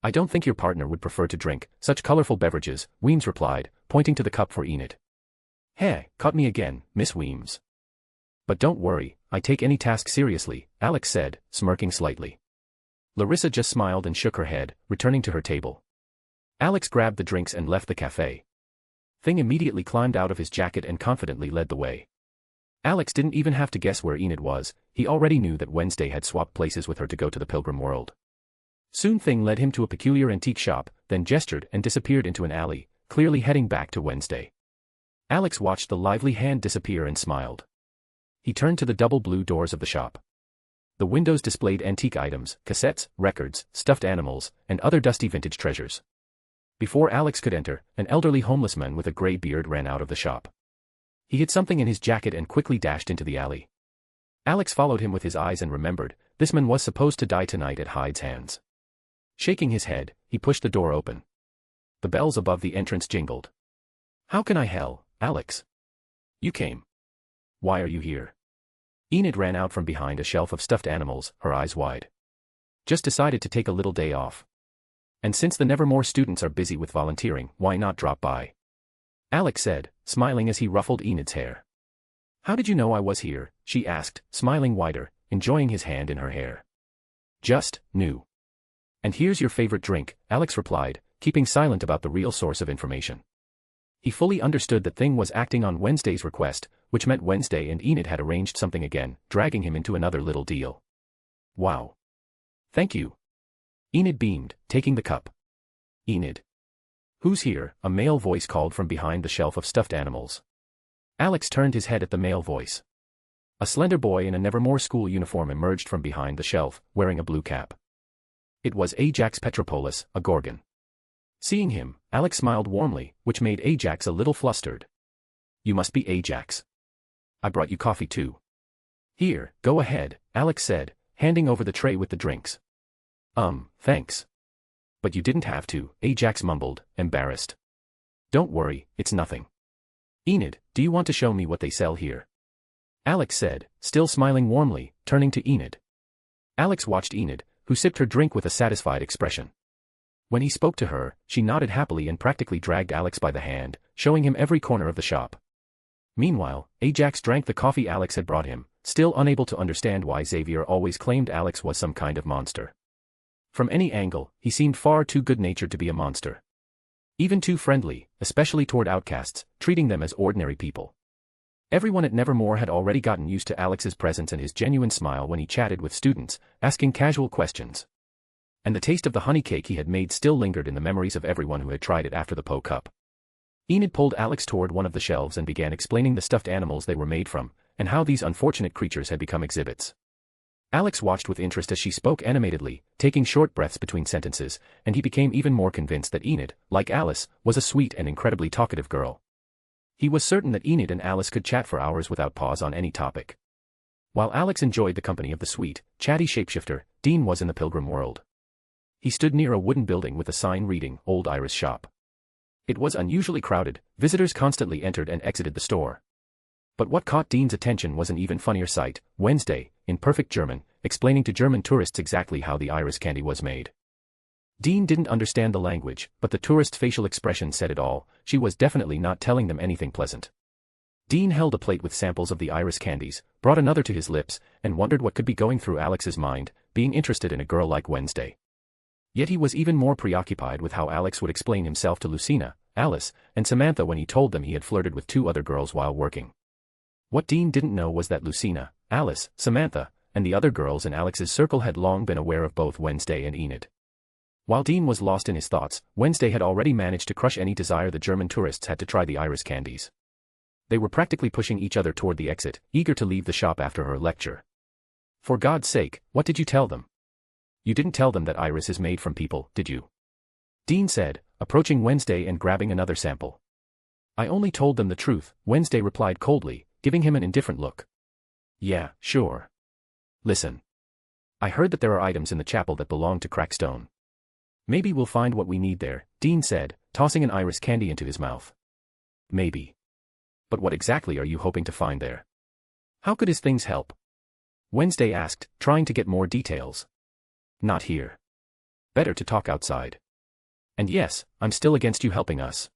I don't think your partner would prefer to drink such colorful beverages, Weems replied, pointing to the cup for Enid. Hey, caught me again, Miss Weems. But don't worry, I take any task seriously, Alex said, smirking slightly. Larissa just smiled and shook her head, returning to her table. Alex grabbed the drinks and left the cafe. Thing immediately climbed out of his jacket and confidently led the way. Alex didn't even have to guess where Enid was, he already knew that Wednesday had swapped places with her to go to the Pilgrim World. Soon Thing led him to a peculiar antique shop, then gestured and disappeared into an alley, clearly heading back to Wednesday. Alex watched the lively hand disappear and smiled. He turned to the double blue doors of the shop. The windows displayed antique items, cassettes, records, stuffed animals, and other dusty vintage treasures. Before Alex could enter, an elderly homeless man with a gray beard ran out of the shop. He hid something in his jacket and quickly dashed into the alley. Alex followed him with his eyes and remembered, this man was supposed to die tonight at Hyde's hands. Shaking his head, he pushed the door open. The bells above the entrance jingled. How can I help, Alex? You came. Why are you here? Enid ran out from behind a shelf of stuffed animals, her eyes wide. Just decided to take a little day off. And since the Nevermore students are busy with volunteering, why not drop by? Alex said, smiling as he ruffled Enid's hair. How did you know I was here? She asked, smiling wider, enjoying his hand in her hair. Just knew. And here's your favorite drink, Alex replied, keeping silent about the real source of information. He fully understood that Thing was acting on Wednesday's request, which meant Wednesday and Enid had arranged something again, dragging him into another little deal. Wow. Thank you. Enid beamed, taking the cup. Enid. Who's here? A male voice called from behind the shelf of stuffed animals. Alex turned his head at the male voice. A slender boy in a Nevermore school uniform emerged from behind the shelf, wearing a blue cap. It was Ajax Petropoulos, a Gorgon. Seeing him, Alex smiled warmly, which made Ajax a little flustered. You must be Ajax. I brought you coffee too. Here, go ahead, Alex said, handing over the tray with the drinks. Thanks. But you didn't have to, Ajax mumbled, embarrassed. Don't worry, it's nothing. Enid, do you want to show me what they sell here? Alex said, still smiling warmly, turning to Enid. Alex watched Enid, who sipped her drink with a satisfied expression. When he spoke to her, she nodded happily and practically dragged Alex by the hand, showing him every corner of the shop. Meanwhile, Ajax drank the coffee Alex had brought him, still unable to understand why Xavier always claimed Alex was some kind of monster. From any angle, he seemed far too good-natured to be a monster. Even too friendly, especially toward outcasts, treating them as ordinary people. Everyone at Nevermore had already gotten used to Alex's presence and his genuine smile when he chatted with students, asking casual questions. And the taste of the honey cake he had made still lingered in the memories of everyone who had tried it after the Po Cup. Enid pulled Alex toward one of the shelves and began explaining the stuffed animals they were made from, and how these unfortunate creatures had become exhibits. Alex watched with interest as she spoke animatedly, taking short breaths between sentences, and he became even more convinced that Enid, like Alice, was a sweet and incredibly talkative girl. He was certain that Enid and Alice could chat for hours without pause on any topic. While Alex enjoyed the company of the sweet, chatty shapeshifter, Dean was in the Pilgrim World. He stood near a wooden building with a sign reading, Old Iris Shop. It was unusually crowded, visitors constantly entered and exited the store. But what caught Dean's attention was an even funnier sight, Wednesday, in perfect German, explaining to German tourists exactly how the iris candy was made. Dean didn't understand the language, but the tourist's facial expression said it all, she was definitely not telling them anything pleasant. Dean held a plate with samples of the iris candies, brought another to his lips, and wondered what could be going through Alex's mind, being interested in a girl like Wednesday. Yet he was even more preoccupied with how Alex would explain himself to Lucina, Alice, and Samantha when he told them he had flirted with 2 other girls while working. What Dean didn't know was that Lucina, Alice, Samantha, and the other girls in Alex's circle had long been aware of both Wednesday and Enid. While Dean was lost in his thoughts, Wednesday had already managed to crush any desire the German tourists had to try the iris candies. They were practically pushing each other toward the exit, eager to leave the shop after her lecture. For God's sake, what did you tell them? You didn't tell them that iris is made from people, did you? Dean said, approaching Wednesday and grabbing another sample. I only told them the truth, Wednesday replied coldly, giving him an indifferent look. Yeah, sure. Listen. I heard that there are items in the chapel that belong to Crackstone. Maybe we'll find what we need there, Dean said, tossing an iris candy into his mouth. Maybe. But what exactly are you hoping to find there? How could his things help? Wednesday asked, trying to get more details. Not here. Better to talk outside. And yes, I'm still against you helping us.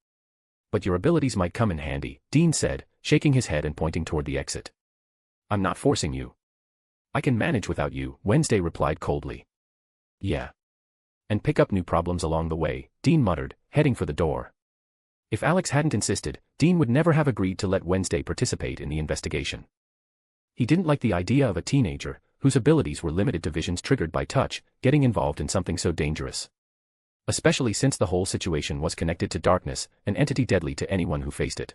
But your abilities might come in handy, Dean said, shaking his head and pointing toward the exit. I'm not forcing you. I can manage without you, Wednesday replied coldly. Yeah. And pick up new problems along the way, Dean muttered, heading for the door. If Alex hadn't insisted, Dean would never have agreed to let Wednesday participate in the investigation. He didn't like the idea of a teenager, whose abilities were limited to visions triggered by touch, getting involved in something so dangerous. Especially since the whole situation was connected to darkness, an entity deadly to anyone who faced it.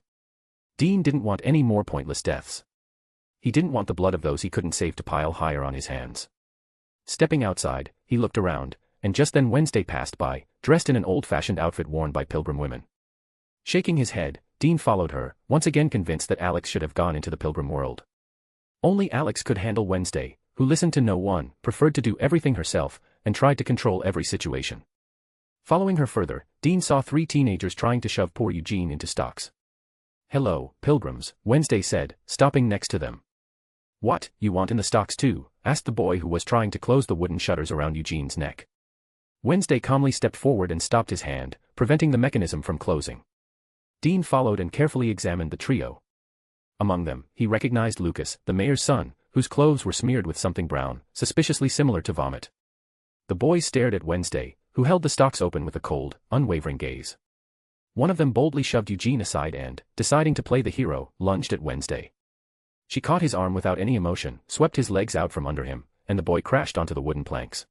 Dean didn't want any more pointless deaths. He didn't want the blood of those he couldn't save to pile higher on his hands. Stepping outside, he looked around, and just then Wednesday passed by, dressed in an old-fashioned outfit worn by pilgrim women. Shaking his head, Dean followed her, once again convinced that Alex should have gone into the pilgrim world. Only Alex could handle Wednesday, who listened to no one, preferred to do everything herself, and tried to control every situation. Following her further, Dean saw 3 teenagers trying to shove poor Eugene into stocks. Hello, pilgrims, Wednesday said, stopping next to them. What, you want in the stocks too? Asked the boy who was trying to close the wooden shutters around Eugene's neck. Wednesday calmly stepped forward and stopped his hand, preventing the mechanism from closing. Dean followed and carefully examined the trio. Among them, he recognized Lucas, the mayor's son, whose clothes were smeared with something brown, suspiciously similar to vomit. The boys stared at Wednesday, who held the stocks open with a cold, unwavering gaze. One of them boldly shoved Eugene aside and, deciding to play the hero, lunged at Wednesday. She caught his arm without any emotion, swept his legs out from under him, and the boy crashed onto the wooden planks.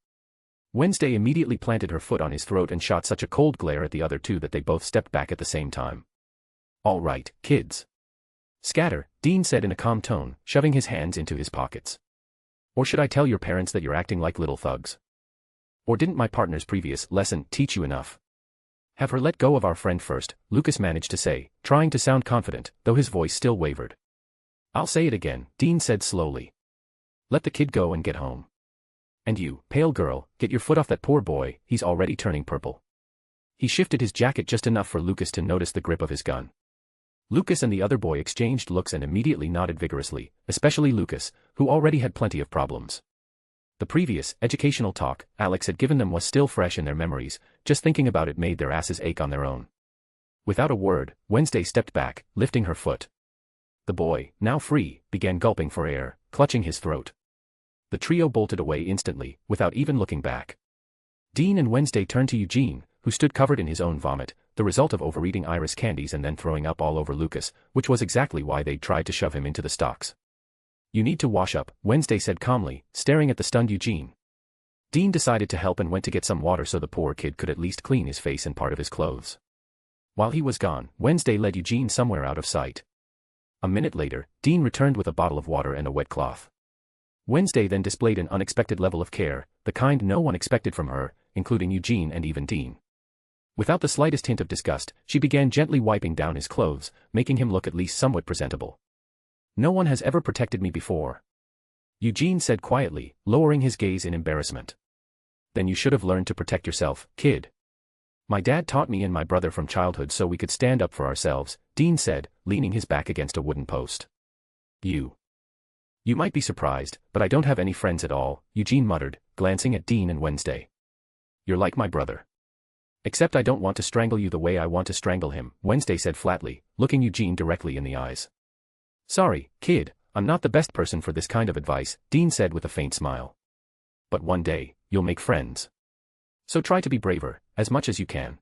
Wednesday immediately planted her foot on his throat and shot such a cold glare at the other two that they both stepped back at the same time. All right, kids. Scatter, Dean said in a calm tone, shoving his hands into his pockets. Or should I tell your parents that you're acting like little thugs? Or didn't my partner's previous lesson teach you enough? Have her let go of our friend first, Lucas managed to say, trying to sound confident, though his voice still wavered. I'll say it again, Dean said slowly. Let the kid go and get home. And you, pale girl, get your foot off that poor boy, he's already turning purple. He shifted his jacket just enough for Lucas to notice the grip of his gun. Lucas and the other boy exchanged looks and immediately nodded vigorously, especially Lucas, who already had plenty of problems. The previous, educational talk Alex had given them was still fresh in their memories, just thinking about it made their asses ache on their own. Without a word, Wednesday stepped back, lifting her foot. The boy, now free, began gulping for air, clutching his throat. The trio bolted away instantly, without even looking back. Dean and Wednesday turned to Eugene, who stood covered in his own vomit, the result of overeating Iris candies and then throwing up all over Lucas, which was exactly why they'd tried to shove him into the stocks. You need to wash up, Wednesday said calmly, staring at the stunned Eugene. Dean decided to help and went to get some water so the poor kid could at least clean his face and part of his clothes. While he was gone, Wednesday led Eugene somewhere out of sight. A minute later, Dean returned with a bottle of water and a wet cloth. Wednesday then displayed an unexpected level of care, the kind no one expected from her, including Eugene and even Dean. Without the slightest hint of disgust, she began gently wiping down his clothes, making him look at least somewhat presentable. No one has ever protected me before, Eugene said quietly, lowering his gaze in embarrassment. Then you should have learned to protect yourself, kid. My dad taught me and my brother from childhood so we could stand up for ourselves, Dean said, leaning his back against a wooden post. You might be surprised, but I don't have any friends at all, Eugene muttered, glancing at Dean and Wednesday. You're like my brother. Except I don't want to strangle you the way I want to strangle him, Wednesday said flatly, looking Eugene directly in the eyes. Sorry, kid, I'm not the best person for this kind of advice, Dean said with a faint smile. But one day, you'll make friends. So try to be braver, as much as you can.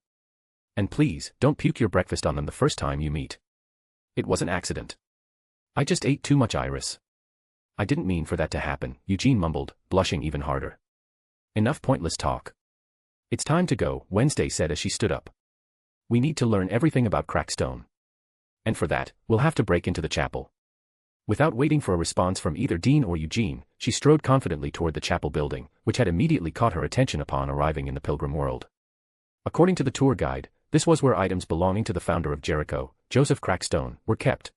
And please, don't puke your breakfast on them the first time you meet. It was an accident. I just ate too much, Iris. I didn't mean for that to happen, Eugene mumbled, blushing even harder. Enough pointless talk. It's time to go, Wednesday said as she stood up. We need to learn everything about Crackstone. And for that, we'll have to break into the chapel. Without waiting for a response from either Dean or Eugene, she strode confidently toward the chapel building, which had immediately caught her attention upon arriving in the pilgrim world. According to the tour guide, this was where items belonging to the founder of Jericho, Joseph Crackstone, were kept.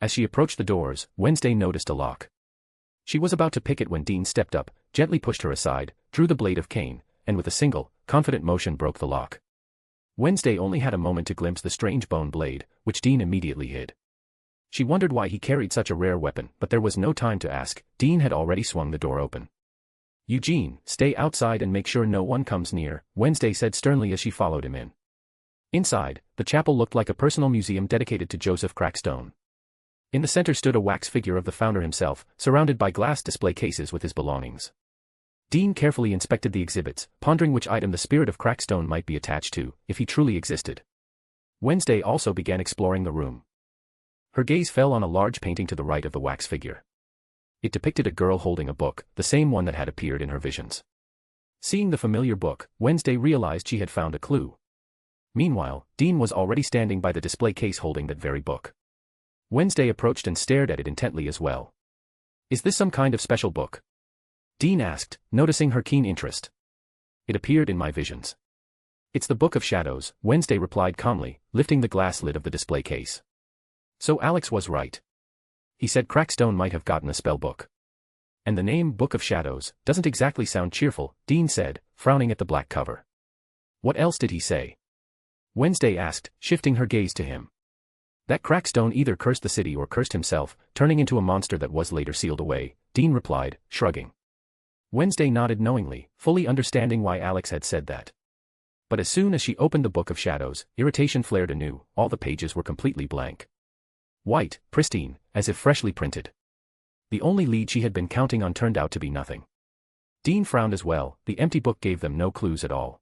As she approached the doors, Wednesday noticed a lock. She was about to pick it when Dean stepped up, gently pushed her aside, drew the blade of cane, and with a single, confident motion broke the lock. Wednesday only had a moment to glimpse the strange bone blade, which Dean immediately hid. She wondered why he carried such a rare weapon, but there was no time to ask. Dean had already swung the door open. "Eugene, stay outside and make sure no one comes near," Wednesday said sternly as she followed him in. Inside, the chapel looked like a personal museum dedicated to Joseph Crackstone. In the center stood a wax figure of the founder himself, surrounded by glass display cases with his belongings. Dean carefully inspected the exhibits, pondering which item the spirit of Crackstone might be attached to, if he truly existed. Wednesday also began exploring the room. Her gaze fell on a large painting to the right of the wax figure. It depicted a girl holding a book, the same one that had appeared in her visions. Seeing the familiar book, Wednesday realized she had found a clue. Meanwhile, Dean was already standing by the display case holding that very book. Wednesday approached and stared at it intently as well. "Is this some kind of special book?" Dean asked, noticing her keen interest. "It appeared in my visions." "It's the Book of Shadows," Wednesday replied calmly, lifting the glass lid of the display case. So Alex was right. He said Crackstone might have gotten a spell book. "And the name Book of Shadows doesn't exactly sound cheerful," Dean said, frowning at the black cover. "What else did he say?" Wednesday asked, shifting her gaze to him. "That Crackstone either cursed the city or cursed himself, turning into a monster that was later sealed away," Dean replied, shrugging. Wednesday nodded knowingly, fully understanding why Alex had said that. But as soon as she opened the Book of Shadows, irritation flared anew. All the pages were completely blank. White, pristine, as if freshly printed. The only lead she had been counting on turned out to be nothing. Dean frowned as well. The empty book gave them no clues at all.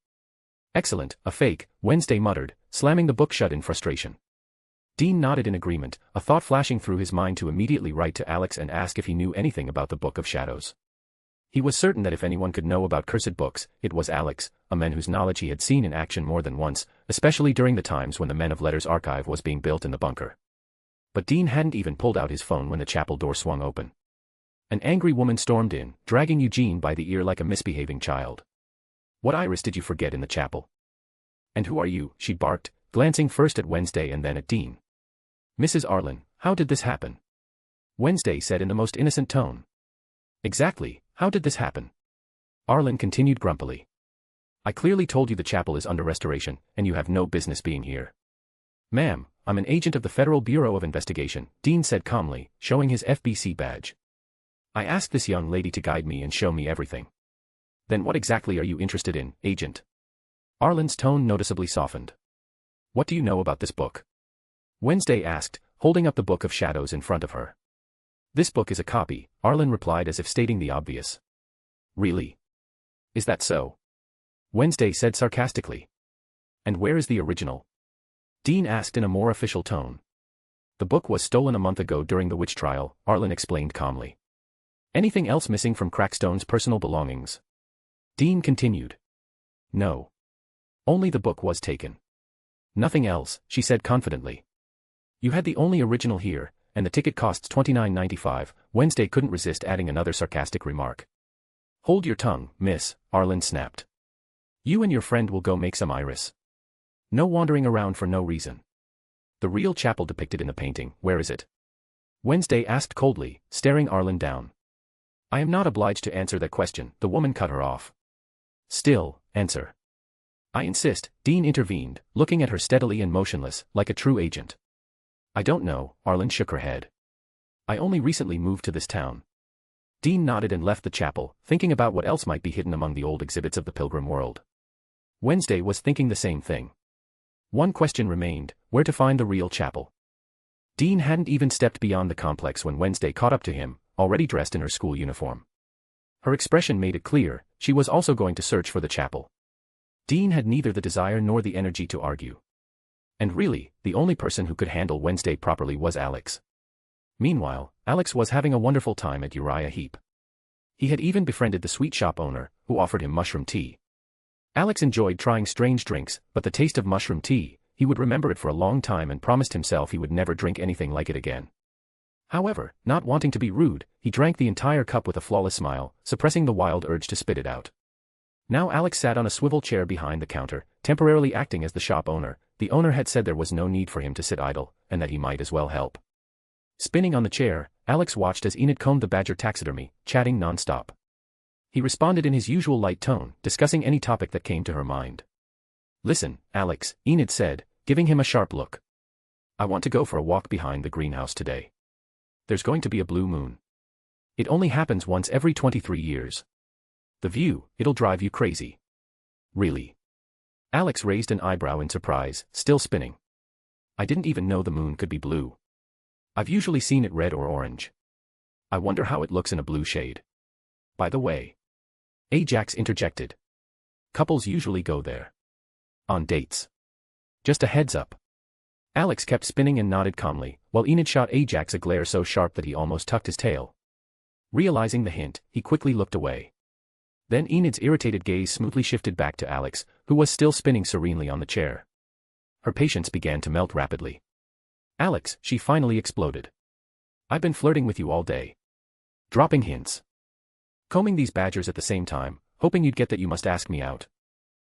"Excellent, a fake," Wednesday muttered, slamming the book shut in frustration. Dean nodded in agreement, a thought flashing through his mind to immediately write to Alex and ask if he knew anything about the Book of Shadows. He was certain that if anyone could know about cursed books, it was Alex, a man whose knowledge he had seen in action more than once, especially during the times when the Men of Letters archive was being built in the bunker. But Dean hadn't even pulled out his phone when the chapel door swung open. An angry woman stormed in, dragging Eugene by the ear like a misbehaving child. "What iris did you forget in the chapel? And who are you?" she barked, glancing first at Wednesday and then at Dean. "Mrs. Arlen, how did this happen?" Wednesday said in the most innocent tone. "Exactly, how did this happen?" Arlen continued grumpily. "I clearly told you the chapel is under restoration, and you have no business being here." "Ma'am, I'm an agent of the Federal Bureau of Investigation," Dean said calmly, showing his FBC badge. "I asked this young lady to guide me and show me everything." "Then what exactly are you interested in, Agent?" Arlen's tone noticeably softened. "What do you know about this book?" Wednesday asked, holding up the Book of Shadows in front of her. "This book is a copy," Arlen replied as if stating the obvious. "Really? Is that so?" Wednesday said sarcastically. "And where is the original?" Dean asked in a more official tone. "The book was stolen a month ago during the witch trial," Arlen explained calmly. "Anything else missing from Crackstone's personal belongings?" Dean continued. "No. Only the book was taken." "Nothing else," she said confidently. "You had the only original here, and the ticket costs $29.95, Wednesday couldn't resist adding another sarcastic remark. "Hold your tongue, miss," Arlen snapped. "You and your friend will go make some iris. No wandering around for no reason." "The real chapel depicted in the painting, where is it?" Wednesday asked coldly, staring Arlen down. "I am not obliged to answer that question," the woman cut her off. "Still, answer." "I insist," Dean intervened, looking at her steadily and motionless, like a true agent. "I don't know," Arlen shook her head. "I only recently moved to this town." Dean nodded and left the chapel, thinking about what else might be hidden among the old exhibits of the Pilgrim world. Wednesday was thinking the same thing. One question remained: where to find the real chapel? Dean hadn't even stepped beyond the complex when Wednesday caught up to him, already dressed in her school uniform. Her expression made it clear, she was also going to search for the chapel. Dean had neither the desire nor the energy to argue. And really, the only person who could handle Wednesday properly was Alex. Meanwhile, Alex was having a wonderful time at Uriah Heep. He had even befriended the sweet shop owner, who offered him mushroom tea. Alex enjoyed trying strange drinks, but the taste of mushroom tea, he would remember it for a long time and promised himself he would never drink anything like it again. However, not wanting to be rude, he drank the entire cup with a flawless smile, suppressing the wild urge to spit it out. Now Alex sat on a swivel chair behind the counter, temporarily acting as the shop owner. The owner had said there was no need for him to sit idle, and that he might as well help. Spinning on the chair, Alex watched as Enid combed the badger taxidermy, chatting non-stop. He responded in his usual light tone, discussing any topic that came to her mind. Listen, Alex, Enid said, giving him a sharp look. I want to go for a walk behind the greenhouse today. There's going to be a blue moon. It only happens once every 23 years. The view, it'll drive you crazy. Really? Alex raised an eyebrow in surprise, still spinning. I didn't even know the moon could be blue. I've usually seen it red or orange. I wonder how it looks in a blue shade. By the way, Ajax interjected. Couples usually go there. On dates. Just a heads up. Alex kept spinning and nodded calmly, while Enid shot Ajax a glare so sharp that he almost tucked his tail. Realizing the hint, he quickly looked away. Then Enid's irritated gaze smoothly shifted back to Alex, who was still spinning serenely on the chair. Her patience began to melt rapidly. Alex, she finally exploded. I've been flirting with you all day. Dropping hints. Combing these badgers at the same time, hoping you'd get that you must ask me out.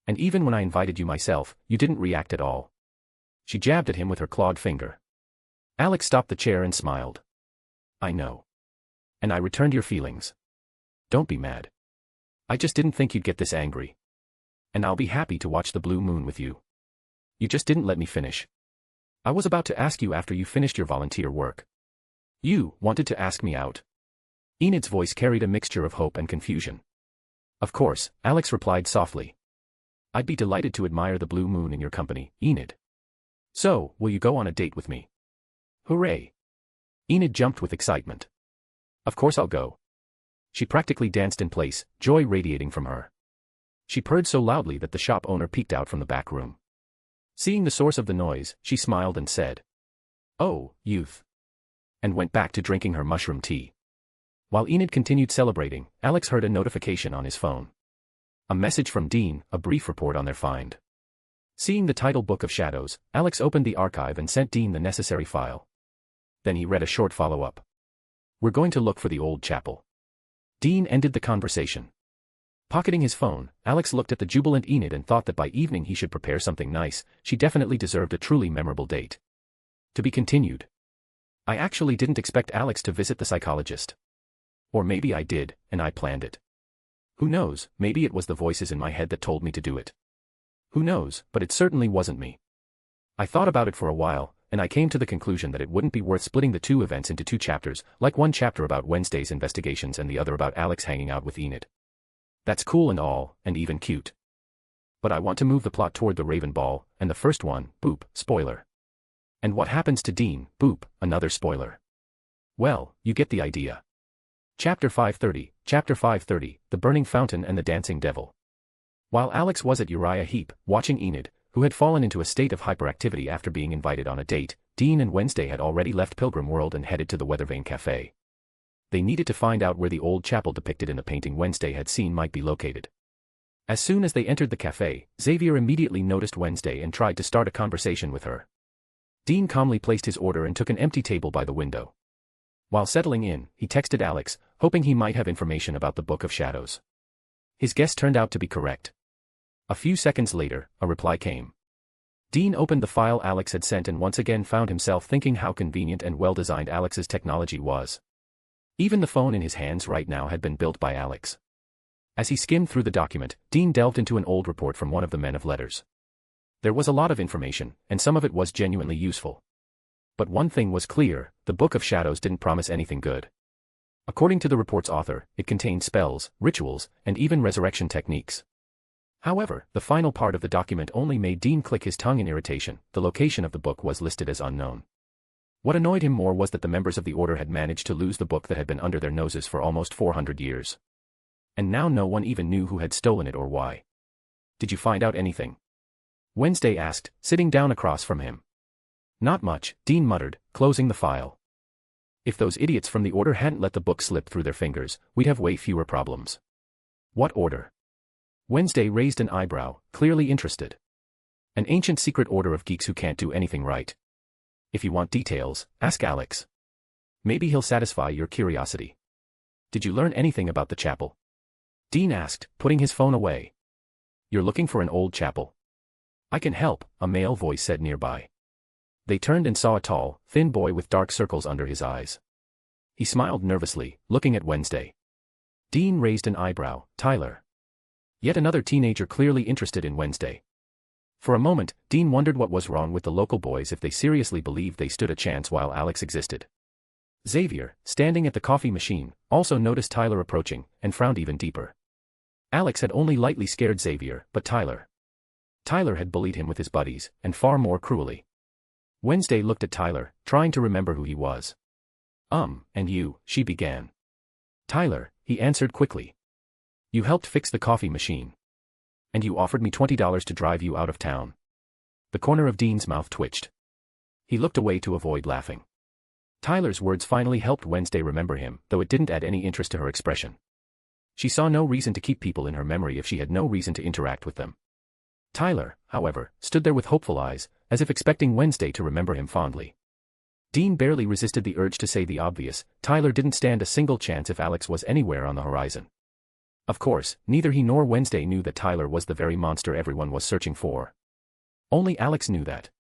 And even when I invited you myself, you didn't react at all. She jabbed at him with her clawed finger. Alex stopped the chair and smiled. I know. And I returned your feelings. Don't be mad. I just didn't think you'd get this angry. And I'll be happy to watch the blue moon with you. You just didn't let me finish. I was about to ask you after you finished your volunteer work. You wanted to ask me out. Enid's voice carried a mixture of hope and confusion. Of course, Alex replied softly. I'd be delighted to admire the blue moon in your company, Enid. So, will you go on a date with me? Hooray! Enid jumped with excitement. Of course I'll go. She practically danced in place, joy radiating from her. She purred so loudly that the shop owner peeked out from the back room. Seeing the source of the noise, she smiled and said, "Oh, youth," and went back to drinking her mushroom tea. While Enid continued celebrating, Alex heard a notification on his phone. A message from Dean, a brief report on their find. Seeing the title Book of Shadows, Alex opened the archive and sent Dean the necessary file. Then he read a short follow-up. We're going to look for the old chapel. Dean ended the conversation. Pocketing his phone, Alex looked at the jubilant Enid and thought that by evening he should prepare something nice. She definitely deserved a truly memorable date. To be continued. I actually didn't expect Alex to visit the psychologist. Or maybe I did, and I planned it. Who knows, maybe it was the voices in my head that told me to do it. Who knows, but it certainly wasn't me. I thought about it for a while, and I came to the conclusion that it wouldn't be worth splitting the two events into two chapters, like one chapter about Wednesday's investigations and the other about Alex hanging out with Enid. That's cool and all, and even cute. But I want to move the plot toward the Raven Ball, and the first one, boop, spoiler. And what happens to Dean, boop, another spoiler. Well, you get the idea. Chapter 530, The Burning Fountain and the Dancing Devil. While Alex was at Uriah Heep, watching Enid, who had fallen into a state of hyperactivity after being invited on a date, Dean and Wednesday had already left Pilgrim World and headed to the Weathervane Cafe. They needed to find out where the old chapel depicted in the painting Wednesday had seen might be located. As soon as they entered the cafe, Xavier immediately noticed Wednesday and tried to start a conversation with her. Dean calmly placed his order and took an empty table by the window. While settling in, he texted Alex, hoping he might have information about the Book of Shadows. His guess turned out to be correct. A few seconds later, a reply came. Dean opened the file Alex had sent and once again found himself thinking how convenient and well-designed Alex's technology was. Even the phone in his hands right now had been built by Alex. As he skimmed through the document, Dean delved into an old report from one of the men of letters. There was a lot of information, and some of it was genuinely useful. But one thing was clear, the Book of Shadows didn't promise anything good. According to the report's author, it contained spells, rituals, and even resurrection techniques. However, the final part of the document only made Dean click his tongue in irritation. The location of the book was listed as unknown. What annoyed him more was that the members of the Order had managed to lose the book that had been under their noses for almost 400 years. And now no one even knew who had stolen it or why. Did you find out anything? Wednesday asked, sitting down across from him. Not much, Dean muttered, closing the file. If those idiots from the Order hadn't let the book slip through their fingers, we'd have way fewer problems. What order? Wednesday raised an eyebrow, clearly interested. An ancient secret order of geeks who can't do anything right. If you want details, ask Alex. Maybe he'll satisfy your curiosity. Did you learn anything about the chapel? Dean asked, putting his phone away. You're looking for an old chapel. I can help, a male voice said nearby. They turned and saw a tall, thin boy with dark circles under his eyes. He smiled nervously, looking at Wednesday. Dean raised an eyebrow. Tyler. Yet another teenager clearly interested in Wednesday. For a moment, Dean wondered what was wrong with the local boys if they seriously believed they stood a chance while Alex existed. Xavier, standing at the coffee machine, also noticed Tyler approaching, and frowned even deeper. Alex had only lightly scared Xavier, but Tyler had bullied him with his buddies, and far more cruelly. Wednesday looked at Tyler, trying to remember who he was. And you, she began. Tyler, he answered quickly. You helped fix the coffee machine. And you offered me $20 to drive you out of town. The corner of Dean's mouth twitched. He looked away to avoid laughing. Tyler's words finally helped Wednesday remember him, though it didn't add any interest to her expression. She saw no reason to keep people in her memory if she had no reason to interact with them. Tyler, however, stood there with hopeful eyes, as if expecting Wednesday to remember him fondly. Dean barely resisted the urge to say the obvious. Tyler didn't stand a single chance if Alex was anywhere on the horizon. Of course, neither he nor Wednesday knew that Tyler was the very monster everyone was searching for. Only Alex knew that.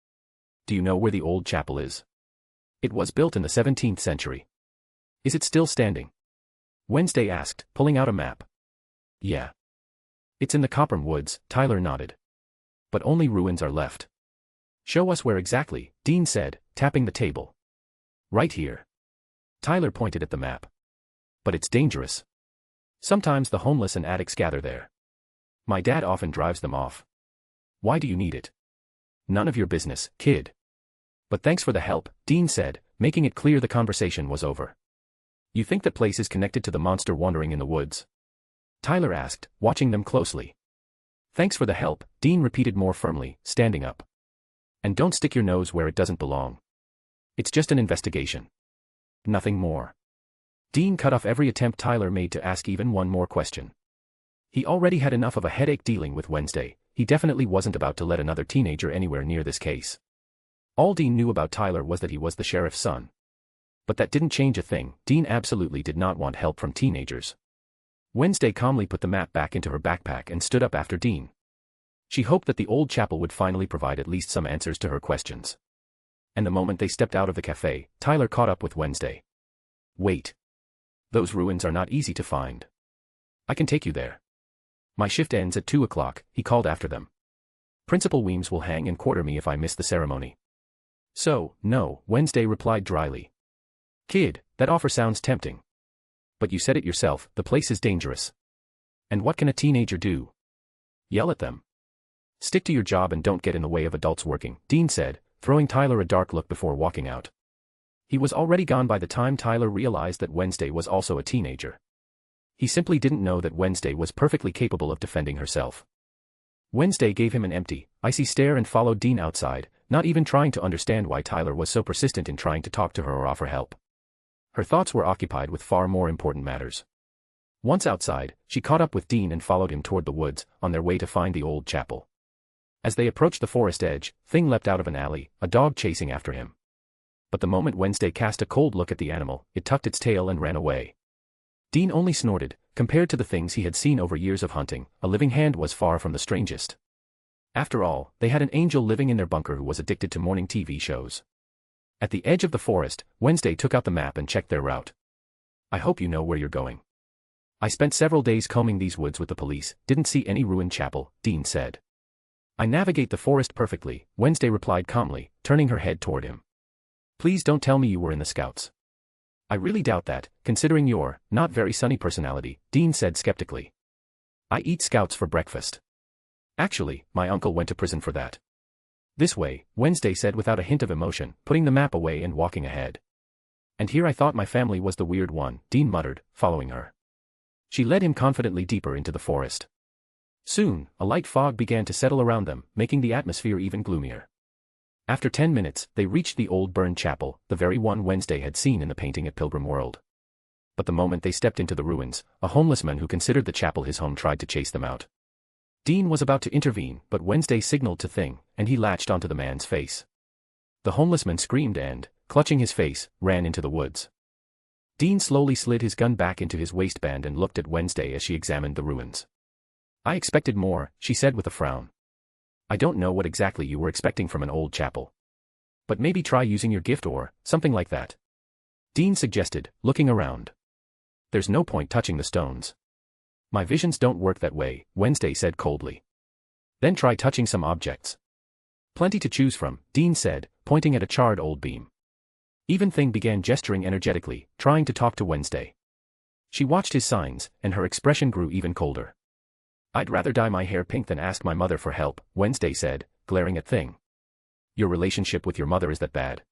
Do you know where the old chapel is? It was built in the 17th century. Is it still standing? Wednesday asked, pulling out a map. Yeah. It's in the Copperm Woods, Tyler nodded. But only ruins are left. Show us where exactly, Dean said, tapping the table. Right here. Tyler pointed at the map. But it's dangerous. Sometimes the homeless and addicts gather there. My dad often drives them off. Why do you need it? None of your business, kid. But thanks for the help, Dean said, making it clear the conversation was over. You think that place is connected to the monster wandering in the woods? Tyler asked, watching them closely. Thanks for the help, Dean repeated more firmly, standing up. And don't stick your nose where it doesn't belong. It's just an investigation. Nothing more. Dean cut off every attempt Tyler made to ask even one more question. He already had enough of a headache dealing with Wednesday. He definitely wasn't about to let another teenager anywhere near this case. All Dean knew about Tyler was that he was the sheriff's son. But that didn't change a thing. Dean absolutely did not want help from teenagers. Wednesday calmly put the map back into her backpack and stood up after Dean. She hoped that the old chapel would finally provide at least some answers to her questions. And the moment they stepped out of the cafe, Tyler caught up with Wednesday. Wait. Those ruins are not easy to find. I can take you there. My shift ends at 2 o'clock, he called after them. Principal Weems will hang and quarter me if I miss the ceremony. So, no, Wednesday replied dryly. Kid, that offer sounds tempting. But you said it yourself, the place is dangerous. And what can a teenager do? Yell at them. Stick to your job and don't get in the way of adults working, Dean said, throwing Tyler a dark look before walking out. He was already gone by the time Tyler realized that Wednesday was also a teenager. He simply didn't know that Wednesday was perfectly capable of defending herself. Wednesday gave him an empty, icy stare and followed Dean outside, not even trying to understand why Tyler was so persistent in trying to talk to her or offer help. Her thoughts were occupied with far more important matters. Once outside, she caught up with Dean and followed him toward the woods, on their way to find the old chapel. As they approached the forest edge, Thing leapt out of an alley, a dog chasing after him. But the moment Wednesday cast a cold look at the animal, it tucked its tail and ran away. Dean only snorted. Compared to the things he had seen over years of hunting, a living hand was far from the strangest. After all, they had an angel living in their bunker who was addicted to morning TV shows. At the edge of the forest, Wednesday took out the map and checked their route. I hope you know where you're going. I spent several days combing these woods with the police, didn't see any ruined chapel, Dean said. I navigate the forest perfectly, Wednesday replied calmly, turning her head toward him. Please don't tell me you were in the Scouts. I really doubt that, considering your not very sunny personality, Dean said skeptically. I eat Scouts for breakfast. Actually, my uncle went to prison for that. This way, Wednesday said without a hint of emotion, putting the map away and walking ahead. And here I thought my family was the weird one, Dean muttered, following her. She led him confidently deeper into the forest. Soon, a light fog began to settle around them, making the atmosphere even gloomier. After 10 minutes, they reached the old burned chapel, the very one Wednesday had seen in the painting at Pilgrim World. But the moment they stepped into the ruins, a homeless man who considered the chapel his home tried to chase them out. Dean was about to intervene, but Wednesday signaled to Thing, and he latched onto the man's face. The homeless man screamed and, clutching his face, ran into the woods. Dean slowly slid his gun back into his waistband and looked at Wednesday as she examined the ruins. I expected more, she said with a frown. I don't know what exactly you were expecting from an old chapel. But maybe try using your gift or something like that. Dean suggested, looking around. There's no point touching the stones. My visions don't work that way, Wednesday said coldly. Then try touching some objects. Plenty to choose from, Dean said, pointing at a charred old beam. Even Thing began gesturing energetically, trying to talk to Wednesday. She watched his signs, and her expression grew even colder. I'd rather dye my hair pink than ask my mother for help, Wednesday said, glaring at Thing. Your relationship with your mother is that bad?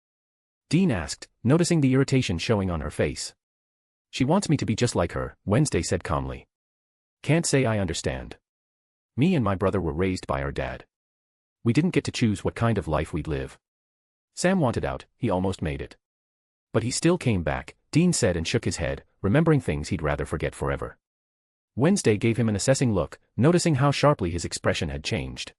Dean asked, noticing the irritation showing on her face. She wants me to be just like her, Wednesday said calmly. Can't say I understand. Me and my brother were raised by our dad. We didn't get to choose what kind of life we'd live. Sam wanted out, he almost made it. But he still came back, Dean said and shook his head, remembering things he'd rather forget forever. Wednesday gave him an assessing look, noticing how sharply his expression had changed.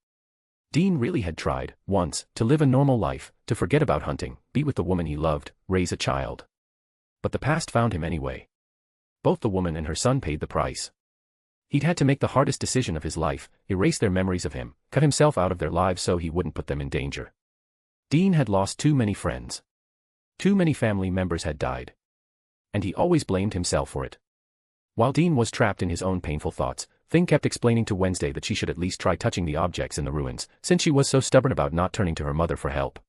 Dean really had tried, once, to live a normal life, to forget about hunting, be with the woman he loved, raise a child. But the past found him anyway. Both the woman and her son paid the price. He'd had to make the hardest decision of his life, erase their memories of him, cut himself out of their lives so he wouldn't put them in danger. Dean had lost too many friends. Too many family members had died. And he always blamed himself for it. While Dean was trapped in his own painful thoughts, Thing kept explaining to Wednesday that she should at least try touching the objects in the ruins, since she was so stubborn about not turning to her mother for help.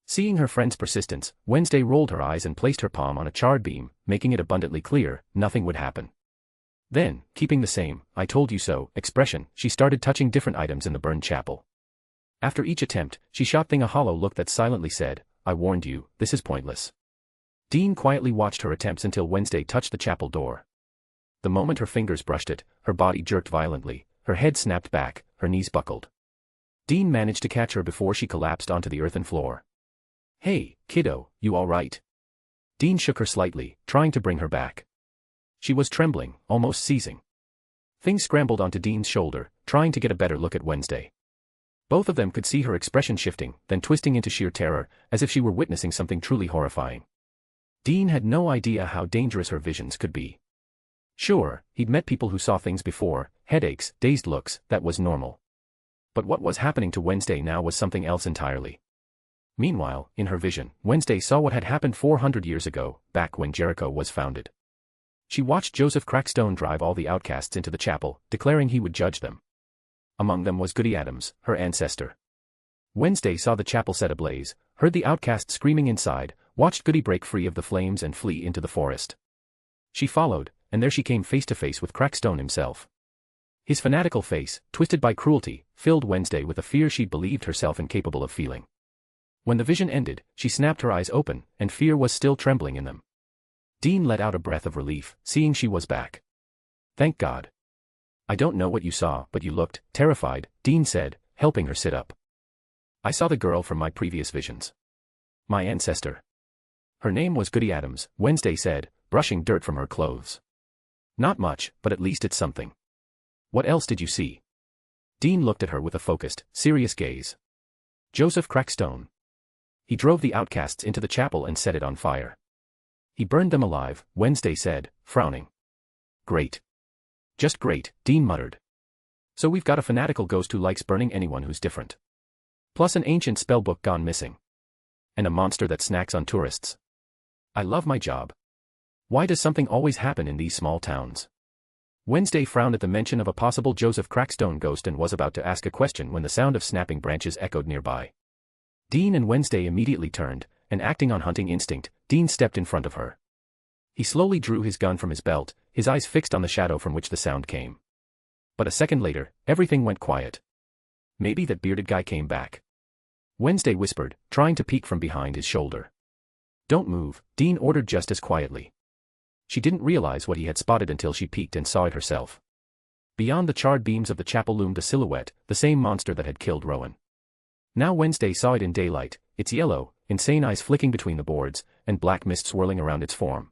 Seeing her friend's persistence, Wednesday rolled her eyes and placed her palm on a charred beam, making it abundantly clear, nothing would happen. Then, keeping the same, I told you so, expression, she started touching different items in the burned chapel. After each attempt, she shot Thing a hollow look that silently said, I warned you, this is pointless. Dean quietly watched her attempts until Wednesday touched the chapel door. The moment her fingers brushed it, her body jerked violently, her head snapped back, her knees buckled. Dean managed to catch her before she collapsed onto the earthen floor. Hey, kiddo, you all right? Dean shook her slightly, trying to bring her back. She was trembling, almost seizing. Thing scrambled onto Dean's shoulder, trying to get a better look at Wednesday. Both of them could see her expression shifting, then twisting into sheer terror, as if she were witnessing something truly horrifying. Dean had no idea how dangerous her visions could be. Sure, he'd met people who saw things before, headaches, dazed looks, that was normal. But what was happening to Wednesday now was something else entirely. Meanwhile, in her vision, Wednesday saw what had happened 400 years ago, back when Jericho was founded. She watched Joseph Crackstone drive all the outcasts into the chapel, declaring he would judge them. Among them was Goody Adams, her ancestor. Wednesday saw the chapel set ablaze, heard the outcasts screaming inside, watched Goody break free of the flames and flee into the forest. She followed, and there she came face to face with Crackstone himself. His fanatical face, twisted by cruelty, filled Wednesday with a fear she'd believed herself incapable of feeling. When the vision ended, she snapped her eyes open, and fear was still trembling in them. Dean let out a breath of relief, seeing she was back. Thank God. I don't know what you saw, but you looked terrified, Dean said, helping her sit up. I saw the girl from my previous visions. My ancestor. Her name was Goody Adams, Wednesday said, brushing dirt from her clothes. Not much, but at least it's something. What else did you see? Dean looked at her with a focused, serious gaze. Joseph Crackstone. He drove the outcasts into the chapel and set it on fire. He burned them alive, Wednesday said, frowning. Great. Just great, Dean muttered. So we've got a fanatical ghost who likes burning anyone who's different. Plus an ancient spellbook gone missing. And a monster that snacks on tourists. I love my job. Why does something always happen in these small towns? Wednesday frowned at the mention of a possible Joseph Crackstone ghost and was about to ask a question when the sound of snapping branches echoed nearby. Dean and Wednesday immediately turned, and acting on hunting instinct, Dean stepped in front of her. He slowly drew his gun from his belt, his eyes fixed on the shadow from which the sound came. But a second later, everything went quiet. Maybe that bearded guy came back. Wednesday whispered, trying to peek from behind his shoulder. Don't move, Dean ordered just as quietly. She didn't realize what he had spotted until she peeked and saw it herself. Beyond the charred beams of the chapel loomed a silhouette, the same monster that had killed Rowan. Now Wednesday saw it in daylight, its yellow, insane eyes flicking between the boards, and black mist swirling around its form.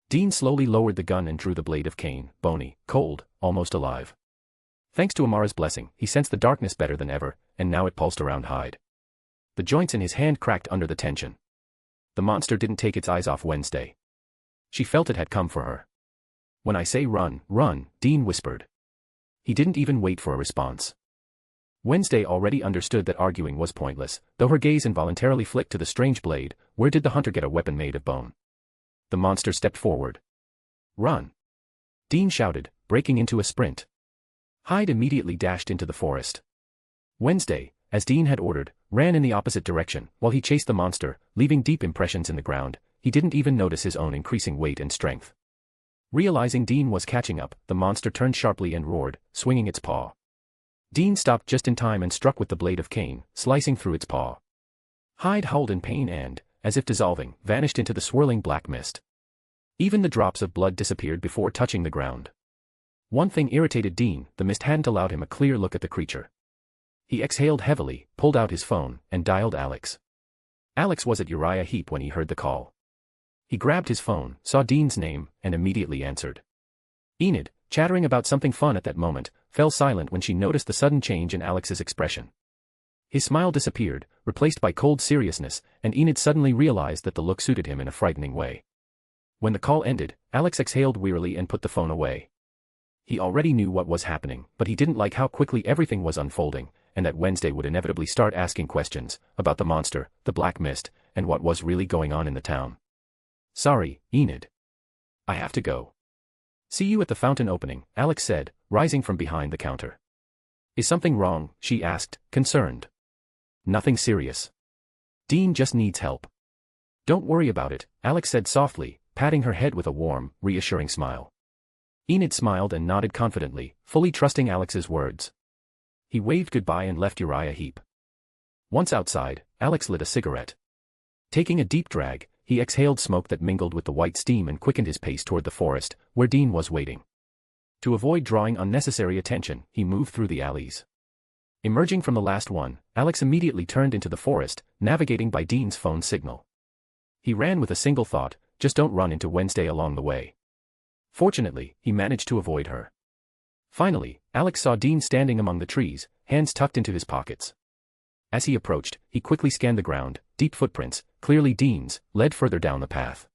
Dean slowly lowered the gun and drew the blade of cane, bony, cold, almost alive. Thanks to Amara's blessing, he sensed the darkness better than ever, and now it pulsed around Hyde. The joints in his hand cracked under the tension. The monster didn't take its eyes off Wednesday. She felt it had come for her. When I say run, run, Dean whispered. He didn't even wait for a response. Wednesday already understood that arguing was pointless, though her gaze involuntarily flicked to the strange blade. Where did the hunter get a weapon made of bone? The monster stepped forward. Run! Dean shouted, breaking into a sprint. Hyde immediately dashed into the forest. Wednesday, as Dean had ordered, ran in the opposite direction, while he chased the monster, leaving deep impressions in the ground. He didn't even notice his own increasing weight and strength. Realizing Dean was catching up, the monster turned sharply and roared, swinging its paw. Dean stopped just in time and struck with the blade of cane, slicing through its paw. Hyde howled in pain and, as if dissolving, vanished into the swirling black mist. Even the drops of blood disappeared before touching the ground. One thing irritated Dean: the mist hadn't allowed him a clear look at the creature. He exhaled heavily, pulled out his phone, and dialed Alex. Alex was at Uriah Heep when he heard the call. He grabbed his phone, saw Dean's name, and immediately answered. Enid, chattering about something fun at that moment, fell silent when she noticed the sudden change in Alex's expression. His smile disappeared, replaced by cold seriousness, and Enid suddenly realized that the look suited him in a frightening way. When the call ended, Alex exhaled wearily and put the phone away. He already knew what was happening, but he didn't like how quickly everything was unfolding, and that Wednesday would inevitably start asking questions about the monster, the black mist, and what was really going on in the town. Sorry, Enid. I have to go. See you at the fountain opening, Alex said, rising from behind the counter. Is something wrong? She asked, concerned. Nothing serious. Dean just needs help. Don't worry about it, Alex said softly, patting her head with a warm, reassuring smile. Enid smiled and nodded confidently, fully trusting Alex's words. He waved goodbye and left Uriah Heep. Once outside, Alex lit a cigarette. Taking a deep drag, he exhaled smoke that mingled with the white steam and quickened his pace toward the forest, where Dean was waiting. To avoid drawing unnecessary attention, he moved through the alleys. Emerging from the last one, Alex immediately turned into the forest, navigating by Dean's phone signal. He ran with a single thought: just don't run into Wednesday along the way. Fortunately, he managed to avoid her. Finally, Alex saw Dean standing among the trees, hands tucked into his pockets. As he approached, he quickly scanned the ground. Deep footprints, clearly Dean's, led further down the path.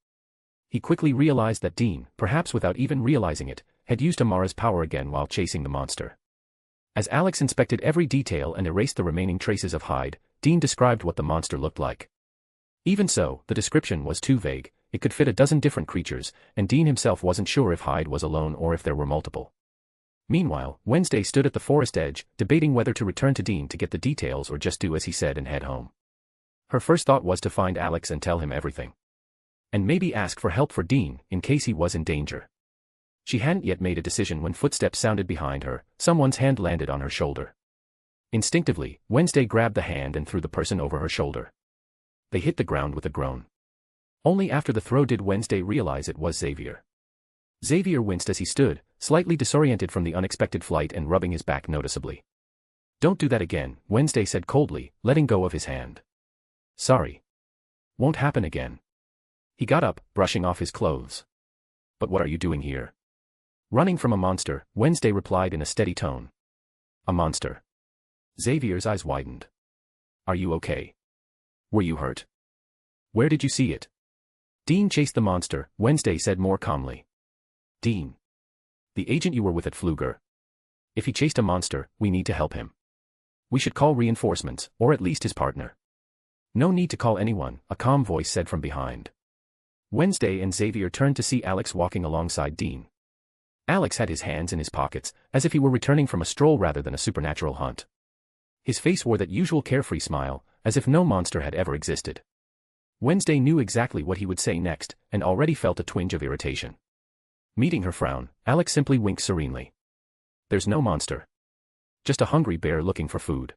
He quickly realized that Dean, perhaps without even realizing it, had used Amara's power again while chasing the monster. As Alex inspected every detail and erased the remaining traces of Hyde, Dean described what the monster looked like. Even so, the description was too vague. It could fit a dozen different creatures, and Dean himself wasn't sure if Hyde was alone or if there were multiple. Meanwhile, Wednesday stood at the forest edge, debating whether to return to Dean to get the details or just do as he said and head home. Her first thought was to find Alex and tell him everything. And maybe ask for help for Dean, in case he was in danger. She hadn't yet made a decision when footsteps sounded behind her. Someone's hand landed on her shoulder. Instinctively, Wednesday grabbed the hand and threw the person over her shoulder. They hit the ground with a groan. Only after the throw did Wednesday realize it was Xavier. Xavier winced as he stood, slightly disoriented from the unexpected flight and rubbing his back noticeably. Don't do that again, Wednesday said coldly, letting go of his hand. Sorry. Won't happen again. He got up, brushing off his clothes. But what are you doing here? Running from a monster, Wednesday replied in a steady tone. A monster. Xavier's eyes widened. Are you okay? Were you hurt? Where did you see it? Dean chased the monster, Wednesday said more calmly. Dean. The agent you were with at Pfluger. If he chased a monster, we need to help him. We should call reinforcements, or at least his partner. No need to call anyone, a calm voice said from behind. Wednesday and Xavier turned to see Alex walking alongside Dean. Alex had his hands in his pockets, as if he were returning from a stroll rather than a supernatural hunt. His face wore that usual carefree smile, as if no monster had ever existed. Wednesday knew exactly what he would say next, and already felt a twinge of irritation. Meeting her frown, Alex simply winked serenely. There's no monster. Just a hungry bear looking for food.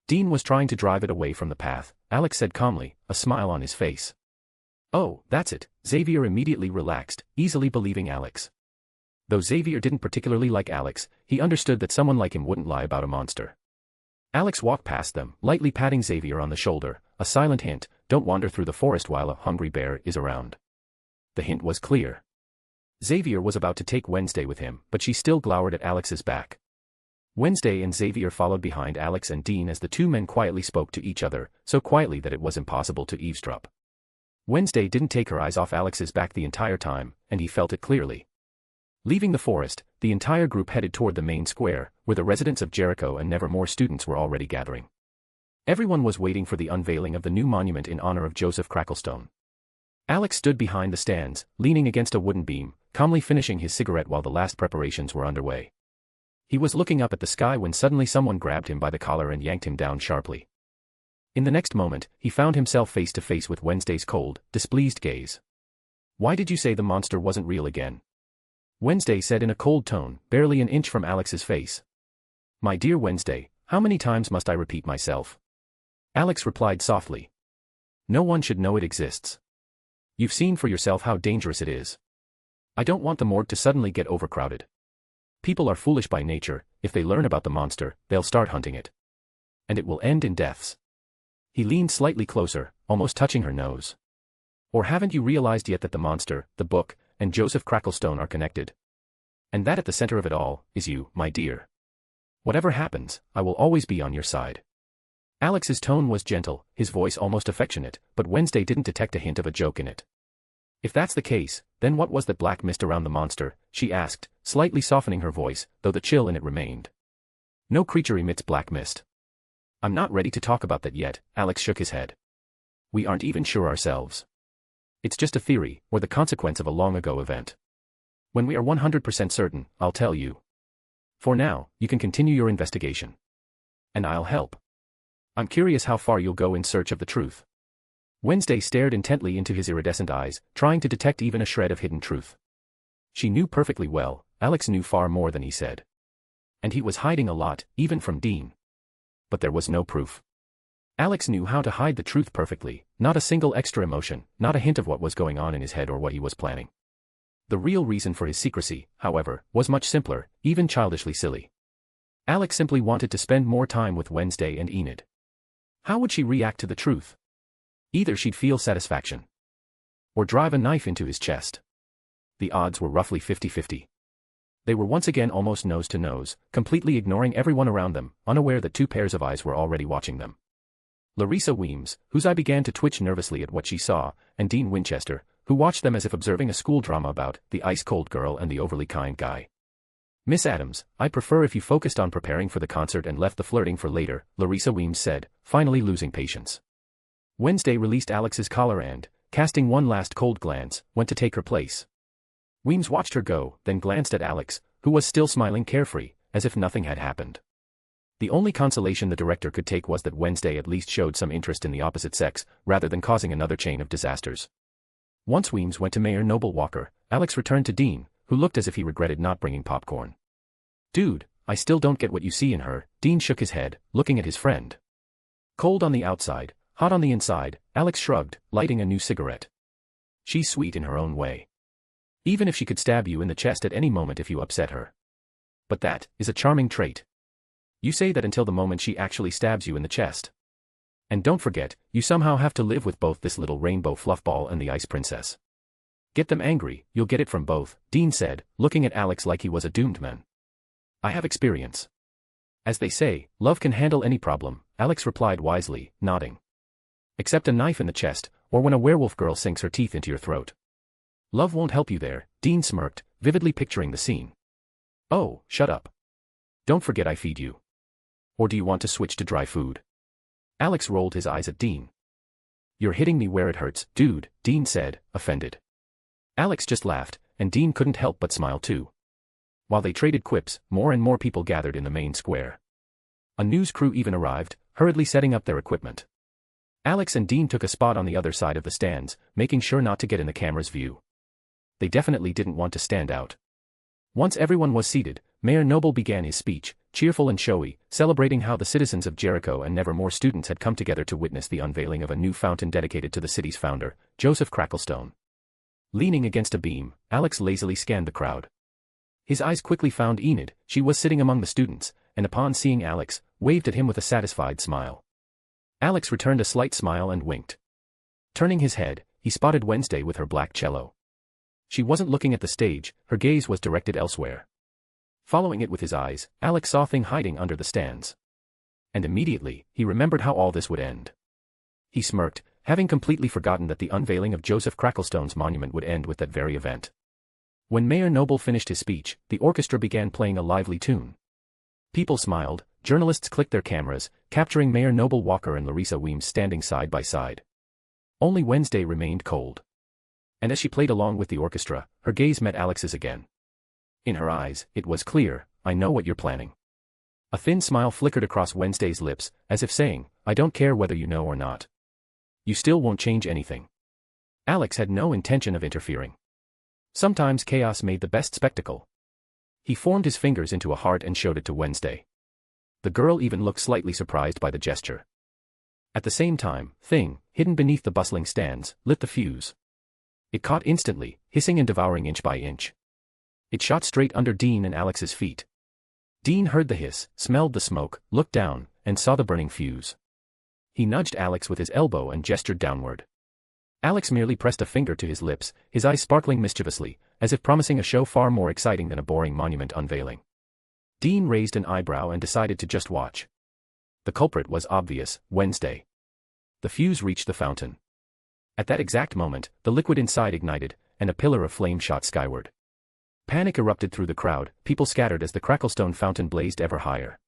Dean was trying to drive it away from the path, Alex said calmly, a smile on his face. Oh, that's it, Xavier immediately relaxed, easily believing Alex. Though Xavier didn't particularly like Alex, he understood that someone like him wouldn't lie about a monster. Alex walked past them, lightly patting Xavier on the shoulder, a silent hint: don't wander through the forest while a hungry bear is around. The hint was clear. Xavier was about to take Wednesday with him, but she still glowered at Alex's back. Wednesday and Xavier followed behind Alex and Dean as the two men quietly spoke to each other, so quietly that it was impossible to eavesdrop. Wednesday didn't take her eyes off Alex's back the entire time, and he felt it clearly. Leaving the forest, the entire group headed toward the main square, where the residents of Jericho and Nevermore students were already gathering. Everyone was waiting for the unveiling of the new monument in honor of Joseph Cracklestone. Alex stood behind the stands, leaning against a wooden beam, calmly finishing his cigarette while the last preparations were underway. He was looking up at the sky when suddenly someone grabbed him by the collar and yanked him down sharply. In the next moment, he found himself face to face with Wednesday's cold, displeased gaze. "Why did you say the monster wasn't real again?" Wednesday said in a cold tone, barely an inch from Alex's face. "My dear Wednesday, how many times must I repeat myself?" Alex replied softly. "No one should know it exists. You've seen for yourself how dangerous it is. I don't want the morgue to suddenly get overcrowded. People are foolish by nature. If they learn about the monster, they'll start hunting it. And it will end in deaths." He leaned slightly closer, almost touching her nose. "Or haven't you realized yet that the monster, the book, and Joseph Cracklestone are connected? And that at the center of it all, is you, my dear. Whatever happens, I will always be on your side." Alex's tone was gentle, his voice almost affectionate, but Wednesday didn't detect a hint of a joke in it. "If that's the case, then what was that black mist around the monster?" she asked, slightly softening her voice, though the chill in it remained. "No creature emits black mist." "I'm not ready to talk about that yet," Alex shook his head. "We aren't even sure ourselves. It's just a theory, or the consequence of a long-ago event. When we are 100% certain, I'll tell you. For now, you can continue your investigation. And I'll help. I'm curious how far you'll go in search of the truth." Wednesday stared intently into his iridescent eyes, trying to detect even a shred of hidden truth. She knew perfectly well, Alex knew far more than he said. And he was hiding a lot, even from Dean. But there was no proof. Alex knew how to hide the truth perfectly, not a single extra emotion, not a hint of what was going on in his head or what he was planning. The real reason for his secrecy, however, was much simpler, even childishly silly. Alex simply wanted to spend more time with Wednesday and Enid. How would she react to the truth? Either she'd feel satisfaction. Or drive a knife into his chest. The odds were roughly 50-50. They were once again almost nose to nose, completely ignoring everyone around them, unaware that two pairs of eyes were already watching them. Larissa Weems, whose eye began to twitch nervously at what she saw, and Dean Winchester, who watched them as if observing a school drama about the ice-cold girl and the overly kind guy. "Miss Adams, I'd prefer if you focused on preparing for the concert and left the flirting for later," Larissa Weems said, finally losing patience. Wednesday released Alex's collar and, casting one last cold glance, went to take her place. Weems watched her go, then glanced at Alex, who was still smiling carefree, as if nothing had happened. The only consolation the director could take was that Wednesday at least showed some interest in the opposite sex, rather than causing another chain of disasters. Once Weems went to Mayor Noble Walker, Alex returned to Dean, who looked as if he regretted not bringing popcorn. "Dude, I still don't get what you see in her." Dean shook his head, looking at his friend. "Cold on the outside, hot on the inside," Alex shrugged, lighting a new cigarette. "She's sweet in her own way. Even if she could stab you in the chest at any moment if you upset her. But that is a charming trait. You say that until the moment she actually stabs you in the chest. And don't forget, you somehow have to live with both this little rainbow fluffball and the ice princess. Get them angry, you'll get it from both," Dean said, looking at Alex like he was a doomed man. "I have experience. As they say, love can handle any problem," Alex replied wisely, nodding. "Except a knife in the chest, or when a werewolf girl sinks her teeth into your throat. Love won't help you there," Dean smirked, vividly picturing the scene. "Oh, shut up. Don't forget I feed you. Or do you want to switch to dry food?" Alex rolled his eyes at Dean. "You're hitting me where it hurts, dude," Dean said, offended. Alex just laughed, and Dean couldn't help but smile too. While they traded quips, more and more people gathered in the main square. A news crew even arrived, hurriedly setting up their equipment. Alex and Dean took a spot on the other side of the stands, making sure not to get in the camera's view. They definitely didn't want to stand out. Once everyone was seated, Mayor Noble began his speech, cheerful and showy, celebrating how the citizens of Jericho and Nevermore students had come together to witness the unveiling of a new fountain dedicated to the city's founder, Joseph Cracklestone. Leaning against a beam, Alex lazily scanned the crowd. His eyes quickly found Enid. She was sitting among the students, and upon seeing Alex, waved at him with a satisfied smile. Alex returned a slight smile and winked. Turning his head, he spotted Wednesday with her black cello. She wasn't looking at the stage, her gaze was directed elsewhere. Following it with his eyes, Alex saw thing hiding under the stands. And immediately, he remembered how all this would end. He smirked, having completely forgotten that the unveiling of Joseph Cracklestone's monument would end with that very event. When Mayor Noble finished his speech, the orchestra began playing a lively tune. People smiled, journalists clicked their cameras, capturing Mayor Noble Walker and Larissa Weems standing side by side. Only Wednesday remained cold. And as she played along with the orchestra, her gaze met Alex's again. In her eyes, it was clear, I know what you're planning. A thin smile flickered across Wednesday's lips, as if saying, I don't care whether you know or not. You still won't change anything. Alex had no intention of interfering. Sometimes chaos made the best spectacle. He formed his fingers into a heart and showed it to Wednesday. The girl even looked slightly surprised by the gesture. At the same time, Thing, hidden beneath the bustling stands, lit the fuse. It caught instantly, hissing and devouring inch by inch. It shot straight under Dean and Alex's feet. Dean heard the hiss, smelled the smoke, looked down, and saw the burning fuse. He nudged Alex with his elbow and gestured downward. Alex merely pressed a finger to his lips, his eyes sparkling mischievously, as if promising a show far more exciting than a boring monument unveiling. Dean raised an eyebrow and decided to just watch. The culprit was obvious, Wednesday. The fuse reached the fountain. At that exact moment, the liquid inside ignited, and a pillar of flame shot skyward. Panic erupted through the crowd, people scattered as the Cracklestone fountain blazed ever higher.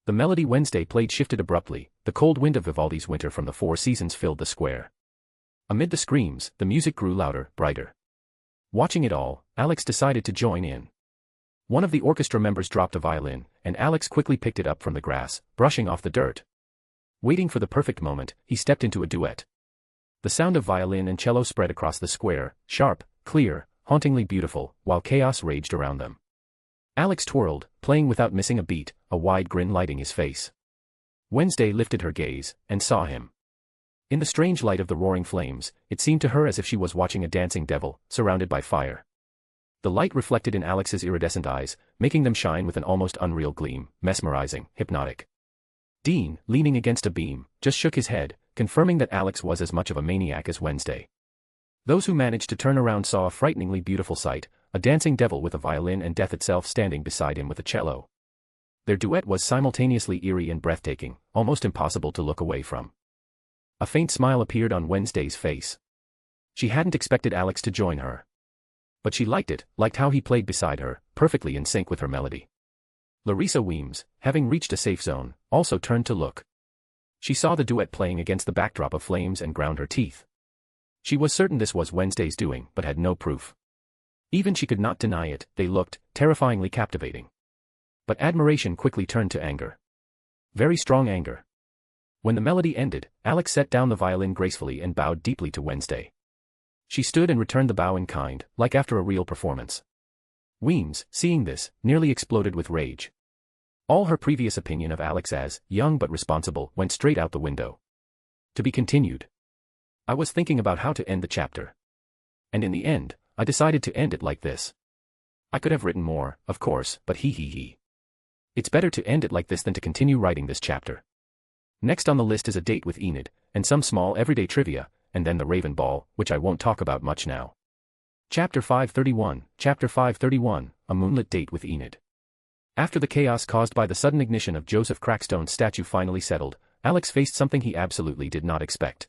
The melody Wednesday played shifted abruptly, the cold wind of Vivaldi's Winter from the Four Seasons filled the square. Amid the screams, the music grew louder, brighter. Watching it all, Alex decided to join in. One of the orchestra members dropped a violin, and Alex quickly picked it up from the grass, brushing off the dirt. Waiting for the perfect moment, he stepped into a duet. The sound of violin and cello spread across the square, sharp, clear, hauntingly beautiful, while chaos raged around them. Alex twirled, playing without missing a beat, a wide grin lighting his face. Wednesday lifted her gaze, and saw him. In the strange light of the roaring flames, it seemed to her as if she was watching a dancing devil, surrounded by fire. The light reflected in Alex's iridescent eyes, making them shine with an almost unreal gleam, mesmerizing, hypnotic. Dean, leaning against a beam, just shook his head, confirming that Alex was as much of a maniac as Wednesday. Those who managed to turn around saw a frighteningly beautiful sight, a dancing devil with a violin and death itself standing beside him with a cello. Their duet was simultaneously eerie and breathtaking, almost impossible to look away from. A faint smile appeared on Wednesday's face. She hadn't expected Alex to join her. But she liked it, liked how he played beside her, perfectly in sync with her melody. Larissa Weems, having reached a safe zone, also turned to look. She saw the duet playing against the backdrop of flames and ground her teeth. She was certain this was Wednesday's doing, but had no proof. Even she could not deny it, they looked terrifyingly captivating. But admiration quickly turned to anger. Very strong anger. When the melody ended, Alex set down the violin gracefully and bowed deeply to Wednesday. She stood and returned the bow in kind, like after a real performance. Weems, seeing this, nearly exploded with rage. All her previous opinion of Alex as young but responsible went straight out the window. To be continued. I was thinking about how to end the chapter. And in the end, I decided to end it like this. I could have written more, of course, but he. It's better to end it like this than to continue writing this chapter. Next on the list is a date with Enid, and some small everyday trivia, and then the Raven Ball, which I won't talk about much now. Chapter 531, A Moonlit Date with Enid. After the chaos caused by the sudden ignition of Joseph Crackstone's statue finally settled, Alex faced something he absolutely did not expect.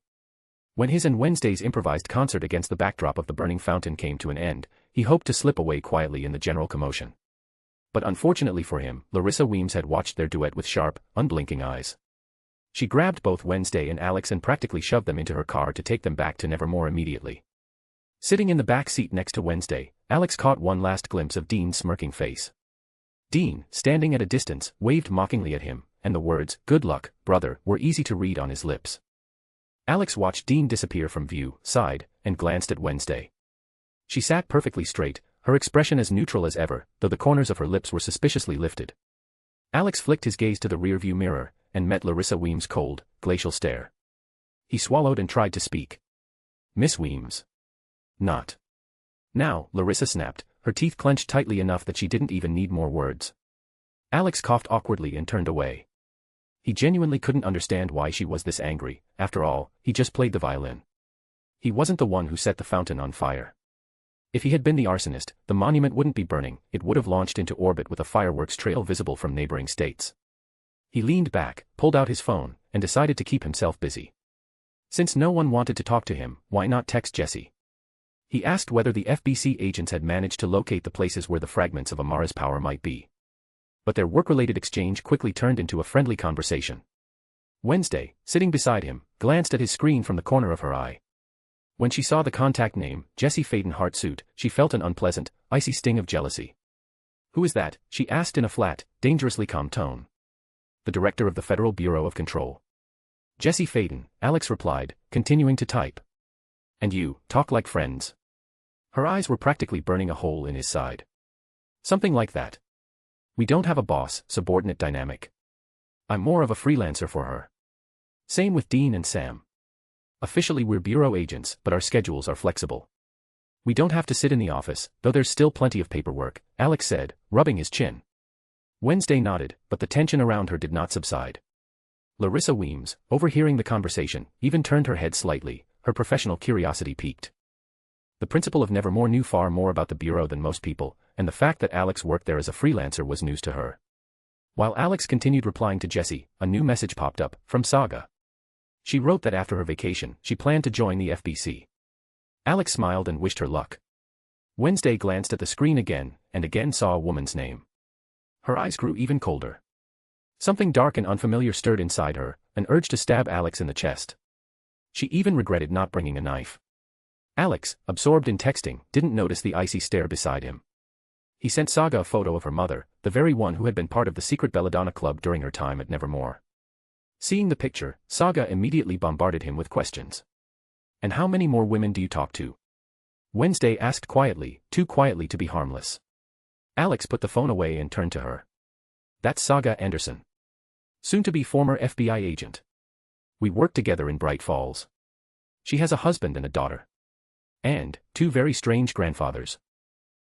When his and Wednesday's improvised concert against the backdrop of the burning fountain came to an end, he hoped to slip away quietly in the general commotion. But unfortunately for him, Larissa Weems had watched their duet with sharp, unblinking eyes. She grabbed both Wednesday and Alex and practically shoved them into her car to take them back to Nevermore immediately. Sitting in the back seat next to Wednesday, Alex caught one last glimpse of Dean's smirking face. Dean, standing at a distance, waved mockingly at him, and the words, "Good luck, brother," were easy to read on his lips. Alex watched Dean disappear from view, sighed, and glanced at Wednesday. She sat perfectly straight, her expression as neutral as ever, though the corners of her lips were suspiciously lifted. Alex flicked his gaze to the rearview mirror, and met Larissa Weems' cold, glacial stare. He swallowed and tried to speak. "Miss Weems." "Not now," Larissa snapped, her teeth clenched tightly enough that she didn't even need more words. Alex coughed awkwardly and turned away. He genuinely couldn't understand why she was this angry. After all, he just played the violin. He wasn't the one who set the fountain on fire. If he had been the arsonist, the monument wouldn't be burning, it would have launched into orbit with a fireworks trail visible from neighboring states. He leaned back, pulled out his phone, and decided to keep himself busy. Since no one wanted to talk to him, why not text Jesse? He asked whether the FBC agents had managed to locate the places where the fragments of Amara's power might be. But their work-related exchange quickly turned into a friendly conversation. Wednesday, sitting beside him, glanced at his screen from the corner of her eye. When she saw the contact name, Jesse Faden Hartsuit, she felt an unpleasant, icy sting of jealousy. Who is that? She asked in a flat, dangerously calm tone. The director of the Federal Bureau of Control. Jesse Faden, Alex replied, continuing to type. And you, talk like friends. Her eyes were practically burning a hole in his side. Something like that. We don't have a boss-subordinate dynamic. I'm more of a freelancer for her. Same with Dean and Sam. Officially we're bureau agents, but our schedules are flexible. We don't have to sit in the office, though there's still plenty of paperwork, Alex said, rubbing his chin. Wednesday nodded, but the tension around her did not subside. Larissa Weems, overhearing the conversation, even turned her head slightly, her professional curiosity piqued. The principal of Nevermore knew far more about the bureau than most people, and the fact that Alex worked there as a freelancer was news to her. While Alex continued replying to Jesse, a new message popped up, from Saga. She wrote that after her vacation, she planned to join the FBC. Alex smiled and wished her luck. Wednesday glanced at the screen again, and again saw a woman's name. Her eyes grew even colder. Something dark and unfamiliar stirred inside her, an urge to stab Alex in the chest. She even regretted not bringing a knife. Alex, absorbed in texting, didn't notice the icy stare beside him. He sent Saga a photo of her mother, the very one who had been part of the secret Belladonna Club during her time at Nevermore. Seeing the picture, Saga immediately bombarded him with questions. And how many more women do you talk to? Wednesday asked quietly, too quietly to be harmless. Alex put the phone away and turned to her. That's Saga Anderson. Soon-to-be former FBI agent. We worked together in Bright Falls. She has a husband and a daughter. And 2 very strange grandfathers.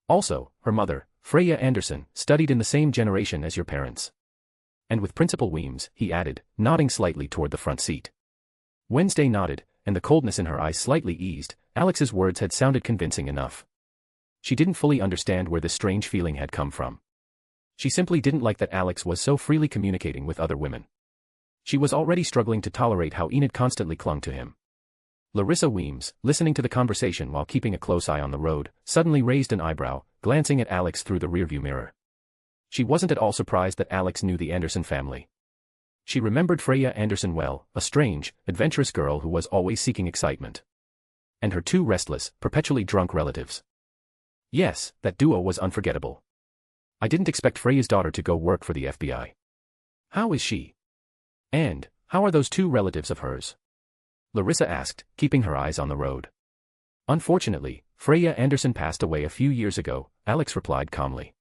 Also, her mother, Freya Anderson, studied in the same generation as your parents. And with Principal Weems, he added, nodding slightly toward the front seat. Wednesday nodded, and the coldness in her eyes slightly eased. Alex's words had sounded convincing enough. She didn't fully understand where this strange feeling had come from. She simply didn't like that Alex was so freely communicating with other women. She was already struggling to tolerate how Enid constantly clung to him. Larissa Weems, listening to the conversation while keeping a close eye on the road, suddenly raised an eyebrow, glancing at Alex through the rearview mirror. She wasn't at all surprised that Alex knew the Anderson family. She remembered Freya Anderson well, a strange, adventurous girl who was always seeking excitement. And her 2 restless, perpetually drunk relatives. Yes, that duo was unforgettable. I didn't expect Freya's daughter to go work for the FBI. How is she? And, how are those 2 relatives of hers? Larissa asked, keeping her eyes on the road. Unfortunately, Freya Anderson passed away a few years ago, Alex replied calmly.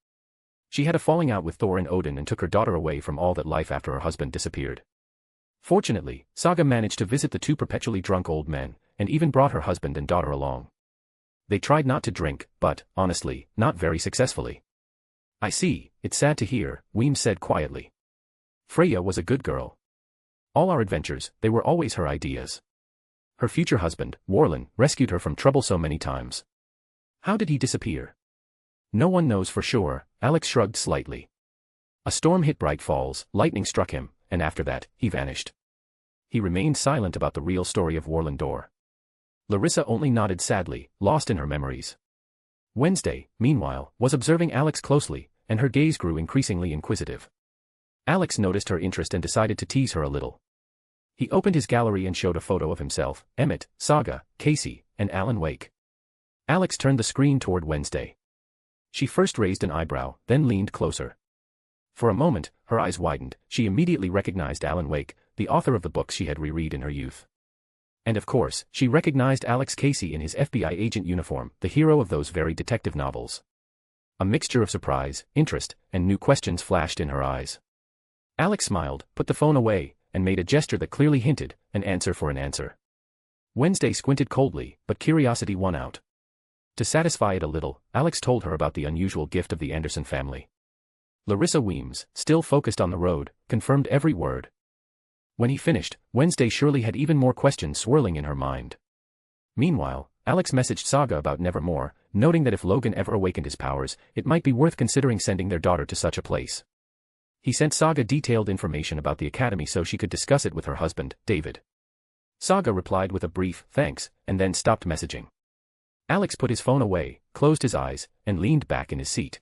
She had a falling out with Thor and Odin and took her daughter away from all that life after her husband disappeared. Fortunately, Saga managed to visit the 2 perpetually drunk old men, and even brought her husband and daughter along. They tried not to drink, but, honestly, not very successfully. I see, it's sad to hear, Weems said quietly. Freya was a good girl. All our adventures, they were always her ideas. Her future husband, Warren, rescued her from trouble so many times. How did he disappear? No one knows for sure, Alex shrugged slightly. A storm hit Bright Falls, lightning struck him, and after that, he vanished. He remained silent about the real story of Warren Dorr. Larissa only nodded sadly, lost in her memories. Wednesday, meanwhile, was observing Alex closely, and her gaze grew increasingly inquisitive. Alex noticed her interest and decided to tease her a little. He opened his gallery and showed a photo of himself, Emmett, Saga, Casey, and Alan Wake. Alex turned the screen toward Wednesday. She first raised an eyebrow, then leaned closer. For a moment, her eyes widened. She immediately recognized Alan Wake, the author of the books she had reread in her youth. And of course, she recognized Alex Casey in his FBI agent uniform, the hero of those very detective novels. A mixture of surprise, interest, and new questions flashed in her eyes. Alex smiled, put the phone away, and made a gesture that clearly hinted, an answer for an answer. Wednesday squinted coldly, but curiosity won out. To satisfy it a little, Alex told her about the unusual gift of the Anderson family. Larissa Weems, still focused on the road, confirmed every word. When he finished, Wednesday surely had even more questions swirling in her mind. Meanwhile, Alex messaged Saga about Nevermore, noting that if Logan ever awakened his powers, it might be worth considering sending their daughter to such a place. He sent Saga detailed information about the academy so she could discuss it with her husband, David. Saga replied with a brief thanks, and then stopped messaging. Alex put his phone away, closed his eyes, and leaned back in his seat.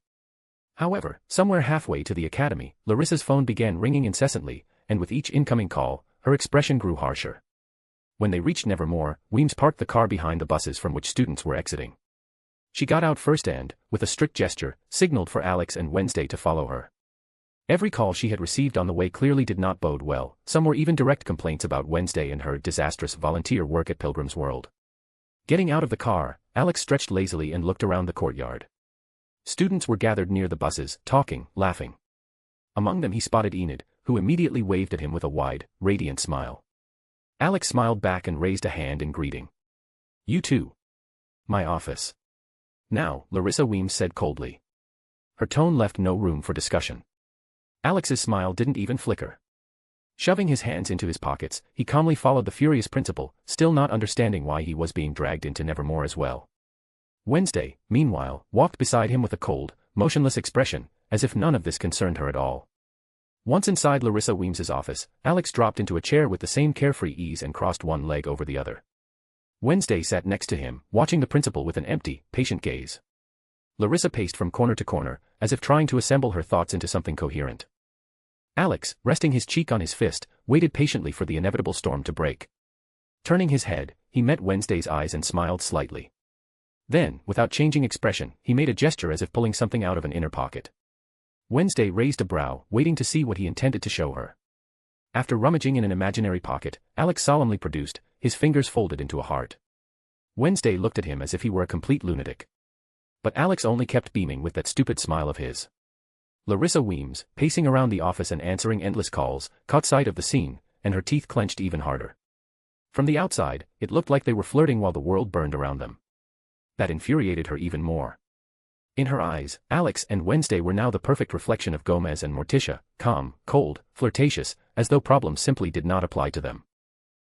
However, somewhere halfway to the academy, Larissa's phone began ringing incessantly, and with each incoming call, her expression grew harsher. When they reached Nevermore, Weems parked the car behind the buses from which students were exiting. She got out first and, with a strict gesture, signaled for Alex and Wednesday to follow her. Every call she had received on the way clearly did not bode well. Some were even direct complaints about Wednesday and her disastrous volunteer work at Pilgrim's World. Getting out of the car, Alex stretched lazily and looked around the courtyard. Students were gathered near the buses, talking, laughing. Among them he spotted Enid, who immediately waved at him with a wide, radiant smile. Alex smiled back and raised a hand in greeting. "You too." "My office." "Now," Larissa Weems said coldly. Her tone left no room for discussion. Alex's smile didn't even flicker. Shoving his hands into his pockets, he calmly followed the furious principal, still not understanding why he was being dragged into Nevermore as well. Wednesday, meanwhile, walked beside him with a cold, motionless expression, as if none of this concerned her at all. Once inside Larissa Weems's office, Alex dropped into a chair with the same carefree ease and crossed one leg over the other. Wednesday sat next to him, watching the principal with an empty, patient gaze. Larissa paced from corner to corner, as if trying to assemble her thoughts into something coherent. Alex, resting his cheek on his fist, waited patiently for the inevitable storm to break. Turning his head, he met Wednesday's eyes and smiled slightly. Then, without changing expression, he made a gesture as if pulling something out of an inner pocket. Wednesday raised a brow, waiting to see what he intended to show her. After rummaging in an imaginary pocket, Alex solemnly produced, his fingers folded into a heart. Wednesday looked at him as if he were a complete lunatic. But Alex only kept beaming with that stupid smile of his. Larissa Weems, pacing around the office and answering endless calls, caught sight of the scene, and her teeth clenched even harder. From the outside, it looked like they were flirting while the world burned around them. That infuriated her even more. In her eyes, Alex and Wednesday were now the perfect reflection of Gomez and Morticia, calm, cold, flirtatious, as though problems simply did not apply to them.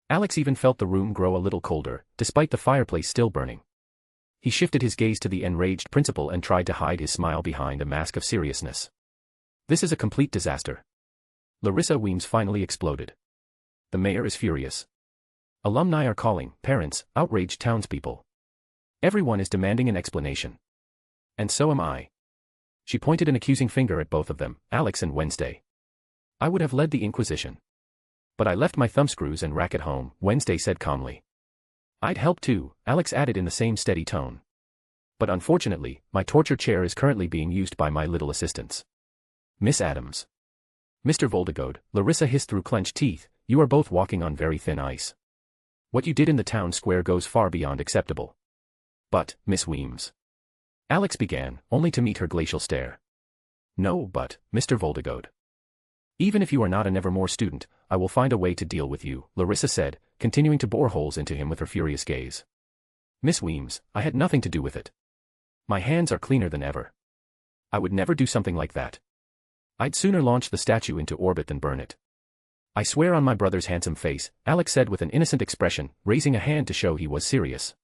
Alex even felt the room grow a little colder, despite the fireplace still burning. He shifted his gaze to the enraged principal and tried to hide his smile behind a mask of seriousness. "This is a complete disaster." Larissa Weems finally exploded. "The mayor is furious. Alumni are calling, parents, outraged townspeople. Everyone is demanding an explanation. And so am I." She pointed an accusing finger at both of them, Alex and Wednesday. "I would have led the Inquisition. But I left my thumbscrews and rack at home," Wednesday said calmly. "I'd help too," Alex added in the same steady tone. "But unfortunately, my torture chair is currently being used by my little assistants. Miss Adams." "Mr. Voldegode," Larissa hissed through clenched teeth, "you are both walking on very thin ice. What you did in the town square goes far beyond acceptable." "But, Miss Weems," Alex began, only to meet her glacial stare. "No, but, Mr. Voldegode. Even if you are not a Nevermore student, I will find a way to deal with you," Larissa said, continuing to bore holes into him with her furious gaze. "Miss Weems, I had nothing to do with it. My hands are cleaner than ever. I would never do something like that. I'd sooner launch the statue into orbit than burn it." "I swear on my brother's handsome face," Alex said with an innocent expression, raising a hand to show he was serious.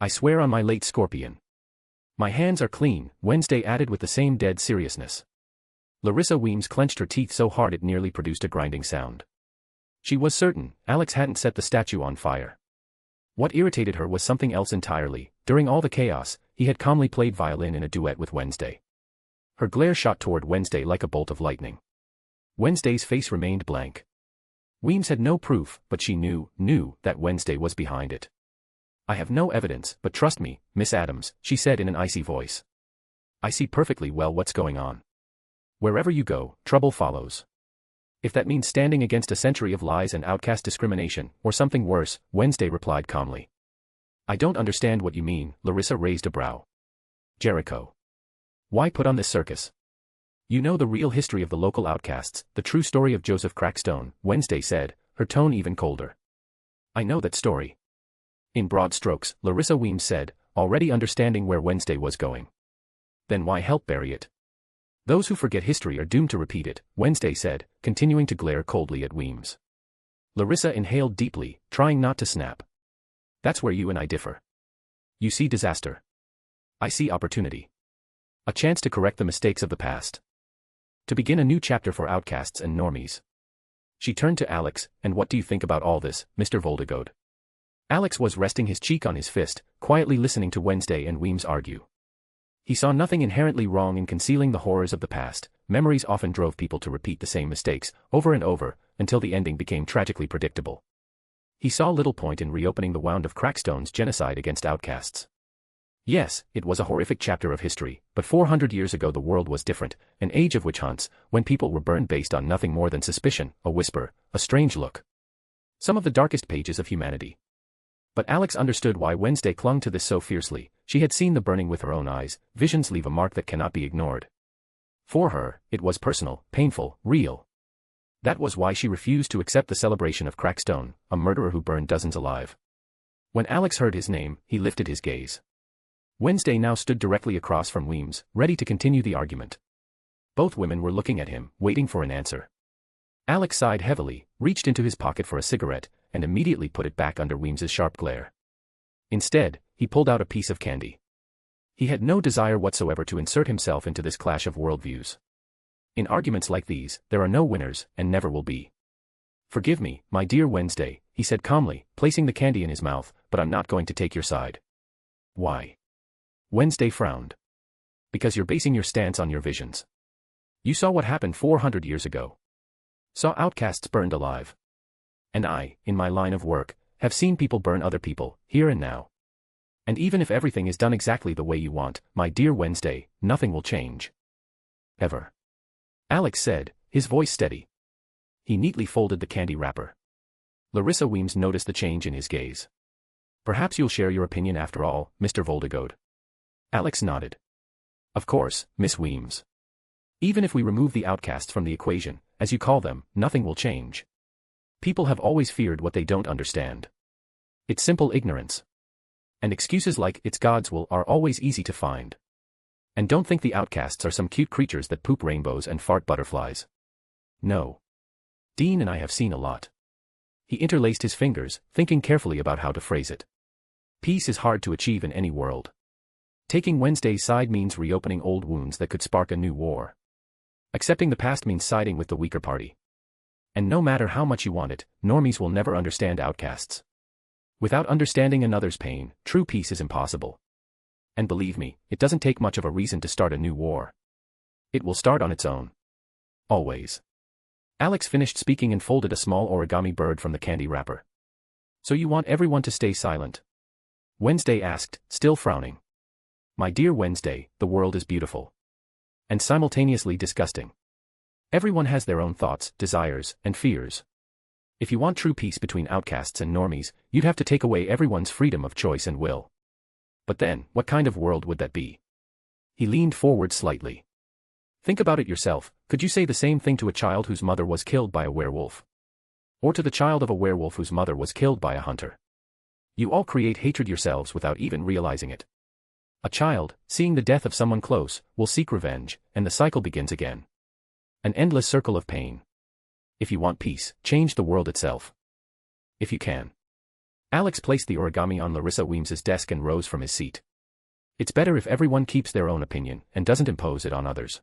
"I swear on my late scorpion." "My hands are clean," Wednesday added with the same dead seriousness. Larissa Weems clenched her teeth so hard it nearly produced a grinding sound. She was certain Alex hadn't set the statue on fire. What irritated her was something else entirely. During all the chaos, he had calmly played violin in a duet with Wednesday. Her glare shot toward Wednesday like a bolt of lightning. Wednesday's face remained blank. Weems had no proof, but she knew that Wednesday was behind it. "I have no evidence, but trust me, Miss Adams," she said in an icy voice. "I see perfectly well what's going on. Wherever you go, trouble follows. If that means standing against a century of lies and outcast discrimination, or something worse," Wednesday replied calmly. "I don't understand what you mean," Larissa raised a brow. "Jericho. Why put on this circus? You know the real history of the local outcasts, the true story of Joseph Crackstone," Wednesday said, her tone even colder. "I know that story." In broad strokes, Larissa Weems said, already understanding where Wednesday was going. "Then why help bury it? Those who forget history are doomed to repeat it," Wednesday said, continuing to glare coldly at Weems. Larissa inhaled deeply, trying not to snap. "That's where you and I differ. You see disaster. I see opportunity. A chance to correct the mistakes of the past. To begin a new chapter for outcasts and normies." She turned to Alex, "And what do you think about all this, Mr. Voldegode?" Alex was resting his cheek on his fist, quietly listening to Wednesday and Weems argue. He saw nothing inherently wrong in concealing the horrors of the past. Memories often drove people to repeat the same mistakes, over and over, until the ending became tragically predictable. He saw little point in reopening the wound of Crackstone's genocide against outcasts. Yes, it was a horrific chapter of history, but 400 years ago the world was different, an age of witch hunts, when people were burned based on nothing more than suspicion, a whisper, a strange look. Some of the darkest pages of humanity. But Alex understood why Wednesday clung to this so fiercely. She had seen the burning with her own eyes. Visions leave a mark that cannot be ignored. For her, it was personal, painful, real. That was why she refused to accept the celebration of Crackstone, a murderer who burned dozens alive. When Alex heard his name, he lifted his gaze. Wednesday now stood directly across from Weems, ready to continue the argument. Both women were looking at him, waiting for an answer. Alex sighed heavily, reached into his pocket for a cigarette, and immediately put it back under Weems's sharp glare. Instead, he pulled out a piece of candy. He had no desire whatsoever to insert himself into this clash of worldviews. In arguments like these, there are no winners, and never will be. "Forgive me, my dear Wednesday," he said calmly, placing the candy in his mouth, "but I'm not going to take your side." "Why?" Wednesday frowned. "Because you're basing your stance on your visions. You saw what happened 400 years ago. Saw outcasts burned alive. And I, in my line of work, have seen people burn other people, here and now. And even if everything is done exactly the way you want, my dear Wednesday, nothing will change. Ever." Alex said, his voice steady. He neatly folded the candy wrapper. Larissa Weems noticed the change in his gaze. "Perhaps you'll share your opinion after all, Mr. Voldegode." Alex nodded. "Of course, Miss Weems. Even if we remove the outcasts from the equation, as you call them, nothing will change. People have always feared what they don't understand. It's simple ignorance. And excuses like 'it's God's will' are always easy to find. And don't think the outcasts are some cute creatures that poop rainbows and fart butterflies. No. Dean and I have seen a lot." He interlaced his fingers, thinking carefully about how to phrase it. Peace is hard to achieve in any world. Taking Wednesday's side means reopening old wounds that could spark a new war. Accepting the past means siding with the weaker party. And no matter how much you want it, normies will never understand outcasts. Without understanding another's pain, true peace is impossible. And believe me, it doesn't take much of a reason to start a new war. It will start on its own. Always. Alex finished speaking and folded a small origami bird from the candy wrapper. "So you want everyone to stay silent?" Wednesday asked, still frowning. "My dear Wednesday, the world is beautiful. And simultaneously disgusting. Everyone has their own thoughts, desires, and fears. If you want true peace between outcasts and normies, you'd have to take away everyone's freedom of choice and will. But then, what kind of world would that be?" He leaned forward slightly. "Think about it yourself. Could you say the same thing to a child whose mother was killed by a werewolf? Or to the child of a werewolf whose mother was killed by a hunter? You all create hatred yourselves without even realizing it. A child, seeing the death of someone close, will seek revenge, and the cycle begins again. An endless circle of pain. If you want peace, change the world itself. If you can." Alex placed the origami on Larissa Weems's desk and rose from his seat. "It's better if everyone keeps their own opinion, and doesn't impose it on others."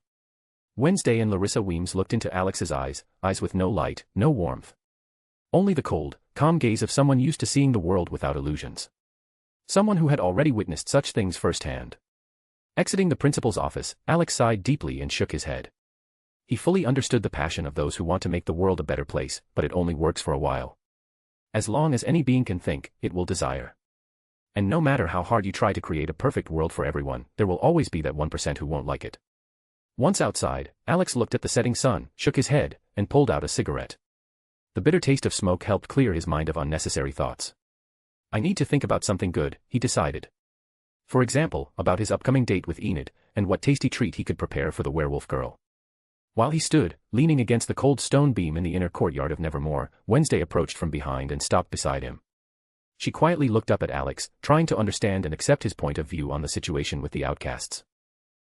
Wednesday and Larissa Weems looked into Alex's eyes with no light, no warmth. Only the cold, calm gaze of someone used to seeing the world without illusions. Someone who had already witnessed such things firsthand. Exiting the principal's office, Alex sighed deeply and shook his head. He fully understood the passion of those who want to make the world a better place, but it only works for a while. As long as any being can think, it will desire. And no matter how hard you try to create a perfect world for everyone, there will always be that 1% who won't like it. Once outside, Alex looked at the setting sun, shook his head, and pulled out a cigarette. The bitter taste of smoke helped clear his mind of unnecessary thoughts. "I need to think about something good," he decided. For example, about his upcoming date with Enid, and what tasty treat he could prepare for the werewolf girl. While he stood, leaning against the cold stone beam in the inner courtyard of Nevermore, Wednesday approached from behind and stopped beside him. She quietly looked up at Alex, trying to understand and accept his point of view on the situation with the outcasts.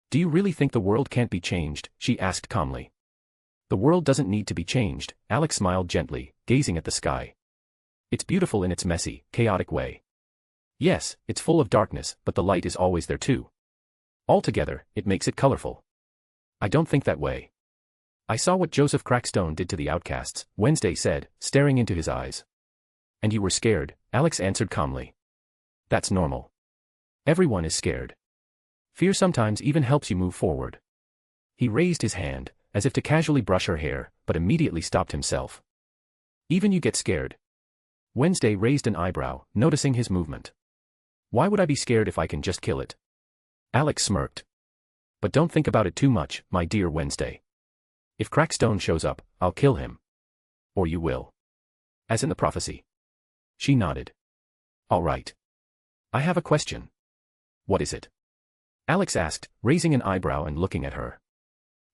"Do you really think the world can't be changed?" she asked calmly. "The world doesn't need to be changed," Alex smiled gently, gazing at the sky. "It's beautiful in its messy, chaotic way. Yes, it's full of darkness, but the light is always there too. Altogether, it makes it colorful." "I don't think that way. I saw what Joseph Crackstone did to the outcasts," Wednesday said, staring into his eyes. "And you were scared," Alex answered calmly. "That's normal. Everyone is scared. Fear sometimes even helps you move forward." He raised his hand, as if to casually brush her hair, but immediately stopped himself. "Even you get scared?" Wednesday raised an eyebrow, noticing his movement. "Why would I be scared if I can just kill it?" Alex smirked. But don't think about it too much, my dear Wednesday. If Crackstone shows up, I'll kill him. Or you will. As in the prophecy. She nodded. All right. I have a question. What is it? Alex asked, raising an eyebrow and looking at her.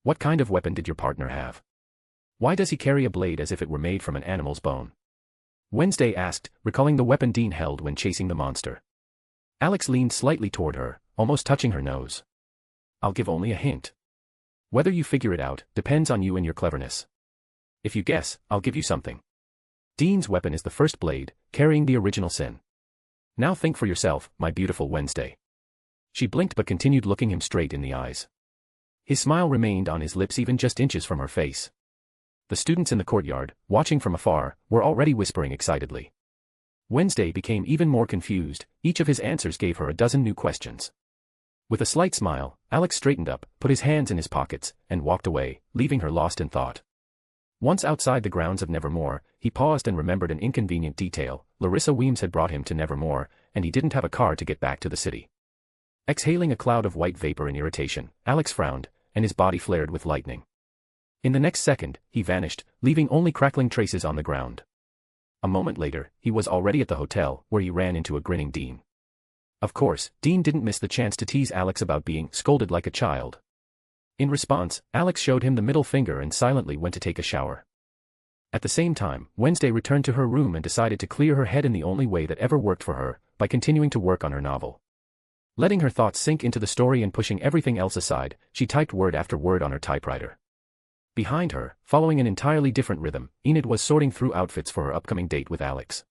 What kind of weapon did your partner have? Why does he carry a blade as if it were made from an animal's bone? Wednesday asked, recalling the weapon Dean held when chasing the monster. Alex leaned slightly toward her, almost touching her nose. I'll give only a hint. Whether you figure it out depends on you and your cleverness. If you guess, I'll give you something. Dean's weapon is the first blade, carrying the original sin. Now think for yourself, my beautiful Wednesday. She blinked but continued looking him straight in the eyes. His smile remained on his lips even just inches from her face. The students in the courtyard, watching from afar, were already whispering excitedly. Wednesday became even more confused, each of his answers gave her a dozen new questions. With a slight smile, Alex straightened up, put his hands in his pockets, and walked away, leaving her lost in thought. Once outside the grounds of Nevermore, he paused and remembered an inconvenient detail. Larissa Weems had brought him to Nevermore, and he didn't have a car to get back to the city. Exhaling a cloud of white vapor in irritation, Alex frowned, and his body flared with lightning. In the next second, he vanished, leaving only crackling traces on the ground. A moment later, he was already at the hotel, where he ran into a grinning Dean. Of course, Dean didn't miss the chance to tease Alex about being scolded like a child. In response, Alex showed him the middle finger and silently went to take a shower. At the same time, Wednesday returned to her room and decided to clear her head in the only way that ever worked for her, by continuing to work on her novel. Letting her thoughts sink into the story and pushing everything else aside, she typed word after word on her typewriter. Behind her, following an entirely different rhythm, Enid was sorting through outfits for her upcoming date with Alex.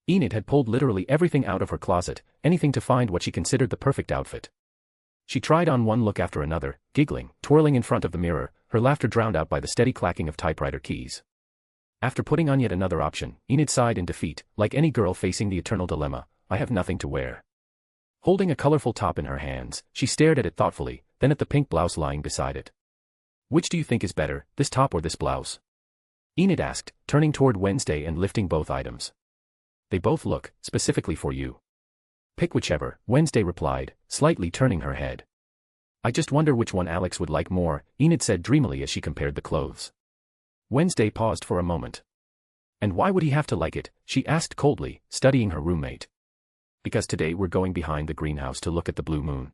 Enid had pulled literally everything out of her closet, anything to find what she considered the perfect outfit. She tried on one look after another, giggling, twirling in front of the mirror, her laughter drowned out by the steady clacking of typewriter keys. After putting on yet another option, Enid sighed in defeat, like any girl facing the eternal dilemma, I have nothing to wear. Holding a colorful top in her hands, she stared at it thoughtfully, then at the pink blouse lying beside it. Which do you think is better, this top or this blouse? Enid asked, turning toward Wednesday and lifting both items. They both look, specifically for you. Pick whichever, Wednesday replied, slightly turning her head. I just wonder which one Alex would like more, Enid said dreamily as she compared the clothes. Wednesday paused for a moment. And why would he have to like it, she asked coldly, studying her roommate. Because today we're going behind the greenhouse to look at the blue moon.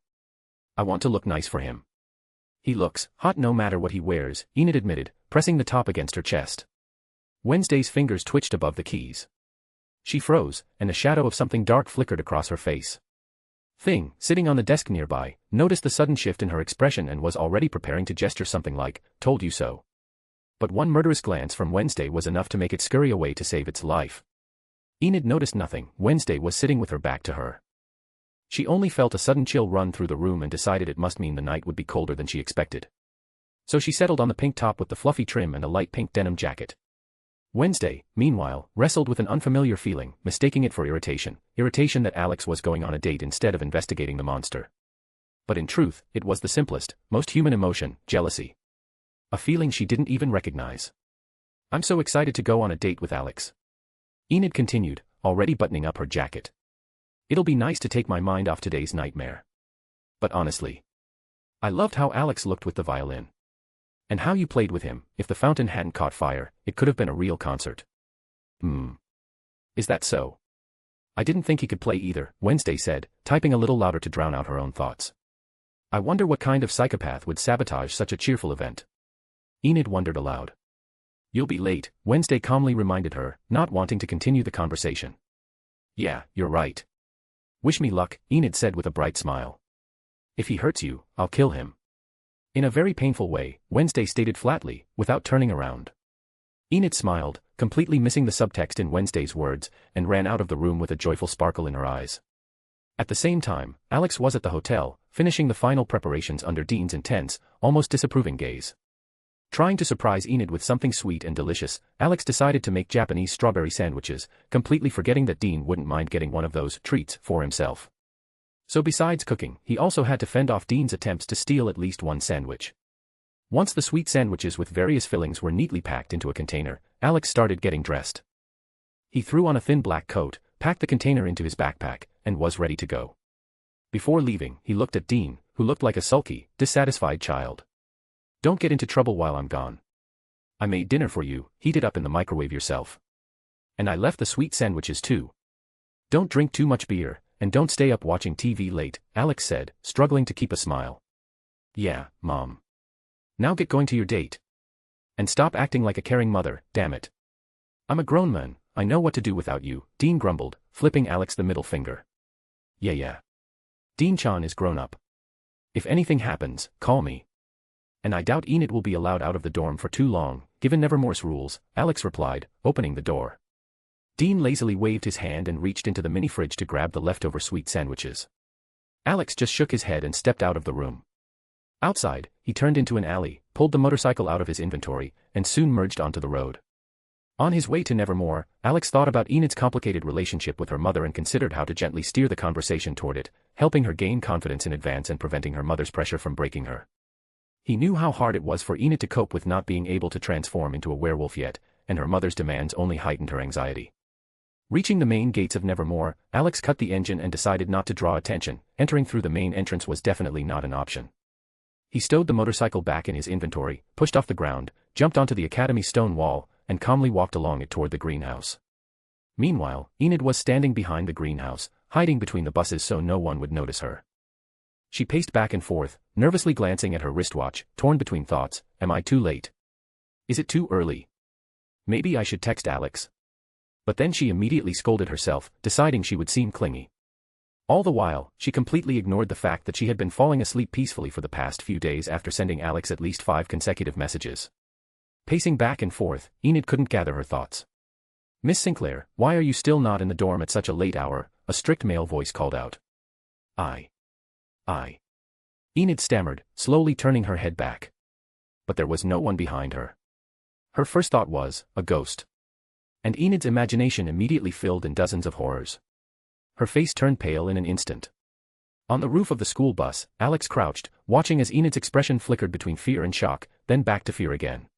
I want to look nice for him. He looks hot no matter what he wears, Enid admitted, pressing the top against her chest. Wednesday's fingers twitched above the keys. She froze, and a shadow of something dark flickered across her face. Thing, sitting on the desk nearby, noticed the sudden shift in her expression and was already preparing to gesture something like, told you so. But one murderous glance from Wednesday was enough to make it scurry away to save its life. Enid noticed nothing. Wednesday was sitting with her back to her. She only felt a sudden chill run through the room and decided it must mean the night would be colder than she expected. So she settled on the pink top with the fluffy trim and a light pink denim jacket. Wednesday, meanwhile, wrestled with an unfamiliar feeling, mistaking it for irritation that Alex was going on a date instead of investigating the monster. But in truth, it was the simplest, most human emotion, jealousy. A feeling she didn't even recognize. I'm so excited to go on a date with Alex. Enid continued, already buttoning up her jacket. It'll be nice to take my mind off today's nightmare. But honestly, I loved how Alex looked with the violin. And how you played with him. If the fountain hadn't caught fire, it could have been a real concert. Is that so? I didn't think he could play either, Wednesday said, typing a little louder to drown out her own thoughts. I wonder what kind of psychopath would sabotage such a cheerful event. Enid wondered aloud. You'll be late, Wednesday calmly reminded her, not wanting to continue the conversation. Yeah, you're right. Wish me luck, Enid said with a bright smile. If he hurts you, I'll kill him. In a very painful way, Wednesday stated flatly, without turning around. Enid smiled, completely missing the subtext in Wednesday's words, and ran out of the room with a joyful sparkle in her eyes. At the same time, Alex was at the hotel, finishing the final preparations under Dean's intense, almost disapproving gaze. Trying to surprise Enid with something sweet and delicious, Alex decided to make Japanese strawberry sandwiches, completely forgetting that Dean wouldn't mind getting one of those treats for himself. So besides cooking, he also had to fend off Dean's attempts to steal at least one sandwich. Once the sweet sandwiches with various fillings were neatly packed into a container, Alex started getting dressed. He threw on a thin black coat, packed the container into his backpack, and was ready to go. Before leaving, he looked at Dean, who looked like a sulky, dissatisfied child. "Don't get into trouble while I'm gone. I made dinner for you, heat it up in the microwave yourself. And I left the sweet sandwiches too. Don't drink too much beer, and don't stay up watching TV late," Alex said, struggling to keep a smile. "Yeah, Mom. Now get going to your date. And stop acting like a caring mother, damn it. I'm a grown man, I know what to do without you," Dean grumbled, flipping Alex the middle finger. Yeah. Dean-chan is grown up. If anything happens, call me. And I doubt Enid will be allowed out of the dorm for too long, given Nevermore's rules, Alex replied, opening the door. Dean lazily waved his hand and reached into the mini-fridge to grab the leftover sweet sandwiches. Alex just shook his head and stepped out of the room. Outside, he turned into an alley, pulled the motorcycle out of his inventory, and soon merged onto the road. On his way to Nevermore, Alex thought about Enid's complicated relationship with her mother and considered how to gently steer the conversation toward it, helping her gain confidence in advance and preventing her mother's pressure from breaking her. He knew how hard it was for Enid to cope with not being able to transform into a werewolf yet, and her mother's demands only heightened her anxiety. Reaching the main gates of Nevermore, Alex cut the engine and decided not to draw attention. Entering through the main entrance was definitely not an option. He stowed the motorcycle back in his inventory, pushed off the ground, jumped onto the academy stone wall, and calmly walked along it toward the greenhouse. Meanwhile, Enid was standing behind the greenhouse, hiding between the buses so no one would notice her. She paced back and forth, nervously glancing at her wristwatch, torn between thoughts. Am I too late? Is it too early? Maybe I should text Alex. But then she immediately scolded herself, deciding she would seem clingy. All the while, she completely ignored the fact that she had been falling asleep peacefully for the past few days after sending Alex at least 5 consecutive messages. Pacing back and forth, Enid couldn't gather her thoughts. "Miss Sinclair, why are you still not in the dorm at such a late hour?" a strict male voice called out. I. Enid stammered, slowly turning her head back. But there was no one behind her. Her first thought was, a ghost. And Enid's imagination immediately filled in dozens of horrors. Her face turned pale in an instant. On the roof of the school bus, Alex crouched, watching as Enid's expression flickered between fear and shock, then back to fear again.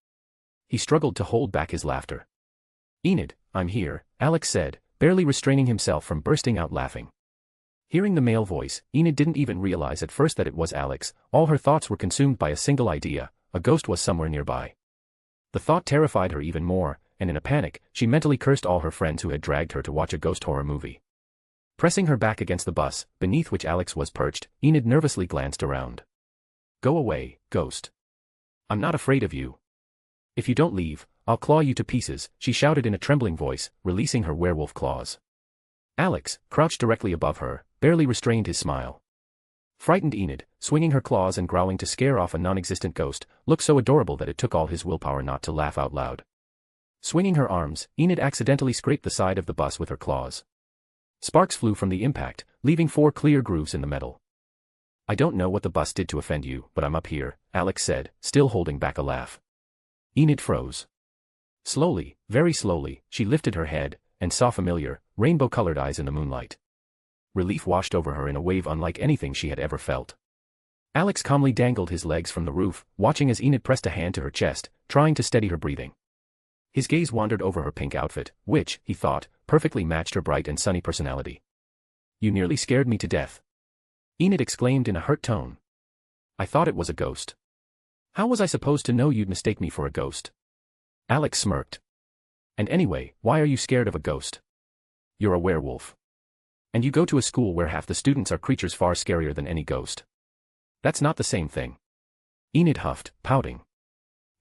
He struggled to hold back his laughter. "Enid, I'm here," Alex said, barely restraining himself from bursting out laughing. Hearing the male voice, Enid didn't even realize at first that it was Alex. All her thoughts were consumed by a single idea: a ghost was somewhere nearby. The thought terrified her even more, and in a panic, she mentally cursed all her friends who had dragged her to watch a ghost horror movie. Pressing her back against the bus, beneath which Alex was perched, Enid nervously glanced around. "Go away, ghost. I'm not afraid of you. If you don't leave, I'll claw you to pieces," she shouted in a trembling voice, releasing her werewolf claws. Alex, crouched directly above her, barely restrained his smile. Frightened Enid, swinging her claws and growling to scare off a non-existent ghost, looked so adorable that it took all his willpower not to laugh out loud. Swinging her arms, Enid accidentally scraped the side of the bus with her claws. Sparks flew from the impact, leaving 4 clear grooves in the metal. "I don't know what the bus did to offend you, but I'm up here," Alex said, still holding back a laugh. Enid froze. Slowly, very slowly, she lifted her head, and saw familiar, rainbow-colored eyes in the moonlight. Relief washed over her in a wave unlike anything she had ever felt. Alex calmly dangled his legs from the roof, watching as Enid pressed a hand to her chest, trying to steady her breathing. His gaze wandered over her pink outfit, which, he thought, perfectly matched her bright and sunny personality. "You nearly scared me to death," Enid exclaimed in a hurt tone. "I thought it was a ghost. How was I supposed to know you'd mistake me for a ghost?" Alex smirked. "And anyway, why are you scared of a ghost? You're a werewolf. And you go to a school where half the students are creatures far scarier than any ghost. That's not the same thing." Enid huffed, pouting.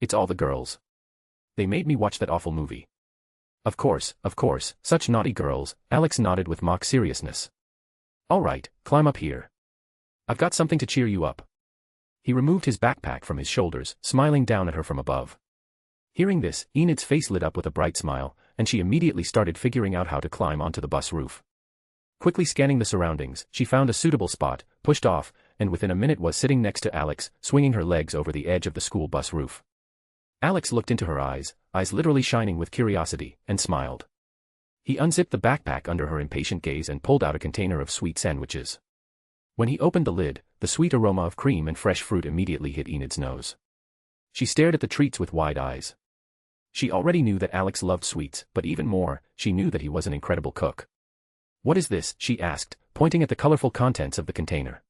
"It's all the girls. They made me watch that awful movie." Of course, such naughty girls," Alex nodded with mock seriousness. "All right, climb up here. I've got something to cheer you up." He removed his backpack from his shoulders, smiling down at her from above. Hearing this, Enid's face lit up with a bright smile, and she immediately started figuring out how to climb onto the bus roof. Quickly scanning the surroundings, she found a suitable spot, pushed off, and within a minute was sitting next to Alex, swinging her legs over the edge of the school bus roof. Alex looked into her eyes literally shining with curiosity, and smiled. He unzipped the backpack under her impatient gaze and pulled out a container of sweet sandwiches. When he opened the lid, the sweet aroma of cream and fresh fruit immediately hit Enid's nose. She stared at the treats with wide eyes. She already knew that Alex loved sweets, but even more, she knew that he was an incredible cook. "What is this?" she asked, pointing at the colorful contents of the container.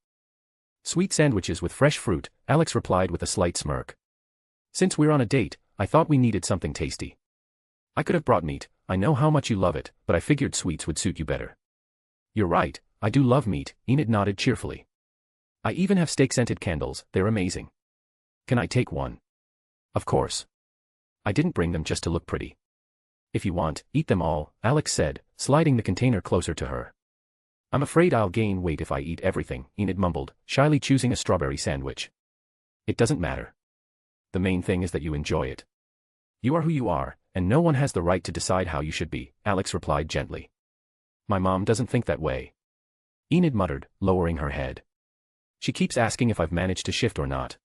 Sweet sandwiches with fresh fruit, Alex replied with a slight smirk. Since we're on a date, I thought we needed something tasty. I could have brought meat, I know how much you love it, but I figured sweets would suit you better. You're right, I do love meat, Enid nodded cheerfully. I even have steak-scented candles, they're amazing. Can I take one? Of course. I didn't bring them just to look pretty. If you want, eat them all, Alex said, sliding the container closer to her. I'm afraid I'll gain weight if I eat everything, Enid mumbled, shyly choosing a strawberry sandwich. It doesn't matter. The main thing is that you enjoy it. You are who you are, and no one has the right to decide how you should be, Alex replied gently. My mom doesn't think that way. Enid muttered, lowering her head. She keeps asking if I've managed to shift or not.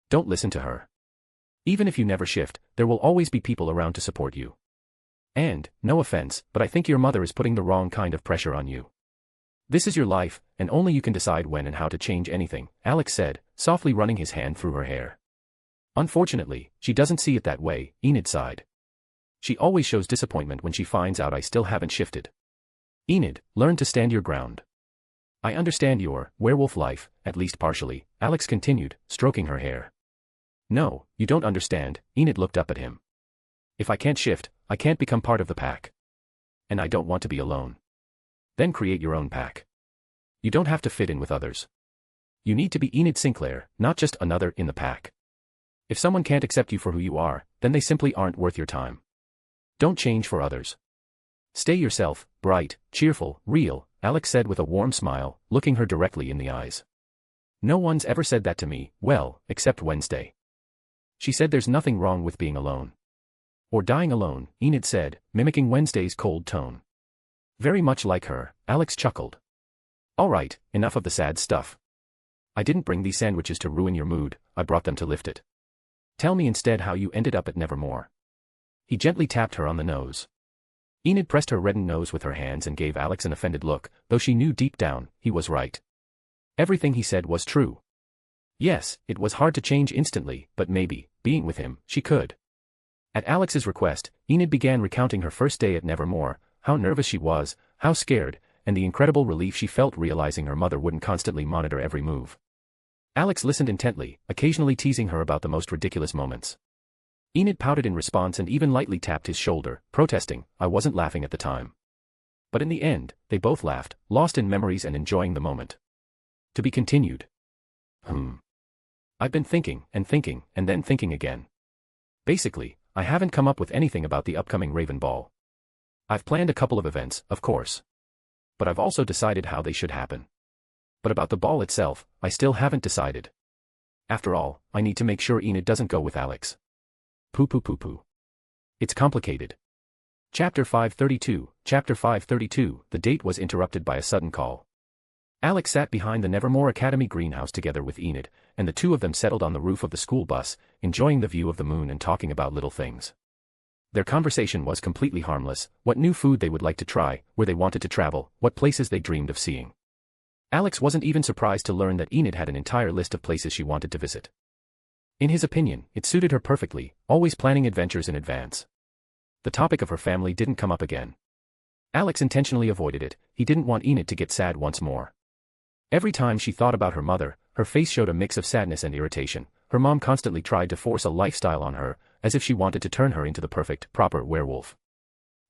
Don't listen to her. Even if you never shift, there will always be people around to support you. And, no offense, but I think your mother is putting the wrong kind of pressure on you. This is your life, and only you can decide when and how to change anything, Alex said, softly running his hand through her hair. Unfortunately, she doesn't see it that way, Enid sighed. She always shows disappointment when she finds out I still haven't shifted. Enid, learn to stand your ground. I understand your werewolf life, at least partially, Alex continued, stroking her hair. No, you don't understand, Enid looked up at him. If I can't shift, I can't become part of the pack. And I don't want to be alone. Then create your own pack. You don't have to fit in with others. You need to be Enid Sinclair, not just another in the pack. If someone can't accept you for who you are, then they simply aren't worth your time. Don't change for others. Stay yourself, bright, cheerful, real, Alex said with a warm smile, looking her directly in the eyes. No one's ever said that to me, well, except Wednesday. She said there's nothing wrong with being alone. Or dying alone, Enid said, mimicking Wednesday's cold tone. Very much like her, Alex chuckled. All right, enough of the sad stuff. I didn't bring these sandwiches to ruin your mood, I brought them to lift it. Tell me instead how you ended up at Nevermore. He gently tapped her on the nose. Enid pressed her reddened nose with her hands and gave Alex an offended look, though she knew deep down, he was right. Everything he said was true. Yes, it was hard to change instantly, but maybe, being with him, she could. At Alex's request, Enid began recounting her first day at Nevermore, how nervous she was, how scared, and the incredible relief she felt realizing her mother wouldn't constantly monitor every move. Alex listened intently, occasionally teasing her about the most ridiculous moments. Enid pouted in response and even lightly tapped his shoulder, protesting, I wasn't laughing at the time. But in the end, they both laughed, lost in memories and enjoying the moment. To be continued. I've been thinking, and then thinking again. Basically, I haven't come up with anything about the upcoming Raven Ball. I've planned a couple of events, of course. But I've also decided how they should happen. But about the ball itself, I still haven't decided. After all, I need to make sure Enid doesn't go with Alex. Poo. It's complicated. Chapter 532, the date was interrupted by a sudden call. Alex sat behind the Nevermore Academy greenhouse together with Enid, and the two of them settled on the roof of the school bus, enjoying the view of the moon and talking about little things. Their conversation was completely harmless, what new food they would like to try, where they wanted to travel, what places they dreamed of seeing. Alex wasn't even surprised to learn that Enid had an entire list of places she wanted to visit. In his opinion, it suited her perfectly, always planning adventures in advance. The topic of her family didn't come up again. Alex intentionally avoided it, he didn't want Enid to get sad once more. Every time she thought about her mother, her face showed a mix of sadness and irritation. Her mom constantly tried to force a lifestyle on her, as if she wanted to turn her into the perfect, proper werewolf.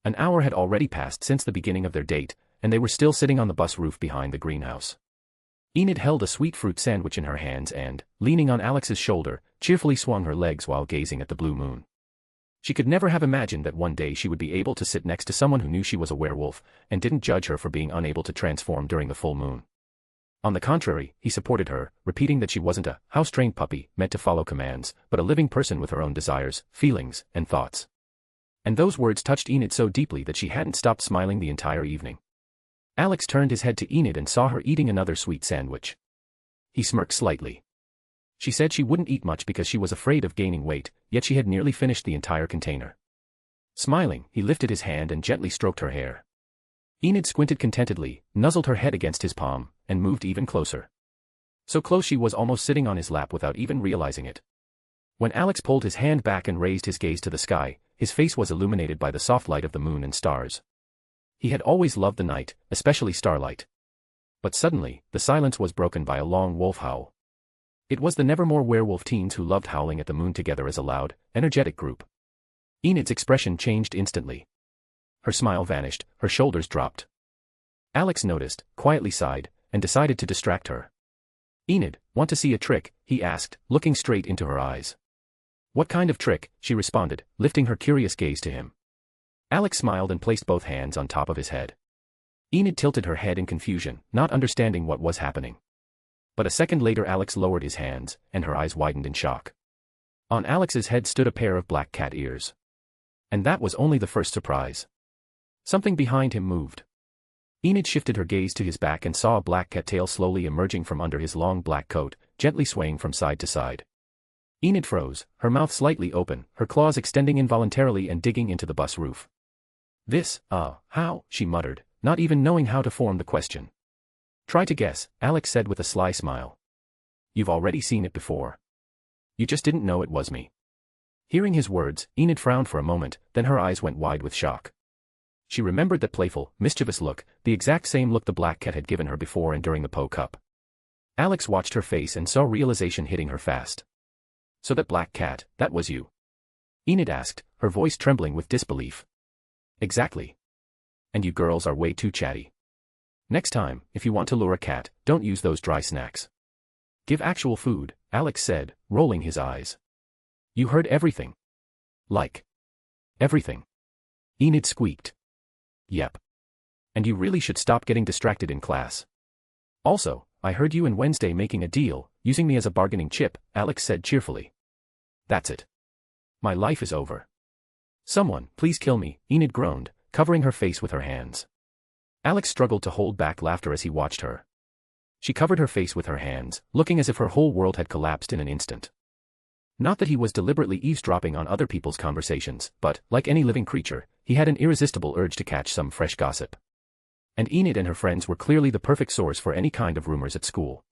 An hour had already passed since the beginning of their date, and they were still sitting on the bus roof behind the greenhouse. Enid held a sweet fruit sandwich in her hands and, leaning on Alex's shoulder, cheerfully swung her legs while gazing at the blue moon. She could never have imagined that one day she would be able to sit next to someone who knew she was a werewolf, and didn't judge her for being unable to transform during the full moon. On the contrary, he supported her, repeating that she wasn't a house-trained puppy meant to follow commands, but a living person with her own desires, feelings, and thoughts. And those words touched Enid so deeply that she hadn't stopped smiling the entire evening. Alex turned his head to Enid and saw her eating another sweet sandwich. He smirked slightly. She said she wouldn't eat much because she was afraid of gaining weight, yet she had nearly finished the entire container. Smiling, he lifted his hand and gently stroked her hair. Enid squinted contentedly, nuzzled her head against his palm, and moved even closer. So close she was almost sitting on his lap without even realizing it. When Alex pulled his hand back and raised his gaze to the sky, his face was illuminated by the soft light of the moon and stars. He had always loved the night, especially starlight. But suddenly, the silence was broken by a long wolf howl. It was the nevermore werewolf teens who loved howling at the moon together as a loud, energetic group. Enid's expression changed instantly. Her smile vanished, her shoulders dropped. Alex noticed, quietly sighed, and decided to distract her. "Enid, want to see a trick?" he asked, looking straight into her eyes. "What kind of trick?" she responded, lifting her curious gaze to him. Alex smiled and placed both hands on top of his head. Enid tilted her head in confusion, not understanding what was happening. But a second later Alex lowered his hands, and her eyes widened in shock. On Alex's head stood a pair of black cat ears. And that was only the first surprise. Something behind him moved. Enid shifted her gaze to his back and saw a black cat tail slowly emerging from under his long black coat, gently swaying from side to side. Enid froze, her mouth slightly open, her claws extending involuntarily and digging into the bus roof. How?" she muttered, not even knowing how to form the question. "Try to guess," Alex said with a sly smile. "You've already seen it before. You just didn't know it was me." Hearing his words, Enid frowned for a moment, then her eyes went wide with shock. She remembered that playful, mischievous look, the exact same look the black cat had given her before and during the Po Cup. Alex watched her face and saw realization hitting her fast. "So that black cat, that was you?" Enid asked, her voice trembling with disbelief. "Exactly. And you girls are way too chatty. Next time, if you want to lure a cat, don't use those dry snacks. Give actual food," Alex said, rolling his eyes. "You heard everything." "Like everything?" Enid squeaked. "Yep. And you really should stop getting distracted in class. Also, I heard you and Wednesday making a deal, using me as a bargaining chip," Alex said cheerfully. "That's it. My life is over. Someone, please kill me," Enid groaned, covering her face with her hands. Alex struggled to hold back laughter as he watched her. She covered her face with her hands, looking as if her whole world had collapsed in an instant. Not that he was deliberately eavesdropping on other people's conversations, but, like any living creature, he had an irresistible urge to catch some fresh gossip. And Enid and her friends were clearly the perfect source for any kind of rumors at school.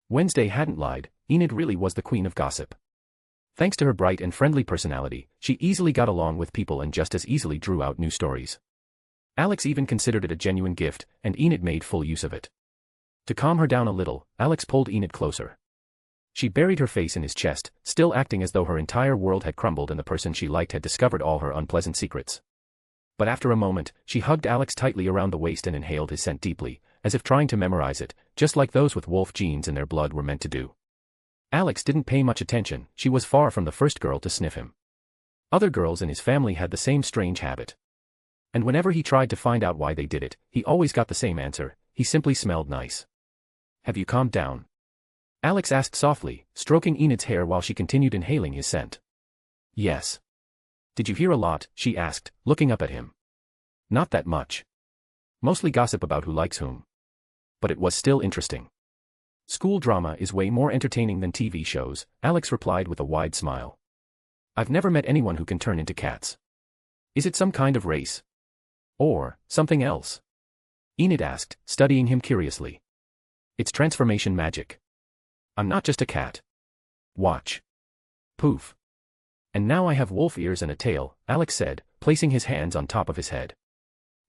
Wednesday hadn't lied, Enid really was the queen of gossip. Thanks to her bright and friendly personality, she easily got along with people and just as easily drew out new stories. Alex even considered it a genuine gift, and Enid made full use of it. To calm her down a little, Alex pulled Enid closer. She buried her face in his chest, still acting as though her entire world had crumbled and the person she liked had discovered all her unpleasant secrets. But after a moment, she hugged Alex tightly around the waist and inhaled his scent deeply, as if trying to memorize it, just like those with wolf genes in their blood were meant to do. Alex didn't pay much attention, she was far from the first girl to sniff him. Other girls in his family had the same strange habit. And whenever he tried to find out why they did it, he always got the same answer: he simply smelled nice. "Have you calmed down?" Alex asked softly, stroking Enid's hair while she continued inhaling his scent. "Yes." "Did you hear a lot?" she asked, looking up at him. "Not that much. Mostly gossip about who likes whom. But it was still interesting." "School drama is way more entertaining than TV shows," Alex replied with a wide smile. "I've never met anyone who can turn into cats. Is it some kind of race? Or something else?" Enid asked, studying him curiously. "It's transformation magic. I'm not just a cat. Watch. Poof. And now I have wolf ears and a tail," Alex said, placing his hands on top of his head.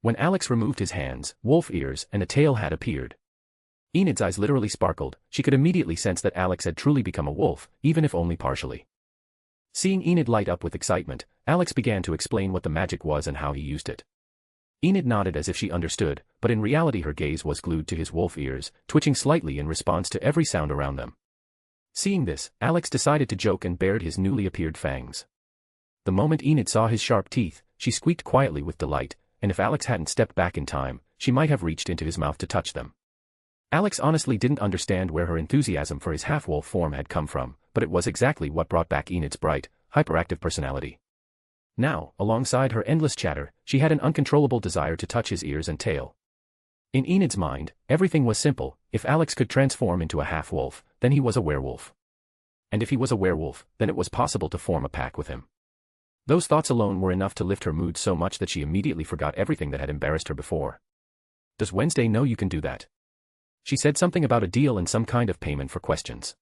When Alex removed his hands, wolf ears and a tail had appeared. Enid's eyes literally sparkled, she could immediately sense that Alex had truly become a wolf, even if only partially. Seeing Enid light up with excitement, Alex began to explain what the magic was and how he used it. Enid nodded as if she understood, but in reality her gaze was glued to his wolf ears, twitching slightly in response to every sound around them. Seeing this, Alex decided to joke and bared his newly appeared fangs. The moment Enid saw his sharp teeth, she squeaked quietly with delight, and if Alex hadn't stepped back in time, she might have reached into his mouth to touch them. Alex honestly didn't understand where her enthusiasm for his half-wolf form had come from, but it was exactly what brought back Enid's bright, hyperactive personality. Now, alongside her endless chatter, she had an uncontrollable desire to touch his ears and tail. In Enid's mind, everything was simple: if Alex could transform into a half-wolf, then he was a werewolf. And if he was a werewolf, then it was possible to form a pack with him. Those thoughts alone were enough to lift her mood so much that she immediately forgot everything that had embarrassed her before. "Does Wednesday know you can do that?" She said something about a deal and some kind of payment for questions.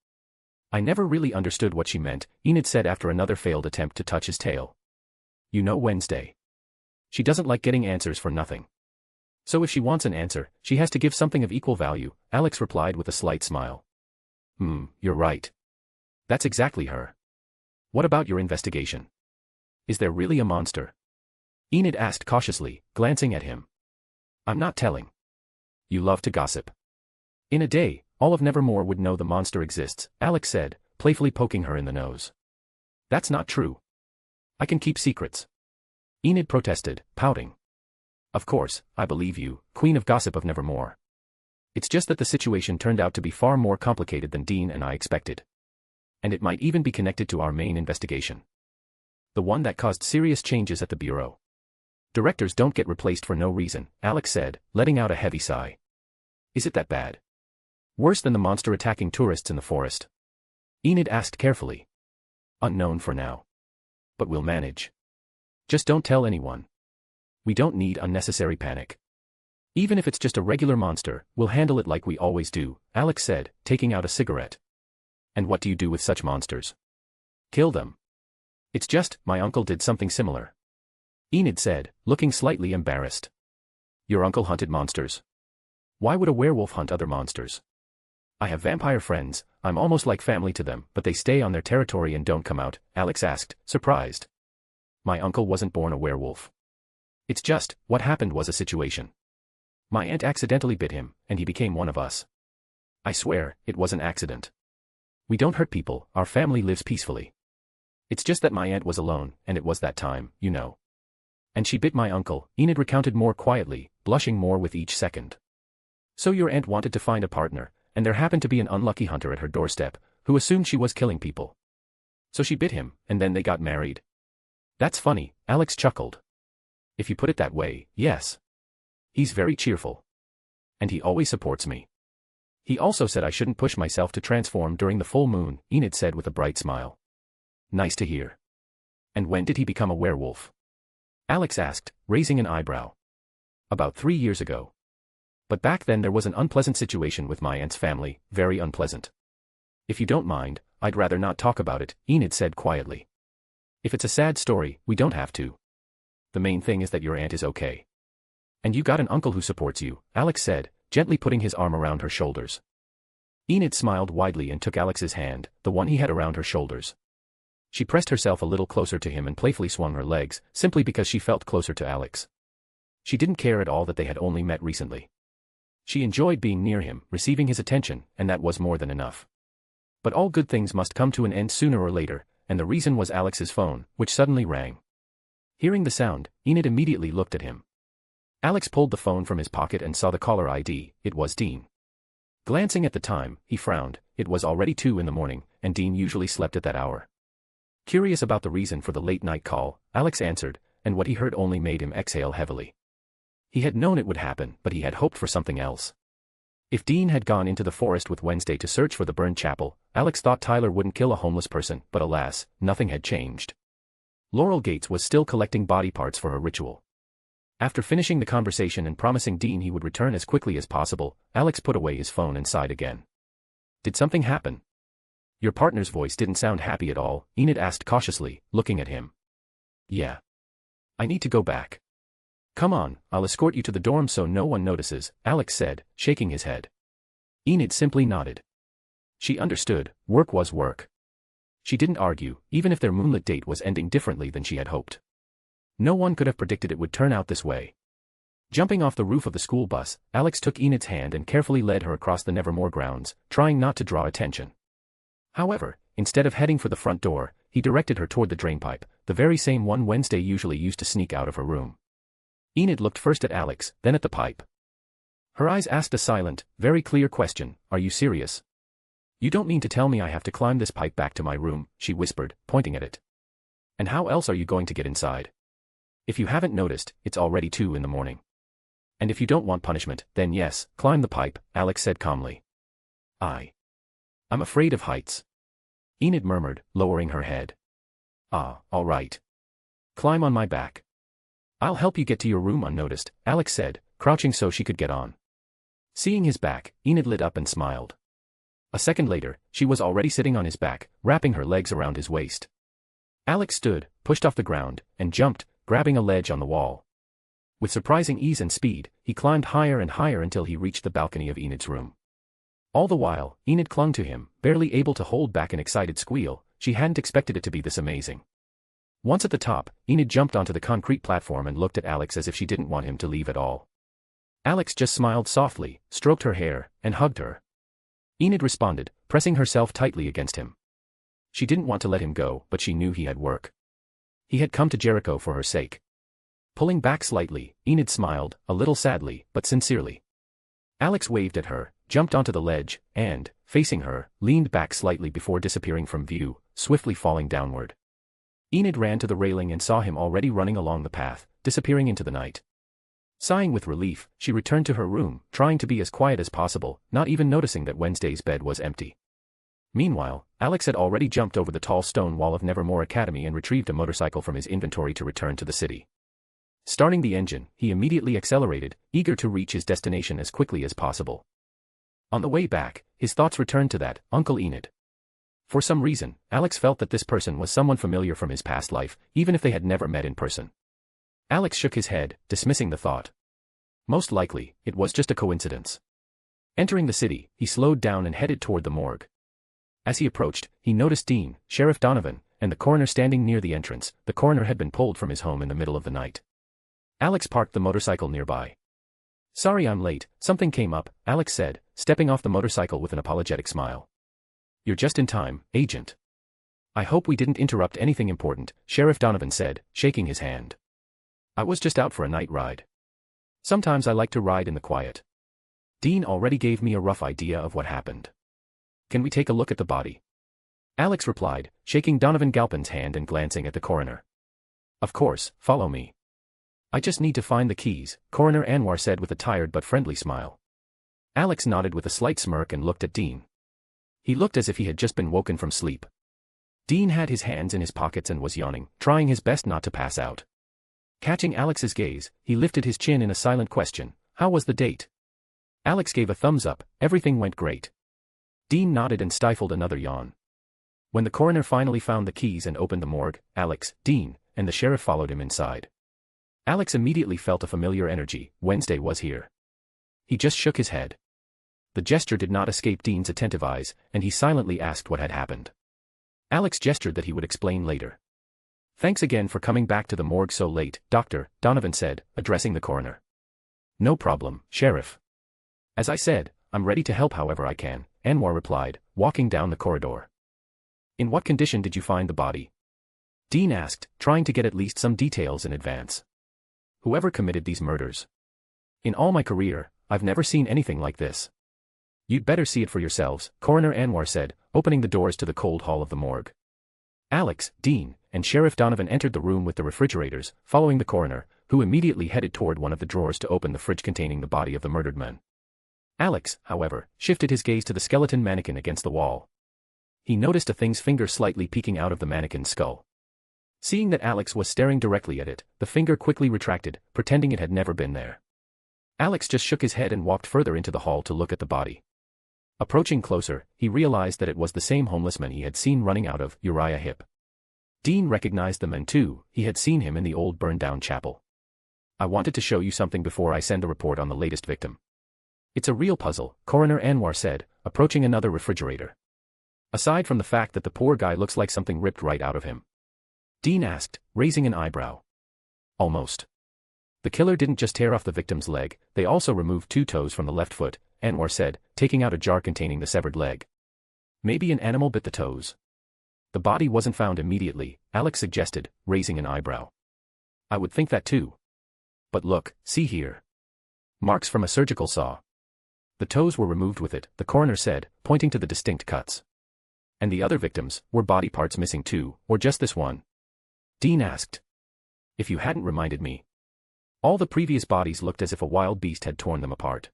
"I never really understood what she meant," Enid said after another failed attempt to touch his tail. "You know Wednesday. She doesn't like getting answers for nothing. So if she wants an answer, she has to give something of equal value, Alex replied with a slight smile. You're right. That's exactly her. What about your investigation? Is there really a monster? Enid asked cautiously, glancing at him. I'm not telling. You love to gossip. In a day, all of Nevermore would know the monster exists, Alex said, playfully poking her in the nose. That's not true. I can keep secrets. Enid protested, pouting. Of course, I believe you, Queen of Gossip of Nevermore. It's just that the situation turned out to be far more complicated than Dean and I expected. And it might even be connected to our main investigation. The one that caused serious changes at the Bureau. Directors don't get replaced for no reason, Alex said, letting out a heavy sigh. Is it that bad? Worse than the monster attacking tourists in the forest? Enid asked carefully. Unknown for now. But we'll manage. Just don't tell anyone. We don't need unnecessary panic. Even if it's just a regular monster, we'll handle it like we always do, Alex said, taking out a cigarette. And what do you do with such monsters? Kill them. It's just, my uncle did something similar. Enid said, looking slightly embarrassed. Your uncle hunted monsters? Why would a werewolf hunt other monsters? I have vampire friends, I'm almost like family to them, but they stay on their territory and don't come out, Alex asked, surprised. My uncle wasn't born a werewolf. It's just, what happened was a situation. My aunt accidentally bit him, and he became one of us. I swear, it was an accident. We don't hurt people, our family lives peacefully. It's just that my aunt was alone, and it was that time, you know. And she bit my uncle, Enid recounted more quietly, blushing more with each second. So your aunt wanted to find a partner, and there happened to be an unlucky hunter at her doorstep, who assumed she was killing people. So she bit him, and then they got married. That's funny, Alex chuckled. If you put it that way, yes. He's very cheerful. And he always supports me. He also said I shouldn't push myself to transform during the full moon, Enid said with a bright smile. Nice to hear. And when did he become a werewolf? Alex asked, raising an eyebrow. About 3 years ago. But back then there was an unpleasant situation with my aunt's family, very unpleasant. If you don't mind, I'd rather not talk about it, Enid said quietly. If it's a sad story, we don't have to. The main thing is that your aunt is okay. And you got an uncle who supports you, Alex said, gently putting his arm around her shoulders. Enid smiled widely and took Alex's hand, the one he had around her shoulders. She pressed herself a little closer to him and playfully swung her legs, simply because she felt closer to Alex. She didn't care at all that they had only met recently. She enjoyed being near him, receiving his attention, and that was more than enough. But all good things must come to an end sooner or later, and the reason was Alex's phone, which suddenly rang. Hearing the sound, Enid immediately looked at him. Alex pulled the phone from his pocket and saw the caller ID, it was Dean. Glancing at the time, he frowned, it was already 2 in the morning, and Dean usually slept at that hour. Curious about the reason for the late-night call, Alex answered, and what he heard only made him exhale heavily. He had known it would happen, but he had hoped for something else. If Dean had gone into the forest with Wednesday to search for the burned chapel, Alex thought Tyler wouldn't kill a homeless person, but alas, nothing had changed. Laurel Gates was still collecting body parts for her ritual. After finishing the conversation and promising Dean he would return as quickly as possible, Alex put away his phone and sighed again. Did something happen? Your partner's voice didn't sound happy at all, Enid asked cautiously, looking at him. Yeah. I need to go back. Come on, I'll escort you to the dorm so no one notices, Alex said, shaking his head. Enid simply nodded. She understood, work was work. She didn't argue, even if their moonlit date was ending differently than she had hoped. No one could have predicted it would turn out this way. Jumping off the roof of the school bus, Alex took Enid's hand and carefully led her across the Nevermore grounds, trying not to draw attention. However, instead of heading for the front door, he directed her toward the drainpipe, the very same one Wednesday usually used to sneak out of her room. Enid looked first at Alex, then at the pipe. Her eyes asked a silent, very clear question, are you serious? You don't mean to tell me I have to climb this pipe back to my room, she whispered, pointing at it. And how else are you going to get inside? If you haven't noticed, it's already 2 in the morning. And if you don't want punishment, then yes, climb the pipe, Alex said calmly. I'm afraid of heights. Enid murmured, lowering her head. Ah, all right. Climb on my back. I'll help you get to your room unnoticed, Alex said, crouching so she could get on. Seeing his back, Enid lit up and smiled. A second later, she was already sitting on his back, wrapping her legs around his waist. Alex stood, pushed off the ground, and jumped, grabbing a ledge on the wall. With surprising ease and speed, he climbed higher and higher until he reached the balcony of Enid's room. All the while, Enid clung to him, barely able to hold back an excited squeal. She hadn't expected it to be this amazing. Once at the top, Enid jumped onto the concrete platform and looked at Alex as if she didn't want him to leave at all. Alex just smiled softly, stroked her hair, and hugged her. Enid responded, pressing herself tightly against him. She didn't want to let him go, but she knew he had work. He had come to Jericho for her sake. Pulling back slightly, Enid smiled, a little sadly, but sincerely. Alex waved at her, jumped onto the ledge, and, facing her, leaned back slightly before disappearing from view, swiftly falling downward. Enid ran to the railing and saw him already running along the path, disappearing into the night. Sighing with relief, she returned to her room, trying to be as quiet as possible, not even noticing that Wednesday's bed was empty. Meanwhile, Alex had already jumped over the tall stone wall of Nevermore Academy and retrieved a motorcycle from his inventory to return to the city. Starting the engine, he immediately accelerated, eager to reach his destination as quickly as possible. On the way back, his thoughts returned to that, Uncle Enid. For some reason, Alex felt that this person was someone familiar from his past life, even if they had never met in person. Alex shook his head, dismissing the thought. Most likely, it was just a coincidence. Entering the city, he slowed down and headed toward the morgue. As he approached, he noticed Dean, Sheriff Donovan, and the coroner standing near the entrance. The coroner had been pulled from his home in the middle of the night. Alex parked the motorcycle nearby. "Sorry I'm late, something came up," Alex said, stepping off the motorcycle with an apologetic smile. "You're just in time, Agent." "I hope we didn't interrupt anything important," Sheriff Donovan said, shaking his hand. "I was just out for a night ride. Sometimes I like to ride in the quiet." Dean already gave me a rough idea of what happened. "Can we take a look at the body?" Alex replied, shaking Donovan Galpin's hand and glancing at the coroner. "Of course, follow me." "I just need to find the keys," Coroner Anwar said with a tired but friendly smile. Alex nodded with a slight smirk and looked at Dean. He looked as if he had just been woken from sleep. Dean had his hands in his pockets and was yawning, trying his best not to pass out. Catching Alex's gaze, he lifted his chin in a silent question, "How was the date?" Alex gave a thumbs up, "Everything went great." Dean nodded and stifled another yawn. When the coroner finally found the keys and opened the morgue, Alex, Dean, and the sheriff followed him inside. Alex immediately felt a familiar energy. Wednesday was here. He just shook his head. The gesture did not escape Dean's attentive eyes, and he silently asked what had happened. Alex gestured that he would explain later. "Thanks again for coming back to the morgue so late, Doctor," Donovan said, addressing the coroner. "No problem, Sheriff. As I said, I'm ready to help however I can," Anwar replied, walking down the corridor. "In what condition did you find the body?" Dean asked, trying to get at least some details in advance. "Whoever committed these murders. In all my career, I've never seen anything like this." "You'd better see it for yourselves," Coroner Anwar said, opening the doors to the cold hall of the morgue. Alex, Dean, and Sheriff Donovan entered the room with the refrigerators, following the coroner, who immediately headed toward one of the drawers to open the fridge containing the body of the murdered man. Alex, however, shifted his gaze to the skeleton mannequin against the wall. He noticed a thing's finger slightly peeking out of the mannequin's skull. Seeing that Alex was staring directly at it, the finger quickly retracted, pretending it had never been there. Alex just shook his head and walked further into the hall to look at the body. Approaching closer, he realized that it was the same homeless man he had seen running out of Uriah Heep. Dean recognized the man too. He had seen him in the old burned-down chapel. "I wanted to show you something before I send a report on the latest victim." "It's a real puzzle," Coroner Anwar said, approaching another refrigerator. "Aside from the fact that the poor guy looks like something ripped right out of him." Dean asked, raising an eyebrow. "Almost. The killer didn't just tear off the victim's leg, they also removed 2 toes from the left foot," Anwar said, taking out a jar containing the severed leg. "Maybe an animal bit the toes." "The body wasn't found immediately," Alex suggested, raising an eyebrow. "I would think that too. But look, see here. Marks from a surgical saw. The toes were removed with it," the coroner said, pointing to the distinct cuts. "And the other victims, were body parts missing too, or just this one?" Dean asked. "If you hadn't reminded me. All the previous bodies looked as if a wild beast had torn them apart.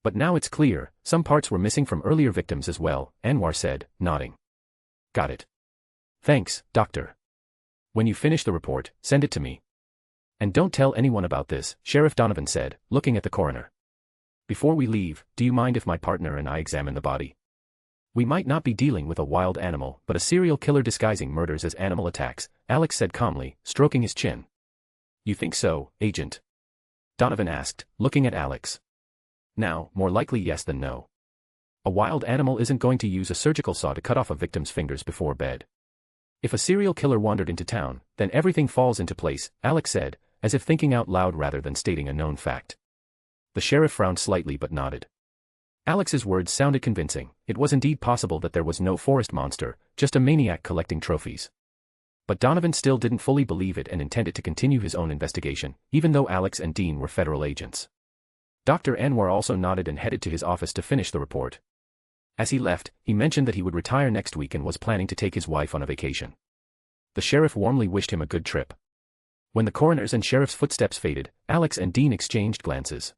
But now it's clear, some parts were missing from earlier victims as well," Anwar said, nodding. "Got it. Thanks, Doctor. When you finish the report, send it to me. And don't tell anyone about this," Sheriff Donovan said, looking at the coroner. "Before we leave, do you mind if my partner and I examine the body? We might not be dealing with a wild animal, but a serial killer disguising murders as animal attacks," Alex said calmly, stroking his chin. "You think so, Agent?" Donovan asked, looking at Alex. Now, more likely yes than no. A wild animal isn't going to use a surgical saw to cut off a victim's fingers before bed. If a serial killer wandered into town, then everything falls into place, Alex said, as if thinking out loud rather than stating a known fact. The sheriff frowned slightly but nodded. Alex's words sounded convincing. It was indeed possible that there was no forest monster, just a maniac collecting trophies. But Donovan still didn't fully believe it and intended to continue his own investigation, even though Alex and Dean were federal agents. Dr. Anwar also nodded and headed to his office to finish the report. As he left, he mentioned that he would retire next week and was planning to take his wife on a vacation. The sheriff warmly wished him a good trip. When the coroner's and sheriff's footsteps faded, Alex and Dean exchanged glances.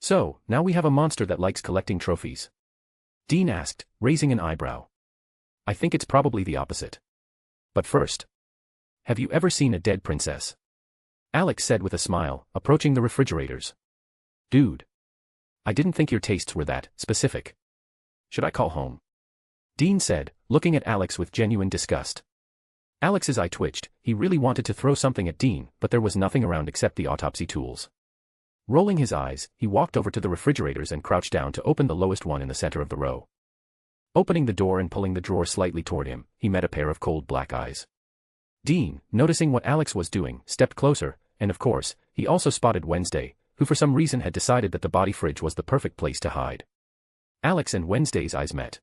So, now we have a monster that likes collecting trophies? Dean asked, raising an eyebrow. I think it's probably the opposite. But first, have you ever seen a dead princess? Alex said with a smile, approaching the refrigerators. Dude. I didn't think your tastes were that specific. Should I call home? Dean said, looking at Alex with genuine disgust. Alex's eye twitched. He really wanted to throw something at Dean, but there was nothing around except the autopsy tools. Rolling his eyes, he walked over to the refrigerators and crouched down to open the lowest one in the center of the row. Opening the door and pulling the drawer slightly toward him, he met a pair of cold black eyes. Dean, noticing what Alex was doing, stepped closer, and of course, he also spotted Wednesday, who for some reason had decided that the body fridge was the perfect place to hide. Alex and Wednesday's eyes met.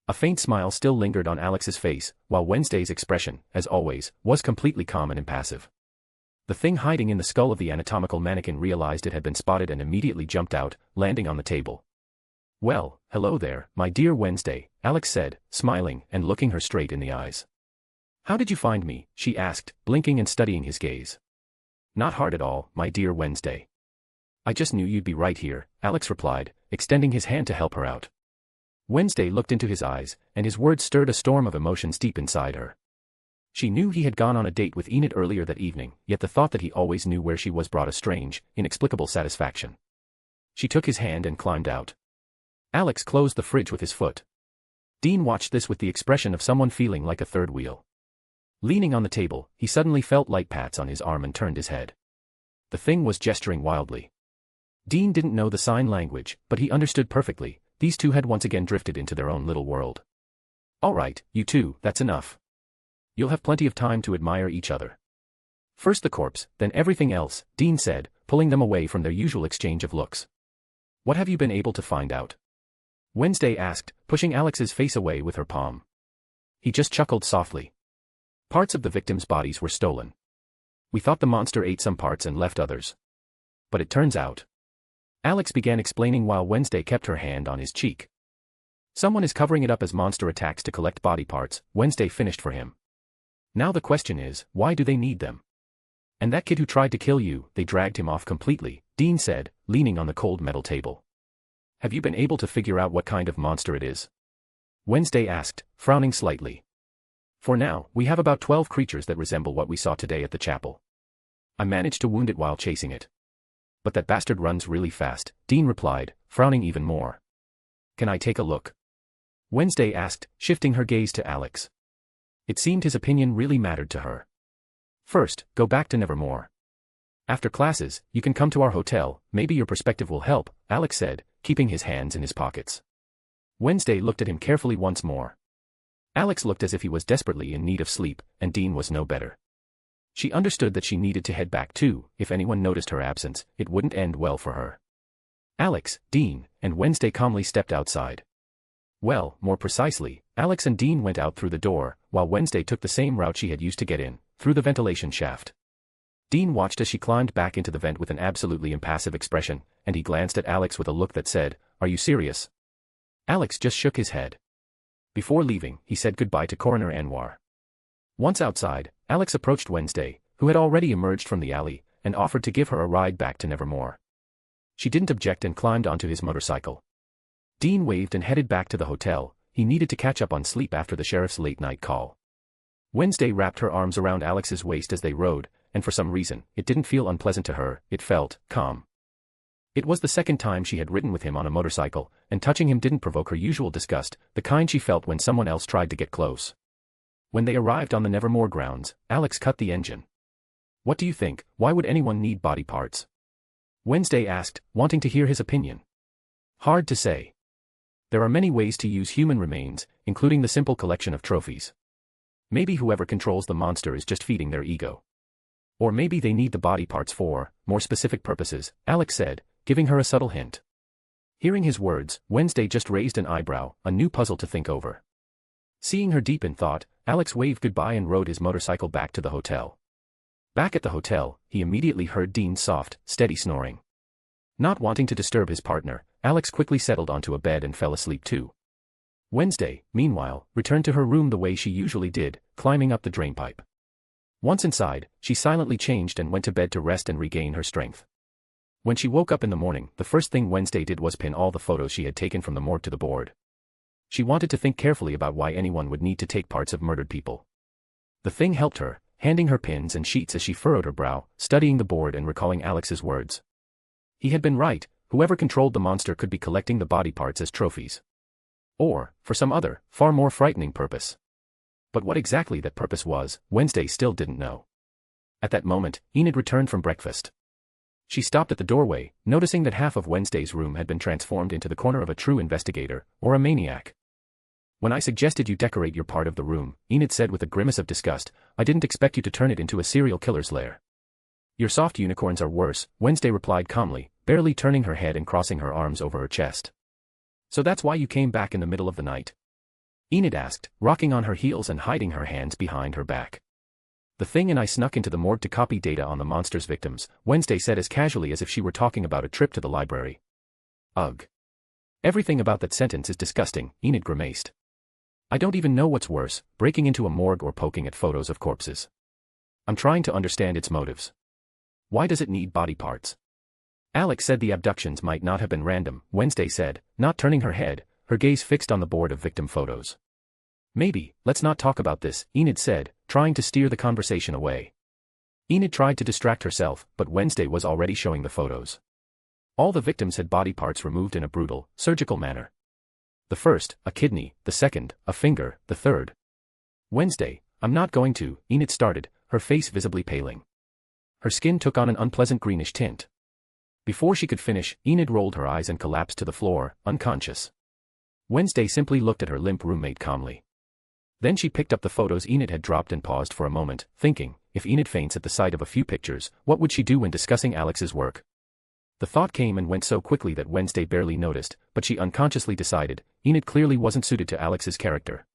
A faint smile still lingered on Alex's face, while Wednesday's expression, as always, was completely calm and impassive. The thing hiding in the skull of the anatomical mannequin realized it had been spotted and immediately jumped out, landing on the table. Well, hello there, my dear Wednesday, Alex said, smiling and looking her straight in the eyes. How did you find me? She asked, blinking and studying his gaze. Not hard at all, my dear Wednesday. I just knew you'd be right here, Alex replied, extending his hand to help her out. Wednesday looked into his eyes, and his words stirred a storm of emotions deep inside her. She knew he had gone on a date with Enid earlier that evening, yet the thought that he always knew where she was brought a strange, inexplicable satisfaction. She took his hand and climbed out. Alex closed the fridge with his foot. Dean watched this with the expression of someone feeling like a third wheel. Leaning on the table, he suddenly felt light pats on his arm and turned his head. The thing was gesturing wildly. Dean didn't know the sign language, but he understood perfectly. These two had once again drifted into their own little world. All right, you two, that's enough. You'll have plenty of time to admire each other. First the corpse, then everything else, Dean said, pulling them away from their usual exchange of looks. What have you been able to find out? Wednesday asked, pushing Alex's face away with her palm. He just chuckled softly. Parts of the victims' bodies were stolen. We thought the monster ate some parts and left others. But it turns out. Alex began explaining while Wednesday kept her hand on his cheek. Someone is covering it up as monster attacks to collect body parts, Wednesday finished for him. Now the question is, why do they need them? And that kid who tried to kill you, they dragged him off completely, Dean said, leaning on the cold metal table. Have you been able to figure out what kind of monster it is? Wednesday asked, frowning slightly. For now, we have about 12 creatures that resemble what we saw today at the chapel. I managed to wound it while chasing it. But that bastard runs really fast, Dean replied, frowning even more. Can I take a look? Wednesday asked, shifting her gaze to Alex. It seemed his opinion really mattered to her. First, go back to Nevermore. After classes, you can come to our hotel, maybe your perspective will help, Alex said, keeping his hands in his pockets. Wednesday looked at him carefully once more. Alex looked as if he was desperately in need of sleep, and Dean was no better. She understood that she needed to head back too. If anyone noticed her absence, it wouldn't end well for her. Alex, Dean, and Wednesday calmly stepped outside. Well, more precisely, Alex and Dean went out through the door, while Wednesday took the same route she had used to get in, through the ventilation shaft. Dean watched as she climbed back into the vent with an absolutely impassive expression, and he glanced at Alex with a look that said, "Are you serious?" Alex just shook his head. Before leaving, he said goodbye to Coroner Anwar. Once outside, Alex approached Wednesday, who had already emerged from the alley, and offered to give her a ride back to Nevermore. She didn't object and climbed onto his motorcycle. Dean waved and headed back to the hotel. He needed to catch up on sleep after the sheriff's late-night call. Wednesday wrapped her arms around Alex's waist as they rode, and for some reason, it didn't feel unpleasant to her, it felt calm. It was the second time she had ridden with him on a motorcycle, and touching him didn't provoke her usual disgust, the kind she felt when someone else tried to get close. When they arrived on the Nevermore grounds, Alex cut the engine. What do you think? Why would anyone need body parts? Wednesday asked, wanting to hear his opinion. Hard to say. There are many ways to use human remains, including the simple collection of trophies. Maybe whoever controls the monster is just feeding their ego. Or maybe they need the body parts for more specific purposes, Alex said, giving her a subtle hint. Hearing his words, Wednesday just raised an eyebrow, a new puzzle to think over. Seeing her deep in thought, Alex waved goodbye and rode his motorcycle back to the hotel. Back at the hotel, he immediately heard Dean's soft, steady snoring. Not wanting to disturb his partner, Alex quickly settled onto a bed and fell asleep too. Wednesday, meanwhile, returned to her room the way she usually did, climbing up the drainpipe. Once inside, she silently changed and went to bed to rest and regain her strength. When she woke up in the morning, the first thing Wednesday did was pin all the photos she had taken from the morgue to the board. She wanted to think carefully about why anyone would need to take parts of murdered people. The thing helped her, handing her pins and sheets as she furrowed her brow, studying the board and recalling Alex's words. He had been right, whoever controlled the monster could be collecting the body parts as trophies. Or, for some other, far more frightening purpose. But what exactly that purpose was, Wednesday still didn't know. At that moment, Enid returned from breakfast. She stopped at the doorway, noticing that half of Wednesday's room had been transformed into the corner of a true investigator, or a maniac. When I suggested you decorate your part of the room, Enid said with a grimace of disgust, I didn't expect you to turn it into a serial killer's lair. Your soft unicorns are worse, Wednesday replied calmly, barely turning her head and crossing her arms over her chest. So that's why you came back in the middle of the night? Enid asked, rocking on her heels and hiding her hands behind her back. The thing and I snuck into the morgue to copy data on the monster's victims, Wednesday said as casually as if she were talking about a trip to the library. Ugh. Everything about that sentence is disgusting, Enid grimaced. I don't even know what's worse, breaking into a morgue or poking at photos of corpses. I'm trying to understand its motives. Why does it need body parts? Alex said the abductions might not have been random, Wednesday said, not turning her head, her gaze fixed on the board of victim photos. Maybe, let's not talk about this, Enid said, trying to steer the conversation away. Enid tried to distract herself, but Wednesday was already showing the photos. All the victims had body parts removed in a brutal, surgical manner. The first, a kidney, the second, a finger, the third. Wednesday, I'm not going to, Enid started, her face visibly paling. Her skin took on an unpleasant greenish tint. Before she could finish, Enid rolled her eyes and collapsed to the floor, unconscious. Wednesday simply looked at her limp roommate calmly. Then she picked up the photos Enid had dropped and paused for a moment, thinking, if Enid faints at the sight of a few pictures, what would she do when discussing Alex's work? The thought came and went so quickly that Wednesday barely noticed, but she unconsciously decided, Enid clearly wasn't suited to Alex's character.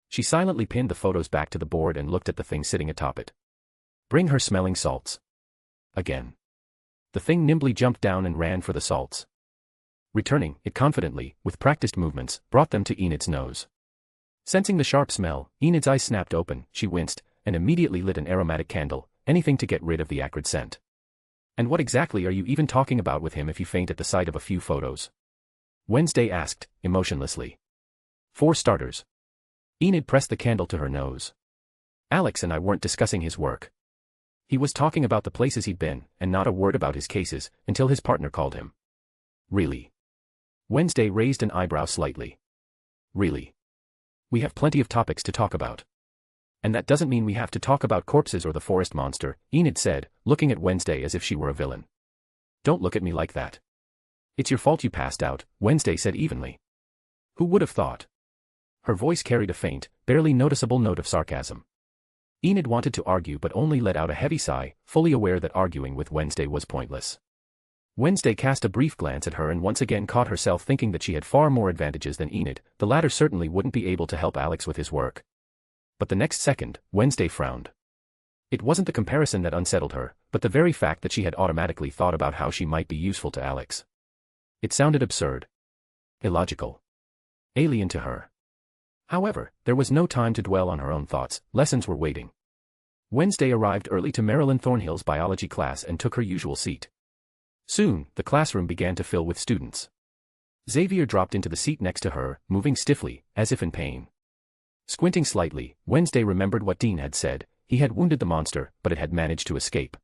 She silently pinned the photos back to the board and looked at the thing sitting atop it. Bring her smelling salts. Again. The thing nimbly jumped down and ran for the salts. Returning, it confidently, with practiced movements, brought them to Enid's nose. Sensing the sharp smell, Enid's eyes snapped open, she winced, and immediately lit an aromatic candle, anything to get rid of the acrid scent. And what exactly are you even talking about with him if you faint at the sight of a few photos? Wednesday asked, emotionlessly. For starters. Enid pressed the candle to her nose. Alex and I weren't discussing his work. He was talking about the places he'd been, and not a word about his cases, until his partner called him. Really? Wednesday raised an eyebrow slightly. Really? We have plenty of topics to talk about. And that doesn't mean we have to talk about corpses or the forest monster, Enid said, looking at Wednesday as if she were a villain. Don't look at me like that. It's your fault you passed out, Wednesday said evenly. Who would have thought? Her voice carried a faint, barely noticeable note of sarcasm. Enid wanted to argue but only let out a heavy sigh, fully aware that arguing with Wednesday was pointless. Wednesday cast a brief glance at her and once again caught herself thinking that she had far more advantages than Enid, the latter certainly wouldn't be able to help Alex with his work. But the next second, Wednesday frowned. It wasn't the comparison that unsettled her, but the very fact that she had automatically thought about how she might be useful to Alex. It sounded absurd. Illogical. Alien to her. However, there was no time to dwell on her own thoughts, lessons were waiting. Wednesday arrived early to Marilyn Thornhill's biology class and took her usual seat. Soon, the classroom began to fill with students. Xavier dropped into the seat next to her, moving stiffly, as if in pain. Squinting slightly, Wednesday remembered what Dean had said, he had wounded the monster, but it had managed to escape.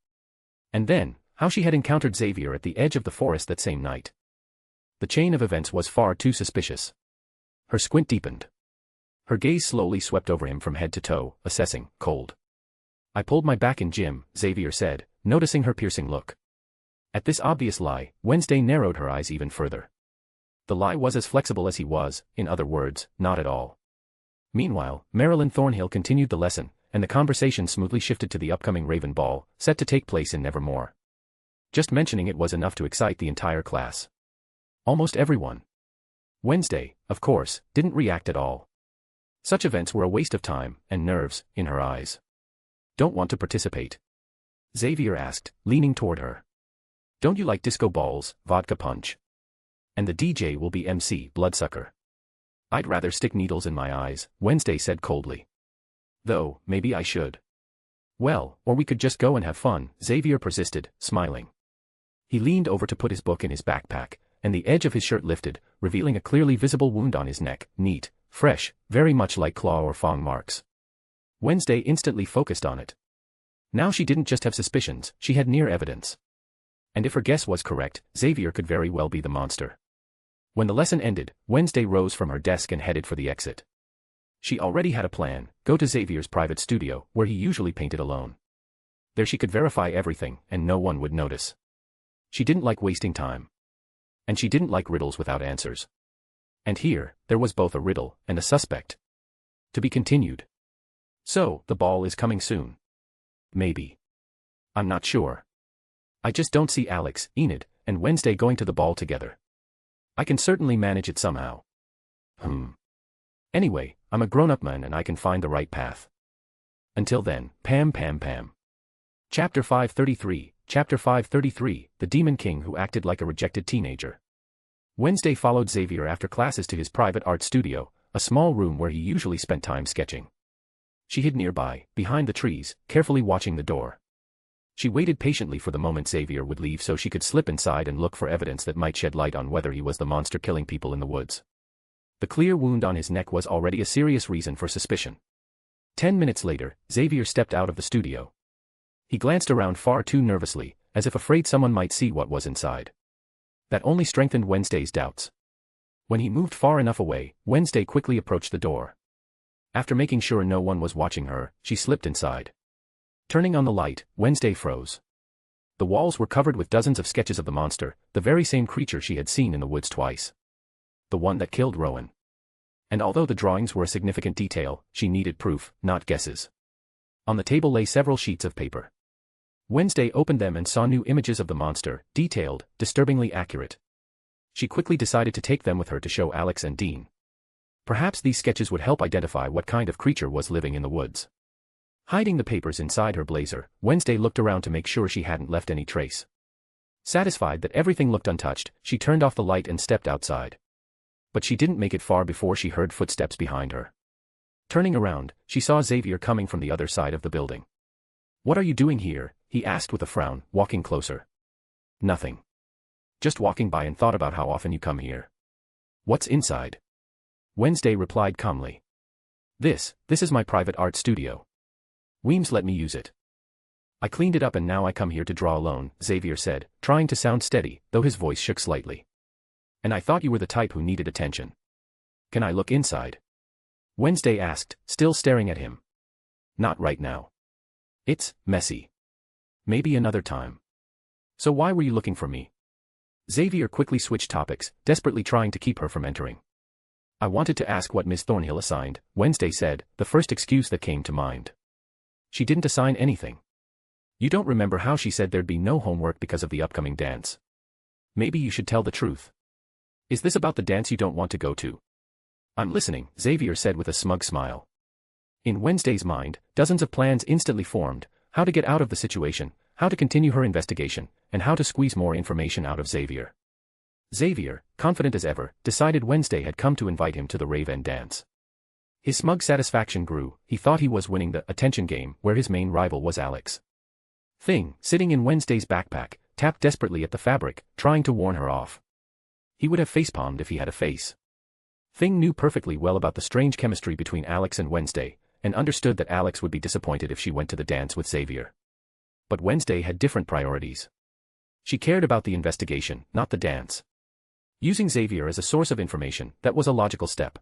And then, how she had encountered Xavier at the edge of the forest that same night. The chain of events was far too suspicious. Her squint deepened. Her gaze slowly swept over him from head to toe, assessing, cold. I pulled my back in gym, Xavier said, noticing her piercing look. At this obvious lie, Wednesday narrowed her eyes even further. The lie was as flexible as he was, in other words, not at all. Meanwhile, Marilyn Thornhill continued the lesson, and the conversation smoothly shifted to the upcoming Raven Ball, set to take place in Nevermore. Just mentioning it was enough to excite the entire class. Almost everyone. Wednesday, of course, didn't react at all. Such events were a waste of time and nerves, in her eyes. Don't want to participate? Xavier asked, leaning toward her. Don't you like disco balls, vodka punch? And the DJ will be MC Bloodsucker. I'd rather stick needles in my eyes, Wednesday said coldly. Though, maybe I should. Well, or we could just go and have fun, Xavier persisted, smiling. He leaned over to put his book in his backpack, and the edge of his shirt lifted, revealing a clearly visible wound on his neck, neat, fresh, very much like claw or fang marks. Wednesday instantly focused on it. Now she didn't just have suspicions, she had near evidence. And if her guess was correct, Xavier could very well be the monster. When the lesson ended, Wednesday rose from her desk and headed for the exit. She already had a plan, go to Xavier's private studio, where he usually painted alone. There she could verify everything, and no one would notice. She didn't like wasting time. And she didn't like riddles without answers. And here, there was both a riddle and a suspect. To be continued. So, the ball is coming soon. Maybe. I'm not sure. I just don't see Alex, Enid, and Wednesday going to the ball together. I can certainly manage it somehow. Anyway, I'm a grown-up man and I can find the right path. Until then, Pam. Chapter 533, Chapter 533, The Demon King Who Acted Like a Rejected Teenager. Wednesday followed Xavier after classes to his private art studio, a small room where he usually spent time sketching. She hid nearby, behind the trees, carefully watching the door. She waited patiently for the moment Xavier would leave so she could slip inside and look for evidence that might shed light on whether he was the monster killing people in the woods. The clear wound on his neck was already a serious reason for suspicion. 10 minutes later, Xavier stepped out of the studio. He glanced around far too nervously, as if afraid someone might see what was inside. That only strengthened Wednesday's doubts. When he moved far enough away, Wednesday quickly approached the door. After making sure no one was watching her, she slipped inside. Turning on the light, Wednesday froze. The walls were covered with dozens of sketches of the monster, the very same creature she had seen in the woods twice. The one that killed Rowan. And although the drawings were a significant detail, she needed proof, not guesses. On the table lay several sheets of paper. Wednesday opened them and saw new images of the monster, detailed, disturbingly accurate. She quickly decided to take them with her to show Alex and Dean. Perhaps these sketches would help identify what kind of creature was living in the woods. Hiding the papers inside her blazer, Wednesday looked around to make sure she hadn't left any trace. Satisfied that everything looked untouched, she turned off the light and stepped outside. But she didn't make it far before she heard footsteps behind her. Turning around, she saw Xavier coming from the other side of the building. "What are you doing here?" he asked with a frown, walking closer. "Nothing. Just walking by and thought about how often you come here." "What's inside?" Wednesday replied calmly. This is my private art studio. Weems let me use it. I cleaned it up and now I come here to draw alone, Xavier said, trying to sound steady, though his voice shook slightly. And I thought you were the type who needed attention. Can I look inside? Wednesday asked, still staring at him. Not right now. It's messy. Maybe another time. So why were you looking for me? Xavier quickly switched topics, desperately trying to keep her from entering. I wanted to ask what Miss Thornhill assigned, Wednesday said, the first excuse that came to mind. She didn't assign anything. You don't remember how she said there'd be no homework because of the upcoming dance? Maybe you should tell the truth. Is this about the dance you don't want to go to? I'm listening, Xavier said with a smug smile. In Wednesday's mind, dozens of plans instantly formed, how to get out of the situation, how to continue her investigation, and how to squeeze more information out of Xavier. Xavier, confident as ever, decided Wednesday had come to invite him to the rave and dance. His smug satisfaction grew, he thought he was winning the attention game where his main rival was Alex. Thing, sitting in Wednesday's backpack, tapped desperately at the fabric, trying to warn her off. He would have facepalmed if he had a face. Thing knew perfectly well about the strange chemistry between Alex and Wednesday, and understood that Alex would be disappointed if she went to the dance with Xavier. But Wednesday had different priorities. She cared about the investigation, not the dance. Using Xavier as a source of information, that was a logical step.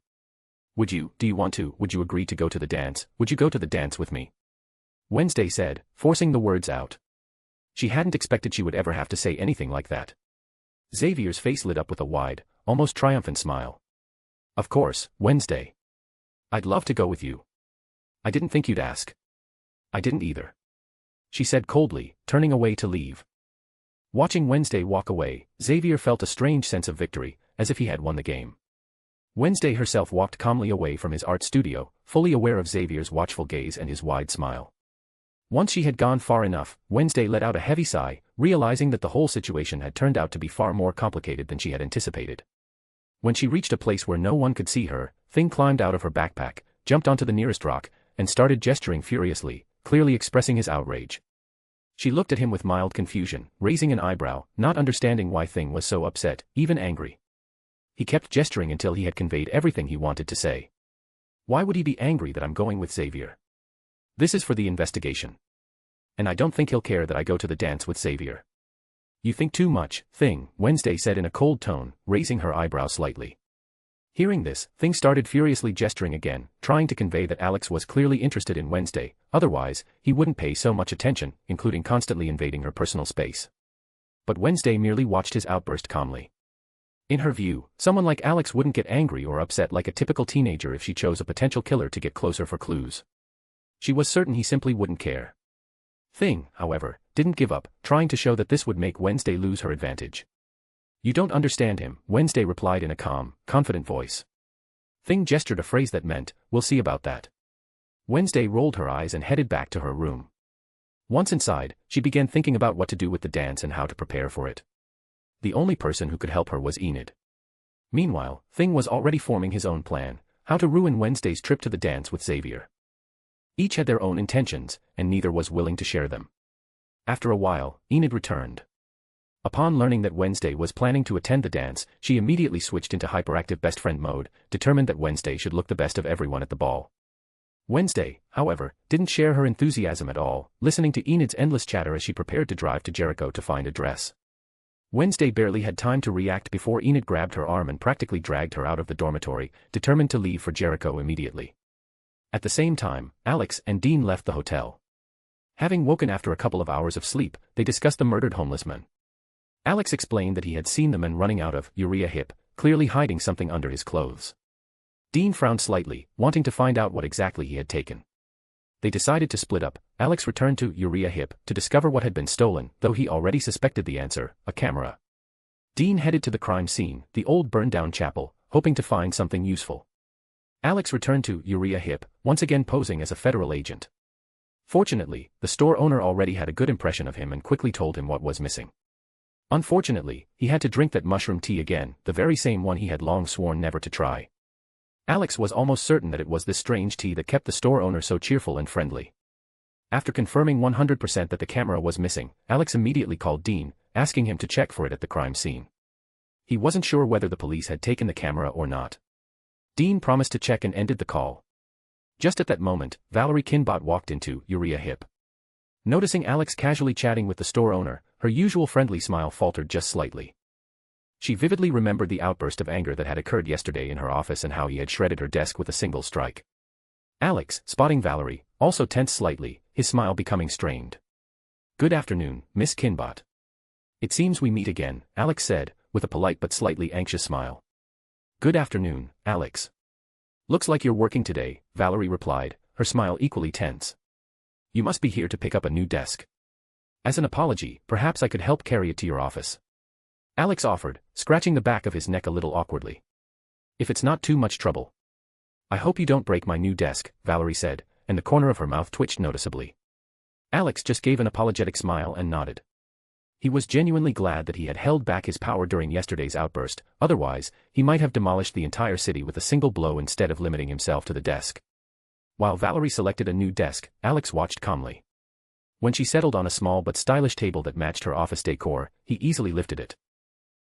Would you agree to go to the dance? Would you go to the dance with me? Wednesday said, forcing the words out. She hadn't expected she would ever have to say anything like that. Xavier's face lit up with a wide, almost triumphant smile. Of course, Wednesday. I'd love to go with you. I didn't think you'd ask. I didn't either, she said coldly, turning away to leave. Watching Wednesday walk away, Xavier felt a strange sense of victory, as if he had won the game. Wednesday herself walked calmly away from his art studio, fully aware of Xavier's watchful gaze and his wide smile. Once she had gone far enough, Wednesday let out a heavy sigh, realizing that the whole situation had turned out to be far more complicated than she had anticipated. When she reached a place where no one could see her, Thing climbed out of her backpack, jumped onto the nearest rock, and started gesturing furiously, clearly expressing his outrage. She looked at him with mild confusion, raising an eyebrow, not understanding why Thing was so upset, even angry. He kept gesturing until he had conveyed everything he wanted to say. Why would he be angry that I'm going with Xavier? This is for the investigation. And I don't think he'll care that I go to the dance with Xavier. You think too much, Thing, Wednesday said in a cold tone, raising her eyebrow slightly. Hearing this, Thing started furiously gesturing again, trying to convey that Alex was clearly interested in Wednesday, otherwise, he wouldn't pay so much attention, including constantly invading her personal space. But Wednesday merely watched his outburst calmly. In her view, someone like Alex wouldn't get angry or upset like a typical teenager if she chose a potential killer to get closer for clues. She was certain he simply wouldn't care. Thing, however, didn't give up, trying to show that this would make Wednesday lose her advantage. You don't understand him, Wednesday replied in a calm, confident voice. Thing gestured a phrase that meant, we'll see about that. Wednesday rolled her eyes and headed back to her room. Once inside, she began thinking about what to do with the dance and how to prepare for it. The only person who could help her was Enid. Meanwhile, Thing was already forming his own plan, how to ruin Wednesday's trip to the dance with Xavier. Each had their own intentions, and neither was willing to share them. After a while, Enid returned. Upon learning that Wednesday was planning to attend the dance, she immediately switched into hyperactive best friend mode, determined that Wednesday should look the best of everyone at the ball. Wednesday, however, didn't share her enthusiasm at all, listening to Enid's endless chatter as she prepared to drive to Jericho to find a dress. Wednesday barely had time to react before Enid grabbed her arm and practically dragged her out of the dormitory, determined to leave for Jericho immediately. At the same time, Alex and Dean left the hotel. Having woken after a couple of hours of sleep, they discussed the murdered homeless men. Alex explained that he had seen the men running out of Uriah Heep, clearly hiding something under his clothes. Dean frowned slightly, wanting to find out what exactly he had taken. They decided to split up. Alex returned to Uriah Heep to discover what had been stolen, though he already suspected the answer, a camera. Dean headed to the crime scene, the old burned-down chapel, hoping to find something useful. Alex returned to Uriah Heep, once again posing as a federal agent. Fortunately, the store owner already had a good impression of him and quickly told him what was missing. Unfortunately, he had to drink that mushroom tea again, the very same one he had long sworn never to try. Alex was almost certain that it was this strange tea that kept the store owner so cheerful and friendly. After confirming 100% that the camera was missing, Alex immediately called Dean, asking him to check for it at the crime scene. He wasn't sure whether the police had taken the camera or not. Dean promised to check and ended the call. Just at that moment, Valerie Kinbot walked into Uriah Heep. Noticing Alex casually chatting with the store owner, her usual friendly smile faltered just slightly. She vividly remembered the outburst of anger that had occurred yesterday in her office and how he had shredded her desk with a single strike. Alex, spotting Valerie, also tensed slightly, his smile becoming strained. "Good afternoon, Miss Kinbot. It seems we meet again," Alex said, with a polite but slightly anxious smile. "Good afternoon, Alex. Looks like you're working today," Valerie replied, her smile equally tense. "You must be here to pick up a new desk. As an apology, perhaps I could help carry it to your office," Alex offered, scratching the back of his neck a little awkwardly. "If it's not too much trouble." "I hope you don't break my new desk," Valerie said, and the corner of her mouth twitched noticeably. Alex just gave an apologetic smile and nodded. He was genuinely glad that he had held back his power during yesterday's outburst, otherwise, he might have demolished the entire city with a single blow instead of limiting himself to the desk. While Valerie selected a new desk, Alex watched calmly. When she settled on a small but stylish table that matched her office decor, he easily lifted it.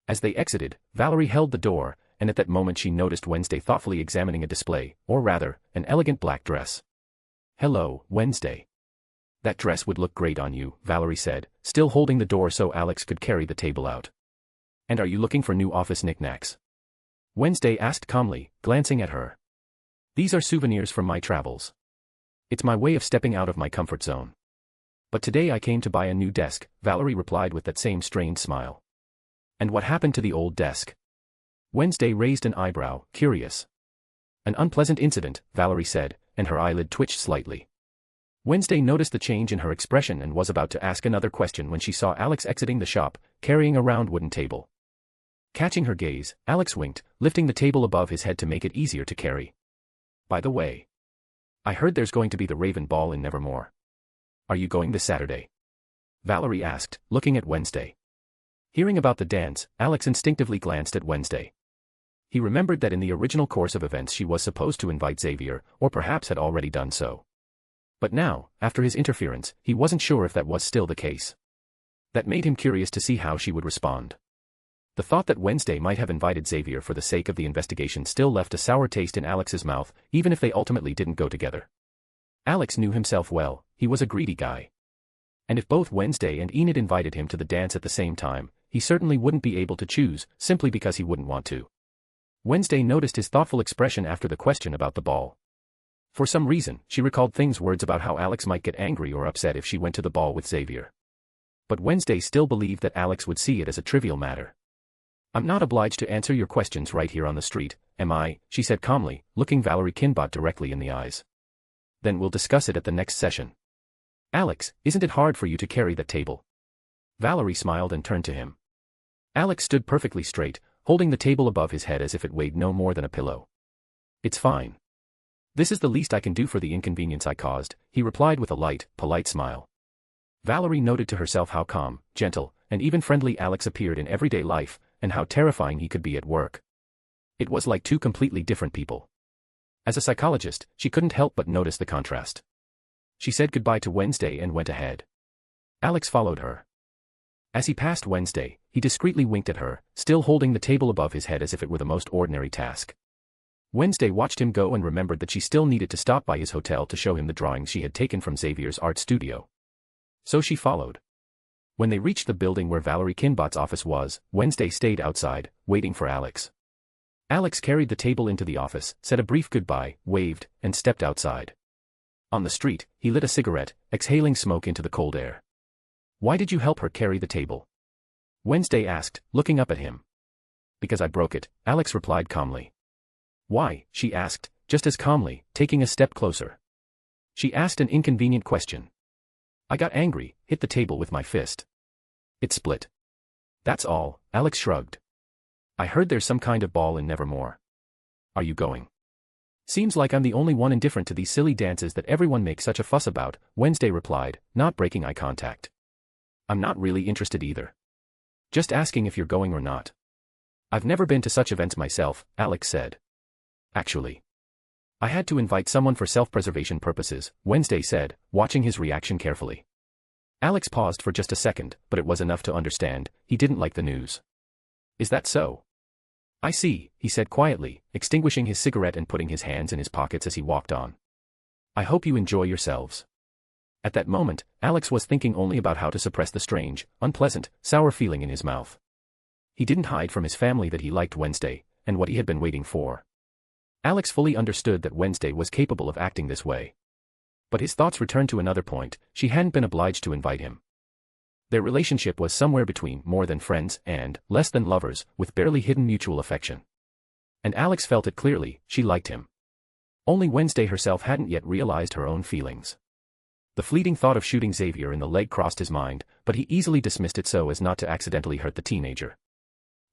As they exited, Valerie held the door, and at that moment she noticed Wednesday thoughtfully examining a display, or rather, an elegant black dress. "Hello, Wednesday. That dress would look great on you," Valerie said, still holding the door so Alex could carry the table out. "And are you looking for new office knickknacks?" Wednesday asked calmly, glancing at her. "These are souvenirs from my travels. It's my way of stepping out of my comfort zone." But today I came to buy a new desk, Valerie replied with that same strained smile. And what happened to the old desk? Wednesday raised an eyebrow, curious. An unpleasant incident, Valerie said, and her eyelid twitched slightly. Wednesday noticed the change in her expression and was about to ask another question when she saw Alex exiting the shop, carrying a round wooden table. Catching her gaze, Alex winked, lifting the table above his head to make it easier to carry. By the way, I heard there's going to be the Raven Ball in Nevermore. Are you going this Saturday? Valerie asked, looking at Wednesday. Hearing about the dance, Alex instinctively glanced at Wednesday. He remembered that in the original course of events she was supposed to invite Xavier, or perhaps had already done so. But now, after his interference, he wasn't sure if that was still the case. That made him curious to see how she would respond. The thought that Wednesday might have invited Xavier for the sake of the investigation still left a sour taste in Alex's mouth, even if they ultimately didn't go together. Alex knew himself well, he was a greedy guy. And if both Wednesday and Enid invited him to the dance at the same time, he certainly wouldn't be able to choose, simply because he wouldn't want to. Wednesday noticed his thoughtful expression after the question about the ball. For some reason, she recalled Thing's words about how Alex might get angry or upset if she went to the ball with Xavier. But Wednesday still believed that Alex would see it as a trivial matter. I'm not obliged to answer your questions right here on the street, am I? She said calmly, looking Valerie Kinbot directly in the eyes. Then we'll discuss it at the next session. Alex, isn't it hard for you to carry that table? Valerie smiled and turned to him. Alex stood perfectly straight, holding the table above his head as if it weighed no more than a pillow. It's fine. This is the least I can do for the inconvenience I caused, he replied with a light, polite smile. Valerie noted to herself how calm, gentle, and even friendly Alex appeared in everyday life, and how terrifying he could be at work. It was like two completely different people. As a psychologist, she couldn't help but notice the contrast. She said goodbye to Wednesday and went ahead. Alex followed her. As he passed Wednesday, he discreetly winked at her, still holding the table above his head as if it were the most ordinary task. Wednesday watched him go and remembered that she still needed to stop by his hotel to show him the drawings she had taken from Xavier's art studio. So she followed. When they reached the building where Valerie Kinbot's office was, Wednesday stayed outside, waiting for Alex. Alex carried the table into the office, said a brief goodbye, waved, and stepped outside. On the street, he lit a cigarette, exhaling smoke into the cold air. Why did you help her carry the table? Wednesday asked, looking up at him. Because I broke it, Alex replied calmly. Why? She asked, just as calmly, taking a step closer. She asked an inconvenient question. I got angry, hit the table with my fist. It split. That's all, Alex shrugged. I heard there's some kind of ball in Nevermore. Are you going? Seems like I'm the only one indifferent to these silly dances that everyone makes such a fuss about, Wednesday replied, not breaking eye contact. I'm not really interested either. Just asking if you're going or not. I've never been to such events myself, Alex said. Actually, I had to invite someone for self-preservation purposes, Wednesday said, watching his reaction carefully. Alex paused for just a second, but it was enough to understand, he didn't like the news. Is that so? I see, he said quietly, extinguishing his cigarette and putting his hands in his pockets as he walked on. I hope you enjoy yourselves. At that moment, Alex was thinking only about how to suppress the strange, unpleasant, sour feeling in his mouth. He didn't hide from his family that he liked Wednesday, and what he had been waiting for. Alex fully understood that Wednesday was capable of acting this way. But his thoughts returned to another point, she hadn't been obliged to invite him. Their relationship was somewhere between more than friends and less than lovers, with barely hidden mutual affection. And Alex felt it clearly, she liked him. Only Wednesday herself hadn't yet realized her own feelings. The fleeting thought of shooting Xavier in the leg crossed his mind, but he easily dismissed it so as not to accidentally hurt the teenager.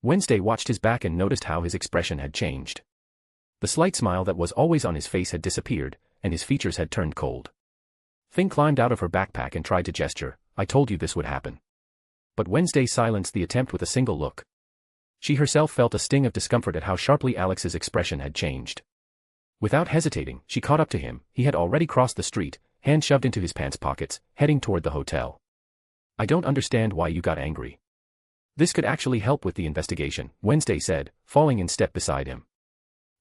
Wednesday watched his back and noticed how his expression had changed. The slight smile that was always on his face had disappeared, and his features had turned cold. Thing climbed out of her backpack and tried to gesture, I told you this would happen. But Wednesday silenced the attempt with a single look. She herself felt a sting of discomfort at how sharply Alex's expression had changed. Without hesitating, she caught up to him, he had already crossed the street, hands shoved into his pants pockets, heading toward the hotel. I don't understand why you got angry. This could actually help with the investigation, Wednesday said, falling in step beside him.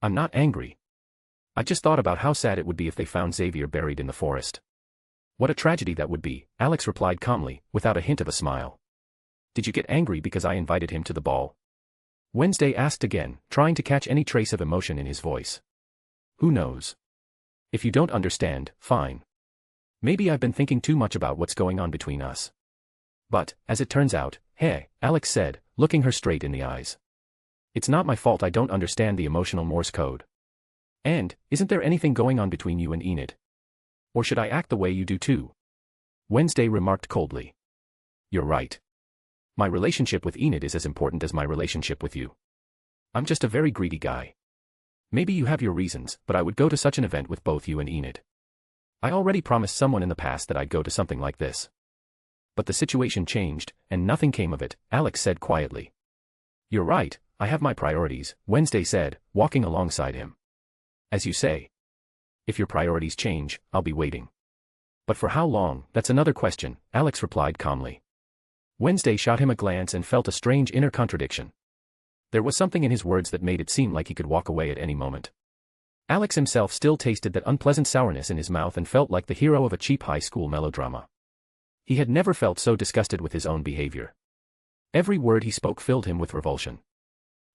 I'm not angry. I just thought about how sad it would be if they found Xavier buried in the forest. What a tragedy that would be, Alex replied calmly, without a hint of a smile. Did you get angry because I invited him to the ball? Wednesday asked again, trying to catch any trace of emotion in his voice. Who knows? If you don't understand, fine. Maybe I've been thinking too much about what's going on between us. But, as it turns out, hey, Alex said, looking her straight in the eyes. It's not my fault I don't understand the emotional Morse code. And, isn't there anything going on between you and Enid? Or should I act the way you do too? Wednesday remarked coldly. You're right. My relationship with Enid is as important as my relationship with you. I'm just a very greedy guy. Maybe you have your reasons, but I would go to such an event with both you and Enid. I already promised someone in the past that I'd go to something like this. But the situation changed, and nothing came of it, Alex said quietly. You're right, I have my priorities, Wednesday said, walking alongside him. As you say. If your priorities change, I'll be waiting. But for how long, that's another question, Alex replied calmly. Wednesday shot him a glance and felt a strange inner contradiction. There was something in his words that made it seem like he could walk away at any moment. Alex himself still tasted that unpleasant sourness in his mouth and felt like the hero of a cheap high school melodrama. He had never felt so disgusted with his own behavior. Every word he spoke filled him with revulsion.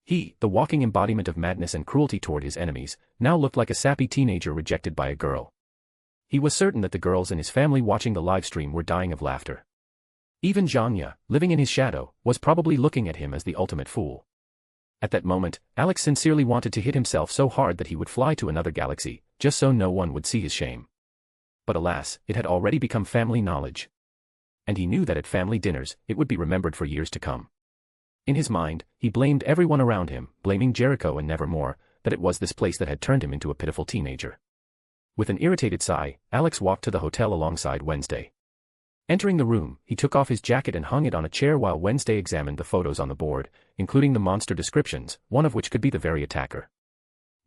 He, the walking embodiment of madness and cruelty toward his enemies, now looked like a sappy teenager rejected by a girl. He was certain that the girls in his family watching the live stream were dying of laughter. Even Janya, living in his shadow, was probably looking at him as the ultimate fool. At that moment, Alex sincerely wanted to hit himself so hard that he would fly to another galaxy, just so no one would see his shame. But alas, it had already become family knowledge. And he knew that at family dinners, it would be remembered for years to come. In his mind, he blamed everyone around him, blaming Jericho and Nevermore, that it was this place that had turned him into a pitiful teenager. With an irritated sigh, Alex walked to the hotel alongside Wednesday. Entering the room, he took off his jacket and hung it on a chair while Wednesday examined the photos on the board, including the monster descriptions, one of which could be the very attacker.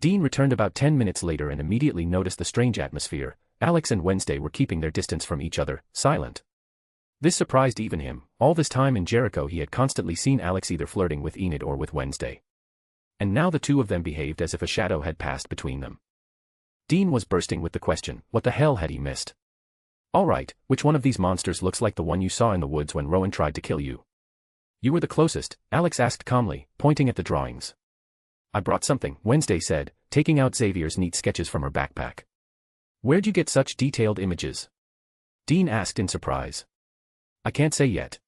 Dean returned about 10 minutes later and immediately noticed the strange atmosphere. Alex and Wednesday were keeping their distance from each other, silent. This surprised even him. All this time in Jericho he had constantly seen Alex either flirting with Enid or with Wednesday. And now the two of them behaved as if a shadow had passed between them. Dean was bursting with the question, what the hell had he missed? All right, which one of these monsters looks like the one you saw in the woods when Rowan tried to kill you? You were the closest, Alex asked calmly, pointing at the drawings. I brought something, Wednesday said, taking out Xavier's neat sketches from her backpack. Where'd you get such detailed images? Dean asked in surprise. I can't say yet.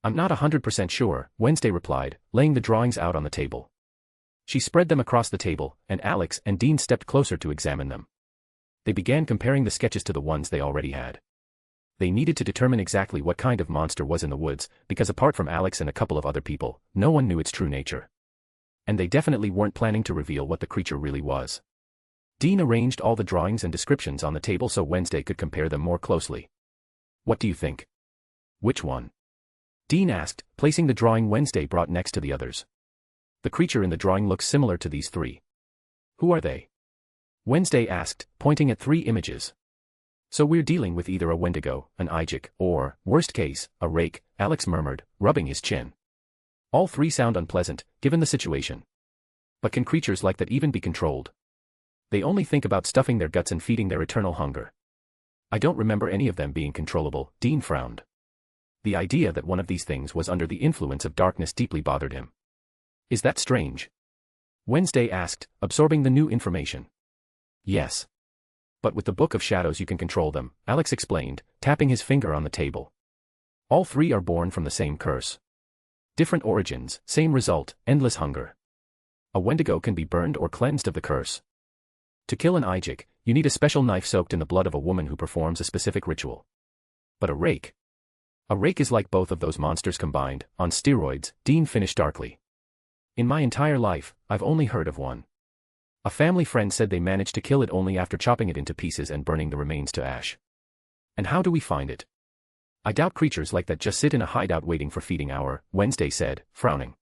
I'm not 100% sure, Wednesday replied, laying the drawings out on the table. She spread them across the table, and Alex and Dean stepped closer to examine them. They began comparing the sketches to the ones they already had. They needed to determine exactly what kind of monster was in the woods, because apart from Alex and a couple of other people, no one knew its true nature. And they definitely weren't planning to reveal what the creature really was. Dean arranged all the drawings and descriptions on the table so Wednesday could compare them more closely. What do you think? Which one? Dean asked, placing the drawing Wednesday brought next to the others. The creature in the drawing looks similar to these three. Who are they? Wednesday asked, pointing at 3 images. So we're dealing with either a Wendigo, an Ijik, or, worst case, a rake, Alex murmured, rubbing his chin. All 3 sound unpleasant, given the situation. But can creatures like that even be controlled? They only think about stuffing their guts and feeding their eternal hunger. I don't remember any of them being controllable, Dean frowned. The idea that one of these things was under the influence of darkness deeply bothered him. Is that strange? Wednesday asked, absorbing the new information. Yes. But with the Book of Shadows you can control them, Alex explained, tapping his finger on the table. All 3 are born from the same curse. Different origins, same result, endless hunger. A Wendigo can be burned or cleansed of the curse. To kill an Ijik, you need a special knife soaked in the blood of a woman who performs a specific ritual. But a rake? A rake is like both of those monsters combined, on steroids, Dean finished darkly. In my entire life, I've only heard of one. A family friend said they managed to kill it only after chopping it into pieces and burning the remains to ash. And how do we find it? I doubt creatures like that just sit in a hideout waiting for feeding hour, Wednesday said, frowning.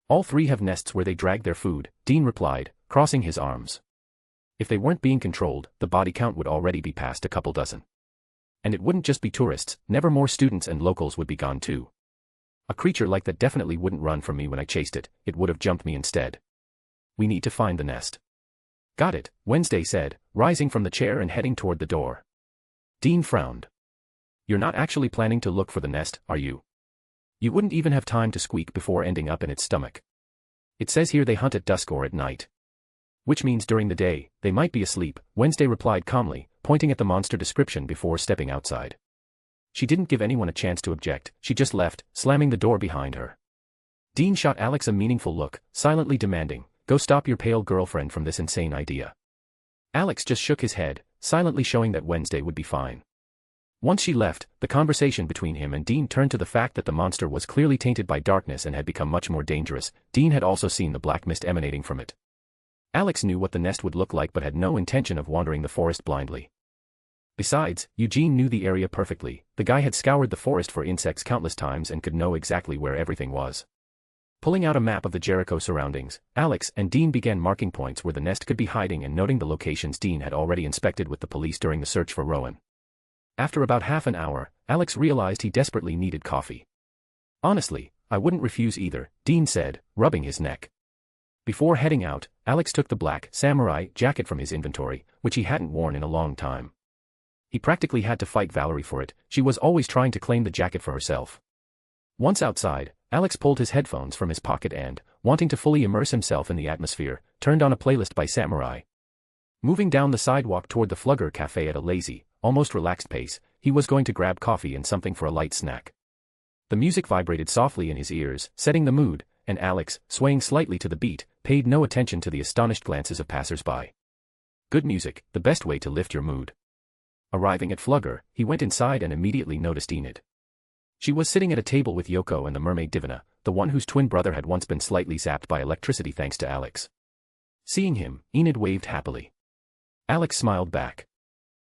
All 3 have nests where they drag their food, Dean replied, crossing his arms. If they weren't being controlled, the body count would already be past a couple dozen. And it wouldn't just be tourists, Nevermore students and locals would be gone too. A creature like that definitely wouldn't run from me when I chased it, it would have jumped me instead. We need to find the nest. Got it, Wednesday said, rising from the chair and heading toward the door. Dean frowned. You're not actually planning to look for the nest, are you? You wouldn't even have time to squeak before ending up in its stomach. It says here they hunt at dusk or at night. Which means during the day, they might be asleep, Wednesday replied calmly, pointing at the monster description before stepping outside. She didn't give anyone a chance to object, she just left, slamming the door behind her. Dean shot Alex a meaningful look, silently demanding, "Go stop your pale girlfriend from this insane idea." Alex just shook his head, silently showing that Wednesday would be fine. Once she left, the conversation between him and Dean turned to the fact that the monster was clearly tainted by darkness and had become much more dangerous. Dean had also seen the black mist emanating from it. Alex knew what the nest would look like but had no intention of wandering the forest blindly. Besides, Eugene knew the area perfectly. The guy had scoured the forest for insects countless times and could know exactly where everything was. Pulling out a map of the Jericho surroundings, Alex and Dean began marking points where the nest could be hiding and noting the locations Dean had already inspected with the police during the search for Rowan. After about half an hour, Alex realized he desperately needed coffee. "Honestly, I wouldn't refuse either," Dean said, rubbing his neck. Before heading out, Alex took the black samurai jacket from his inventory, which he hadn't worn in a long time. He practically had to fight Valerie for it. She was always trying to claim the jacket for herself. Once outside, Alex pulled his headphones from his pocket and, wanting to fully immerse himself in the atmosphere, turned on a playlist by Samurai. Moving down the sidewalk toward the Flugger Cafe at a lazy, almost relaxed pace, he was going to grab coffee and something for a light snack. The music vibrated softly in his ears, setting the mood, and Alex, swaying slightly to the beat, paid no attention to the astonished glances of passers-by. Good music, the best way to lift your mood. Arriving at Flugger, he went inside and immediately noticed Enid. She was sitting at a table with Yoko and the mermaid Divina, the one whose twin brother had once been slightly zapped by electricity thanks to Alex. Seeing him, Enid waved happily. Alex smiled back.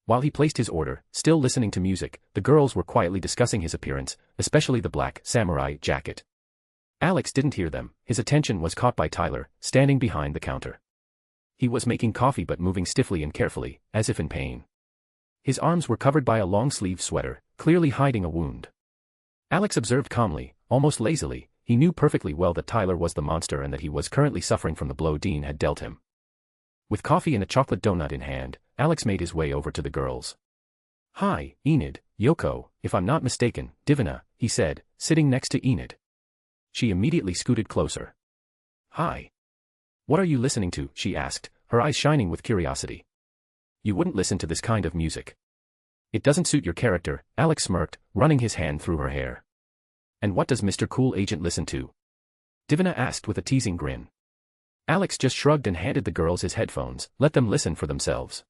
While he placed his order, still listening to music, the girls were quietly discussing his appearance, especially the black samurai jacket. Alex didn't hear them. His attention was caught by Tyler, standing behind the counter. He was making coffee but moving stiffly and carefully, as if in pain. His arms were covered by a long-sleeved sweater, clearly hiding a wound. Alex observed calmly, almost lazily. He knew perfectly well that Tyler was the monster and that he was currently suffering from the blow Dean had dealt him. With coffee and a chocolate donut in hand, Alex made his way over to the girls. "Hi, Enid, Yoko, if I'm not mistaken, Divina," he said, sitting next to Enid. She immediately scooted closer. "Hi. What are you listening to?" she asked, her eyes shining with curiosity. "You wouldn't listen to this kind of music." "It doesn't suit your character," Alex smirked, running his hand through her hair. "And what does Mr. Cool Agent listen to?" Divina asked with a teasing grin. Alex just shrugged and handed the girls his headphones. "Let them listen for themselves."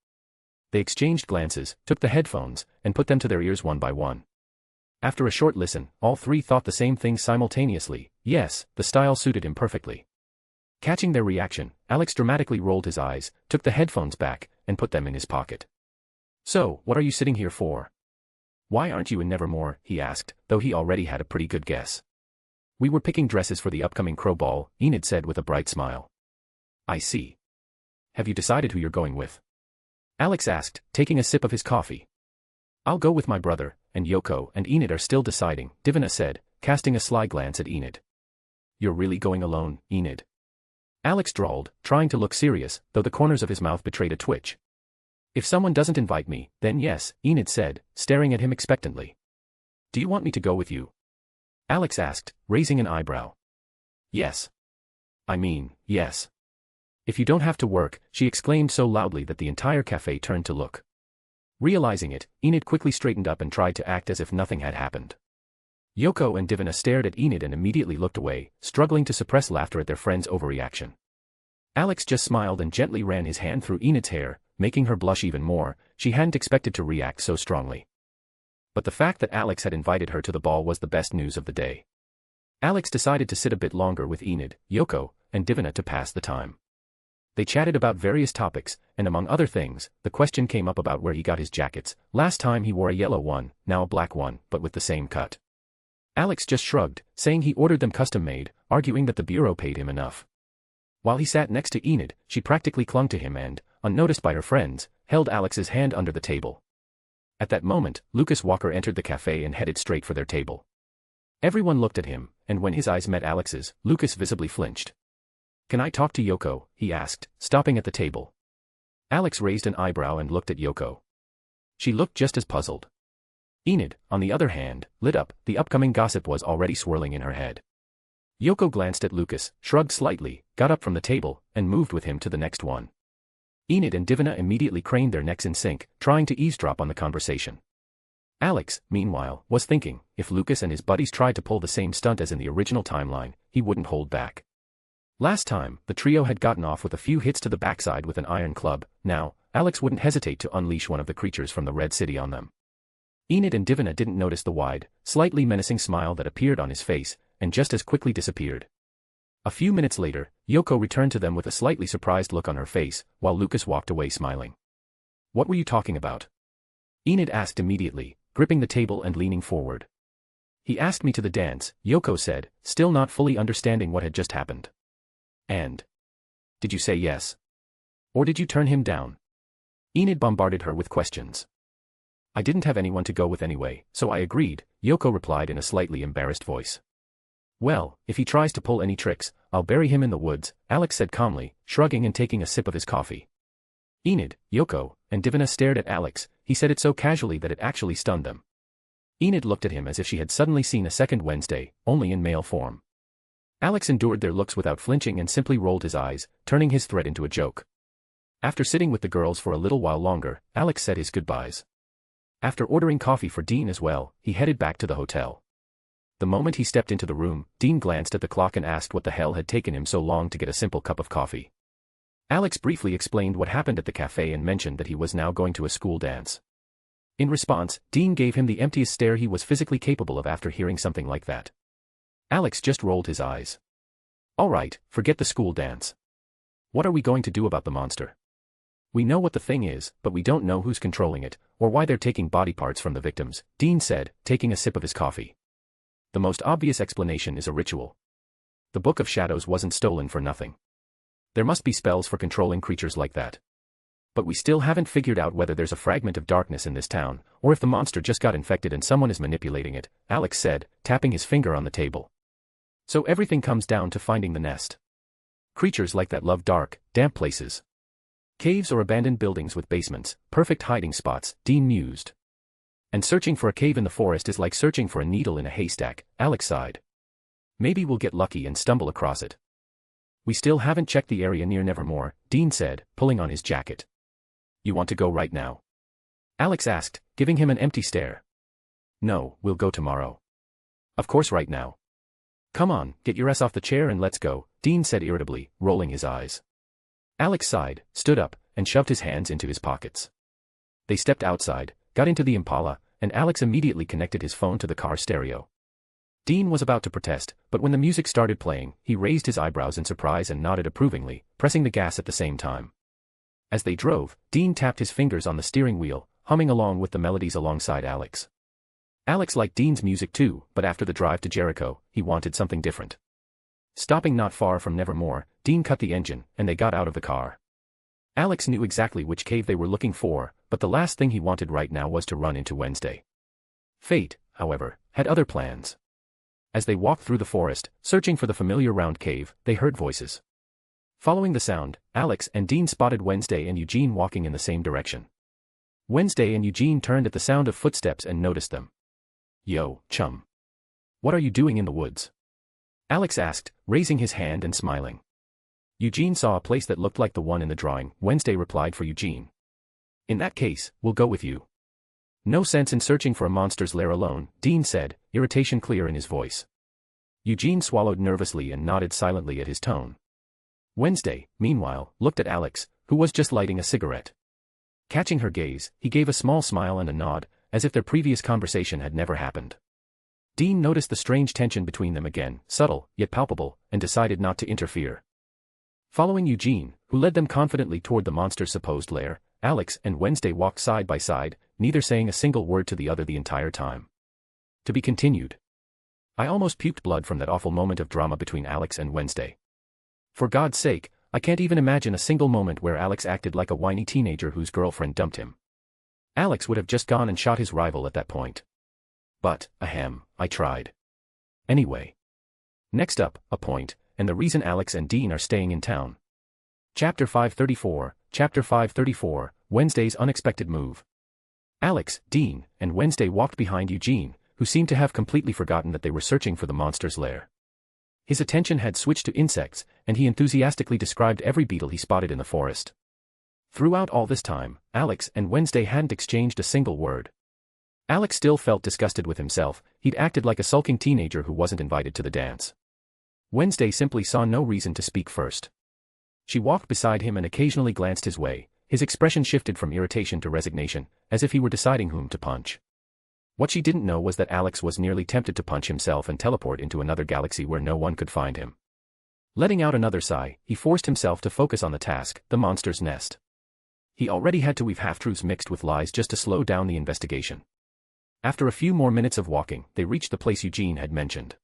They exchanged glances, took the headphones, and put them to their ears one by one. After a short listen, all three thought the same thing simultaneously. Yes, the style suited him perfectly. Catching their reaction, Alex dramatically rolled his eyes, took the headphones back, and put them in his pocket. "So, what are you sitting here for? Why aren't you in Nevermore?" he asked, though he already had a pretty good guess. "We were picking dresses for the upcoming Crow Ball," Enid said with a bright smile. "I see. Have you decided who you're going with?" Alex asked, taking a sip of his coffee. "I'll go with my brother, and Yoko and Enid are still deciding," Divina said, casting a sly glance at Enid. "You're really going alone, Enid?" Alex drawled, trying to look serious, though the corners of his mouth betrayed a twitch. "If someone doesn't invite me, then yes," Enid said, staring at him expectantly. "Do you want me to go with you?" Alex asked, raising an eyebrow. "Yes. I mean, yes. If you don't have to work," she exclaimed so loudly that the entire cafe turned to look. Realizing it, Enid quickly straightened up and tried to act as if nothing had happened. Yoko and Divina stared at Enid and immediately looked away, struggling to suppress laughter at their friend's overreaction. Alex just smiled and gently ran his hand through Enid's hair, making her blush even more. She hadn't expected to react so strongly. But the fact that Alex had invited her to the ball was the best news of the day. Alex decided to sit a bit longer with Enid, Yoko, and Divina to pass the time. They chatted about various topics, and among other things, the question came up about where he got his jackets. Last time he wore a yellow one, now a black one, but with the same cut. Alex just shrugged, saying he ordered them custom-made, arguing that the bureau paid him enough. While he sat next to Enid, she practically clung to him and, unnoticed by her friends, held Alex's hand under the table. At that moment, Lucas Walker entered the cafe and headed straight for their table. Everyone looked at him, and when his eyes met Alex's, Lucas visibly flinched. "Can I talk to Yoko?" he asked, stopping at the table. Alex raised an eyebrow and looked at Yoko. She looked just as puzzled. Enid, on the other hand, lit up. The upcoming gossip was already swirling in her head. Yoko glanced at Lucas, shrugged slightly, got up from the table, and moved with him to the next one. Enid and Divina immediately craned their necks in sync, trying to eavesdrop on the conversation. Alex, meanwhile, was thinking, if Lucas and his buddies tried to pull the same stunt as in the original timeline, he wouldn't hold back. Last time, the trio had gotten off with a few hits to the backside with an iron club. Now, Alex wouldn't hesitate to unleash one of the creatures from the Red City on them. Enid and Divina didn't notice the wide, slightly menacing smile that appeared on his face, and just as quickly disappeared. A few minutes later, Yoko returned to them with a slightly surprised look on her face, while Lucas walked away smiling. "What were you talking about?" Enid asked immediately, gripping the table and leaning forward. "He asked me to the dance," Yoko said, still not fully understanding what had just happened. "And? Did you say yes? Or did you turn him down?" Enid bombarded her with questions. "I didn't have anyone to go with anyway, so I agreed," Yoko replied in a slightly embarrassed voice. "Well, if he tries to pull any tricks, I'll bury him in the woods," Alex said calmly, shrugging and taking a sip of his coffee. Enid, Yoko, and Divina stared at Alex. He said it so casually that it actually stunned them. Enid looked at him as if she had suddenly seen a second Wednesday, only in male form. Alex endured their looks without flinching and simply rolled his eyes, turning his threat into a joke. After sitting with the girls for a little while longer, Alex said his goodbyes. After ordering coffee for Dean as well, he headed back to the hotel. The moment he stepped into the room, Dean glanced at the clock and asked what the hell had taken him so long to get a simple cup of coffee. Alex briefly explained what happened at the cafe and mentioned that he was now going to a school dance. In response, Dean gave him the emptiest stare he was physically capable of after hearing something like that. Alex just rolled his eyes. "All right, forget the school dance. What are we going to do about the monster? We know what the thing is, but we don't know who's controlling it, or why they're taking body parts from the victims," Dean said, taking a sip of his coffee. "The most obvious explanation is a ritual. The Book of Shadows wasn't stolen for nothing. There must be spells for controlling creatures like that. But we still haven't figured out whether there's a fragment of darkness in this town, or if the monster just got infected and someone is manipulating it," Alex said, tapping his finger on the table. "So everything comes down to finding the nest. Creatures like that love dark, damp places. Caves or abandoned buildings with basements, perfect hiding spots," Dean mused. "And searching for a cave in the forest is like searching for a needle in a haystack," Alex sighed. "Maybe we'll get lucky and stumble across it." "We still haven't checked the area near Nevermore," Dean said, pulling on his jacket. "You want to go right now?" Alex asked, giving him an empty stare. "No, we'll go tomorrow." "Of course right now." "Come on, get your ass off the chair and let's go," Dean said irritably, rolling his eyes. Alex sighed, stood up, and shoved his hands into his pockets. They stepped outside, got into the Impala, and Alex immediately connected his phone to the car stereo. Dean was about to protest, but when the music started playing, he raised his eyebrows in surprise and nodded approvingly, pressing the gas at the same time. As they drove, Dean tapped his fingers on the steering wheel, humming along with the melodies alongside Alex. Alex liked Dean's music too, but after the drive to Jericho, he wanted something different. Stopping not far from Nevermore, Dean cut the engine, and they got out of the car. Alex knew exactly which cave they were looking for, but the last thing he wanted right now was to run into Wednesday. Fate, however, had other plans. As they walked through the forest, searching for the familiar round cave, they heard voices. Following the sound, Alex and Dean spotted Wednesday and Eugene walking in the same direction. Wednesday and Eugene turned at the sound of footsteps and noticed them. "Yo, chum. What are you doing in the woods?" Alex asked, raising his hand and smiling. Eugene saw a place that looked like the one in the drawing. Wednesday replied for Eugene. "In that case, we'll go with you." "No sense in searching for a monster's lair alone," Dean said, irritation clear in his voice. Eugene swallowed nervously and nodded silently at his tone. Wednesday, meanwhile, looked at Alex, who was just lighting a cigarette. Catching her gaze, he gave a small smile and a nod, as if their previous conversation had never happened. Dean noticed the strange tension between them again, subtle, yet palpable, and decided not to interfere. Following Eugene, who led them confidently toward the monster's supposed lair, Alex and Wednesday walked side by side, neither saying a single word to the other the entire time. To be continued. I almost puked blood from that awful moment of drama between Alex and Wednesday. For God's sake, I can't even imagine a single moment where Alex acted like a whiny teenager whose girlfriend dumped him. Alex would have just gone and shot his rival at that point. But, I tried. Anyway. Next up, a point, and the reason Alex and Dean are staying in town. Chapter 534, Wednesday's unexpected move. Alex, Dean, and Wednesday walked behind Eugene, who seemed to have completely forgotten that they were searching for the monster's lair. His attention had switched to insects, and he enthusiastically described every beetle he spotted in the forest. Throughout all this time, Alex and Wednesday hadn't exchanged a single word. Alex still felt disgusted with himself. He'd acted like a sulking teenager who wasn't invited to the dance. Wednesday simply saw no reason to speak first. She walked beside him and occasionally glanced his way. His expression shifted from irritation to resignation, as if he were deciding whom to punch. What she didn't know was that Alex was nearly tempted to punch himself and teleport into another galaxy where no one could find him. Letting out another sigh, he forced himself to focus on the task, the monster's nest. He already had to weave half-truths mixed with lies just to slow down the investigation. After a few more minutes of walking, they reached the place Eugene had mentioned.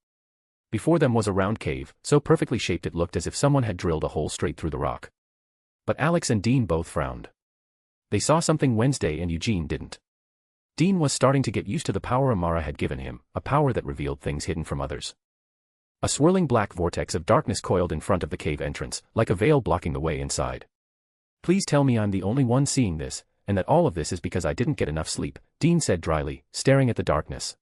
Before them was a round cave, so perfectly shaped it looked as if someone had drilled a hole straight through the rock. But Alex and Dean both frowned. They saw something Wednesday and Eugene didn't. Dean was starting to get used to the power Amara had given him, a power that revealed things hidden from others. A swirling black vortex of darkness coiled in front of the cave entrance, like a veil blocking the way inside. Please tell me I'm the only one seeing this, and that all of this is because I didn't get enough sleep, Dean said dryly, staring at the darkness.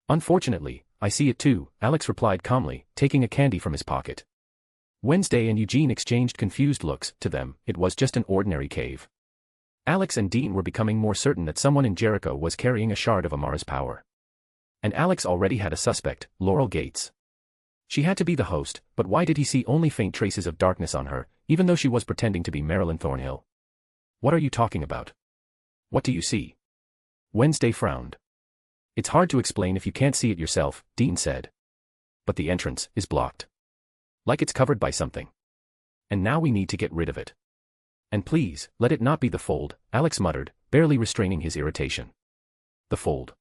Unfortunately, I see it too, Alex replied calmly, taking a candy from his pocket. Wednesday and Eugene exchanged confused looks. To them, it was just an ordinary cave. Alex and Dean were becoming more certain that someone in Jericho was carrying a shard of Amara's power. And Alex already had a suspect, Laurel Gates. She had to be the host, but why did he see only faint traces of darkness on her, even though she was pretending to be Marilyn Thornhill? What are you talking about? What do you see? Wednesday frowned. It's hard to explain if you can't see it yourself, Dean said. But the entrance is blocked. Like it's covered by something. And now we need to get rid of it. And please, let it not be the fold, Alex muttered, barely restraining his irritation. The fold.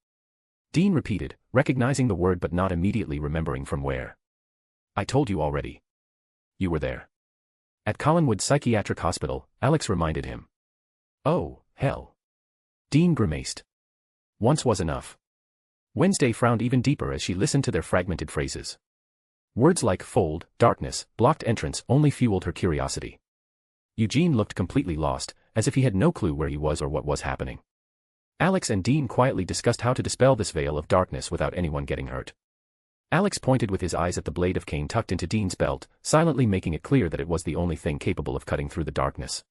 Dean repeated, recognizing the word but not immediately remembering from where. I told you already. You were there. At Collinwood Psychiatric Hospital, Alex reminded him. Oh, hell. Dean grimaced. Once was enough. Wednesday frowned even deeper as she listened to their fragmented phrases. Words like fold, darkness, blocked entrance only fueled her curiosity. Eugene looked completely lost, as if he had no clue where he was or what was happening. Alex and Dean quietly discussed how to dispel this veil of darkness without anyone getting hurt. Alex pointed with his eyes at the blade of cane tucked into Dean's belt, silently making it clear that it was the only thing capable of cutting through the darkness.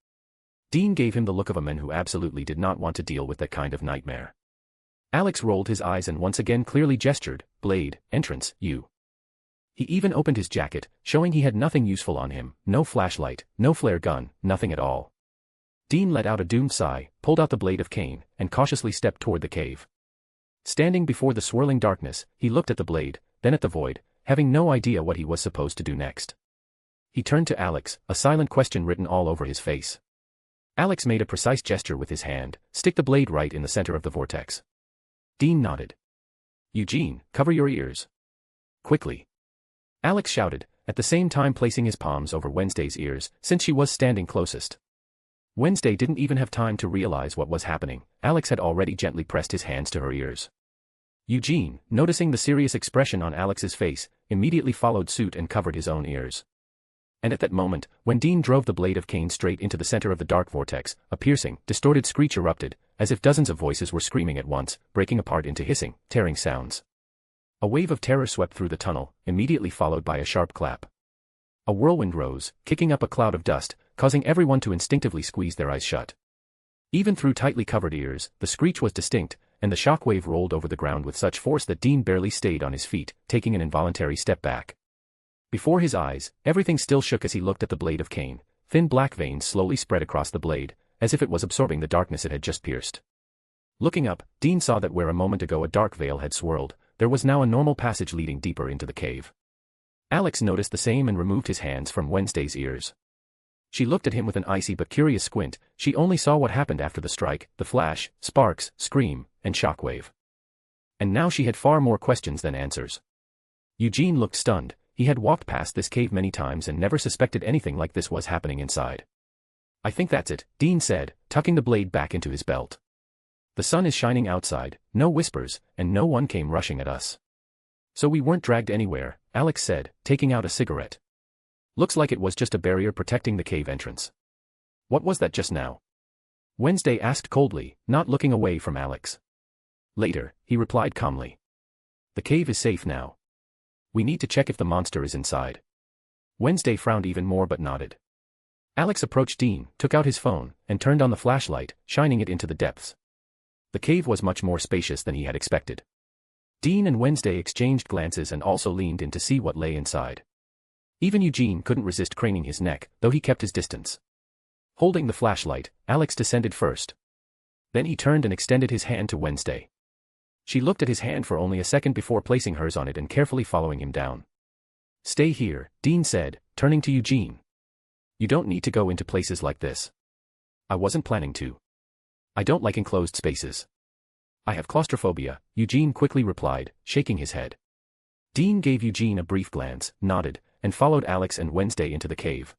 Dean gave him the look of a man who absolutely did not want to deal with that kind of nightmare. Alex rolled his eyes and once again clearly gestured, blade, entrance, you. He even opened his jacket, showing he had nothing useful on him, no flashlight, no flare gun, nothing at all. Dean let out a doomed sigh, pulled out the blade of cane, and cautiously stepped toward the cave. Standing before the swirling darkness, he looked at the blade, then at the void, having no idea what he was supposed to do next. He turned to Alex, a silent question written all over his face. Alex made a precise gesture with his hand, stick the blade right in the center of the vortex. Dean nodded. Eugene, cover your ears. Quickly. Alex shouted, at the same time placing his palms over Wednesday's ears, since she was standing closest. Wednesday didn't even have time to realize what was happening. Alex had already gently pressed his hands to her ears. Eugene, noticing the serious expression on Alex's face, immediately followed suit and covered his own ears. And at that moment, when Dean drove the blade of cane straight into the center of the dark vortex, a piercing, distorted screech erupted, as if dozens of voices were screaming at once, breaking apart into hissing, tearing sounds. A wave of terror swept through the tunnel, immediately followed by a sharp clap. A whirlwind rose, kicking up a cloud of dust, causing everyone to instinctively squeeze their eyes shut. Even through tightly covered ears, the screech was distinct, and the shockwave rolled over the ground with such force that Dean barely stayed on his feet, taking an involuntary step back. Before his eyes, everything still shook as he looked at the blade of cane. Thin black veins slowly spread across the blade, as if it was absorbing the darkness it had just pierced. Looking up, Dean saw that where a moment ago a dark veil had swirled, there was now a normal passage leading deeper into the cave. Alex noticed the same and removed his hands from Wednesday's ears. She looked at him with an icy but curious squint. She only saw what happened after the strike, the flash, sparks, scream, and shockwave. And now she had far more questions than answers. Eugene looked stunned. He had walked past this cave many times and never suspected anything like this was happening inside. I think that's it, Dean said, tucking the blade back into his belt. The sun is shining outside, no whispers, and no one came rushing at us. So we weren't dragged anywhere, Alex said, taking out a cigarette. Looks like it was just a barrier protecting the cave entrance. What was that just now? Wednesday asked coldly, not looking away from Alex. Later, he replied calmly. The cave is safe now. We need to check if the monster is inside. Wednesday frowned even more but nodded. Alex approached Dean, took out his phone, and turned on the flashlight, shining it into the depths. The cave was much more spacious than he had expected. Dean and Wednesday exchanged glances and also leaned in to see what lay inside. Even Eugene couldn't resist craning his neck, though he kept his distance. Holding the flashlight, Alex descended first. Then he turned and extended his hand to Wednesday. She looked at his hand for only a second before placing hers on it and carefully following him down. "Stay here," Dean said, turning to Eugene. "You don't need to go into places like this." "I wasn't planning to. I don't like enclosed spaces." "I have claustrophobia," Eugene quickly replied, shaking his head. Dean gave Eugene a brief glance, nodded, and followed Alex and Wednesday into the cave.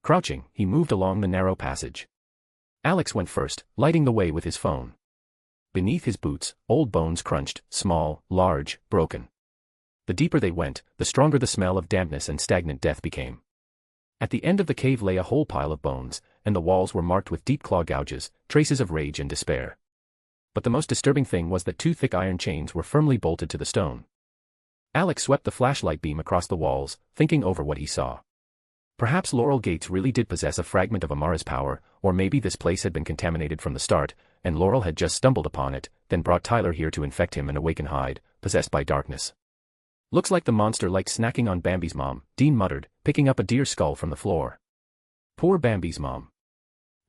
Crouching, he moved along the narrow passage. Alex went first, lighting the way with his phone. Beneath his boots, old bones crunched, small, large, broken. The deeper they went, the stronger the smell of dampness and stagnant death became. At the end of the cave lay a whole pile of bones, and the walls were marked with deep claw gouges, traces of rage and despair. But the most disturbing thing was that two thick iron chains were firmly bolted to the stone. Alex swept the flashlight beam across the walls, thinking over what he saw. Perhaps Laurel Gates really did possess a fragment of Amara's power, or maybe this place had been contaminated from the start, and Laurel had just stumbled upon it, then brought Tyler here to infect him and awaken Hyde, possessed by darkness. "Looks like the monster liked snacking on Bambi's mom," Dean muttered, picking up a deer skull from the floor. "Poor Bambi's mom.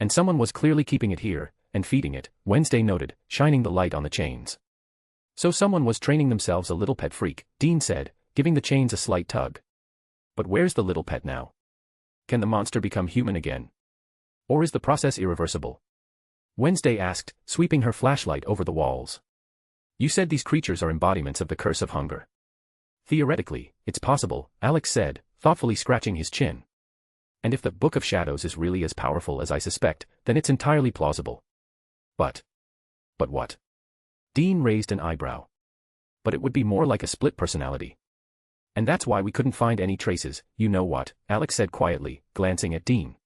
And someone was clearly keeping it here, and feeding it," Wednesday noted, shining the light on the chains. "So someone was training themselves a little pet freak," Dean said, giving the chains a slight tug. "But where's the little pet now? Can the monster become human again? Or is the process irreversible?" Wednesday asked, sweeping her flashlight over the walls. "You said these creatures are embodiments of the curse of hunger." "Theoretically, it's possible," Alex said, thoughtfully scratching his chin. "And if the Book of Shadows is really as powerful as I suspect, then it's entirely plausible." But what?" Dean raised an eyebrow. "But it would be more like a split personality. And that's why we couldn't find any traces, you know what," Alex said quietly, glancing at Dean.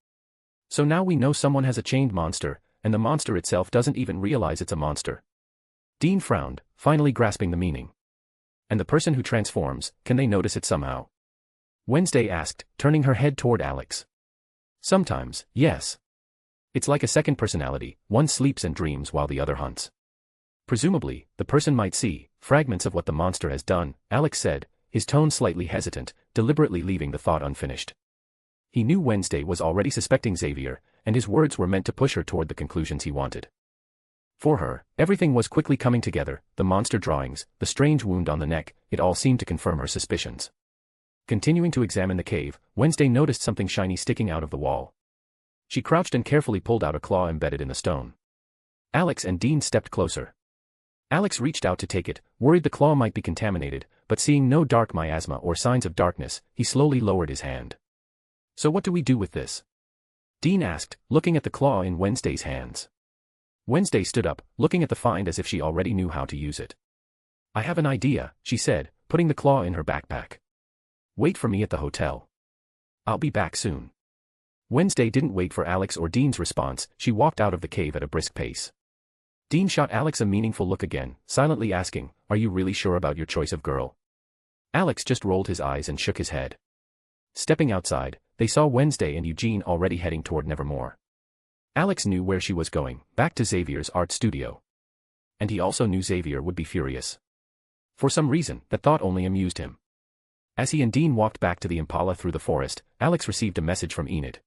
"So now we know someone has a chained monster, and the monster itself doesn't even realize it's a monster." Dean frowned, finally grasping the meaning. "And the person who transforms, can they notice it somehow?" Wednesday asked, turning her head toward Alex. "Sometimes, yes. It's like a second personality, one sleeps and dreams while the other hunts. Presumably, the person might see fragments of what the monster has done," Alex said, his tone slightly hesitant, deliberately leaving the thought unfinished. He knew Wednesday was already suspecting Xavier, and his words were meant to push her toward the conclusions he wanted. For her, everything was quickly coming together, the monster drawings, the strange wound on the neck, it all seemed to confirm her suspicions. Continuing to examine the cave, Wednesday noticed something shiny sticking out of the wall. She crouched and carefully pulled out a claw embedded in the stone. Alex and Dean stepped closer. Alex reached out to take it, worried the claw might be contaminated, but seeing no dark miasma or signs of darkness, he slowly lowered his hand. "So what do we do with this?" Dean asked, looking at the claw in Wednesday's hands. Wednesday stood up, looking at the find as if she already knew how to use it. "I have an idea," she said, putting the claw in her backpack. "Wait for me at the hotel. I'll be back soon." Wednesday didn't wait for Alex or Dean's response, she walked out of the cave at a brisk pace. Dean shot Alex a meaningful look again, silently asking, "Are you really sure about your choice of girl?" Alex just rolled his eyes and shook his head. Stepping outside, they saw Wednesday and Eugene already heading toward Nevermore. Alex knew where she was going, back to Xavier's art studio. And he also knew Xavier would be furious. For some reason, that thought only amused him. As he and Dean walked back to the Impala through the forest, Alex received a message from Enid.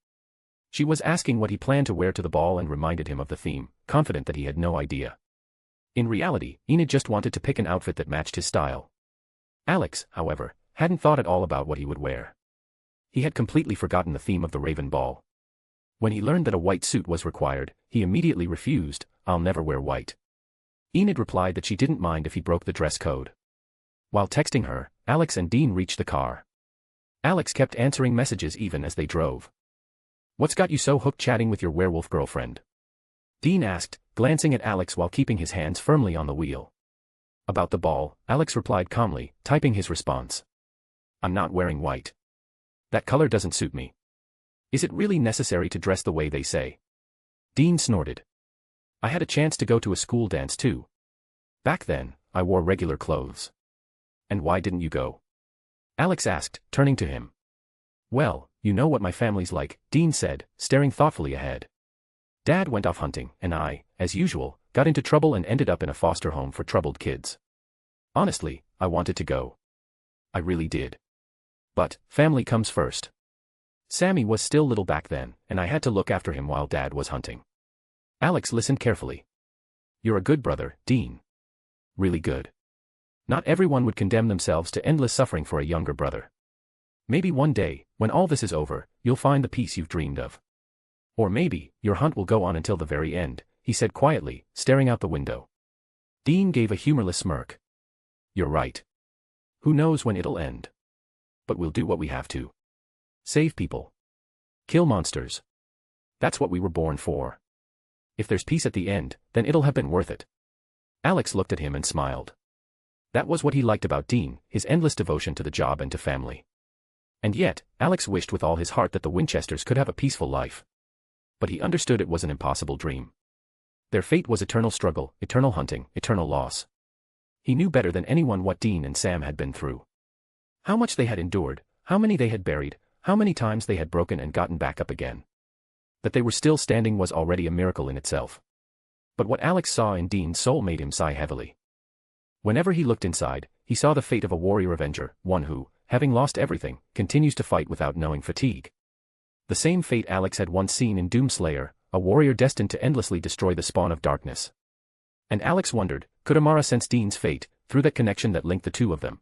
She was asking what he planned to wear to the ball and reminded him of the theme, confident that he had no idea. In reality, Enid just wanted to pick an outfit that matched his style. Alex, however, hadn't thought at all about what he would wear. He had completely forgotten the theme of the Raven Ball. When he learned that a white suit was required, he immediately refused. "I'll never wear white." Enid replied that she didn't mind if he broke the dress code. While texting her, Alex and Dean reached the car. Alex kept answering messages even as they drove. "What's got you so hooked chatting with your werewolf girlfriend?" Dean asked, glancing at Alex while keeping his hands firmly on the wheel. "About the ball," Alex replied calmly, typing his response. "I'm not wearing white. That color doesn't suit me. Is it really necessary to dress the way they say?" Dean snorted. "I had a chance to go to a school dance too. Back then, I wore regular clothes." "And why didn't you go?" Alex asked, turning to him. "Well, You know what my family's like, Dean said, staring thoughtfully ahead. Dad went off hunting, and I, as usual, got into trouble and ended up in a foster home for troubled kids. Honestly, I wanted to go. I really did. But, family comes first. Sammy was still little back then, and I had to look after him while Dad was hunting. Alex listened carefully. You're a good brother, Dean. Really good. Not everyone would condemn themselves to endless suffering for a younger brother. Maybe one day, when all this is over, you'll find the peace you've dreamed of. Or maybe, your hunt will go on until the very end, he said quietly, staring out the window. Dean gave a humorless smirk. You're right. Who knows when it'll end? But we'll do what we have to. Save people. Kill monsters. That's what we were born for. If there's peace at the end, then it'll have been worth it. Alex looked at him and smiled. That was what he liked about Dean, his endless devotion to the job and to family. And yet, Alex wished with all his heart that the Winchesters could have a peaceful life. But he understood it was an impossible dream. Their fate was eternal struggle, eternal hunting, eternal loss. He knew better than anyone what Dean and Sam had been through. How much they had endured, how many they had buried, how many times they had broken and gotten back up again. That they were still standing was already a miracle in itself. But what Alex saw in Dean's soul made him sigh heavily. Whenever he looked inside, he saw the fate of a warrior avenger, one who, having lost everything, continues to fight without knowing fatigue. The same fate Alex had once seen in Doomslayer, a warrior destined to endlessly destroy the spawn of darkness. And Alex wondered, could Amara sense Dean's fate, through that connection that linked the two of them?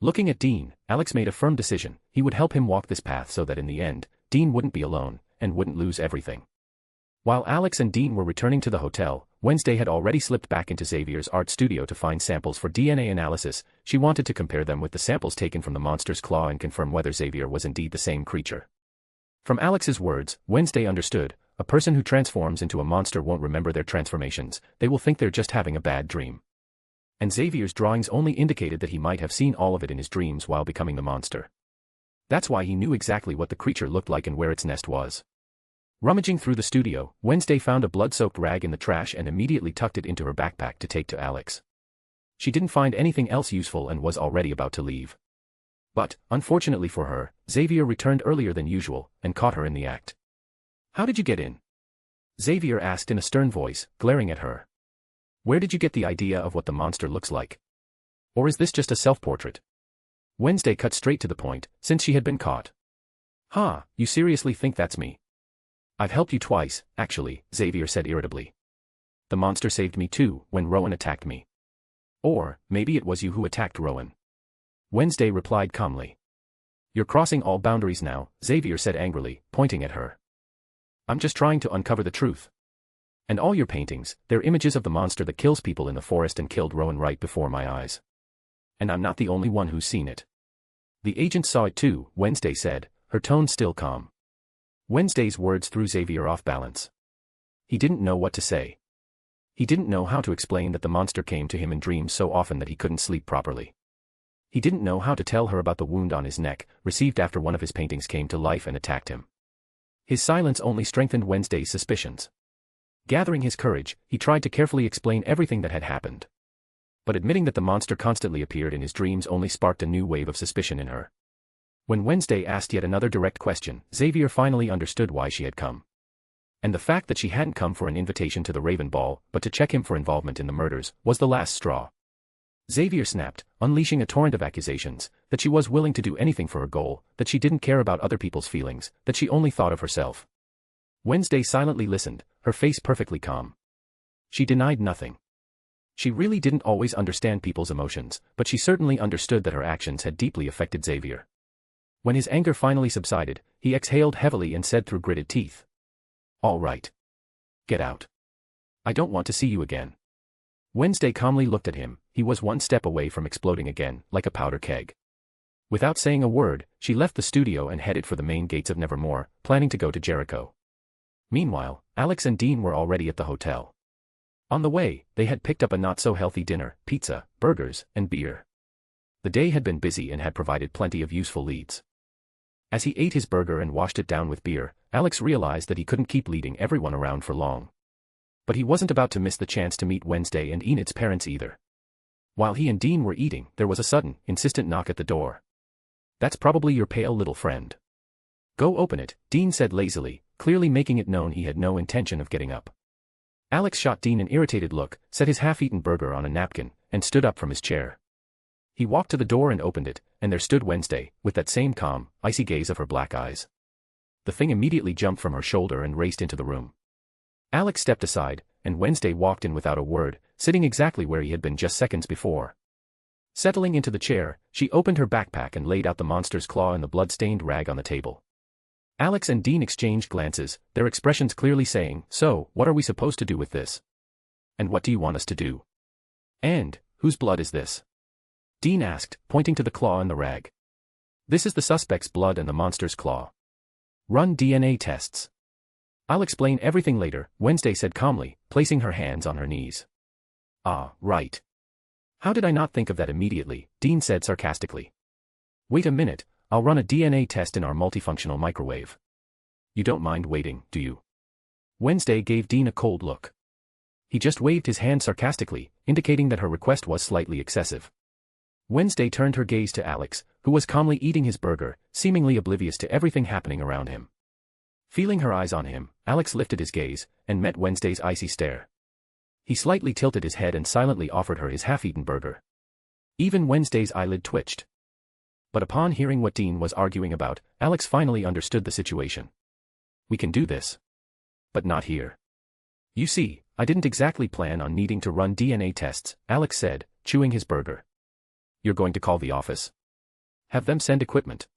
Looking at Dean, Alex made a firm decision: he would help him walk this path so that in the end, Dean wouldn't be alone, and wouldn't lose everything. While Alex and Dean were returning to the hotel, Wednesday had already slipped back into Xavier's art studio to find samples for DNA analysis. She wanted to compare them with the samples taken from the monster's claw and confirm whether Xavier was indeed the same creature. From Alex's words, Wednesday understood: a person who transforms into a monster won't remember their transformations, they will think they're just having a bad dream. And Xavier's drawings only indicated that he might have seen all of it in his dreams while becoming the monster. That's why he knew exactly what the creature looked like and where its nest was. Rummaging through the studio, Wednesday found a blood-soaked rag in the trash and immediately tucked it into her backpack to take to Alex. She didn't find anything else useful and was already about to leave. But, unfortunately for her, Xavier returned earlier than usual, and caught her in the act. How did you get in? Xavier asked in a stern voice, glaring at her. Where did you get the idea of what the monster looks like? Or is this just a self-portrait? Wednesday cut straight to the point, since she had been caught. You seriously think that's me? I've helped you twice, actually, Xavier said irritably. The monster saved me too, when Rowan attacked me. Or, maybe it was you who attacked Rowan. Wednesday replied calmly. You're crossing all boundaries now, Xavier said angrily, pointing at her. I'm just trying to uncover the truth. And all your paintings, they're images of the monster that kills people in the forest and killed Rowan right before my eyes. And I'm not the only one who's seen it. The agent saw it too, Wednesday said, her tone still calm. Wednesday's words threw Xavier off balance. He didn't know what to say. He didn't know how to explain that the monster came to him in dreams so often that he couldn't sleep properly. He didn't know how to tell her about the wound on his neck, received after one of his paintings came to life and attacked him. His silence only strengthened Wednesday's suspicions. Gathering his courage, he tried to carefully explain everything that had happened. But admitting that the monster constantly appeared in his dreams only sparked a new wave of suspicion in her. When Wednesday asked yet another direct question, Xavier finally understood why she had come. And the fact that she hadn't come for an invitation to the Raven Ball, but to check him for involvement in the murders, was the last straw. Xavier snapped, unleashing a torrent of accusations, that she was willing to do anything for her goal, that she didn't care about other people's feelings, that she only thought of herself. Wednesday silently listened, her face perfectly calm. She denied nothing. She really didn't always understand people's emotions, but she certainly understood that her actions had deeply affected Xavier. When his anger finally subsided, he exhaled heavily and said through gritted teeth. All right. Get out. I don't want to see you again. Wednesday calmly looked at him. He was one step away from exploding again, like a powder keg. Without saying a word, she left the studio and headed for the main gates of Nevermore, planning to go to Jericho. Meanwhile, Alex and Dean were already at the hotel. On the way, they had picked up a not-so-healthy dinner, pizza, burgers, and beer. The day had been busy and had provided plenty of useful leads. As he ate his burger and washed it down with beer, Alex realized that he couldn't keep leading everyone around for long. But he wasn't about to miss the chance to meet Wednesday and Enid's parents either. While he and Dean were eating, there was a sudden, insistent knock at the door. That's probably your pale little friend. Go open it, Dean said lazily, clearly making it known he had no intention of getting up. Alex shot Dean an irritated look, set his half-eaten burger on a napkin, and stood up from his chair. He walked to the door and opened it, and there stood Wednesday, with that same calm, icy gaze of her black eyes. The thing immediately jumped from her shoulder and raced into the room. Alex stepped aside, and Wednesday walked in without a word, sitting exactly where he had been just seconds before. Settling into the chair, she opened her backpack and laid out the monster's claw and the blood-stained rag on the table. Alex and Dean exchanged glances, their expressions clearly saying, "So, what are we supposed to do with this? And what do you want us to do? And, whose blood is this?" Dean asked, pointing to the claw and the rag. "This is the suspect's blood and the monster's claw. Run DNA tests." "I'll explain everything later," Wednesday said calmly, placing her hands on her knees. "Ah, right. How did I not think of that immediately?" Dean said sarcastically. "Wait a minute, I'll run a DNA test in our multifunctional microwave. You don't mind waiting, do you?" Wednesday gave Dean a cold look. He just waved his hand sarcastically, indicating that her request was slightly excessive. Wednesday turned her gaze to Alex, who was calmly eating his burger, seemingly oblivious to everything happening around him. Feeling her eyes on him, Alex lifted his gaze, and met Wednesday's icy stare. He slightly tilted his head and silently offered her his half-eaten burger. Even Wednesday's eyelid twitched. But upon hearing what Dean was arguing about, Alex finally understood the situation. "We can do this. But not here. You see, I didn't exactly plan on needing to run DNA tests," Alex said, chewing his burger. "You're going to call the office? Have them send equipment?"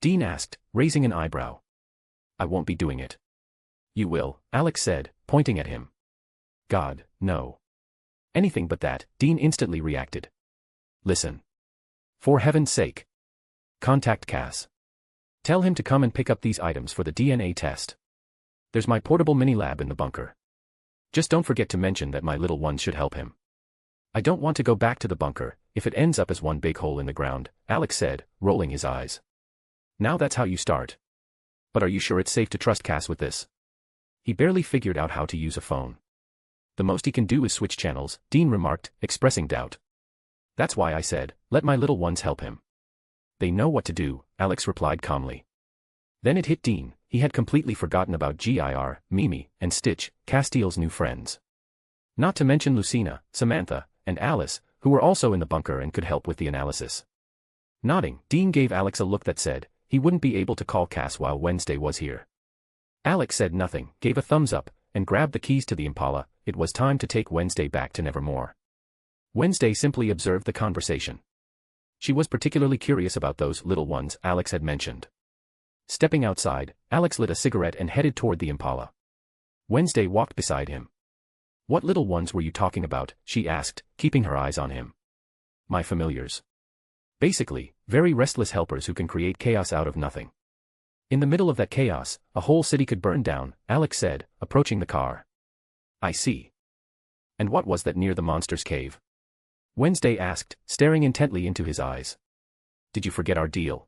Dean asked, raising an eyebrow. "I won't be doing it." "You will," Alex said, pointing at him. "God, no. Anything but that," Dean instantly reacted. "Listen. For heaven's sake. Contact Cass. Tell him to come and pick up these items for the DNA test. There's my portable mini-lab in the bunker. Just don't forget to mention that my little ones should help him. I don't want to go back to the bunker, if it ends up as one big hole in the ground," Alex said, rolling his eyes. "Now that's how you start. But are you sure it's safe to trust Cass with this? He barely figured out how to use a phone." "The most he can do is switch channels," Dean remarked, expressing doubt. "That's why I said, let my little ones help him." "They know what to do," Alex replied calmly. Then it hit Dean, he had completely forgotten about Gir, Mimi, and Stitch, Castiel's new friends. Not to mention Lucina, Samantha, and Alice, who were also in the bunker and could help with the analysis. Nodding, Dean gave Alex a look that said, he wouldn't be able to call Cass while Wednesday was here. Alex said nothing, gave a thumbs up, and grabbed the keys to the Impala. It was time to take Wednesday back to Nevermore. Wednesday simply observed the conversation. She was particularly curious about those little ones Alex had mentioned. Stepping outside, Alex lit a cigarette and headed toward the Impala. Wednesday walked beside him. "What little ones were you talking about?" she asked, keeping her eyes on him. "My familiars. Basically, very restless helpers who can create chaos out of nothing." "In the middle of that chaos, a whole city could burn down," Alex said, approaching the car. "I see. And what was that near the monster's cave?" Wednesday asked, staring intently into his eyes. "Did you forget our deal?"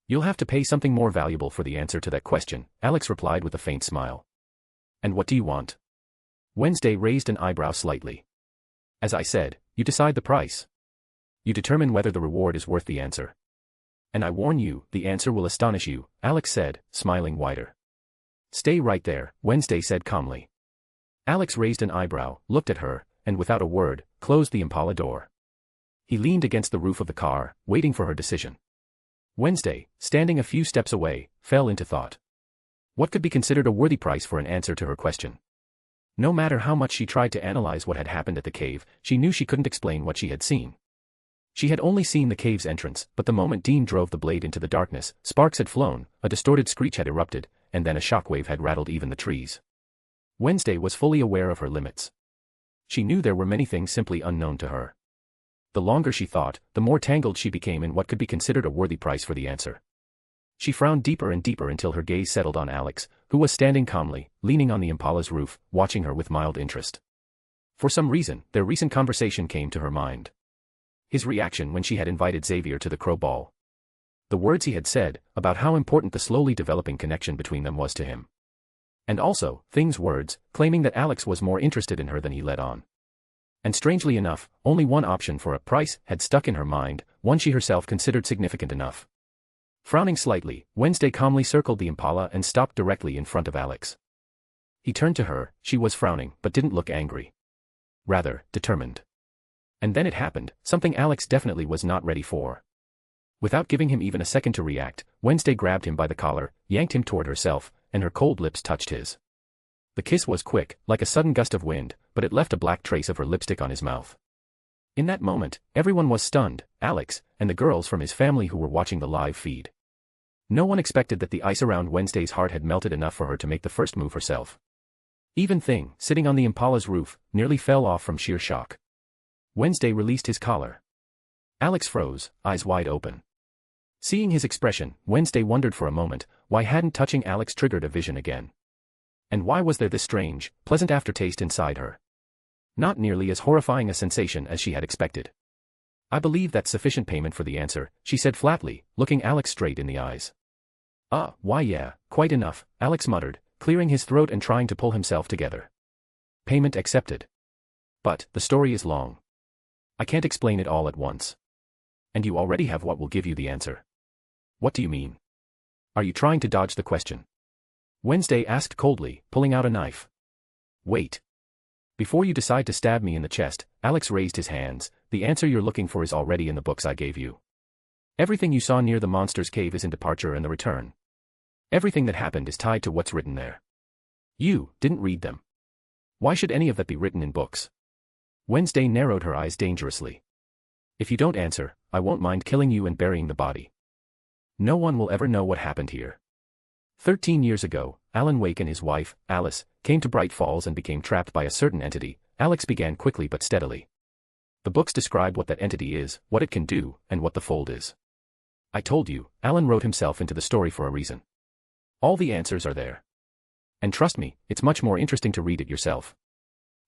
"You'll have to pay something more valuable for the answer to that question," Alex replied with a faint smile. "And what do you want?" Wednesday raised an eyebrow slightly. "As I said, you decide the price. You determine whether the reward is worth the answer. And I warn you, the answer will astonish you," Alex said, smiling wider. "Stay right there," Wednesday said calmly. Alex raised an eyebrow, looked at her, and without a word, closed the Impala door. He leaned against the roof of the car, waiting for her decision. Wednesday, standing a few steps away, fell into thought. What could be considered a worthy price for an answer to her question? No matter how much she tried to analyze what had happened at the cave, she knew she couldn't explain what she had seen. She had only seen the cave's entrance, but the moment Dean drove the blade into the darkness, sparks had flown, a distorted screech had erupted, and then a shockwave had rattled even the trees. Wednesday was fully aware of her limits. She knew there were many things simply unknown to her. The longer she thought, the more tangled she became in what could be considered a worthy price for the answer. She frowned deeper and deeper until her gaze settled on Alex, who was standing calmly, leaning on the Impala's roof, watching her with mild interest. For some reason, their recent conversation came to her mind. His reaction when she had invited Xavier to the Crow Ball. The words he had said, about how important the slowly developing connection between them was to him. And also, Thing's words, claiming that Alex was more interested in her than he let on. And strangely enough, only one option for a price had stuck in her mind, one she herself considered significant enough. Frowning slightly, Wednesday calmly circled the Impala and stopped directly in front of Alex. He turned to her. She was frowning, but didn't look angry. Rather, determined. And then it happened, something Alex definitely was not ready for. Without giving him even a second to react, Wednesday grabbed him by the collar, yanked him toward herself, and her cold lips touched his. The kiss was quick, like a sudden gust of wind, but it left a black trace of her lipstick on his mouth. In that moment, everyone was stunned, Alex, and the girls from his family who were watching the live feed. No one expected that the ice around Wednesday's heart had melted enough for her to make the first move herself. Even Thing, sitting on the Impala's roof, nearly fell off from sheer shock. Wednesday released his collar. Alex froze, eyes wide open. Seeing his expression, Wednesday wondered for a moment, why hadn't touching Alex triggered a vision again? And why was there this strange, pleasant aftertaste inside her? Not nearly as horrifying a sensation as she had expected. I believe that's sufficient payment for the answer, she said flatly, looking Alex straight in the eyes. Why yeah, quite enough, Alex muttered, clearing his throat and trying to pull himself together. Payment accepted. But, the story is long. I can't explain it all at once. And you already have what will give you the answer. What do you mean? Are you trying to dodge the question? Wednesday asked coldly, pulling out a knife. Wait. Before you decide to stab me in the chest, Alex raised his hands. The answer you're looking for is already in the books I gave you. Everything you saw near the monster's cave is in Departure and the Return. Everything that happened is tied to what's written there. You didn't read them. Why should any of that be written in books? Wednesday narrowed her eyes dangerously. If you don't answer, I won't mind killing you and burying the body. No one will ever know what happened here. 13 years ago, Alan Wake and his wife, Alice, came to Bright Falls and became trapped by a certain entity. Alex began quickly but steadily. The books describe what that entity is, what it can do, and what the fold is. I told you, Alan wrote himself into the story for a reason. All the answers are there. And trust me, it's much more interesting to read it yourself.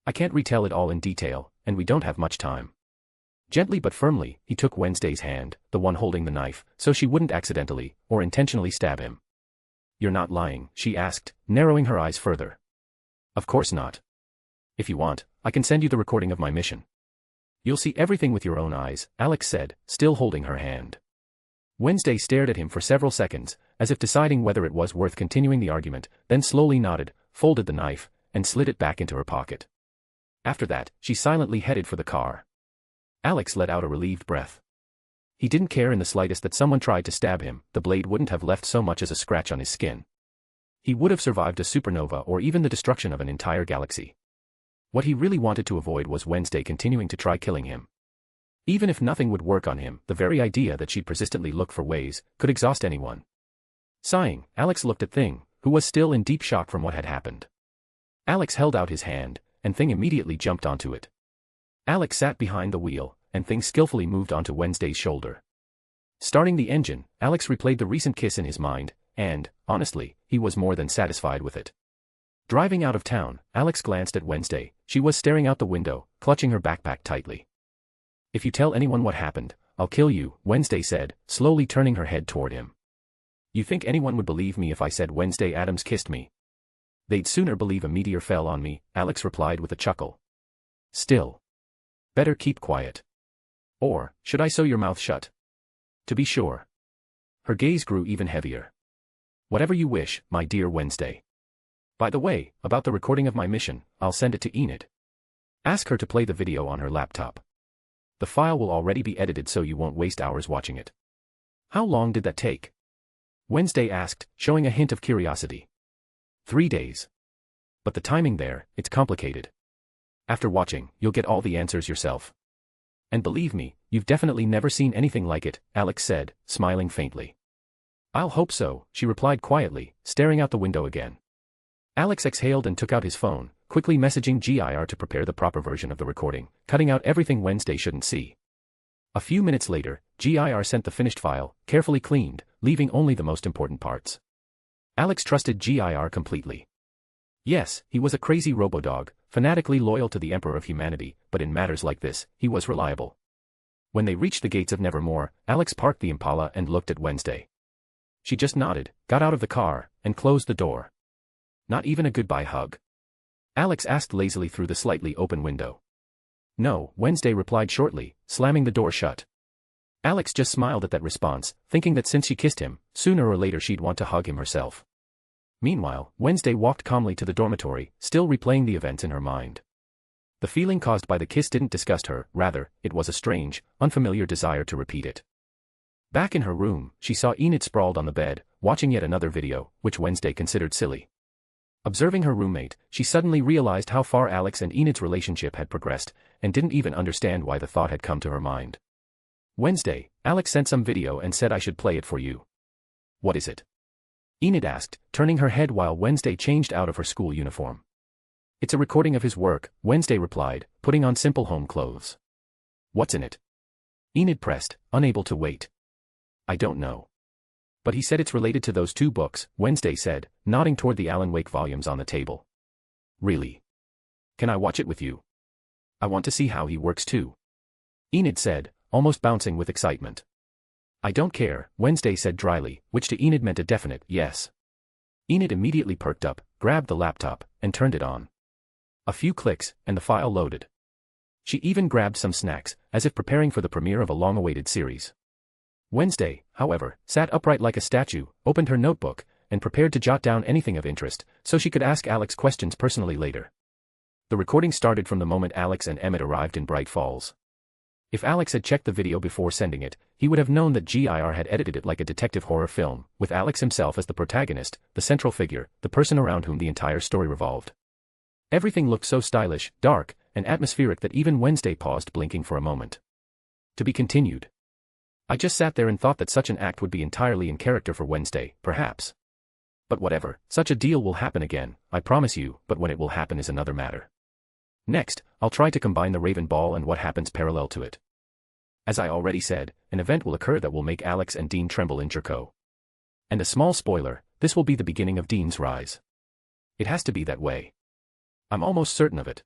I can't retell it all in detail, and we don't have much time. Gently but firmly, he took Wednesday's hand, the one holding the knife, so she wouldn't accidentally, or intentionally stab him. You're not lying, she asked, narrowing her eyes further. Of course not. If you want, I can send you the recording of my mission. You'll see everything with your own eyes, Alex said, still holding her hand. Wednesday stared at him for several seconds, as if deciding whether it was worth continuing the argument, then slowly nodded, folded the knife, and slid it back into her pocket. After that, she silently headed for the car. Alex let out a relieved breath. He didn't care in the slightest that someone tried to stab him. The blade wouldn't have left so much as a scratch on his skin. He would have survived a supernova or even the destruction of an entire galaxy. What he really wanted to avoid was Wednesday continuing to try killing him. Even if nothing would work on him, the very idea that she'd persistently look for ways could exhaust anyone. Sighing, Alex looked at Thing, who was still in deep shock from what had happened. Alex held out his hand, and Thing immediately jumped onto it. Alex sat behind the wheel, and Thing skillfully moved onto Wednesday's shoulder. Starting the engine, Alex replayed the recent kiss in his mind, and, honestly, he was more than satisfied with it. Driving out of town, Alex glanced at Wednesday. She was staring out the window, clutching her backpack tightly. If you tell anyone what happened, I'll kill you, Wednesday said, slowly turning her head toward him. You think anyone would believe me if I said Wednesday Addams kissed me? They'd sooner believe a meteor fell on me, Alex replied with a chuckle. Still. Better keep quiet. Or, should I sew your mouth shut? To be sure. Her gaze grew even heavier. Whatever you wish, my dear Wednesday. By the way, about the recording of my mission, I'll send it to Enid. Ask her to play the video on her laptop. The file will already be edited so you won't waste hours watching it. How long did that take? Wednesday asked, showing a hint of curiosity. 3 days. But the timing there, it's complicated. After watching, you'll get all the answers yourself. And believe me, you've definitely never seen anything like it, Alex said, smiling faintly. I'll hope so, she replied quietly, staring out the window again. Alex exhaled and took out his phone, quickly messaging GIR to prepare the proper version of the recording, cutting out everything Wednesday shouldn't see. A few minutes later, GIR sent the finished file, carefully cleaned, leaving only the most important parts. Alex trusted GIR completely. Yes, he was a crazy robodog, fanatically loyal to the Emperor of Humanity, but in matters like this, he was reliable. When they reached the gates of Nevermore, Alex parked the Impala and looked at Wednesday. She just nodded, got out of the car, and closed the door. Not even a goodbye hug. Alex asked lazily through the slightly open window. No, Wednesday replied shortly, slamming the door shut. Alex just smiled at that response, thinking that since she kissed him, sooner or later she'd want to hug him herself. Meanwhile, Wednesday walked calmly to the dormitory, still replaying the events in her mind. The feeling caused by the kiss didn't disgust her, rather, it was a strange, unfamiliar desire to repeat it. Back in her room, she saw Enid sprawled on the bed, watching yet another video, which Wednesday considered silly. Observing her roommate, she suddenly realized how far Alex and Enid's relationship had progressed, and didn't even understand why the thought had come to her mind. Wednesday, Alex sent some video and said I should play it for you. What is it? Enid asked, turning her head while Wednesday changed out of her school uniform. It's a recording of his work, Wednesday replied, putting on simple home clothes. What's in it? Enid pressed, unable to wait. I don't know. But he said it's related to those 2 books, Wednesday said, nodding toward the Alan Wake volumes on the table. Really? Can I watch it with you? I want to see how he works too. Enid said, almost bouncing with excitement. I don't care, Wednesday said dryly, which to Enid meant a definite yes. Enid immediately perked up, grabbed the laptop, and turned it on. A few clicks, and the file loaded. She even grabbed some snacks, as if preparing for the premiere of a long-awaited series. Wednesday, however, sat upright like a statue, opened her notebook, and prepared to jot down anything of interest, so she could ask Alex questions personally later. The recording started from the moment Alex and Emmett arrived in Bright Falls. If Alex had checked the video before sending it, he would have known that GIR had edited it like a detective horror film, with Alex himself as the protagonist, the central figure, the person around whom the entire story revolved. Everything looked so stylish, dark, and atmospheric that even Wednesday paused, blinking for a moment. To be continued. I just sat there and thought that such an act would be entirely in character for Wednesday, perhaps. But whatever, such a deal will happen again, I promise you, but when it will happen is another matter. Next, I'll try to combine the Raven Ball and what happens parallel to it. As I already said, an event will occur that will make Alex and Dean tremble in Jerko. And a small spoiler, this will be the beginning of Dean's rise. It has to be that way. I'm almost certain of it.